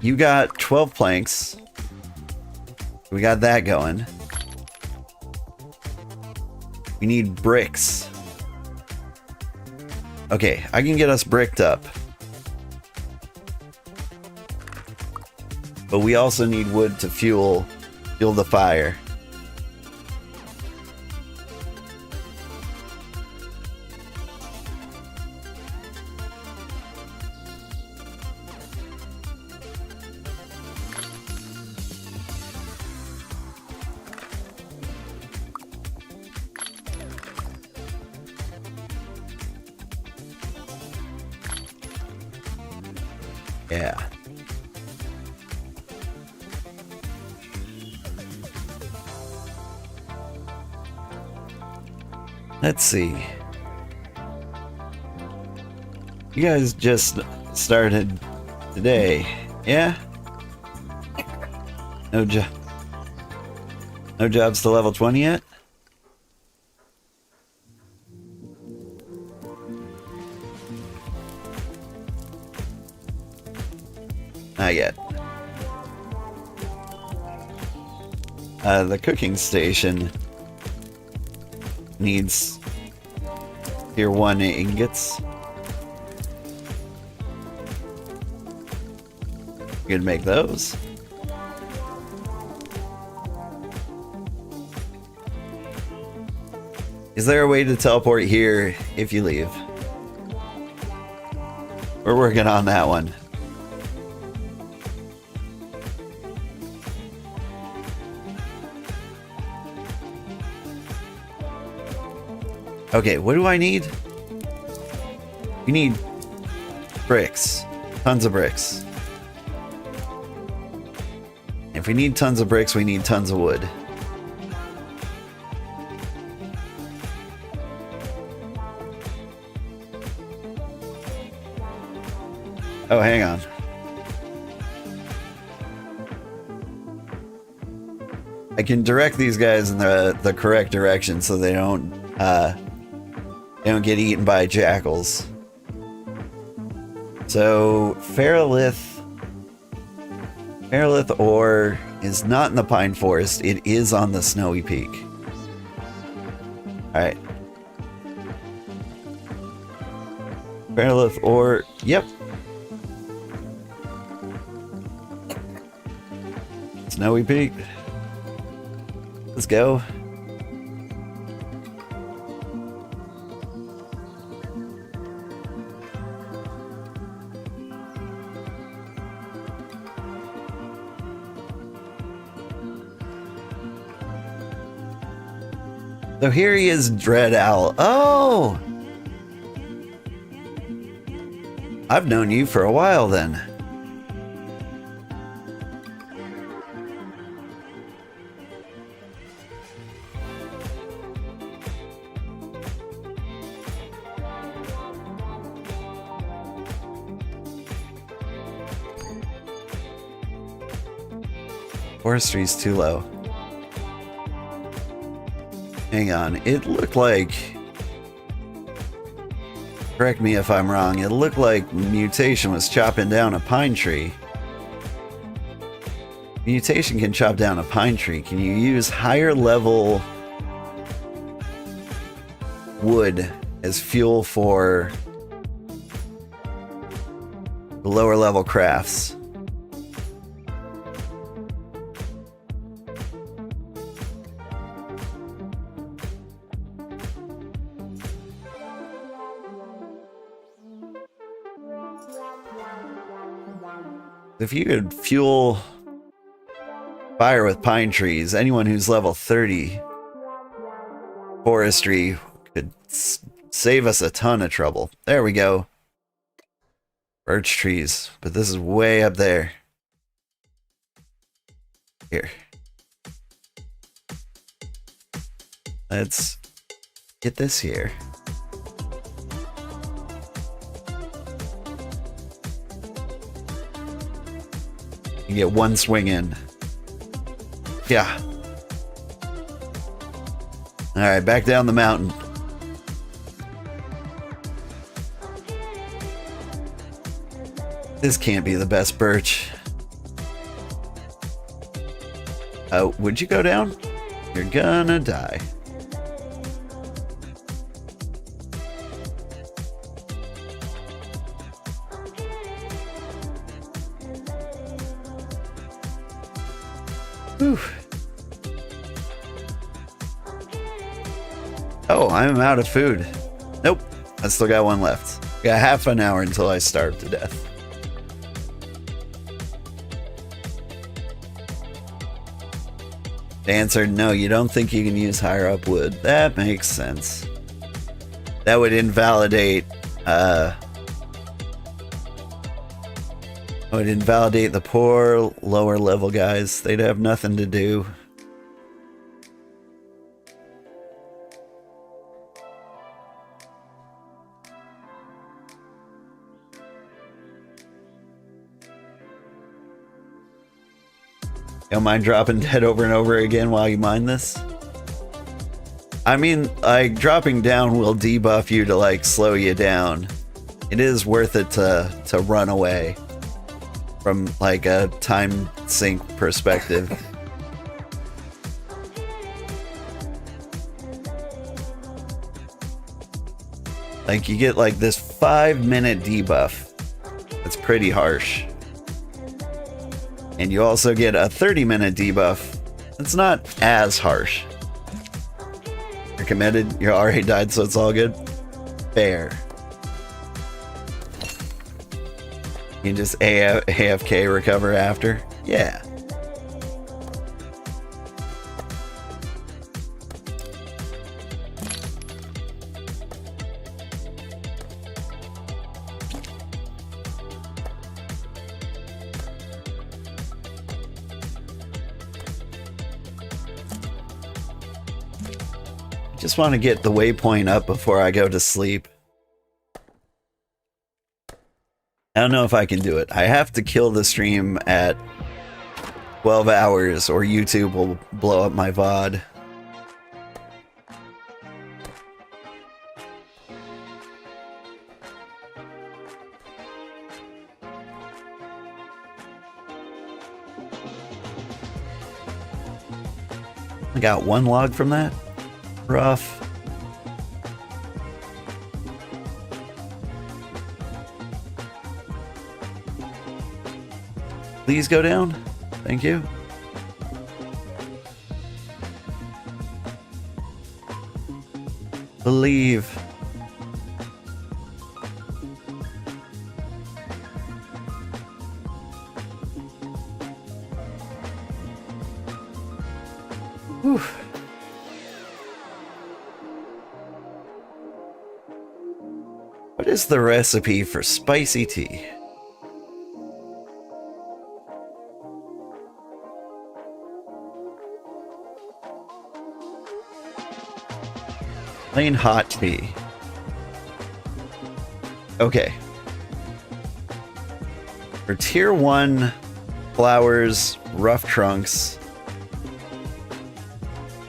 you got 12 planks. We got that going. We need bricks. Okay, I can get us bricked up. But we also need wood to fuel the fire. Yeah. Let's see. You guys just started today, yeah? No jobs to level 20 yet? Not yet. The cooking station needs tier 1 ingots. You can make those. Is there a way to teleport here if you leave? We're working on that one. Okay, what do I need? We need bricks. Tons of bricks. If we need tons of bricks, we need tons of wood. Oh, hang on. I can direct these guys in the correct direction so they don't get eaten by jackals. So Feralith ore is not in the pine forest. It is on the snowy peak. All right. Feralith ore. Yep. Snowy peak. Let's go. So here he is, Dread Owl. Oh! I've known you for a while then. Forestry's too low. Hang on, it looked like... Correct me if I'm wrong, it looked like Mutation was chopping down a pine tree. Mutation can chop down a pine tree. Can you use higher level wood as fuel for the lower level crafts? If you could fuel fire with pine trees, anyone who's level 30 forestry could save us a ton of trouble. There we go. Birch trees, but this is way up there. Here. Let's get this here. You get one swing in. Yeah. Alright, back down the mountain. This can't be the best birch. Would you go down? You're gonna die. Whew. Oh, I'm out of food. Nope, I still got one left. Got half an hour until I starve to death. The answer, no, you don't think you can use higher up wood. That makes sense. That would invalidate the poor lower level guys. They'd have nothing to do. Don't mind dropping dead over and over again while you mine this? I mean, like, dropping down will debuff you to, like, slow you down. It is worth it to run away from, like, a time sink perspective. Like, you get, like, this 5-minute debuff. That's pretty harsh. And you also get a 30-minute debuff. It's not as harsh. You're committed. You already died, so it's all good. Fair. You can just AFK recover after. Yeah. Just want to get the waypoint up before I go to sleep. I don't know if I can do it. I have to kill the stream at 12 hours or YouTube will blow up my VOD. I got one log from that. Rough. Please go down. Thank you. Believe. Whew. What is the recipe for spicy tea? Plain hot tea. Okay. For tier 1 flowers, rough trunks,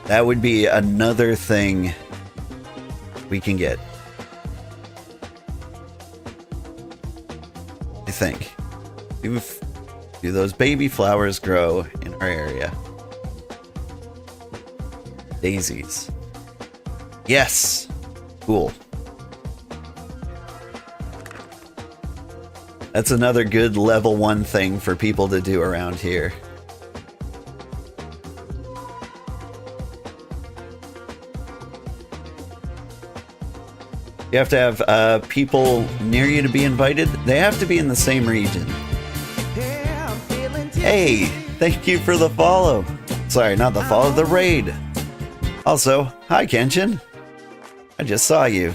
that would be another thing we can get. I think. Do those baby flowers grow in our area? Daisies. Yes! Cool. That's another good level 1 thing for people to do around here. You have to have people near you to be invited. They have to be in the same region. Hey, thank you for the follow. Sorry, not the follow, the raid. Also, hi Kenshin. I just saw you.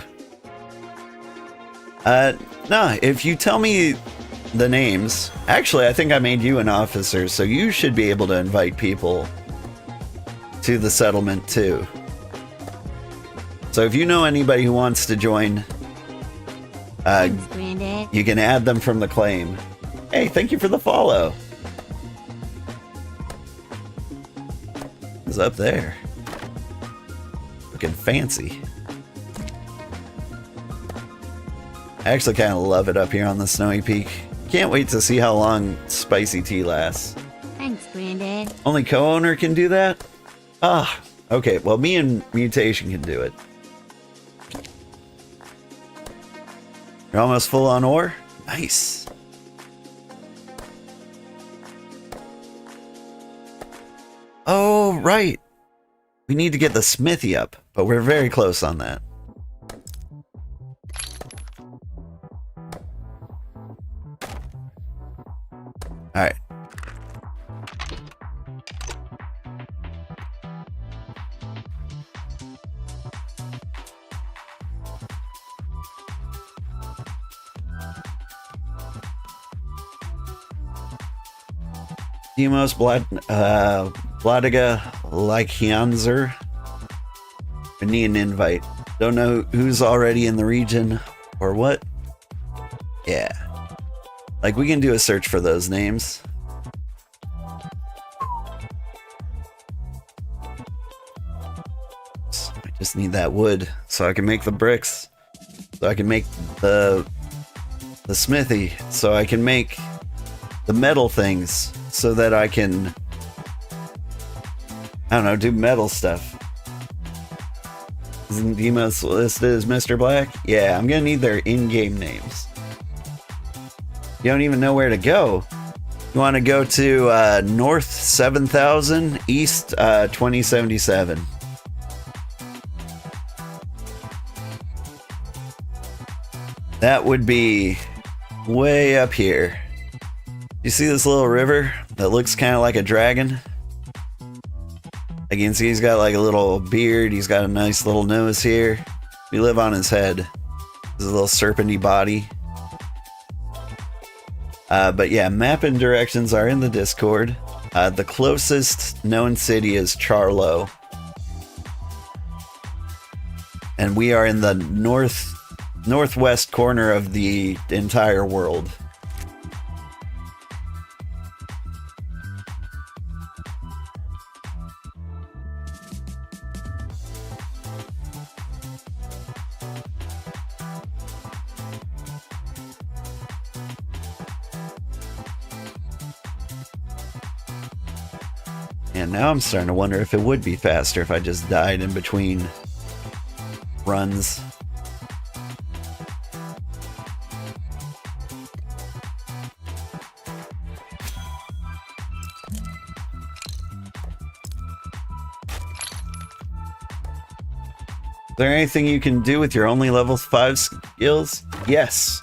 No, if you tell me the names, actually I think I made you an officer, so you should be able to invite people to the settlement too. So if you know anybody who wants to join, Thanks, Granddad. you can add them from the claim. Hey, thank you for the follow. Who's up there? Looking fancy. I actually kind of love it up here on the snowy peak. Can't wait to see how long spicy tea lasts. Thanks, Granddad. Only co-owner can do that? Ah, okay. Well, me and Mutation can do it. You're almost full on ore? Nice. Oh, right. We need to get the smithy up, but we're very close on that. Alright. Demos Bladiga Lykianzer. We need an invite. Don't know who's already in the region or what. Yeah. Like, we can do a search for those names. I just need that wood so I can make the bricks. So I can make the smithy. So I can make the metal things. So that I can, I don't know, do metal stuff. Isn't Demos listed as Mr. Black? Yeah, I'm gonna need their in-game names. You don't even know where to go. You want to go to North 7000, East 2077. That would be way up here. You see this little river that looks kind of like a dragon? You can see he's got like a little beard. He's got a nice little nose here. We live on his head. His little serpenty body. But yeah, map and directions are in the Discord. The closest known city is Charlo. And we are in the northwest corner of the entire world. And now I'm starting to wonder if it would be faster if I just died in between runs. Is there anything you can do with your only level 5 skills? Yes.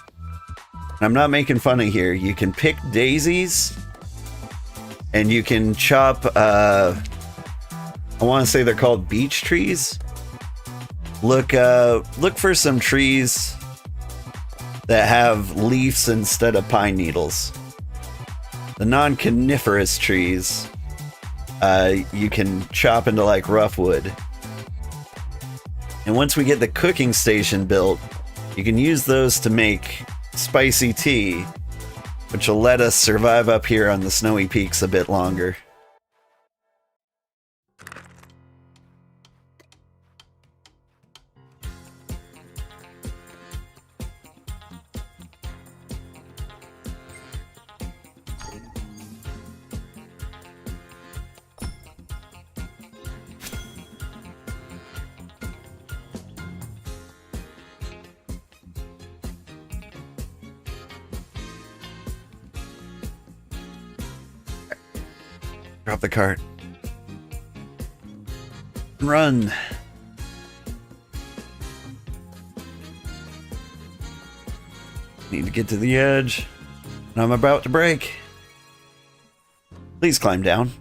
I'm not making fun of here. You can pick daisies, and you can chop, I want to say they're called beech trees. Look for some trees that have leaves instead of pine needles. The non-coniferous trees, you can chop into like rough wood. And once we get the cooking station built, you can use those to make spicy tea, which will let us survive up here on the snowy peaks a bit longer. Drop the cart. Run. Need to get to the edge. And I'm about to break. Please climb down.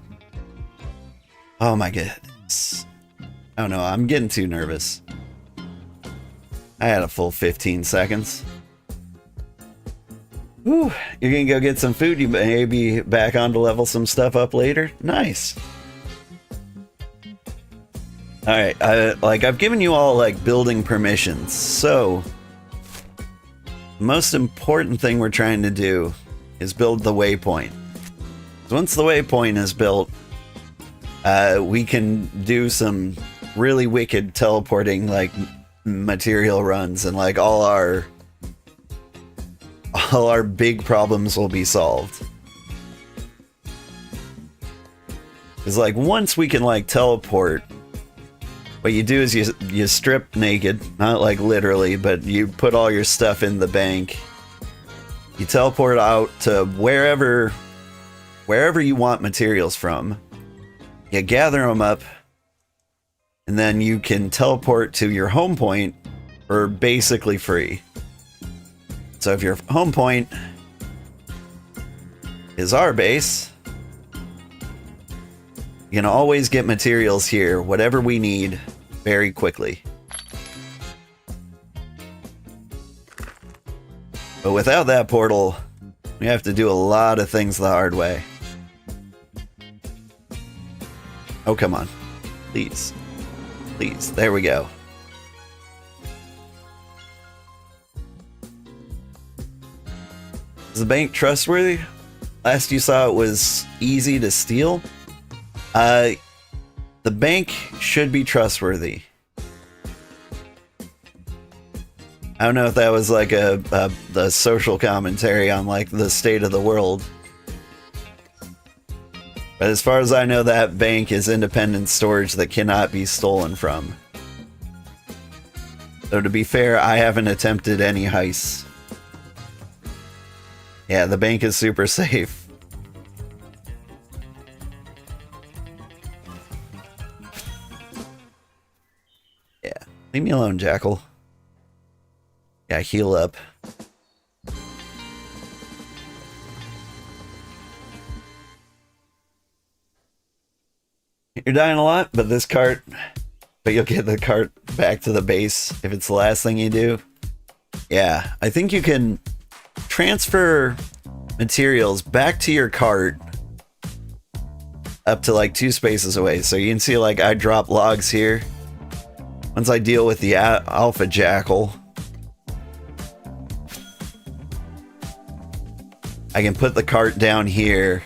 Oh my goodness. Oh no, I'm getting too nervous. I had a full 15 seconds. Ooh, you're gonna go get some food. You may be back on to level some stuff up later. Nice. All right, I've given you all like building permissions. So, the most important thing we're trying to do is build the waypoint. Once the waypoint is built, we can do some really wicked teleporting like material runs, and like all our big problems will be solved. Because like once we can like teleport, what you do is you strip naked, not like literally, but you put all your stuff in the bank. You teleport out to wherever you want materials from. You gather them up, and then you can teleport to your home point for basically free. So if your home point is our base, you can always get materials here, whatever we need, very quickly. But without that portal, we have to do a lot of things the hard way. Oh, come on. Please. Please. There we go. Is the bank trustworthy? Last you saw it was easy to steal. The bank should be trustworthy. I don't know if that was like the social commentary on like the state of the world. But as far as I know, that bank is independent storage that cannot be stolen from. Though to be fair, I haven't attempted any heists. Yeah, the bank is super safe. Yeah, leave me alone, Jackal. Yeah, heal up. You're dying a lot, but you'll get the cart back to the base if it's the last thing you do. Yeah, I think you can transfer materials back to your cart up to like 2 spaces away. So you can see like I drop logs here. Once I deal with the alpha jackal, I can put the cart down here.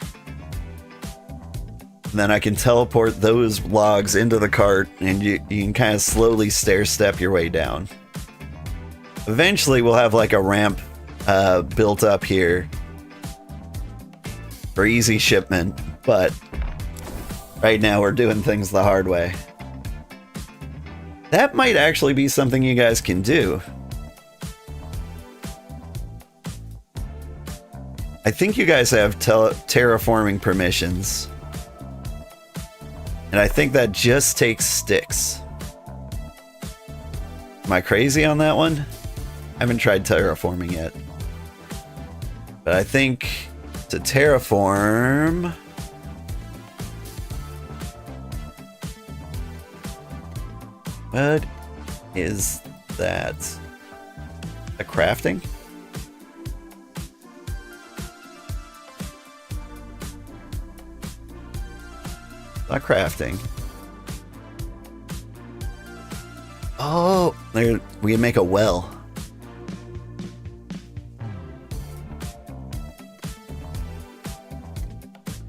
And then I can teleport those logs into the cart, and you can kind of slowly stair step your way down. Eventually we'll have like a ramp built up here for easy shipment, but Right now we're doing things the hard way. That might actually be something you guys can do. I think you guys have terraforming permissions. And I think that just takes sticks. Am I crazy on that one? I haven't tried terraforming yet. But I think to terraform... What is that? A crafting? Not crafting. Oh, there, we can make a well.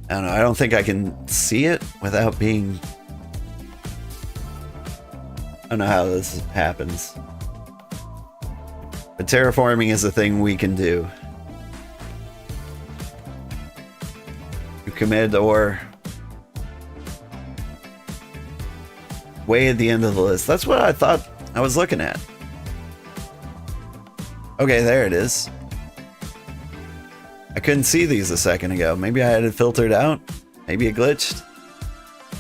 I don't know. I don't think I can see it without being... I don't know how this happens. But terraforming is a thing we can do. You committed or... way at the end of the list. That's what I thought I was looking at. Okay, there it is. I couldn't see these a second ago. Maybe I had it filtered out. Maybe it glitched.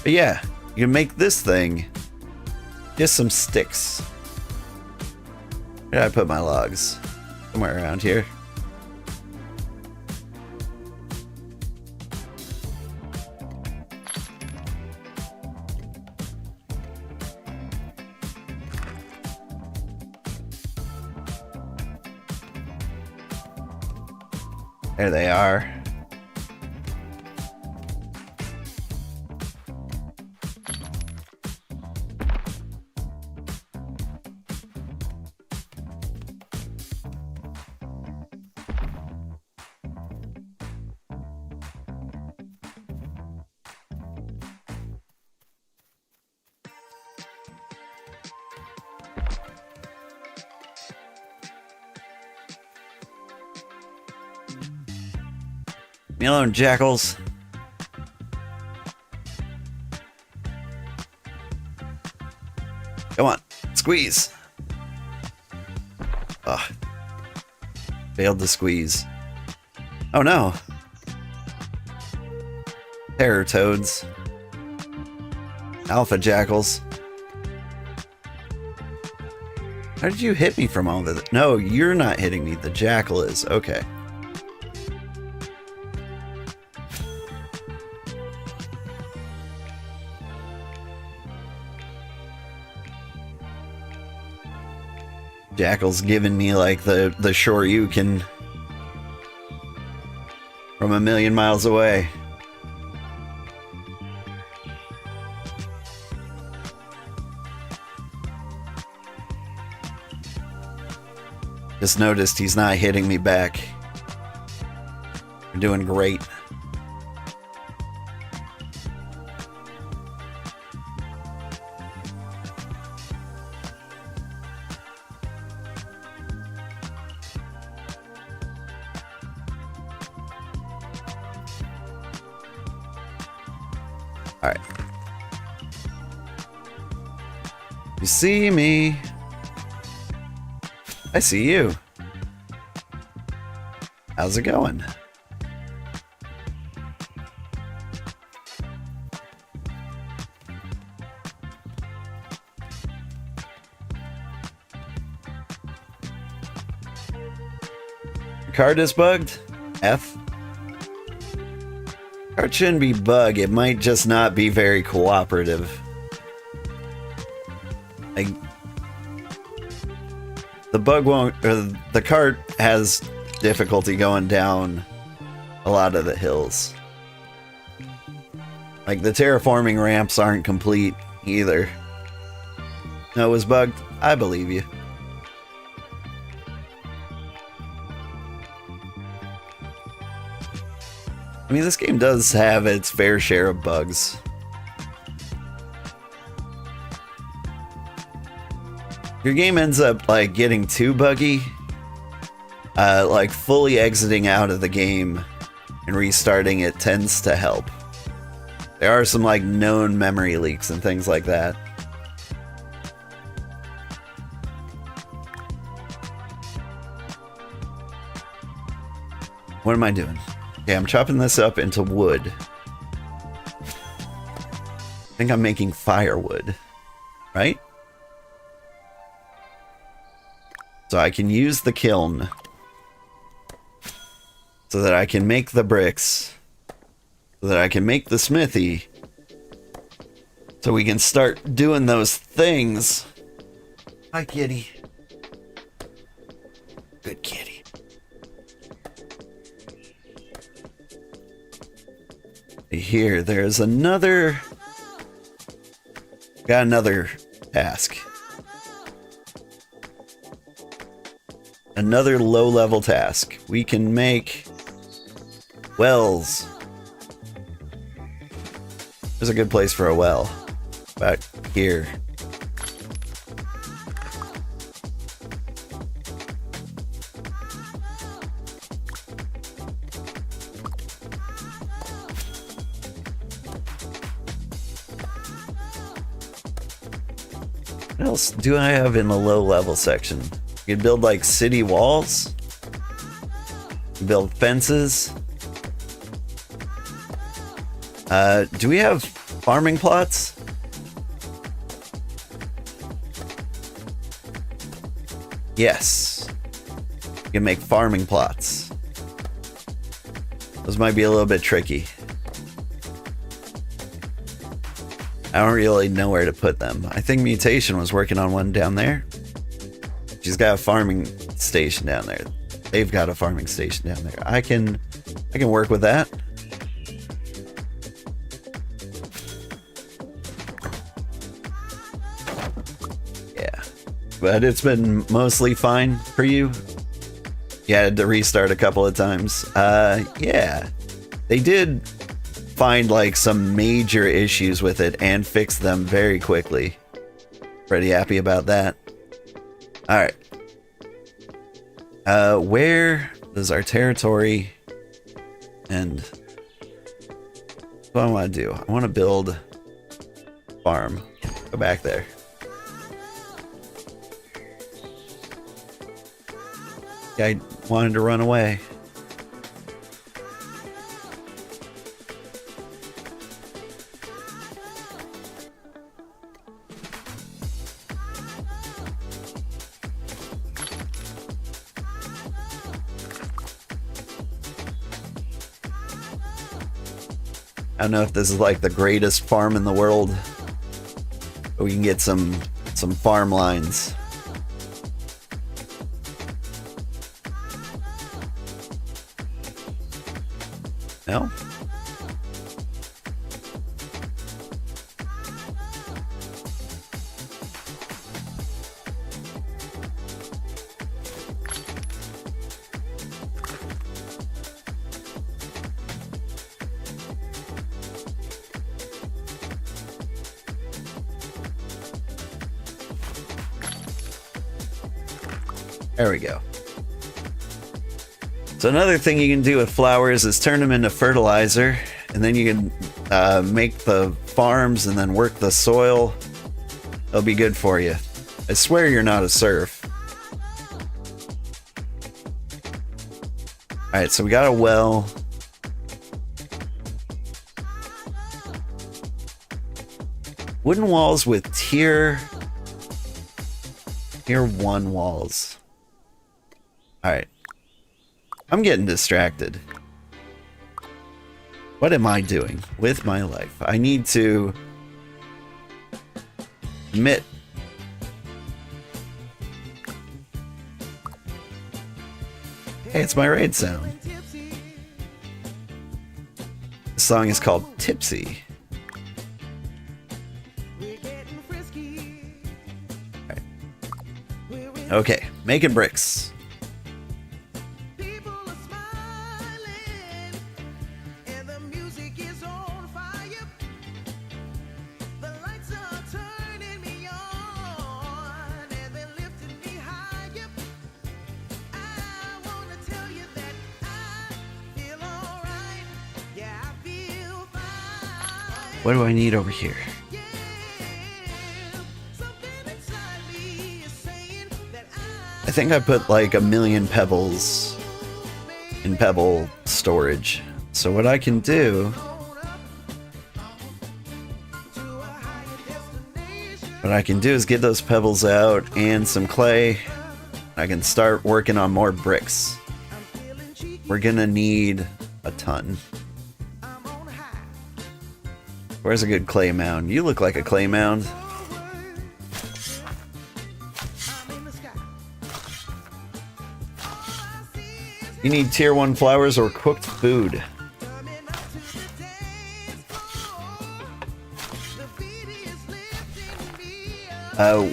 But yeah, you can make this thing just some sticks. Where did I put my logs? Somewhere around here. There they are. Me alone, jackals. Come on, squeeze. Ugh. Failed to squeeze. Oh no. Terror toads. Alpha jackals. How did you hit me from all of it? No, you're not hitting me. The jackal is. Okay. Jackal's giving me like the Shoryuken from a million miles away. Just noticed he's not hitting me back. We're doing great. All right. You see me. I see you. How's it going? Your card is bugged? F? Card shouldn't be bugged, it might just not be very cooperative. Like, the bug won't, or the cart has difficulty going down a lot of the hills. Like, the terraforming ramps aren't complete either. No, it was bugged. I believe you. I mean, this game does have its fair share of bugs. Your game ends up, like, getting too buggy. Like, fully exiting out of the game and restarting it tends to help. There are some like known memory leaks and things like that. What am I doing? Okay, I'm chopping this up into wood. I think I'm making firewood, right? So I can use the kiln so that I can make the bricks, so that I can make the smithy, so we can start doing those things. Hi, kitty. Good kitty. Here, there's another... Got another task. Another low-level task. We can make wells. There's a good place for a well. About here. What else do I have in the low-level section? You can build like city walls. Build fences. Do we have farming plots? Yes. You can make farming plots. Those might be a little bit tricky. I don't really know where to put them. I think Mutation was working on one down there. She's got a farming station down there. They've got a farming station down there. I can work with that. Yeah. But it's been mostly fine for you. You had to restart a couple of times. Yeah. They did find like some major issues with it and fix them very quickly. Pretty happy about that. Alright. Where does our territory end? What do I want to do? I want to build a farm. Go back there. Guy wanted to run away. I don't know if this is like the greatest farm in the world, but we can get some farm lines. No? There we go. So another thing you can do with flowers is turn them into fertilizer, and then you can make the farms and then work the soil. It'll be good for you. I swear you're not a serf. Alright, so we got a well. Wooden walls with tier 1 walls. Alright. I'm getting distracted. What am I doing with my life? I need to admit. Hey, it's my raid sound. The song is called Tipsy. Alright. Okay, making bricks. What do I need over here? I think I put like 1,000,000 pebbles in pebble storage. So what I can do... What I can do is get those pebbles out and some clay. I can start working on more bricks. We're gonna need a ton. Where's a good clay mound? You look like a clay mound. You need tier 1 flowers or cooked food.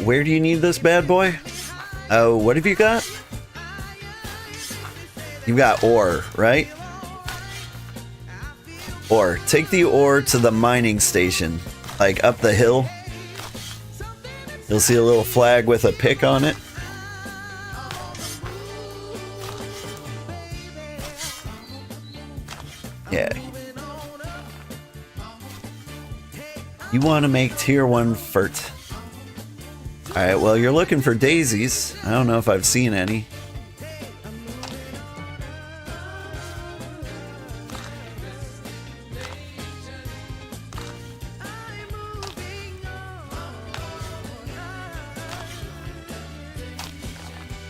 Where do you need this bad boy? Oh, what have you got? You've got ore, right? Ore. Take the ore to the mining station, like up the hill. You'll see a little flag with a pick on it. Yeah. You want to make tier 1 fert. Alright, well, you're looking for daisies. I don't know if I've seen any.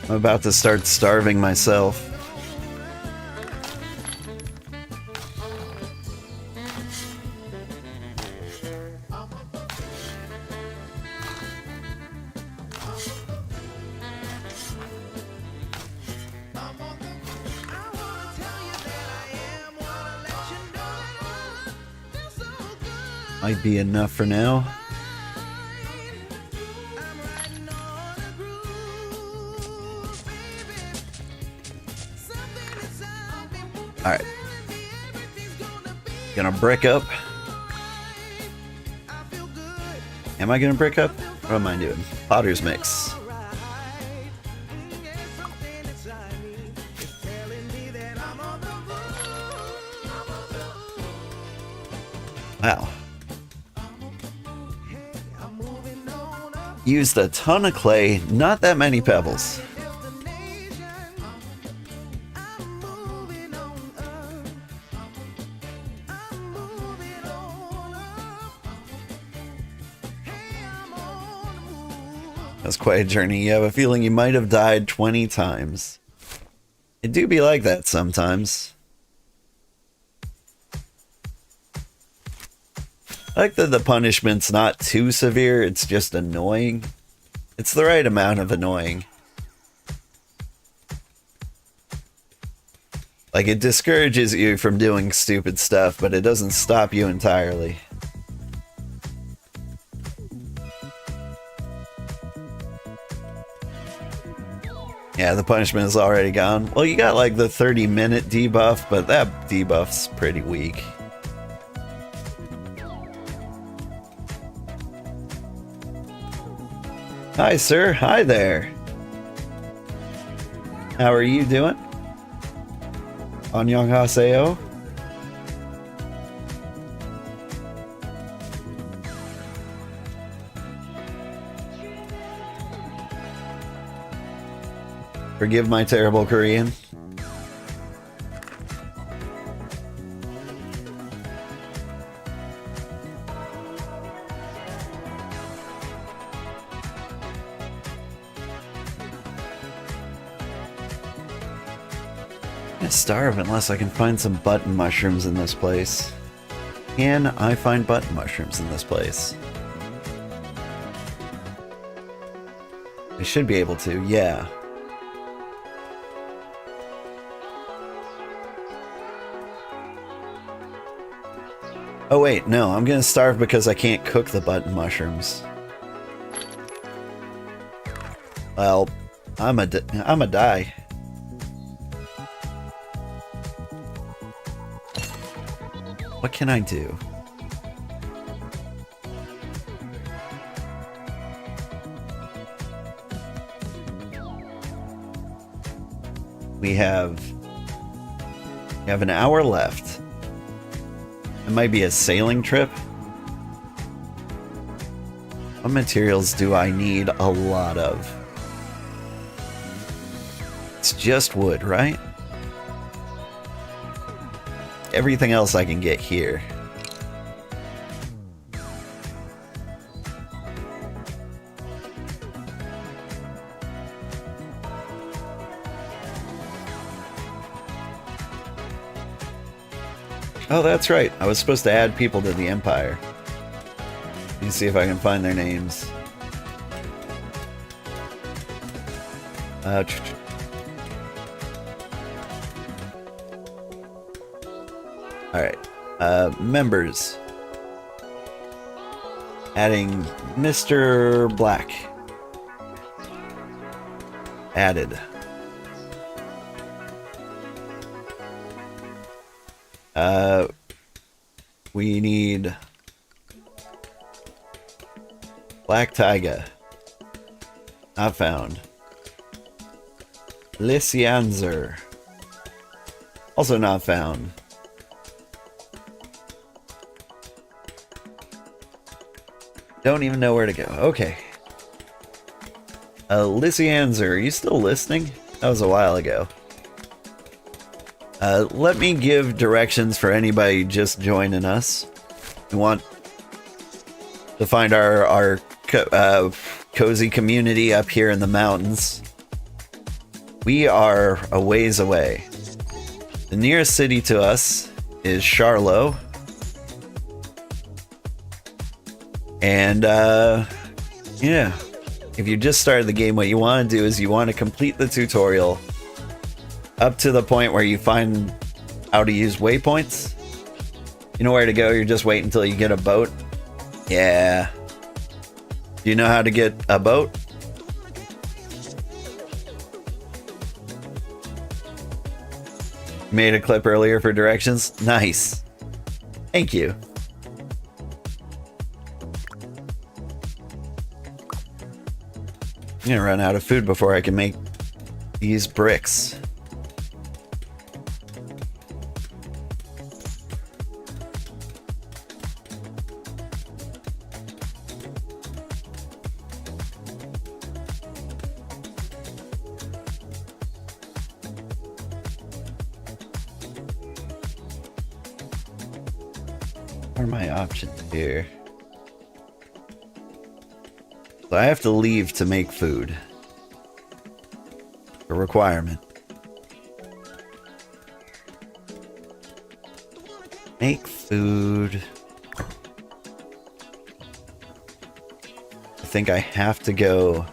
I'm about to start starving myself. Might be enough for now. Alright. Gonna brick up. Am I gonna brick up? What am I doing? Potter's mix. Wow. Used a ton of clay, not that many pebbles. That's quite a journey. You have a feeling you might have died 20 times. It do be like that sometimes. I like that the punishment's not too severe, it's just annoying. It's the right amount of annoying. Like, it discourages you from doing stupid stuff, but it doesn't stop you entirely. Yeah, the punishment is already gone. Well, you got like the 30-minute debuff, but that debuff's pretty weak. Hi, sir. Hi there. How are you doing? Annyeonghaseyo. Forgive my terrible Korean. I'm gonna starve unless I can find some button mushrooms in this place. Can I find button mushrooms in this place? I should be able to, yeah. Oh wait, no, I'm gonna starve because I can't cook the button mushrooms. Well, I'm a die. What can I do? We have an hour left. It might be a sailing trip. What materials do I need a lot of? It's just wood, right? Everything else I can get here. Oh, that's right. I was supposed to add people to the Empire. Let me see if I can find their names. Alright. Members. Adding Mr. Black. Added. We need Black Taiga. Not found. Lysianzer. Also not found. Don't even know where to go. Okay. Lysianzer, are you still listening? That was a while ago. Let me give directions for anybody just joining us. We want to find our cozy community up here in the mountains. We are a ways away. The nearest city to us is Charlotte. And, yeah. If you just started the game, what you want to do is you want to complete the tutorial up to the point where you find how to use waypoints. You know where to go, you're just waiting until you get a boat. Yeah. Do you know how to get a boat? Made a clip earlier for directions. Nice. Thank you. I'm gonna run out of food before I can make these bricks. What are my options here? So I have to leave to make food. A requirement. Make food. I think I have to go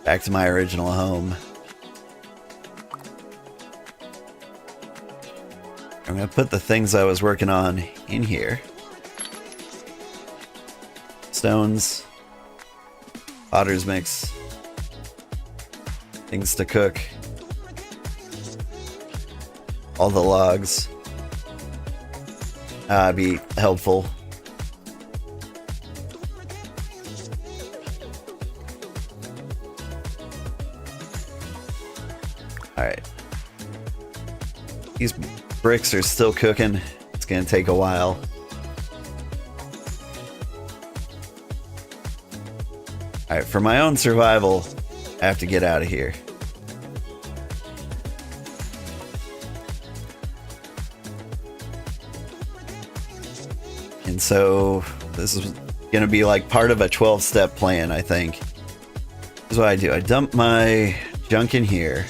back to my original home. I'm gonna put the things I was working on in here. Stones. Potter's mix. Things to cook. All the logs. Be helpful. Alright. These bricks are still cooking. It's gonna take a while. Alright, for my own survival, I have to get out of here. And so, this is gonna be like part of a 12-step plan, I think. This is what I do. I dump my junk in here.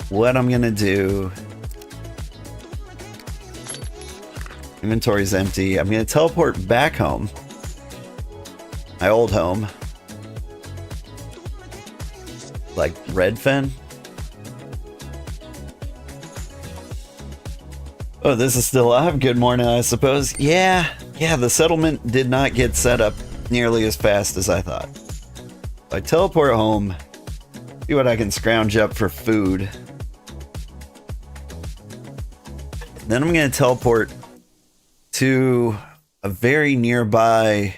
What I'm gonna do... Inventory's empty. I'm gonna teleport back home. My old home. Like Redfen. Oh, this is still up. Good morning, I suppose. Yeah, the settlement did not get set up nearly as fast as I thought. I teleport home. See what I can scrounge up for food. Then I'm gonna teleport to a very nearby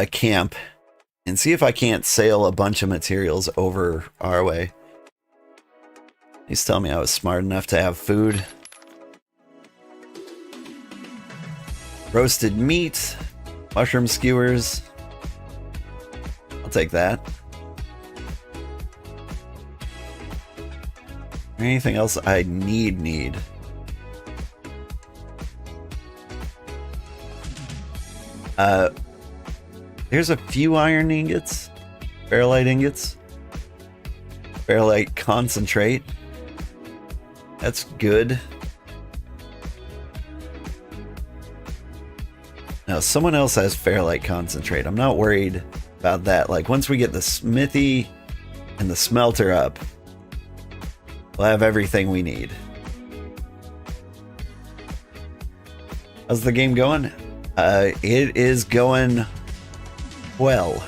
camp and see if I can't sail a bunch of materials over our way. Please tell me I was smart enough to have food. Roasted meat, mushroom skewers. I'll take that. Anything else I need? There's a few iron ingots, ferrite ingots, ferrite concentrate. That's good. Now, someone else has ferrite concentrate. I'm not worried about that. Like, once we get the smithy and the smelter up, we'll have everything we need. How's the game going? It is going well.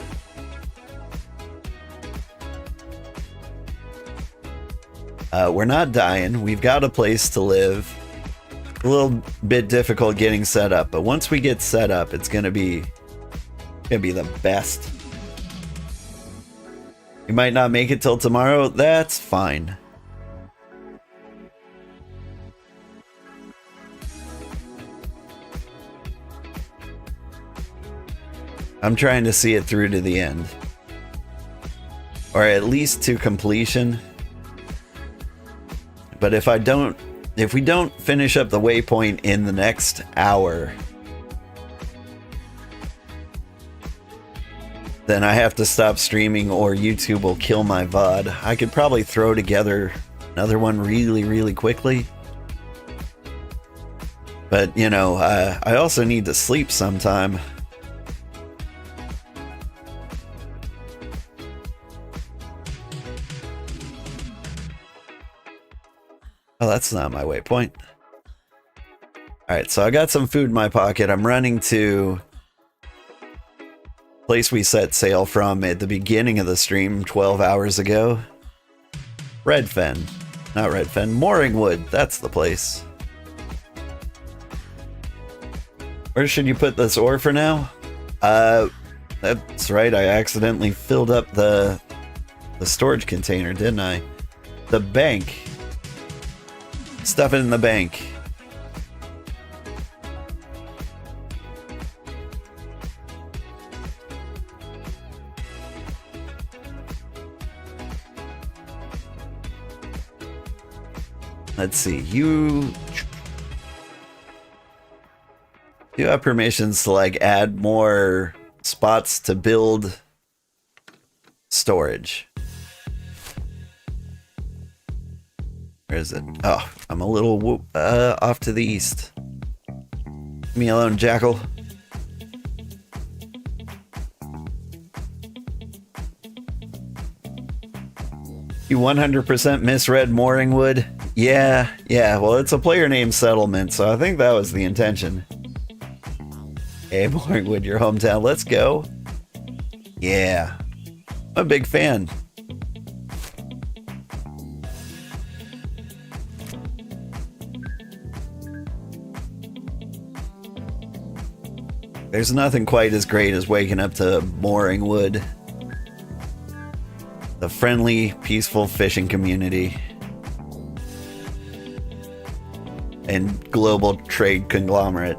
We're not dying. We've got a place to live. A little bit difficult getting set up, but once we get set up, it's gonna be the best. We might not make it till tomorrow. That's fine. I'm trying to see it through to the end, or at least to completion. But if we don't finish up the waypoint in the next hour, then I have to stop streaming or YouTube will kill my VOD. I could probably throw together another one really quickly. But, you know, I also need to sleep sometime. Oh, that's not my waypoint. Alright, so I got some food in my pocket. I'm running to place we set sail from at the beginning of the stream 12 hours ago. Redfen. Not Redfen. Mooringwood. That's the place. Where should you put this ore for now? That's right. I accidentally filled up the storage container, didn't I? The bank. Stuff it in the bank. Let's see. You have permissions to like add more spots to build storage. Where is it? Oh, I'm a little off to the east. Leave me alone, Jackal. You 100% misread Mooringwood? Yeah, well, it's a player name settlement, so I think that was the intention. Hey, Mooringwood, your hometown, let's go. Yeah, I'm a big fan. There's nothing quite as great as waking up to Mooringwood. The friendly, peaceful fishing community. And global trade conglomerate.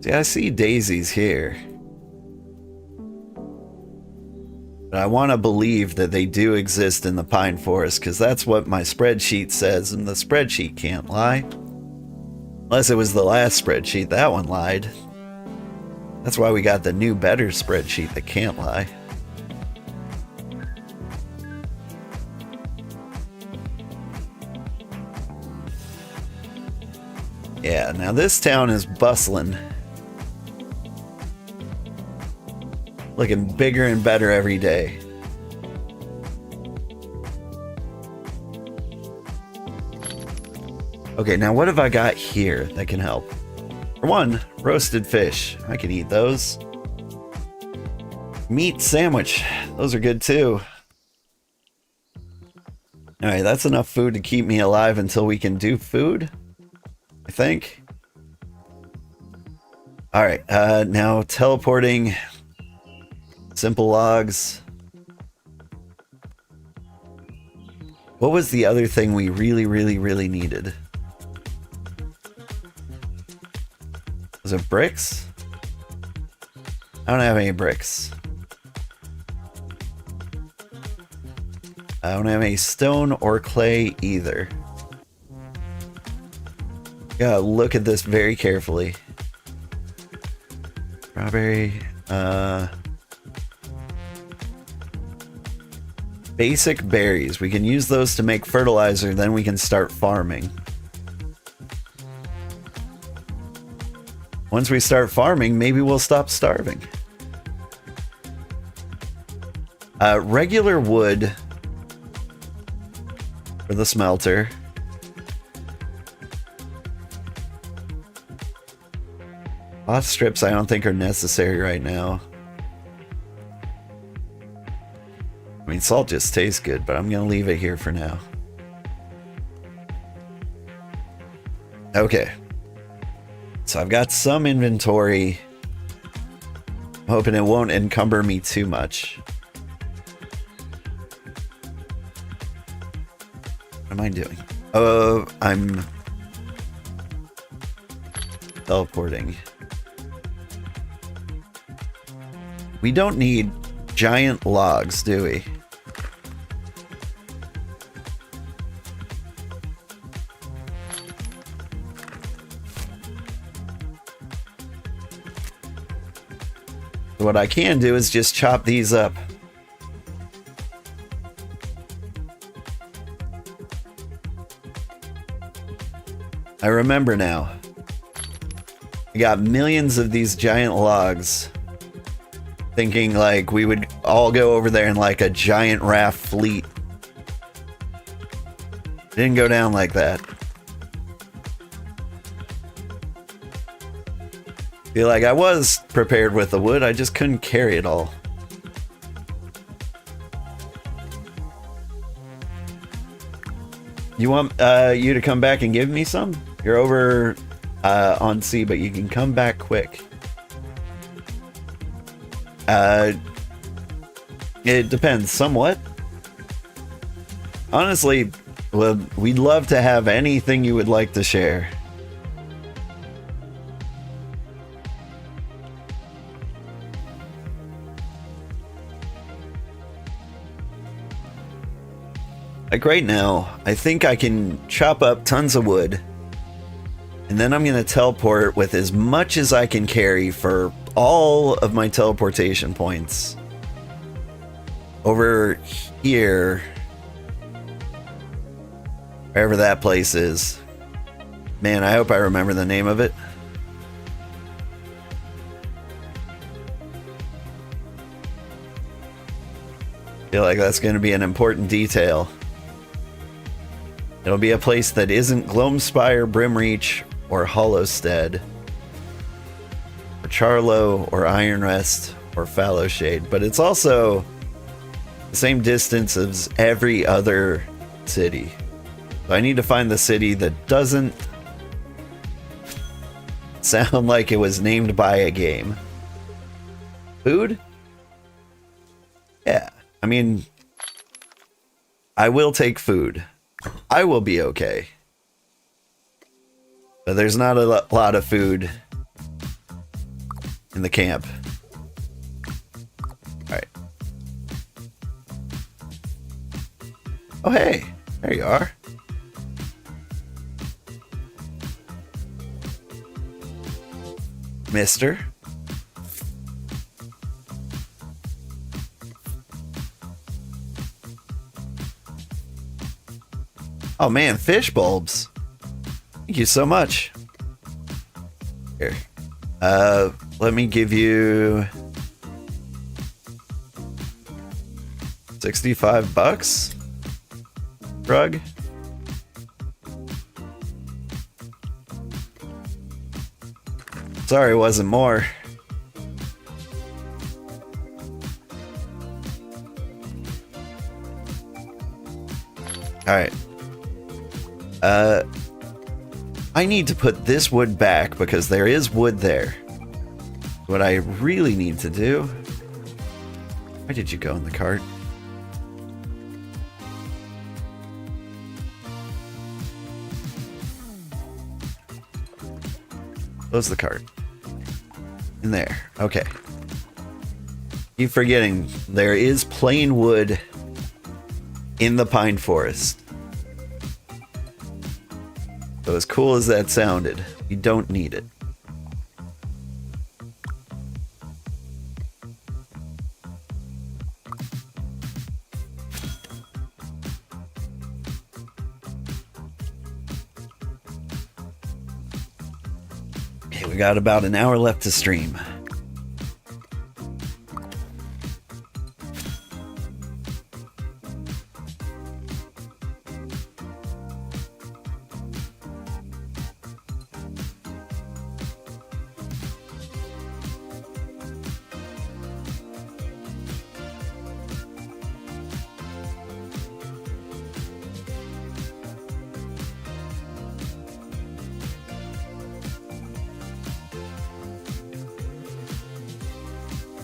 See, I see daisies here. But I want to believe that they do exist in the pine forest, because that's what my spreadsheet says, and the spreadsheet can't lie. Unless it was the last spreadsheet, that one lied. That's why we got the new, better spreadsheet that can't lie. Yeah, now this town is bustling. Looking bigger and better every day. Okay, now what have I got here that can help? For one, roasted fish. I can eat those. Meat sandwich. Those are good too. Alright, that's enough food to keep me alive until we can do food. I think. Alright, now teleporting. Simple logs. What was the other thing we really needed? Was it bricks? I don't have any bricks. I don't have any stone or clay either. Gotta look at this very carefully. Strawberry, basic berries. We can use those to make fertilizer, then we can start farming. Once we start farming, maybe we'll stop starving. Regular wood for the smelter. Cloth strips I don't think are necessary right now. I mean, salt just tastes good, but I'm gonna leave it here for now. Okay. So I've got some inventory. I'm hoping it won't encumber me too much. What am I doing? Oh, I'm teleporting. We don't need giant logs, do we? What I can do is just chop these up. I remember now. I got millions of these giant logs. Thinking like we would all go over there in like a giant raft fleet. Didn't go down like that. Feel like I was prepared with the wood, I just couldn't carry it all. You want you to come back and give me some? You're over on sea, but you can come back quick. It depends somewhat. Honestly, well, we'd love to have anything you would like to share. Like right now, I think I can chop up tons of wood, and then I'm going to teleport with as much as I can carry for all of my teleportation points over here, wherever that place is. Man, I hope I remember the name of it. Feel like that's going to be an important detail. It'll be a place that isn't Gloamspire, Brimreach, or Hollowstead, or Charlo, or Ironrest, or Fallowshade, but it's also the same distance as every other city. So I need to find the city that doesn't sound like it was named by a game. Food? Yeah, I mean, I will take food. I will be okay. But there's not a lot of food in the camp. Alright. Oh, hey. There you are. Mister. Oh man, fish bulbs. Thank you so much. Here. Let me give you $65. Rug. Sorry, it wasn't more. All right. I need to put this wood back because there is wood there. What I really need to do... Why did you go in the cart? Close the cart. In there. Okay. Keep forgetting, there is plain wood in the pine forest. So as cool as that sounded, you don't need it. Okay, we got about an hour left to stream.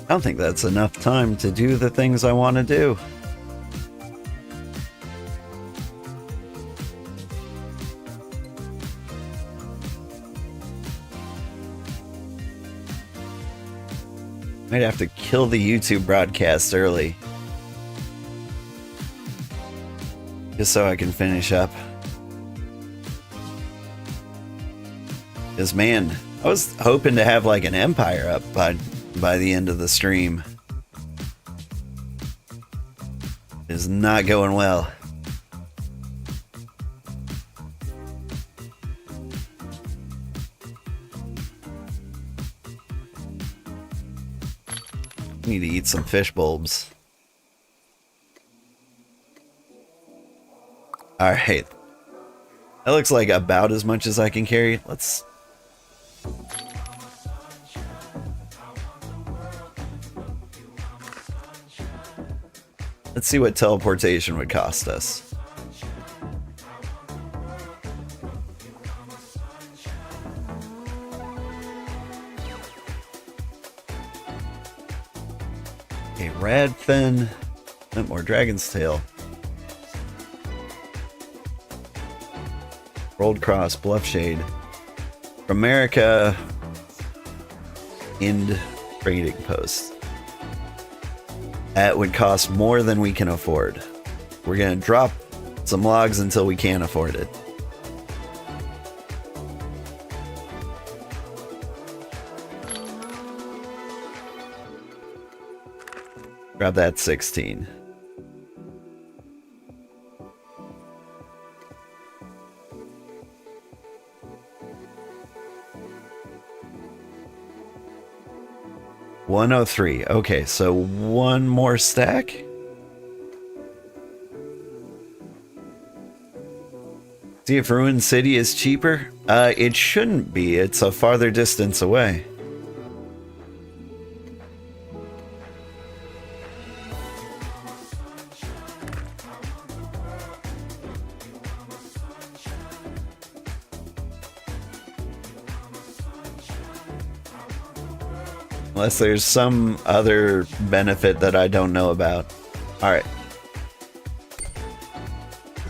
I don't think that's enough time to do the things I want to do. Might have to kill the YouTube broadcast early. Just so I can finish up. Because man, I was hoping to have like an empire up by the end of the stream. It is not going well. Need to eat some fish bulbs. Alright. That looks like about as much as I can carry. Let's see what teleportation would cost us. Okay, Radfin. More Dragon's Tail. Rolled Cross, Bluffshade. America. End trading post. That would cost more than we can afford. We're gonna drop some logs until we can't afford it. Grab that 16. $103. Okay, so one more stack. See if Ruined City is cheaper? It shouldn't be. It's a farther distance away. Unless there's some other benefit that I don't know about. Alright.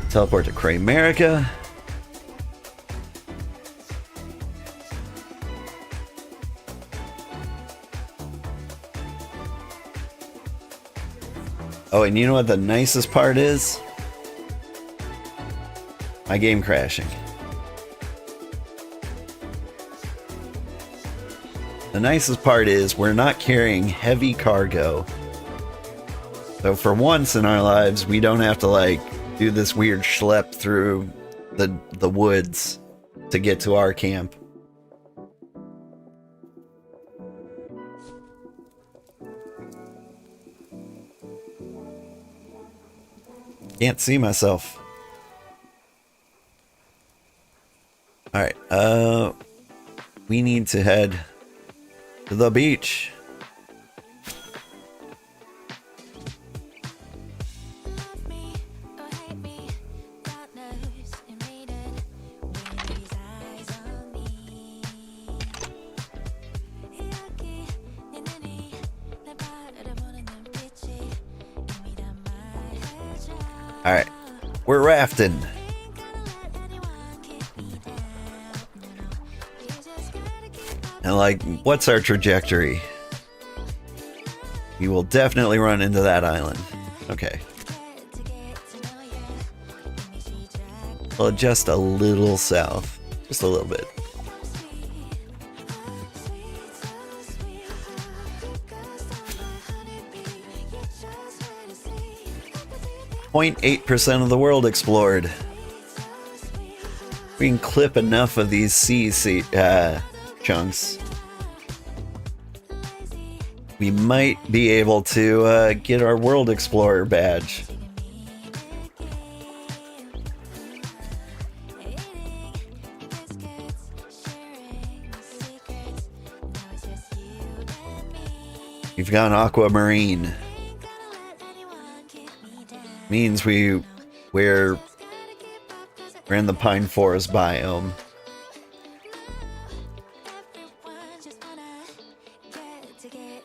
Teleport to Craymerica. Oh, and you know what the nicest part is? My game crashing. The nicest part is we're not carrying heavy cargo. So for once in our lives, we don't have to like do this weird schlep through the woods to get to our camp. Can't see myself. Alright, we need to head to the beach. Alright. We're rafting. And like, what's our trajectory? We will definitely run into that island. Okay. Well, just a little south. Just a little bit. 0.8% of the world explored. We can clip enough of these sea chunks. We might be able to get our World Explorer badge. We've gone aquamarine. Means we're in the pine forest biome.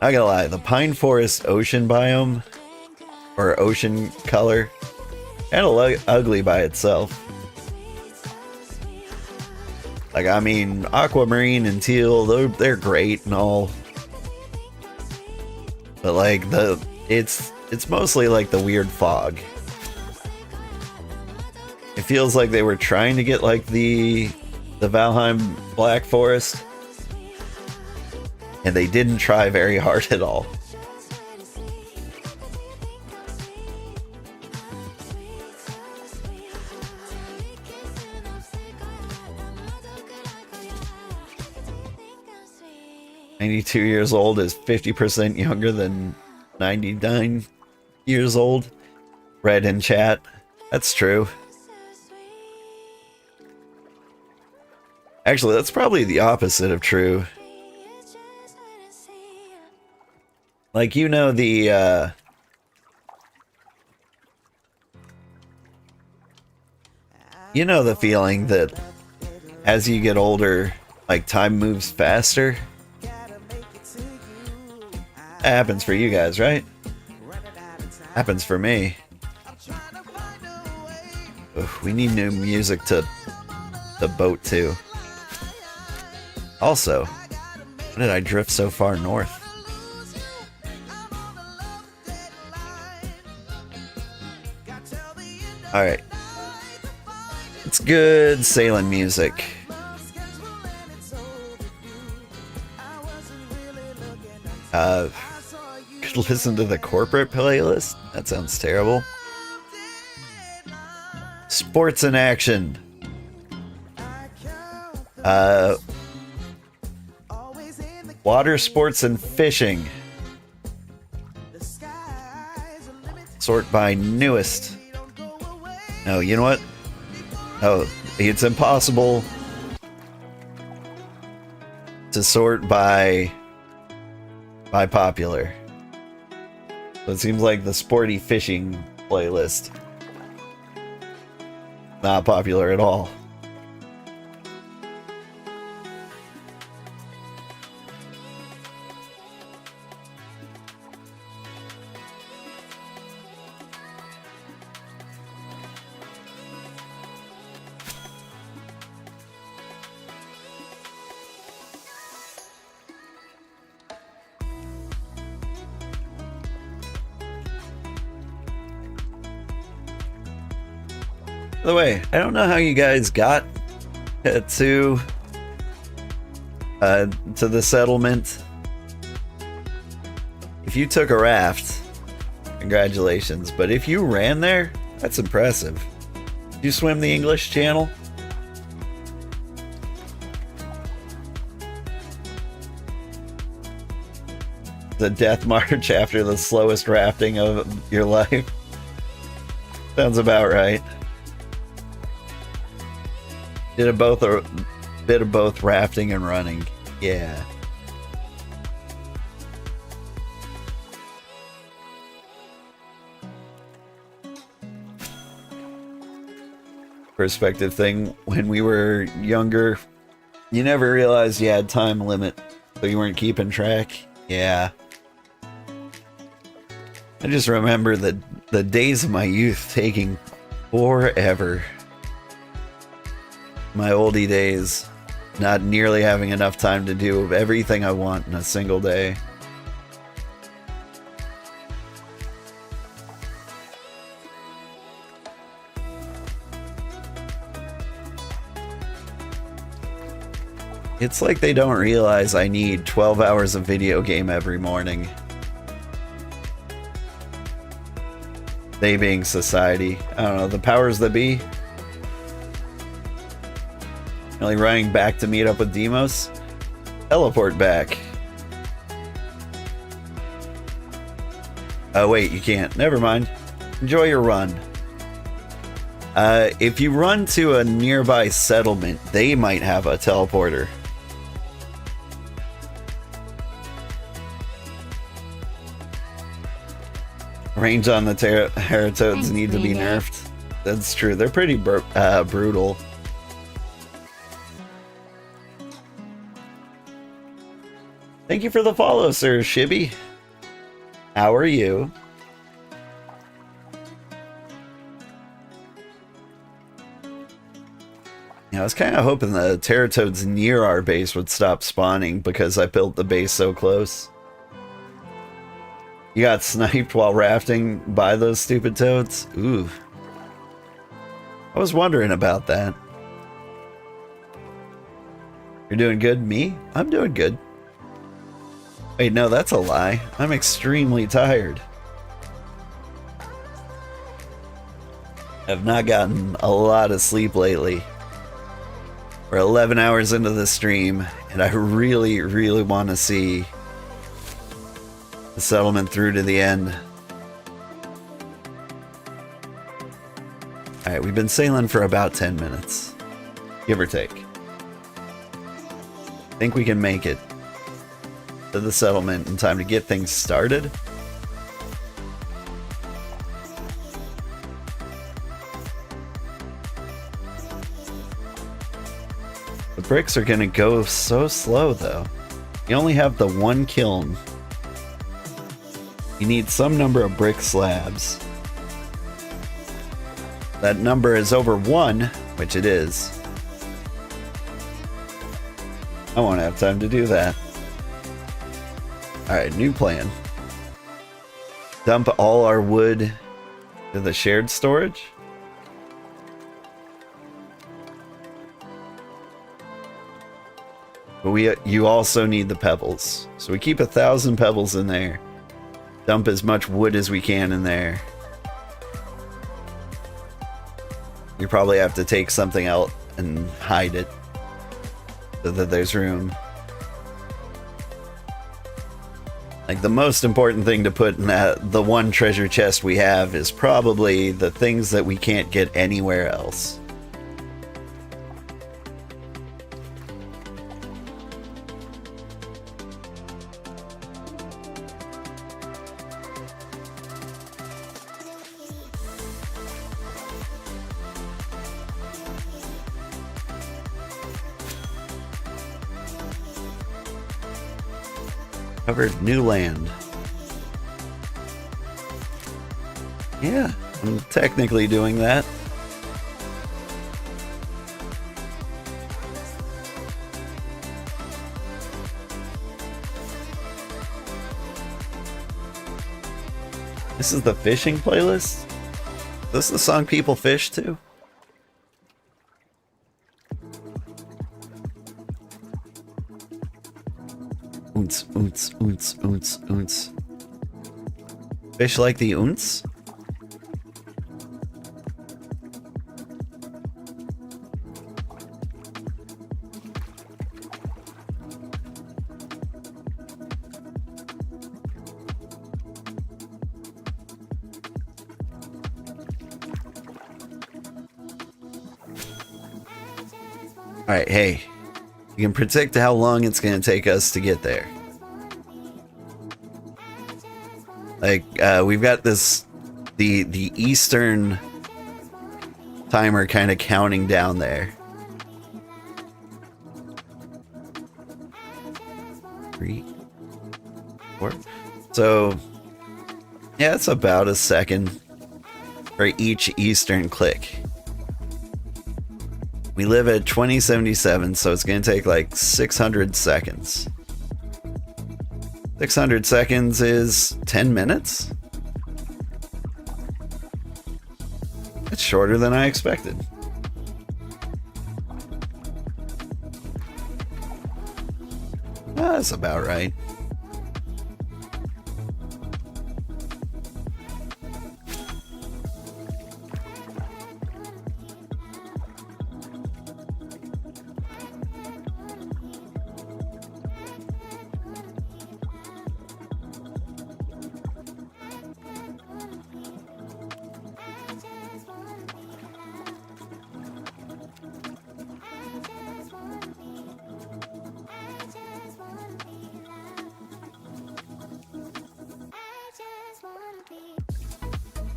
Not gonna lie, the pine forest ocean biome, or ocean color, kinda ugly by itself. Like, I mean, aquamarine and teal, they're great and all. But like, it's mostly like the weird fog. It feels like they were trying to get like the Valheim Black Forest, and they didn't try very hard at all. "92 years old is 50% younger than 99 years old." Read in chat. That's true. Actually, that's probably the opposite of true. Like, you know the feeling that as you get older, like, time moves faster? That happens for you guys, right? Happens for me. Ugh, we need new music to the boat to. Also, why did I drift so far north? Alright. It's good sailing music. Could listen to the corporate playlist? That sounds terrible. Sports in action. Water sports and fishing. Sort by newest. No, you know what? Oh, it's impossible to sort by popular. So it seems like the sporty fishing playlist, not popular at all. By the way, I don't know how you guys got to the settlement. If you took a raft, congratulations. But if you ran there, that's impressive. Did you swim the English Channel? The death march after the slowest rafting of your life. Sounds about right. Did a bit of both rafting and running. Yeah. Perspective thing. When we were younger, you never realized you had time limit, so you weren't keeping track. Yeah. I just remember the days of my youth taking forever. My oldie days, not nearly having enough time to do everything I want in a single day. It's like they don't realize I need 12 hours of video game every morning. They being society. I don't know, the powers that be. Really running back to meet up with Demos? Teleport back. Oh wait, you can't. Never mind. Enjoy your run. If you run to a nearby settlement, they might have a teleporter. Range on the Teratoads need to be nerfed. That's true. They're pretty brutal. Thank you for the follow, Sir Shibby. How are you? I was kind of hoping the Teratoads near our base would stop spawning because I built the base so close. You got sniped while rafting by those stupid toads? Ooh. I was wondering about that. You're doing good? Me? I'm doing good. Wait, no, that's a lie. I'm extremely tired. I've not gotten a lot of sleep lately. We're 11 hours into the stream, and I really, really want to see the settlement through to the end. Alright, we've been sailing for about 10 minutes. Give or take. Think we can make it to the settlement in time to get things started. The bricks are gonna go so slow though. You only have the one kiln. You need some number of brick slabs. That number is over 1, which it is. I won't have time to do that. Alright, new plan. Dump all our wood to the shared storage. But you also need the pebbles. So we keep 1,000 pebbles in there. Dump as much wood as we can in there. You probably have to take something out and hide it so that there's room. Like, the most important thing to put in the one treasure chest we have is probably the things that we can't get anywhere else. Covered new land. Yeah, I'm technically doing that. This is the fishing playlist? Is this the song people fish to? Oonts, oonts, oonts, oonts, oonts. Fish like the oonts? Alright, hey. You can predict how long it's going to take us to get there. Like, we've got this, the eastern timer kind of counting down there. 3, 4. So, Yeah, it's about a second for each eastern click. We live at 2077, so it's going to take like 600 seconds. 600 seconds is 10 minutes? It's shorter than I expected. That's about right.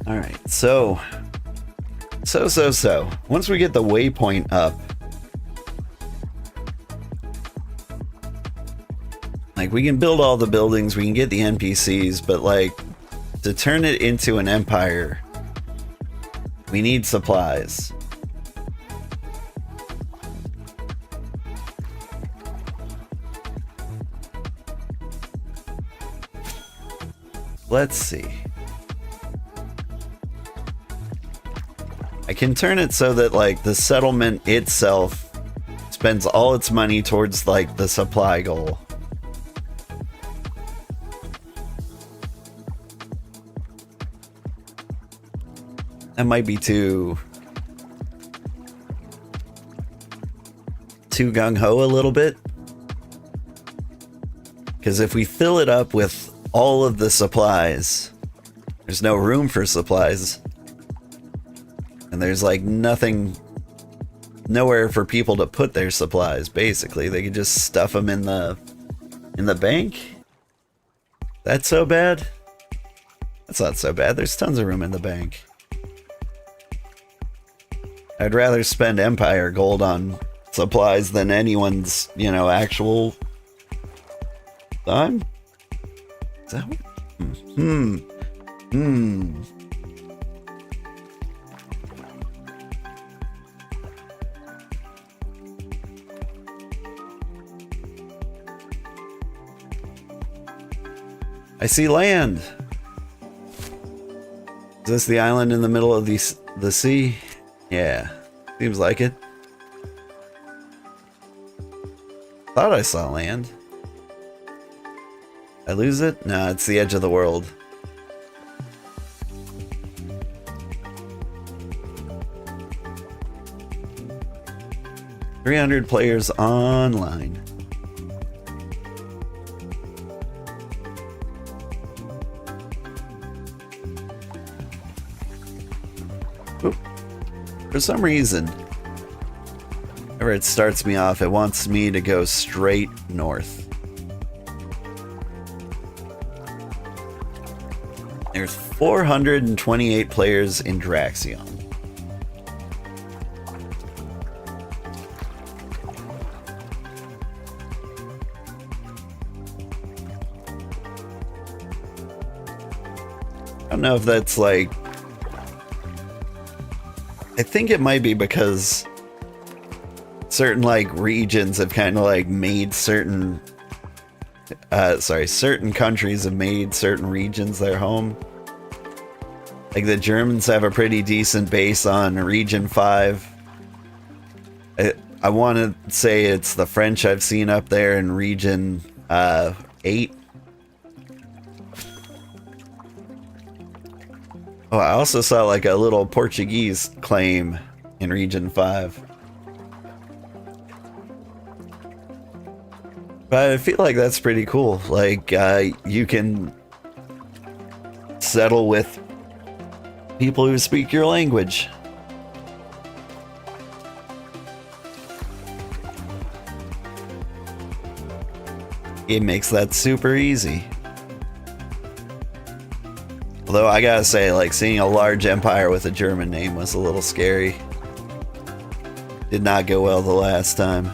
Alright, so. Once we get the waypoint up, like, we can build all the buildings, we can get the NPCs, but, like, to turn it into an empire, we need supplies. Let's see. I can turn it so that, like, the settlement itself spends all its money towards, like, the supply goal. That might be too gung-ho a little bit. Because if we fill it up with all of the supplies, there's no room for supplies. And there's like nowhere for people to put their supplies, basically. They could just stuff them in the bank. That's so bad? That's not so bad. There's tons of room in the bank. I'd rather spend Empire Gold on supplies than anyone's, actual time. Is that what? I see land. Is this the island in the middle of the sea? Yeah, seems like it. Thought I saw land. I lose it? No, it's the edge of the world. $300 players online. Oop. For some reason, whenever it starts me off, it wants me to go straight north. There's 428 players in Draxion. I don't know if that's like... I think it might be because certain like regions have kind of like made certain certain countries have made certain regions their home. Like the Germans have a pretty decent base on Region 5. I want to say it's the French I've seen up there in Region 8. Oh, I also saw like a little Portuguese claim in Region 5. But I feel like that's pretty cool. Like, you can settle with people who speak your language. It makes that super easy. Although I gotta say, like, seeing a large empire with a German name was a little scary. Did not go well the last time.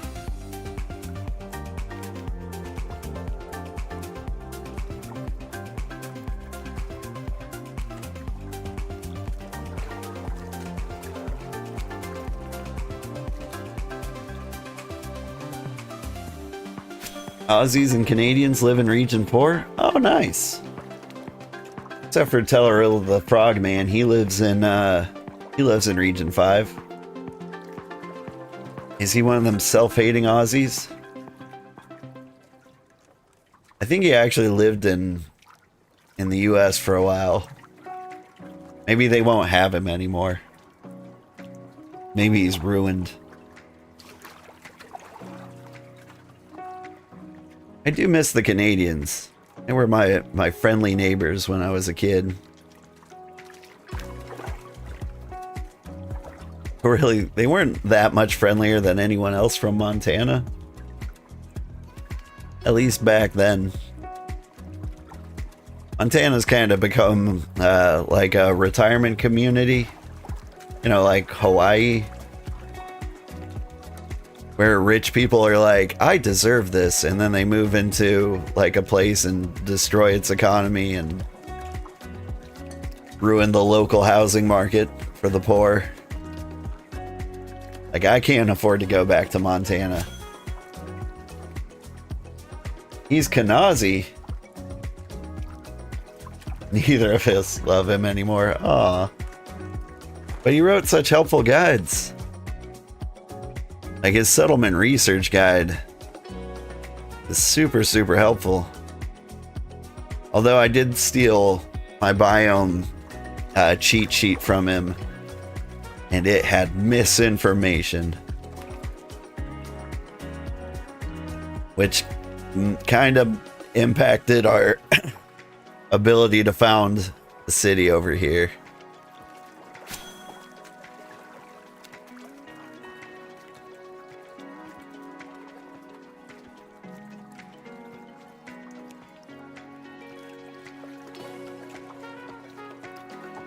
Aussies and Canadians live in Region 4? Oh, nice. Except for Telleril the Frogman, he lives in Region 5. Is he one of them self-hating Aussies? I think he actually lived in the US for a while. Maybe they won't have him anymore. Maybe he's ruined. I do miss the Canadians. They were my friendly neighbors when I was a kid. Really, they weren't that much friendlier than anyone else from Montana. At least back then. Montana's kind of become like a retirement community. You know, like Hawaii. Where rich people are like, I deserve this, and then they move into like a place and destroy its economy and ruin the local housing market for the poor. Like, I can't afford to go back to Montana. He's Kanazi. Neither of us love him anymore. Aw. But he wrote such helpful guides. Like his settlement research guide is super, super helpful. Although I did steal my biome cheat sheet from him, and it had misinformation, which kind of impacted our ability to found the city over here.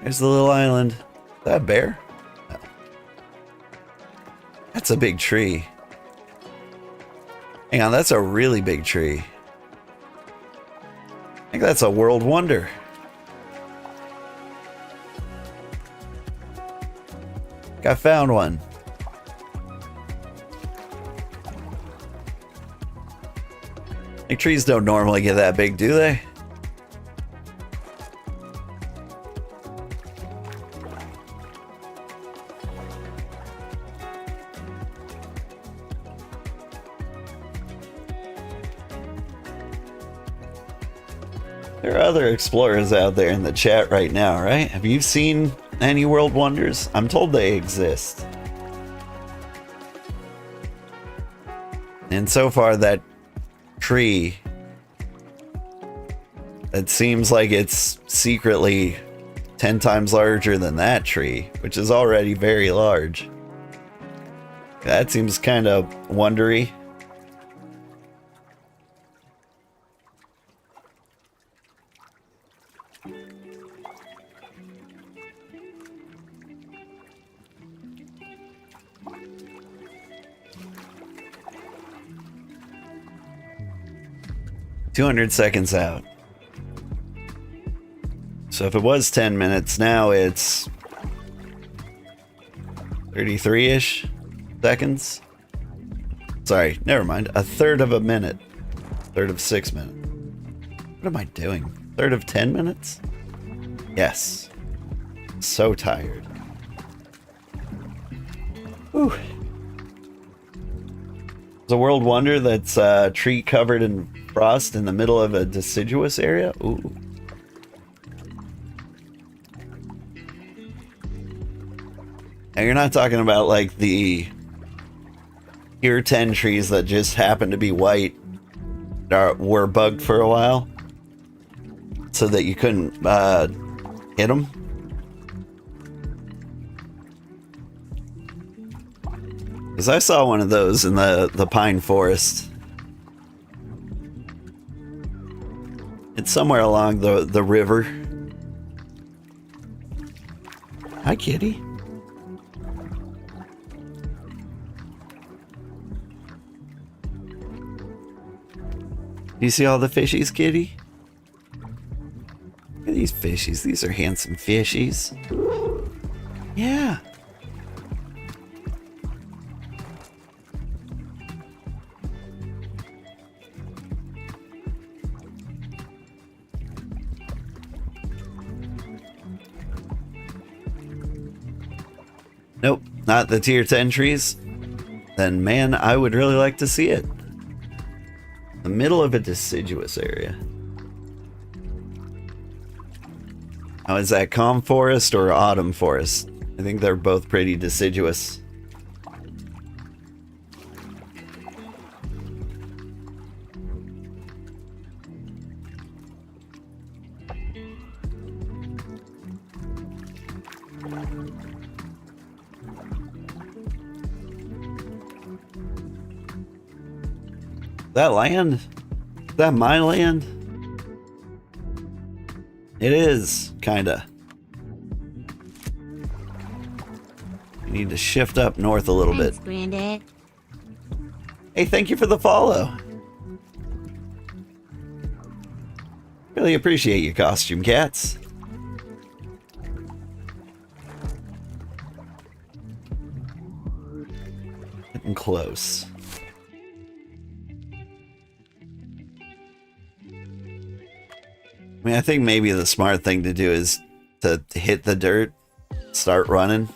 There's the little island. Is that a bear? No. That's a big tree. Hang on, that's a really big tree. I think that's a world wonder. I found one. Like, trees don't normally get that big, do they? There are other explorers out there in the chat right now, right? Have you seen any world wonders? I'm told they exist. And so far, that tree, it seems like it's secretly 10 times larger than that tree, which is already very large. That seems kind of wondery. $200 seconds out. So if it was 10 minutes, now it's 33-ish seconds. Sorry, never mind. A third of a minute. Third of 6 minutes. What am I doing? Third of 10 minutes? Yes. So tired. Whew. It's a world wonder that's a tree covered in frost in the middle of a deciduous area. Ooh. Now you're not talking about like the Tier 10 trees that just happen to be white that were bugged for a while so that you couldn't hit them. Because I saw one of those in the pine forest. It's somewhere along the river. Hi, kitty. Do you see all the fishies, kitty? Look at these fishies. These are handsome fishies. Yeah. not the tier 10 trees, then man, I would really like to see it. The middle of a deciduous area. Now, is that calm forest or autumn forest? I think they're both pretty deciduous. That land? Is that my land? It is, kinda. You need to shift up north a little Thanks, bit. Granddad. Hey, thank you for the follow. Really appreciate you, costume cats. Getting close. I mean, I think maybe the smart thing to do is to hit the dirt, start running.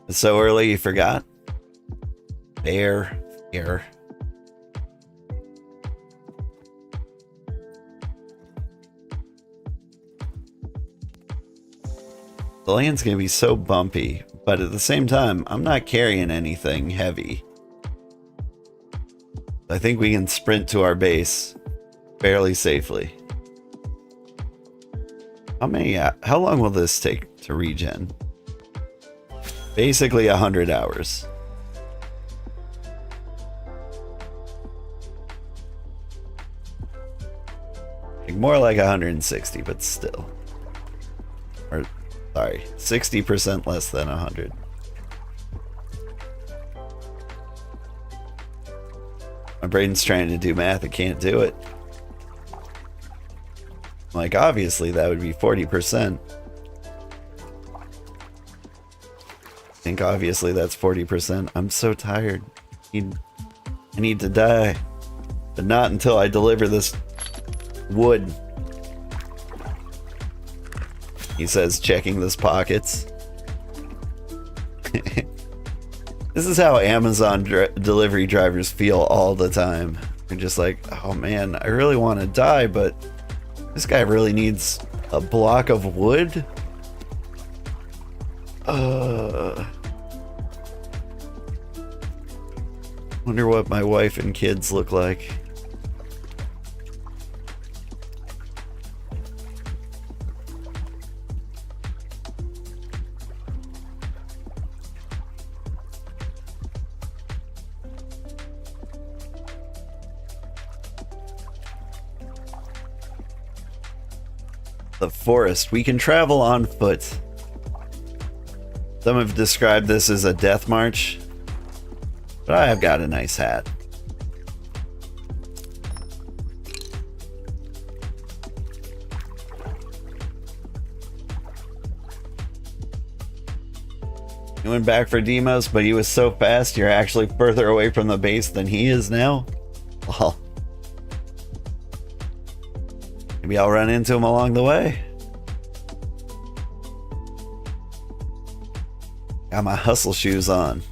It's so early you forgot. Bear, here. The land's gonna be so bumpy, but at the same time, I'm not carrying anything heavy. I think we can sprint to our base fairly safely. How long will this take to regen? Basically 100 hours. More like 160, but still. Or, sorry, 60% less than 100. My brain's trying to do math, it can't do it. Like, obviously that would be 40%. I think obviously that's 40%. I'm so tired. I need to die. But not until I deliver this wood. He says, checking his pockets. This is how Amazon delivery drivers feel all the time. They're just like, oh man, I really want to die, but this guy really needs a block of wood? Wonder what my wife and kids look like. The forest. We can travel on foot. Some have described this as a death march, but I have got a nice hat. He went back for Demos, but he was so fast you're actually further away from the base than he is now? Well, maybe I'll run into him along the way. Got my hustle shoes on.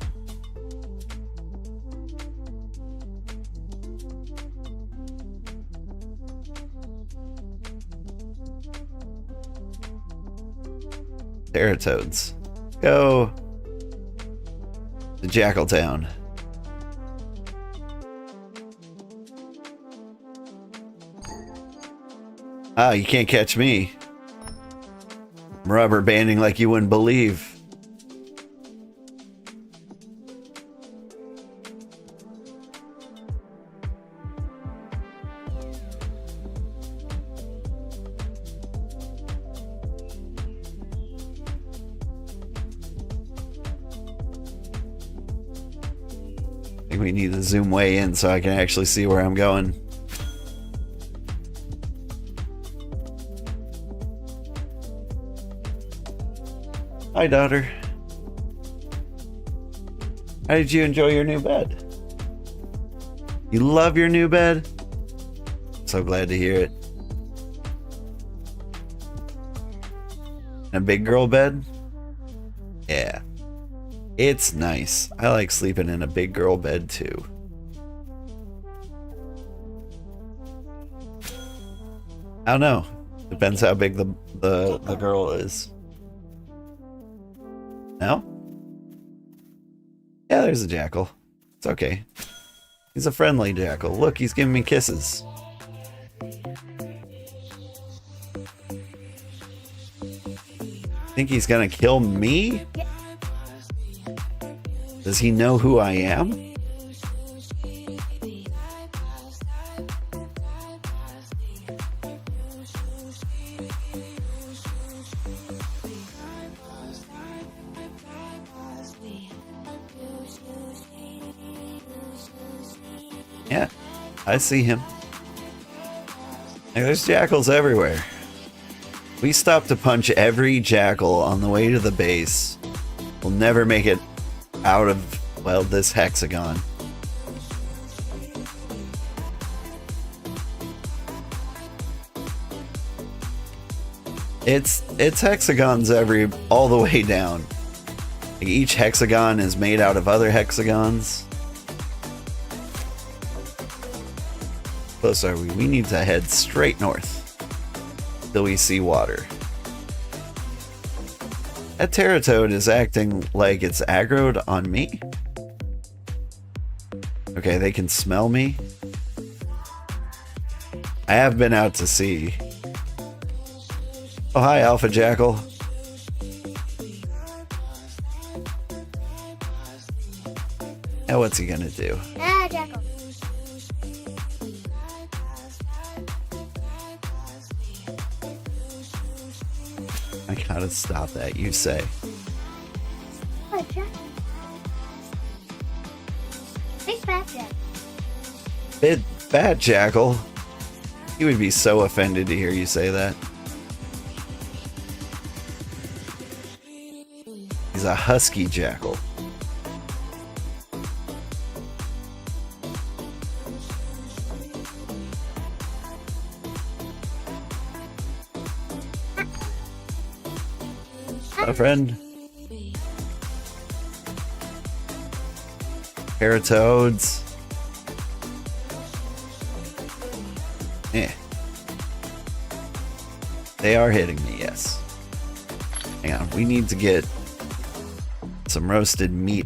Teratoads. Go to Jackaltown. Ah, you can't catch me. I'm rubber banding like you wouldn't believe. I think we need to zoom way in so I can actually see where I'm going. Hi, daughter. How did you enjoy your new bed? You love your new bed? So glad to hear it. A big girl bed? Yeah. It's nice. I like sleeping in a big girl bed too. I don't know. Depends how big the girl is. No? Yeah, there's a jackal. It's okay. He's a friendly jackal. Look, he's giving me kisses. Think he's gonna kill me? Does he know who I am? Yeah, I see him. There's jackals everywhere. We stop to punch every jackal on the way to the base. We'll never make it out of, well, this hexagon. It's hexagons all the way down. Like each hexagon is made out of other hexagons. Close are we? We need to head straight north till we see water. That Terratoad is acting like it's aggroed on me. Okay, they can smell me. I have been out to sea. Oh, hi, Alpha Jackal. Now what's he gonna do? Ah, Jackal. I gotta stop that, you say. What, Jackal? Big fat Jackal. Big fat Jackal? He would be so offended to hear you say that. He's a husky jackal. My friend. Terratoads. Eh. They are hitting me, yes. Hang on, we need to get some roasted meat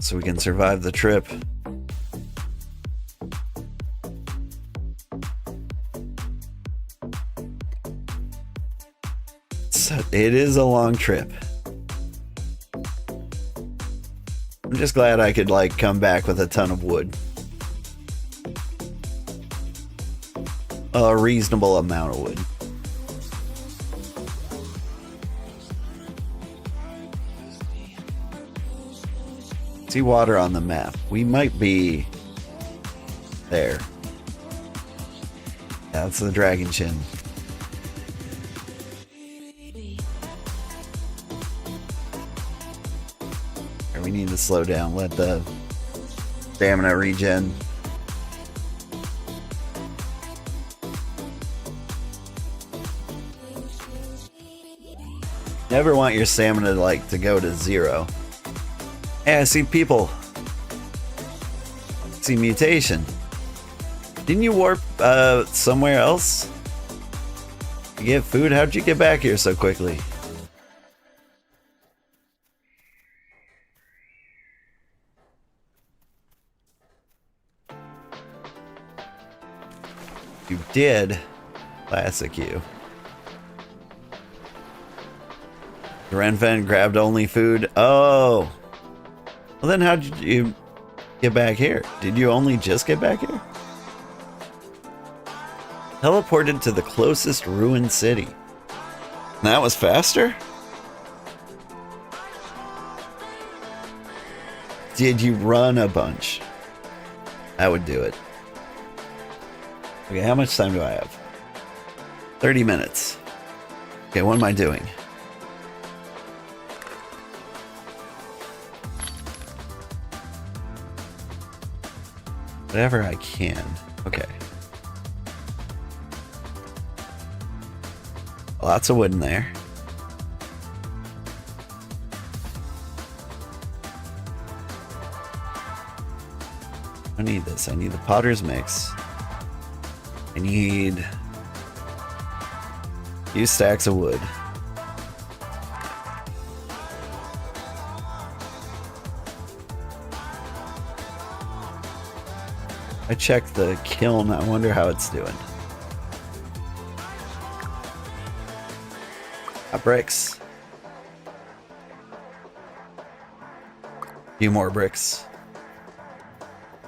so we can survive the trip. So it is a long trip. I'm just glad I could like come back with a ton of wood. A reasonable amount of wood. See water on the map. We might be there. That's the dragon chin. We need to slow down, let the stamina regen. Never want your stamina to go to 0. Hey, I see people. I see mutation. Didn't you warp somewhere else? You get food? How'd you get back here so quickly? You did. Classic you. Renfen grabbed only food. Oh. Well then how did you get back here? Did you only just get back here? Teleported to the closest ruined city. That was faster? Did you run a bunch? I would do it. Okay, how much time do I have? 30 minutes. Okay, what am I doing? Whatever I can. Okay. Lots of wood in there. I need this. I need the potter's mix. I need a few stacks of wood. I checked the kiln. I wonder how it's doing. Got bricks. A few more bricks.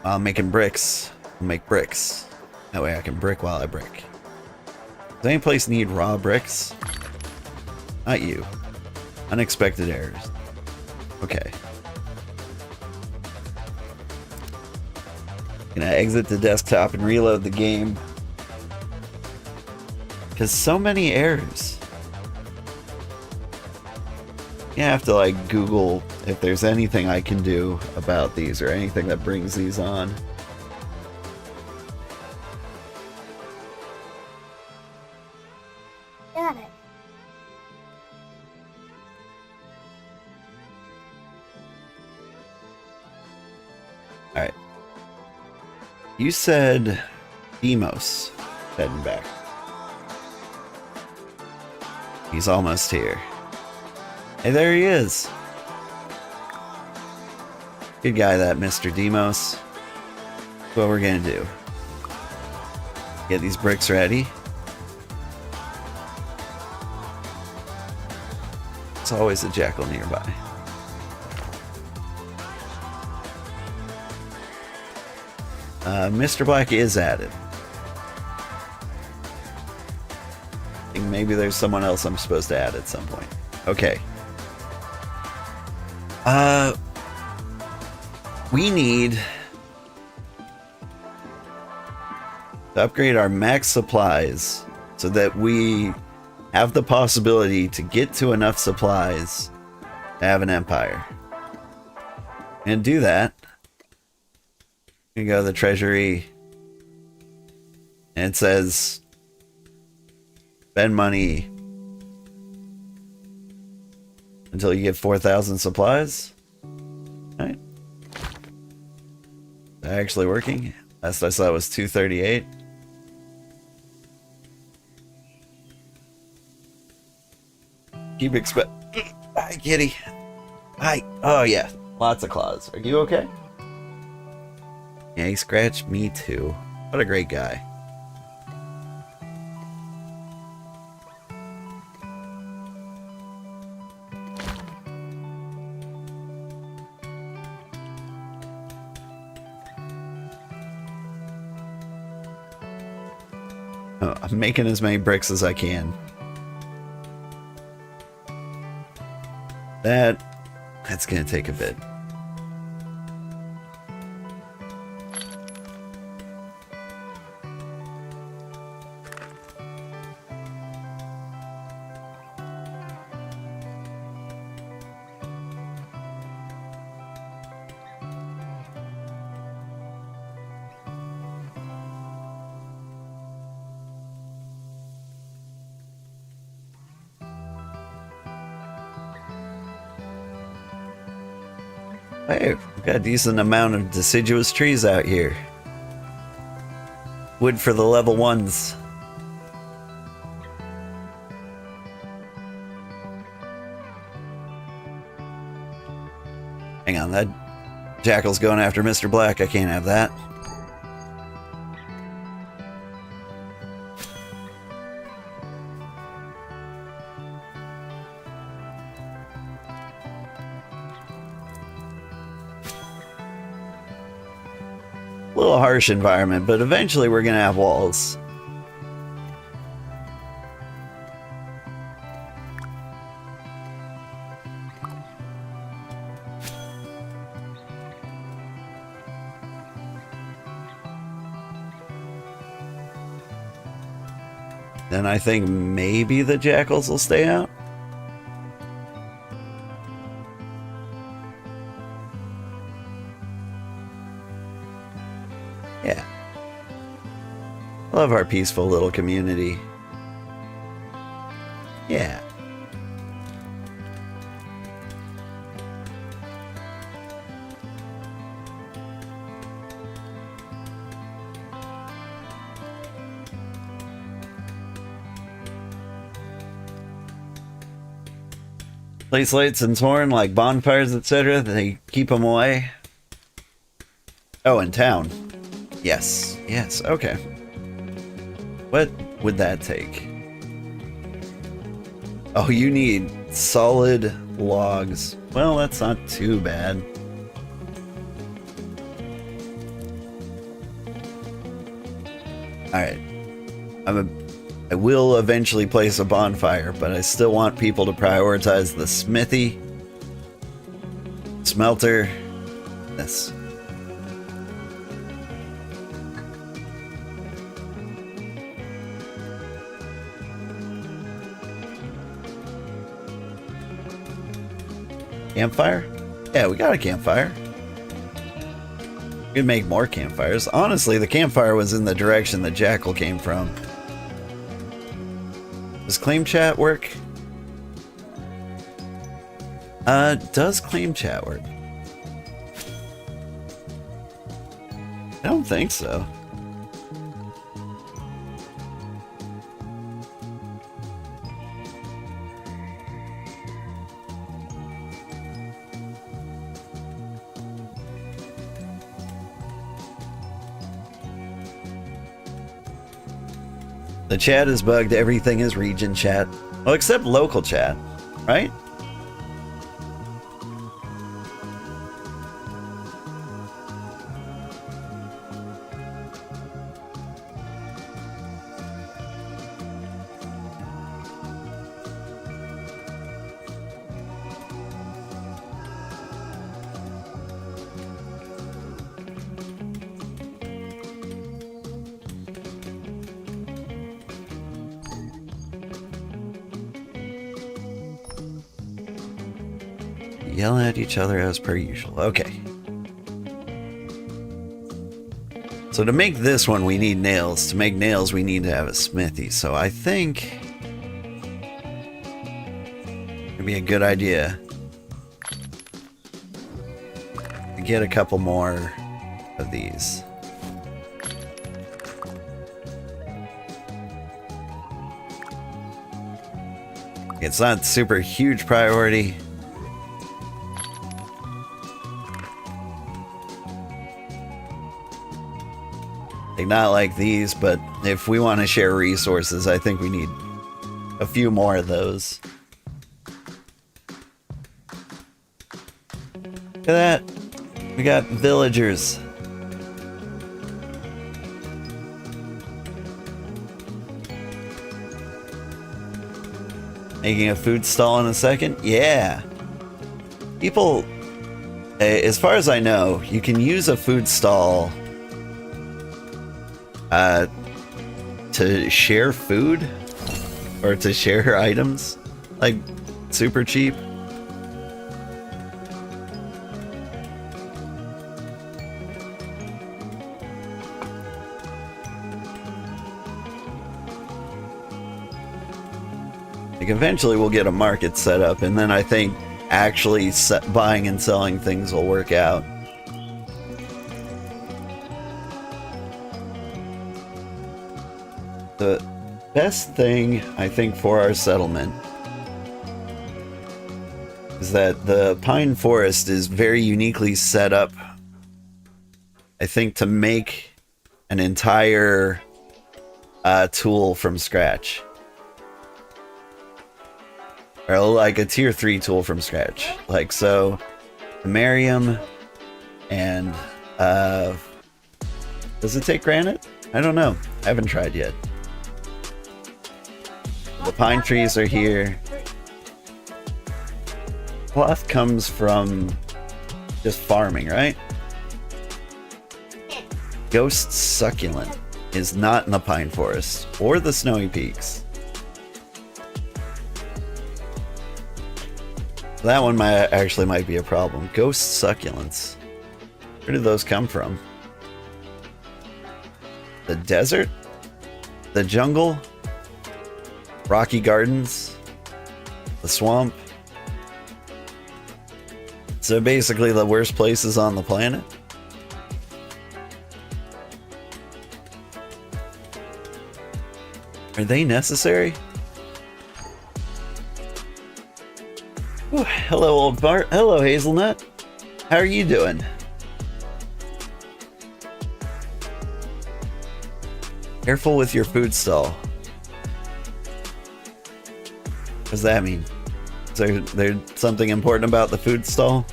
While I'm making bricks, I'll make bricks. That way I can brick while I brick. Does any place need raw bricks? Not you. Unexpected errors. Okay. Gonna exit the desktop and reload the game. Because so many errors. You have to like Google if there's anything I can do about these or anything that brings these on. Got it. Alright. You said Demos heading back. He's almost here. Hey, there he is. Good guy, that Mr. Demos. That's what we're gonna do. Get these bricks ready. There's always a jackal nearby. Mr. Black is at it. I think maybe there's someone else I'm supposed to add at some point. Okay. We need to upgrade our max supplies so that we have the possibility to get to enough supplies to have an empire. And do that. You go to the treasury and it says spend money until you get 4,000 supplies. Alright. Actually working. Last I saw it was 238. Keep expect. Hi, kitty. Hi. Oh yeah, lots of claws. Are you okay? Yeah, he scratched me too. What a great guy. Oh, I'm making as many bricks as I can. That's gonna take a bit. Hey, we've got a decent amount of deciduous trees out here. Wood for the level 1s. Hang on, that jackal's going after Mr. Black. I can't have that. A little harsh environment, but eventually we're gonna have walls. Then I think maybe the jackals will stay out. Yeah. Love our peaceful little community. Yeah. Place lights and torn like bonfires, etc. They keep them away. Oh, in town. Yes. Yes. Okay. What would that take? Oh, you need solid logs. Well, that's not too bad. Alright. I will eventually place a bonfire, but I still want people to prioritize the smithy, smelter, this. Campfire? Yeah, we got a campfire. We could make more campfires. Honestly, the campfire was in the direction the jackal came from. Does claim chat work? Does claim chat work? I don't think so. The chat is bugged. Everything is region chat. Well, except local chat, right? Yell at each other as per usual. Okay. So to make this one, we need nails. To make nails, we need to have a smithy. So I think it'd be a good idea to get a couple more of these. It's not super huge priority. Like, not like these, but if we want to share resources, I think we need a few more of those. Look at that. We got villagers. Making a food stall in a second? Yeah. People, as far as I know, you can use a food stall to share food or to share items, like super cheap. Like, eventually we'll get a market set up, and then I think actually buying and selling things will work out. The best thing, I think, for our settlement is that the pine forest is very uniquely set up, I think, to make an entire tool from scratch. Or like a tier 3 tool from scratch. Like, so, Amerium and, does it take granite? I don't know. I haven't tried yet. The pine trees are here. Cloth comes from just farming, right? Ghost succulent is not in the pine forest or the snowy peaks. That one might be a problem. Ghost succulents. Where did those come from? The desert? The jungle? Rocky gardens? the swamp. So basically the worst places on the planet. Are they necessary? Ooh, hello, old Bart. Hello, Hazelnut. How are you doing? Careful with your food stall. What does that mean? Is there something important about the food stall?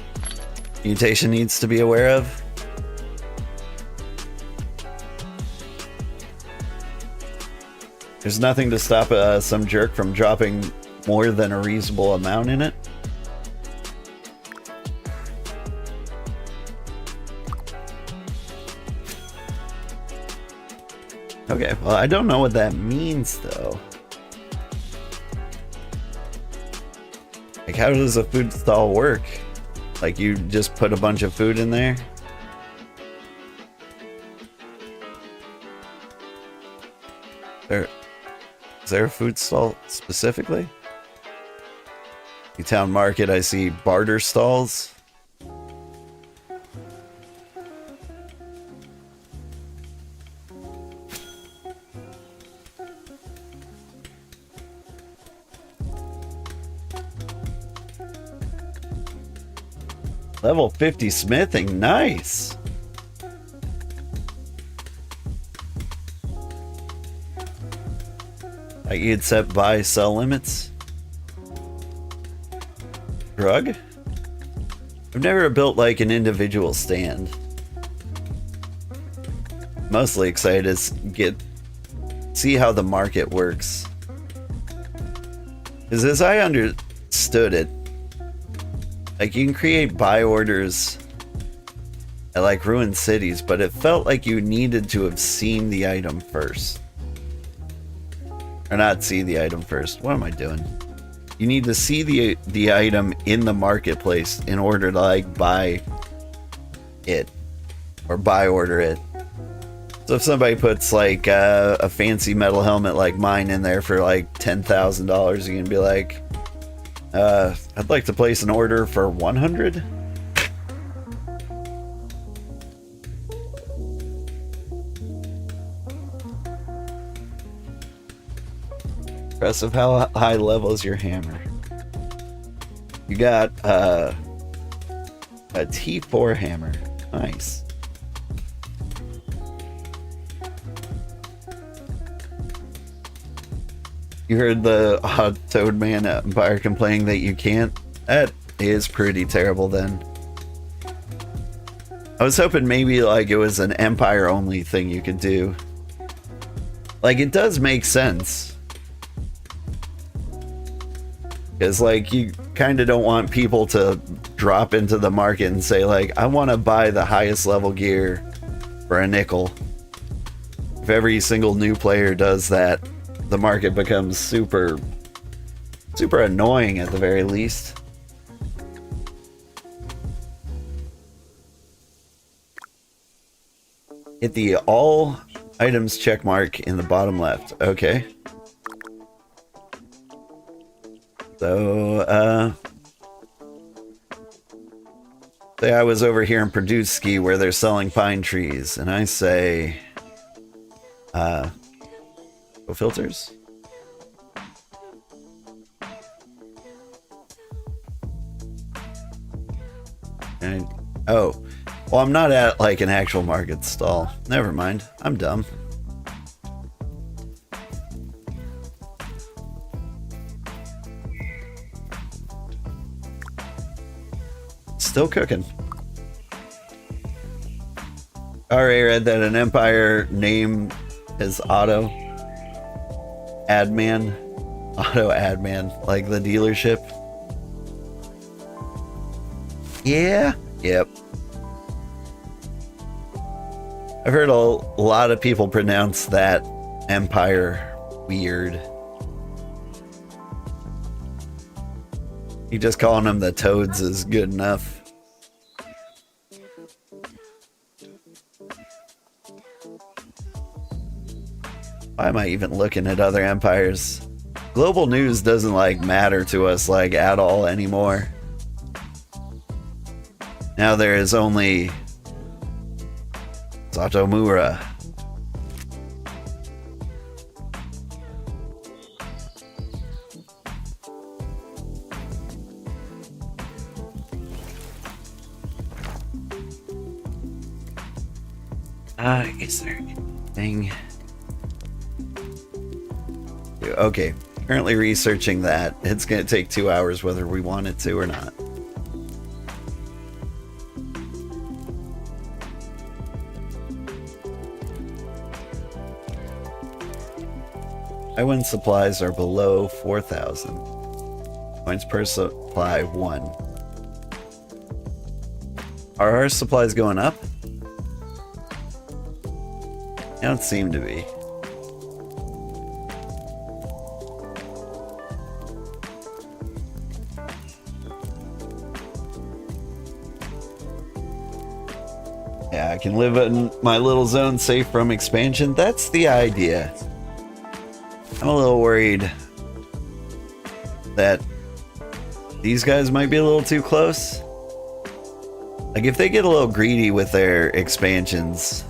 Mutation needs to be aware of? There's nothing to stop some jerk from dropping more than a reasonable amount in it? Okay, well, I don't know what that means, though. Like, how does a food stall work? Like, you just put a bunch of food in there? Is there a food stall specifically? Town Market, I see barter stalls. Level 50 smithing, nice. Like you'd set buy sell limits. Drug? I've never built like an individual stand. Mostly excited to see how the market works. Because as I understood it, like you can create buy orders at like ruined cities, but it felt like you needed to have seen the item first. Or not see the item first. What am I doing? You need to see the item in the marketplace in order to like buy it or buy order it. So if somebody puts like a fancy metal helmet like mine in there for like $10,000, you can be like, I'd like to place an order for 100. Impressive. How high level is your hammer? You got a T4 hammer. Nice. You heard the odd Toad Man at Empire complaining that you can't? That is pretty terrible then. I was hoping maybe like it was an Empire only thing you could do. Like it does make sense. Because like you kind of don't want people to drop into the market and say like, I want to buy the highest level gear for a nickel. If every single new player does that, the market becomes super annoying at the very least. Hit the all items check mark in the bottom left. Okay. So, say I was over here in Purdue where they're selling pine trees, and I say, filters? And, oh, well, I'm not at like an actual market stall. Never mind, I'm dumb. Still cooking. Already read that an Empire name is Auto Adman, like the dealership. Yeah, yep. I've heard a lot of people pronounce that Empire weird. You just calling them the Toads is good enough. Why am I even looking at other empires? Global news doesn't like matter to us like at all anymore. Now there is only Satōmura. Is there anything? Okay, currently researching that. It's gonna take 2 hours whether we want it to or not. When supplies are below 4,000. Points per supply 1. Are our supplies going up? They don't seem to be. Yeah, I can live in my little zone safe from expansion. That's the idea. I'm a little worried that these guys might be a little too close. Like if they get a little greedy with their expansions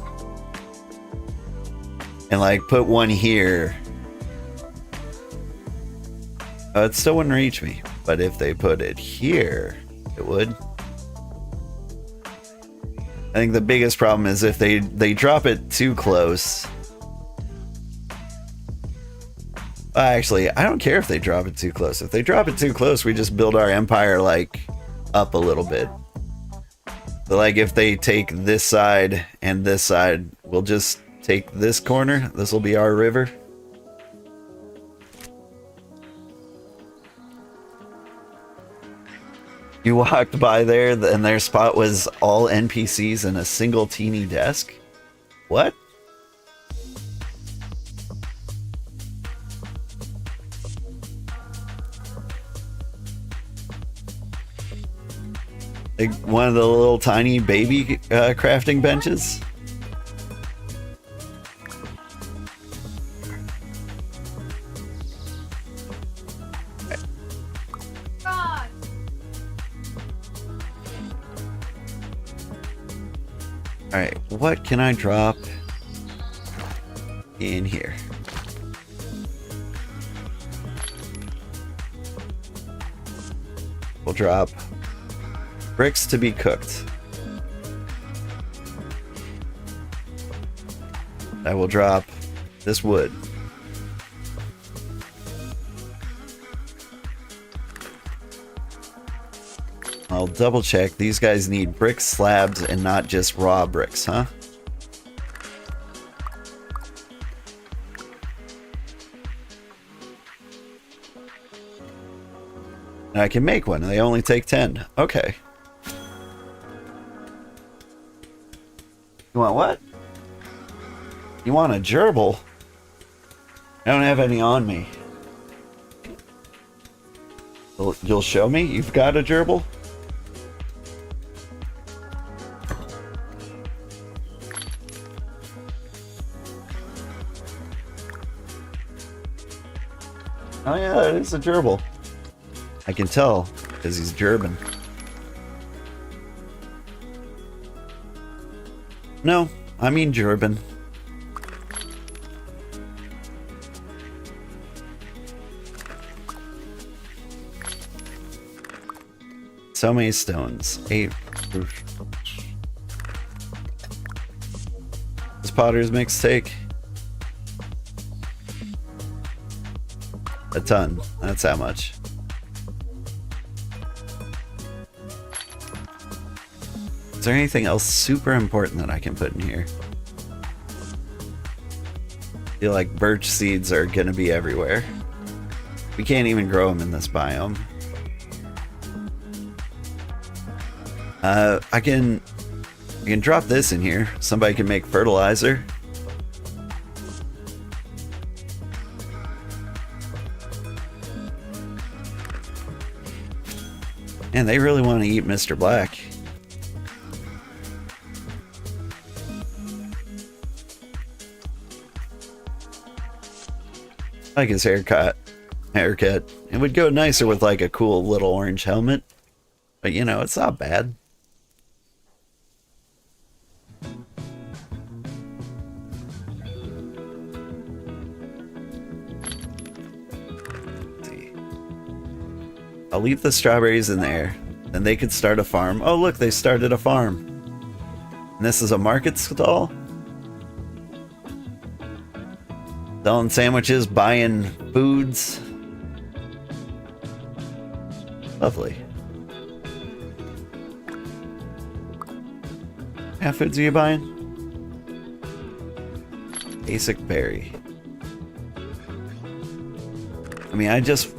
and like put one here, it still wouldn't reach me. But if they put it here, it would. I think the biggest problem is if they drop it too close. Actually, I don't care if they drop it too close. If they drop it too close, we just build our empire like up a little bit. But like if they take this side and this side, we'll just take this corner. This will be our river. You walked by there and their spot was all NPCs and a single teeny desk? What? Like one of the little tiny baby crafting benches? Alright, what can I drop in here? We'll drop bricks to be cooked. I will drop this wood. I'll double check. These guys need brick slabs and not just raw bricks, huh? I can make one. They only take 10. Okay. You want what? You want a gerbil? I don't have any on me. You'll show me? You've got a gerbil? Oh yeah, it is a gerbil. I can tell because he's German. No, I mean German. So many stones. 8. This potter's mix take a ton. That's how much. Is there anything else super important that I can put in here? I feel like birch seeds are gonna be everywhere. We can't even grow them in this biome. I can drop this in here. Somebody can make fertilizer. And they really want to eat Mr. Black. I like his haircut. haircut. It would go nicer with like a cool little orange helmet. But you know, it's not bad. Let's see. I'll leave the strawberries in there. Then they could start a farm. Oh look, they started a farm. And this is a market stall? Selling sandwiches, buying foods. Lovely. What kind of foods are you buying? Basic berry. I mean, I just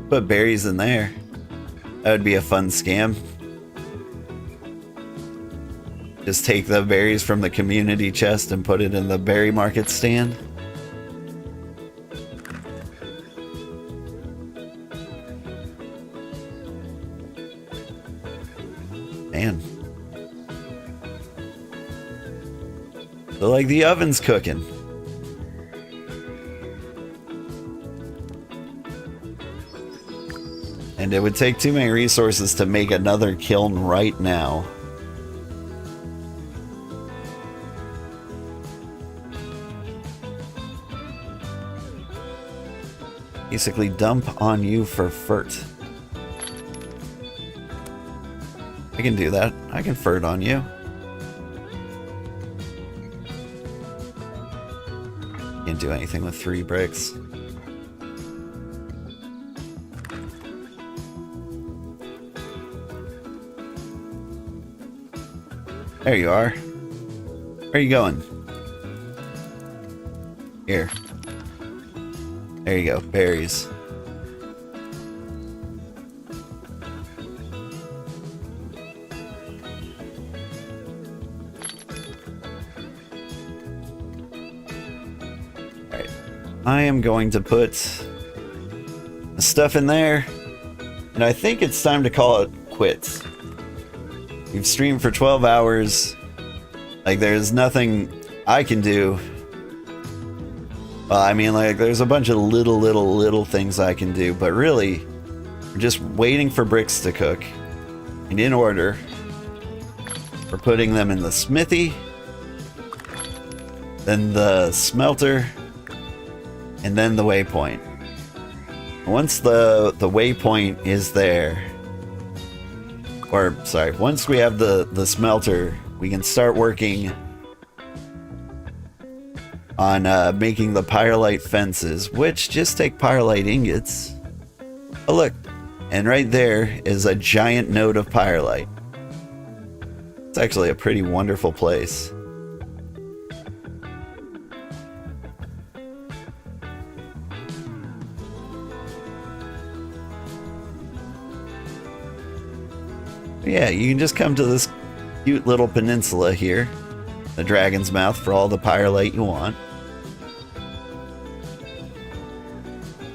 put berries in there. That would be a fun scam. Just take the berries from the community chest and put it in the berry market stand. Man. So like the oven's cooking. And it would take too many resources to make another kiln right now. Basically dump on you for fert. I can do that. I can fert on you. Can't do anything with 3 bricks. There you are. Where are you going? Here. There you go, berries. Alright. I am going to put the stuff in there. And I think it's time to call it quits. We've streamed for 12 hours. Like, there's nothing I can do. Well, I mean, like, there's a bunch of little things I can do, but really, we're just waiting for bricks to cook. And in order, we're putting them in the smithy, then the smelter, and then the waypoint. Once the waypoint is there, or, sorry, once we have the smelter, we can start working on making the pyrolite fences, which just take pyrolite ingots. Oh look, and right there is a giant node of pyrolite. It's actually a pretty wonderful place. Yeah, you can just come to this cute little peninsula here, the Dragon's Mouth, for all the pyrolite you want.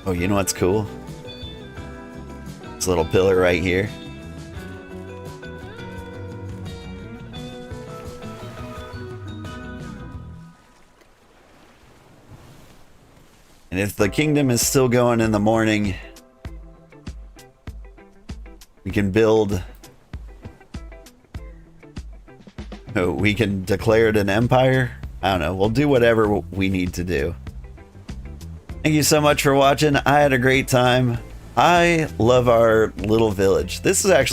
Oh, you know what's cool? This little pillar right here. And if the kingdom is still going in the morning, we can build... Oh, we can declare it an empire? I don't know. We'll do whatever we need to do. Thank you so much for watching. I had a great time. I love our little village. This is actually